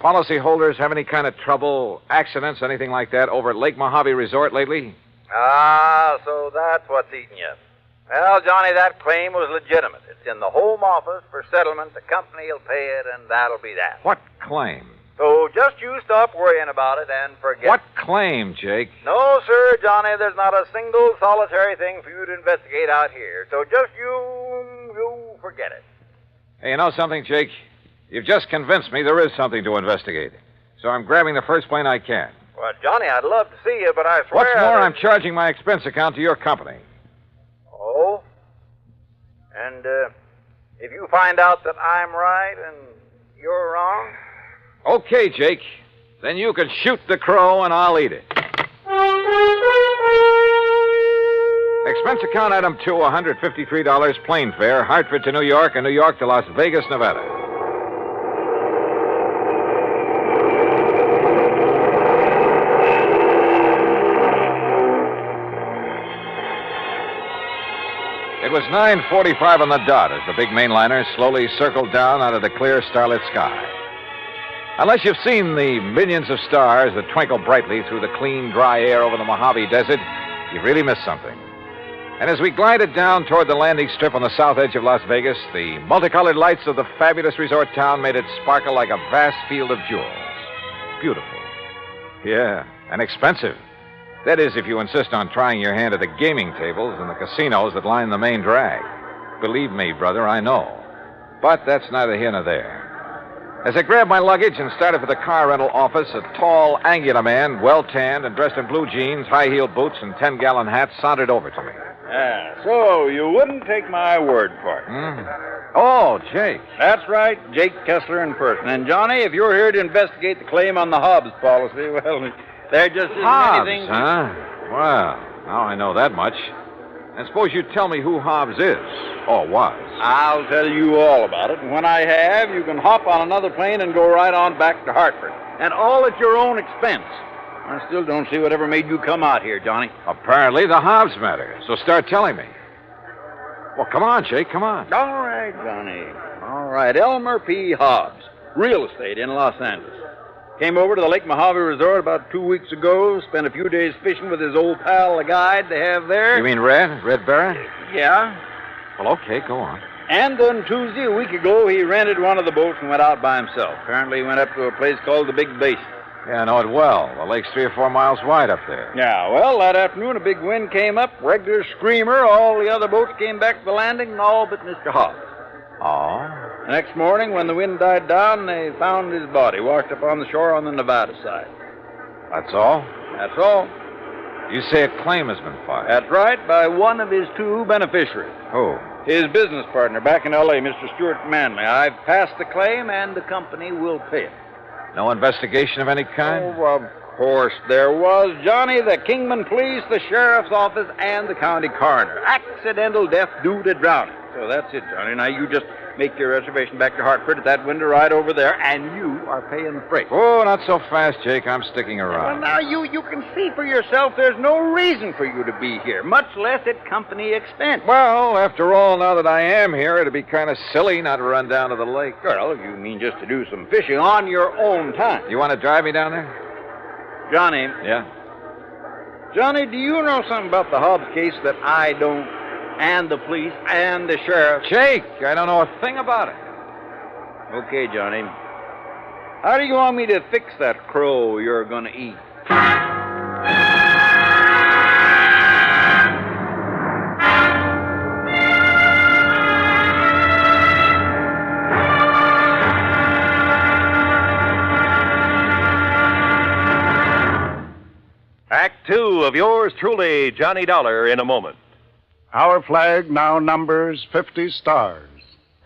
E: policyholders, have any kind of trouble, accidents, anything like that, over at Lake Mojave Resort lately?
C: Ah, so that's what's eating you. Well, Johnny, that claim was legitimate. It's in the home office for settlement. The company will pay it, and that'll be that.
E: What claim?
C: So just you stop worrying about it and forget.
E: What claim, Jake?
C: No, sir, Johnny, there's not a single solitary thing for you to investigate out here. So just you forget it.
E: Hey, you know something, Jake? You've just convinced me there is something to investigate. So I'm grabbing the first plane I can.
C: Well, Johnny, I'd love to see you, but I swear...
E: What's more, I'm charging my expense account to your company.
C: Oh? And, if you find out that I'm right and you're wrong...
E: Okay, Jake. Then you can shoot the crow and I'll eat it. Expense account item 2, $153 plane fare, Hartford to New York and New York to Las Vegas, Nevada. It was 9:45 on the dot as the big mainliner slowly circled down out of the clear, starlit sky. Unless you've seen the millions of stars that twinkle brightly through the clean, dry air over the Mojave Desert, you've really missed something. And as we glided down toward the landing strip on the south edge of Las Vegas, the multicolored lights of the fabulous resort town made it sparkle like a vast field of jewels. Beautiful. Yeah, and expensive. That is, if you insist on trying your hand at the gaming tables and the casinos that line the main drag. Believe me, brother, I know. But that's neither here nor there. As I grabbed my luggage and started for the car rental office, a tall, angular man, well-tanned and dressed in blue jeans, high-heeled boots, and 10-gallon hat sauntered over to me.
C: So you wouldn't take my word for it.
E: Oh, Jake.
C: That's right, Jake Kessler in person. And, Johnny, if you're here to investigate the claim on the Hobbs policy, well, there just isn't
E: Hobbs,
C: anything...
E: huh? Well, now I know that much. And suppose you tell me who Hobbs is, or was.
C: I'll tell you all about it, and when I have, you can hop on another plane and go right on back to Hartford. And all at your own expense. I still don't see whatever made you come out here, Johnny.
E: Apparently the Hobbs matter, so start telling me. Well, come on, Jake, come on.
C: All right, Johnny. All right. Elmer P. Hobbs, real estate in Los Angeles. Came over to the Lake Mojave Resort about 2 weeks ago. Spent a few days fishing with his old pal, the guide they have there.
E: You mean Red Barrett?
C: Yeah.
E: Well, okay, go on.
C: And on Tuesday, a week ago, he rented one of the boats and went out by himself. Apparently, he went up to a place called the Big Basin.
E: Yeah, I know it well. The lake's 3 or 4 miles wide up there.
C: Yeah, well, that afternoon, a big wind came up, regular screamer. All the other boats came back to the landing, and all but Mr. Hobbs.
E: Oh?
C: The next morning, when the wind died down, they found his body washed up on the shore on the Nevada side.
E: That's all?
C: That's all.
E: You say a claim has been filed?
C: That's right, by one of his 2 beneficiaries.
E: Who?
C: His business partner back in L.A., Mr. Stuart Manley. I've passed the claim, and the company will pay it.
E: No investigation of any kind?
C: Oh, of course there was, Johnny. The Kingman Police, the Sheriff's Office, and the County Coroner. Accidental death due to drowning. So that's it, Johnny. Now you just make your reservation back to Hartford at that window right over there, and you are paying the freight.
E: Oh, not so fast, Jake. I'm sticking
C: Well,
E: around.
C: now you can see for yourself there's no reason for you to be here, much less at company expense.
E: Well, after all, now that I am here, it'd be kind of silly not to run down to the lake.
C: Well, you mean just to do some fishing on your own time.
E: You want to drive me down there?
C: Johnny.
E: Yeah?
C: Johnny, do you know something about the Hobbs case that I don't? And the police and the sheriff.
E: Jake, I don't know a thing about it.
C: Okay, Johnny. How do you want me to fix that crow you're going to eat?
K: Act 2 of yours truly, Johnny Dollar, in a moment.
N: Our flag now numbers 50 stars,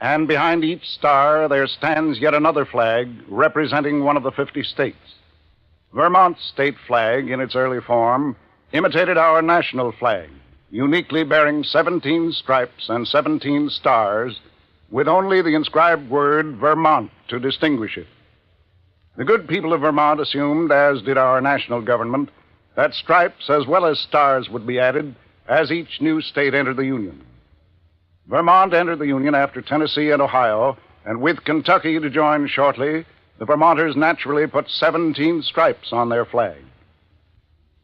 N: and behind each star there stands yet another flag representing one of the 50 states. Vermont's state flag, in its early form, imitated our national flag, uniquely bearing 17 stripes and 17 stars, with only the inscribed word Vermont to distinguish it. The good people of Vermont assumed, as did our national government, that stripes as well as stars would be added as each new state entered the Union. Vermont entered the Union after Tennessee and Ohio, and with Kentucky to join shortly, the Vermonters naturally put 17 stripes on their flag.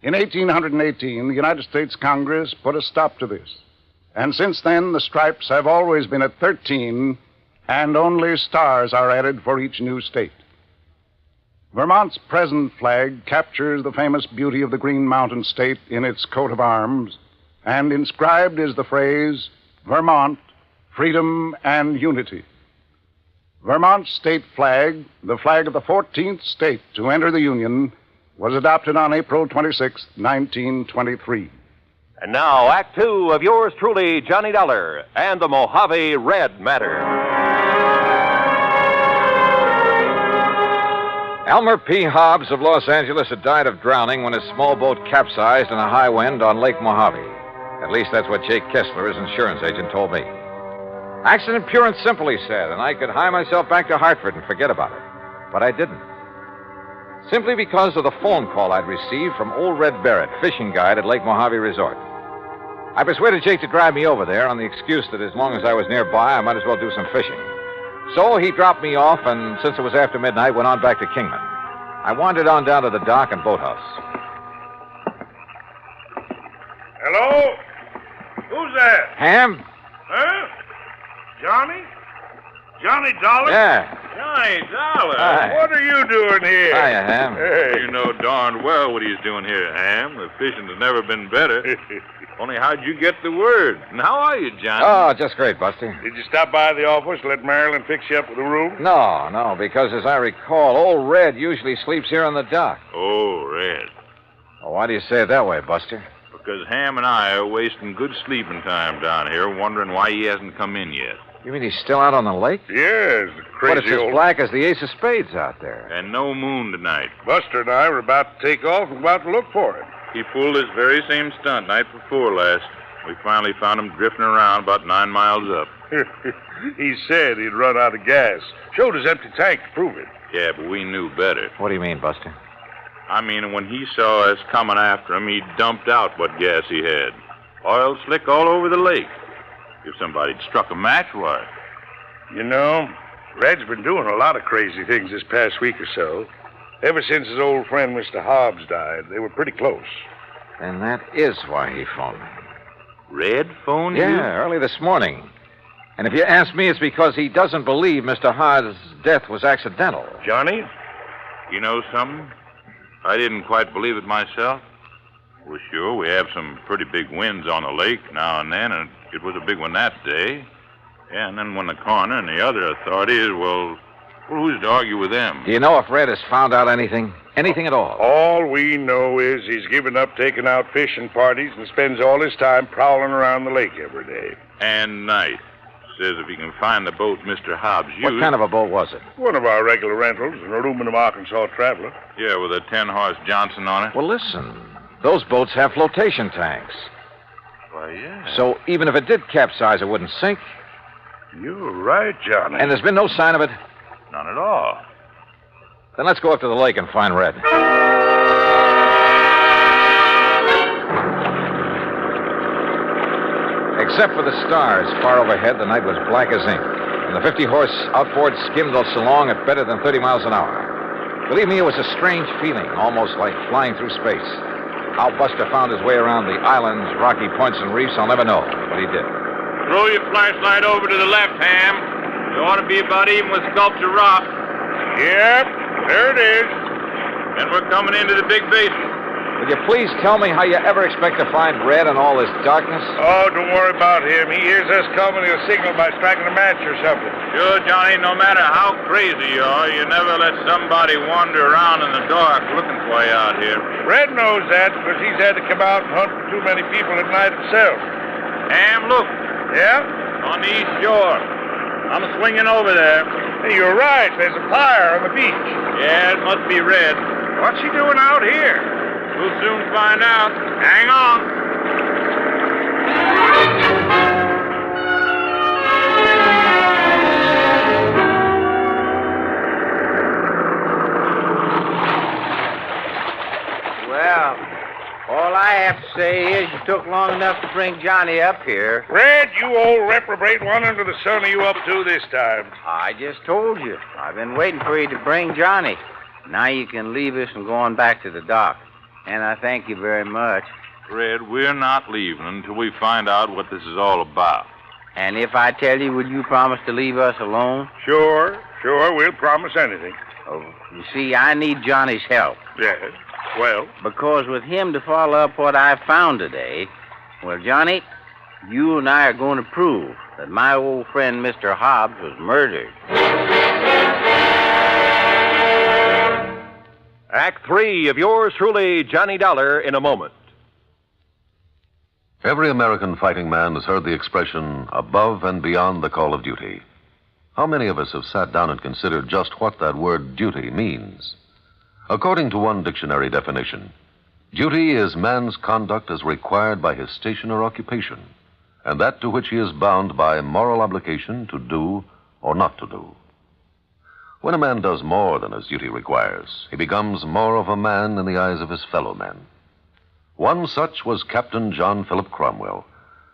N: In 1818, the United States Congress put a stop to this, and since then the stripes have always been at 13, and only stars are added for each new state. Vermont's present flag captures the famous beauty of the Green Mountain State in its coat of arms, and inscribed is the phrase, Vermont, freedom and unity. Vermont's state flag, the flag of the 14th state to enter the Union, was adopted on April 26, 1923.
K: And now, Act 2 of yours truly, Johnny Dollar, and the Mojave Red Matter.
E: Elmer P. Hobbs of Los Angeles had died of drowning when his small boat capsized in a high wind on Lake Mojave. At least that's what Jake Kessler, his insurance agent, told me. Accident pure and simple, he said, and I could hie myself back to Hartford and forget about it. But I didn't. Simply because of the phone call I'd received from old Red Barrett, fishing guide at Lake Mojave Resort. I persuaded Jake to drive me over there on the excuse that as long as I was nearby, I might as well do some fishing. So he dropped me off, and since it was after midnight, went on back to Kingman. I wandered on down to the dock and boathouse.
H: Hello? Who's that?
E: Ham?
H: Huh? Johnny? Johnny Dollar?
E: Yeah.
H: Johnny Dollar?
E: Hi.
H: What are you doing here?
E: Hiya, Ham.
H: Hey. You know darn well what he's doing here, Ham. The fishing has never been better. Only how'd you get the word? And how are you, Johnny?
E: Oh, just great, Buster.
H: Did you stop by the office, let Marilyn fix you up with a room?
E: No, because as I recall, old Red usually sleeps here on the dock.
H: Oh, Red.
E: Well, why do you say it that way, Buster?
H: Because Ham and I are wasting good sleeping time down here, wondering why he hasn't come in yet.
E: You mean he's still out on the lake?
H: Yes, the crazy
E: But it's as black as the ace of spades out there.
H: And no moon tonight. Buster and I were about to take off and about to look for him. He pulled this very same stunt night before last. We finally found him drifting around about 9 miles up. He said he'd run out of gas. Showed his empty tank to prove it. Yeah, but we knew better.
E: What do you mean, Buster?
H: I mean, when he saw us coming after him, he dumped out what gas he had. Oil slick all over the lake. If somebody'd struck a match, why?
I: You know, Red's been doing a lot of crazy things this past week or so. Ever since his old friend, Mr. Hobbs, died, they were pretty close.
E: And that is why he phoned me.
H: Red phoned you?
E: Yeah, early this morning. And if you ask me, it's because he doesn't believe Mr. Hobbs' death was accidental.
I: Johnny?
H: You know something? I didn't quite believe it myself. Well, sure, we have some pretty big winds on the lake now and then, and it was a big one that day. Yeah, and then when the coroner and the other authorities, well, who's to argue with them?
E: Do you know if Red has found out anything? Anything at all?
I: All we know is he's given up taking out fishing parties and spends all his time prowling around the lake every day.
H: And night. Says if he can find the boat Mr. Hobbs used.
E: What kind of a boat was it?
I: One of our regular rentals, an aluminum Arkansas Traveler.
H: Yeah, with a 10-horse Johnson on it.
E: Well, listen. Those boats have flotation tanks.
H: Why, yeah.
E: So even if it did capsize, it wouldn't sink.
I: You're right, Johnny.
E: And there's been no sign of it?
H: None at all.
E: Then let's go up to the lake and find Red. Except for the stars far overhead, the night was black as ink. And the 50-horse outboard skimmed us along at better than 30 miles an hour. Believe me, it was a strange feeling, almost like flying through space. How Buster found his way around the islands, rocky points, and reefs, I'll never know, but he did.
H: Throw your flashlight over to the left, Ham. You ought to be about even with Sculpture Rock.
I: Yep, there it is.
H: And we're coming into the big basin.
E: Will you please tell me how you ever expect to find Red in all this darkness?
I: Oh, don't worry about him. He hears us coming, he'll signal by striking a match or something.
H: Sure, Johnny, no matter how crazy you are, you never let somebody wander around in the dark looking for you out here.
I: Red knows that because he's had to come out and hunt for too many people at night himself.
H: Ham, look.
I: Yeah?
H: On the east shore. I'm swinging over there.
I: Hey, you're right. There's a fire on the beach.
H: Yeah, it must be Red.
I: What's he doing out here?
H: We'll soon find out. Hang on.
S: Well, all I have to say is you took long enough to bring Johnny up here.
I: Red, you old reprobate, what under the sun are you up to this time?
S: I just told you. I've been waiting for you to bring Johnny. Now you can leave us and go on back to the dock. And I thank you very much.
H: Red, we're not leaving until we find out what this is all about.
S: And if I tell you, will you promise to leave us alone?
I: Sure, we'll promise anything.
S: Oh, you see, I need Johnny's help.
I: Yes, well?
S: Because with him to follow up what I found today, well, Johnny, you and I are going to prove that my old friend Mr. Hobbs was murdered.
K: Act 3 of yours truly, Johnny Dollar, in a moment.
O: Every American fighting man has heard the expression, above and beyond the call of duty. How many of us have sat down and considered just what that word duty means? According to one dictionary definition, duty is man's conduct as required by his station or occupation, and that to which he is bound by moral obligation to do or not to do. When a man does more than his duty requires, he becomes more of a man in the eyes of his fellow men. One such was Captain John Philip Cromwell,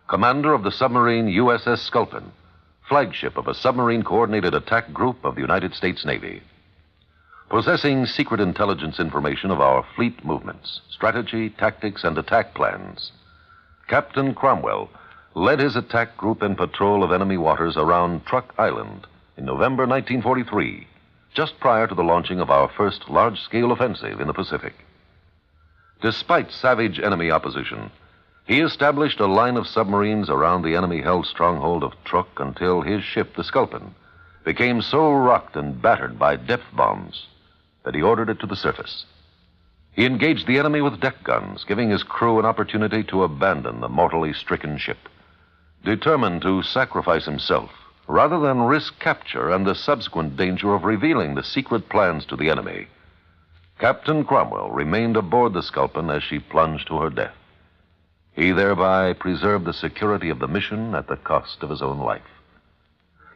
O: commander of the submarine USS Sculpin, flagship of a submarine-coordinated attack group of the United States Navy. Possessing secret intelligence information of our fleet movements, strategy, tactics, and attack plans, Captain Cromwell led his attack group in patrol of enemy waters around Truck Island in November 1943, just prior to the launching of our first large-scale offensive in the Pacific. Despite savage enemy opposition, he established a line of submarines around the enemy-held stronghold of Truk until his ship, the Sculpin, became so rocked and battered by depth bombs that he ordered it to the surface. He engaged the enemy with deck guns, giving his crew an opportunity to abandon the mortally stricken ship. Determined to sacrifice himself, rather than risk capture and the subsequent danger of revealing the secret plans to the enemy, Captain Cromwell remained aboard the Sculpin as she plunged to her death. He thereby preserved the security of the mission at the cost of his own life.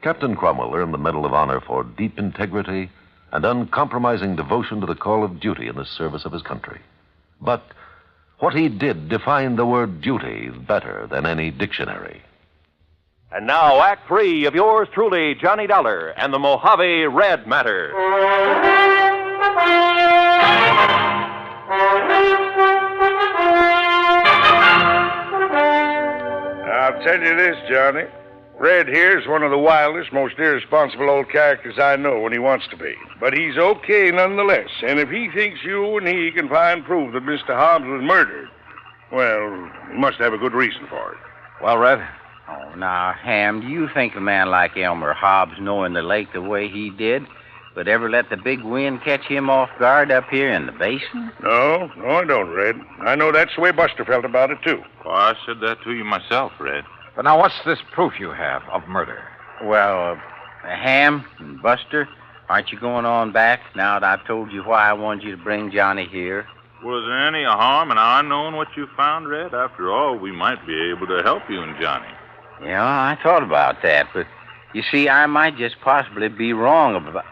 O: Captain Cromwell earned the Medal of Honor for deep integrity and uncompromising devotion to the call of duty in the service of his country. But what he did defined the word duty better than any dictionary.
K: And now, Act 3 of yours truly, Johnny Dollar and the Mojave Red Matter.
I: I'll tell you this, Johnny. Red here's one of the wildest, most irresponsible old characters I know when he wants to be. But he's okay nonetheless. And if he thinks you and he can find proof that Mr. Hobbs was murdered, well, he must have a good reason for it.
S: Well, Red? Oh, now, Ham, do you think a man like Elmer Hobbs, knowing the lake the way he did, would ever let the big wind catch him off guard up here in the basin?
I: No, I don't, Red. I know that's the way Buster felt about it, too.
B: Well, I said that to you myself, Red.
P: But now, what's this proof you have of murder?
S: Well, Ham and Buster, aren't you going on back now that I've told you why I wanted you to bring Johnny here?
B: Was there any harm in our knowing what you found, Red? After all, we might be able to help you and Johnny.
S: Yeah, I thought about that, but you see, I might just possibly be wrong about...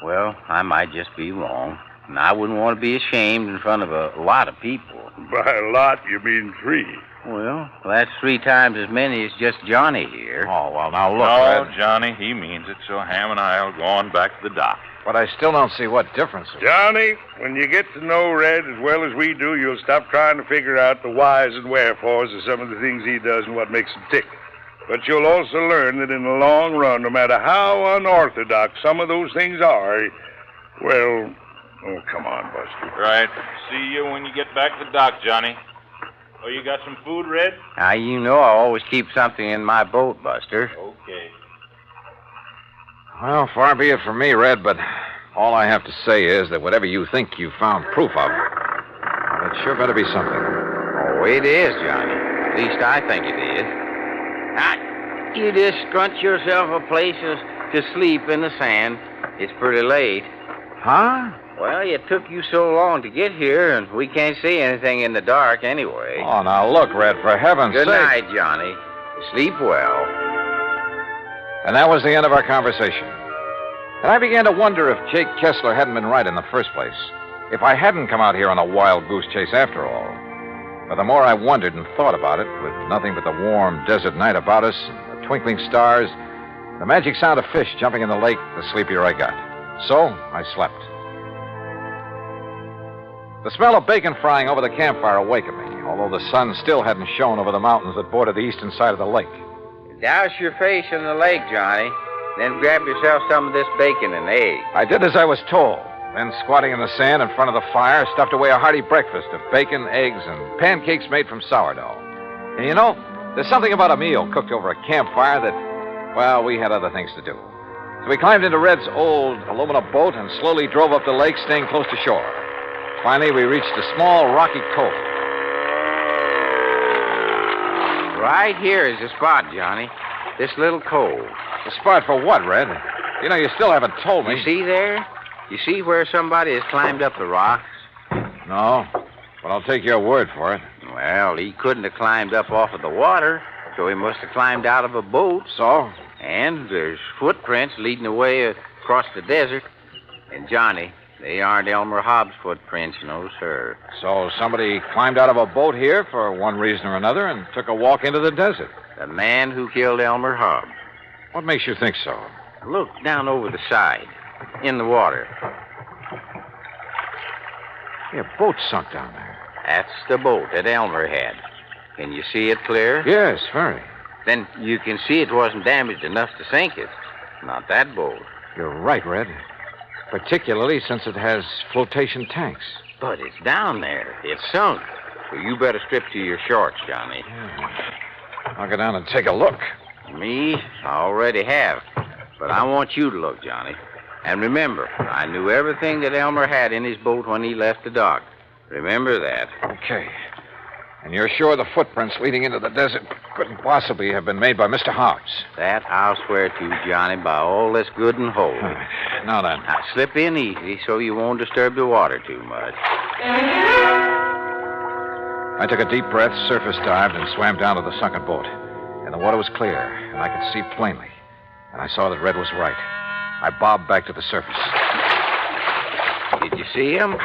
S: Well, I might just be wrong, and I wouldn't want to be ashamed in front of a lot of people.
I: By a lot, you mean 3.
S: Well, that's 3 times as many as just Johnny here.
P: Oh, well, now look,
B: No,
P: Red.
B: Johnny, he means it, so Ham and I will go on back to the dock.
P: But I still don't see what difference it
I: Johnny, when you get to know Red as well as we do, you'll stop trying to figure out the whys and wherefores of some of the things he does and what makes him tick. But you'll also learn that in the long run, no matter how unorthodox some of those things are, well, oh, come on, Buster.
B: Right. See you when you get back to the dock, Johnny. Oh, you got some food, Red?
S: Now, you know I always keep something in my boat, Buster.
B: Okay.
P: Well, far be it from me, Red, but all I have to say is that whatever you think you found proof of, well, it sure better be something.
S: Oh, it is, Johnny. At least I think it is. Now, you just scrunch yourself a place to sleep in the sand. It's pretty late.
P: Huh?
S: Well, it took you so long to get here, and we can't see anything in the dark anyway.
P: Oh, now look, Red, for heaven's sake.
S: Good night, Johnny. Sleep well.
P: And that was the end of our conversation. And I began to wonder if Jake Kessler hadn't been right in the first place. If I hadn't come out here on a wild goose chase after all. But the more I wondered and thought about it, with nothing but the warm desert night about us, and the twinkling stars, the magic sound of fish jumping in the lake, the sleepier I got. So I slept. The smell of bacon frying over the campfire awakened me, although the sun still hadn't shone over the mountains that border the eastern side of the lake.
S: Douse your face in the lake, Johnny. Then grab yourself some of this bacon and eggs.
P: I did as I was told. Then, squatting in the sand in front of the fire, stuffed away a hearty breakfast of bacon, eggs, and pancakes made from sourdough. And you know, there's something about a meal cooked over a campfire that, well, we had other things to do. So we climbed into Red's old aluminum boat and slowly drove up the lake, staying close to shore. Finally, we reached a small rocky cove.
S: Right here is the spot, Johnny. This little cove.
P: The spot for what, Red? You know, you still haven't told me.
S: You see there? You see where somebody has climbed up the rocks?
P: No, but I'll take your word for it.
S: Well, he couldn't have climbed up off of the water, so he must have climbed out of a boat.
P: So?
S: And there's footprints leading away across the desert. And, Johnny, they aren't Elmer Hobbs' footprints, no, sir.
P: So somebody climbed out of a boat here for one reason or another and took a walk into the desert.
S: The man who killed Elmer Hobbs.
P: What makes you think so?
S: Look down over the side, in the water.
P: Yeah, a boat sunk down there.
S: That's the boat that Elmer had. Can you see it clear?
P: Yes, very.
S: Then you can see it wasn't damaged enough to sink it. Not that boat.
P: You're right, Red. Particularly since it has flotation tanks.
S: But it's down there. It's sunk. So you better strip to your shorts, Johnny.
P: Yeah. I'll go down and take a look.
S: Me? I already have. But I want you to look, Johnny. And remember, I knew everything that Elmer had in his boat when he left the dock. Remember that.
P: Okay. And you're sure the footprints leading into the desert couldn't possibly have been made by Mr. Hobbs?
S: That I'll swear to, Johnny, by all that's good and holy.
P: All right. Now then.
S: Now, slip in easy so you won't disturb the water too much.
P: I took a deep breath, surface dived, and swam down to the sunken boat. And the water was clear, and I could see plainly. And I saw that Red was right. I bobbed back to the surface.
S: Did you see him?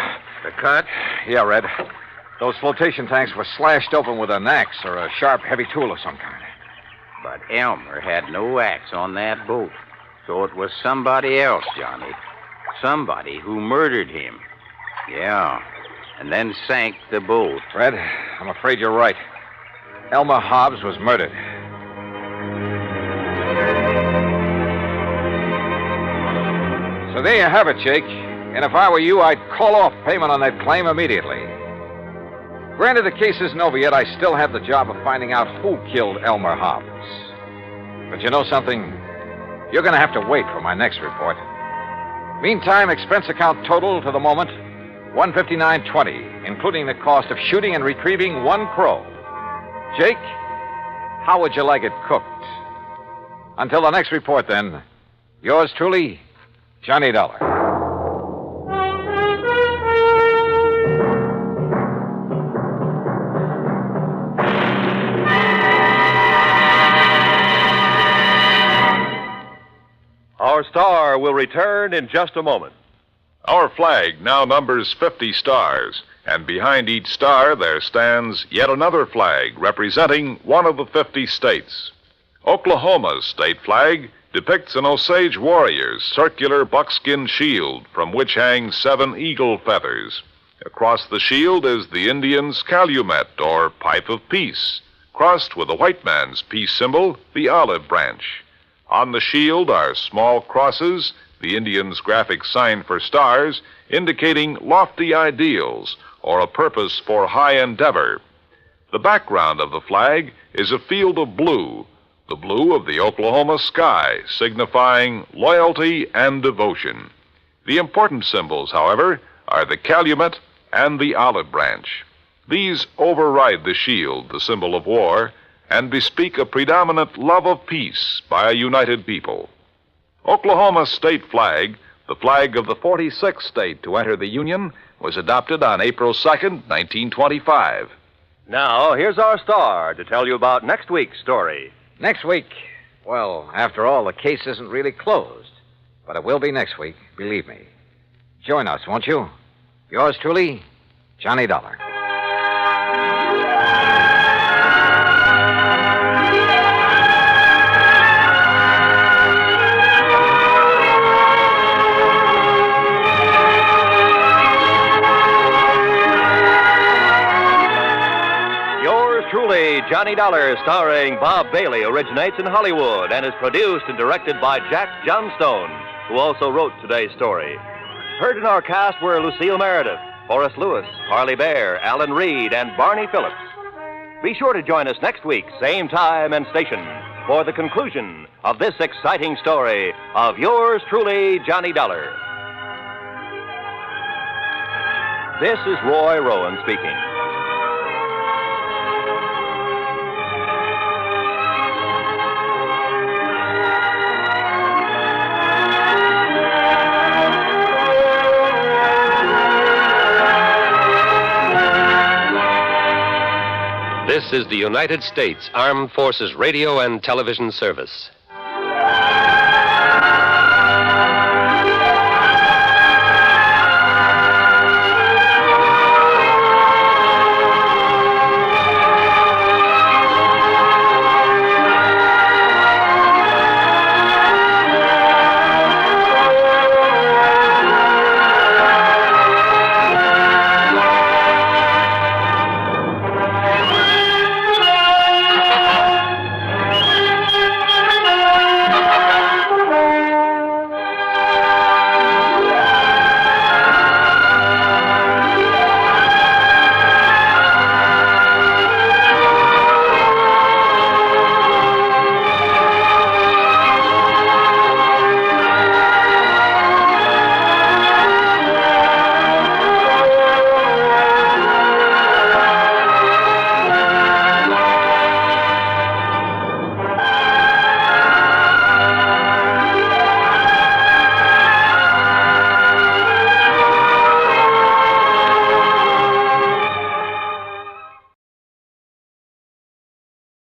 S: The cut?
P: Yeah, Red. Those flotation tanks were slashed open with an axe or a sharp, heavy tool of some kind.
S: But Elmer had no axe on that boat. So it was somebody else, Johnny. Somebody who murdered him. Yeah. And then sank the boat.
C: Fred, I'm afraid you're right. Elmer Hobbs was murdered. So there you have it, Jake. And if I were you, I'd call off payment on that claim immediately. Granted, the case isn't over yet. I still have the job of finding out who killed Elmer Hobbs. But you know something? You're going to have to wait for my next report. Meantime, expense account total to the moment, $159.20, including the cost of shooting and retrieving one crow. Jake, how would you like it cooked? Until the next report, then, yours truly, Johnny Dollar.
K: Our star will return in just a moment.
F: Our flag now numbers 50 stars, and behind each star there stands yet another flag representing one of the 50 states. Oklahoma's state flag depicts an Osage warrior's circular buckskin shield from which hang 7 eagle feathers. Across the shield is the Indian's calumet, or pipe of peace, crossed with the white man's peace symbol, the olive branch. On the shield are small crosses, the Indian's graphic sign for stars, indicating lofty ideals or a purpose for high endeavor. The background of the flag is a field of blue, the blue of the Oklahoma sky, signifying loyalty and devotion. The important symbols, however, are the calumet and the olive branch. These override the shield, the symbol of war, and bespeak a predominant love of peace by a united people. Oklahoma's state flag, the flag of the 46th state to enter the Union, was adopted on April 2nd, 1925.
K: Now, here's our star to tell you about next week's story.
C: Next week? Well, after all, the case isn't really closed. But it will be next week, believe me. Join us, won't you? Yours truly, Johnny Dollar.
K: Truly, Johnny Dollar, starring Bob Bailey, originates in Hollywood and is produced and directed by Jack Johnstone, who also wrote today's story. Heard in our cast were Lucille Meredith, Horace Lewis, Harley Bear, Alan Reed, and Barney Phillips. Be sure to join us next week, same time and station, for the conclusion of this exciting story of yours truly, Johnny Dollar. This is Roy Rowan speaking.
M: This is the United States Armed Forces Radio and Television Service.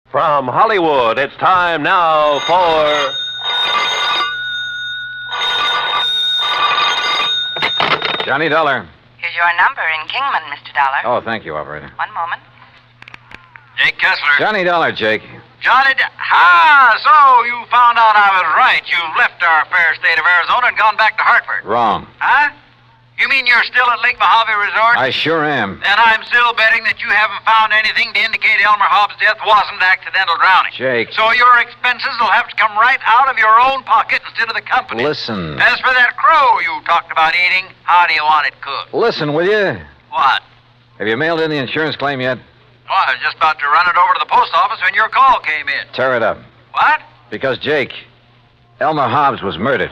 K: From Hollywood, it's time now for...
C: Johnny Dollar.
G: Here's your number in Kingman, Mr. Dollar.
C: Oh, thank you, operator.
G: One moment.
C: Jake Kessler. Johnny Dollar, Jake. Johnny, so you found out I was right. You've left our fair state of Arizona and gone back to Hartford.
E: Wrong.
C: Huh? You mean you're still at Lake Mojave Resort?
E: I sure am.
C: Then I'm still betting that you haven't found anything to indicate Elmer Hobbs' death wasn't accidental drowning.
E: Jake.
C: So your expenses will have to come right out of your own pocket instead of the company.
E: Listen.
C: As for that crow you talked about eating, how do you want it cooked?
E: Listen, will you?
C: What?
E: Have you mailed in the insurance claim yet?
C: Well, I was just about to run it over to the post office when your call came in.
E: Tear it up.
C: What?
E: Because, Jake, Elmer Hobbs was murdered.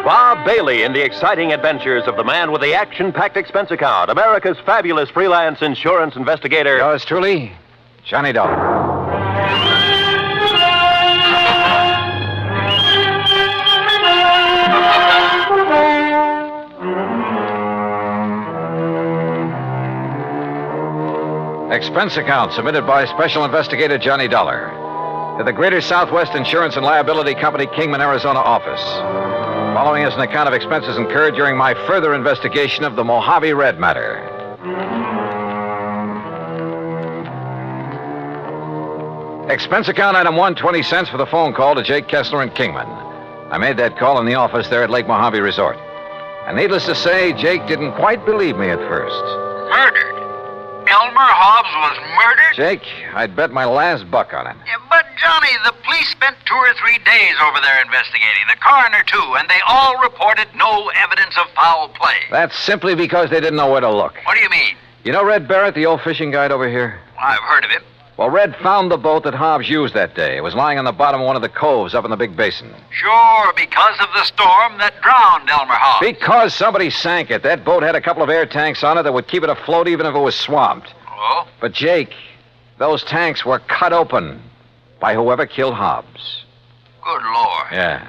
K: Bob Bailey in the exciting adventures of the man with the action-packed expense account, America's fabulous freelance insurance investigator.
E: Yours truly, Johnny Dollar. Expense account submitted by Special Investigator Johnny Dollar to the Greater Southwest Insurance and Liability Company, Kingman, Arizona office. Following is an account of expenses incurred during my further investigation of the Mojave Red matter. Expense account item 1, 20 cents for the phone call to Jake Kessler in Kingman. I made that call in the office there at Lake Mojave Resort. And needless to say, Jake didn't quite believe me at first.
C: Murdered? Elmer Hobbs was murdered?
E: Jake, I'd bet my last buck on it.
C: Yeah, but, Johnny, the police spent 2 or 3 days over there investigating. The coroner, too, and they all reported no evidence of foul play.
E: That's simply because they didn't know where to look.
C: What do you mean?
E: You know Red Barrett, the old fishing guide over here?
C: Well, I've heard of him.
E: Well, Red found the boat that Hobbs used that day. It was lying on the bottom of one of the coves up in the big basin.
C: Sure, because of the storm that drowned Elmer Hobbs.
E: Because somebody sank it. That boat had a couple of air tanks on it that would keep it afloat even if it was swamped.
C: Oh?
E: But, Jake, those tanks were cut open by whoever killed Hobbs.
C: Good Lord.
E: Yeah.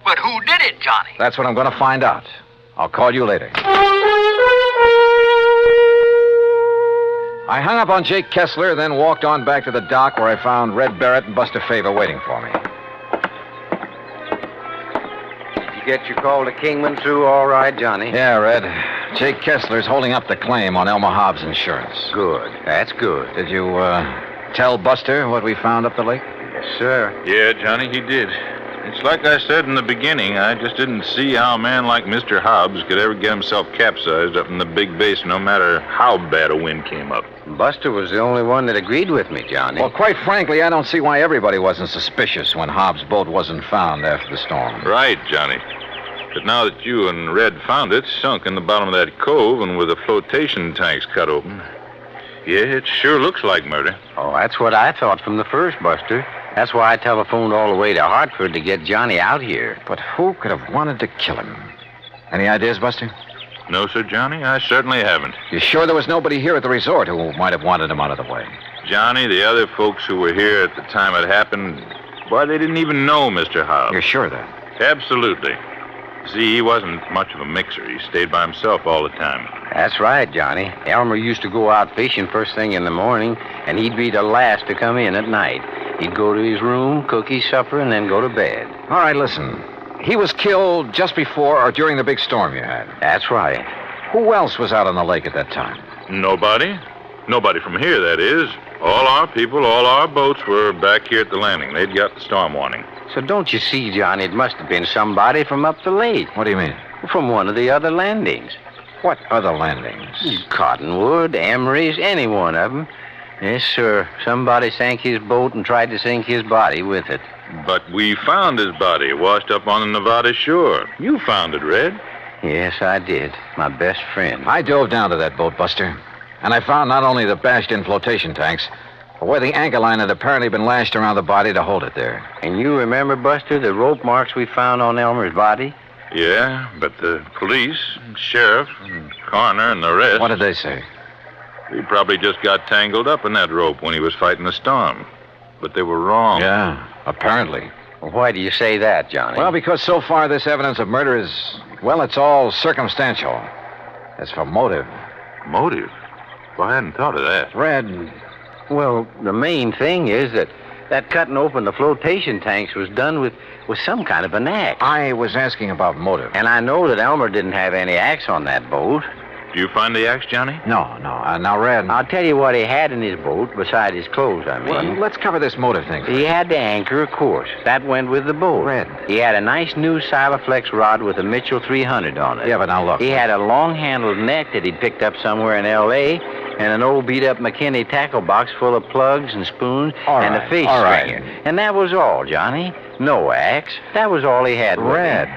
C: But who did it, Johnny?
E: That's what I'm going to find out. I'll call you later. I hung up on Jake Kessler, then walked on back to the dock where I found Red Barrett and Buster Favor waiting for me.
S: Did you get your call to Kingman through all right, Johnny?
E: Yeah, Red. Jake Kessler's holding up the claim on Elmer Hobbs' insurance.
S: Good. That's good.
E: Did you, tell Buster what we found up the lake?
S: Yes, sir.
B: Yeah, Johnny, he did. It's like I said in the beginning, I just didn't see how a man like Mr. Hobbs could ever get himself capsized up in the big basin, no matter how bad a wind came up.
S: Buster was the only one that agreed with me, Johnny.
E: Well, quite frankly, I don't see why everybody wasn't suspicious when Hobbs' boat wasn't found after the storm.
B: Right, Johnny. But now that you and Red found it, sunk in the bottom of that cove and with the flotation tanks cut open, yeah, it sure looks like murder.
S: Oh, that's what I thought from the first, Buster. That's why I telephoned all the way to Hartford to get Johnny out here.
E: But who could have wanted to kill him? Any ideas, Buster?
B: No, sir, Johnny, I certainly haven't.
E: You sure there was nobody here at the resort who might have wanted him out of the way?
B: Johnny, the other folks who were here at the time it happened, why, they didn't even know Mr. Hobbs.
E: You're sure of that?
B: Absolutely. See, he wasn't much of a mixer. He stayed by himself all the time.
S: That's right, Johnny. Elmer used to go out fishing first thing in the morning, and he'd be the last to come in at night. He'd go to his room, cook his supper, and then go to bed.
E: All right, listen. He was killed just before or during the big storm you had.
S: That's right.
E: Who else was out on the lake at that time?
B: Nobody. Nobody from here, that is. All our people, all our boats were back here at the landing. They'd got the storm warning.
S: So don't you see, Johnny, it must have been somebody from up the lake.
E: What do you mean?
S: From one of the other landings.
E: What other landings?
S: Cottonwood, Emery's, any one of them. Yes, sir. Somebody sank his boat and tried to sink his body with it.
B: But we found his body washed up on the Nevada shore. You found it, Red.
S: Yes, I did. My best friend.
E: I dove down to that boat, Buster. And I found not only the bashed-in flotation tanks, but where the anchor line had apparently been lashed around the body to hold it there.
S: And you remember, Buster, the rope marks we found on Elmer's body?
B: Yeah, but the police, sheriff, and coroner, and the rest...
E: What did they say?
B: He probably just got tangled up in that rope when he was fighting the storm. But they were wrong.
E: Yeah, apparently.
S: Well, why do you say that, Johnny?
E: Well, because so far this evidence of murder is, well, it's all circumstantial. As for motive...
B: Motive? Well, I hadn't thought of that.
E: Red...
S: Well, the main thing is that cutting open the flotation tanks was done with some kind of an axe.
E: I was asking about motive.
S: And I know that Elmer didn't have any axe on that boat.
B: Do you find the axe, Johnny?
L: No. Now, Red.
S: I'll tell you what he had in his boat, beside his clothes, I mean.
L: Well, let's cover this motive thing.
S: He had the anchor, of course. That went with the boat.
L: Red.
S: He had a nice new Silaflex rod with a Mitchell 300 on it.
L: Yeah, but now look.
S: He had a long-handled net that he'd picked up somewhere in L.A., and an old beat-up McKinney tackle box full of plugs and spoons and a fish stringer. And that was all, Johnny. No axe. That was all he had.
L: Red,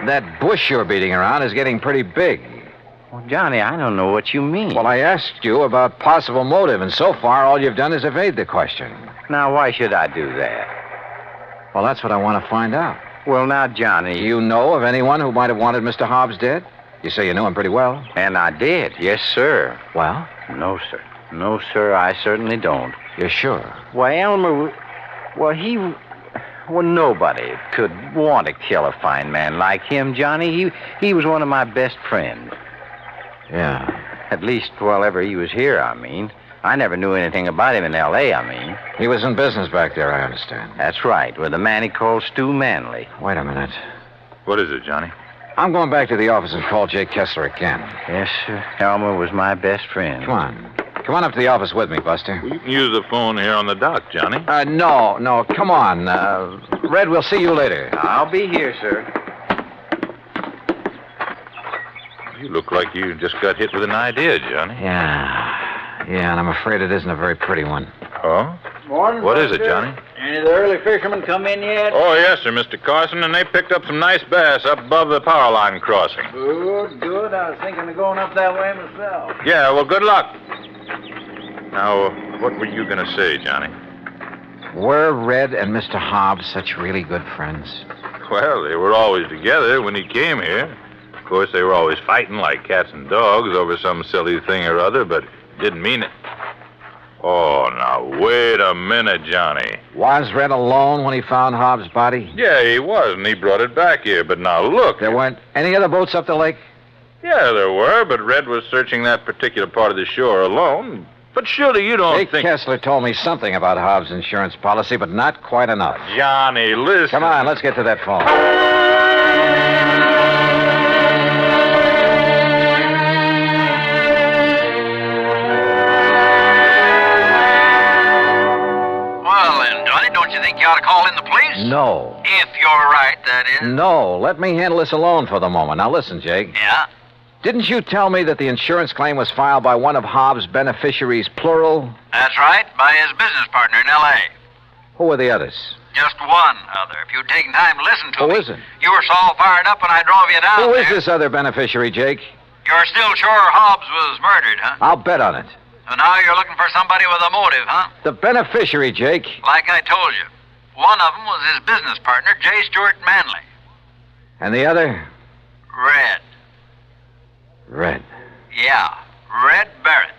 L: that bush you're beating around is getting pretty big.
S: Well, Johnny, I don't know what you mean.
L: Well, I asked you about possible motive, and so far all you've done is evade the question.
S: Now, why should I do that?
L: Well, that's what I want to find out.
S: Well, now, Johnny...
L: Do you know of anyone who might have wanted Mr. Hobbs dead? You say you knew him pretty well.
S: And I did, yes, sir.
L: Well?
S: No, sir. No, sir, I certainly don't.
L: You're sure?
S: Why, Elmer... Well, nobody could want to kill a fine man like him, Johnny. He was one of my best friends.
L: Yeah.
S: At least while ever he was here, I mean. I never knew anything about him in L.A., I mean.
L: He was in business back there, I understand.
S: That's right, with a man he called Stu Manley.
L: Wait a minute.
B: What is it, Johnny?
L: I'm going back to the office and call Jake Kessler again.
S: Yes, sir. Elmer was my best friend.
L: Come on. Come on up to the office with me, Buster.
B: Well, you can use the phone here on the dock, Johnny.
L: No. Come on. Red, we'll see you later.
S: I'll be here, sir.
B: You look like you just got hit with an idea, Johnny.
L: Yeah, and I'm afraid it isn't a very pretty one.
B: Oh?
C: Morning,
B: What is it,
C: Buster.
B: Johnny?
C: Any of the early fishermen come in yet?
B: Oh, yes, sir, Mr. Carson, and they picked up some nice bass up above the power line crossing.
C: Good. I was thinking of going up that way myself.
B: Yeah, well, good luck. Now, what were you going to say, Johnny?
L: Were Red and Mr. Hobbs such really good friends?
B: Well, they were always together when he came here. Of course, they were always fighting like cats and dogs over some silly thing or other, but didn't mean it. Oh, now, wait a minute, Johnny.
L: Was Red alone when he found Hobbs' body?
B: Yeah, he was, and he brought it back here. But now, look.
L: There weren't any other boats up the lake?
B: Yeah, there were, but Red was searching that particular part of the shore alone. But surely you don't
L: Jake
B: think...
L: Kessler told me something about Hobbs' insurance policy, but not quite enough.
B: Johnny, listen.
L: Come on, let's get to that phone.
C: Don't you think you ought to call in the police?
L: No.
C: If you're right, that is.
L: No, let me handle this alone for the moment. Now listen, Jake.
C: Yeah?
L: Didn't you tell me that the insurance claim was filed by one of Hobbs' beneficiaries, plural?
C: That's right, by his business partner in L.A.
L: Who were the others?
C: Just one other. If you'd taken time to listen to me.
L: Who is it?
C: You were so all fired up when I drove you down
L: Who
C: there.
L: is this other beneficiary, Jake?
C: You're still sure Hobbs was murdered, huh?
L: I'll bet on it.
C: So now you're looking for somebody with a motive, huh?
L: The beneficiary, Jake.
C: Like I told you. One of them was his business partner, J. Stuart Manley.
L: And the other?
C: Red.
L: Red.
C: Yeah, Red Barrett.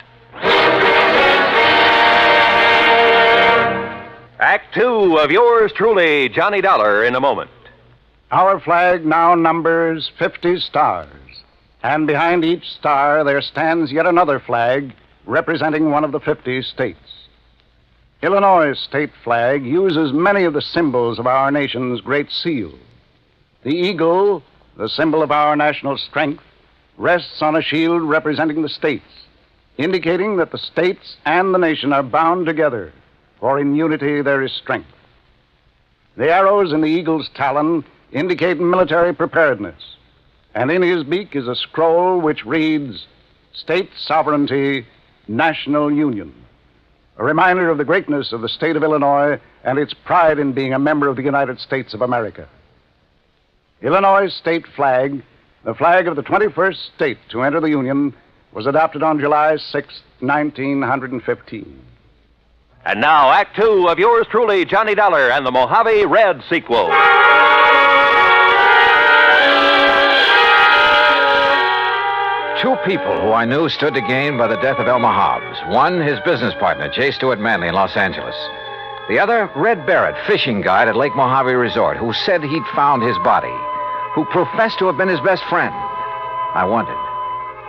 K: Act 2 of yours truly, Johnny Dollar, in a moment.
N: Our flag now numbers 50 stars, and behind each star there stands yet another flag representing one of the 50 states. Illinois' state flag uses many of the symbols of our nation's great seal. The eagle, the symbol of our national strength, rests on a shield representing the states, indicating that the states and the nation are bound together, for in unity there is strength. The arrows in the eagle's talon indicate military preparedness, and in his beak is a scroll which reads, State Sovereignty, National Union, a reminder of the greatness of the state of Illinois and its pride in being a member of the United States of America. Illinois' state flag, the flag of the 21st state to enter the Union, was adopted on July 6, 1915.
K: And now, Act 2 of yours truly, Johnny Dollar, and the Mojave Red sequel.
L: Two people who I knew stood to gain by the death of Elmer Hobbs. One, his business partner, J. Stuart Manley in Los Angeles. The other, Red Barrett, fishing guide at Lake Mojave Resort, who said he'd found his body, who professed to have been his best friend. I wondered.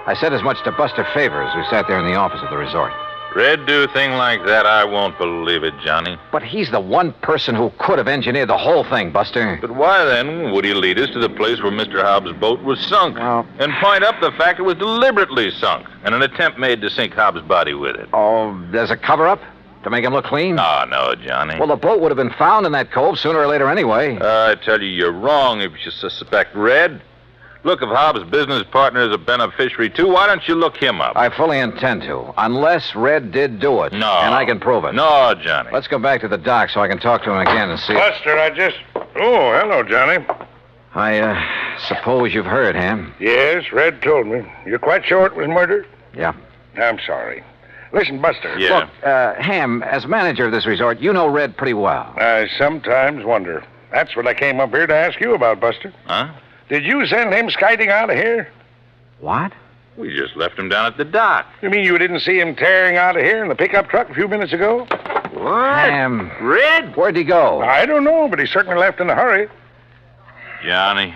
L: I said as much to Buster Favors, who sat there in the office of the resort.
B: Red do a thing like that, I won't believe it, Johnny.
L: But he's the one person who could have engineered the whole thing, Buster.
B: But why then would he lead us to the place where Mr. Hobbs' boat was sunk? And point up the fact it was deliberately sunk and an attempt made to sink Hobbs' body with it?
L: Oh, there's a cover-up? To make him look clean?
B: Oh, no, Johnny.
L: Well, the boat would have been found in that cove sooner or later anyway.
B: I tell you, you're wrong if you suspect Red. Look, if Hobbs' business partner is a beneficiary, too, why don't you look him up?
L: I fully intend to, unless Red did do it.
B: No.
L: And I can prove it.
B: No, Johnny.
L: Let's go back to the dock so I can talk to him again and see...
I: Buster, Oh, hello, Johnny.
L: I suppose you've heard, Ham?
I: Yes, Red told me. You're quite sure it was murder?
L: Yeah.
I: I'm sorry. Listen, Buster.
L: Yeah. Look, Ham, as manager of this resort, you know Red pretty well.
I: I sometimes wonder. That's what I came up here to ask you about, Buster.
B: Huh?
I: Did you send him skiting out of here?
L: What?
B: We just left him down at the dock.
I: You mean you didn't see him tearing out of here in the pickup truck a few minutes ago?
B: What?
L: Ham.
B: Red?
L: Where'd he go?
I: I don't know, but he certainly left in a hurry.
B: Johnny.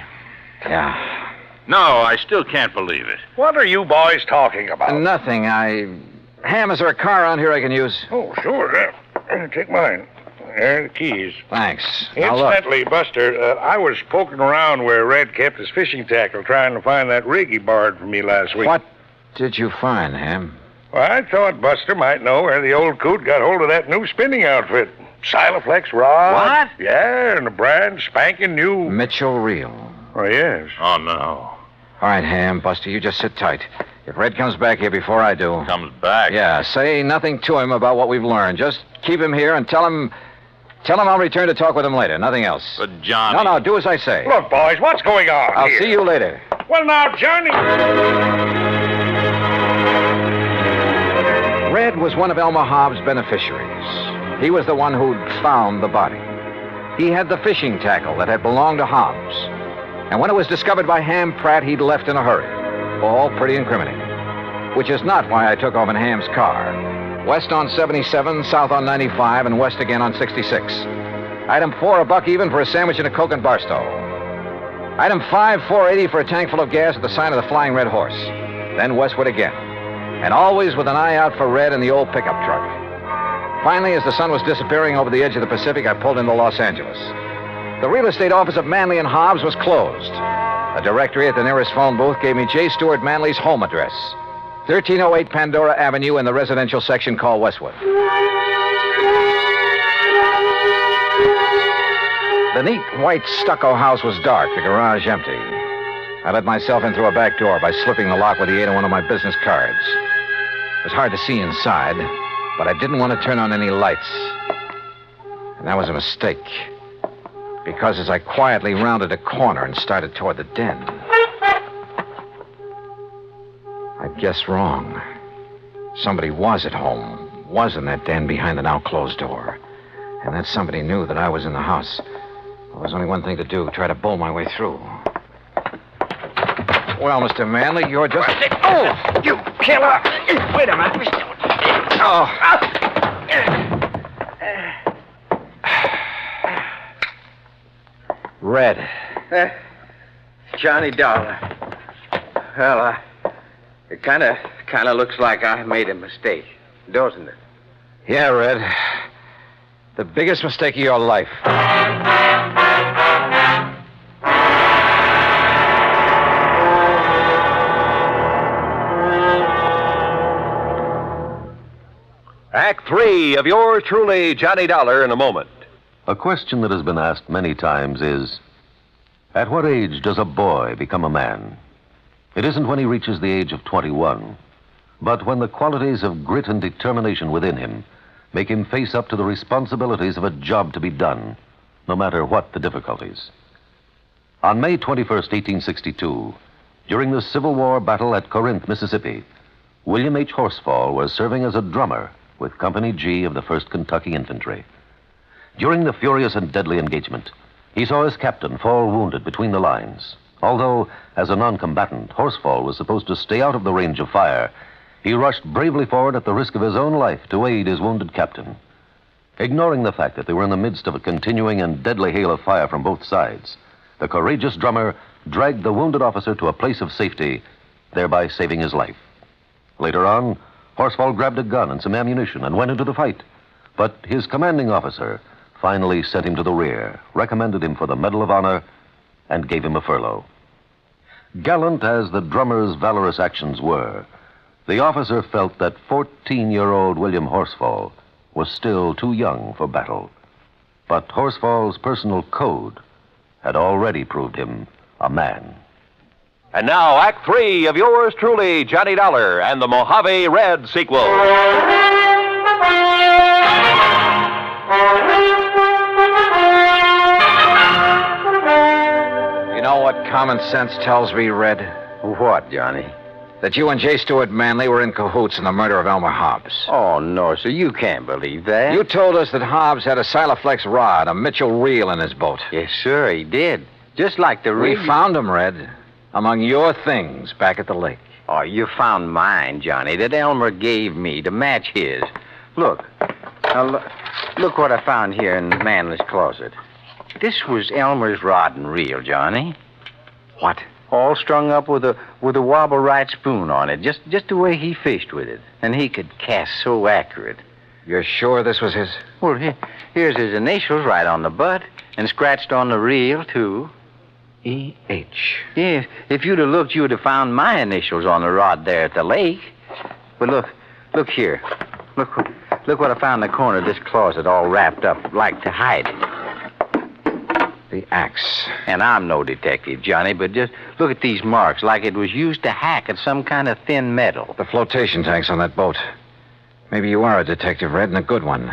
L: Yeah.
B: No, I still can't believe it.
I: What are you boys talking about?
L: Nothing. Ham, is there a car around here I can use?
I: Oh, sure. Take mine. There are the keys.
L: Thanks. Now look.
I: Incidentally, Buster, I was poking around where Red kept his fishing tackle trying to find that rig he borrowed from me last week.
L: What did you find, Ham?
I: Well, I thought Buster might know where the old coot got hold of that new spinning outfit. Silaflex rod.
L: What?
I: Yeah, and a brand spanking new...
L: Mitchell Reel.
I: Oh, yes.
B: Oh, no.
L: All right, Ham, Buster, you just sit tight. If Red comes back here before I do...
B: Comes back?
L: Yeah, say nothing to him about what we've learned. Just keep him here and tell him I'll return to talk with him later. Nothing else.
B: But, Johnny...
L: No, do as I say.
I: Look, boys, what's going on
L: I'll
I: here?
L: see you later.
I: Well, now, Johnny...
L: Red was one of Elmer Hobbs' beneficiaries. He was the one who'd found the body. He had the fishing tackle that had belonged to Hobbs. And when it was discovered by Ham Pratt, he'd left in a hurry. All pretty incriminating. Which is not why I took off in Ham's car. West on 77, south on 95, and west again on 66. Item 4, $1 even for a sandwich and a Coke and Barstow. Item 5, $4.80 for a tank full of gas at the sign of the Flying Red Horse. Then westward again. And always with an eye out for Red in the old pickup truck. Finally, as the sun was disappearing over the edge of the Pacific, I pulled into Los Angeles. The real estate office of Manley and Hobbs was closed. A directory at the nearest phone booth gave me J. Stuart Manley's home address. 1308 Pandora Avenue in the residential section called Westwood. The neat white stucco house was dark, the garage empty. I let myself in through a back door by slipping the lock with the 8 on one of my business cards. It was hard to see inside, but I didn't want to turn on any lights. And that was a mistake. Because as I quietly rounded a corner and started toward the den, I'd guessed wrong. Somebody was at home, was in that den behind the now closed door. And that somebody knew that I was in the house. There was only one thing to do, try to bull my way through. Well, Mr. Manley, you're just...
I: Oh, you killer! Wait a minute.
L: Oh. Red.
S: Johnny Dollar. Well, it kind of looks like I made a mistake, doesn't it?
L: Yeah, Red. The biggest mistake of your life.
M: Act 3 of yours truly, Johnny Dollar, in a moment.
O: A question that has been asked many times is, at what age does a boy become a man? It isn't when he reaches the age of 21, but when the qualities of grit and determination within him make him face up to the responsibilities of a job to be done, no matter what the difficulties. On May 21st, 1862, during the Civil War battle at Corinth, Mississippi, William H. Horsfall was serving as a drummer with Company G of the 1st Kentucky Infantry. During the furious and deadly engagement, he saw his captain fall wounded between the lines. Although, as a non-combatant, Horsfall was supposed to stay out of the range of fire, he rushed bravely forward at the risk of his own life to aid his wounded captain. Ignoring the fact that they were in the midst of a continuing and deadly hail of fire from both sides, the courageous drummer dragged the wounded officer to a place of safety, thereby saving his life. Later on, Horsfall grabbed a gun and some ammunition and went into the fight. But his commanding officer finally sent him to the rear, recommended him for the Medal of Honor, and gave him a furlough. Gallant as the drummer's valorous actions were, the officer felt that 14-year-old William Horsfall was still too young for battle. But Horsfall's personal code had already proved him a man.
M: And now, Act 3 of yours truly, Johnny Dollar, and the Mojave Red sequel.
L: You know what common sense tells me, Red?
S: What, Johnny?
L: That you and J. Stewart Manley were in cahoots in the murder of Elmer Hobbs.
S: Oh, no, sir. You can't believe that.
L: You told us that Hobbs had a Silaflex rod, a Mitchell reel in his boat.
S: Yes, sir, he did. Just like the
L: We
S: rig.
L: found him, Red, among your things back at the lake.
S: Oh, you found mine, Johnny, that Elmer gave me to match his. Look. Now, look what I found here in Manley's closet. This was Elmer's rod and reel, Johnny.
L: What?
S: All strung up with a wobble right spoon on it, just the way he fished with it. And he could cast so accurate.
L: You're sure this was his?
S: Well, here's his initials right on the butt, and scratched on the reel, too.
L: E.H.
S: Yeah, if you'd have looked, you would have found my initials on the rod there at the lake. But look here. Look what I found in the corner of this closet, all wrapped up, like to hide it.
L: The axe.
S: And I'm no detective, Johnny, but just look at these marks, like it was used to hack at some kind of thin metal.
L: The flotation tanks on that boat. Maybe you are a detective, Red, and a good one.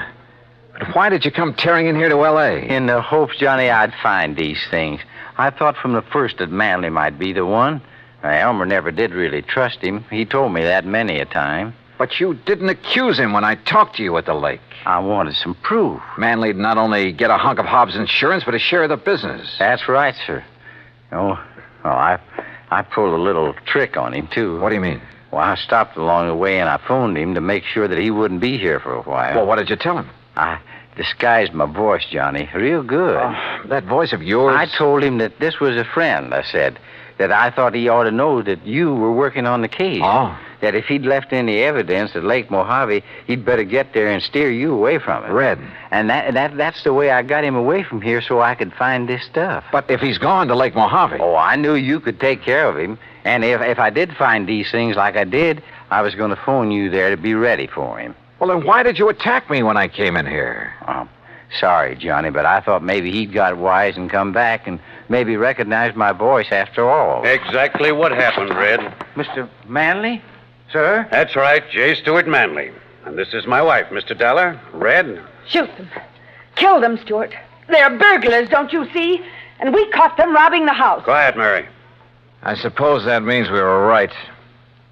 L: But why did you come tearing in here to L.A.?
S: In the hopes, Johnny, I'd find these things. I thought from the first that Manley might be the one. Elmer never did really trust him. He told me that many a time.
L: But you didn't accuse him when I talked to you at the lake.
S: I wanted some proof.
L: Manley'd not only get a hunk of Hobbs' insurance, but a share of the business.
S: That's right, sir. I pulled a little trick on him, too.
L: What do you mean?
S: Well, I stopped along the way and I phoned him to make sure that he wouldn't be here for a while.
L: Well, what did you tell him?
S: I disguised my voice, Johnny, real good.
L: That voice of yours?
S: I told him that this was a friend, I said. That I thought he ought to know that you were working on the case.
L: Oh.
S: That if he'd left any evidence at Lake Mojave, he'd better get there and steer you away from it.
L: Red.
S: And that's the way I got him away from here so I could find this stuff.
L: But if he's gone to Lake Mojave...
S: Oh, I knew you could take care of him. And if I did find these things like I did, I was going to phone you there to be ready for him.
L: Well, then why did you attack me when I came in here?
S: Sorry, Johnny, but I thought maybe he'd got wise and come back and maybe recognized my voice after all.
U: Exactly what happened, Red.
S: Mr. Manley? Sir?
U: That's right, J. Stewart Manley. And this is my wife, Mr. Dollar. Red.
V: Shoot them. Kill them, Stewart. They're burglars, don't you see? And we caught them robbing the house.
U: Quiet, Mary.
L: I suppose that means we were right.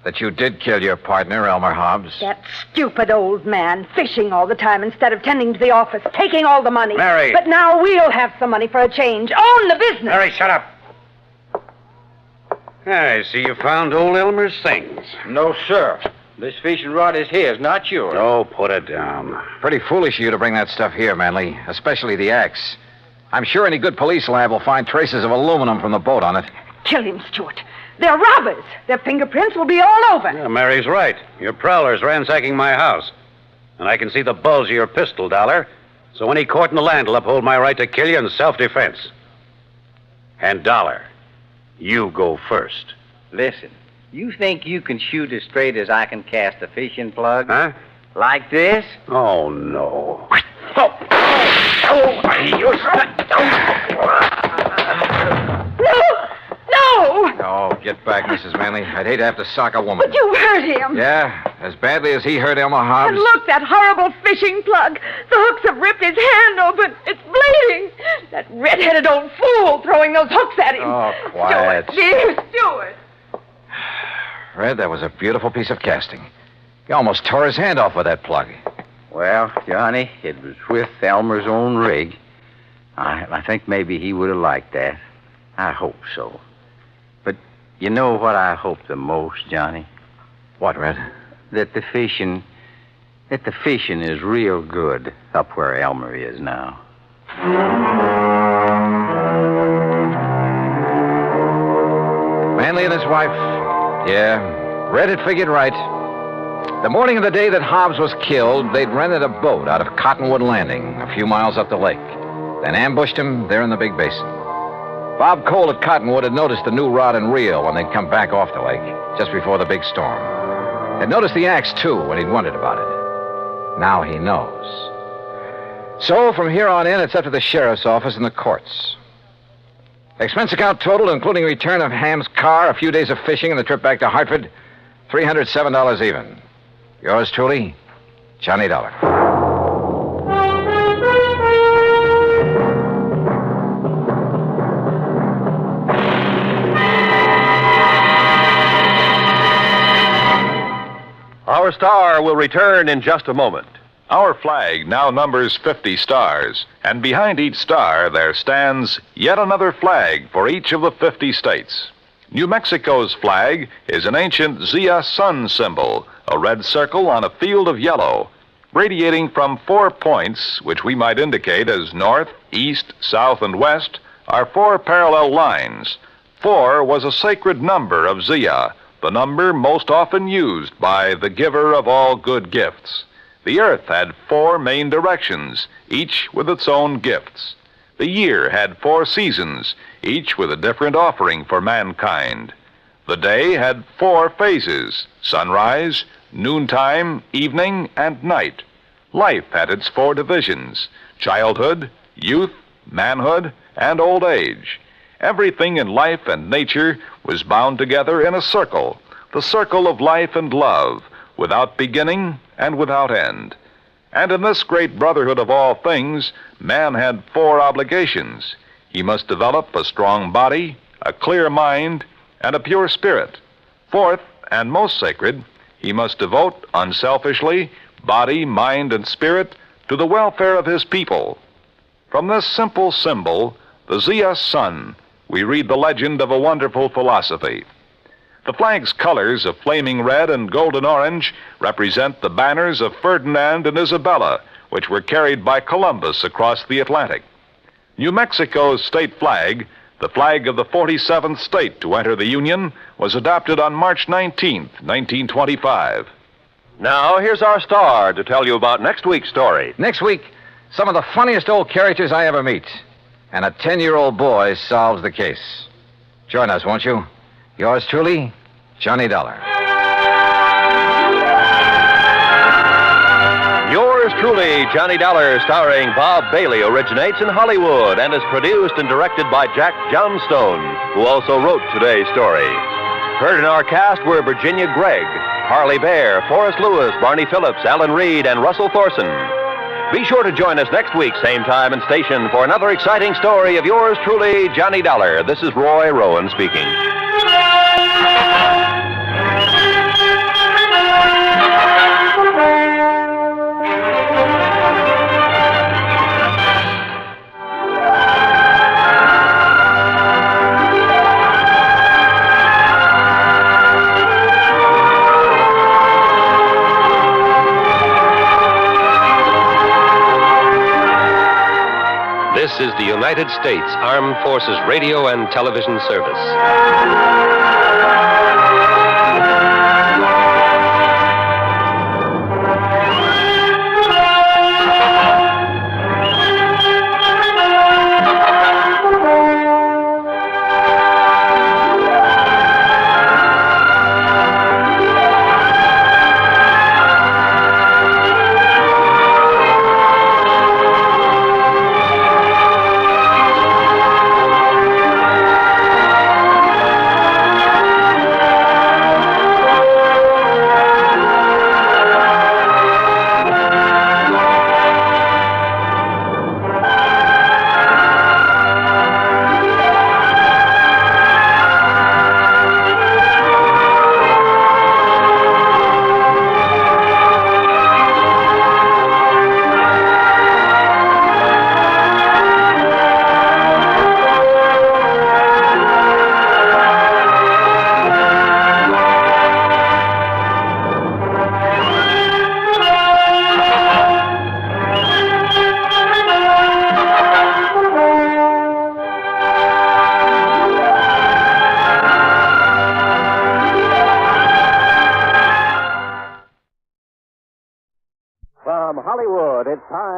L: That you did kill your partner, Elmer Hobbs.
V: That stupid old man, fishing all the time instead of tending to the office, taking all the money.
U: Mary.
V: But now we'll have some money for a change. Own the business.
U: Mary, shut up. I see you found old Elmer's things.
S: No, sir. This fishing rod is his, not yours.
U: Oh, put it down.
L: Pretty foolish of you to bring that stuff here, Manley. Especially the axe. I'm sure any good police lab will find traces of aluminum from the boat on it.
V: Kill him, Stewart. They're robbers. Their fingerprints will be all over.
U: Yeah, Mary's right. Your prowler's ransacking my house. And I can see the bulge of your pistol, Dollar. So any court in the land will uphold my right to kill you in self-defense. And Dollar, you go first.
S: Listen, you think you can shoot as straight as I can cast a fishing plug?
U: Huh?
S: Like this?
U: Oh, no.
V: No!
L: Oh, get back, Mrs. Manley. I'd hate to have to sock a woman.
V: But you hurt him.
L: Yeah, as badly as he hurt Elmer Hobbs.
V: And look, that horrible fishing plug. The hooks have ripped his hand open. It's bleeding. That red-headed old fool throwing those hooks at him.
L: Oh, quiet.
V: Stewart, dear Stewart.
L: Red, that was a beautiful piece of casting. He almost tore his hand off with that plug.
S: Well, Johnny, it was with Elmer's own rig. I think maybe he would have liked that. I hope so. But you know what I hope the most, Johnny?
L: What, Red?
S: That the fishing is real good up where Elmer is now.
L: Manley and his wife. Yeah, Red had figured right. The morning of the day that Hobbs was killed, they'd rented a boat out of Cottonwood Landing, a few miles up the lake, then ambushed him there in the big basin. Bob Cole at Cottonwood had noticed the new rod and reel when they'd come back off the lake, just before the big storm. Had noticed the axe, too, when he'd wondered about it. Now he knows. So, from here on in, it's up to the sheriff's office and the courts. Expense account total, including return of Ham's car, a few days of fishing, and the trip back to Hartford, $307 even. Yours truly, Johnny Dollar.
K: Our star will return in just a moment.
F: Our flag now numbers 50 stars, and behind each star there stands yet another flag for each of the 50 states. New Mexico's flag is an ancient Zia sun symbol, a red circle on a field of yellow. Radiating from 4 points, which we might indicate as north, east, south, and west, are 4 parallel lines. 4 was a sacred number of Zia, the number most often used by the giver of all good gifts. The earth had 4 main directions, each with its own gifts. The year had 4 seasons, each with a different offering for mankind. The day had 4 phases: sunrise, noontime, evening, and night. Life had its 4 divisions: childhood, youth, manhood, and old age. Everything in life and nature was bound together in a circle, the circle of life and love, without beginning and without end. And in this great brotherhood of all things, man had 4 obligations. He must develop a strong body, a clear mind, and a pure spirit. 4th, and most sacred, he must devote unselfishly body, mind, and spirit to the welfare of his people. From this simple symbol, the Zia sun, we read the legend of a wonderful philosophy. The flag's colors of flaming red and golden orange represent the banners of Ferdinand and Isabella, which were carried by Columbus across the Atlantic. New Mexico's state flag, the flag of the 47th state to enter the Union, was adopted on March 19th, 1925.
K: Now, here's our star to tell you about next week's story.
L: Next week, some of the funniest old characters I ever meet. And a 10-year-old boy solves the case. Join us, won't you? Yours truly, Johnny Dollar.
K: Yours truly, Johnny Dollar, starring Bob Bailey, originates in Hollywood and is produced and directed by Jack Johnstone, who also wrote today's story. Heard in our cast were Virginia Gregg, Harley Bear, Forrest Lewis, Barney Phillips, Alan Reed, and Russell Thorson. Be sure to join us next week, same time and station, for another exciting story of yours truly, Johnny Dollar. This is Roy Rowan speaking.
M: This is the United States Armed Forces Radio and Television Service.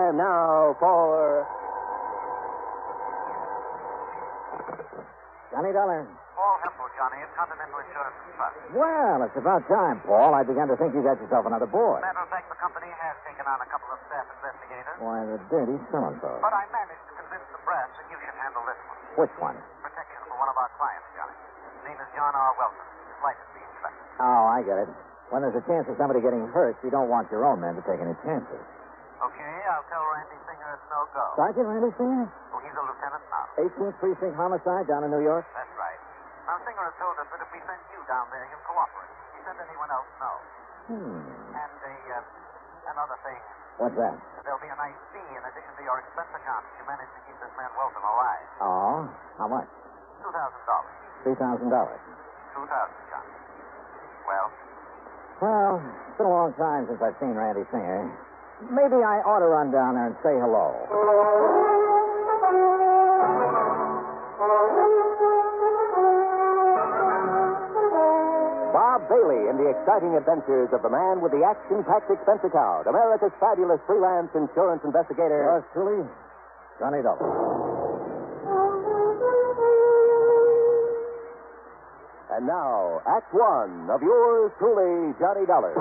D: time now for
Q: Johnny Dollar.
W: Paul Hempel, Johnny, at Continental Insurance and Trust.
Q: Well, it's about time, Paul. I began to think you got yourself another boy.
W: Matter of fact, the company has taken on a couple of staff investigators.
Q: Why, the dirty so-and-so.
W: But I managed to convince the brass that you should handle this one.
Q: Which one?
W: Protection for one of our clients, Johnny. His name is John R. Welton. His life is being threatened.
Q: Oh, I get it. When there's a chance of somebody getting hurt, you don't want your own men to take any chances.
W: Okay, I'll tell Randy Singer it's no go.
Q: Sergeant Randy Singer?
W: Oh, he's a lieutenant now.
Q: 18th Precinct homicide down in New York?
W: That's right. Now, Singer has told us that if we send you down there, he'll cooperate. If we send anyone else, no. And another thing.
Q: What's that?
W: There'll be a nice fee in addition to your expense account if you manage to keep this man Welton alive.
Q: Oh? How much?
W: $2,000.
Q: $3,000.
W: $2,000, Johnny. Well?
Q: Well, it's been a long time since I've seen Randy Singer. Maybe I ought to run down there and say hello.
D: Bob Bailey in the exciting adventures of the man with the action-packed expense account, America's fabulous freelance insurance investigator.
Q: Yours truly, Johnny Dollar.
D: And now, Act One of yours truly, Johnny Dollar.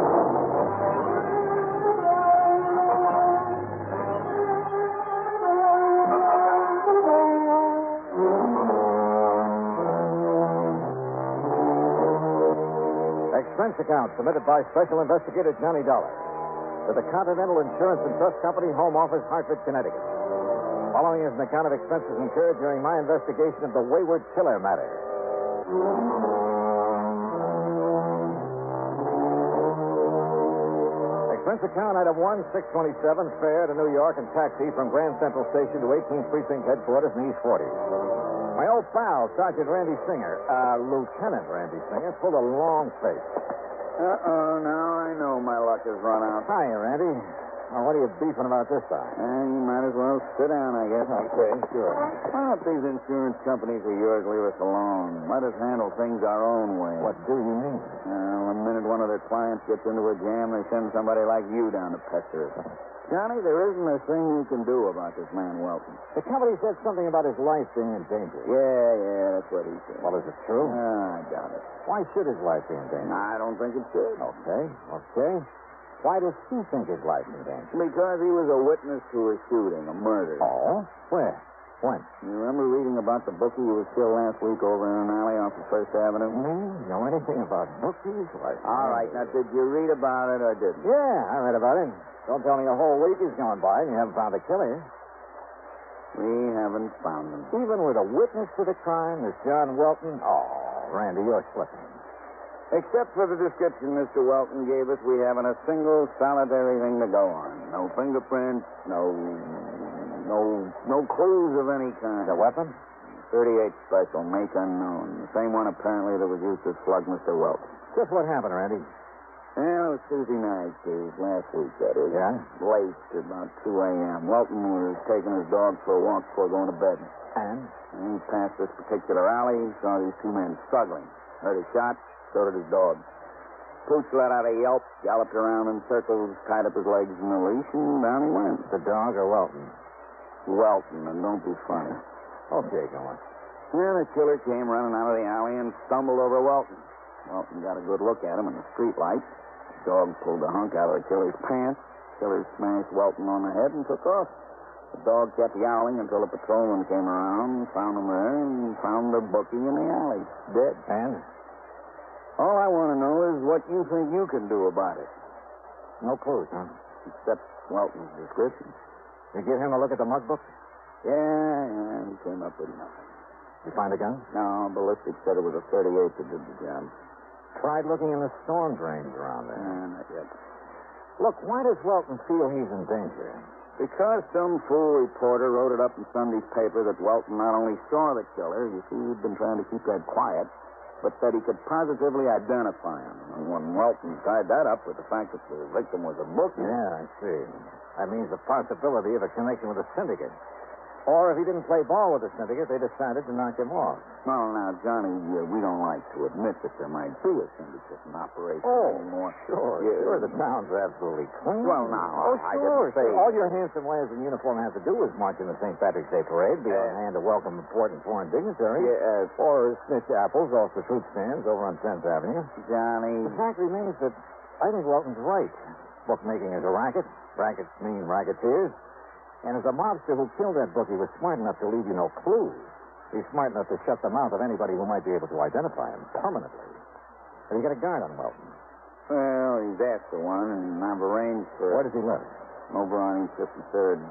Q: Expense account submitted by Special Investigator Johnny Dollar to the Continental Insurance and Trust Company, Home Office, Hartford, Connecticut. Following is an account of expenses incurred during my investigation of the Wayward Killer matter. Expense account item 1627, fare to New York and taxi from Grand Central Station to 18th Precinct headquarters in East 40. My old pal, Sergeant Randy Singer, Lieutenant Randy Singer, pulled a long face.
C: Now I know my luck has run out.
Q: Hiya, Randy. Well, what are you beefing about this time?
C: And you might as well sit down, I guess.
Q: Okay, sure.
C: Why don't these insurance companies of yours leave us alone? Let us handle things our own way.
Q: What do you mean?
C: The minute one of their clients gets into a jam, they send somebody like you down to pester us. Johnny, there isn't a thing you can do about this man Welton.
Q: The company said something about his life being in danger.
C: Yeah, that's what he said.
Q: Well, is it true?
C: I doubt it.
Q: Why should his life be in danger?
C: I don't think it should.
Q: Okay. Why does he think his life's in danger?
C: Because he was a witness to a shooting, a murder.
Q: Oh? Where? When?
C: You remember reading about the bookie who was killed last week over in an alley off of First Avenue?
Q: Know anything about bookies?
C: All right, now, did you read about it or didn't?
Q: Yeah, I read about it. Don't tell me a whole week has gone by and you haven't found a killer.
C: We haven't found him.
Q: Even with a witness to the crime, this John Welton? Oh, Randy, you're slipping.
C: Except for the description Mr. Welton gave us, we haven't a single solitary thing to go on. No fingerprints, no clues of any kind.
Q: The weapon?
C: 38 special, make unknown. The same one apparently that was used to slug Mr. Welton.
Q: Just what happened, Randy?
C: Well, it was Tuesday night, last week, that is.
Q: Yeah?
C: Late, about 2 a.m. Welton was taking his dog for a walk before going to bed.
Q: And
C: he passed this particular alley, saw these two men struggling. Heard a shot. So did his dog. Pooch let out a yelp, galloped around in circles, tied up his legs in a leash, and down he went.
Q: The dog or Welton?
C: Welton, and don't be funny.
Q: Okay, go on.
C: Then the killer came running out of the alley and stumbled over Welton. Welton got a good look at him in the street light. The dog pulled the hunk out of the killer's pants. The killer smashed Welton on the head and took off. The dog kept yowling until a patrolman came around, found him there, and found the bookie in the alley, dead.
Q: And?
C: All I want to know is what you think you can do about it.
Q: No clues, huh?
C: Except Welton's description.
Q: You get him to look at the mug book?
C: Yeah, he came up with nothing.
Q: You find a gun?
C: No, ballistics said it was a 38 that did the job.
Q: Tried looking in the storm drains around there?
C: Not yet.
Q: Look, why does Welton feel he's in danger?
C: Because some fool reporter wrote it up in Sunday's paper that Welton not only saw the killer, you see, he'd been trying to keep that quiet, but that he could positively identify him. And when Welton tied that up with the fact that the victim was a bookie...
Q: Yeah, I see. That means the possibility of a connection with a syndicate. Or if he didn't play ball with the syndicate, they decided to knock him off.
J: Well, now, Johnny, we don't like to admit that there might be a syndicate in operation anymore.
Q: Sure. The town's absolutely clean.
J: Well, now, I
Q: sure.
J: didn't say...
Q: All your handsome lads in uniform have to do is march in the St. Patrick's Day parade, be on hand to welcome important foreign dignitaries, or snitch apples off the fruit stands over on 10th Avenue.
J: Johnny...
Q: The fact remains that I think Welton's right. Bookmaking is a racket. Rackets mean racketeers. And as a mobster who killed that bookie was smart enough to leave you no clues, he's smart enough to shut the mouth of anybody who might be able to identify him permanently. Have you got a guard on Welton?
J: Well, he's after one, and I've arranged for...
Q: Where does he live?
J: Over on East 53rd.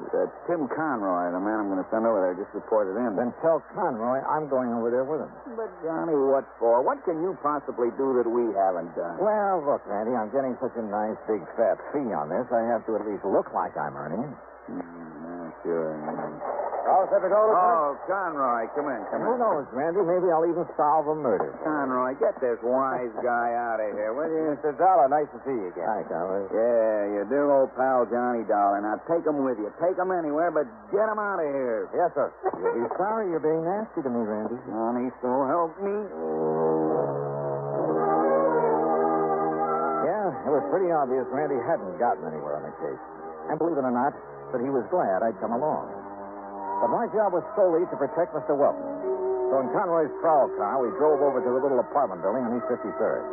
J: Tim Conroy, the man I'm going to send over there, just reported in.
Q: Then tell Conroy I'm going over there with him.
J: But, Johnny, what for? What can you possibly do that we haven't done?
Q: Well, look, Randy, I'm getting such a nice, big, fat fee on this, I have to at least look like I'm earning it.
J: Sure.
Q: Oh,
J: Conroy, come in.
Q: Who knows, Randy? Maybe I'll even solve a murder.
J: Conroy, get this wise guy out of here, will you?
Q: Mr. Dollar, nice to see you again. Hi, Conroy.
J: Yeah, your dear old pal, Johnny Dollar. Now, take him with you. Take him anywhere, but get him out of here.
Q: Yes, sir. You'll be sorry you're being nasty to me, Randy.
J: Johnny, so help me.
Q: Yeah, it was pretty obvious Randy hadn't gotten anywhere on the case. And believe it or not, that he was glad I'd come along. But my job was solely to protect Mr. Welton. So in Conroy's prowl car, we drove over to the little apartment building on East 53rd.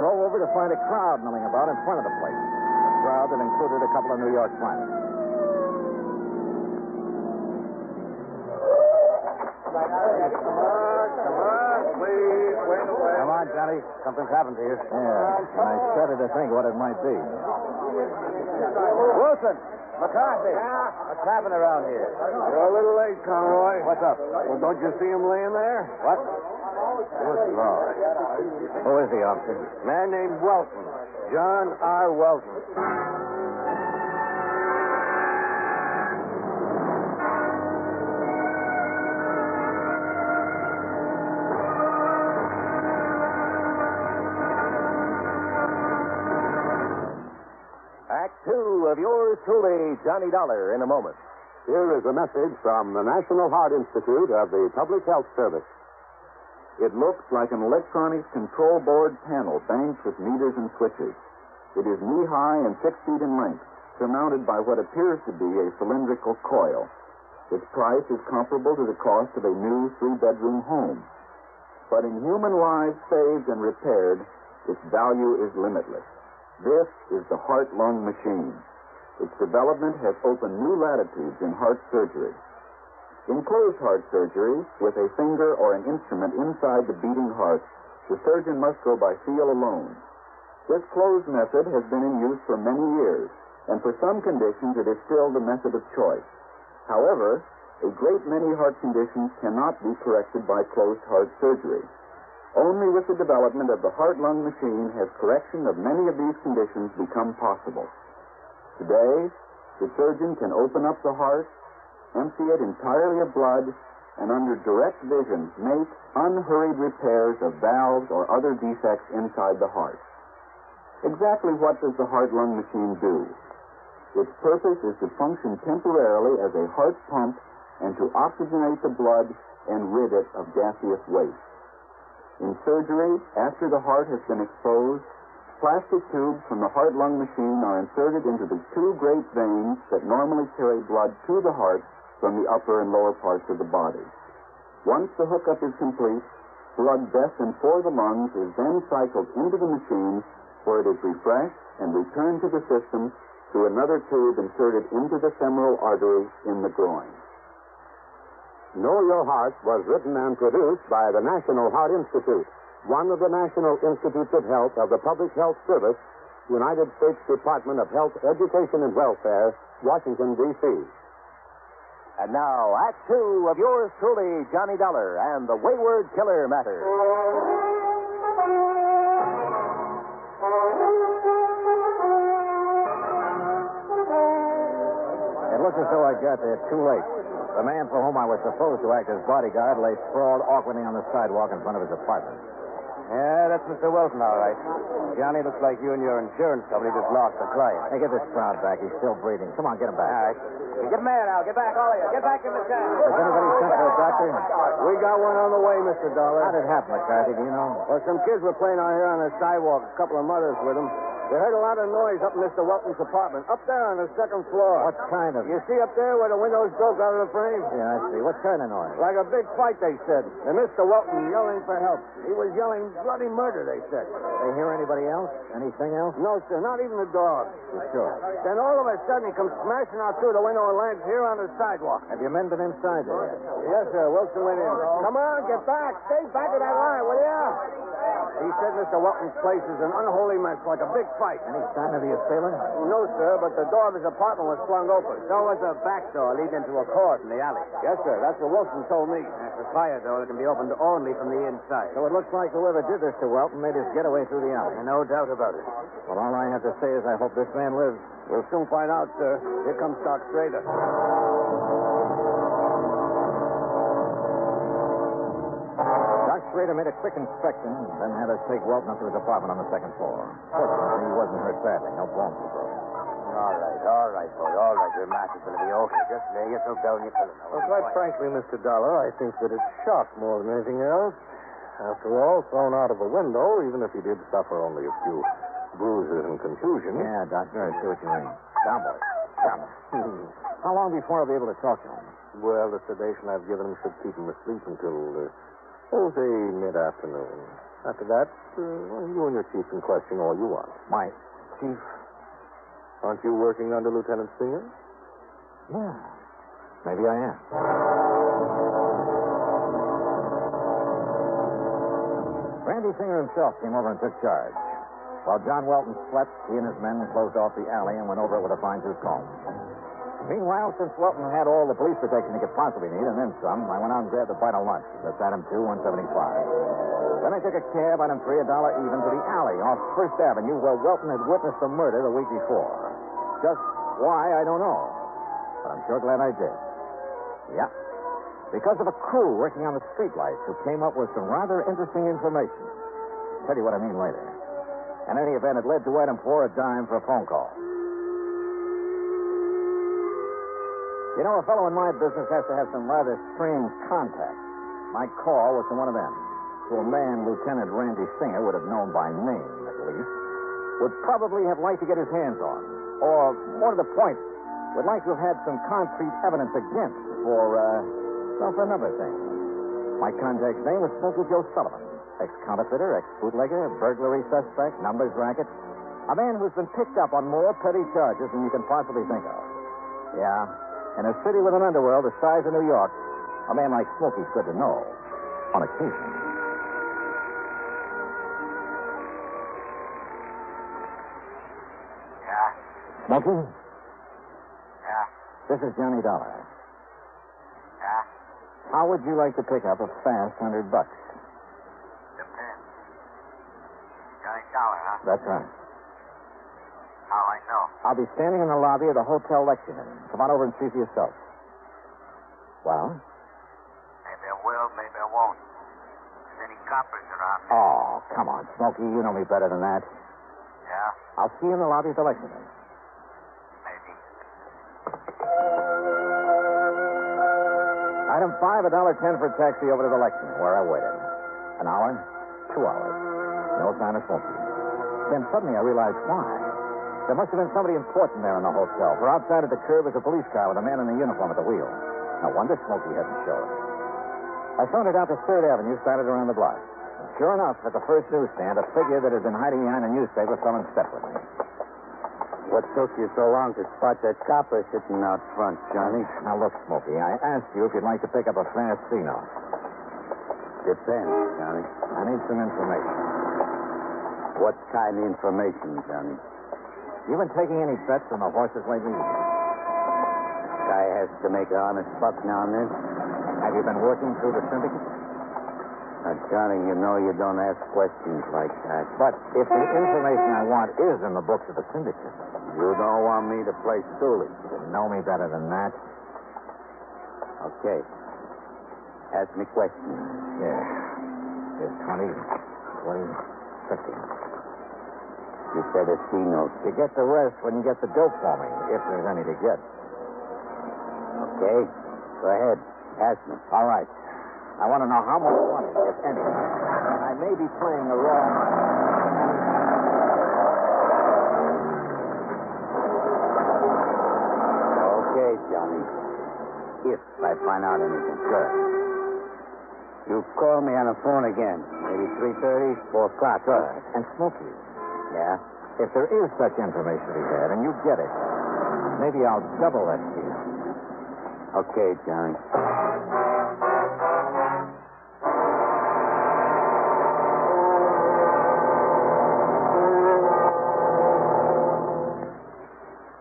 Q: Drove over to find a crowd milling about in front of the place. A crowd that included a couple of New York finest. Come on, Johnny. Something's happened to you. Yeah, and I started to think what it might be. Wilson! McCarthy! What's happening around here?
I: You're a little late, Conroy.
Q: What's up?
I: Well, don't you see him laying there?
Q: What? Good Lord. Who is he, officer?
I: Man named Welton. John R. Welton.
D: Act two of yours truly, Johnny Dollar, in a moment. Here is a message from the National Heart Institute of the Public Health Service.
R: It looks like an electronic control board panel banked with meters and switches. It is knee-high and 6 feet in length, surmounted by what appears to be a cylindrical coil. Its price is comparable to the cost of a new 3-bedroom home. But in human lives saved and repaired, its value is limitless. This is the heart-lung machine. Its development has opened new latitudes in heart surgery. In closed heart surgery, with a finger or an instrument inside the beating heart, the surgeon must go by feel alone. This closed method has been in use for many years, and for some conditions it is still the method of choice. However, a great many heart conditions cannot be corrected by closed heart surgery. Only with the development of the heart-lung machine has correction of many of these conditions become possible. Today, the surgeon can open up the heart, empty it entirely of blood, and under direct vision make unhurried repairs of valves or other defects inside the heart. Exactly what does the heart-lung machine do? Its purpose is to function temporarily as a heart pump and to oxygenate the blood and rid it of gaseous waste. In surgery, after the heart has been exposed, plastic tubes from the heart-lung machine are inserted into the two great veins that normally carry blood to the heart from the upper and lower parts of the body. Once the hookup is complete, blood destined for the lungs is then cycled into the machine where it is refreshed and returned to the system through another tube inserted into the femoral artery in the groin.
D: Know Your Heart was written and produced by the National Heart Institute, one of the National Institutes of Health of the Public Health Service, United States Department of Health, Education, and Welfare, Washington, D.C. And now, Act Two of yours truly, Johnny Dollar, and the Wayward Killer Matter.
Q: It looks as though I got there too late. The man for whom I was supposed to act as bodyguard lay sprawled awkwardly on the sidewalk in front of his apartment.
A: Yeah, that's Mr. Wilson, all right. Johnny, looks like you and your insurance company just lost a client.
Q: Hey, get this crowd back. He's still breathing. Come on, get him back.
A: All right. Get him there now. Get back, all of you. Get back in the tent.
Q: Has anybody sent for a doctor?
A: We got one on the way, Mr. Dollar.
Q: How did it happen, McCarthy? Do you know?
A: Well, some kids were playing out here on the sidewalk. A couple of mothers with them. They heard a lot of noise up in Mr. Welton's apartment. Up there on the second floor.
Q: What kind of...
A: You see up there where the windows broke out of the frame?
Q: Yeah, I see. What kind of noise?
A: Like a big fight, they said. And Mr. Welton yelling for help. He was yelling bloody murder, they said.
Q: They hear anybody else? Anything else?
A: No, sir. Not even the dog.
Q: You sure?
A: Then all of a sudden, he comes smashing out through the window and lands here on the sidewalk.
Q: Have your men been inside there yet?
A: Yes, sir. Wilson went in. Come on, get back. Stay back of that line, will ya? He said Mr. Welton's place is an unholy mess, like a big fight.
Q: Any sign of the assailant?
A: No, sir, but the door of his apartment was flung open. So was a back door leading into a court in the alley. Yes, sir. That's what Wilson told me. That's a fire door that can be opened only from the inside.
Q: So it looks like whoever did this to Welton made his getaway through the alley.
A: No doubt about it.
Q: Well, all I have to say is I hope this man lives.
A: We'll soon find out, sir. Here comes Doc Strader.
Q: Doc Schrader made a quick inspection, then had us take Welton up to his apartment on the second floor. Fortunately, he wasn't hurt badly. No bones were broken.
A: All right, boy. All right. Your master's going to be okay. Just lay yourself down and you fill it. Well, quite frankly, Mr. Dollar, I think that it's shock more than anything else. After all, thrown out of a window, even if he did suffer only a few bruises and contusions.
Q: Yeah, Doctor, I see what you mean. Down, boy. Down. How long before I'll be able to talk to him?
A: Well, the sedation I've given him should keep him asleep until, say, mid-afternoon. After that, you and your chief can question all you want.
Q: My chief?
A: Aren't you working under Lieutenant Singer?
Q: Yeah. Maybe I am. Randy Singer himself came over and took charge. While John Welton slept, he and his men closed off the alley and went over it with a fine-tooth comb. Meanwhile, since Welton had all the police protection he could possibly need, and then some, I went out and grabbed a bite of lunch. That's item 2, 175. Then I took a cab, item 3, $1 even, to the alley off First Avenue where Welton had witnessed the murder the week before. Just why, I don't know. But I'm sure glad I did. Yeah. Because of a crew working on the streetlights who came up with some rather interesting information. I'll tell you what I mean later. In any event, it led to item 4, a dime for a phone call. You know, a fellow in my business has to have some rather strange contacts. My call was to one of them. To a man Lieutenant Randy Singer would have known by name, at least. Would probably have liked to get his hands on. Or, more to the point, would like to have had some concrete evidence against for a number of things. My contact's name was Smokey Joe Sullivan. Ex-counterfeiter, ex-bootlegger, burglary suspect, numbers racket. A man who's been picked up on more petty charges than you can possibly think of. Yeah. In a city with an underworld the size of New York, a man like Smokey's good to know. On occasion.
W: Yeah?
Q: Smokey?
W: Yeah?
Q: This is Johnny Dollar.
W: Yeah?
Q: How would you like to pick up a fast $100?
W: Depends. Johnny Dollar, huh?
Q: That's right.
W: How I know?
Q: I'll be standing in the lobby of the Hotel Lexington. Come on over and see for yourself. Well?
W: Maybe I will, maybe I won't. Is any coppers around here?
Q: Oh, come on, Smokey. You know me better than that.
W: Yeah?
Q: I'll see you in the lobby of the Lexington.
W: Maybe.
Q: Item 5, $1.10 for a taxi over to the Lexington, where I waited. An hour, 2 hours. No sign of Smokey. Then suddenly I realized why. There must have been somebody important there in the hotel, for outside at the curb was a police car with a man in a uniform at the wheel. No wonder Smokey hadn't showed. I sauntered out to 3rd Avenue, started around the block. And sure enough, at the first newsstand, a figure that had been hiding behind a newspaper fell in step with me.
A: What took you so long to spot that copper sitting out front, Johnny?
Q: Now, look, Smokey, I asked you if you'd like to pick up a fast C-note.
A: Depends, Johnny.
Q: I need some information.
A: What kind of information, Johnny?
Q: You been taking any bets on the horses lately?
A: Guy has to make an honest buck now and then.
Q: Have you been working through the syndicate?
A: Now, Johnny, you know you don't ask questions like that.
Q: But if the information I want is in the books of the syndicate...
A: You don't want me to play stoolie.
Q: You know me better than that.
A: Okay. Ask me questions.
Q: Yeah. Here's 20, 25, $50.
J: You said a C note.
Q: You get the rest when you get the dope for me, if there's any to get.
J: Okay. Go ahead. Ask me.
Q: All right. I want to know how much money, if any. I may be playing the wrong.
J: Okay, Johnny. If I find out anything.
Q: Good.
J: You call me on the phone again. Maybe 3:30, 4 o'clock.
Q: Good. And Smokey,
J: Yeah?
Q: if there is such information to be had and you get it, maybe I'll double that to you.
J: Okay, Johnny.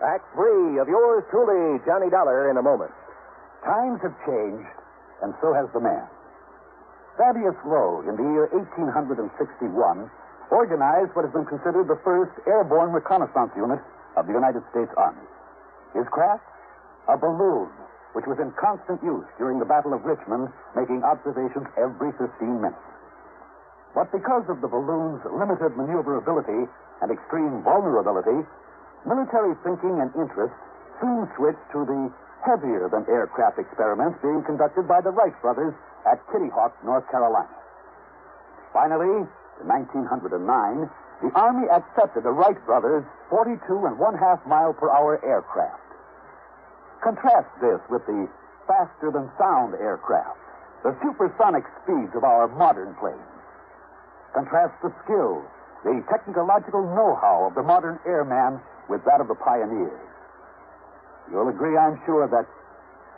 M: Act 3 of yours truly, Johnny Dollar, in a moment. Times have changed, and so has the man. Thaddeus Lowe, in the year 1861, organized what has been considered the first airborne reconnaissance unit of the United States Army. His craft? A balloon, which was in constant use during the Battle of Richmond, making observations every 15 minutes. But because of the balloon's limited maneuverability and extreme vulnerability, military thinking and interest soon switched to the heavier-than-aircraft experiments being conducted by the Wright brothers at Kitty Hawk, North Carolina. Finally, in 1909, the Army accepted the Wright brothers' 42.5-mile-per-hour aircraft. Contrast this with the faster-than-sound aircraft, the supersonic speeds of our modern planes. Contrast the skill, the technological know-how of the modern airman with that of the pioneers. You'll agree, I'm sure, that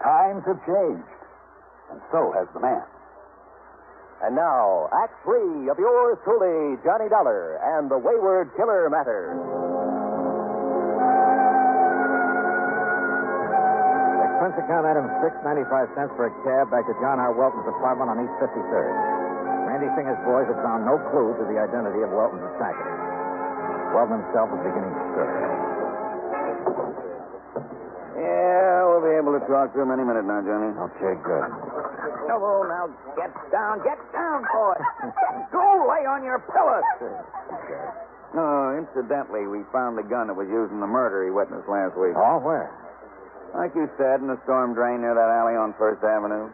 M: times have changed, and so has the man. And now, Act 3 of yours truly, Johnny Dollar, and the Wayward Killer Matter.
Q: Expense account item 6.95 for a cab back to John R. Welton's apartment on East 53rd. Randy Singer's boys had found no clue to the identity of Welton's attacker. Welton himself was beginning to stir.
J: Yeah, we'll be able to talk to him any minute now, Johnny.
Q: Okay, good.
J: Oh, now get down, boy. Go lay on your pillow. No, incidentally, we found the gun that was used in the murder he witnessed last week.
Q: Oh, where?
J: Like you said, in the storm drain near that alley on First Avenue.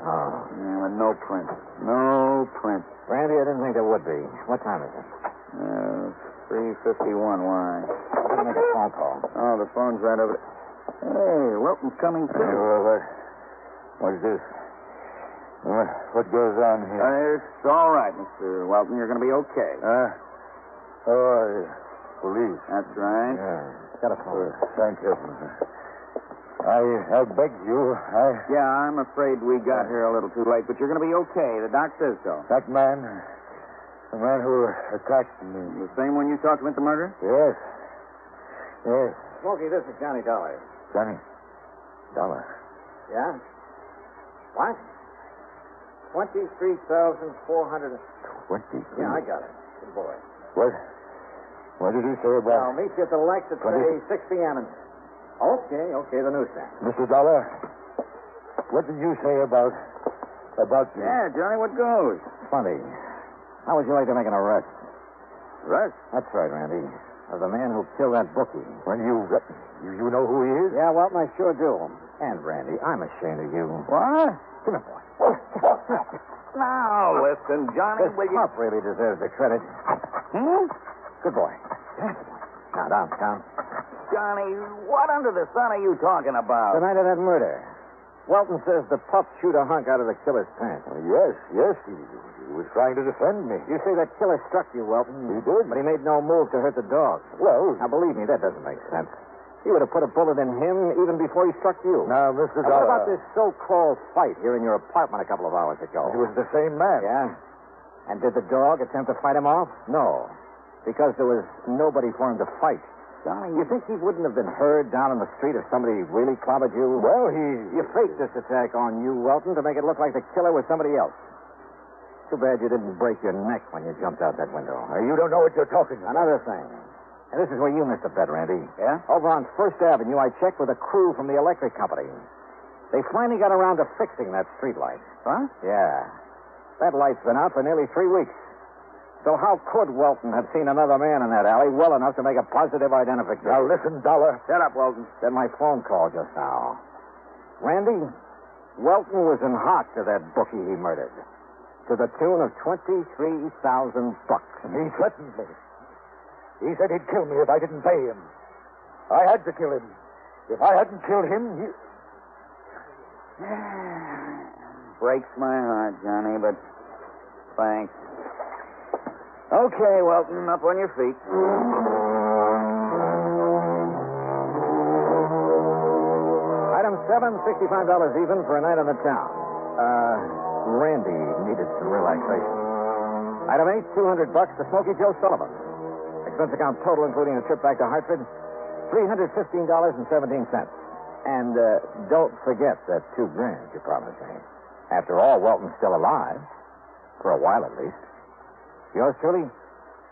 Q: Oh.
J: Yeah, but no print. No print.
Q: Randy, I didn't think there would be. What time is it?
J: 3:51. Why?
Q: I'm going to make a phone call.
J: Oh, the phone's right over there. Hey, Wilton's coming through.
A: What's this? What goes on here?
J: It's all right, Mr. Welton. You're going to be okay.
A: Police.
J: That's right.
Q: Yeah. Got a phone.
A: Thank heaven. I beg you.
J: Yeah, I'm afraid we got here a little too late, but you're going to be okay. The doc says so.
A: That man, the man who attacked me.
J: The same one you talked to at the murder?
A: Yes. Yes.
Q: Smokey, this is Johnny Dollar.
A: Johnny Dollar.
Q: Yeah? What? 23,400.
A: 20?
Q: Yeah, I got it. Good boy.
A: What did he say about...
Q: I'll meet you at the Lex at, say, 6 p.m. and... Okay, the newsstand.
A: Mr. Dollar, what did you say about me?
J: Yeah, Johnny, what goes?
Q: Funny. How would you like to make an arrest?
J: Arrest?
Q: That's right, Randy. Of the man who killed that bookie.
A: When you know who he is?
Q: Yeah, well, I sure do. And, Randy, I'm ashamed of you.
J: What?
Q: Come here, boy.
J: Now, listen, Johnny,
Q: This pup really deserves the credit. Good boy. Now, down.
J: Johnny, what under the sun are you talking about?
Q: The night of that murder. Welton says the pup chewed a hunk out of the killer's pants.
A: Yes. He was trying to defend me.
Q: You say that killer struck you, Welton.
A: He did.
Q: But he made no move to hurt the dog.
A: Well...
Q: Now, believe me, that doesn't make sense. He would have put a bullet in him even before he struck you.
A: Now, Mr.
Q: Now,
A: Dollar...
Q: what about this so-called fight here in your apartment a couple of hours ago?
A: It was the same man.
Q: Yeah? And did the dog attempt to fight him off? No. Because there was nobody for him to fight.
J: Johnny,
Q: you think he wouldn't have been heard down in the street if somebody really clobbered you?
A: Well,
Q: You faked this attack on you, Welton, to make it look like the killer was somebody else. Too bad you didn't break your neck when you jumped out that window.
A: You don't know what you're talking about.
Q: Another thing. And this is where you missed a bet, Randy.
J: Yeah?
Q: Over on First Avenue, I checked with a crew from the electric company. They finally got around to fixing that street light.
J: Huh?
Q: Yeah. That light's been out for nearly 3 weeks. So how could Welton have seen another man in that alley well enough to make a positive identification?
A: Now, listen, Dollar.
J: Shut up, Welton.
Q: Then my phone call just now. Randy, Welton was in hot to that bookie he murdered, to the tune of $23,000.
A: He threatened me. He said he'd kill me if I didn't pay him. I had to kill him. If I hadn't killed him, he...
J: Breaks my heart, Johnny, but thanks. Okay, Welton, up on your feet.
Q: Item 7, $65 even for a night on the town. Randy needed some relaxation. Item 8, $200 to Smokey Joe Sullivan. Expense account total, including a trip back to Hartford, $315.17. And don't forget that $2,000 you promised me. After all, Welton's still alive. For a while, at least. Yours truly,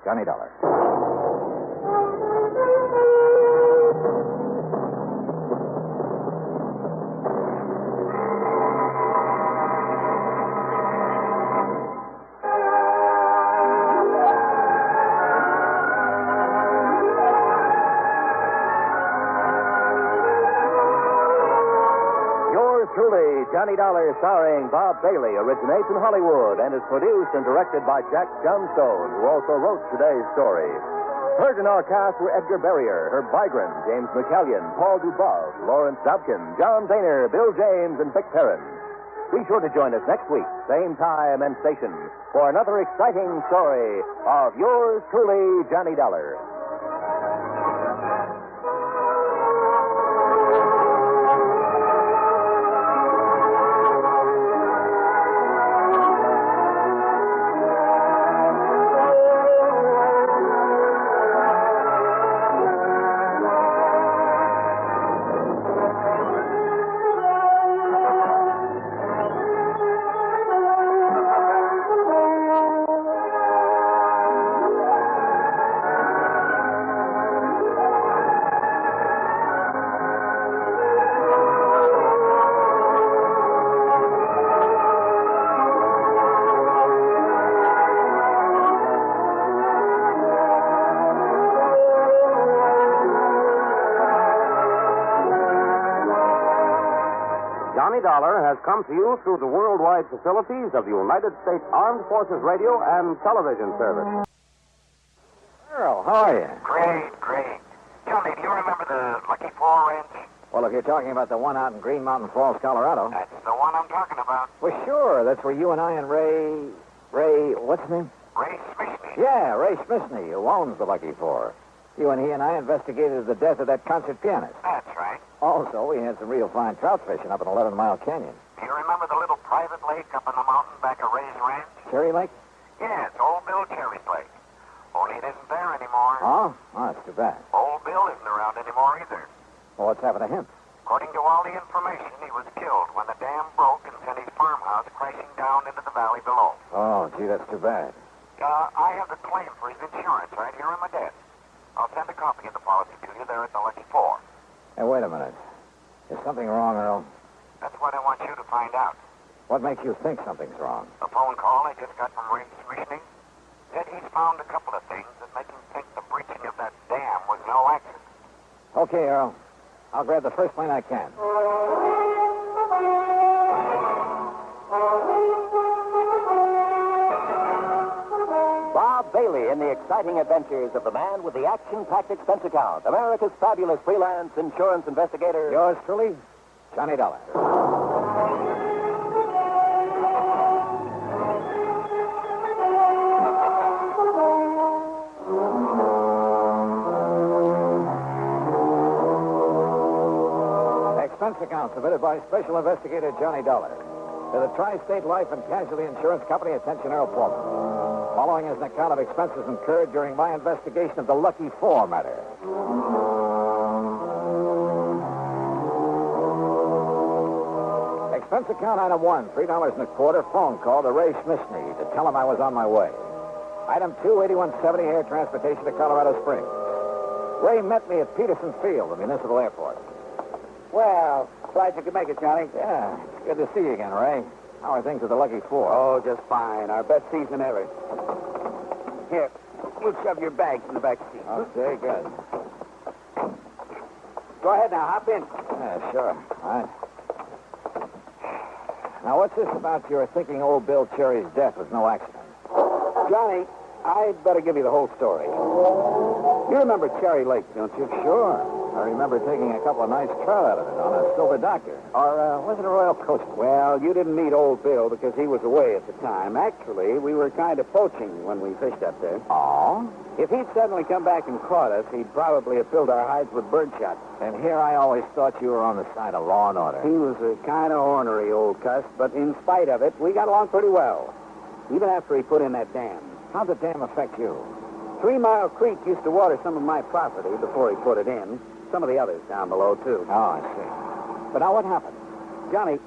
Q: Johnny Dollar.
K: Truly, Johnny Dollar, starring Bob Bailey, originates in Hollywood and is produced and directed by Jack Johnstone, who also wrote today's story. Heard in our cast were Edgar Barrier, Herb Vigran, James McCallion, Paul Dubov, Lawrence Dobkin, John Daner, Bill James, and Vic Perrin. Be sure to join us next week, same time and station, for another exciting story of yours truly, Johnny Dollar.
H: Johnny Dollar has come to you through the worldwide facilities of the United States Armed Forces Radio and Television Service.
Q: Earl, how are you?
W: Great. Johnny, do you remember the Lucky Fall Ranch?
Q: Well, if you're talking about the one out in Green Mountain Falls, Colorado.
W: That's the one I'm talking about.
Q: Well, sure. That's where you and I and Ray, what's his name?
W: Ray Smithney.
Q: Yeah, Ray Smithney, who owns the Lucky Four. You and he and I investigated the death of that concert pianist.
W: That's right.
Q: Also, we had some real fine trout fishing up in 11 Mile Canyon.
W: Do you remember the little private lake up in the mountain back of Ray's ranch?
Q: Cherry Lake?
W: Yes, Old Bill Cherry's lake. Only it isn't there anymore.
Q: Oh, that's too bad.
W: Old Bill isn't around anymore either.
Q: Well, what's happened to him?
W: According to all the information, he was killed when the dam broke and sent his farmhouse crashing down into the valley below.
Q: Oh, gee, that's too bad.
W: I have the claim for his insurance right here on my desk. I'll send a copy of the policy to you there at the Lucky Four.
Q: Hey, wait a minute. Is something wrong, Earl?
W: That's what I want you to find out.
Q: What makes you think something's wrong?
W: A phone call I just got from Ray Smithney said he's found a couple of things that make him think the breaching of that dam was no accident.
Q: Okay, Earl. I'll grab the first plane I can.
K: Bob Bailey in the exciting adventures of the man with the action-packed expense account, America's fabulous freelance insurance investigator.
Q: Yours truly, Johnny Dollar. Expense account submitted by Special Investigator Johnny Dollar to the Tri-State Life and Casualty Insurance Company. Attention, Earl Pullman. Following is an account of expenses incurred during my investigation of the Lucky Four matter. Expense account item 1, $3.25, phone call to Ray Smithney to tell him I was on my way. Item 2, $81.70 air transportation to Colorado Springs. Ray met me at Peterson Field, the municipal airport.
J: Well, glad you could make it, Johnny.
Q: Yeah, it's good to see you again, Ray. How are things with the Lucky Four?
J: Oh, just fine. Our best season ever. Here, we'll shove your bags in the back seat.
Q: Okay, good.
J: Go ahead now, hop in.
Q: Yeah, sure. All right. Now, what's this about your thinking old Bill Cherry's death was no accident?
J: Johnny, I'd better give you the whole story. You remember Cherry Lake, don't you?
Q: Sure. I remember taking a couple of nice trout out of it on a Silver Doctor. Or was it a Royal Coast?
J: Well, you didn't meet old Bill because he was away at the time. Actually, we were kind of poaching when we fished up there.
Q: Oh?
J: If he'd suddenly come back and caught us, he'd probably have filled our hides with birdshot.
Q: And here I always thought you were on the side of law and order.
J: He was a kind of ornery old cuss, but in spite of it, we got along pretty well. Even after he put in that dam.
Q: How'd the dam affect you?
J: 3 Mile Creek used to water some of my property before he put it in. Some of the others down below, too.
Q: Oh, I see. But now what happened?
J: Johnny,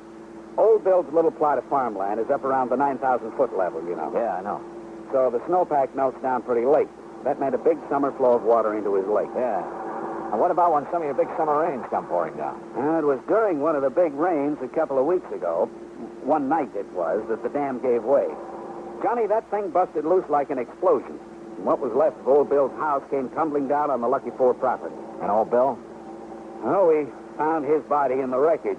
J: old Bill's little plot of farmland is up around the 9,000-foot level, you know.
Q: Yeah, I know.
J: So the snowpack melts down pretty late. That meant a big summer flow of water into his lake.
Q: Yeah. And what about when some of your big summer rains come pouring down?
J: It was during one of the big rains a couple of weeks ago, one night it was, that the dam gave way. Johnny, that thing busted loose like an explosion. And what was left of old Bill's house came tumbling down on the Lucky Four property.
Q: And old Bill?
J: Oh, we found his body in the wreckage.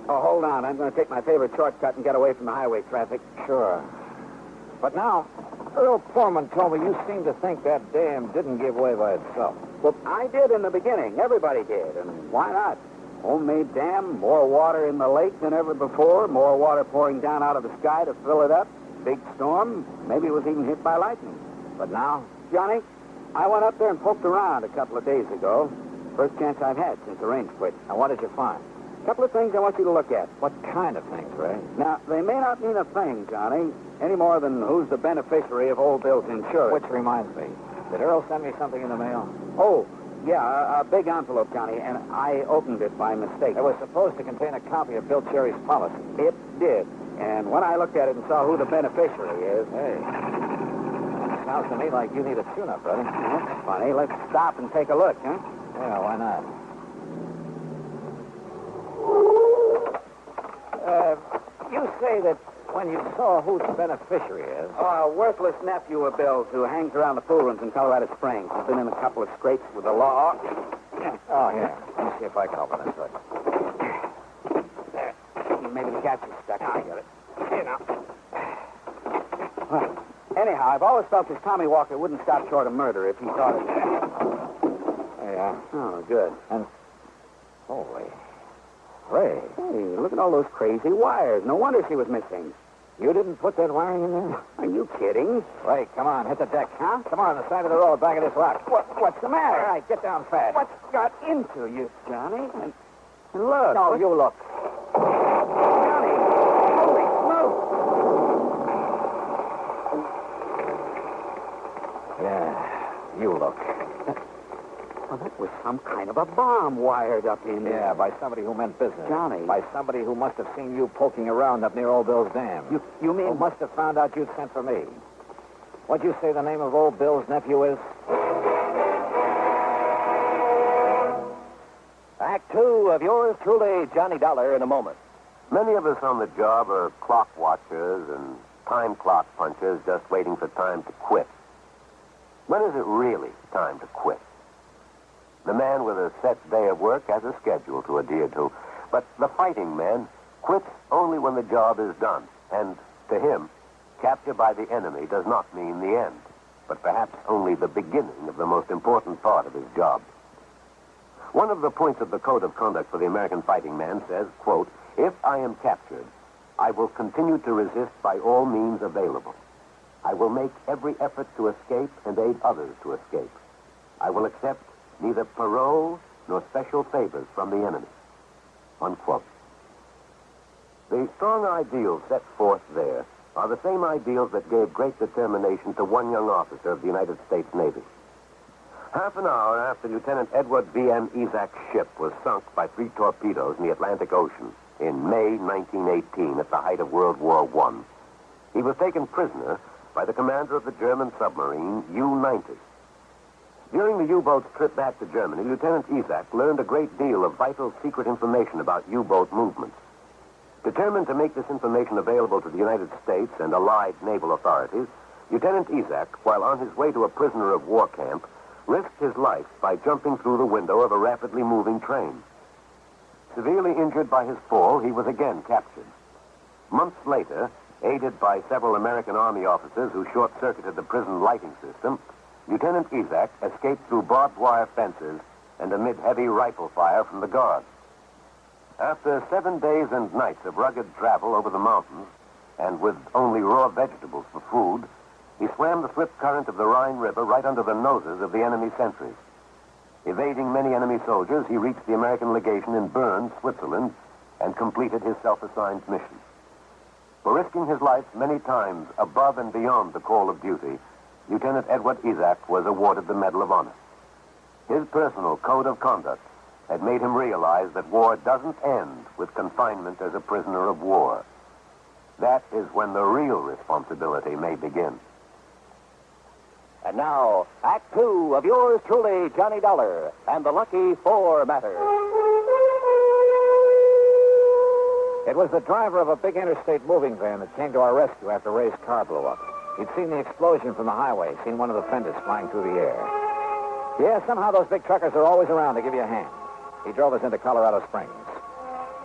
J: Oh, hold on. I'm going to take my favorite shortcut and get away from the highway traffic.
Q: Sure. But now, Earl Foreman told me you seem to think that dam didn't give way by itself.
J: Well, I did in the beginning. Everybody did. And why not? Homemade dam, more water in the lake than ever before, more water pouring down out of the sky to fill it up. Big storm. Maybe it was even hit by lightning.
Q: But now?
J: Johnny, I went up there and poked around a couple of days ago. First chance I've had since the rain quit.
Q: And what did you find?
J: A couple of things I want you to look at.
Q: What kind of things, Ray?
J: Now, they may not mean a thing, Johnny, any more than who's the beneficiary of old Bill's insurance.
Q: Which reminds me, did Earl send me something in the mail?
J: Oh, yeah, a big envelope, Johnny, and I opened it by mistake.
Q: It was supposed to contain a copy of Bill Cherry's policy.
J: It did. And when I looked at it and saw who the beneficiary is...
Q: Hey, sounds to me like you need a tune-up, brother.
J: That's funny. Let's stop and take a look, huh?
Q: Yeah, why not? You say that when you saw who the beneficiary is...
J: Oh, a worthless nephew of Bill's who hangs around the pool rooms in Colorado Springs. He's been in a couple of scrapes with the law.
Q: Oh, here. Let me see if I can open this hook.
J: There. Maybe the catch is stuck. I got it. Here now. Well, anyhow, I've always felt this Tommy Walker wouldn't stop short of murder if he thought it.
Q: There you are.
J: Oh, good.
Q: And... Holy... Ray.
J: Hey, look at all those crazy wires. No wonder she was missing.
Q: You didn't put that wiring in there?
J: Are you kidding?
Q: Ray, come on, hit the deck. Huh? Come on the side of the road, back of this rock.
J: What's the matter?
Q: All right, get down fast.
J: What's got into you, Johnny? And look.
Q: No, you look.
J: Johnny, holy smoke.
Q: Yeah, you look.
J: Well, that was some kind of a bomb wired up in there.
Q: Yeah, by somebody who meant business.
J: Johnny.
Q: By somebody who must have seen you poking around up near Old Bill's dam.
J: You mean...
Q: Who must have found out you'd sent for me. What'd you say the name of Old Bill's nephew is?
H: Act 2 of yours truly, Johnny Dollar, in a moment. Many of us on the job are clock watchers and time clock punchers just waiting for time to quit. When is it really time to quit? The man with a set day of work has a schedule to adhere to, but the fighting man quits only when the job is done. And to him, capture by the enemy does not mean the end, but perhaps only the beginning of the most important part of his job. One of the points of the Code of Conduct for the American fighting man says, quote, "If I am captured, I will continue to resist by all means available. I will make every effort to escape and aid others to escape. I will accept neither parole nor special favors from the enemy." Unquote. The strong ideals set forth there are the same ideals that gave great determination to one young officer of the United States Navy. Half an hour after Lieutenant Edward V.M. Isaac's ship was sunk by 3 torpedoes in the Atlantic Ocean in May 1918 at the height of World War I, he was taken prisoner by the commander of the German submarine U-90. During the U-boat's trip back to Germany, Lieutenant Isaac learned a great deal of vital secret information about U-boat movements. Determined to make this information available to the United States and allied naval authorities, Lieutenant Ezak, while on his way to a prisoner of war camp, risked his life by jumping through the window of a rapidly moving train. Severely injured by his fall, he was again captured. Months later, aided by several American Army officers who short-circuited the prison lighting system, Lieutenant Ezak escaped through barbed wire fences and amid heavy rifle fire from the guards. After 7 days and nights of rugged travel over the mountains, and with only raw vegetables for food, he swam the swift current of the Rhine River right under the noses of the enemy sentries. Evading many enemy soldiers, he reached the American legation in Bern, Switzerland, and completed his self-assigned mission. For risking his life many times above and beyond the call of duty, Lieutenant Edward Ezak was awarded the Medal of Honor. His personal code of conduct had made him realize that war doesn't end with confinement as a prisoner of war. That is when the real responsibility may begin.
Q: And now, Act Two of yours truly, Johnny Dollar, and the Lucky Four matter. It was the driver of a big interstate moving van that came to our rescue after Ray's car blew up. He'd seen the explosion from the highway, seen one of the fenders flying through the air. Yeah, somehow those big truckers are always around to give you a hand. He drove us into Colorado Springs.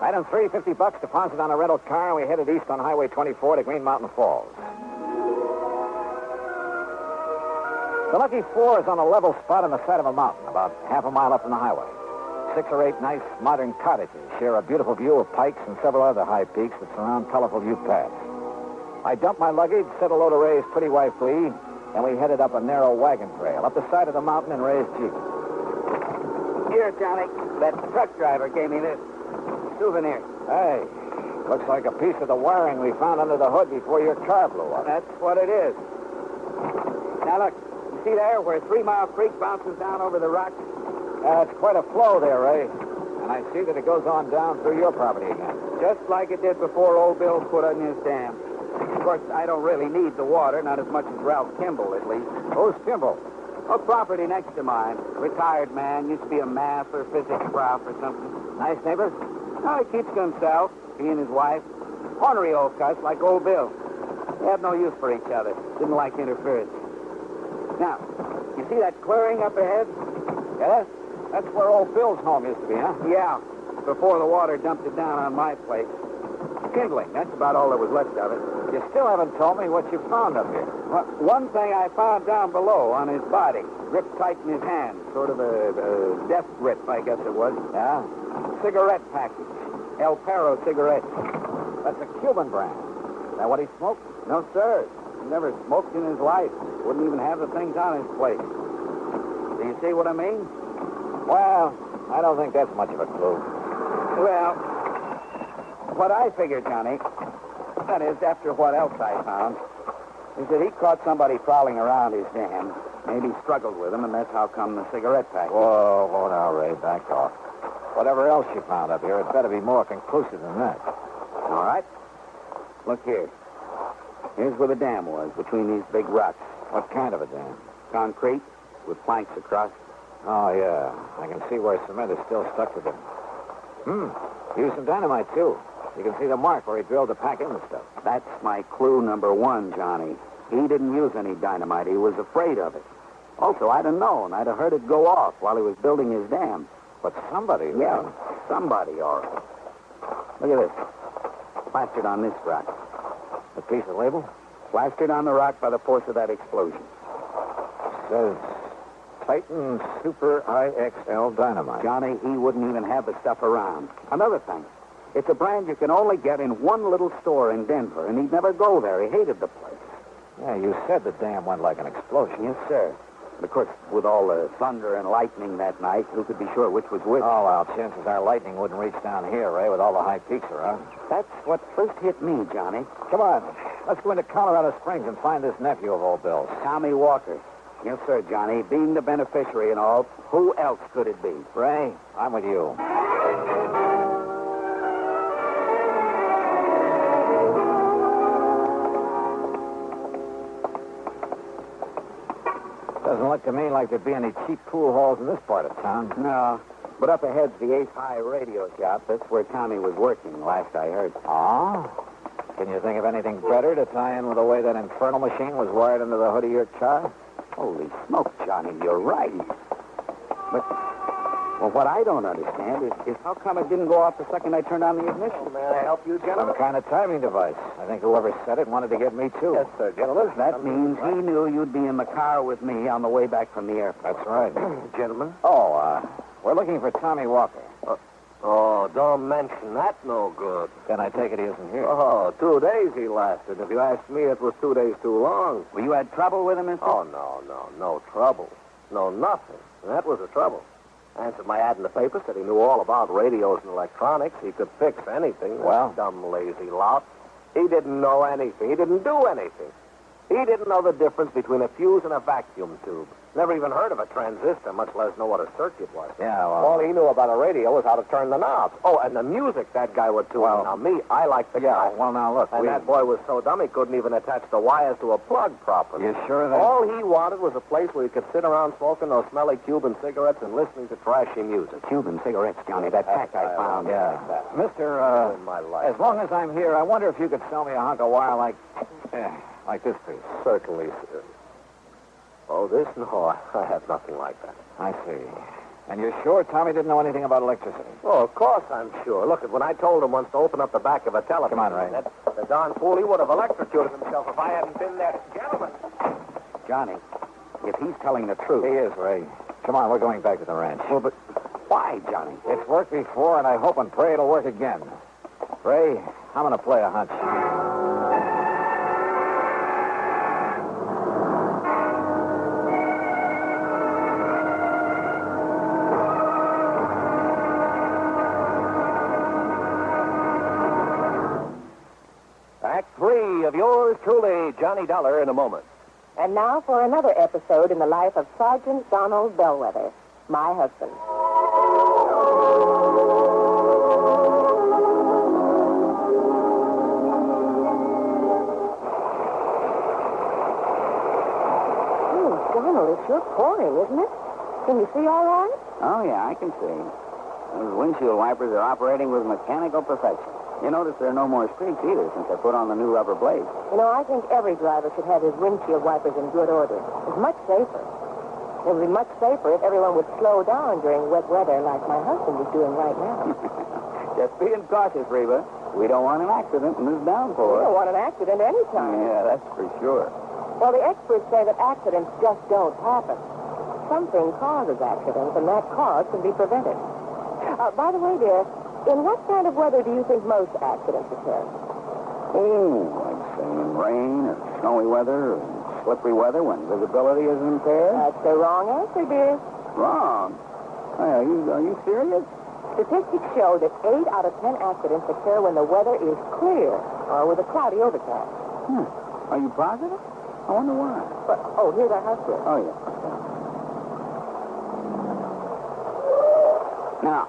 Q: Item 3, $50 deposit on a rental car, and we headed east on Highway 24 to Green Mountain Falls. The Lucky Four is on a level spot on the side of a mountain, about half a mile up from the highway. 6 or 8 nice modern cottages share a beautiful view of pikes and several other high peaks that surround colorful Ute paths. I dumped my luggage, said hello to Ray's pretty wife, Lee, and we headed up a narrow wagon trail up the side of the mountain in Ray's Jeep.
J: Here, Johnny, that truck driver gave me this souvenir.
Q: Hey, looks like a piece of the wiring we found under the hood before your car blew up.
J: That's what it is. Now, look, you see there where 3 Mile Creek bounces down over the rocks?
Q: It's quite a flow there, Ray. And I see that it goes on down through your property again.
J: Just like it did before old Bill put on his dam. Of course, I don't really need the water, not as much as Ralph Kimball, at least.
Q: Who's Kimball?
J: A property next to mine. Retired man, used to be a math or physics prof or something.
Q: Nice neighbor?
J: Oh, he keeps to himself, he and his wife. Ornery old cuss like old Bill. They had no use for each other. Didn't like interference. Now, you see that clearing up ahead?
Q: Yes? That's where old Bill's home used to be, huh?
J: Yeah, before the water dumped it down on my place. Kindling, that's about all that was left of it.
Q: You still haven't told me what you found up here.
J: Well, one thing I found down below on his body, gripped tight in his hand, sort of a death grip, I guess it was.
Q: Yeah?
J: Cigarette package. El Perro cigarettes.
Q: That's a Cuban brand. Is that what he smoked?
J: No, sir. He never smoked in his life. Wouldn't even have the things on his plate. Do you see what I mean?
Q: Well, I don't think that's much of a clue.
J: Well, what I figure, Johnny, that is, after what else I found, is that he caught somebody prowling around his dam. Maybe struggled with him, and that's how come the cigarette package.
Q: Whoa, now, Ray, back off. Whatever else you found up here, it better be more conclusive than that.
J: All right. Look here. Here's where the dam was, between these big rocks.
Q: What kind of a dam?
J: Concrete, with planks across.
Q: Oh, yeah. I can see where cement is still stuck to them. Used some dynamite, too. You can see the mark where he drilled the pack in the stuff.
J: That's my clue number 1, Johnny. He didn't use any dynamite. He was afraid of it. Also, I'd have known. I'd have heard it go off while he was building his dam.
Q: But somebody...
J: Yeah, somebody, all right. Look at this. Plastered on this rock.
Q: A piece of label?
J: Plastered on the rock by the force of that explosion.
Q: Says Titan Super IXL Dynamite.
J: Johnny, he wouldn't even have the stuff around. Another thing. It's a brand you can only get in one little store in Denver, and he'd never go there. He hated the place.
Q: Yeah, you said the dam went like an explosion.
J: Yes, sir. But, of course, with all the thunder and lightning that night, who could be sure which was which?
Q: Oh, well, chances are lightning wouldn't reach down here, Ray, with all the high peaks around.
J: That's what first hit me, Johnny.
Q: Come on. Let's go into Colorado Springs and find this nephew of old Bill's.
J: Tommy Walker. Yes, sir, Johnny. Being the beneficiary and all, who else could it be?
Q: Ray, I'm with you. Doesn't look to me like there'd be any cheap pool halls in this part of town.
J: No. But up ahead's the Ace High radio shop. That's where Tommy was working, last I heard.
Q: Ah? Can you think of anything better to tie in with the way that infernal machine was wired into the hood of your car?
J: Holy smoke, Johnny, you're right. But, well, what I don't understand is how come it didn't go off the second I turned on the ignition?
W: May I help you, gentlemen?
Q: Some kind of timing device. I think whoever said it wanted to get me, too.
W: Yes, sir, gentlemen.
J: That means he knew you'd be in the car with me on the way back from the airport.
Q: That's right.
W: Gentlemen?
Q: Oh, we're looking for Tommy Walker.
W: Oh, don't mention that. No good.
Q: Then I take it he isn't here.
W: Oh, 2 days he lasted. If you ask me, it was 2 days too long.
J: Well, you had trouble with him, mister?
W: Oh, no trouble. No, nothing. That was the trouble. Answered my ad in the paper, said he knew all about radios and electronics. He could fix anything.
Q: Well?
W: That dumb, lazy lot. He didn't know anything. He didn't do anything. He didn't know the difference between a fuse and a vacuum tube. Never even heard of a transistor, much less know what a circuit was.
Q: Yeah, well...
W: All he knew about a radio was how to turn the knobs. Oh, and the music that guy would tune.
Q: Well,
W: now, me, I like the guy.
Q: well, now, look,
W: And that boy was so dumb he couldn't even attach the wires to a plug properly.
Q: You sure that...
W: All he wanted was a place where he could sit around smoking those smelly Cuban cigarettes and listening to trashy music.
J: Cuban cigarettes, Johnny. That pack I found.
Q: Yeah. Mister,
W: In my life.
Q: as long as I'm here, I wonder if you could sell me a hunk of wire like this piece.
W: Certainly, sir. Oh, this? No, I have nothing like that.
Q: I see. And you're sure Tommy didn't know anything about electricity?
W: Oh, of course I'm sure. Look, when I told him once to open up the back of a telephone...
Q: Come on, Ray.
W: The darn fool, he would have electrocuted himself if I hadn't been there. Gentlemen.
J: Johnny, if he's telling the truth...
Q: He is, Ray. Come on, we're going back to the ranch.
J: Well, but why, Johnny?
Q: It's worked before, and I hope and pray it'll work again. Ray, I'm going to play a hunch.
W: Act 3 of yours truly, Johnny Dollar, in a moment.
G: And now for another episode in the life of Sergeant Donald Bellwether, my husband. Donald, it's sure pouring, isn't it? Can you see all right?
J: Oh, yeah, I can see. Those windshield wipers are operating with mechanical perfection. You notice there are no more streaks either since I put on the new rubber blades.
G: You know, I think every driver should have his windshield wipers in good order. It's much safer. It would be much safer if everyone would slow down during wet weather like my husband is doing right now.
J: Just being cautious, Reba. We don't want an accident in this downpour.
G: We don't want an accident anytime.
J: Yeah, that's for sure.
G: Well, the experts say that accidents just don't happen. Something causes accidents, and that cause can be prevented. By the way, dear, in what kind of weather do you think most accidents occur?
J: Oh, I'd say in rain or snowy weather or slippery weather when visibility is impaired.
G: That's the wrong answer, dear.
J: Wrong? Are you serious?
G: Statistics show that 8 out of 10 accidents occur when the weather is clear or with a cloudy overcast.
J: Are you positive? I wonder why.
G: But, here's our house girl.
J: Oh, yeah. Now,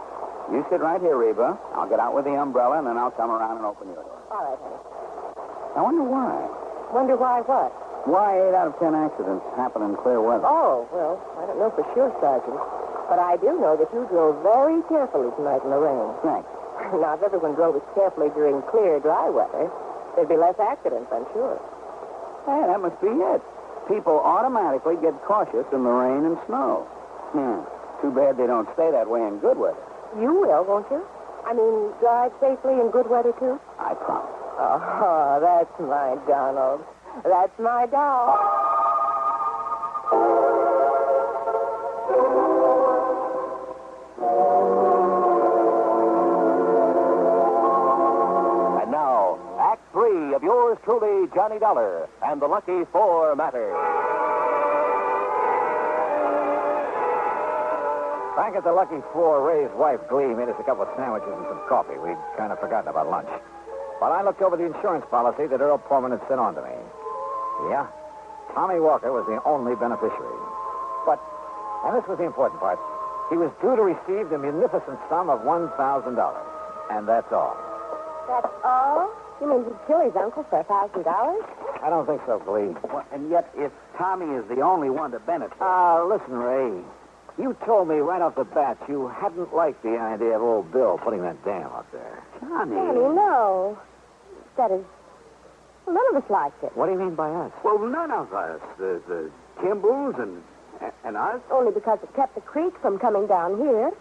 J: you sit right here, Reba. I'll get out with the umbrella, and then I'll come around and open your door.
G: All right, honey.
J: I wonder why.
G: Wonder why what?
J: Why 8 out of 10 accidents happen in clear weather?
G: Oh, well, I don't know for sure, Sergeant. But I do know that you drove very carefully tonight in the rain.
J: Thanks.
G: Now, if everyone drove as carefully during clear, dry weather, there'd be less accidents, I'm sure.
J: Hey, that must be it. People automatically get cautious in the rain and snow. Too bad they don't stay that way in good weather.
G: You will, won't you? I mean, drive safely in good weather, too?
J: I promise.
G: Oh, that's my Donald. That's my doll.
W: And now, Act 3 of yours truly, Johnny Dollar, and the Lucky Four matter.
Q: Back at the Lucky Four, Ray's wife, Glee, made us a couple of sandwiches and some coffee. We'd kind of forgotten about lunch. While I looked over the insurance policy that Earl Pullman had sent on to me. Yeah, Tommy Walker was the only beneficiary. But, and this was the important part, he was due to receive the munificent sum of $1,000. And that's all.
G: That's all? You mean he'd kill his uncle for $1,000?
Q: I don't think so, Glee.
J: Well, and yet, if Tommy is the only one to benefit...
Q: Listen, Ray. You told me right off the bat you hadn't liked the idea of old Bill putting that dam up there.
J: Johnny.
G: Johnny, no. That is, Well, none of us liked it.
J: What do you mean by us? Well, none of us. The Kimballs and us.
G: Only because it kept the creek from coming down here.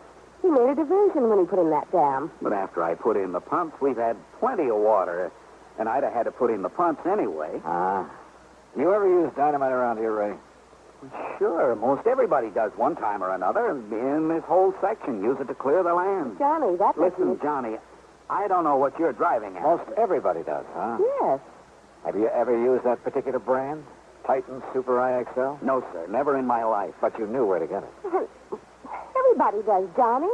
G: He made a diversion when he put in that dam.
J: But after I put in the pumps, we've had plenty of water. And I'd have had to put in the pumps anyway.
Q: You ever use dynamite around here, Ray?
J: Sure, most everybody does one time or another, and in this whole section use it to clear the land.
G: Johnny, that
J: Listen, Johnny, I don't know what you're driving at.
Q: Most everybody does, huh?
G: Yes.
Q: Have you ever used that particular brand? Titan Super IXL?
J: No, sir, never in my life.
Q: But you knew where to get it.
G: Everybody does, Johnny.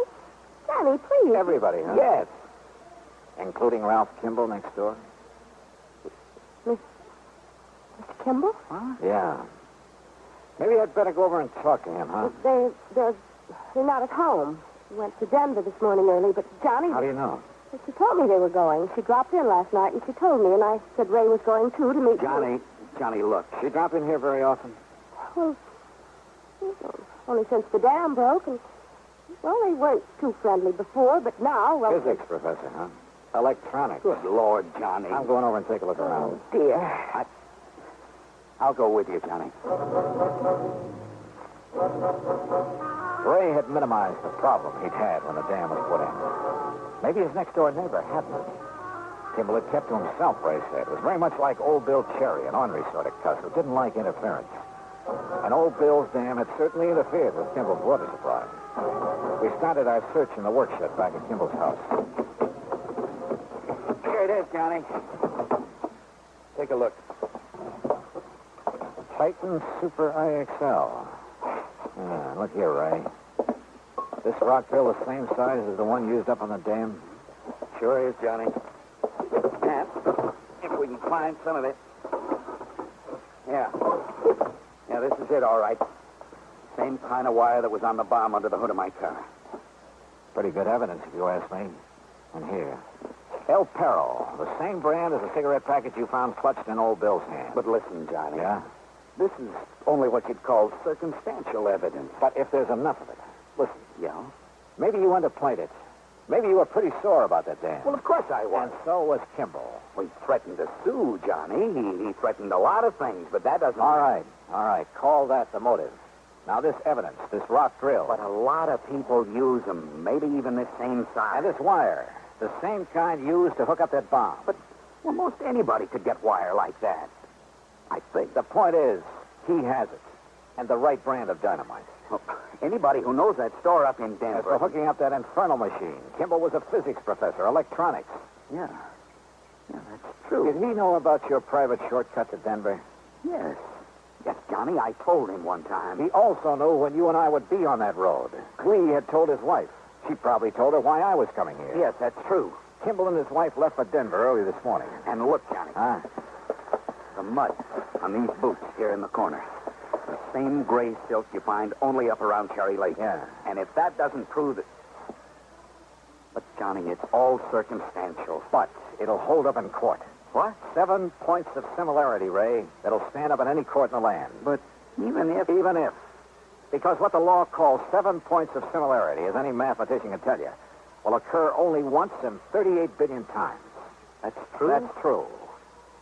G: Johnny, please.
Q: Everybody, huh?
J: Yes.
Q: Including Ralph Kimball next door?
G: Mr. Kimball?
J: Huh?
Q: Yeah. Maybe I'd better go over and talk to him, huh?
G: They're not at home. They went to Denver this morning early, but Johnny...
Q: How do you know?
G: She told me they were going. She dropped in last night, and she told me, and I said Ray was going, too, to meet
J: Johnny, look.
Q: She drop in here very often?
G: Well, only since the dam broke, and, well, they weren't too friendly before, but now, well...
Q: Physics professor, huh? Electronics.
J: Good Lord, Johnny.
Q: I'm going over and take a look around.
G: Oh, dear.
J: I'll go with you, Johnny.
Q: Ray had minimized the problem he'd had when the dam was put in. Maybe his next-door neighbor hadn't. Kimball had kept to himself, Ray said. It was very much like Old Bill Cherry, an ornery sort of cuss who didn't like interference. And Old Bill's dam had certainly interfered with Kimball's water supply. We started our search in the workshed back at Kimball's house.
J: Here it is, Johnny. Take a look.
Q: Titan Super IXL. Look here, Ray. This rock drill the same size as the one used up on the dam?
J: Sure is, Johnny. And if we can find some of it. Yeah, this is it, all right. Same kind of wire that was on the bomb under the hood of my car.
Q: Pretty good evidence, if you ask me. And here. El Perro, the same brand as the cigarette package you found clutched in Old Bill's hand.
J: But listen, Johnny.
Q: Yeah?
J: This is only what you'd call circumstantial evidence.
Q: But if there's enough of it. Listen.
J: Yeah?
Q: Maybe you underplayed it. Maybe you were pretty sore about that dam.
J: Well, of course I was.
Q: And so was Kimball.
J: Well, he threatened to sue, Johnny. He threatened a lot of things, but that doesn't...
Q: All right. Call that the motive. Now, this evidence, this rock drill.
J: But a lot of people use them, maybe even the same size.
Q: And this wire, the same kind used to hook up that bomb.
J: But, well, most anybody could get wire like that. I think.
Q: The point is, he has it. And the right brand of dynamite.
J: Well, anybody who knows that store up in Denver...
Q: As for hooking up that infernal machine, Kimball was a physics professor, electronics.
J: Yeah, that's true.
Q: Did he know about your private shortcut to Denver?
J: Yes. Yes, Johnny, I told him one time.
Q: He also knew when you and I would be on that road. Clee had told his wife. She probably told her why I was coming here.
J: Yes, that's true.
Q: Kimball and his wife left for Denver early this morning.
J: And look, Johnny.
Q: Huh?
J: The mud on these boots here in the corner. The same gray silk you find only up around Cherry Lake.
Q: Yeah.
J: And if that doesn't prove it... But, Johnny, it's all circumstantial.
Q: But it'll hold up in court.
J: What?
Q: 7 points of similarity, Ray, that'll stand up in any court in the land.
J: But even if...
Q: Even if. Because what the law calls 7 points of similarity, as any mathematician can tell you, will occur only once in 38 billion times.
J: That's true?
Q: That's true.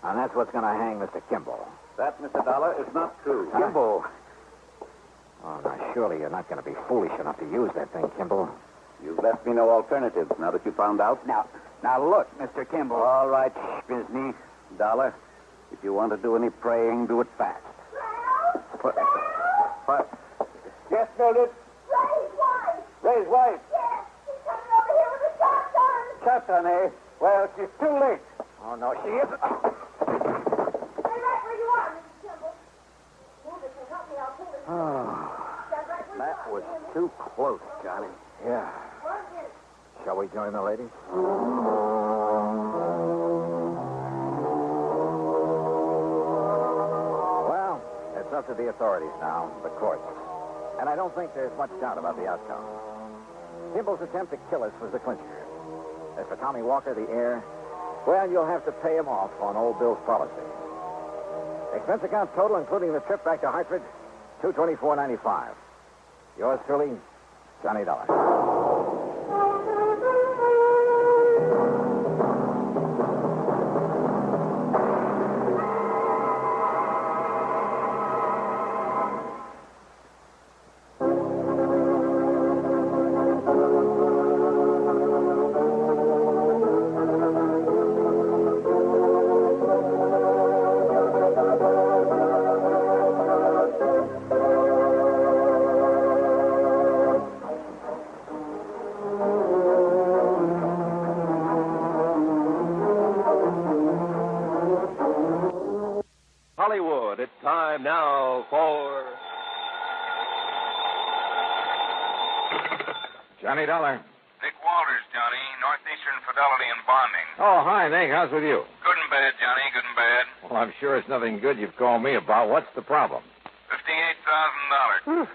Q: And that's what's going to hang Mr. Kimball.
H: That, Mr. Dollar, is not true.
Q: Huh?
J: Kimball.
Q: Oh, now, surely you're not going to be foolish enough to use that thing, Kimball.
H: You've left me no alternatives now that you found out.
J: Now look, Mr. Kimball.
H: All right, Disney, Dollar. If you want to do any praying, do it fast. What?
J: Yes, Mildred?
E: Ray's wife.
J: Ray's wife?
E: Yes, she's coming over here with a shotgun.
J: Shotgun, eh? Well, she's too late.
Q: Oh, no, she isn't.
E: Stay right where you are, Mrs. Kimball. Move it and help me. I'll pull it. Stand right where you
J: That
E: are.
J: was too close, Johnny.
Q: Yeah.
E: 1 minute.
Q: Shall we join the ladies? Well, it's up to the authorities now, the courts. And I don't think there's much doubt about the outcome. Kimball's attempt to kill us was the clincher. As for Tommy Walker, the heir, well, you'll have to pay him off on Old Bill's policy. Expense account total, including the trip back to Hartford, $224.95. Yours truly, Johnny Dollar.
H: And now for...
L: Johnny Dollar.
N: Nick Walters, Johnny. Northeastern Fidelity and Bonding.
L: Oh, hi, Nick. How's with you?
N: Good and bad, Johnny. Good and bad.
L: Well, I'm sure it's nothing good you've called me about. What's the problem?
N: $58,000.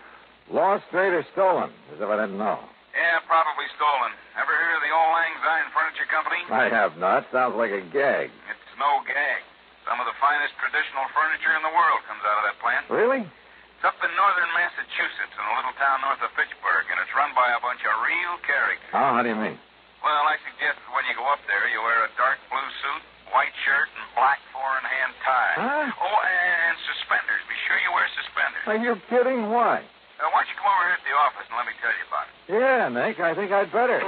L: Lost, straight, or stolen? As if I didn't know.
N: Yeah, probably stolen. Ever hear of the Old Lang Syne Furniture Company?
L: I have not. Sounds like a gag.
N: It's no gag. Some of the finest traditional furniture in the world comes out of that plant.
L: Really?
N: It's up in northern Massachusetts in a little town north of Fitchburg, and it's run by a bunch of real characters.
L: Oh, how do you mean?
N: Well, I suggest that when you go up there, you wear a dark blue suit, white shirt, and black four-in-hand tie.
L: Huh?
N: Oh, and suspenders. Be sure you wear suspenders.
L: Are you kidding? Why?
N: Why don't you come over here to the office and let me tell you about it?
L: Yeah, Nick, I think I'd better.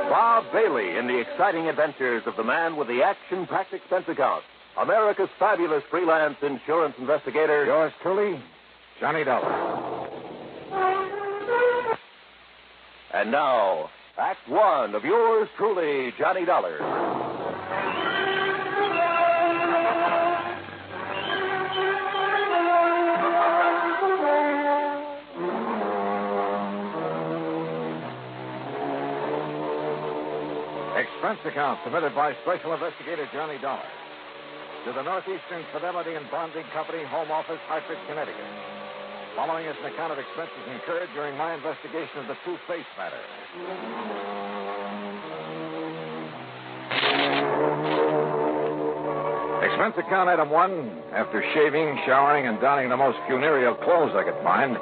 H: Bob Bailey in the exciting adventures of the man with the action-packed expense account. America's fabulous freelance insurance investigator.
L: Yours truly, Johnny Dollar.
H: And now, Act One of yours truly, Johnny Dollar.
L: Expense account submitted by Special Investigator Johnny Dollar to the Northeastern Fidelity and Bonding Company, Home Office, Hartford, Connecticut. Following is an account of expenses incurred during my investigation of the Two-Face matter. Expense account item 1, after shaving, showering, and donning the most funereal clothes I could find.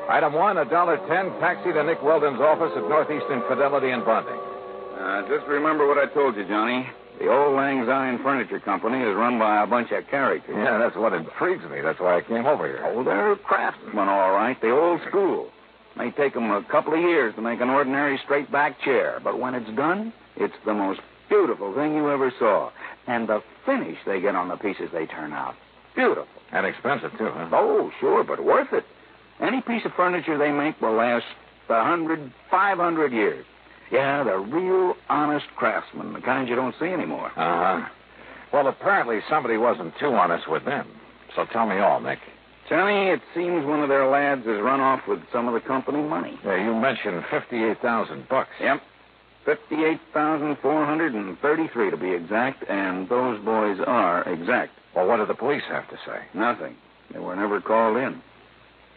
L: Item 1, $1.10, taxi to Nick Weldon's office at Northeastern Fidelity and Bonding.
J: Just remember what I told you, Johnny. The Old Lang Syne Furniture Company is run by a bunch of characters.
L: Yeah, that's what intrigues me. That's why I came over here.
J: Oh, they're craftsmen, all right. The old school. May take them a couple of years to make an ordinary straight-back chair, but when it's done, it's the most beautiful thing you ever saw. And the finish they get on the pieces they turn out. Beautiful.
L: And expensive, too, huh?
J: Oh, sure, but worth it. Any piece of furniture they make will last 100, 500 years. Yeah, they're real honest craftsmen, the kind you don't see anymore.
L: Uh-huh. Well, apparently somebody wasn't too honest with them. So tell me all, Nick.
J: Johnny, it seems one of their lads has run off with some of the company money.
L: Yeah, you mentioned $58,000.
J: Yep. 58,433 to be exact, and those boys are exact.
L: Well, what did the police have to say?
J: Nothing. They were never called in.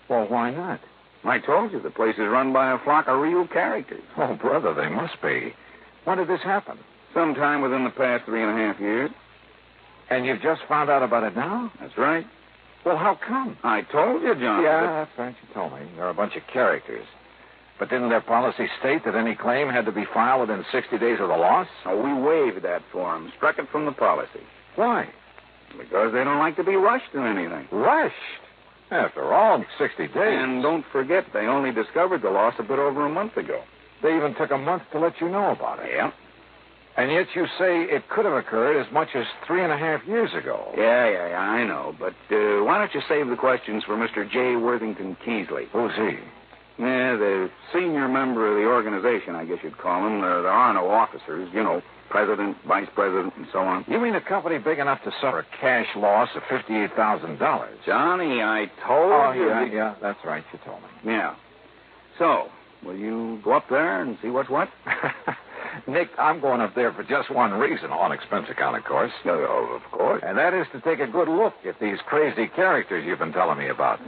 L: Well, why not?
J: I told you, the place is run by a flock of real characters.
L: Oh, brother, they must be. When did this happen?
J: Sometime within the past 3.5 years.
L: And you've just found out about it now?
J: That's right.
L: Well, how come?
J: I told you, John.
L: Yeah, that's right. You told me. They're a bunch of characters. But didn't their policy state that any claim had to be filed within 60 days of the loss?
J: Oh, we waived that for them. Struck it from the policy.
L: Why?
J: Because they don't like to be rushed in anything.
L: Rushed? After all, 60 days.
J: And don't forget, they only discovered the loss a bit over a month ago.
L: They even took a month to let you know about it.
J: Yeah.
L: And yet you say it could have occurred as much as 3.5 years ago.
J: Yeah, I know. But why don't you save the questions for Mr. J. Worthington Keesley?
L: Who's he?
J: Yeah, the senior member of the organization, I guess you'd call him. There are no officers, you know, president, vice president, and so on.
L: You mean a company big enough to suffer a cash loss of $58,000?
J: Johnny, I told you.
L: Yeah, that's right. You told me.
J: Yeah. So, will you go up there and see what's what?
L: Nick, I'm going up there for just one reason, on expense account, of course.
J: Oh, of course.
L: And that is to take a good look at these crazy characters you've been telling me about.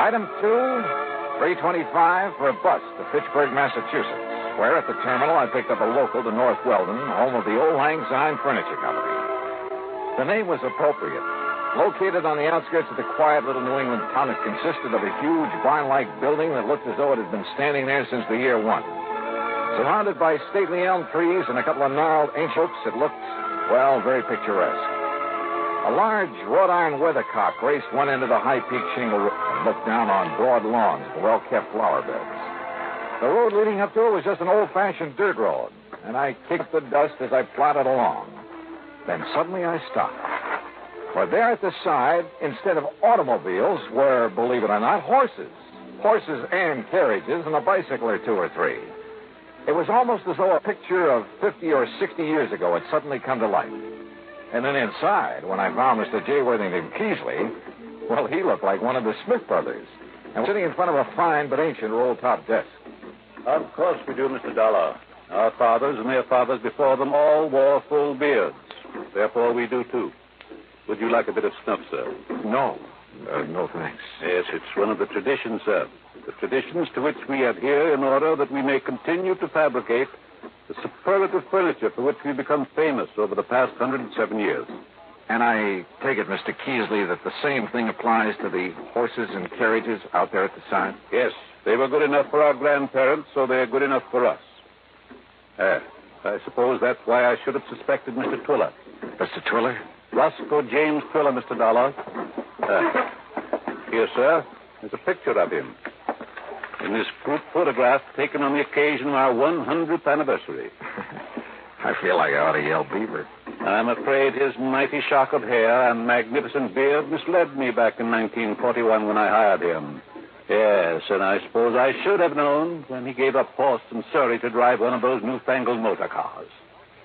L: Item 2, $3.25 for a bus to Fitchburg, Massachusetts, where at the terminal I picked up a local to North Weldon, home of the Old Lang Syne Furniture Company. The name was appropriate. Located on the outskirts of the quiet little New England town, it consisted of a huge barn-like building that looked as though it had been standing there since the year 1. Surrounded by stately elm trees and a couple of gnarled ancient oaks, it looked, well, very picturesque. A large wrought iron weathercock raced one end of the high-peaked shingle roof and looked down on broad lawns and well-kept flower beds. The road leading up to it was just an old-fashioned dirt road, and I kicked the dust as I plodded along. Then suddenly I stopped.
Q: For there at the side, instead of automobiles, were, believe it or not, horses. Horses and carriages and a bicycle or two or three. It was almost as though a picture of 50 or 60 years ago had suddenly come to life. And then inside, when I found Mr. J. Worthington Keesley, well, he looked like one of the Smith brothers, and sitting in front of a fine but ancient roll-top desk.
U: Of course we do, Mr. Dollar. Our fathers and their fathers before them all wore full beards. Therefore, we do, too. Would you like a bit of snuff, sir?
Q: No. No, thanks.
U: Yes, it's one of the traditions, sir. The traditions to which we adhere in order that we may continue to fabricate the superlative furniture for which we've become famous over the past 107 years.
Q: And I take it, Mr. Keesley, that the same thing applies to the horses and carriages out there at the side?
U: Yes, they were good enough for our grandparents, so they're good enough for us. I suppose that's why I should have suspected Mr. Twiller.
Q: Mr. Twiller?
U: Roscoe James Twiller, Mr. Dollar. Here, sir, there's a picture of him. In this group photograph taken on the occasion of our 100th anniversary.
Q: I feel like I ought to yell beaver.
U: I'm afraid his mighty shock of hair and magnificent beard misled me back in 1941 when I hired him. Yes, and I suppose I should have known when he gave up horse and Surrey to drive one of those newfangled motor cars.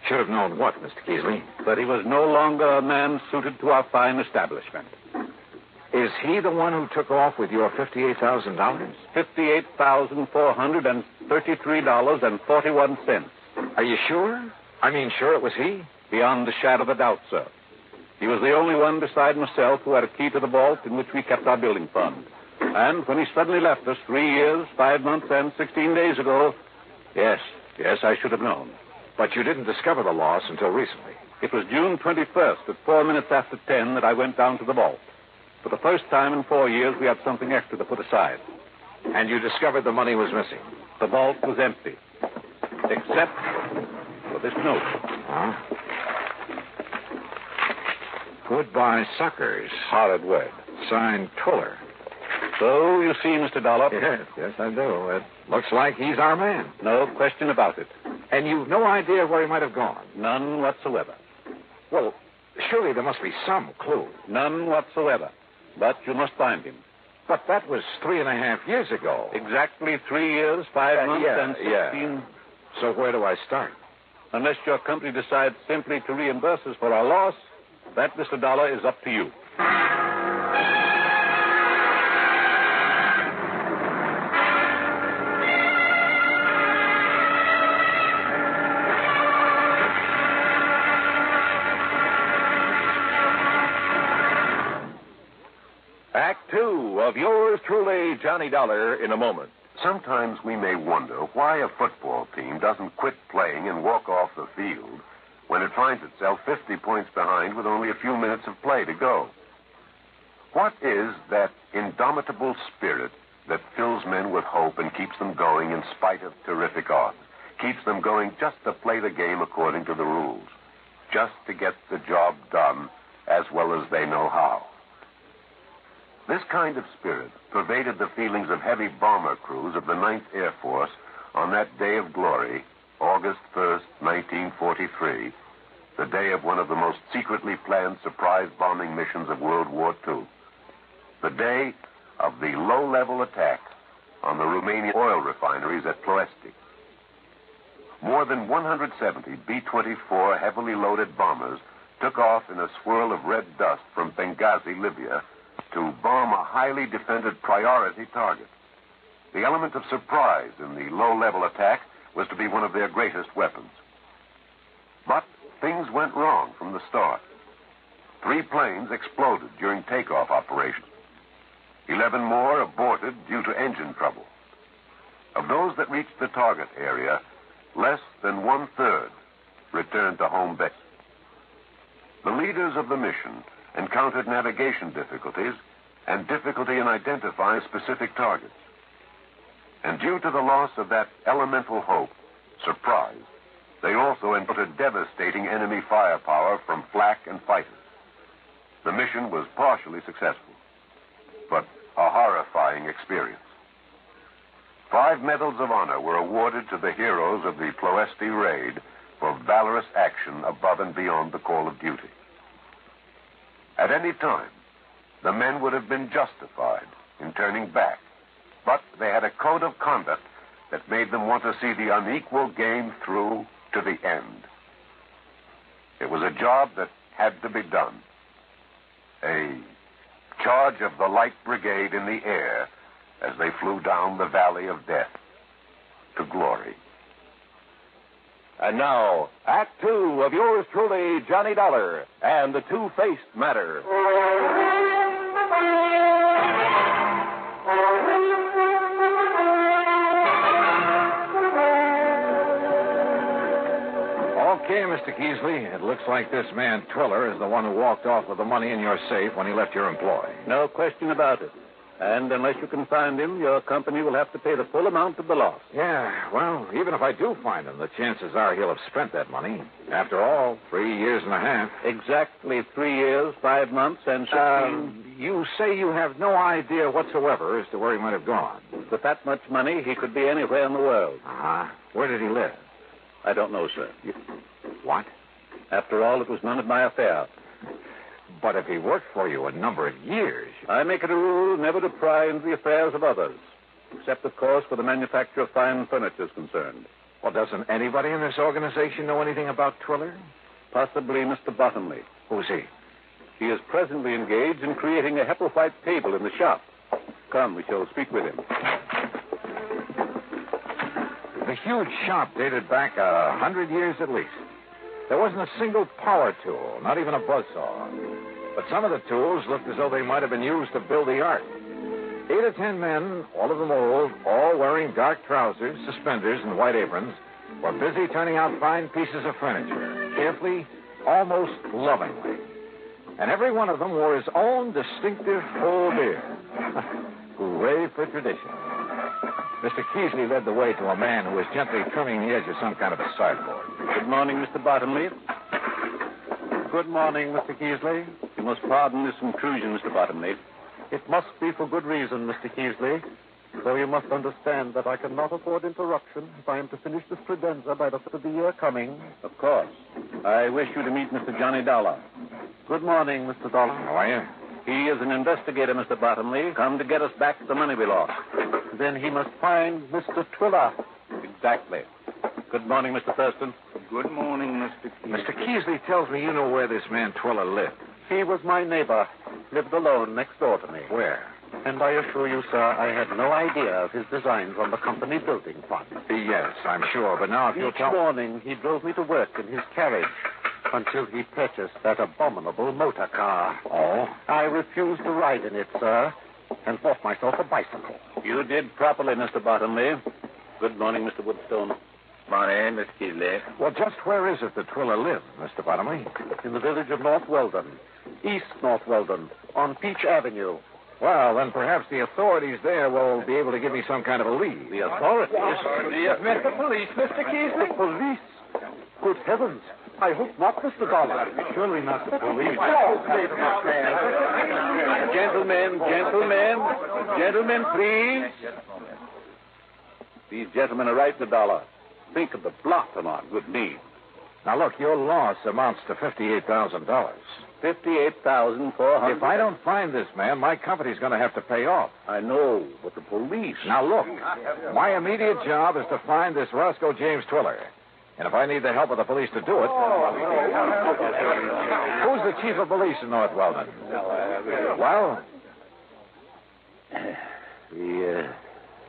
Q: Should have known what, Mr. Keesley?
U: That he was no longer a man suited to our fine establishment.
Q: Is he the one who took off with your $58,000?
U: $58,433.41.
Q: Are you sure? I mean, sure it was he?
U: Beyond a shadow of a doubt, sir. He was the only one beside myself who had a key to the vault in which we kept our building fund. And when he suddenly left us 3 years, 5 months, and 16 days ago, yes, I should have known.
Q: But you didn't discover the loss until recently.
U: It was June 21st at 4 minutes after 10 that I went down to the vault. For the first time in 4 years, we had something extra to put aside.
Q: And you discovered the money was missing?
U: The vault was empty. Except for this note.
Q: Huh? Goodbye, suckers.
U: Horrid word.
Q: Signed Twiller.
U: So, you see, Mr. Dollar?
Q: Yes, I do. It looks like he's our man.
U: No question about it.
Q: And you've no idea where he might have gone?
U: None whatsoever.
Q: Well, surely there must be some clue.
U: None whatsoever. But you must find him.
Q: But that was 3.5 years ago.
U: Exactly 3 years, 5 months, and 16...
Q: So where do I start?
U: Unless your company decides simply to reimburse us for our loss, that, Mr. Dollar, is up to you.
B: Act 2 of yours truly, Johnny Dollar, in a moment.
H: Sometimes we may wonder why a football team doesn't quit playing and walk off the field when it finds itself 50 points behind with only a few minutes of play to go. What is that indomitable spirit that fills men with hope and keeps them going in spite of terrific odds, keeps them going just to play the game according to the rules, just to get the job done as well as they know how? This kind of spirit pervaded the feelings of heavy bomber crews of the 9th Air Force on that day of glory, August 1st, 1943, the day of one of the most secretly planned surprise bombing missions of World War II. The day of the low-level attack on the Romanian oil refineries at Ploiești. More than 170 B-24 heavily loaded bombers took off in a swirl of red dust from Benghazi, Libya, to bomb a highly defended priority target. The element of surprise in the low-level attack was to be one of their greatest weapons. But things went wrong from the start. 3 planes exploded during takeoff operations. 11 more aborted due to engine trouble. Of those that reached the target area, less than 1/3 returned to home base. The leaders of the mission encountered navigation difficulties and difficulty in identifying specific targets. And due to the loss of that elemental hope, surprise, they also encountered devastating enemy firepower from flak and fighters. The mission was partially successful, but a horrifying experience. 5 medals of honor were awarded to the heroes of the Ploiești raid for valorous action above and beyond the call of duty.
O: At any time, the men would have been justified in turning back. But they had a code of conduct that made them want to see the unequal game through to the end. It was a job that had to be done. A charge of the Light Brigade in the air as they flew down the valley of death to glory.
B: And now, Act Two of yours truly, Johnny Dollar, and the Two-Faced Matter.
L: Okay, Mr. Keasley, it looks like this man Twiller is the one who walked off with the money in your safe when he left your employ.
P: No question about it. And unless you can find him, your company will have to pay the full amount of the loss.
L: Yeah, well, even if I do find him, the chances are he'll have spent that money. After all, 3 years and a half.
P: Exactly 3 years, 5 months, and 16...
L: You say you have no idea whatsoever as to where he might have gone.
P: With that much money, he could be anywhere in the world.
L: Uh-huh. Where did he live?
P: I don't know, sir.
L: What?
P: After all, it was none of my affair.
L: But if he worked for you a number of years...
P: I make it a rule never to pry into the affairs of others. Except, of course, where the manufacture of fine furniture is concerned.
L: Well, doesn't anybody in this organization know anything about Twiller?
P: Possibly Mr. Bottomley.
L: Who's he?
P: He is presently engaged in creating a Hepplewhite table in the shop. Come, we shall speak with him.
L: The huge shop dated back 100 years at least. There wasn't a single power tool, not even a buzzsaw. But some of the tools looked as though they might have been used to build the ark. 8 or 10 men, all of them old, all wearing dark trousers, suspenders, and white aprons, were busy turning out fine pieces of furniture, carefully, almost lovingly. And every one of them wore his own distinctive full beard. Hooray for tradition. Mr. Keasley led the way to a man who was gently trimming the edge of some kind of a sideboard.
P: Good morning, Mr. Bottomley. Good morning, Mr. Keasley. You must pardon this intrusion, Mr. Bottomley.
T: It must be for good reason, Mr. Keasley. So you must understand that I cannot afford interruption if I am to finish this credenza by the end of the year coming.
P: Of course. I wish you to meet Mr. Johnny Dollar.
T: Good morning, Mr. Dollar.
L: How are you?
P: He is an investigator, Mr. Bottomley, come to get us back the money we lost.
T: Then he must find Mr. Twiller.
P: Exactly. Good morning, Mr. Thurston.
U: Good morning, Mr. Keasley.
L: Mr. Keasley tells me you know where this man Twiller lived.
T: He was my neighbor. Lived alone next door to me.
L: Where?
T: And I assure you, sir, I had no idea of his designs on the company building fund.
L: Yes, I'm sure. But now if you'll tell...
T: Each morning he drove me to work in his carriage until he purchased that abominable motor car.
L: Oh?
T: I refused to ride in it, sir, and bought myself a bicycle.
P: You did properly, Mr. Bottomley. Good morning, Mr. Woodstone.
U: Morning, Mr. Keasley.
L: Well, just where is it that Twiller lived, Mr. Bottomley?
T: In the village of North Weldon. East North Weldon, on Peach Avenue.
L: Well, then perhaps the authorities there will be able to give me some kind of a lead.
T: The authorities?
U: The police, Mr. Keasley.
T: The police? Good heavens. I hope not, Mr. Dollar. Surely not the police.
P: Gentlemen, please. These gentlemen are right, the Dollar. Think of the blot on our good name.
L: Now, look, your loss amounts to $58,000.
P: $58,400.
L: If I don't find this man, my company's going to have to pay off.
P: I know, but the police...
L: Now, look, my immediate job is to find this Roscoe James Twiller. And if I need the help of the police to do it... Who's the chief of police in North Weldon? Well?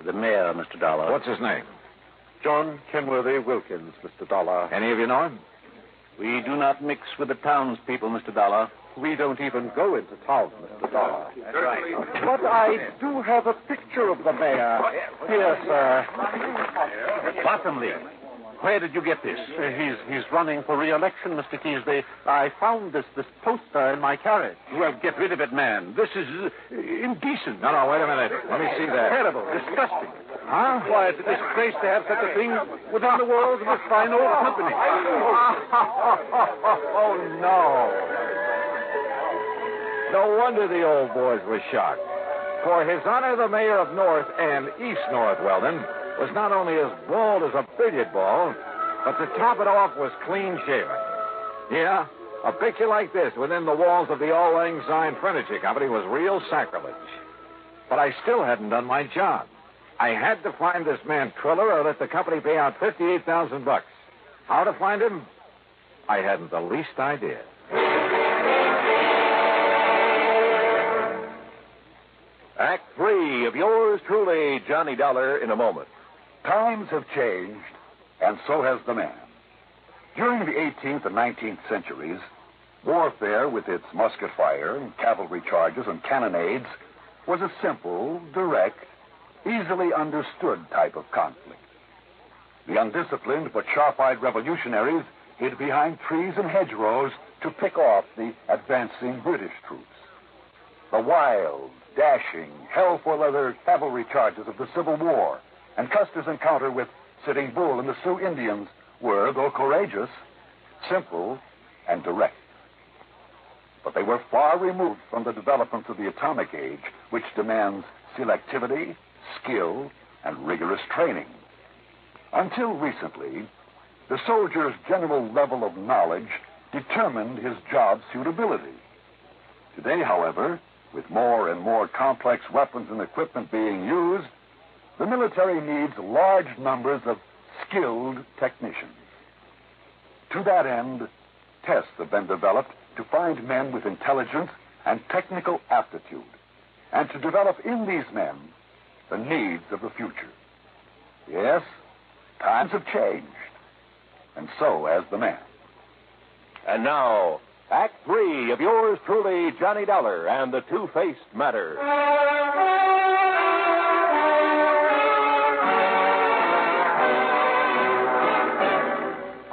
P: The mayor, Mr. Dollar.
L: What's his name?
T: John Kenworthy Wilkins, Mr. Dollar.
L: Any of you know him?
P: We do not mix with the townspeople, Mr. Dollar.
T: We don't even go into town, Mr. Dollar.
U: That's right.
T: But I do have a picture of the mayor. Here, sir.
P: Bottomley, where did you get this?
T: He's running for re-election, Mr. Keasley. I found this poster in my carriage.
P: Well, get rid of it, man. This is indecent.
L: No, wait a minute. Let me see that.
P: Terrible, disgusting.
L: Huh?
P: Why, it's a disgrace to have such a thing within the walls of this fine old company.
L: Oh, no. No wonder the old boys were shocked. For His Honor the Mayor of North and East North Weldon was not only as bald as a billiard ball, but to top it off was clean shaven. Yeah, A picture like this within the walls of the Auld Lang Syne Furniture Company was real sacrilege. But I still hadn't done my job. I had to find this man Triller or let the company pay out $58,000. How to find him? I hadn't the least idea.
B: Act 3 of yours truly, Johnny Dollar, in a moment.
M: Times have changed, and so has the man. During the 18th and 19th centuries, warfare with its musket fire, cavalry charges, and cannonades was a simple, direct, easily understood type of conflict. The undisciplined but sharp-eyed revolutionaries hid behind trees and hedgerows to pick off the advancing British troops. The wild, dashing, hell-for-leather cavalry charges of the Civil War and Custer's encounter with Sitting Bull and the Sioux Indians were, though courageous, simple and direct. But they were far removed from the developments of the atomic age, which demands selectivity, skill, and rigorous training. Until recently, the soldier's general level of knowledge determined his job suitability. Today, however, with more and more complex weapons and equipment being used, the military needs large numbers of skilled technicians. To that end, tests have been developed to find men with intelligence and technical aptitude, and to develop in these men the needs of the future. Yes, times have changed, and so has the man.
B: And now, Act 3 of yours truly, Johnny Dollar and the Two-Faced Matter.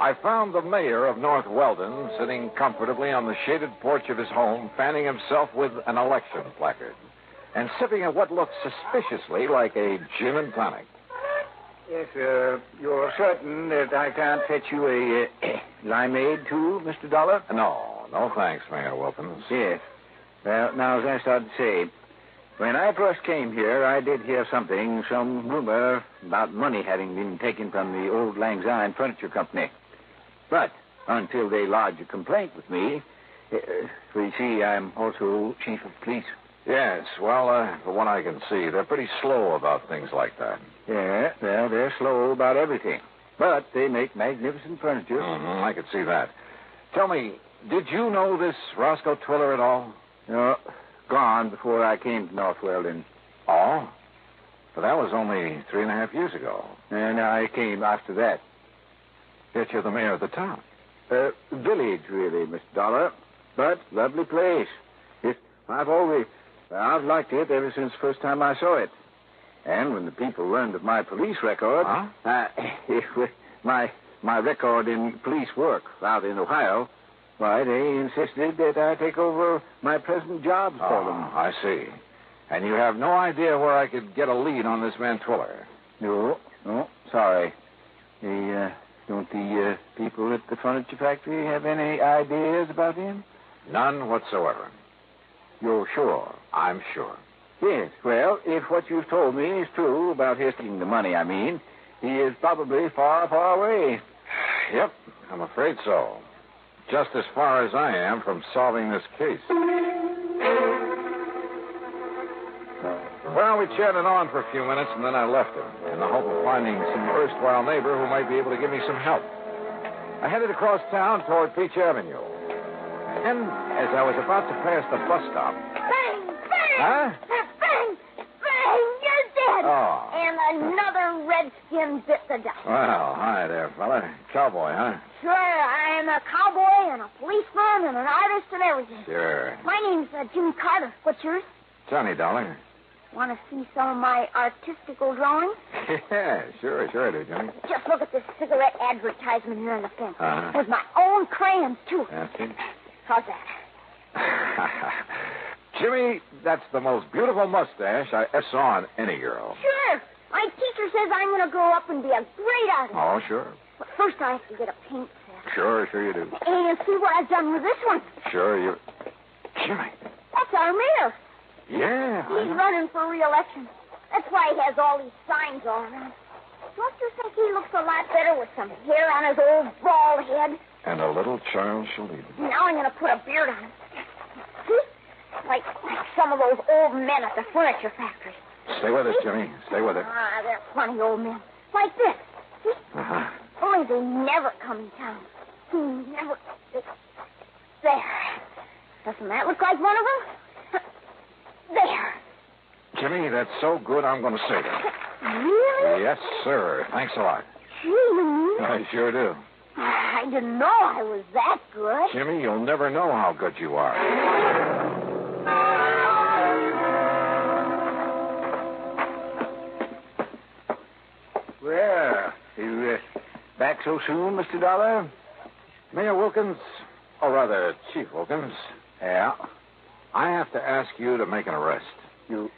L: I found the mayor of North Weldon sitting comfortably on the shaded porch of his home, fanning himself with an election placard and sipping at what looked suspiciously like a gin and tonic.
J: Yes, you're certain that I can't fetch you a limeade, too, Mr. Dollar?
L: No thanks, Mayor Wilkins.
J: Yes. Well, now, as I started to say, when I first came here, I did hear some rumor about money having been taken from the Auld Lang Syne Furniture Company. But until they lodged a complaint with me, you see, I'm also chief of police.
L: Yes, well, from what I can see, they're pretty slow about things like that.
J: Yeah, well, they're slow about everything. But they make magnificent furniture.
L: Mm-hmm, I could see that. Tell me, did you know this Roscoe Twiller at all?
J: No, gone before I came to North Weldon.
L: Oh? But that was only 3.5 years ago.
J: And I came after that.
L: Yet you're the mayor of the town.
J: Village, really, Mr. Dollar. But lovely place. I've liked it ever since the first time I saw it. And when the people learned of my police record, my record in police work out in Ohio, why, they insisted that I take over my present jobs for them.
L: I see. And you have no idea where I could get a lead on this man Twiller?
J: No, sorry. Don't the people at the furniture factory have any ideas about him?
L: None whatsoever.
J: You're sure?
L: I'm sure.
J: Yes, well, if what you've told me is true about his taking the money, he is probably far, far away.
L: Yep, I'm afraid so. Just as far as I am from solving this case. Well, we chatted on for a few minutes, and then I left him in the hope of finding some erstwhile neighbor who might be able to give me some help. I headed across town toward Peach Avenue. And as I was about to pass the bus stop...
E: Bang! Bang!
L: Huh?
E: Bang! Bang! You're dead!
L: Oh.
E: And another redskin bit the dust.
L: Well, hi there, fella. Cowboy, huh?
E: Sure, I'm a cowboy and a policeman and an artist and everything.
L: Sure.
E: My name's Jimmy Carter. What's yours?
L: Johnny Dollar.
E: Want to see some of my artistical drawings?
L: Yeah, sure I do, Johnny.
E: Just look at this cigarette advertisement here on the fence.
L: Uh-huh.
E: With my own crayons, too.
L: That's it.
E: How's that?
L: Jimmy, that's the most beautiful mustache I ever saw on any girl.
E: Sure. My teacher says I'm going to grow up and be a great artist.
L: Oh, sure.
E: But first I have to get a paint set.
L: Sure you do.
E: And see what I've done with this one.
L: Sure, you... Jimmy.
E: That's our mayor.
L: Yeah.
E: He's running for re-election. That's why he has all these signs all around. Don't you think he looks a lot better with some hair on his old bald head?
L: And a little child shall eat it.
E: Now I'm going to put a beard on it. See? Like some of those old men at the furniture factory.
L: Stay with us, Jimmy. Stay with it.
E: They're funny old men. Like this. See?
L: Uh-huh.
E: Only they never come in town. Never. There. Doesn't that look like one of them? There.
L: Jimmy, that's so good, I'm going to save it.
E: Really?
L: Yes, sir. Thanks a lot.
E: Gee.
L: I sure do.
E: I didn't know I was that good.
L: Jimmy, you'll never know how good you are.
C: Well, you back so soon, Mr. Dollar?
L: Mayor Wilkins, or rather, Chief Wilkins.
C: Yeah?
L: I have to ask you to make an arrest.
C: You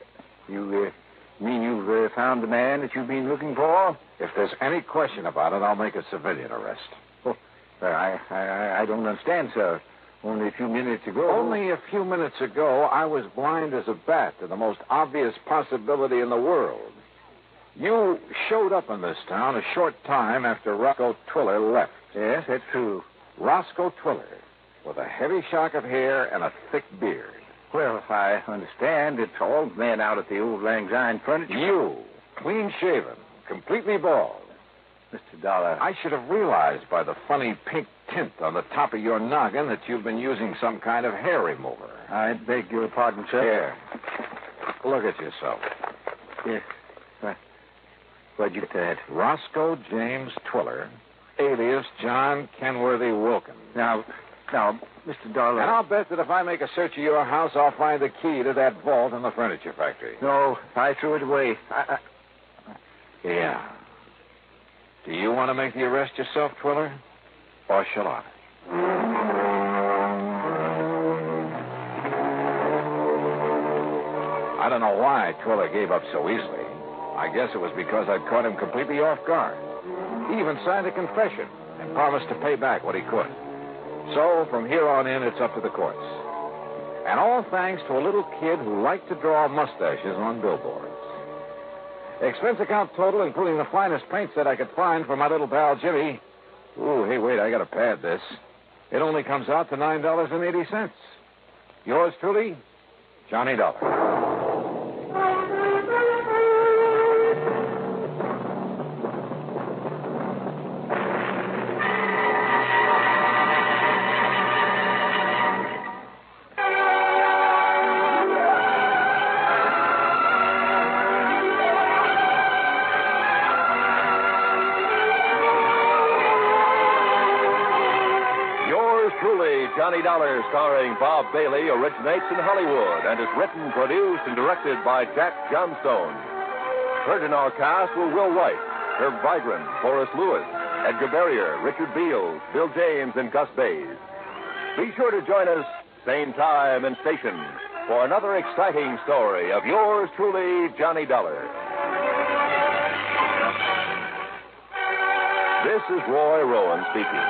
C: mean you've found the man that you've been looking for?
L: If there's any question about it, I'll make a civilian arrest.
C: Oh, I don't understand, sir. Only a few minutes ago.
L: Only a few minutes ago, I was blind as a bat to the most obvious possibility in the world. You showed up in this town a short time after Roscoe Twiller left.
C: Yes, that's true.
L: Roscoe Twiller, with a heavy shock of hair and a thick beard.
C: Well, if I understand, it's all men out at the old Lang Syne furniture.
L: You, clean-shaven, completely bald.
C: Mr. Dollar.
L: I should have realized by the funny pink tint on the top of your noggin that you've been using some kind of hair remover.
C: I beg your pardon, sir.
L: Here. Look at yourself.
C: Yes. What'd you get that?
L: Roscoe James Twiller, alias John Kenworthy Wilkins.
C: Now, Mr. Dollar.
L: And I'll bet that if I make a search of your house, I'll find the key to that vault in the furniture factory.
C: No, I threw it away.
L: Yeah. Do you want to make the arrest yourself, Twiller? Or shall I? I don't know why Twiller gave up so easily. I guess it was because I'd caught him completely off guard. He even signed a confession and promised to pay back what he could. So, from here on in, it's up to the courts. And all thanks to a little kid who liked to draw mustaches on billboards. Expense account total, including the finest paint set I could find for my little pal Jimmy. Ooh, hey, wait, I gotta pad this. It only comes out to $9.80. Yours truly, Johnny Dollar.
B: Johnny Dollar, starring Bob Bailey, originates in Hollywood and is written, produced, and directed by Jack Johnstone. Heard in our cast were Will White, Herb Vigran, Horace Lewis, Edgar Barrier, Richard Beals, Bill James, and Gus Bays. Be sure to join us, same time and station, for another exciting story of yours truly, Johnny Dollar. This is Roy Rowan speaking.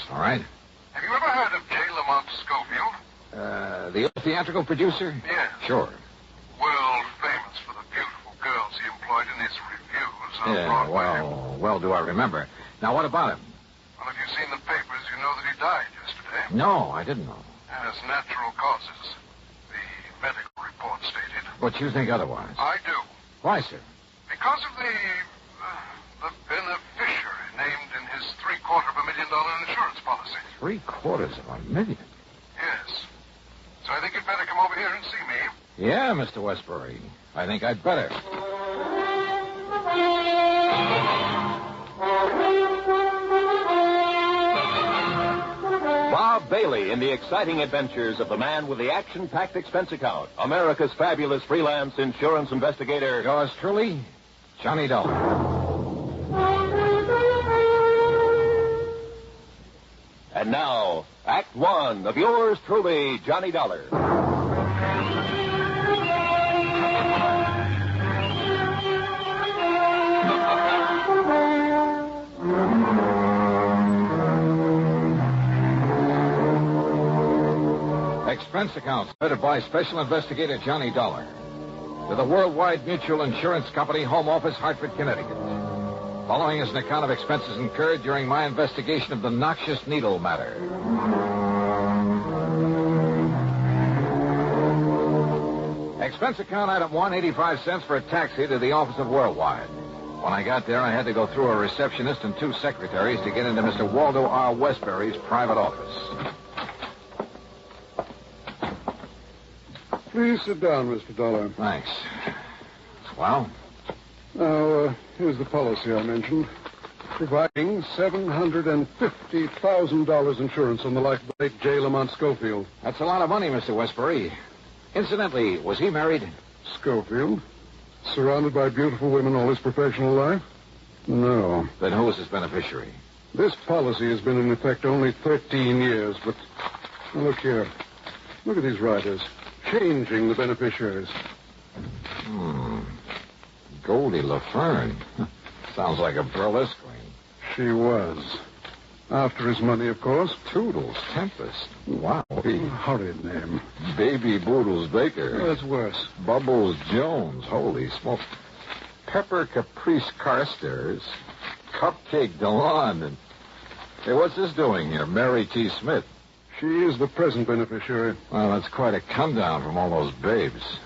L: All right.
N: Have you ever heard of J. Lamont Schofield?
L: The theatrical producer?
N: Yes.
L: Sure.
N: World famous for the beautiful girls he employed in his reviews on Broadway.
L: Well, do I remember. Now, what about him?
N: Well, if you've seen the papers, you know that he died yesterday.
L: No, I didn't know.
N: As natural causes. The medical report stated.
L: But you think otherwise?
N: I do.
L: Why, sir?
N: Because of the beneficiary named in his $750,000 insurance policy.
L: $750,000?
N: Yes. So I think you'd better come over here and see me.
L: Yeah, Mr. Westbury. I think I'd better.
B: Bob Bailey in the exciting adventures of the man with the action-packed expense account. America's fabulous freelance insurance investigator.
L: Yours truly, Johnny Dollar.
B: And now, Act One of yours truly, Johnny Dollar.
L: expense account submitted by Special Investigator Johnny Dollar to the Worldwide Mutual Insurance Company, Home Office, Hartford, Connecticut. Following is an account of expenses incurred during my investigation of the noxious needle matter. Expense account item 1, 85 cents for a taxi to the office of Worldwide. When I got there, I had to go through a receptionist and 2 secretaries to get into Mr. Waldo R. Westbury's private office.
F: Please sit down, Mr. Dollar.
L: Thanks. Well?
F: Now, here's the policy I mentioned. Providing $750,000 insurance on the life of the late J. Lamont Schofield.
L: That's a lot of money, Mr. Westbury. Incidentally, was he married?
F: Schofield? Surrounded by beautiful women all his professional life? No.
L: Then who was his beneficiary?
F: This policy has been in effect only 13 years, but... Now, look here. Look at these riders. Changing the beneficiaries.
L: Goldie LaFern. Sounds like a burlesque queen.
F: She was. After his money, of course.
L: Toodles Tempest. Wow.
F: Horrid name.
L: Baby Boodles Baker.
F: Oh, that's worse.
L: Bubbles Jones. Holy smoke. Pepper Caprice Carstairs. Cupcake DeLon. And hey, what's this doing here? Mary T. Smith.
F: She is the present beneficiary.
L: Well, that's quite a come down from all those babes.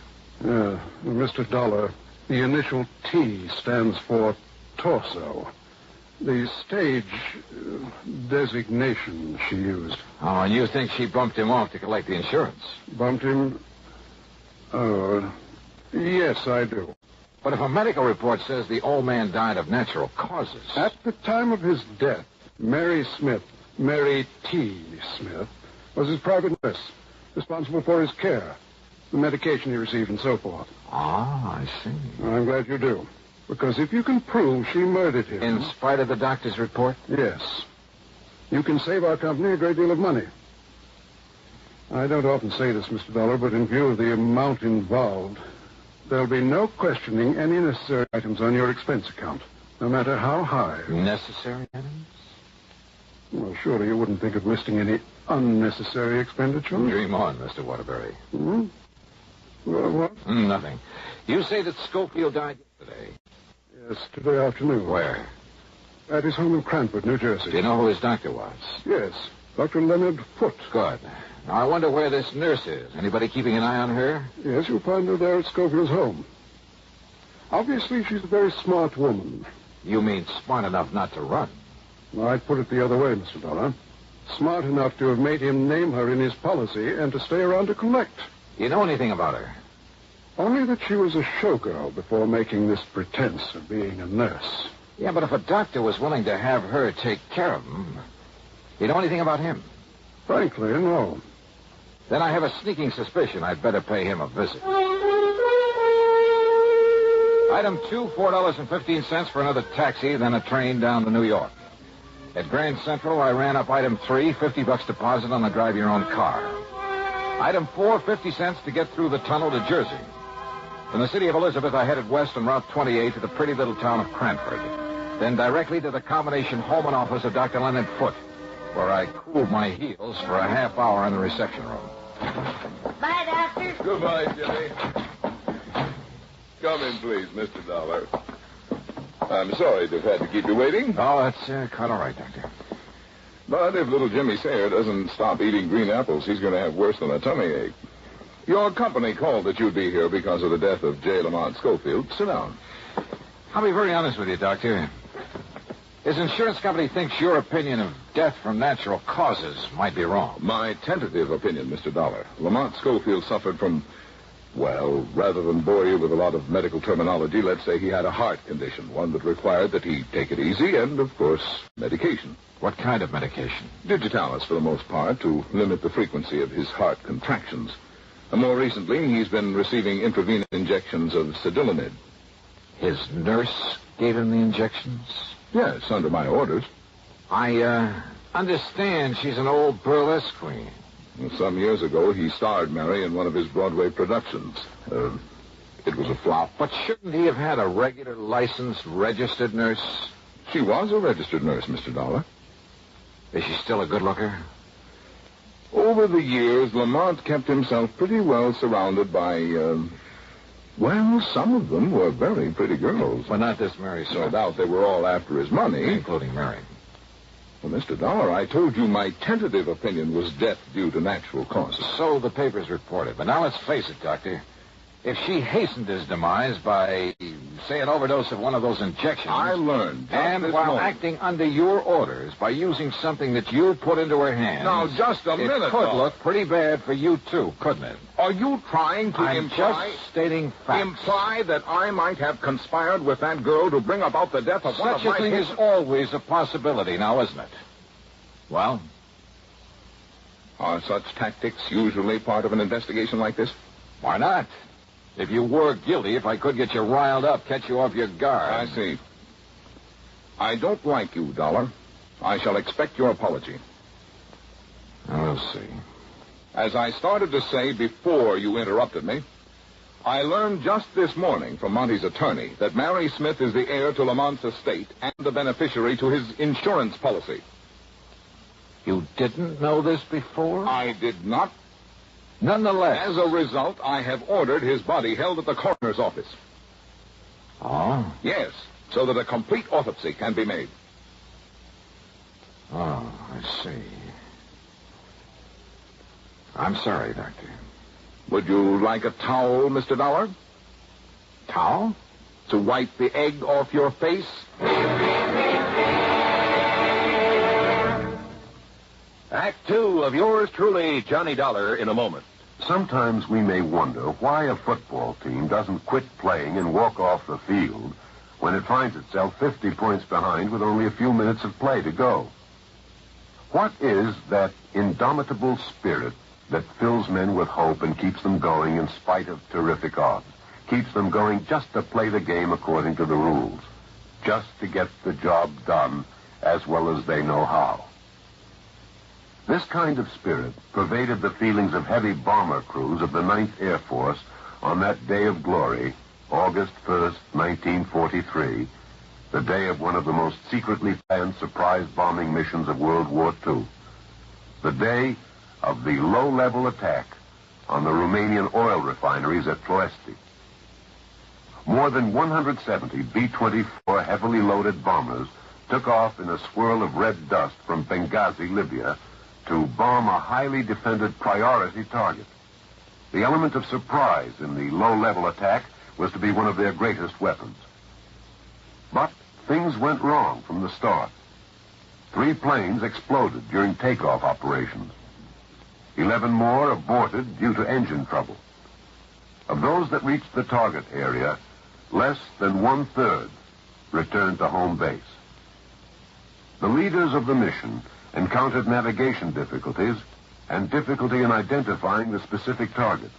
F: Yeah. Mr. Dollar, the initial T stands for torso. The stage designation she used.
L: Oh, and you think she bumped him off to collect the insurance?
F: Bumped him? Oh, yes, I do.
L: But if a medical report says the old man died of natural causes...
F: At the time of his death, Mary Smith, Mary T. Smith, was his private nurse, responsible for his care, the medication he received, and so forth.
L: Ah, I see.
F: I'm glad you do. Because if you can prove she murdered him...
L: In spite of the doctor's report?
F: Yes. You can save our company a great deal of money. I don't often say this, Mr. Dollar, but in view of the amount involved, there'll be no questioning any necessary items on your expense account, no matter how high.
L: Necessary items?
F: Well, surely you wouldn't think of listing any unnecessary expenditure.
L: Dream on, Mr. Waterbury.
F: Hmm? Well, what?
L: Nothing. You say that Schofield died yesterday?
F: Yes, today afternoon.
L: Where?
F: At his home in Cranford, New Jersey.
L: Do you know who his doctor was?
F: Yes, Dr. Leonard Foote.
L: Good. Now, I wonder where this nurse is. Anybody keeping an eye on her?
F: Yes, you'll find her there at Schofield's home. Obviously, she's a very smart woman.
L: You mean smart enough not to run?
F: Well, I'd put it the other way, Mr. Dollar. Smart enough to have made him name her in his policy and to stay around to collect.
L: Do you know anything about her?
F: Only that she was a showgirl before making this pretense of being a nurse.
L: Yeah, but if a doctor was willing to have her take care of him, you know anything about him?
F: Frankly, no.
L: Then I have a sneaking suspicion I'd better pay him a visit. Item 2, $4.15 for another taxi, then a train down to New York. At Grand Central, I ran up item 3, $50 deposit on the drive-your-own-car. Item 4, 50 cents to get through the tunnel to Jersey. From the city of Elizabeth, I headed west on Route 28 to the pretty little town of Cranford. Then directly to the combination home and office of Dr. Leonard Foote, where I cooled my heels for a half hour in the reception room.
E: Bye, Doctor.
B: Goodbye, Jimmy. Come in, please, Mr. Dollar. I'm sorry to have had to keep you waiting.
L: Oh, that's quite all right, Doctor.
B: But if little Jimmy Sayer doesn't stop eating green apples, he's going to have worse than a tummy ache. Your company called that you'd be here because of the death of J. Lamont Schofield. Sit down.
L: I'll be very honest with you, Doctor. His insurance company thinks your opinion of death from natural causes might be wrong.
B: My tentative opinion, Mr. Dollar. Lamont Schofield suffered from, well, rather than bore you with a lot of medical terminology, let's say he had a heart condition, one that required that he take it easy and, of course, medication.
L: What kind of medication?
B: Digitalis, for the most part, to limit the frequency of his heart contractions. More recently, he's been receiving intravenous injections of Sedulinid.
L: His nurse gave him the injections?
B: Yes, under my orders.
L: I understand she's an old burlesque queen.
B: Some years ago, he starred Mary in one of his Broadway productions. It was a flop.
L: But shouldn't he have had a regular, licensed, registered nurse?
B: She was a registered nurse, Mr. Dollar.
L: Is she still a good looker?
I: Over the years, Lamont kept himself pretty well surrounded by, well, some of them were very pretty girls.
L: Well, not this Mary Smith.
I: No doubt they were all after his money.
L: Including Mary.
I: Well, Mr. Dollar, I told you my tentative opinion was death due to natural causes.
L: So the papers reported. But now let's face it, Doctor. If she hastened his demise by, say, an overdose of one of those injections...
I: I learned.
L: And while acting under your orders by using something that you put into her hands...
I: Now, just a minute,
L: It could look pretty bad for you, too, couldn't it?
I: Are you trying to
L: I'm just stating facts.
I: Imply that I might have conspired with that girl to bring about the death of one of my...
L: Such a thing is always a possibility now, isn't it? Well?
I: Are such tactics usually part of an investigation like this?
L: Why not? If you were guilty, if I could get you riled up, catch you off your guard.
I: I see. I don't like you, Dollar. I shall expect your apology.
L: We'll see.
I: As I started to say before you interrupted me, I learned just this morning from Monty's attorney that Mary Smith is the heir to Lamont's estate and the beneficiary to his insurance policy.
L: You didn't know this before?
I: I did not.
L: Nonetheless.
I: As a result, I have ordered his body held at the coroner's office.
L: Oh?
I: Yes, so that a complete autopsy can be made.
L: Oh, I see. I'm sorry, Doctor.
I: Would you like a towel, Mr. Dollar?
L: Towel?
I: To wipe the egg off your face?
B: Act 2 of yours truly, Johnny Dollar, in a moment.
O: Sometimes we may wonder why a football team doesn't quit playing and walk off the field when it finds itself 50 points behind with only a few minutes of play to go. What is that indomitable spirit that fills men with hope and keeps them going in spite of terrific odds? Keeps them going just to play the game according to the rules, just to get the job done as well as they know how. This kind of spirit pervaded the feelings of heavy bomber crews of the 9th Air Force on that day of glory, August 1st, 1943, the day of one of the most secretly planned surprise bombing missions of World War II. The day of the low-level attack on the Romanian oil refineries at Ploesti. More than 170 B-24 heavily loaded bombers took off in a swirl of red dust from Benghazi, Libya, to bomb a highly defended priority target. The element of surprise in the low-level attack was to be one of their greatest weapons. But things went wrong from the start. 3 planes exploded during takeoff operations. 11 more aborted due to engine trouble. Of those that reached the target area, less than 1/3 returned to home base. The leaders of the mission encountered navigation difficulties and difficulty in identifying the specific targets.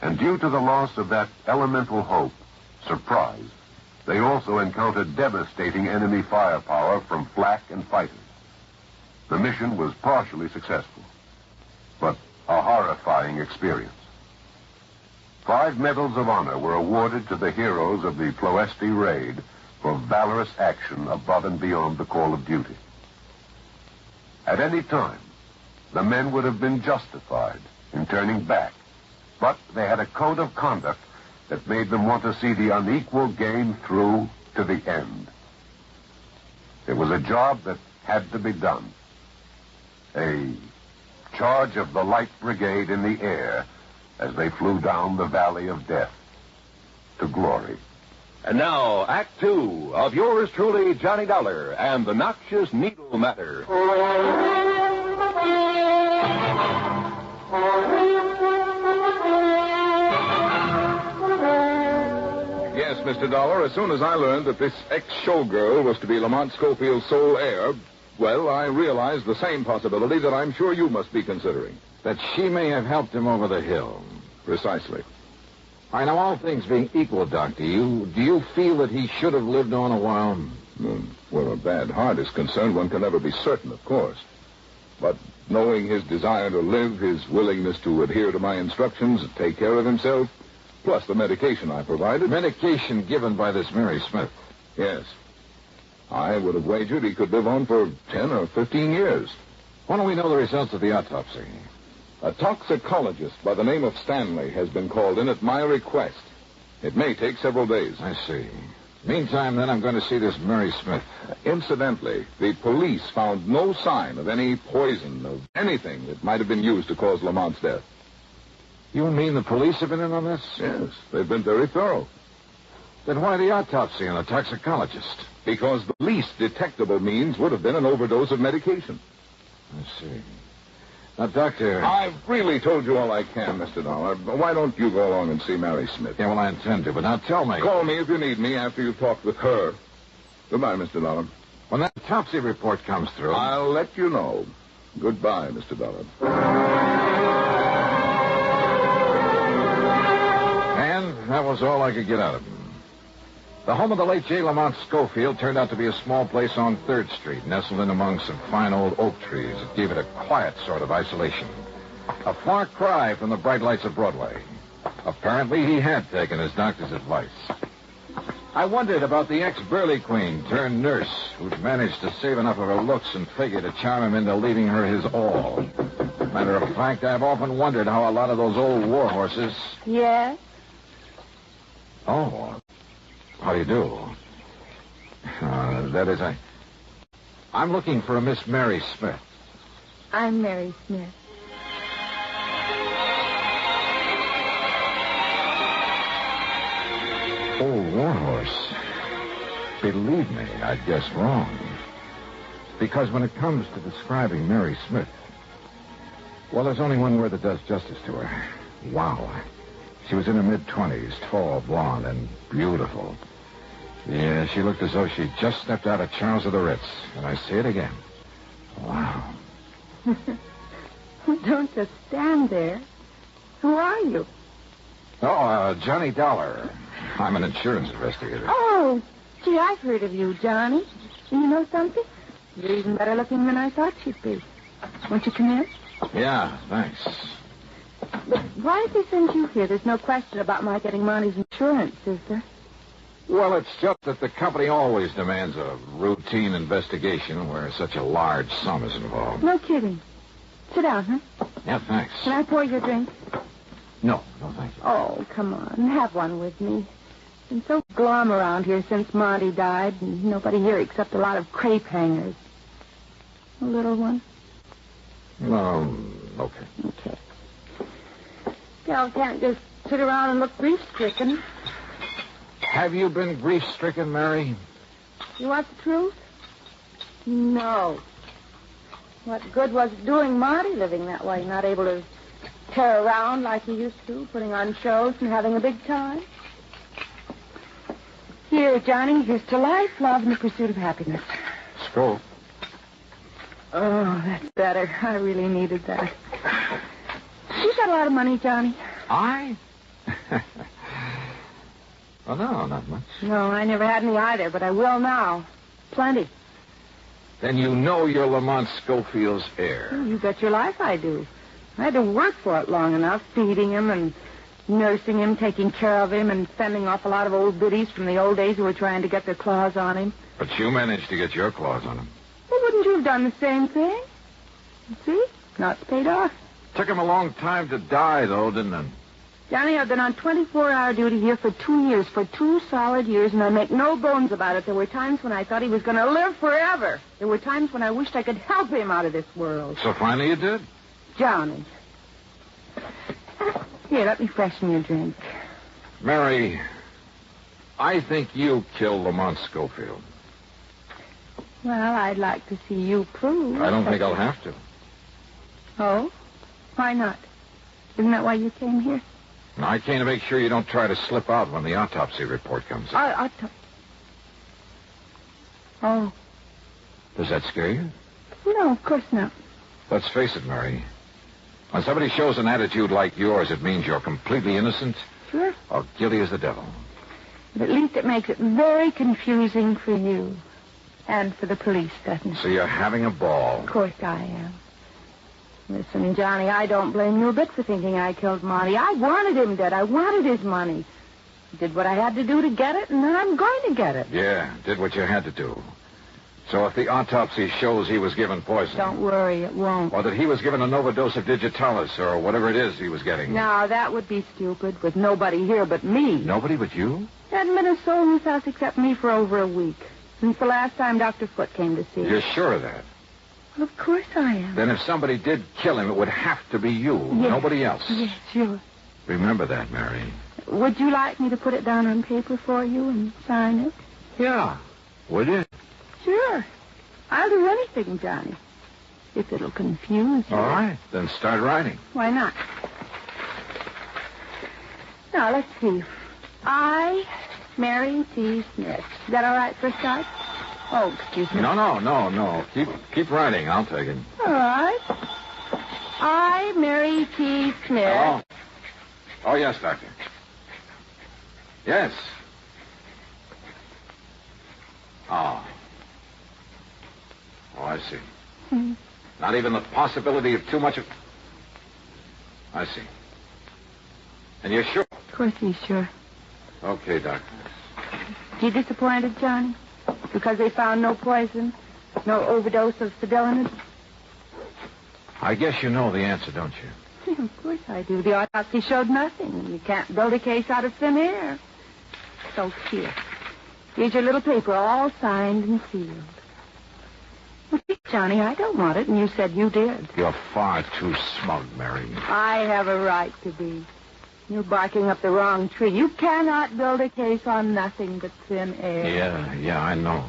O: And due to the loss of that elemental hope, surprise, they also encountered devastating enemy firepower from flak and fighters. The mission was partially successful, but a horrifying experience. 5 medals of honor were awarded to the heroes of the Ploesti raid for valorous action above and beyond the call of duty. At any time, the men would have been justified in turning back, but they had a code of conduct that made them want to see the unequal game through to the end. It was a job that had to be done. A charge of the Light Brigade in the air as they flew down the valley of death to glory.
B: And now, Act 2 of yours truly, Johnny Dollar, and the Noxious Needle Matter.
I: Yes, Mr. Dollar, as soon as I learned that this ex-showgirl was to be Lamont Schofield's sole heir, well, I realized the same possibility that I'm sure you must be considering.
L: That she may have helped him over the hill.
I: Precisely.
L: I know, all things being equal, Doctor, do you feel that he should have lived on a while?
I: Where a bad heart is concerned, one can never be certain, of course. But knowing his desire to live, his willingness to adhere to my instructions, take care of himself, plus the medication I provided...
L: Medication given by this Mary Smith?
I: Yes. I would have wagered he could live on for 10 or 15 years. When do we know the results of the autopsy? A toxicologist by the name of Stanley has been called in at my request. It may take several days.
L: I see. Meantime, then, I'm going to see this Mary Smith.
I: Incidentally, the police found no sign of any poison, of anything that might have been used to cause Lamont's death.
L: You mean the police have been in on this?
I: Yes, they've been very thorough.
L: Then why the autopsy and the toxicologist?
I: Because the least detectable means would have been an overdose of medication.
L: I see. Now, Doctor...
I: I've really told you all I can, Mr. Dollar. Why don't you go along and see Mary Smith?
L: Yeah, well, I intend to, but now tell me...
I: Call me if you need me after you've talked with her. Goodbye, Mr. Dollar.
L: When that autopsy report comes through...
I: I'll let you know. Goodbye, Mr. Dollar.
L: And that was all I could get out of him. The home of the late J. Lamont Schofield turned out to be a small place on 3rd Street, nestled in among some fine old oak trees. It gave it a quiet sort of isolation. A far cry from the bright lights of Broadway. Apparently, he had taken his doctor's advice. I wondered about the ex-Burley Queen turned nurse who'd managed to save enough of her looks and figure to charm him into leaving her his all. Matter of fact, I've often wondered how a lot of those old war horses...
E: Yes?
L: Oh, how do you do? That is, I'm looking for a Miss Mary Smith.
E: I'm Mary Smith.
L: Old warhorse. Believe me, I'd guess wrong. Because when it comes to describing Mary Smith, well, there's only one word that does justice to her. Wow. She was in her mid-20s, tall, blonde, and beautiful. Yeah, she looked as though she'd just stepped out of Charles of the Ritz. And I say it again. Wow.
E: Don't just stand there. Who are you?
L: Oh, Johnny Dollar. I'm an insurance investigator.
E: Oh, gee, I've heard of you, Johnny. You know something? You're even better looking than I thought you'd be. Won't you come in?
L: Yeah, thanks.
E: But why did they send you here? There's no question about my getting Monty's insurance, is there?
L: Well, it's just that the company always demands a routine investigation where such a large sum is involved.
E: No kidding. Sit down, huh?
L: Yeah, thanks.
E: Can I pour you a drink?
L: No, thank you.
E: Oh, come on. Have one with me. It's been so glum around here since Monty died, and nobody here except a lot of crepe hangers. A little one?
L: Okay.
E: Okay. Girl can't just sit around and look grief-stricken.
L: Have you been grief-stricken, Mary?
E: You want the truth? No. What good was it doing Monty living that way, not able to tear around like he used to, putting on shows and having a big time? Here, Johnny, here's to life, love, and the pursuit of happiness.
L: Scope.
E: Oh, that's better. I really needed that. You got a lot of money, Johnny.
L: I? Well, no, not much.
E: No, I never had any either, but I will now. Plenty.
L: Then you know you're Lamont Schofield's heir.
E: Oh, you bet your life I do. I had to work for it long enough, feeding him and nursing him, taking care of him, and fending off a lot of old biddies from the old days who were trying to get their claws on him.
L: But you managed to get your claws on him.
E: Well, wouldn't you have done the same thing? See? Now it's paid off.
L: Took him a long time to die, though, didn't it?
E: Johnny, I've been on 24-hour duty here for 2 years, for 2 solid years, and I make no bones about it. There were times when I thought he was going to live forever. There were times when I wished I could help him out of this world.
L: So finally you did?
E: Johnny. Here, let me freshen your drink.
L: Mary, I think you killed Lamont Schofield.
E: Well, I'd like to see you prove.
L: I don't think I'll have to.
E: Oh? Why not? Isn't that why you came here?
L: No, I came to make sure you don't try to slip out when the autopsy report comes in.
E: Oh.
L: Does that scare you?
E: No, of course not.
L: Let's face it, Mary. When somebody shows an attitude like yours, it means you're completely innocent.
E: Sure.
L: Or guilty as the devil.
E: But at least it makes it very confusing for you. And for the police, doesn't it?
L: So you're having a ball.
E: Of course I am. Listen, Johnny, I don't blame you a bit for thinking I killed Monty. I wanted him dead. I wanted his money. I did what I had to do to get it, and then I'm going to get it.
L: Yeah, did what you had to do. So if the autopsy shows he was given poison...
E: Don't worry, it won't.
L: Or that he was given an overdose of digitalis or whatever it is he was getting.
E: No, that would be stupid with nobody here but me.
L: Nobody but you?
E: There hadn't been a soul in this house except me for over a week. Since the last time Dr. Foote came to see us.
L: You're sure of that?
E: Well, of course I am.
L: Then if somebody did kill him, it would have to be you.
E: Yes.
L: Nobody else.
E: Yes, sure.
L: Remember that, Mary.
E: Would you like me to put it down on paper for you and sign it?
L: Yeah. Would you?
E: Sure. I'll do anything, Johnny. If it'll confuse you.
L: All right. Then start writing.
E: Why not? Now, let's see. I, Mary T. Smith. Is that all right for a start? Oh, excuse me.
L: No. Keep writing. I'll take it.
E: All right. I, Mary T. Smith.
L: Oh, yes, Doctor. Yes. Oh, I see. Not even the possibility of too much of... I see. And you're sure?
E: Of course he's sure.
L: Okay, Doctor.
E: You disappointed, Johnny? Because they found no poison? No overdose of sedalinid?
L: I guess you know the answer, don't you?
E: Of course I do. The autopsy showed nothing. You can't build a case out of thin air. So here. Here's your little paper, all signed and sealed. Well, see, Johnny, I don't want it, and you said you did.
L: You're far too smug, Mary.
E: I have a right to be. You're barking up the wrong tree. You cannot build a case on nothing but thin air.
L: Yeah, I know.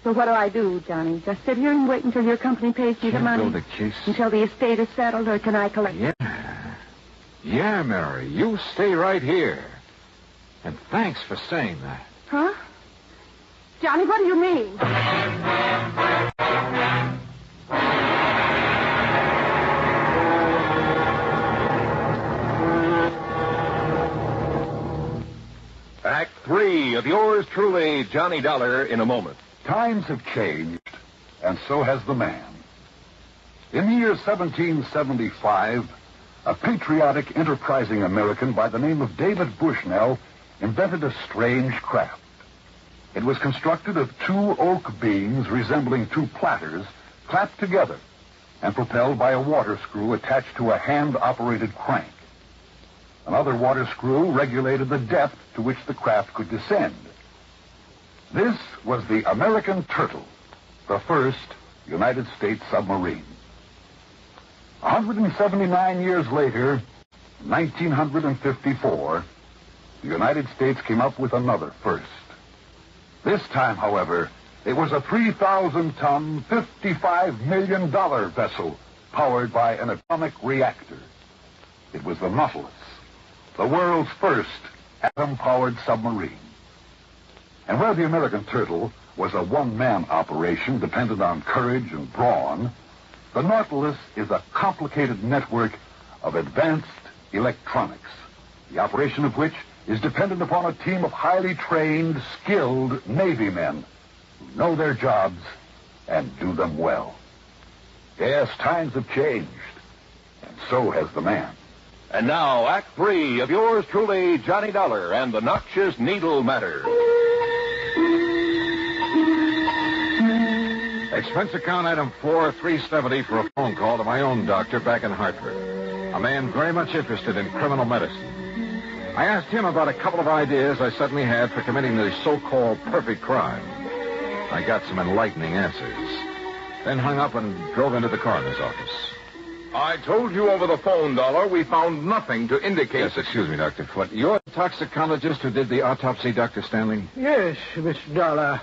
E: So what do, Johnny? Just sit here and wait until your company pays me the money?
L: Build a case?
E: Until the estate is settled, or can I collect it?
L: Yeah, Mary. You stay right here. And thanks for saying that.
E: Huh? Johnny, what do you mean?
B: Act 3 of yours truly, Johnny Dollar, in a moment.
M: Times have changed, and so has the man. In the year 1775, a patriotic, enterprising American by the name of David Bushnell invented a strange craft. It was constructed of two oak beams resembling two platters clapped together and propelled by a water screw attached to a hand-operated crank. Another water screw regulated the depth to which the craft could descend. This was the American Turtle, the first United States submarine. 179 years later, 1954, the United States came up with another first. This time, however, it was a 3,000-ton, $55 million vessel powered by an atomic reactor. It was the Nautilus, the world's first atom-powered submarine. And where the American Turtle was a one-man operation dependent on courage and brawn, the Nautilus is a complicated network of advanced electronics, the operation of which is dependent upon a team of highly trained, skilled Navy men who know their jobs and do them well. Yes, times have changed, and so has the man.
B: And now, Act 3 of yours truly, Johnny Dollar, and the Noxious Needle Matter.
L: Expense account item 4370 for a phone call to my own doctor back in Hartford. A man very much interested in criminal medicine. I asked him about a couple of ideas I suddenly had for committing the so-called perfect crime. I got some enlightening answers. Then hung up and drove into the coroner's office.
B: I told you over the phone, Dollar, we found nothing to indicate...
L: Yes, excuse me, Dr. Foote. You're the toxicologist who did the autopsy, Dr. Stanley?
R: Yes, Mr. Dollar.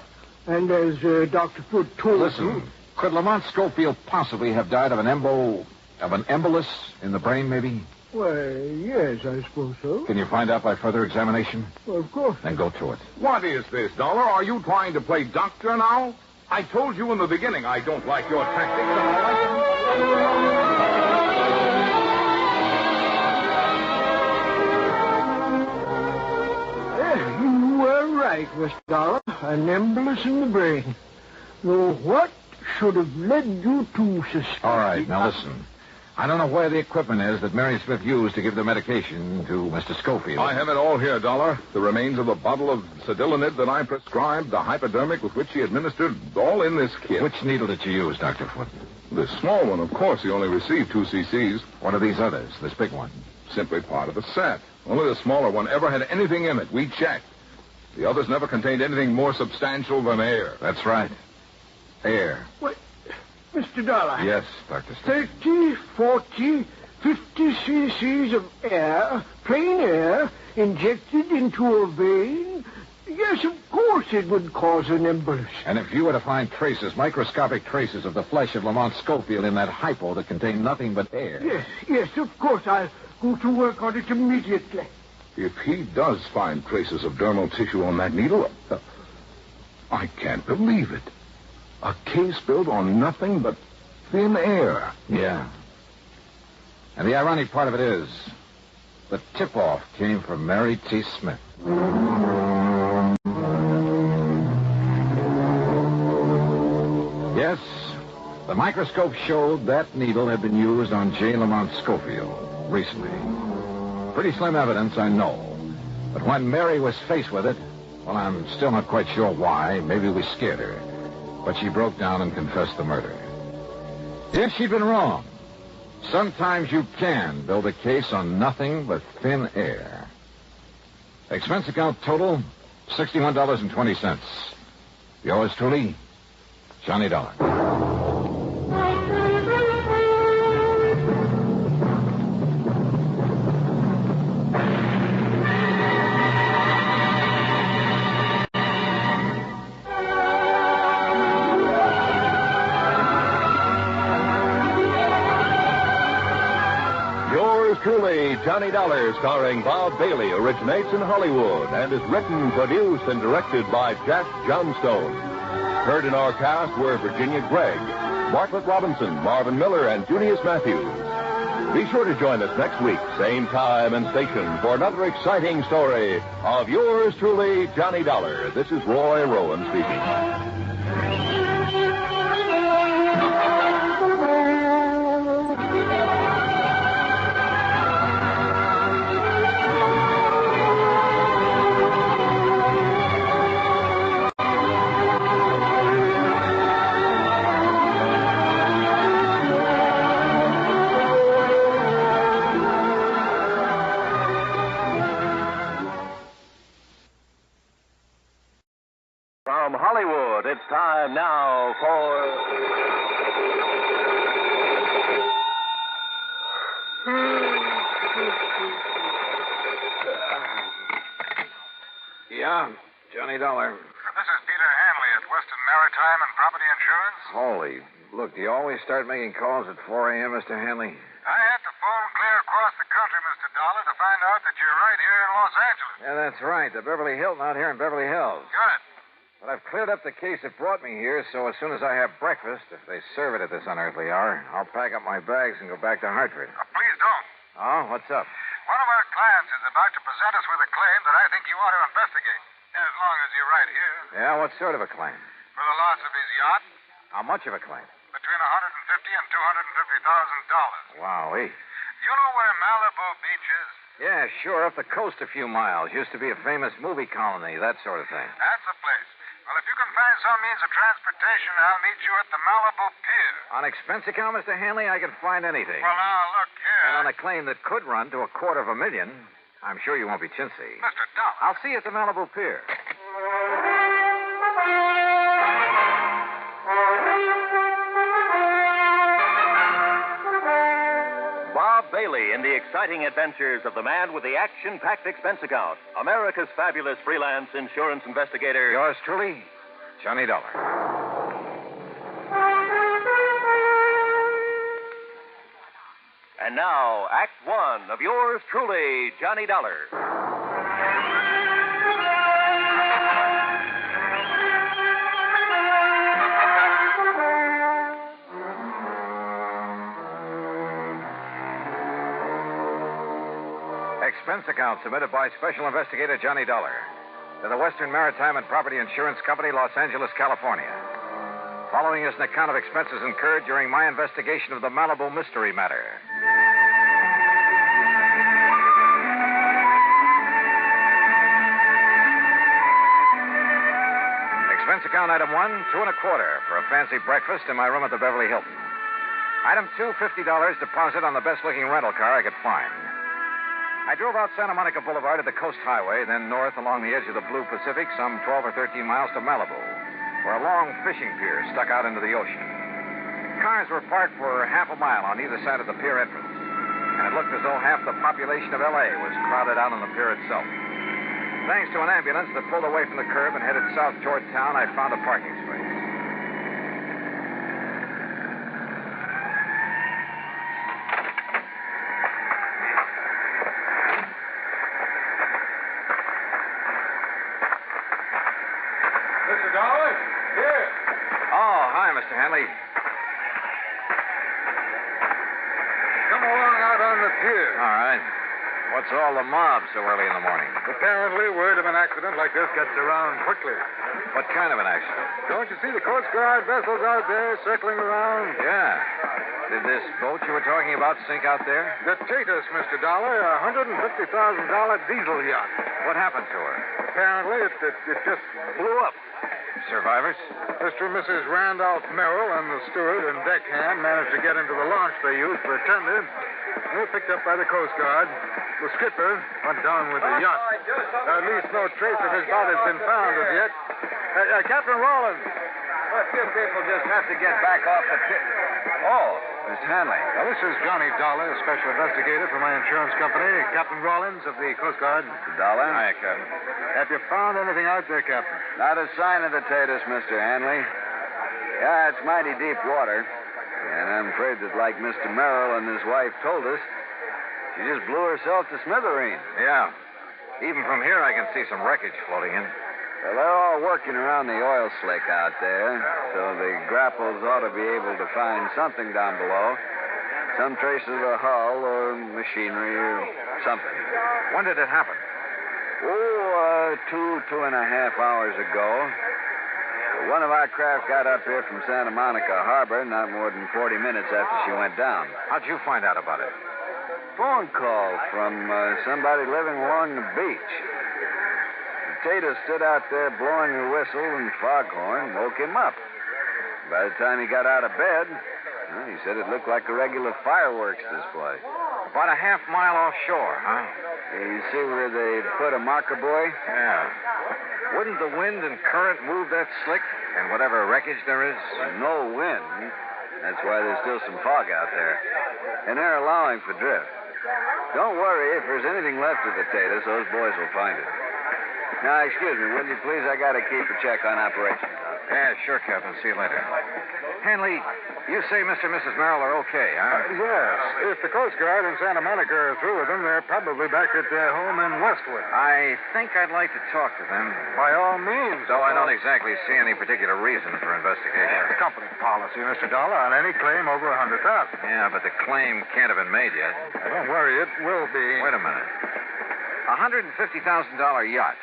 R: And as Dr. Foote told you...
L: Listen, could Lamont Schofield possibly have died of an embolus in the brain, maybe?
R: Well, yes, I suppose so.
L: Can you find out by further examination?
R: Well, of course.
L: Then go to it.
B: What is this, Dollar? Are you trying to play doctor now? I told you in the beginning I don't like your tactics, and I like
R: them. You were right, Mr. Dollar. An embolus in the brain. Though what should have led you to suspect...
L: All right, now listen. I don't know where the equipment is that Mary Smith used to give the medication to Mr. Schofield.
I: I have it all here, Dollar. The remains of the bottle of Cedilanid that I prescribed, the hypodermic with which she administered, all in this kit.
L: Which needle did you use, Dr. Foot?
I: The small one, of course. He only received 2 cc's.
L: What are these others, this big one?
I: Simply part of the set. Only the smaller one ever had anything in it. We checked. The others never contained anything more substantial than air.
L: That's right. Air.
R: What? Mr. Dollar.
L: Yes, Dr. Stone.
R: 30, 40, 50 cc's of air, plain air, injected into a vein? Yes, of course it would cause an embolus.
L: And if you were to find traces, microscopic traces of the flesh of Lamont Schofield in that hypo that contained nothing but air...
R: Yes, of course. I'll go to work on it immediately.
I: If he does find traces of dermal tissue on that needle, I can't believe it. A case built on nothing but thin air.
L: Yeah. And the ironic part of it is, the tip-off came from Mary T. Smith. Yes, the microscope showed that needle had been used on J. Lamont Schofield recently. Pretty slim evidence, I know. But when Mary was faced with it, well, I'm still not quite sure why. Maybe we scared her. But she broke down and confessed the murder. If she'd been wrong, sometimes you can build a case on nothing but thin air. Expense account total, $61.20. Yours truly, Johnny Dollar.
B: Truly, Johnny Dollar, starring Bob Bailey, originates in Hollywood and is written, produced, and directed by Jack Johnstone. Heard in our cast were Virginia Gregg, Bartlett Robinson, Marvin Miller, and Junius Matthews. Be sure to join us next week, same time and station, for another exciting story of yours truly, Johnny Dollar. This is Roy Rowan speaking. From Hollywood, it's time now for...
L: Yeah, Johnny Dollar.
N: This is Peter Hanley at Western Maritime and Property Insurance.
L: Holy, look, do you always start making calls at 4 a.m., Mr. Hanley?
N: I had to phone clear across the country, Mr. Dollar, to find out that you're right here in Los Angeles.
L: Yeah, that's right. The Beverly Hilton out here in Beverly Hills.
N: Good.
L: But I've cleared up the case that brought me here, so as soon as I have breakfast, if they serve it at this unearthly hour, I'll pack up my bags and go back to Hartford.
N: Please don't.
L: Oh, what's up?
N: One of our clients is about to present us with a claim that I think you ought to investigate. As long as you're right here.
L: Yeah, what sort of a claim?
N: For the loss of his yacht.
L: How much of a claim?
N: Between $150,000 and $250,000.
L: Wowee.
N: You know where Malibu Beach is?
L: Yeah, sure, up the coast a few miles. Used to be a famous movie colony, that sort of thing.
N: That's the place. Well, if you can find some means of transportation, I'll meet you at the Malibu Pier.
L: On expense account, Mr. Hanley, I can find anything.
N: Well, now, look here.
L: And on a claim that could run to $250,000, I'm sure you won't be chintzy.
N: Mr. Dollar.
L: I'll see you at the Malibu Pier.
K: Bob Bailey in the exciting adventures of the man with the action-packed expense account. America's fabulous freelance insurance investigator.
L: Yours truly, Johnny Dollar.
K: And now, Act One of yours truly, Johnny Dollar.
L: Expense account submitted by Special Investigator Johnny Dollar to the Western Maritime and Property Insurance Company, Los Angeles, California. Following is an account of expenses incurred during my investigation of the Malibu mystery matter. Expense account item 1, $2.25 for a fancy breakfast in my room at the Beverly Hilton. Item 2, $50 deposit on the best-looking rental car I could find. I drove out Santa Monica Boulevard to the Coast Highway, then north along the edge of the Blue Pacific, some 12 or 13 miles to Malibu, where a long fishing pier stuck out into the ocean. Cars were parked for half a mile on either side of the pier entrance, and it looked as though half the population of L.A. was crowded out on the pier itself. Thanks to an ambulance that pulled away from the curb and headed south toward town, I found a parking space.
D: Mr. Dollar? Here.
L: Oh, hi, Mr. Hanley.
D: Come along out on the pier.
L: All right. What's all the mob so early in the morning?
D: Apparently, word of an accident like this gets around quickly.
L: What kind of an accident?
D: Don't you see the Coast Guard vessels out there circling around?
L: Yeah. Did this boat you were talking about sink out there?
D: The Tatus, Mr. Dollar, a $150,000 diesel yacht.
L: What happened to her?
D: Apparently, it just blew up.
L: Survivors?
D: Mr. and Mrs. Randolph Merrill and the steward and deckhand managed to get into the launch they used for a tender. They were picked up by the Coast Guard. The skipper went down with the yacht. At least no trace of his body has been found as yet. Captain Rawlins.
L: Well, you people just have to get back off the pit. Oh, Miss Hanley.
D: Now, this is Johnny Dollar, special investigator for my insurance company. Captain Rawlins of the Coast Guard.
C: Mr. Dollar?
L: Hi, Captain.
D: Have you found anything out there, Captain?
C: Not a sign of the Tatus, Mr. Hanley. Yeah, it's mighty deep water. And I'm afraid that, like Mr. Merrill and his wife told us, she just blew herself to smithereens.
L: Yeah. Even from here, I can see some wreckage floating in.
C: Well, they're all working around the oil slick out there, so the grapples ought to be able to find something down below. Some trace of the hull or machinery or something.
L: When did it happen?
C: Oh, 2.5 hours ago. One of our craft got up here from Santa Monica Harbor not more than 40 minutes after she went down.
L: How'd you find out about it?
C: Phone call from somebody living along the beach. Tater stood out there blowing a whistle and foghorn, woke him up. By the time he got out of bed, well, he said it looked like a regular fireworks display.
L: About a half mile offshore, huh?
C: You see where they put a marker buoy?
L: Yeah. Wouldn't the wind and current move that slick and whatever wreckage there is?
C: No wind. That's why there's still some fog out there. And they're allowing for drift. Don't worry, if there's anything left of the Tatus, those boys will find it. Now, excuse me, will you please? I got to keep a check on operations.
L: Yeah, sure, Captain. See you later. Hanley, you say Mr. and Mrs. Merrill are okay, huh?
D: Yes. If the Coast Guard in Santa Monica are through with them, they're probably back at their home in Westwood.
L: I think I'd like to talk to them.
D: By all means.
L: Though I don't exactly see any particular reason for investigation.
D: Yeah, company policy, Mr. Dollar, on any claim over $100,000.
L: Yeah, but the claim can't have been made yet.
D: Don't worry, it will be.
L: Wait a minute. $150,000 yacht.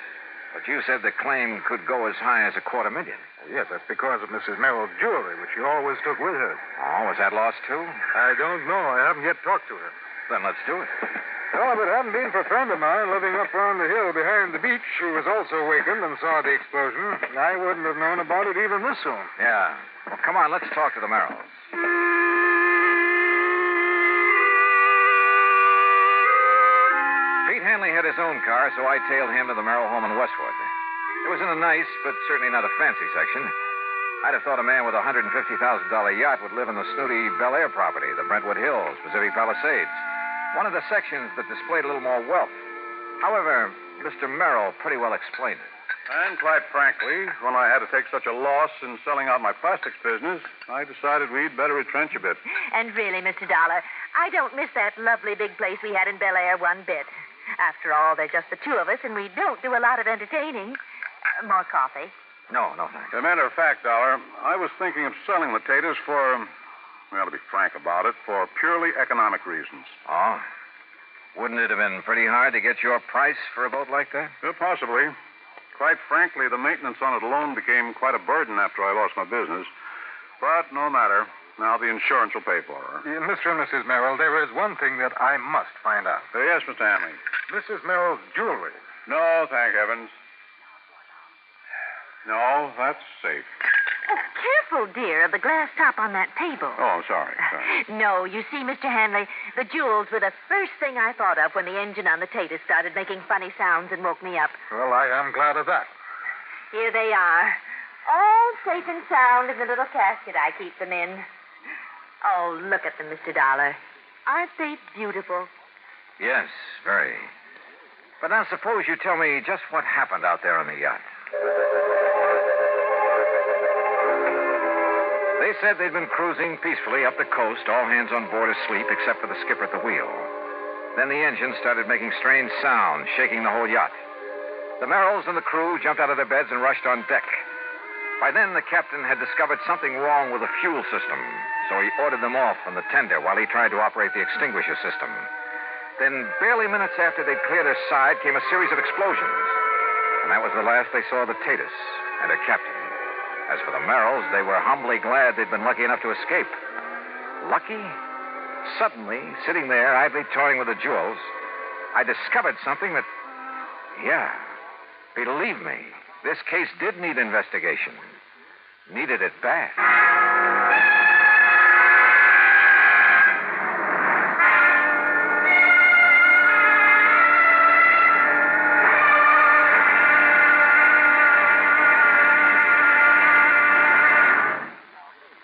L: But you said the claim could go as high as $250,000.
D: Yes, that's because of Mrs. Merrill's jewelry, which she always took with her.
L: Oh, was that lost, too?
D: I don't know. I haven't yet talked to her.
L: Then let's do it.
D: Well, if it hadn't been for a friend of mine living up on the hill behind the beach who was also wakened and saw the explosion, I wouldn't have known about it even this soon.
L: Yeah. Well, come on, let's talk to the Merrills. Pete Hanley had his own car, so I tailed him to the Merrill home in Westwood. It was in a nice, but certainly not a fancy section. I'd have thought a man with a $150,000 yacht would live in the snooty Bel Air property, the Brentwood Hills, Pacific Palisades. One of the sections that displayed a little more wealth. However, Mr. Merrill pretty well explained it.
P: And quite frankly, when I had to take such a loss in selling out my plastics business, I decided we'd better retrench a bit.
S: And really, Mr. Dollar, I don't miss that lovely big place we had in Bel Air one bit. After all, they're just the two of us, and we don't do a lot of entertaining. More coffee?
L: No, thanks.
P: As a matter of fact, Dollar, I was thinking of selling the taters for, well, to be frank about it, for purely economic reasons.
L: Oh? Wouldn't it have been pretty hard to get your price for a boat like that?
P: Possibly. Quite frankly, the maintenance on it alone became quite a burden after I lost my business. But no matter. Now the insurance will pay for her.
D: Mr. and Mrs. Merrill, there is one thing that I must find out.
P: Yes, Mr. Hanley.
D: Mrs. Merrill's jewelry.
P: No, thank heavens. No, that's safe.
S: Oh, careful, dear, of the glass top on that table.
P: Oh, sorry.
S: No, you see, Mr. Hanley, the jewels were the first thing I thought of when the engine on the Tatus started making funny sounds and woke me up.
D: Well, I am glad of that.
S: Here they are, all safe and sound in the little casket I keep them in. Oh, look at them, Mr. Dollar. Aren't they beautiful?
L: Yes, very. But now suppose you tell me just what happened out there on the yacht. They said they'd been cruising peacefully up the coast, all hands on board asleep except for the skipper at the wheel. Then the engine started making strange sounds, shaking the whole yacht. The Merrills and the crew jumped out of their beds and rushed on deck. By then, the captain had discovered something wrong with the fuel system, so he ordered them off from the tender while he tried to operate the extinguisher system. Then, barely minutes after they'd cleared her side, came a series of explosions. And that was the last they saw of the Tatus and her captain. As for the Merrills, they were humbly glad they'd been lucky enough to escape. Lucky? Suddenly, sitting there, idly toying with the jewels, I discovered something that... Yeah, believe me, this case did need investigation. Needed it bad.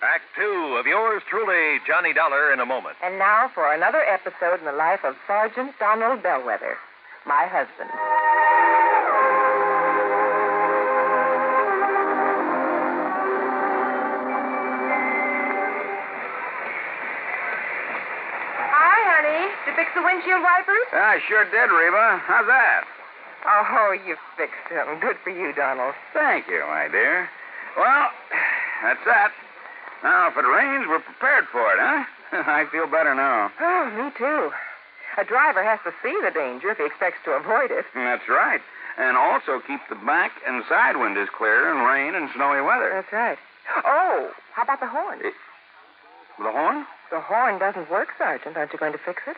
K: Act 2 of yours truly, Johnny Dollar, in a moment.
G: And now for another episode in the life of Sergeant Donald Bellwether, my husband. Hi, honey. Did you fix the windshield wipers?
J: I sure did, Reba. How's that?
G: Oh, you fixed them. Good for you, Donald.
J: Thank you, my dear. Well, that's that. Now, if it rains, we're prepared for it, huh? I feel better now.
G: Oh, me too. A driver has to see the danger if he expects to avoid it.
J: That's right. And also keep the back and side windows clear in rain and snowy weather.
G: That's right. Oh, how about the horn?
J: The horn?
G: The horn doesn't work, Sergeant. Aren't you going to fix it?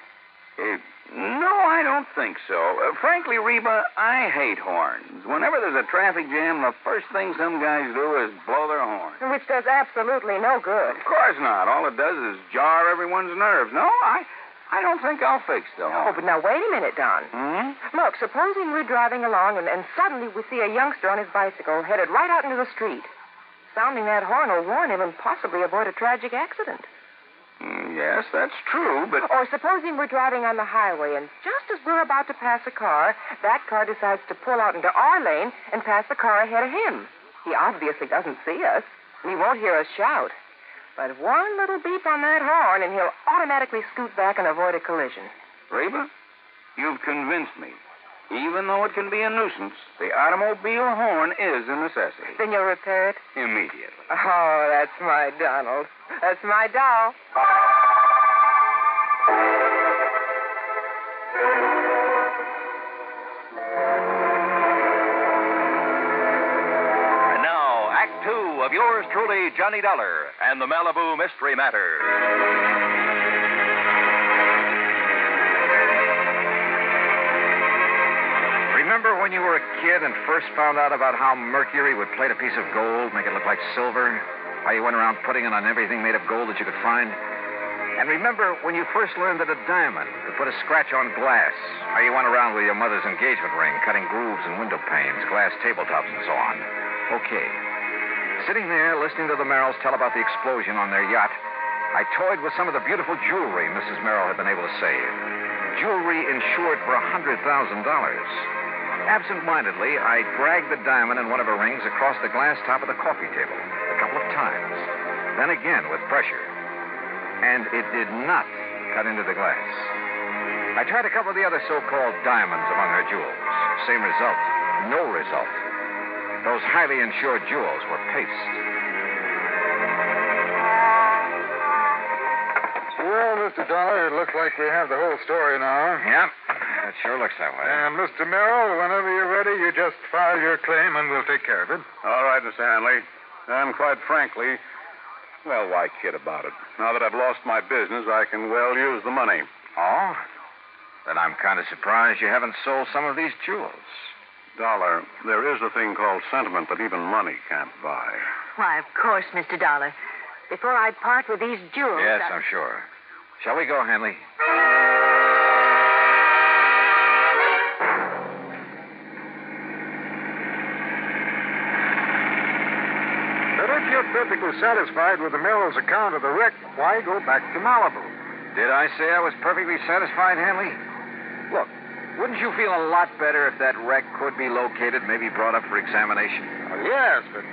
J: No, I don't think so. Frankly, Reba, I hate horns. Whenever there's a traffic jam, the first thing some guys do is blow their horn.
G: Which does absolutely no good.
J: Of course not. All it does is jar everyone's nerves. No, I don't think I'll fix the horn.
G: Oh, but now wait a minute, Don. Look, supposing we're driving along and suddenly we see a youngster on his bicycle headed right out into the street. Sounding that horn will warn him and possibly avoid a tragic accident.
J: Yes, that's true, but...
G: Or supposing we're driving on the highway and just as we're about to pass a car, that car decides to pull out into our lane and pass the car ahead of him. He obviously doesn't see us, and he won't hear us shout. But one little beep on that horn, and he'll automatically scoot back and avoid a collision.
J: Reba, you've convinced me. Even though it can be a nuisance, the automobile horn is a necessity.
G: Then you'll repair it?
J: Immediately.
G: Oh, that's my Donald. That's my doll.
K: And now, Act 2 of yours truly, Johnny Dollar, and the Malibu Mystery Matter.
L: Remember when you were a kid and first found out about how mercury would plate a piece of gold, make it look like silver? How you went around putting it on everything made of gold that you could find? And remember when you first learned that a diamond could put a scratch on glass? How you went around with your mother's engagement ring, cutting grooves in window panes, glass tabletops, and so on? Okay. Sitting there listening to the Merrills tell about the explosion on their yacht, I toyed with some of the beautiful jewelry Mrs. Merrill had been able to save. Jewelry insured for $100,000. Absent-mindedly, I dragged the diamond in one of her rings across the glass top of the coffee table a couple of times. Then again with pressure. And it did not cut into the glass. I tried a couple of the other so-called diamonds among her jewels. Same result. No result. Those highly insured jewels were paste.
D: Well, Mr. Dollar, it looks like we have the whole story now.
L: Yep. It sure looks that way.
D: And, Mr. Merrill, whenever you're ready, you just file your claim and we'll take care of it.
P: All right, Mr. Hanley. And quite frankly, Well, why kid about it? Now that I've lost my business, I can well use the money.
L: Oh? Then I'm kind of surprised you haven't sold some of these jewels.
P: Dollar, there is a thing called sentiment that even money can't buy.
S: Why, of course, Mr. Dollar. Before I part with these jewels...
L: Yes, I'm sure. Shall we go, Hanley?
D: But if you're perfectly satisfied with the Merrill's account of the wreck, why go back to Malibu?
L: Did I say I was perfectly satisfied, Hanley? Look, wouldn't you feel a lot better if that wreck could be located, maybe brought up for examination?
D: Oh, yes, but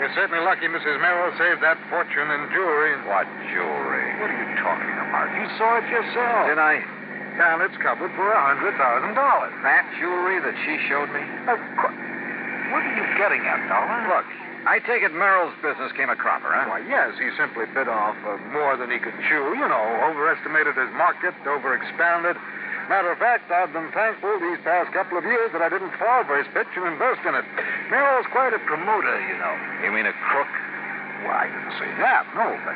D: you're certainly lucky Mrs. Merrill saved that fortune in jewelry.
L: What jewelry?
D: What are you talking about? You saw it yourself.
L: Did I?
D: And it's covered for $100,000.
L: That jewelry that she showed me?
D: Of course. What are you getting at, Dollar?
L: Look, I take it Merrill's business came a cropper, huh?
D: Why, yes, he simply bit off more than he could chew. You know, overestimated his market, overexpanded. Matter of fact, I've been thankful these past couple of years that I didn't fall for his pitch and invest in it. Merrill's quite a promoter, you know.
L: You mean a crook?
D: Well, I didn't say that, no, but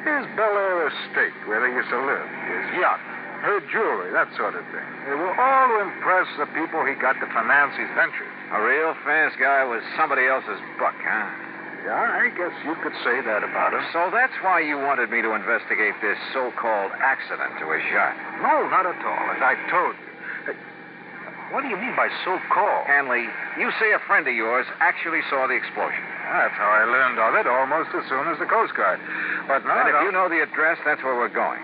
D: his Bel Air estate, where they used to live, his yacht, her jewelry, that sort of thing. They were all to impress the people he got to finance his ventures.
L: A real fast guy was somebody else's buck, huh?
D: Yeah, I guess you could say that about him.
L: So that's why you wanted me to investigate this so-called accident to his yacht.
D: No, not at all, as I told you. What do you mean by so-called?
L: Hanley, you say a friend of yours actually saw the explosion.
D: That's how I learned of it almost as soon as the Coast Guard. But now...
L: And if you know the address, that's where we're going.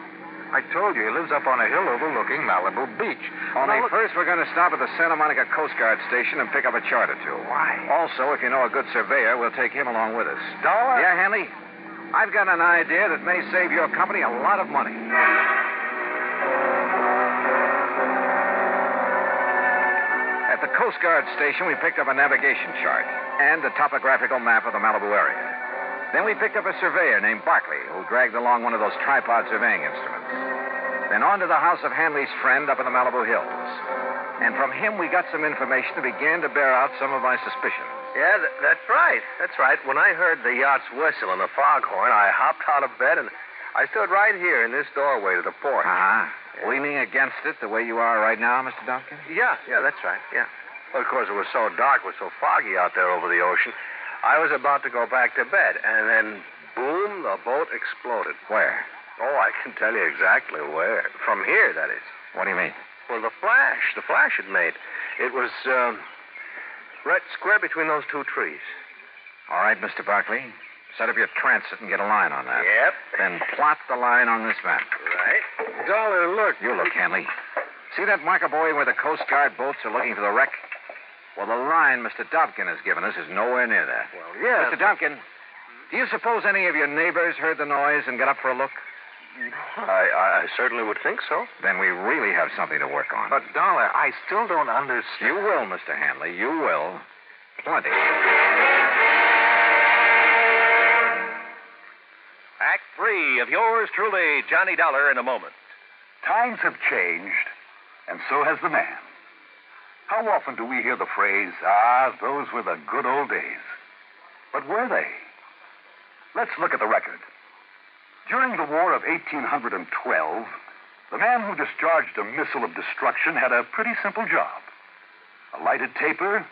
D: I told you, he lives up on a hill overlooking Malibu Beach.
L: Only first we're going to stop at the Santa Monica Coast Guard station and pick up a chart or two.
D: Why?
L: Also, if you know a good surveyor, we'll take him along with us.
D: Dollar?
L: Yeah, Hanley? I've got an idea that may save your company a lot of money. At the Coast Guard station, we picked up a navigation chart and a topographical map of the Malibu area. Then we picked up a surveyor named Barkley, who dragged along one of those tripod surveying instruments. Then on to the house of Hanley's friend up in the Malibu Hills. And from him, we got some information that began to bear out some of my suspicions.
A: Yeah, that's right. That's right. When I heard the yacht's whistle and the foghorn, I hopped out of bed and I stood right here in this doorway to the porch.
L: Uh-huh. Leaning against it the way you are right now, Mr. Duncan?
A: Yeah, that's right, yeah. Well, of course, it was so dark, it was so foggy out there over the ocean. I was about to go back to bed, and then, boom, the boat exploded.
L: Where?
A: Oh, I can tell you exactly where. From here, that is.
L: What do you mean?
A: Well, the flash it made. It was, right square between those two trees.
L: All right, Mr. Barkley. Set up your transit and get a line on that.
A: Yep.
L: Then plot the line on this map.
A: Right.
D: Dollar, look.
L: You look, Hanley. See that marker buoy where the Coast Guard boats are looking for the wreck? Well, the line Mr. Dobkin has given us is nowhere near that.
A: Well, yeah.
L: Mr. Dobkin, do you suppose any of your neighbors heard the noise and got up for a look?
A: I certainly would think so.
L: Then we really have something to work on.
D: But, Dollar, I still don't understand.
L: You will, Mr. Hanley. You will. Plenty.
K: Act 3 of yours truly, Johnny Dollar, in a moment.
M: Times have changed, and so has the man. How often do we hear the phrase, those were the good old days? But were they? Let's look at the record. During the War of 1812, the man who discharged a missile of destruction had a pretty simple job. A lighted taper,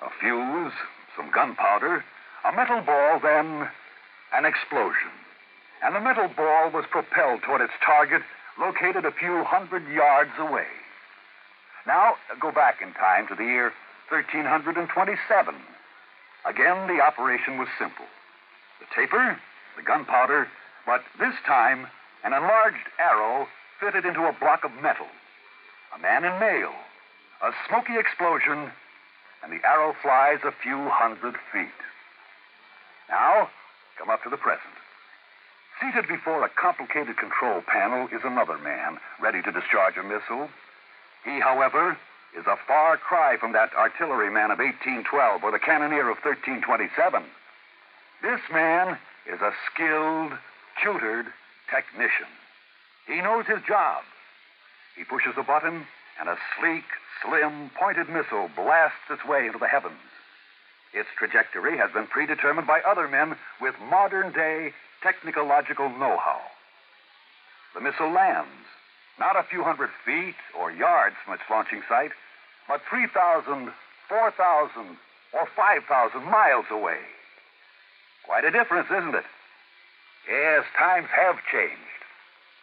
M: a fuse, some gunpowder, a metal ball, then an explosion. And the metal ball was propelled toward its target, located a few hundred yards away. Now, go back in time to the year 1327. Again, the operation was simple. The taper, the gunpowder, but this time, an enlarged arrow fitted into a block of metal. A man in mail, a smoky explosion, and the arrow flies a few hundred feet. Now, come up to the present. Seated before a complicated control panel is another man, ready to discharge a missile. He, however, is a far cry from that artilleryman of 1812 or the cannoneer of 1327. This man is a skilled, tutored technician. He knows his job. He pushes a button, and a sleek, slim, pointed missile blasts its way into the heavens. Its trajectory has been predetermined by other men with modern-day technological know-how. The missile lands, not a few hundred feet or yards from its launching site, but 3,000, 4,000, or 5,000 miles away. Quite a difference, isn't it? Yes, times have changed,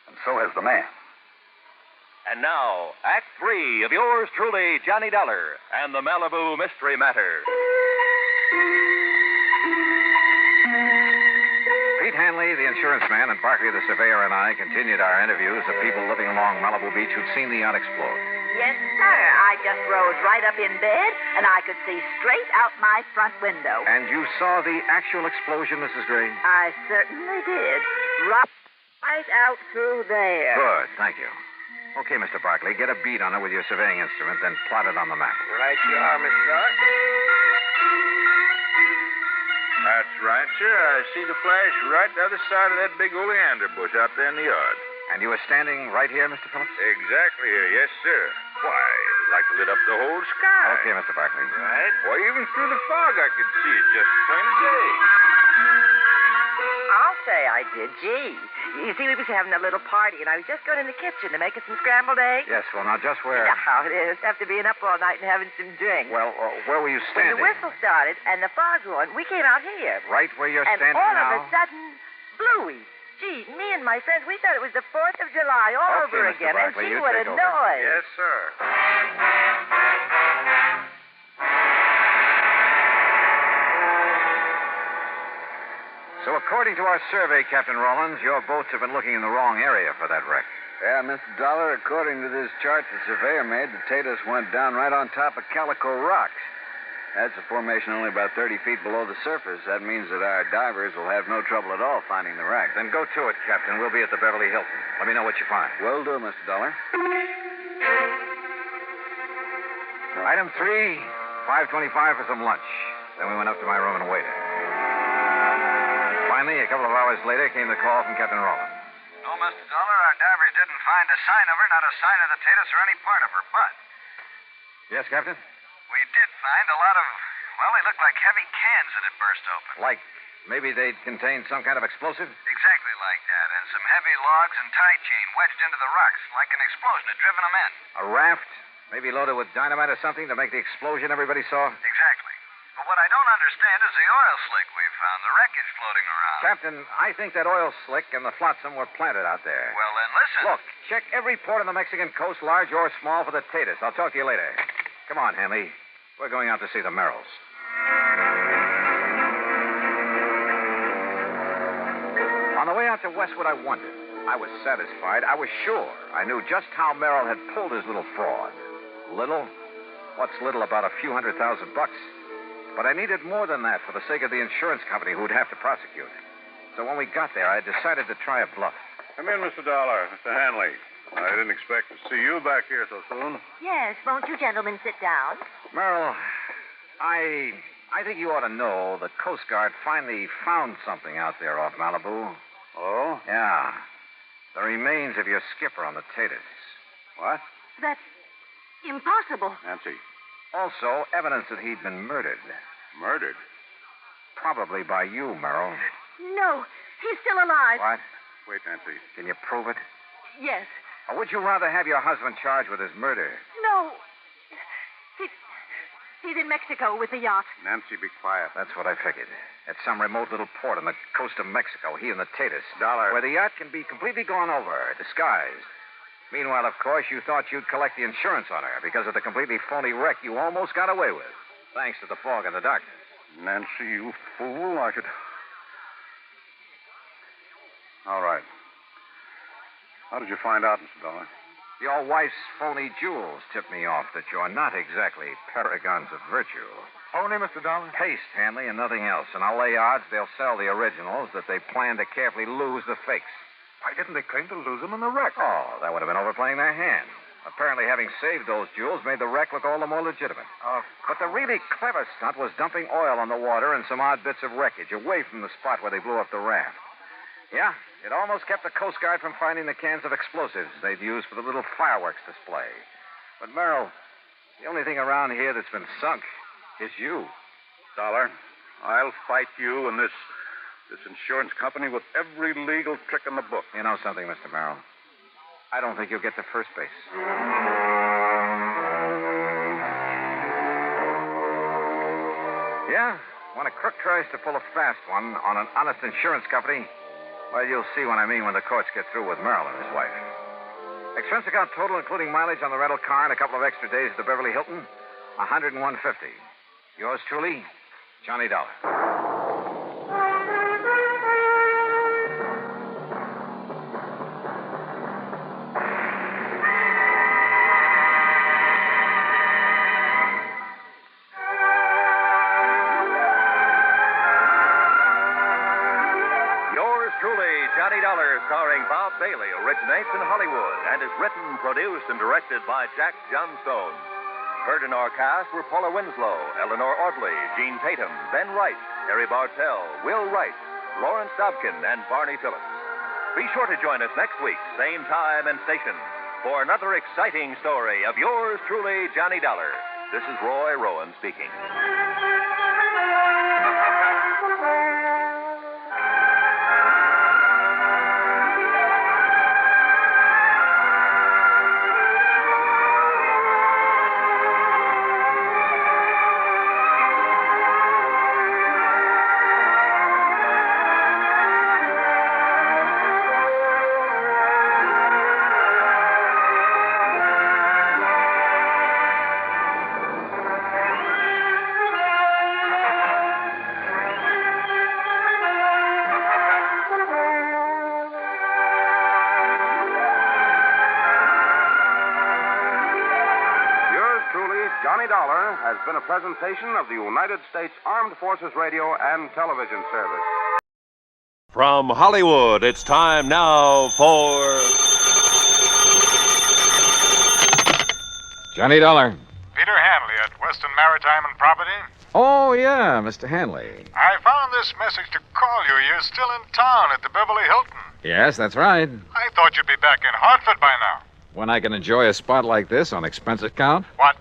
M: and so has the man.
K: And now, Act 3 of yours truly, Johnny Dollar, and the Malibu Mystery Matter.
L: Pete Hanley, the insurance man, and Barkley, the surveyor, and I continued our interviews of people living along Malibu Beach who'd seen the yacht explode.
S: Yes, sir. I just rose right up in bed, and I could see straight out my front window.
L: And you saw the actual explosion, Mrs. Gray?
S: I certainly did. Right out through there.
L: Good, thank you. Okay, Mr. Barkley, get a bead on it with your surveying instrument, then plot it on the map.
A: Right you are, Mr. Dollar. That's right, sir. I see the flash right the other side of that big oleander bush out there in the yard.
L: And you were standing right here, Mr. Phillips?
A: Exactly here, yes, sir. Why, it like lit up the whole sky.
L: Okay, Mr. Barkley.
A: Right? Why, even through the fog I could see it just plain as day.
S: I'll say I did. Gee. You see, we was having a little party, and I was just going in the kitchen to make us some scrambled eggs.
L: Yes, well, now just where...
S: You know how it is, after being up all night and having some drinks.
L: Well, where were you standing?
S: When the whistle started and the fog roared, we came out here.
L: Right where you're
S: and
L: standing
S: all
L: now?
S: of a sudden, Bluey. Gee, me and my friends, we thought it was the 4th of July all over
L: Mr.
S: again.
L: Barkley,
S: And gee,
L: you
S: what a
L: take over.
S: noise.
A: Yes, sir.
L: So according to our survey, Captain Rollins, your boats have been looking in the wrong area for that wreck.
C: Yeah, Mr. Dollar, according to this chart the surveyor made, the Tatus went down right on top of Calico Rocks. That's a formation only about 30 feet below the surface. That means that our divers will have no trouble at all finding the wreck.
L: Then go to it, Captain. We'll be at the Beverly Hilton. Let me know what you find.
C: Will do, Mr. Dollar.
L: Item 3, 5:25 for some lunch. Then we went up to my room and waited. Finally, a couple of hours later, came the call from Captain Rollins.
N: No, Mr. Dollar, our divers didn't find a sign of her, not a sign of the Tatus or any part of her, but
L: Yes, Captain?
N: we did find a lot of, well, they looked like heavy cans that had burst open.
L: Like maybe they'd contained some kind of explosive?
N: Exactly like that, and some heavy logs and tie chain wedged into the rocks, like an explosion had driven them in.
L: A raft? Maybe loaded with dynamite or something to make the explosion everybody saw?
N: Exactly. But what I don't understand is the oil slick we found, the wreckage floating around.
L: Captain, I think that oil slick and the flotsam were planted out there.
N: Well, then listen.
L: Look, check every port on the Mexican coast, large or small, for the Tatus. I'll talk to you later. Come on, Hanley. We're going out to see the Merrills. On the way out to Westwood, I wondered. I was satisfied. I was sure. I knew just how Merrill had pulled his little fraud. Little? What's little about a few $100,000? But I needed more than that for the sake of the insurance company who'd have to prosecute. So when we got there, I decided to try a bluff.
D: Come in, Mr. Dollar. Mr. Hanley. I didn't expect to see you back here so soon.
S: Yes, won't you gentlemen sit down?
L: Merrill, I think you ought to know the Coast Guard finally found something out there off Malibu.
D: Oh?
L: Yeah. The remains of your skipper on the Tatus.
D: What?
S: That's impossible.
D: Nancy.
L: Also, evidence that he'd been murdered.
D: Murdered?
L: Probably by you, Merrill.
S: No, he's still alive.
L: What?
D: Wait, Nancy.
L: Can you prove it?
S: Yes.
L: Or would you rather have your husband charged with his murder?
S: No. He's in Mexico with the yacht.
D: Nancy, be quiet.
L: That's what I figured. At some remote little port on the coast of Mexico, he and the Tatus.
D: Dollar.
L: Where the yacht can be completely gone over, disguised. Meanwhile, of course, you thought you'd collect the insurance on her because of the completely phony wreck you almost got away with. Thanks to the fog and the darkness.
D: Nancy, you fool. I could... All right. How did you find out, Mr. Dollar?
L: Your wife's phony jewels tipped me off that you're not exactly paragons of virtue.
D: Phony, Mr. Dollar?
L: Paste, Hanley, and nothing else. And I'll lay odds they'll sell the originals, that they plan to carefully lose the fakes.
D: Why didn't they claim to lose them in the wreck?
L: Oh, that would have been overplaying their hand. Apparently, having saved those jewels made the wreck look all the more legitimate. But the really clever stunt was dumping oil on the water and some odd bits of wreckage away from the spot where they blew up the raft. Yeah, it almost kept the Coast Guard from finding the cans of explosives they'd used for the little fireworks display. But, Merrill, the only thing around here that's been sunk is you.
D: Dollar, I'll fight you and this
P: This insurance company with every legal trick in the book.
L: You know something, Mr. Merrill? I don't think you'll get to first base. Yeah? When a crook tries to pull a fast one on an honest insurance company, well, you'll see what I mean when the courts get through with Merrill and his wife. Expense account total, including mileage on the rental car and a couple of extra days at the Beverly Hilton, $101.50. Yours truly, Johnny Dollar.
K: Johnny Dollar, starring Bob Bailey, originates in Hollywood and is written, produced, and directed by Jack Johnstone. Heard in our cast were Paula Winslow, Eleanor Audley, Gene Tatum, Ben Wright, Harry Bartell, Will Wright, Lawrence Dobkin, and Barney Phillips. Be sure to join us next week, same time and station, for another exciting story of yours truly, Johnny Dollar. This is Roy Rowan speaking.
Q: Johnny Dollar has been a presentation of the United States Armed Forces Radio and Television Service.
K: From Hollywood, it's time now for
L: Johnny Dollar.
D: Peter Hanley at Western Maritime and Property.
L: Oh, yeah, Mr. Hanley.
D: I found this message to call you. You're still in town at the Beverly Hilton.
L: Yes, that's right.
D: I thought you'd be back in Hartford by now.
L: When I can enjoy a spot like this on expense account?
D: What?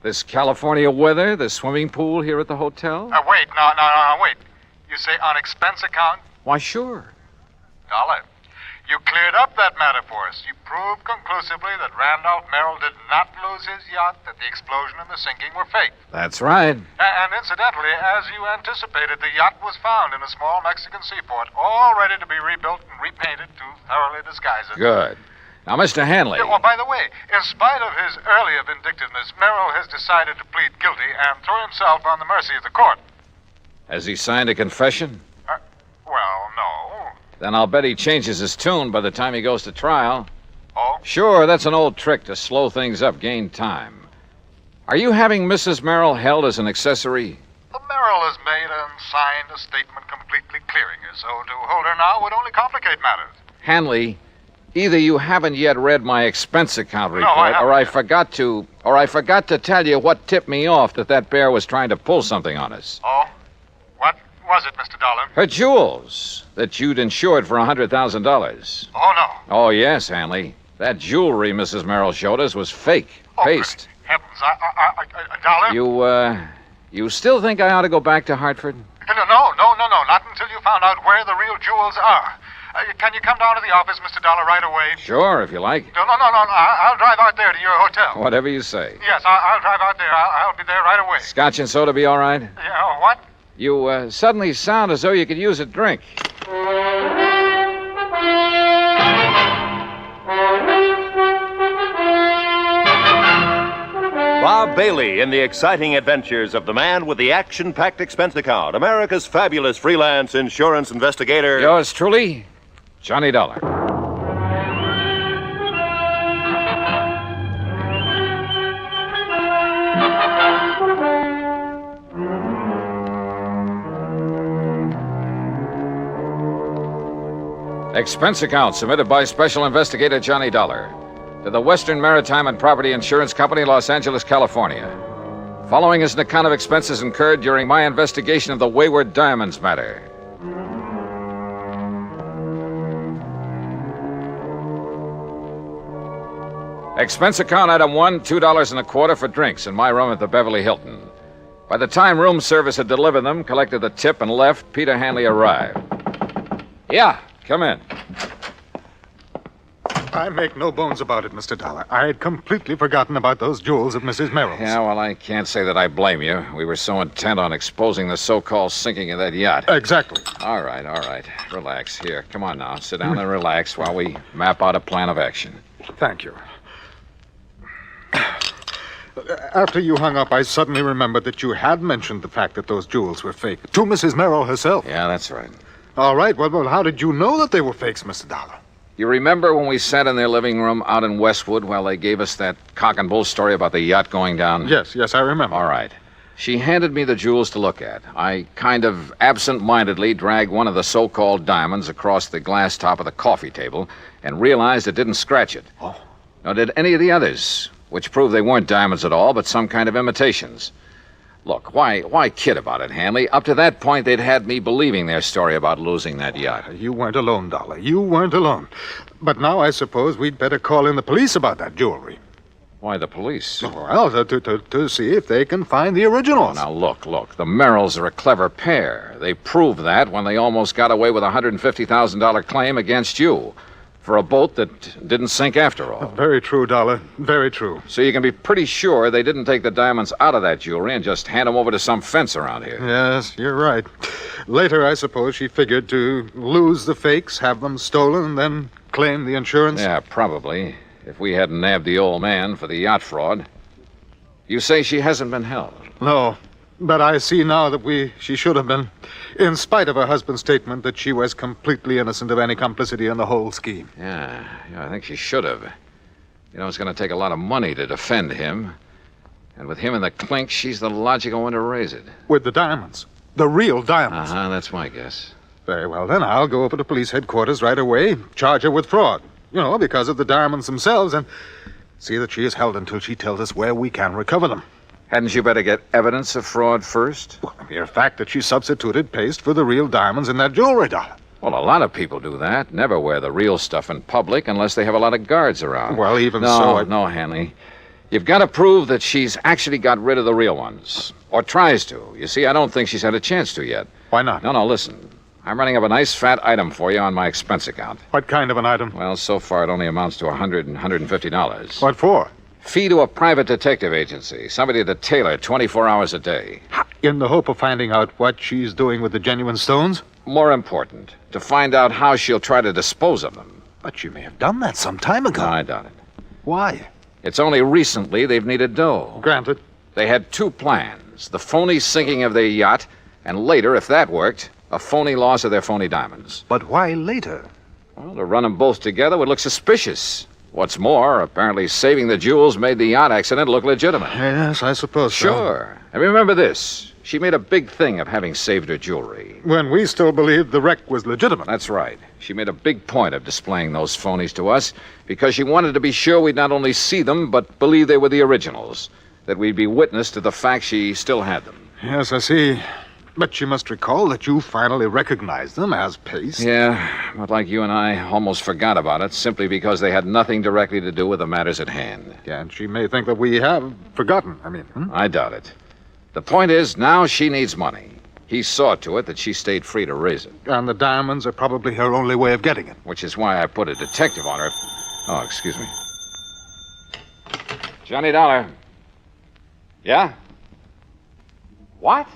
L: This California weather, the swimming pool here at the hotel?
D: Wait. Wait. You say on expense account?
L: Why, sure.
D: Dollar, you cleared up that matter for us. You proved conclusively that Randolph Merrill did not lose his yacht, that the explosion and the sinking were fake.
L: That's right.
D: And incidentally, as you anticipated, the yacht was found in a small Mexican seaport, all ready to be rebuilt and repainted to thoroughly disguise it.
L: Good. Now, Mr. Hanley.
D: Yeah, well, by the way, in spite of his earlier vindictiveness, Merrill has decided to plead guilty and throw himself on the mercy of the court.
L: Has he signed a confession?
D: Well, no.
L: Then I'll bet he changes his tune by the time he goes to trial.
D: Oh?
L: Sure, that's an old trick to slow things up, gain time. Are you having Mrs. Merrill held as an accessory?
D: The Merrill has made and signed a statement completely clearing her, so to hold her now would only complicate matters.
L: Hanley, either you haven't yet read my expense account report,
D: or
L: I forgot to tell you what tipped me off that bear was trying to pull something on us.
D: Oh? What was it, Mr. Dollar?
L: Her jewels that you'd insured for $100,000.
D: Oh, no.
L: Oh, yes, Hanley. That jewelry Mrs. Merrill showed us was fake. Paste.
D: Heavens, Dollar?
L: You still think I ought to go back to Hartford?
D: No, not until you found out where the real jewels are. Can you come down to the office, Mr. Dollar, right away?
L: Sure, if you like.
D: No. I'll drive out there to your hotel.
L: Whatever you say.
D: Yes, I'll drive out there. I'll be there right away.
L: Scotch and soda be all right?
D: Yeah, what?
L: You suddenly sound as though you could use a drink.
K: Bob Bailey in the exciting adventures of the man with the action-packed expense account, America's fabulous freelance insurance investigator.
L: Yours truly, Johnny Dollar. Expense account submitted by Special Investigator Johnny Dollar to the Western Maritime and Property Insurance Company, Los Angeles, California. Following is an account of expenses incurred during my investigation of the Wayward Diamonds matter. Expense account item 1, $2.25 for drinks in my room at the Beverly Hilton. By the time room service had delivered them, collected the tip, and left, Peter Hanley arrived. Yeah, come in.
D: I make no bones about it, Mr. Dollar. I had completely forgotten about those jewels at Mrs. Merrill's.
L: Yeah, well, I can't say that I blame you. We were so intent on exposing the so-called sinking of that yacht.
D: Exactly.
L: All right. Relax. Here, come on now. Sit down and relax while we map out a plan of action.
D: Thank you. After you hung up, I suddenly remembered that you had mentioned the fact that those jewels were fake to Mrs. Merrill herself.
L: Yeah, that's right.
D: All right. Well, how did you know that they were fakes, Mr. Dollar?
L: You remember when we sat in their living room out in Westwood while they gave us that cock and bull story about the yacht going down?
D: Yes, I remember.
L: All right. She handed me the jewels to look at. I kind of absent-mindedly dragged one of the so-called diamonds across the glass top of the coffee table and realized it didn't scratch it.
D: Oh.
L: Nor did any of the others, which proved they weren't diamonds at all, but some kind of imitations. Look, why kid about it, Hanley? Up to that point, they'd had me believing their story about losing that yacht.
D: You weren't alone, Dollar. You weren't alone. But now I suppose we'd better call in the police about that jewelry.
L: Why the police?
D: Well, to see if they can find the originals.
L: Now, look. The Merrills are a clever pair. They proved that when they almost got away with a $150,000 claim against you for a boat that didn't sink after all.
D: Very true, Dollar. Very true.
L: So you can be pretty sure they didn't take the diamonds out of that jewelry and just hand them over to some fence around here.
D: Yes, you're right. Later, I suppose she figured to lose the fakes, have them stolen, and then claim the insurance.
L: Yeah, probably. If we hadn't nabbed the old man for the yacht fraud. You say she hasn't been held?
D: No, but I see now that she should have been, in spite of her husband's statement that she was completely innocent of any complicity in the whole scheme.
L: Yeah, I think she should have. You know, it's going to take a lot of money to defend him. And with him in the clink, she's the logical one to raise it.
D: With the diamonds. The real diamonds.
L: Uh-huh, that's my guess.
D: Very well, then I'll go over to police headquarters right away, charge her with fraud. You know, because of the diamonds themselves, and see that she is held until she tells us where we can recover them.
L: Hadn't you better get evidence of fraud first?
D: Well, the mere fact that she substituted paste for the real diamonds in that jewelry, Dollar.
L: Well, a lot of people do that. Never wear the real stuff in public unless they have a lot of guards around.
D: Well, even
L: No, Hanley. You've got to prove that she's actually got rid of the real ones. Or tries to. You see, I don't think she's had a chance to yet.
D: Why not?
L: No, listen. I'm running up a nice fat item for you on my expense account.
D: What kind of an item?
L: Well, so far it only amounts to $150.
D: What for?
L: Fee to a private detective agency. Somebody to tailor 24 hours a day.
D: In the hope of finding out what she's doing with the genuine stones?
L: More important, to find out how she'll try to dispose of them.
D: But she may have done that some time ago.
L: No, I doubt it.
D: Why?
L: It's only recently they've needed dough.
D: Granted.
L: They had two plans. The phony sinking of their yacht, and later, if that worked, a phony loss of their phony diamonds.
D: But why later?
L: Well, to run them both together would look suspicious. What's more, apparently saving the jewels made the yacht accident look legitimate.
D: Yes, I suppose so.
L: Sure. And remember this. She made a big thing of having saved her jewelry.
D: When we still believed the wreck was legitimate.
L: That's right. She made a big point of displaying those phonies to us because she wanted to be sure we'd not only see them, but believe they were the originals. That we'd be witness to the fact she still had them.
D: Yes, I see. But you must recall that you finally recognized them as paste.
L: Yeah, but like you and I almost forgot about it simply because they had nothing directly to do with the matters at hand.
D: Yeah, and she may think that we have forgotten.
L: I doubt it. The point is, now she needs money. He saw to it that she stayed free to raise it.
D: And the diamonds are probably her only way of getting it.
L: Which is why I put a detective on her. Oh, excuse me. Johnny Dollar. Yeah? What?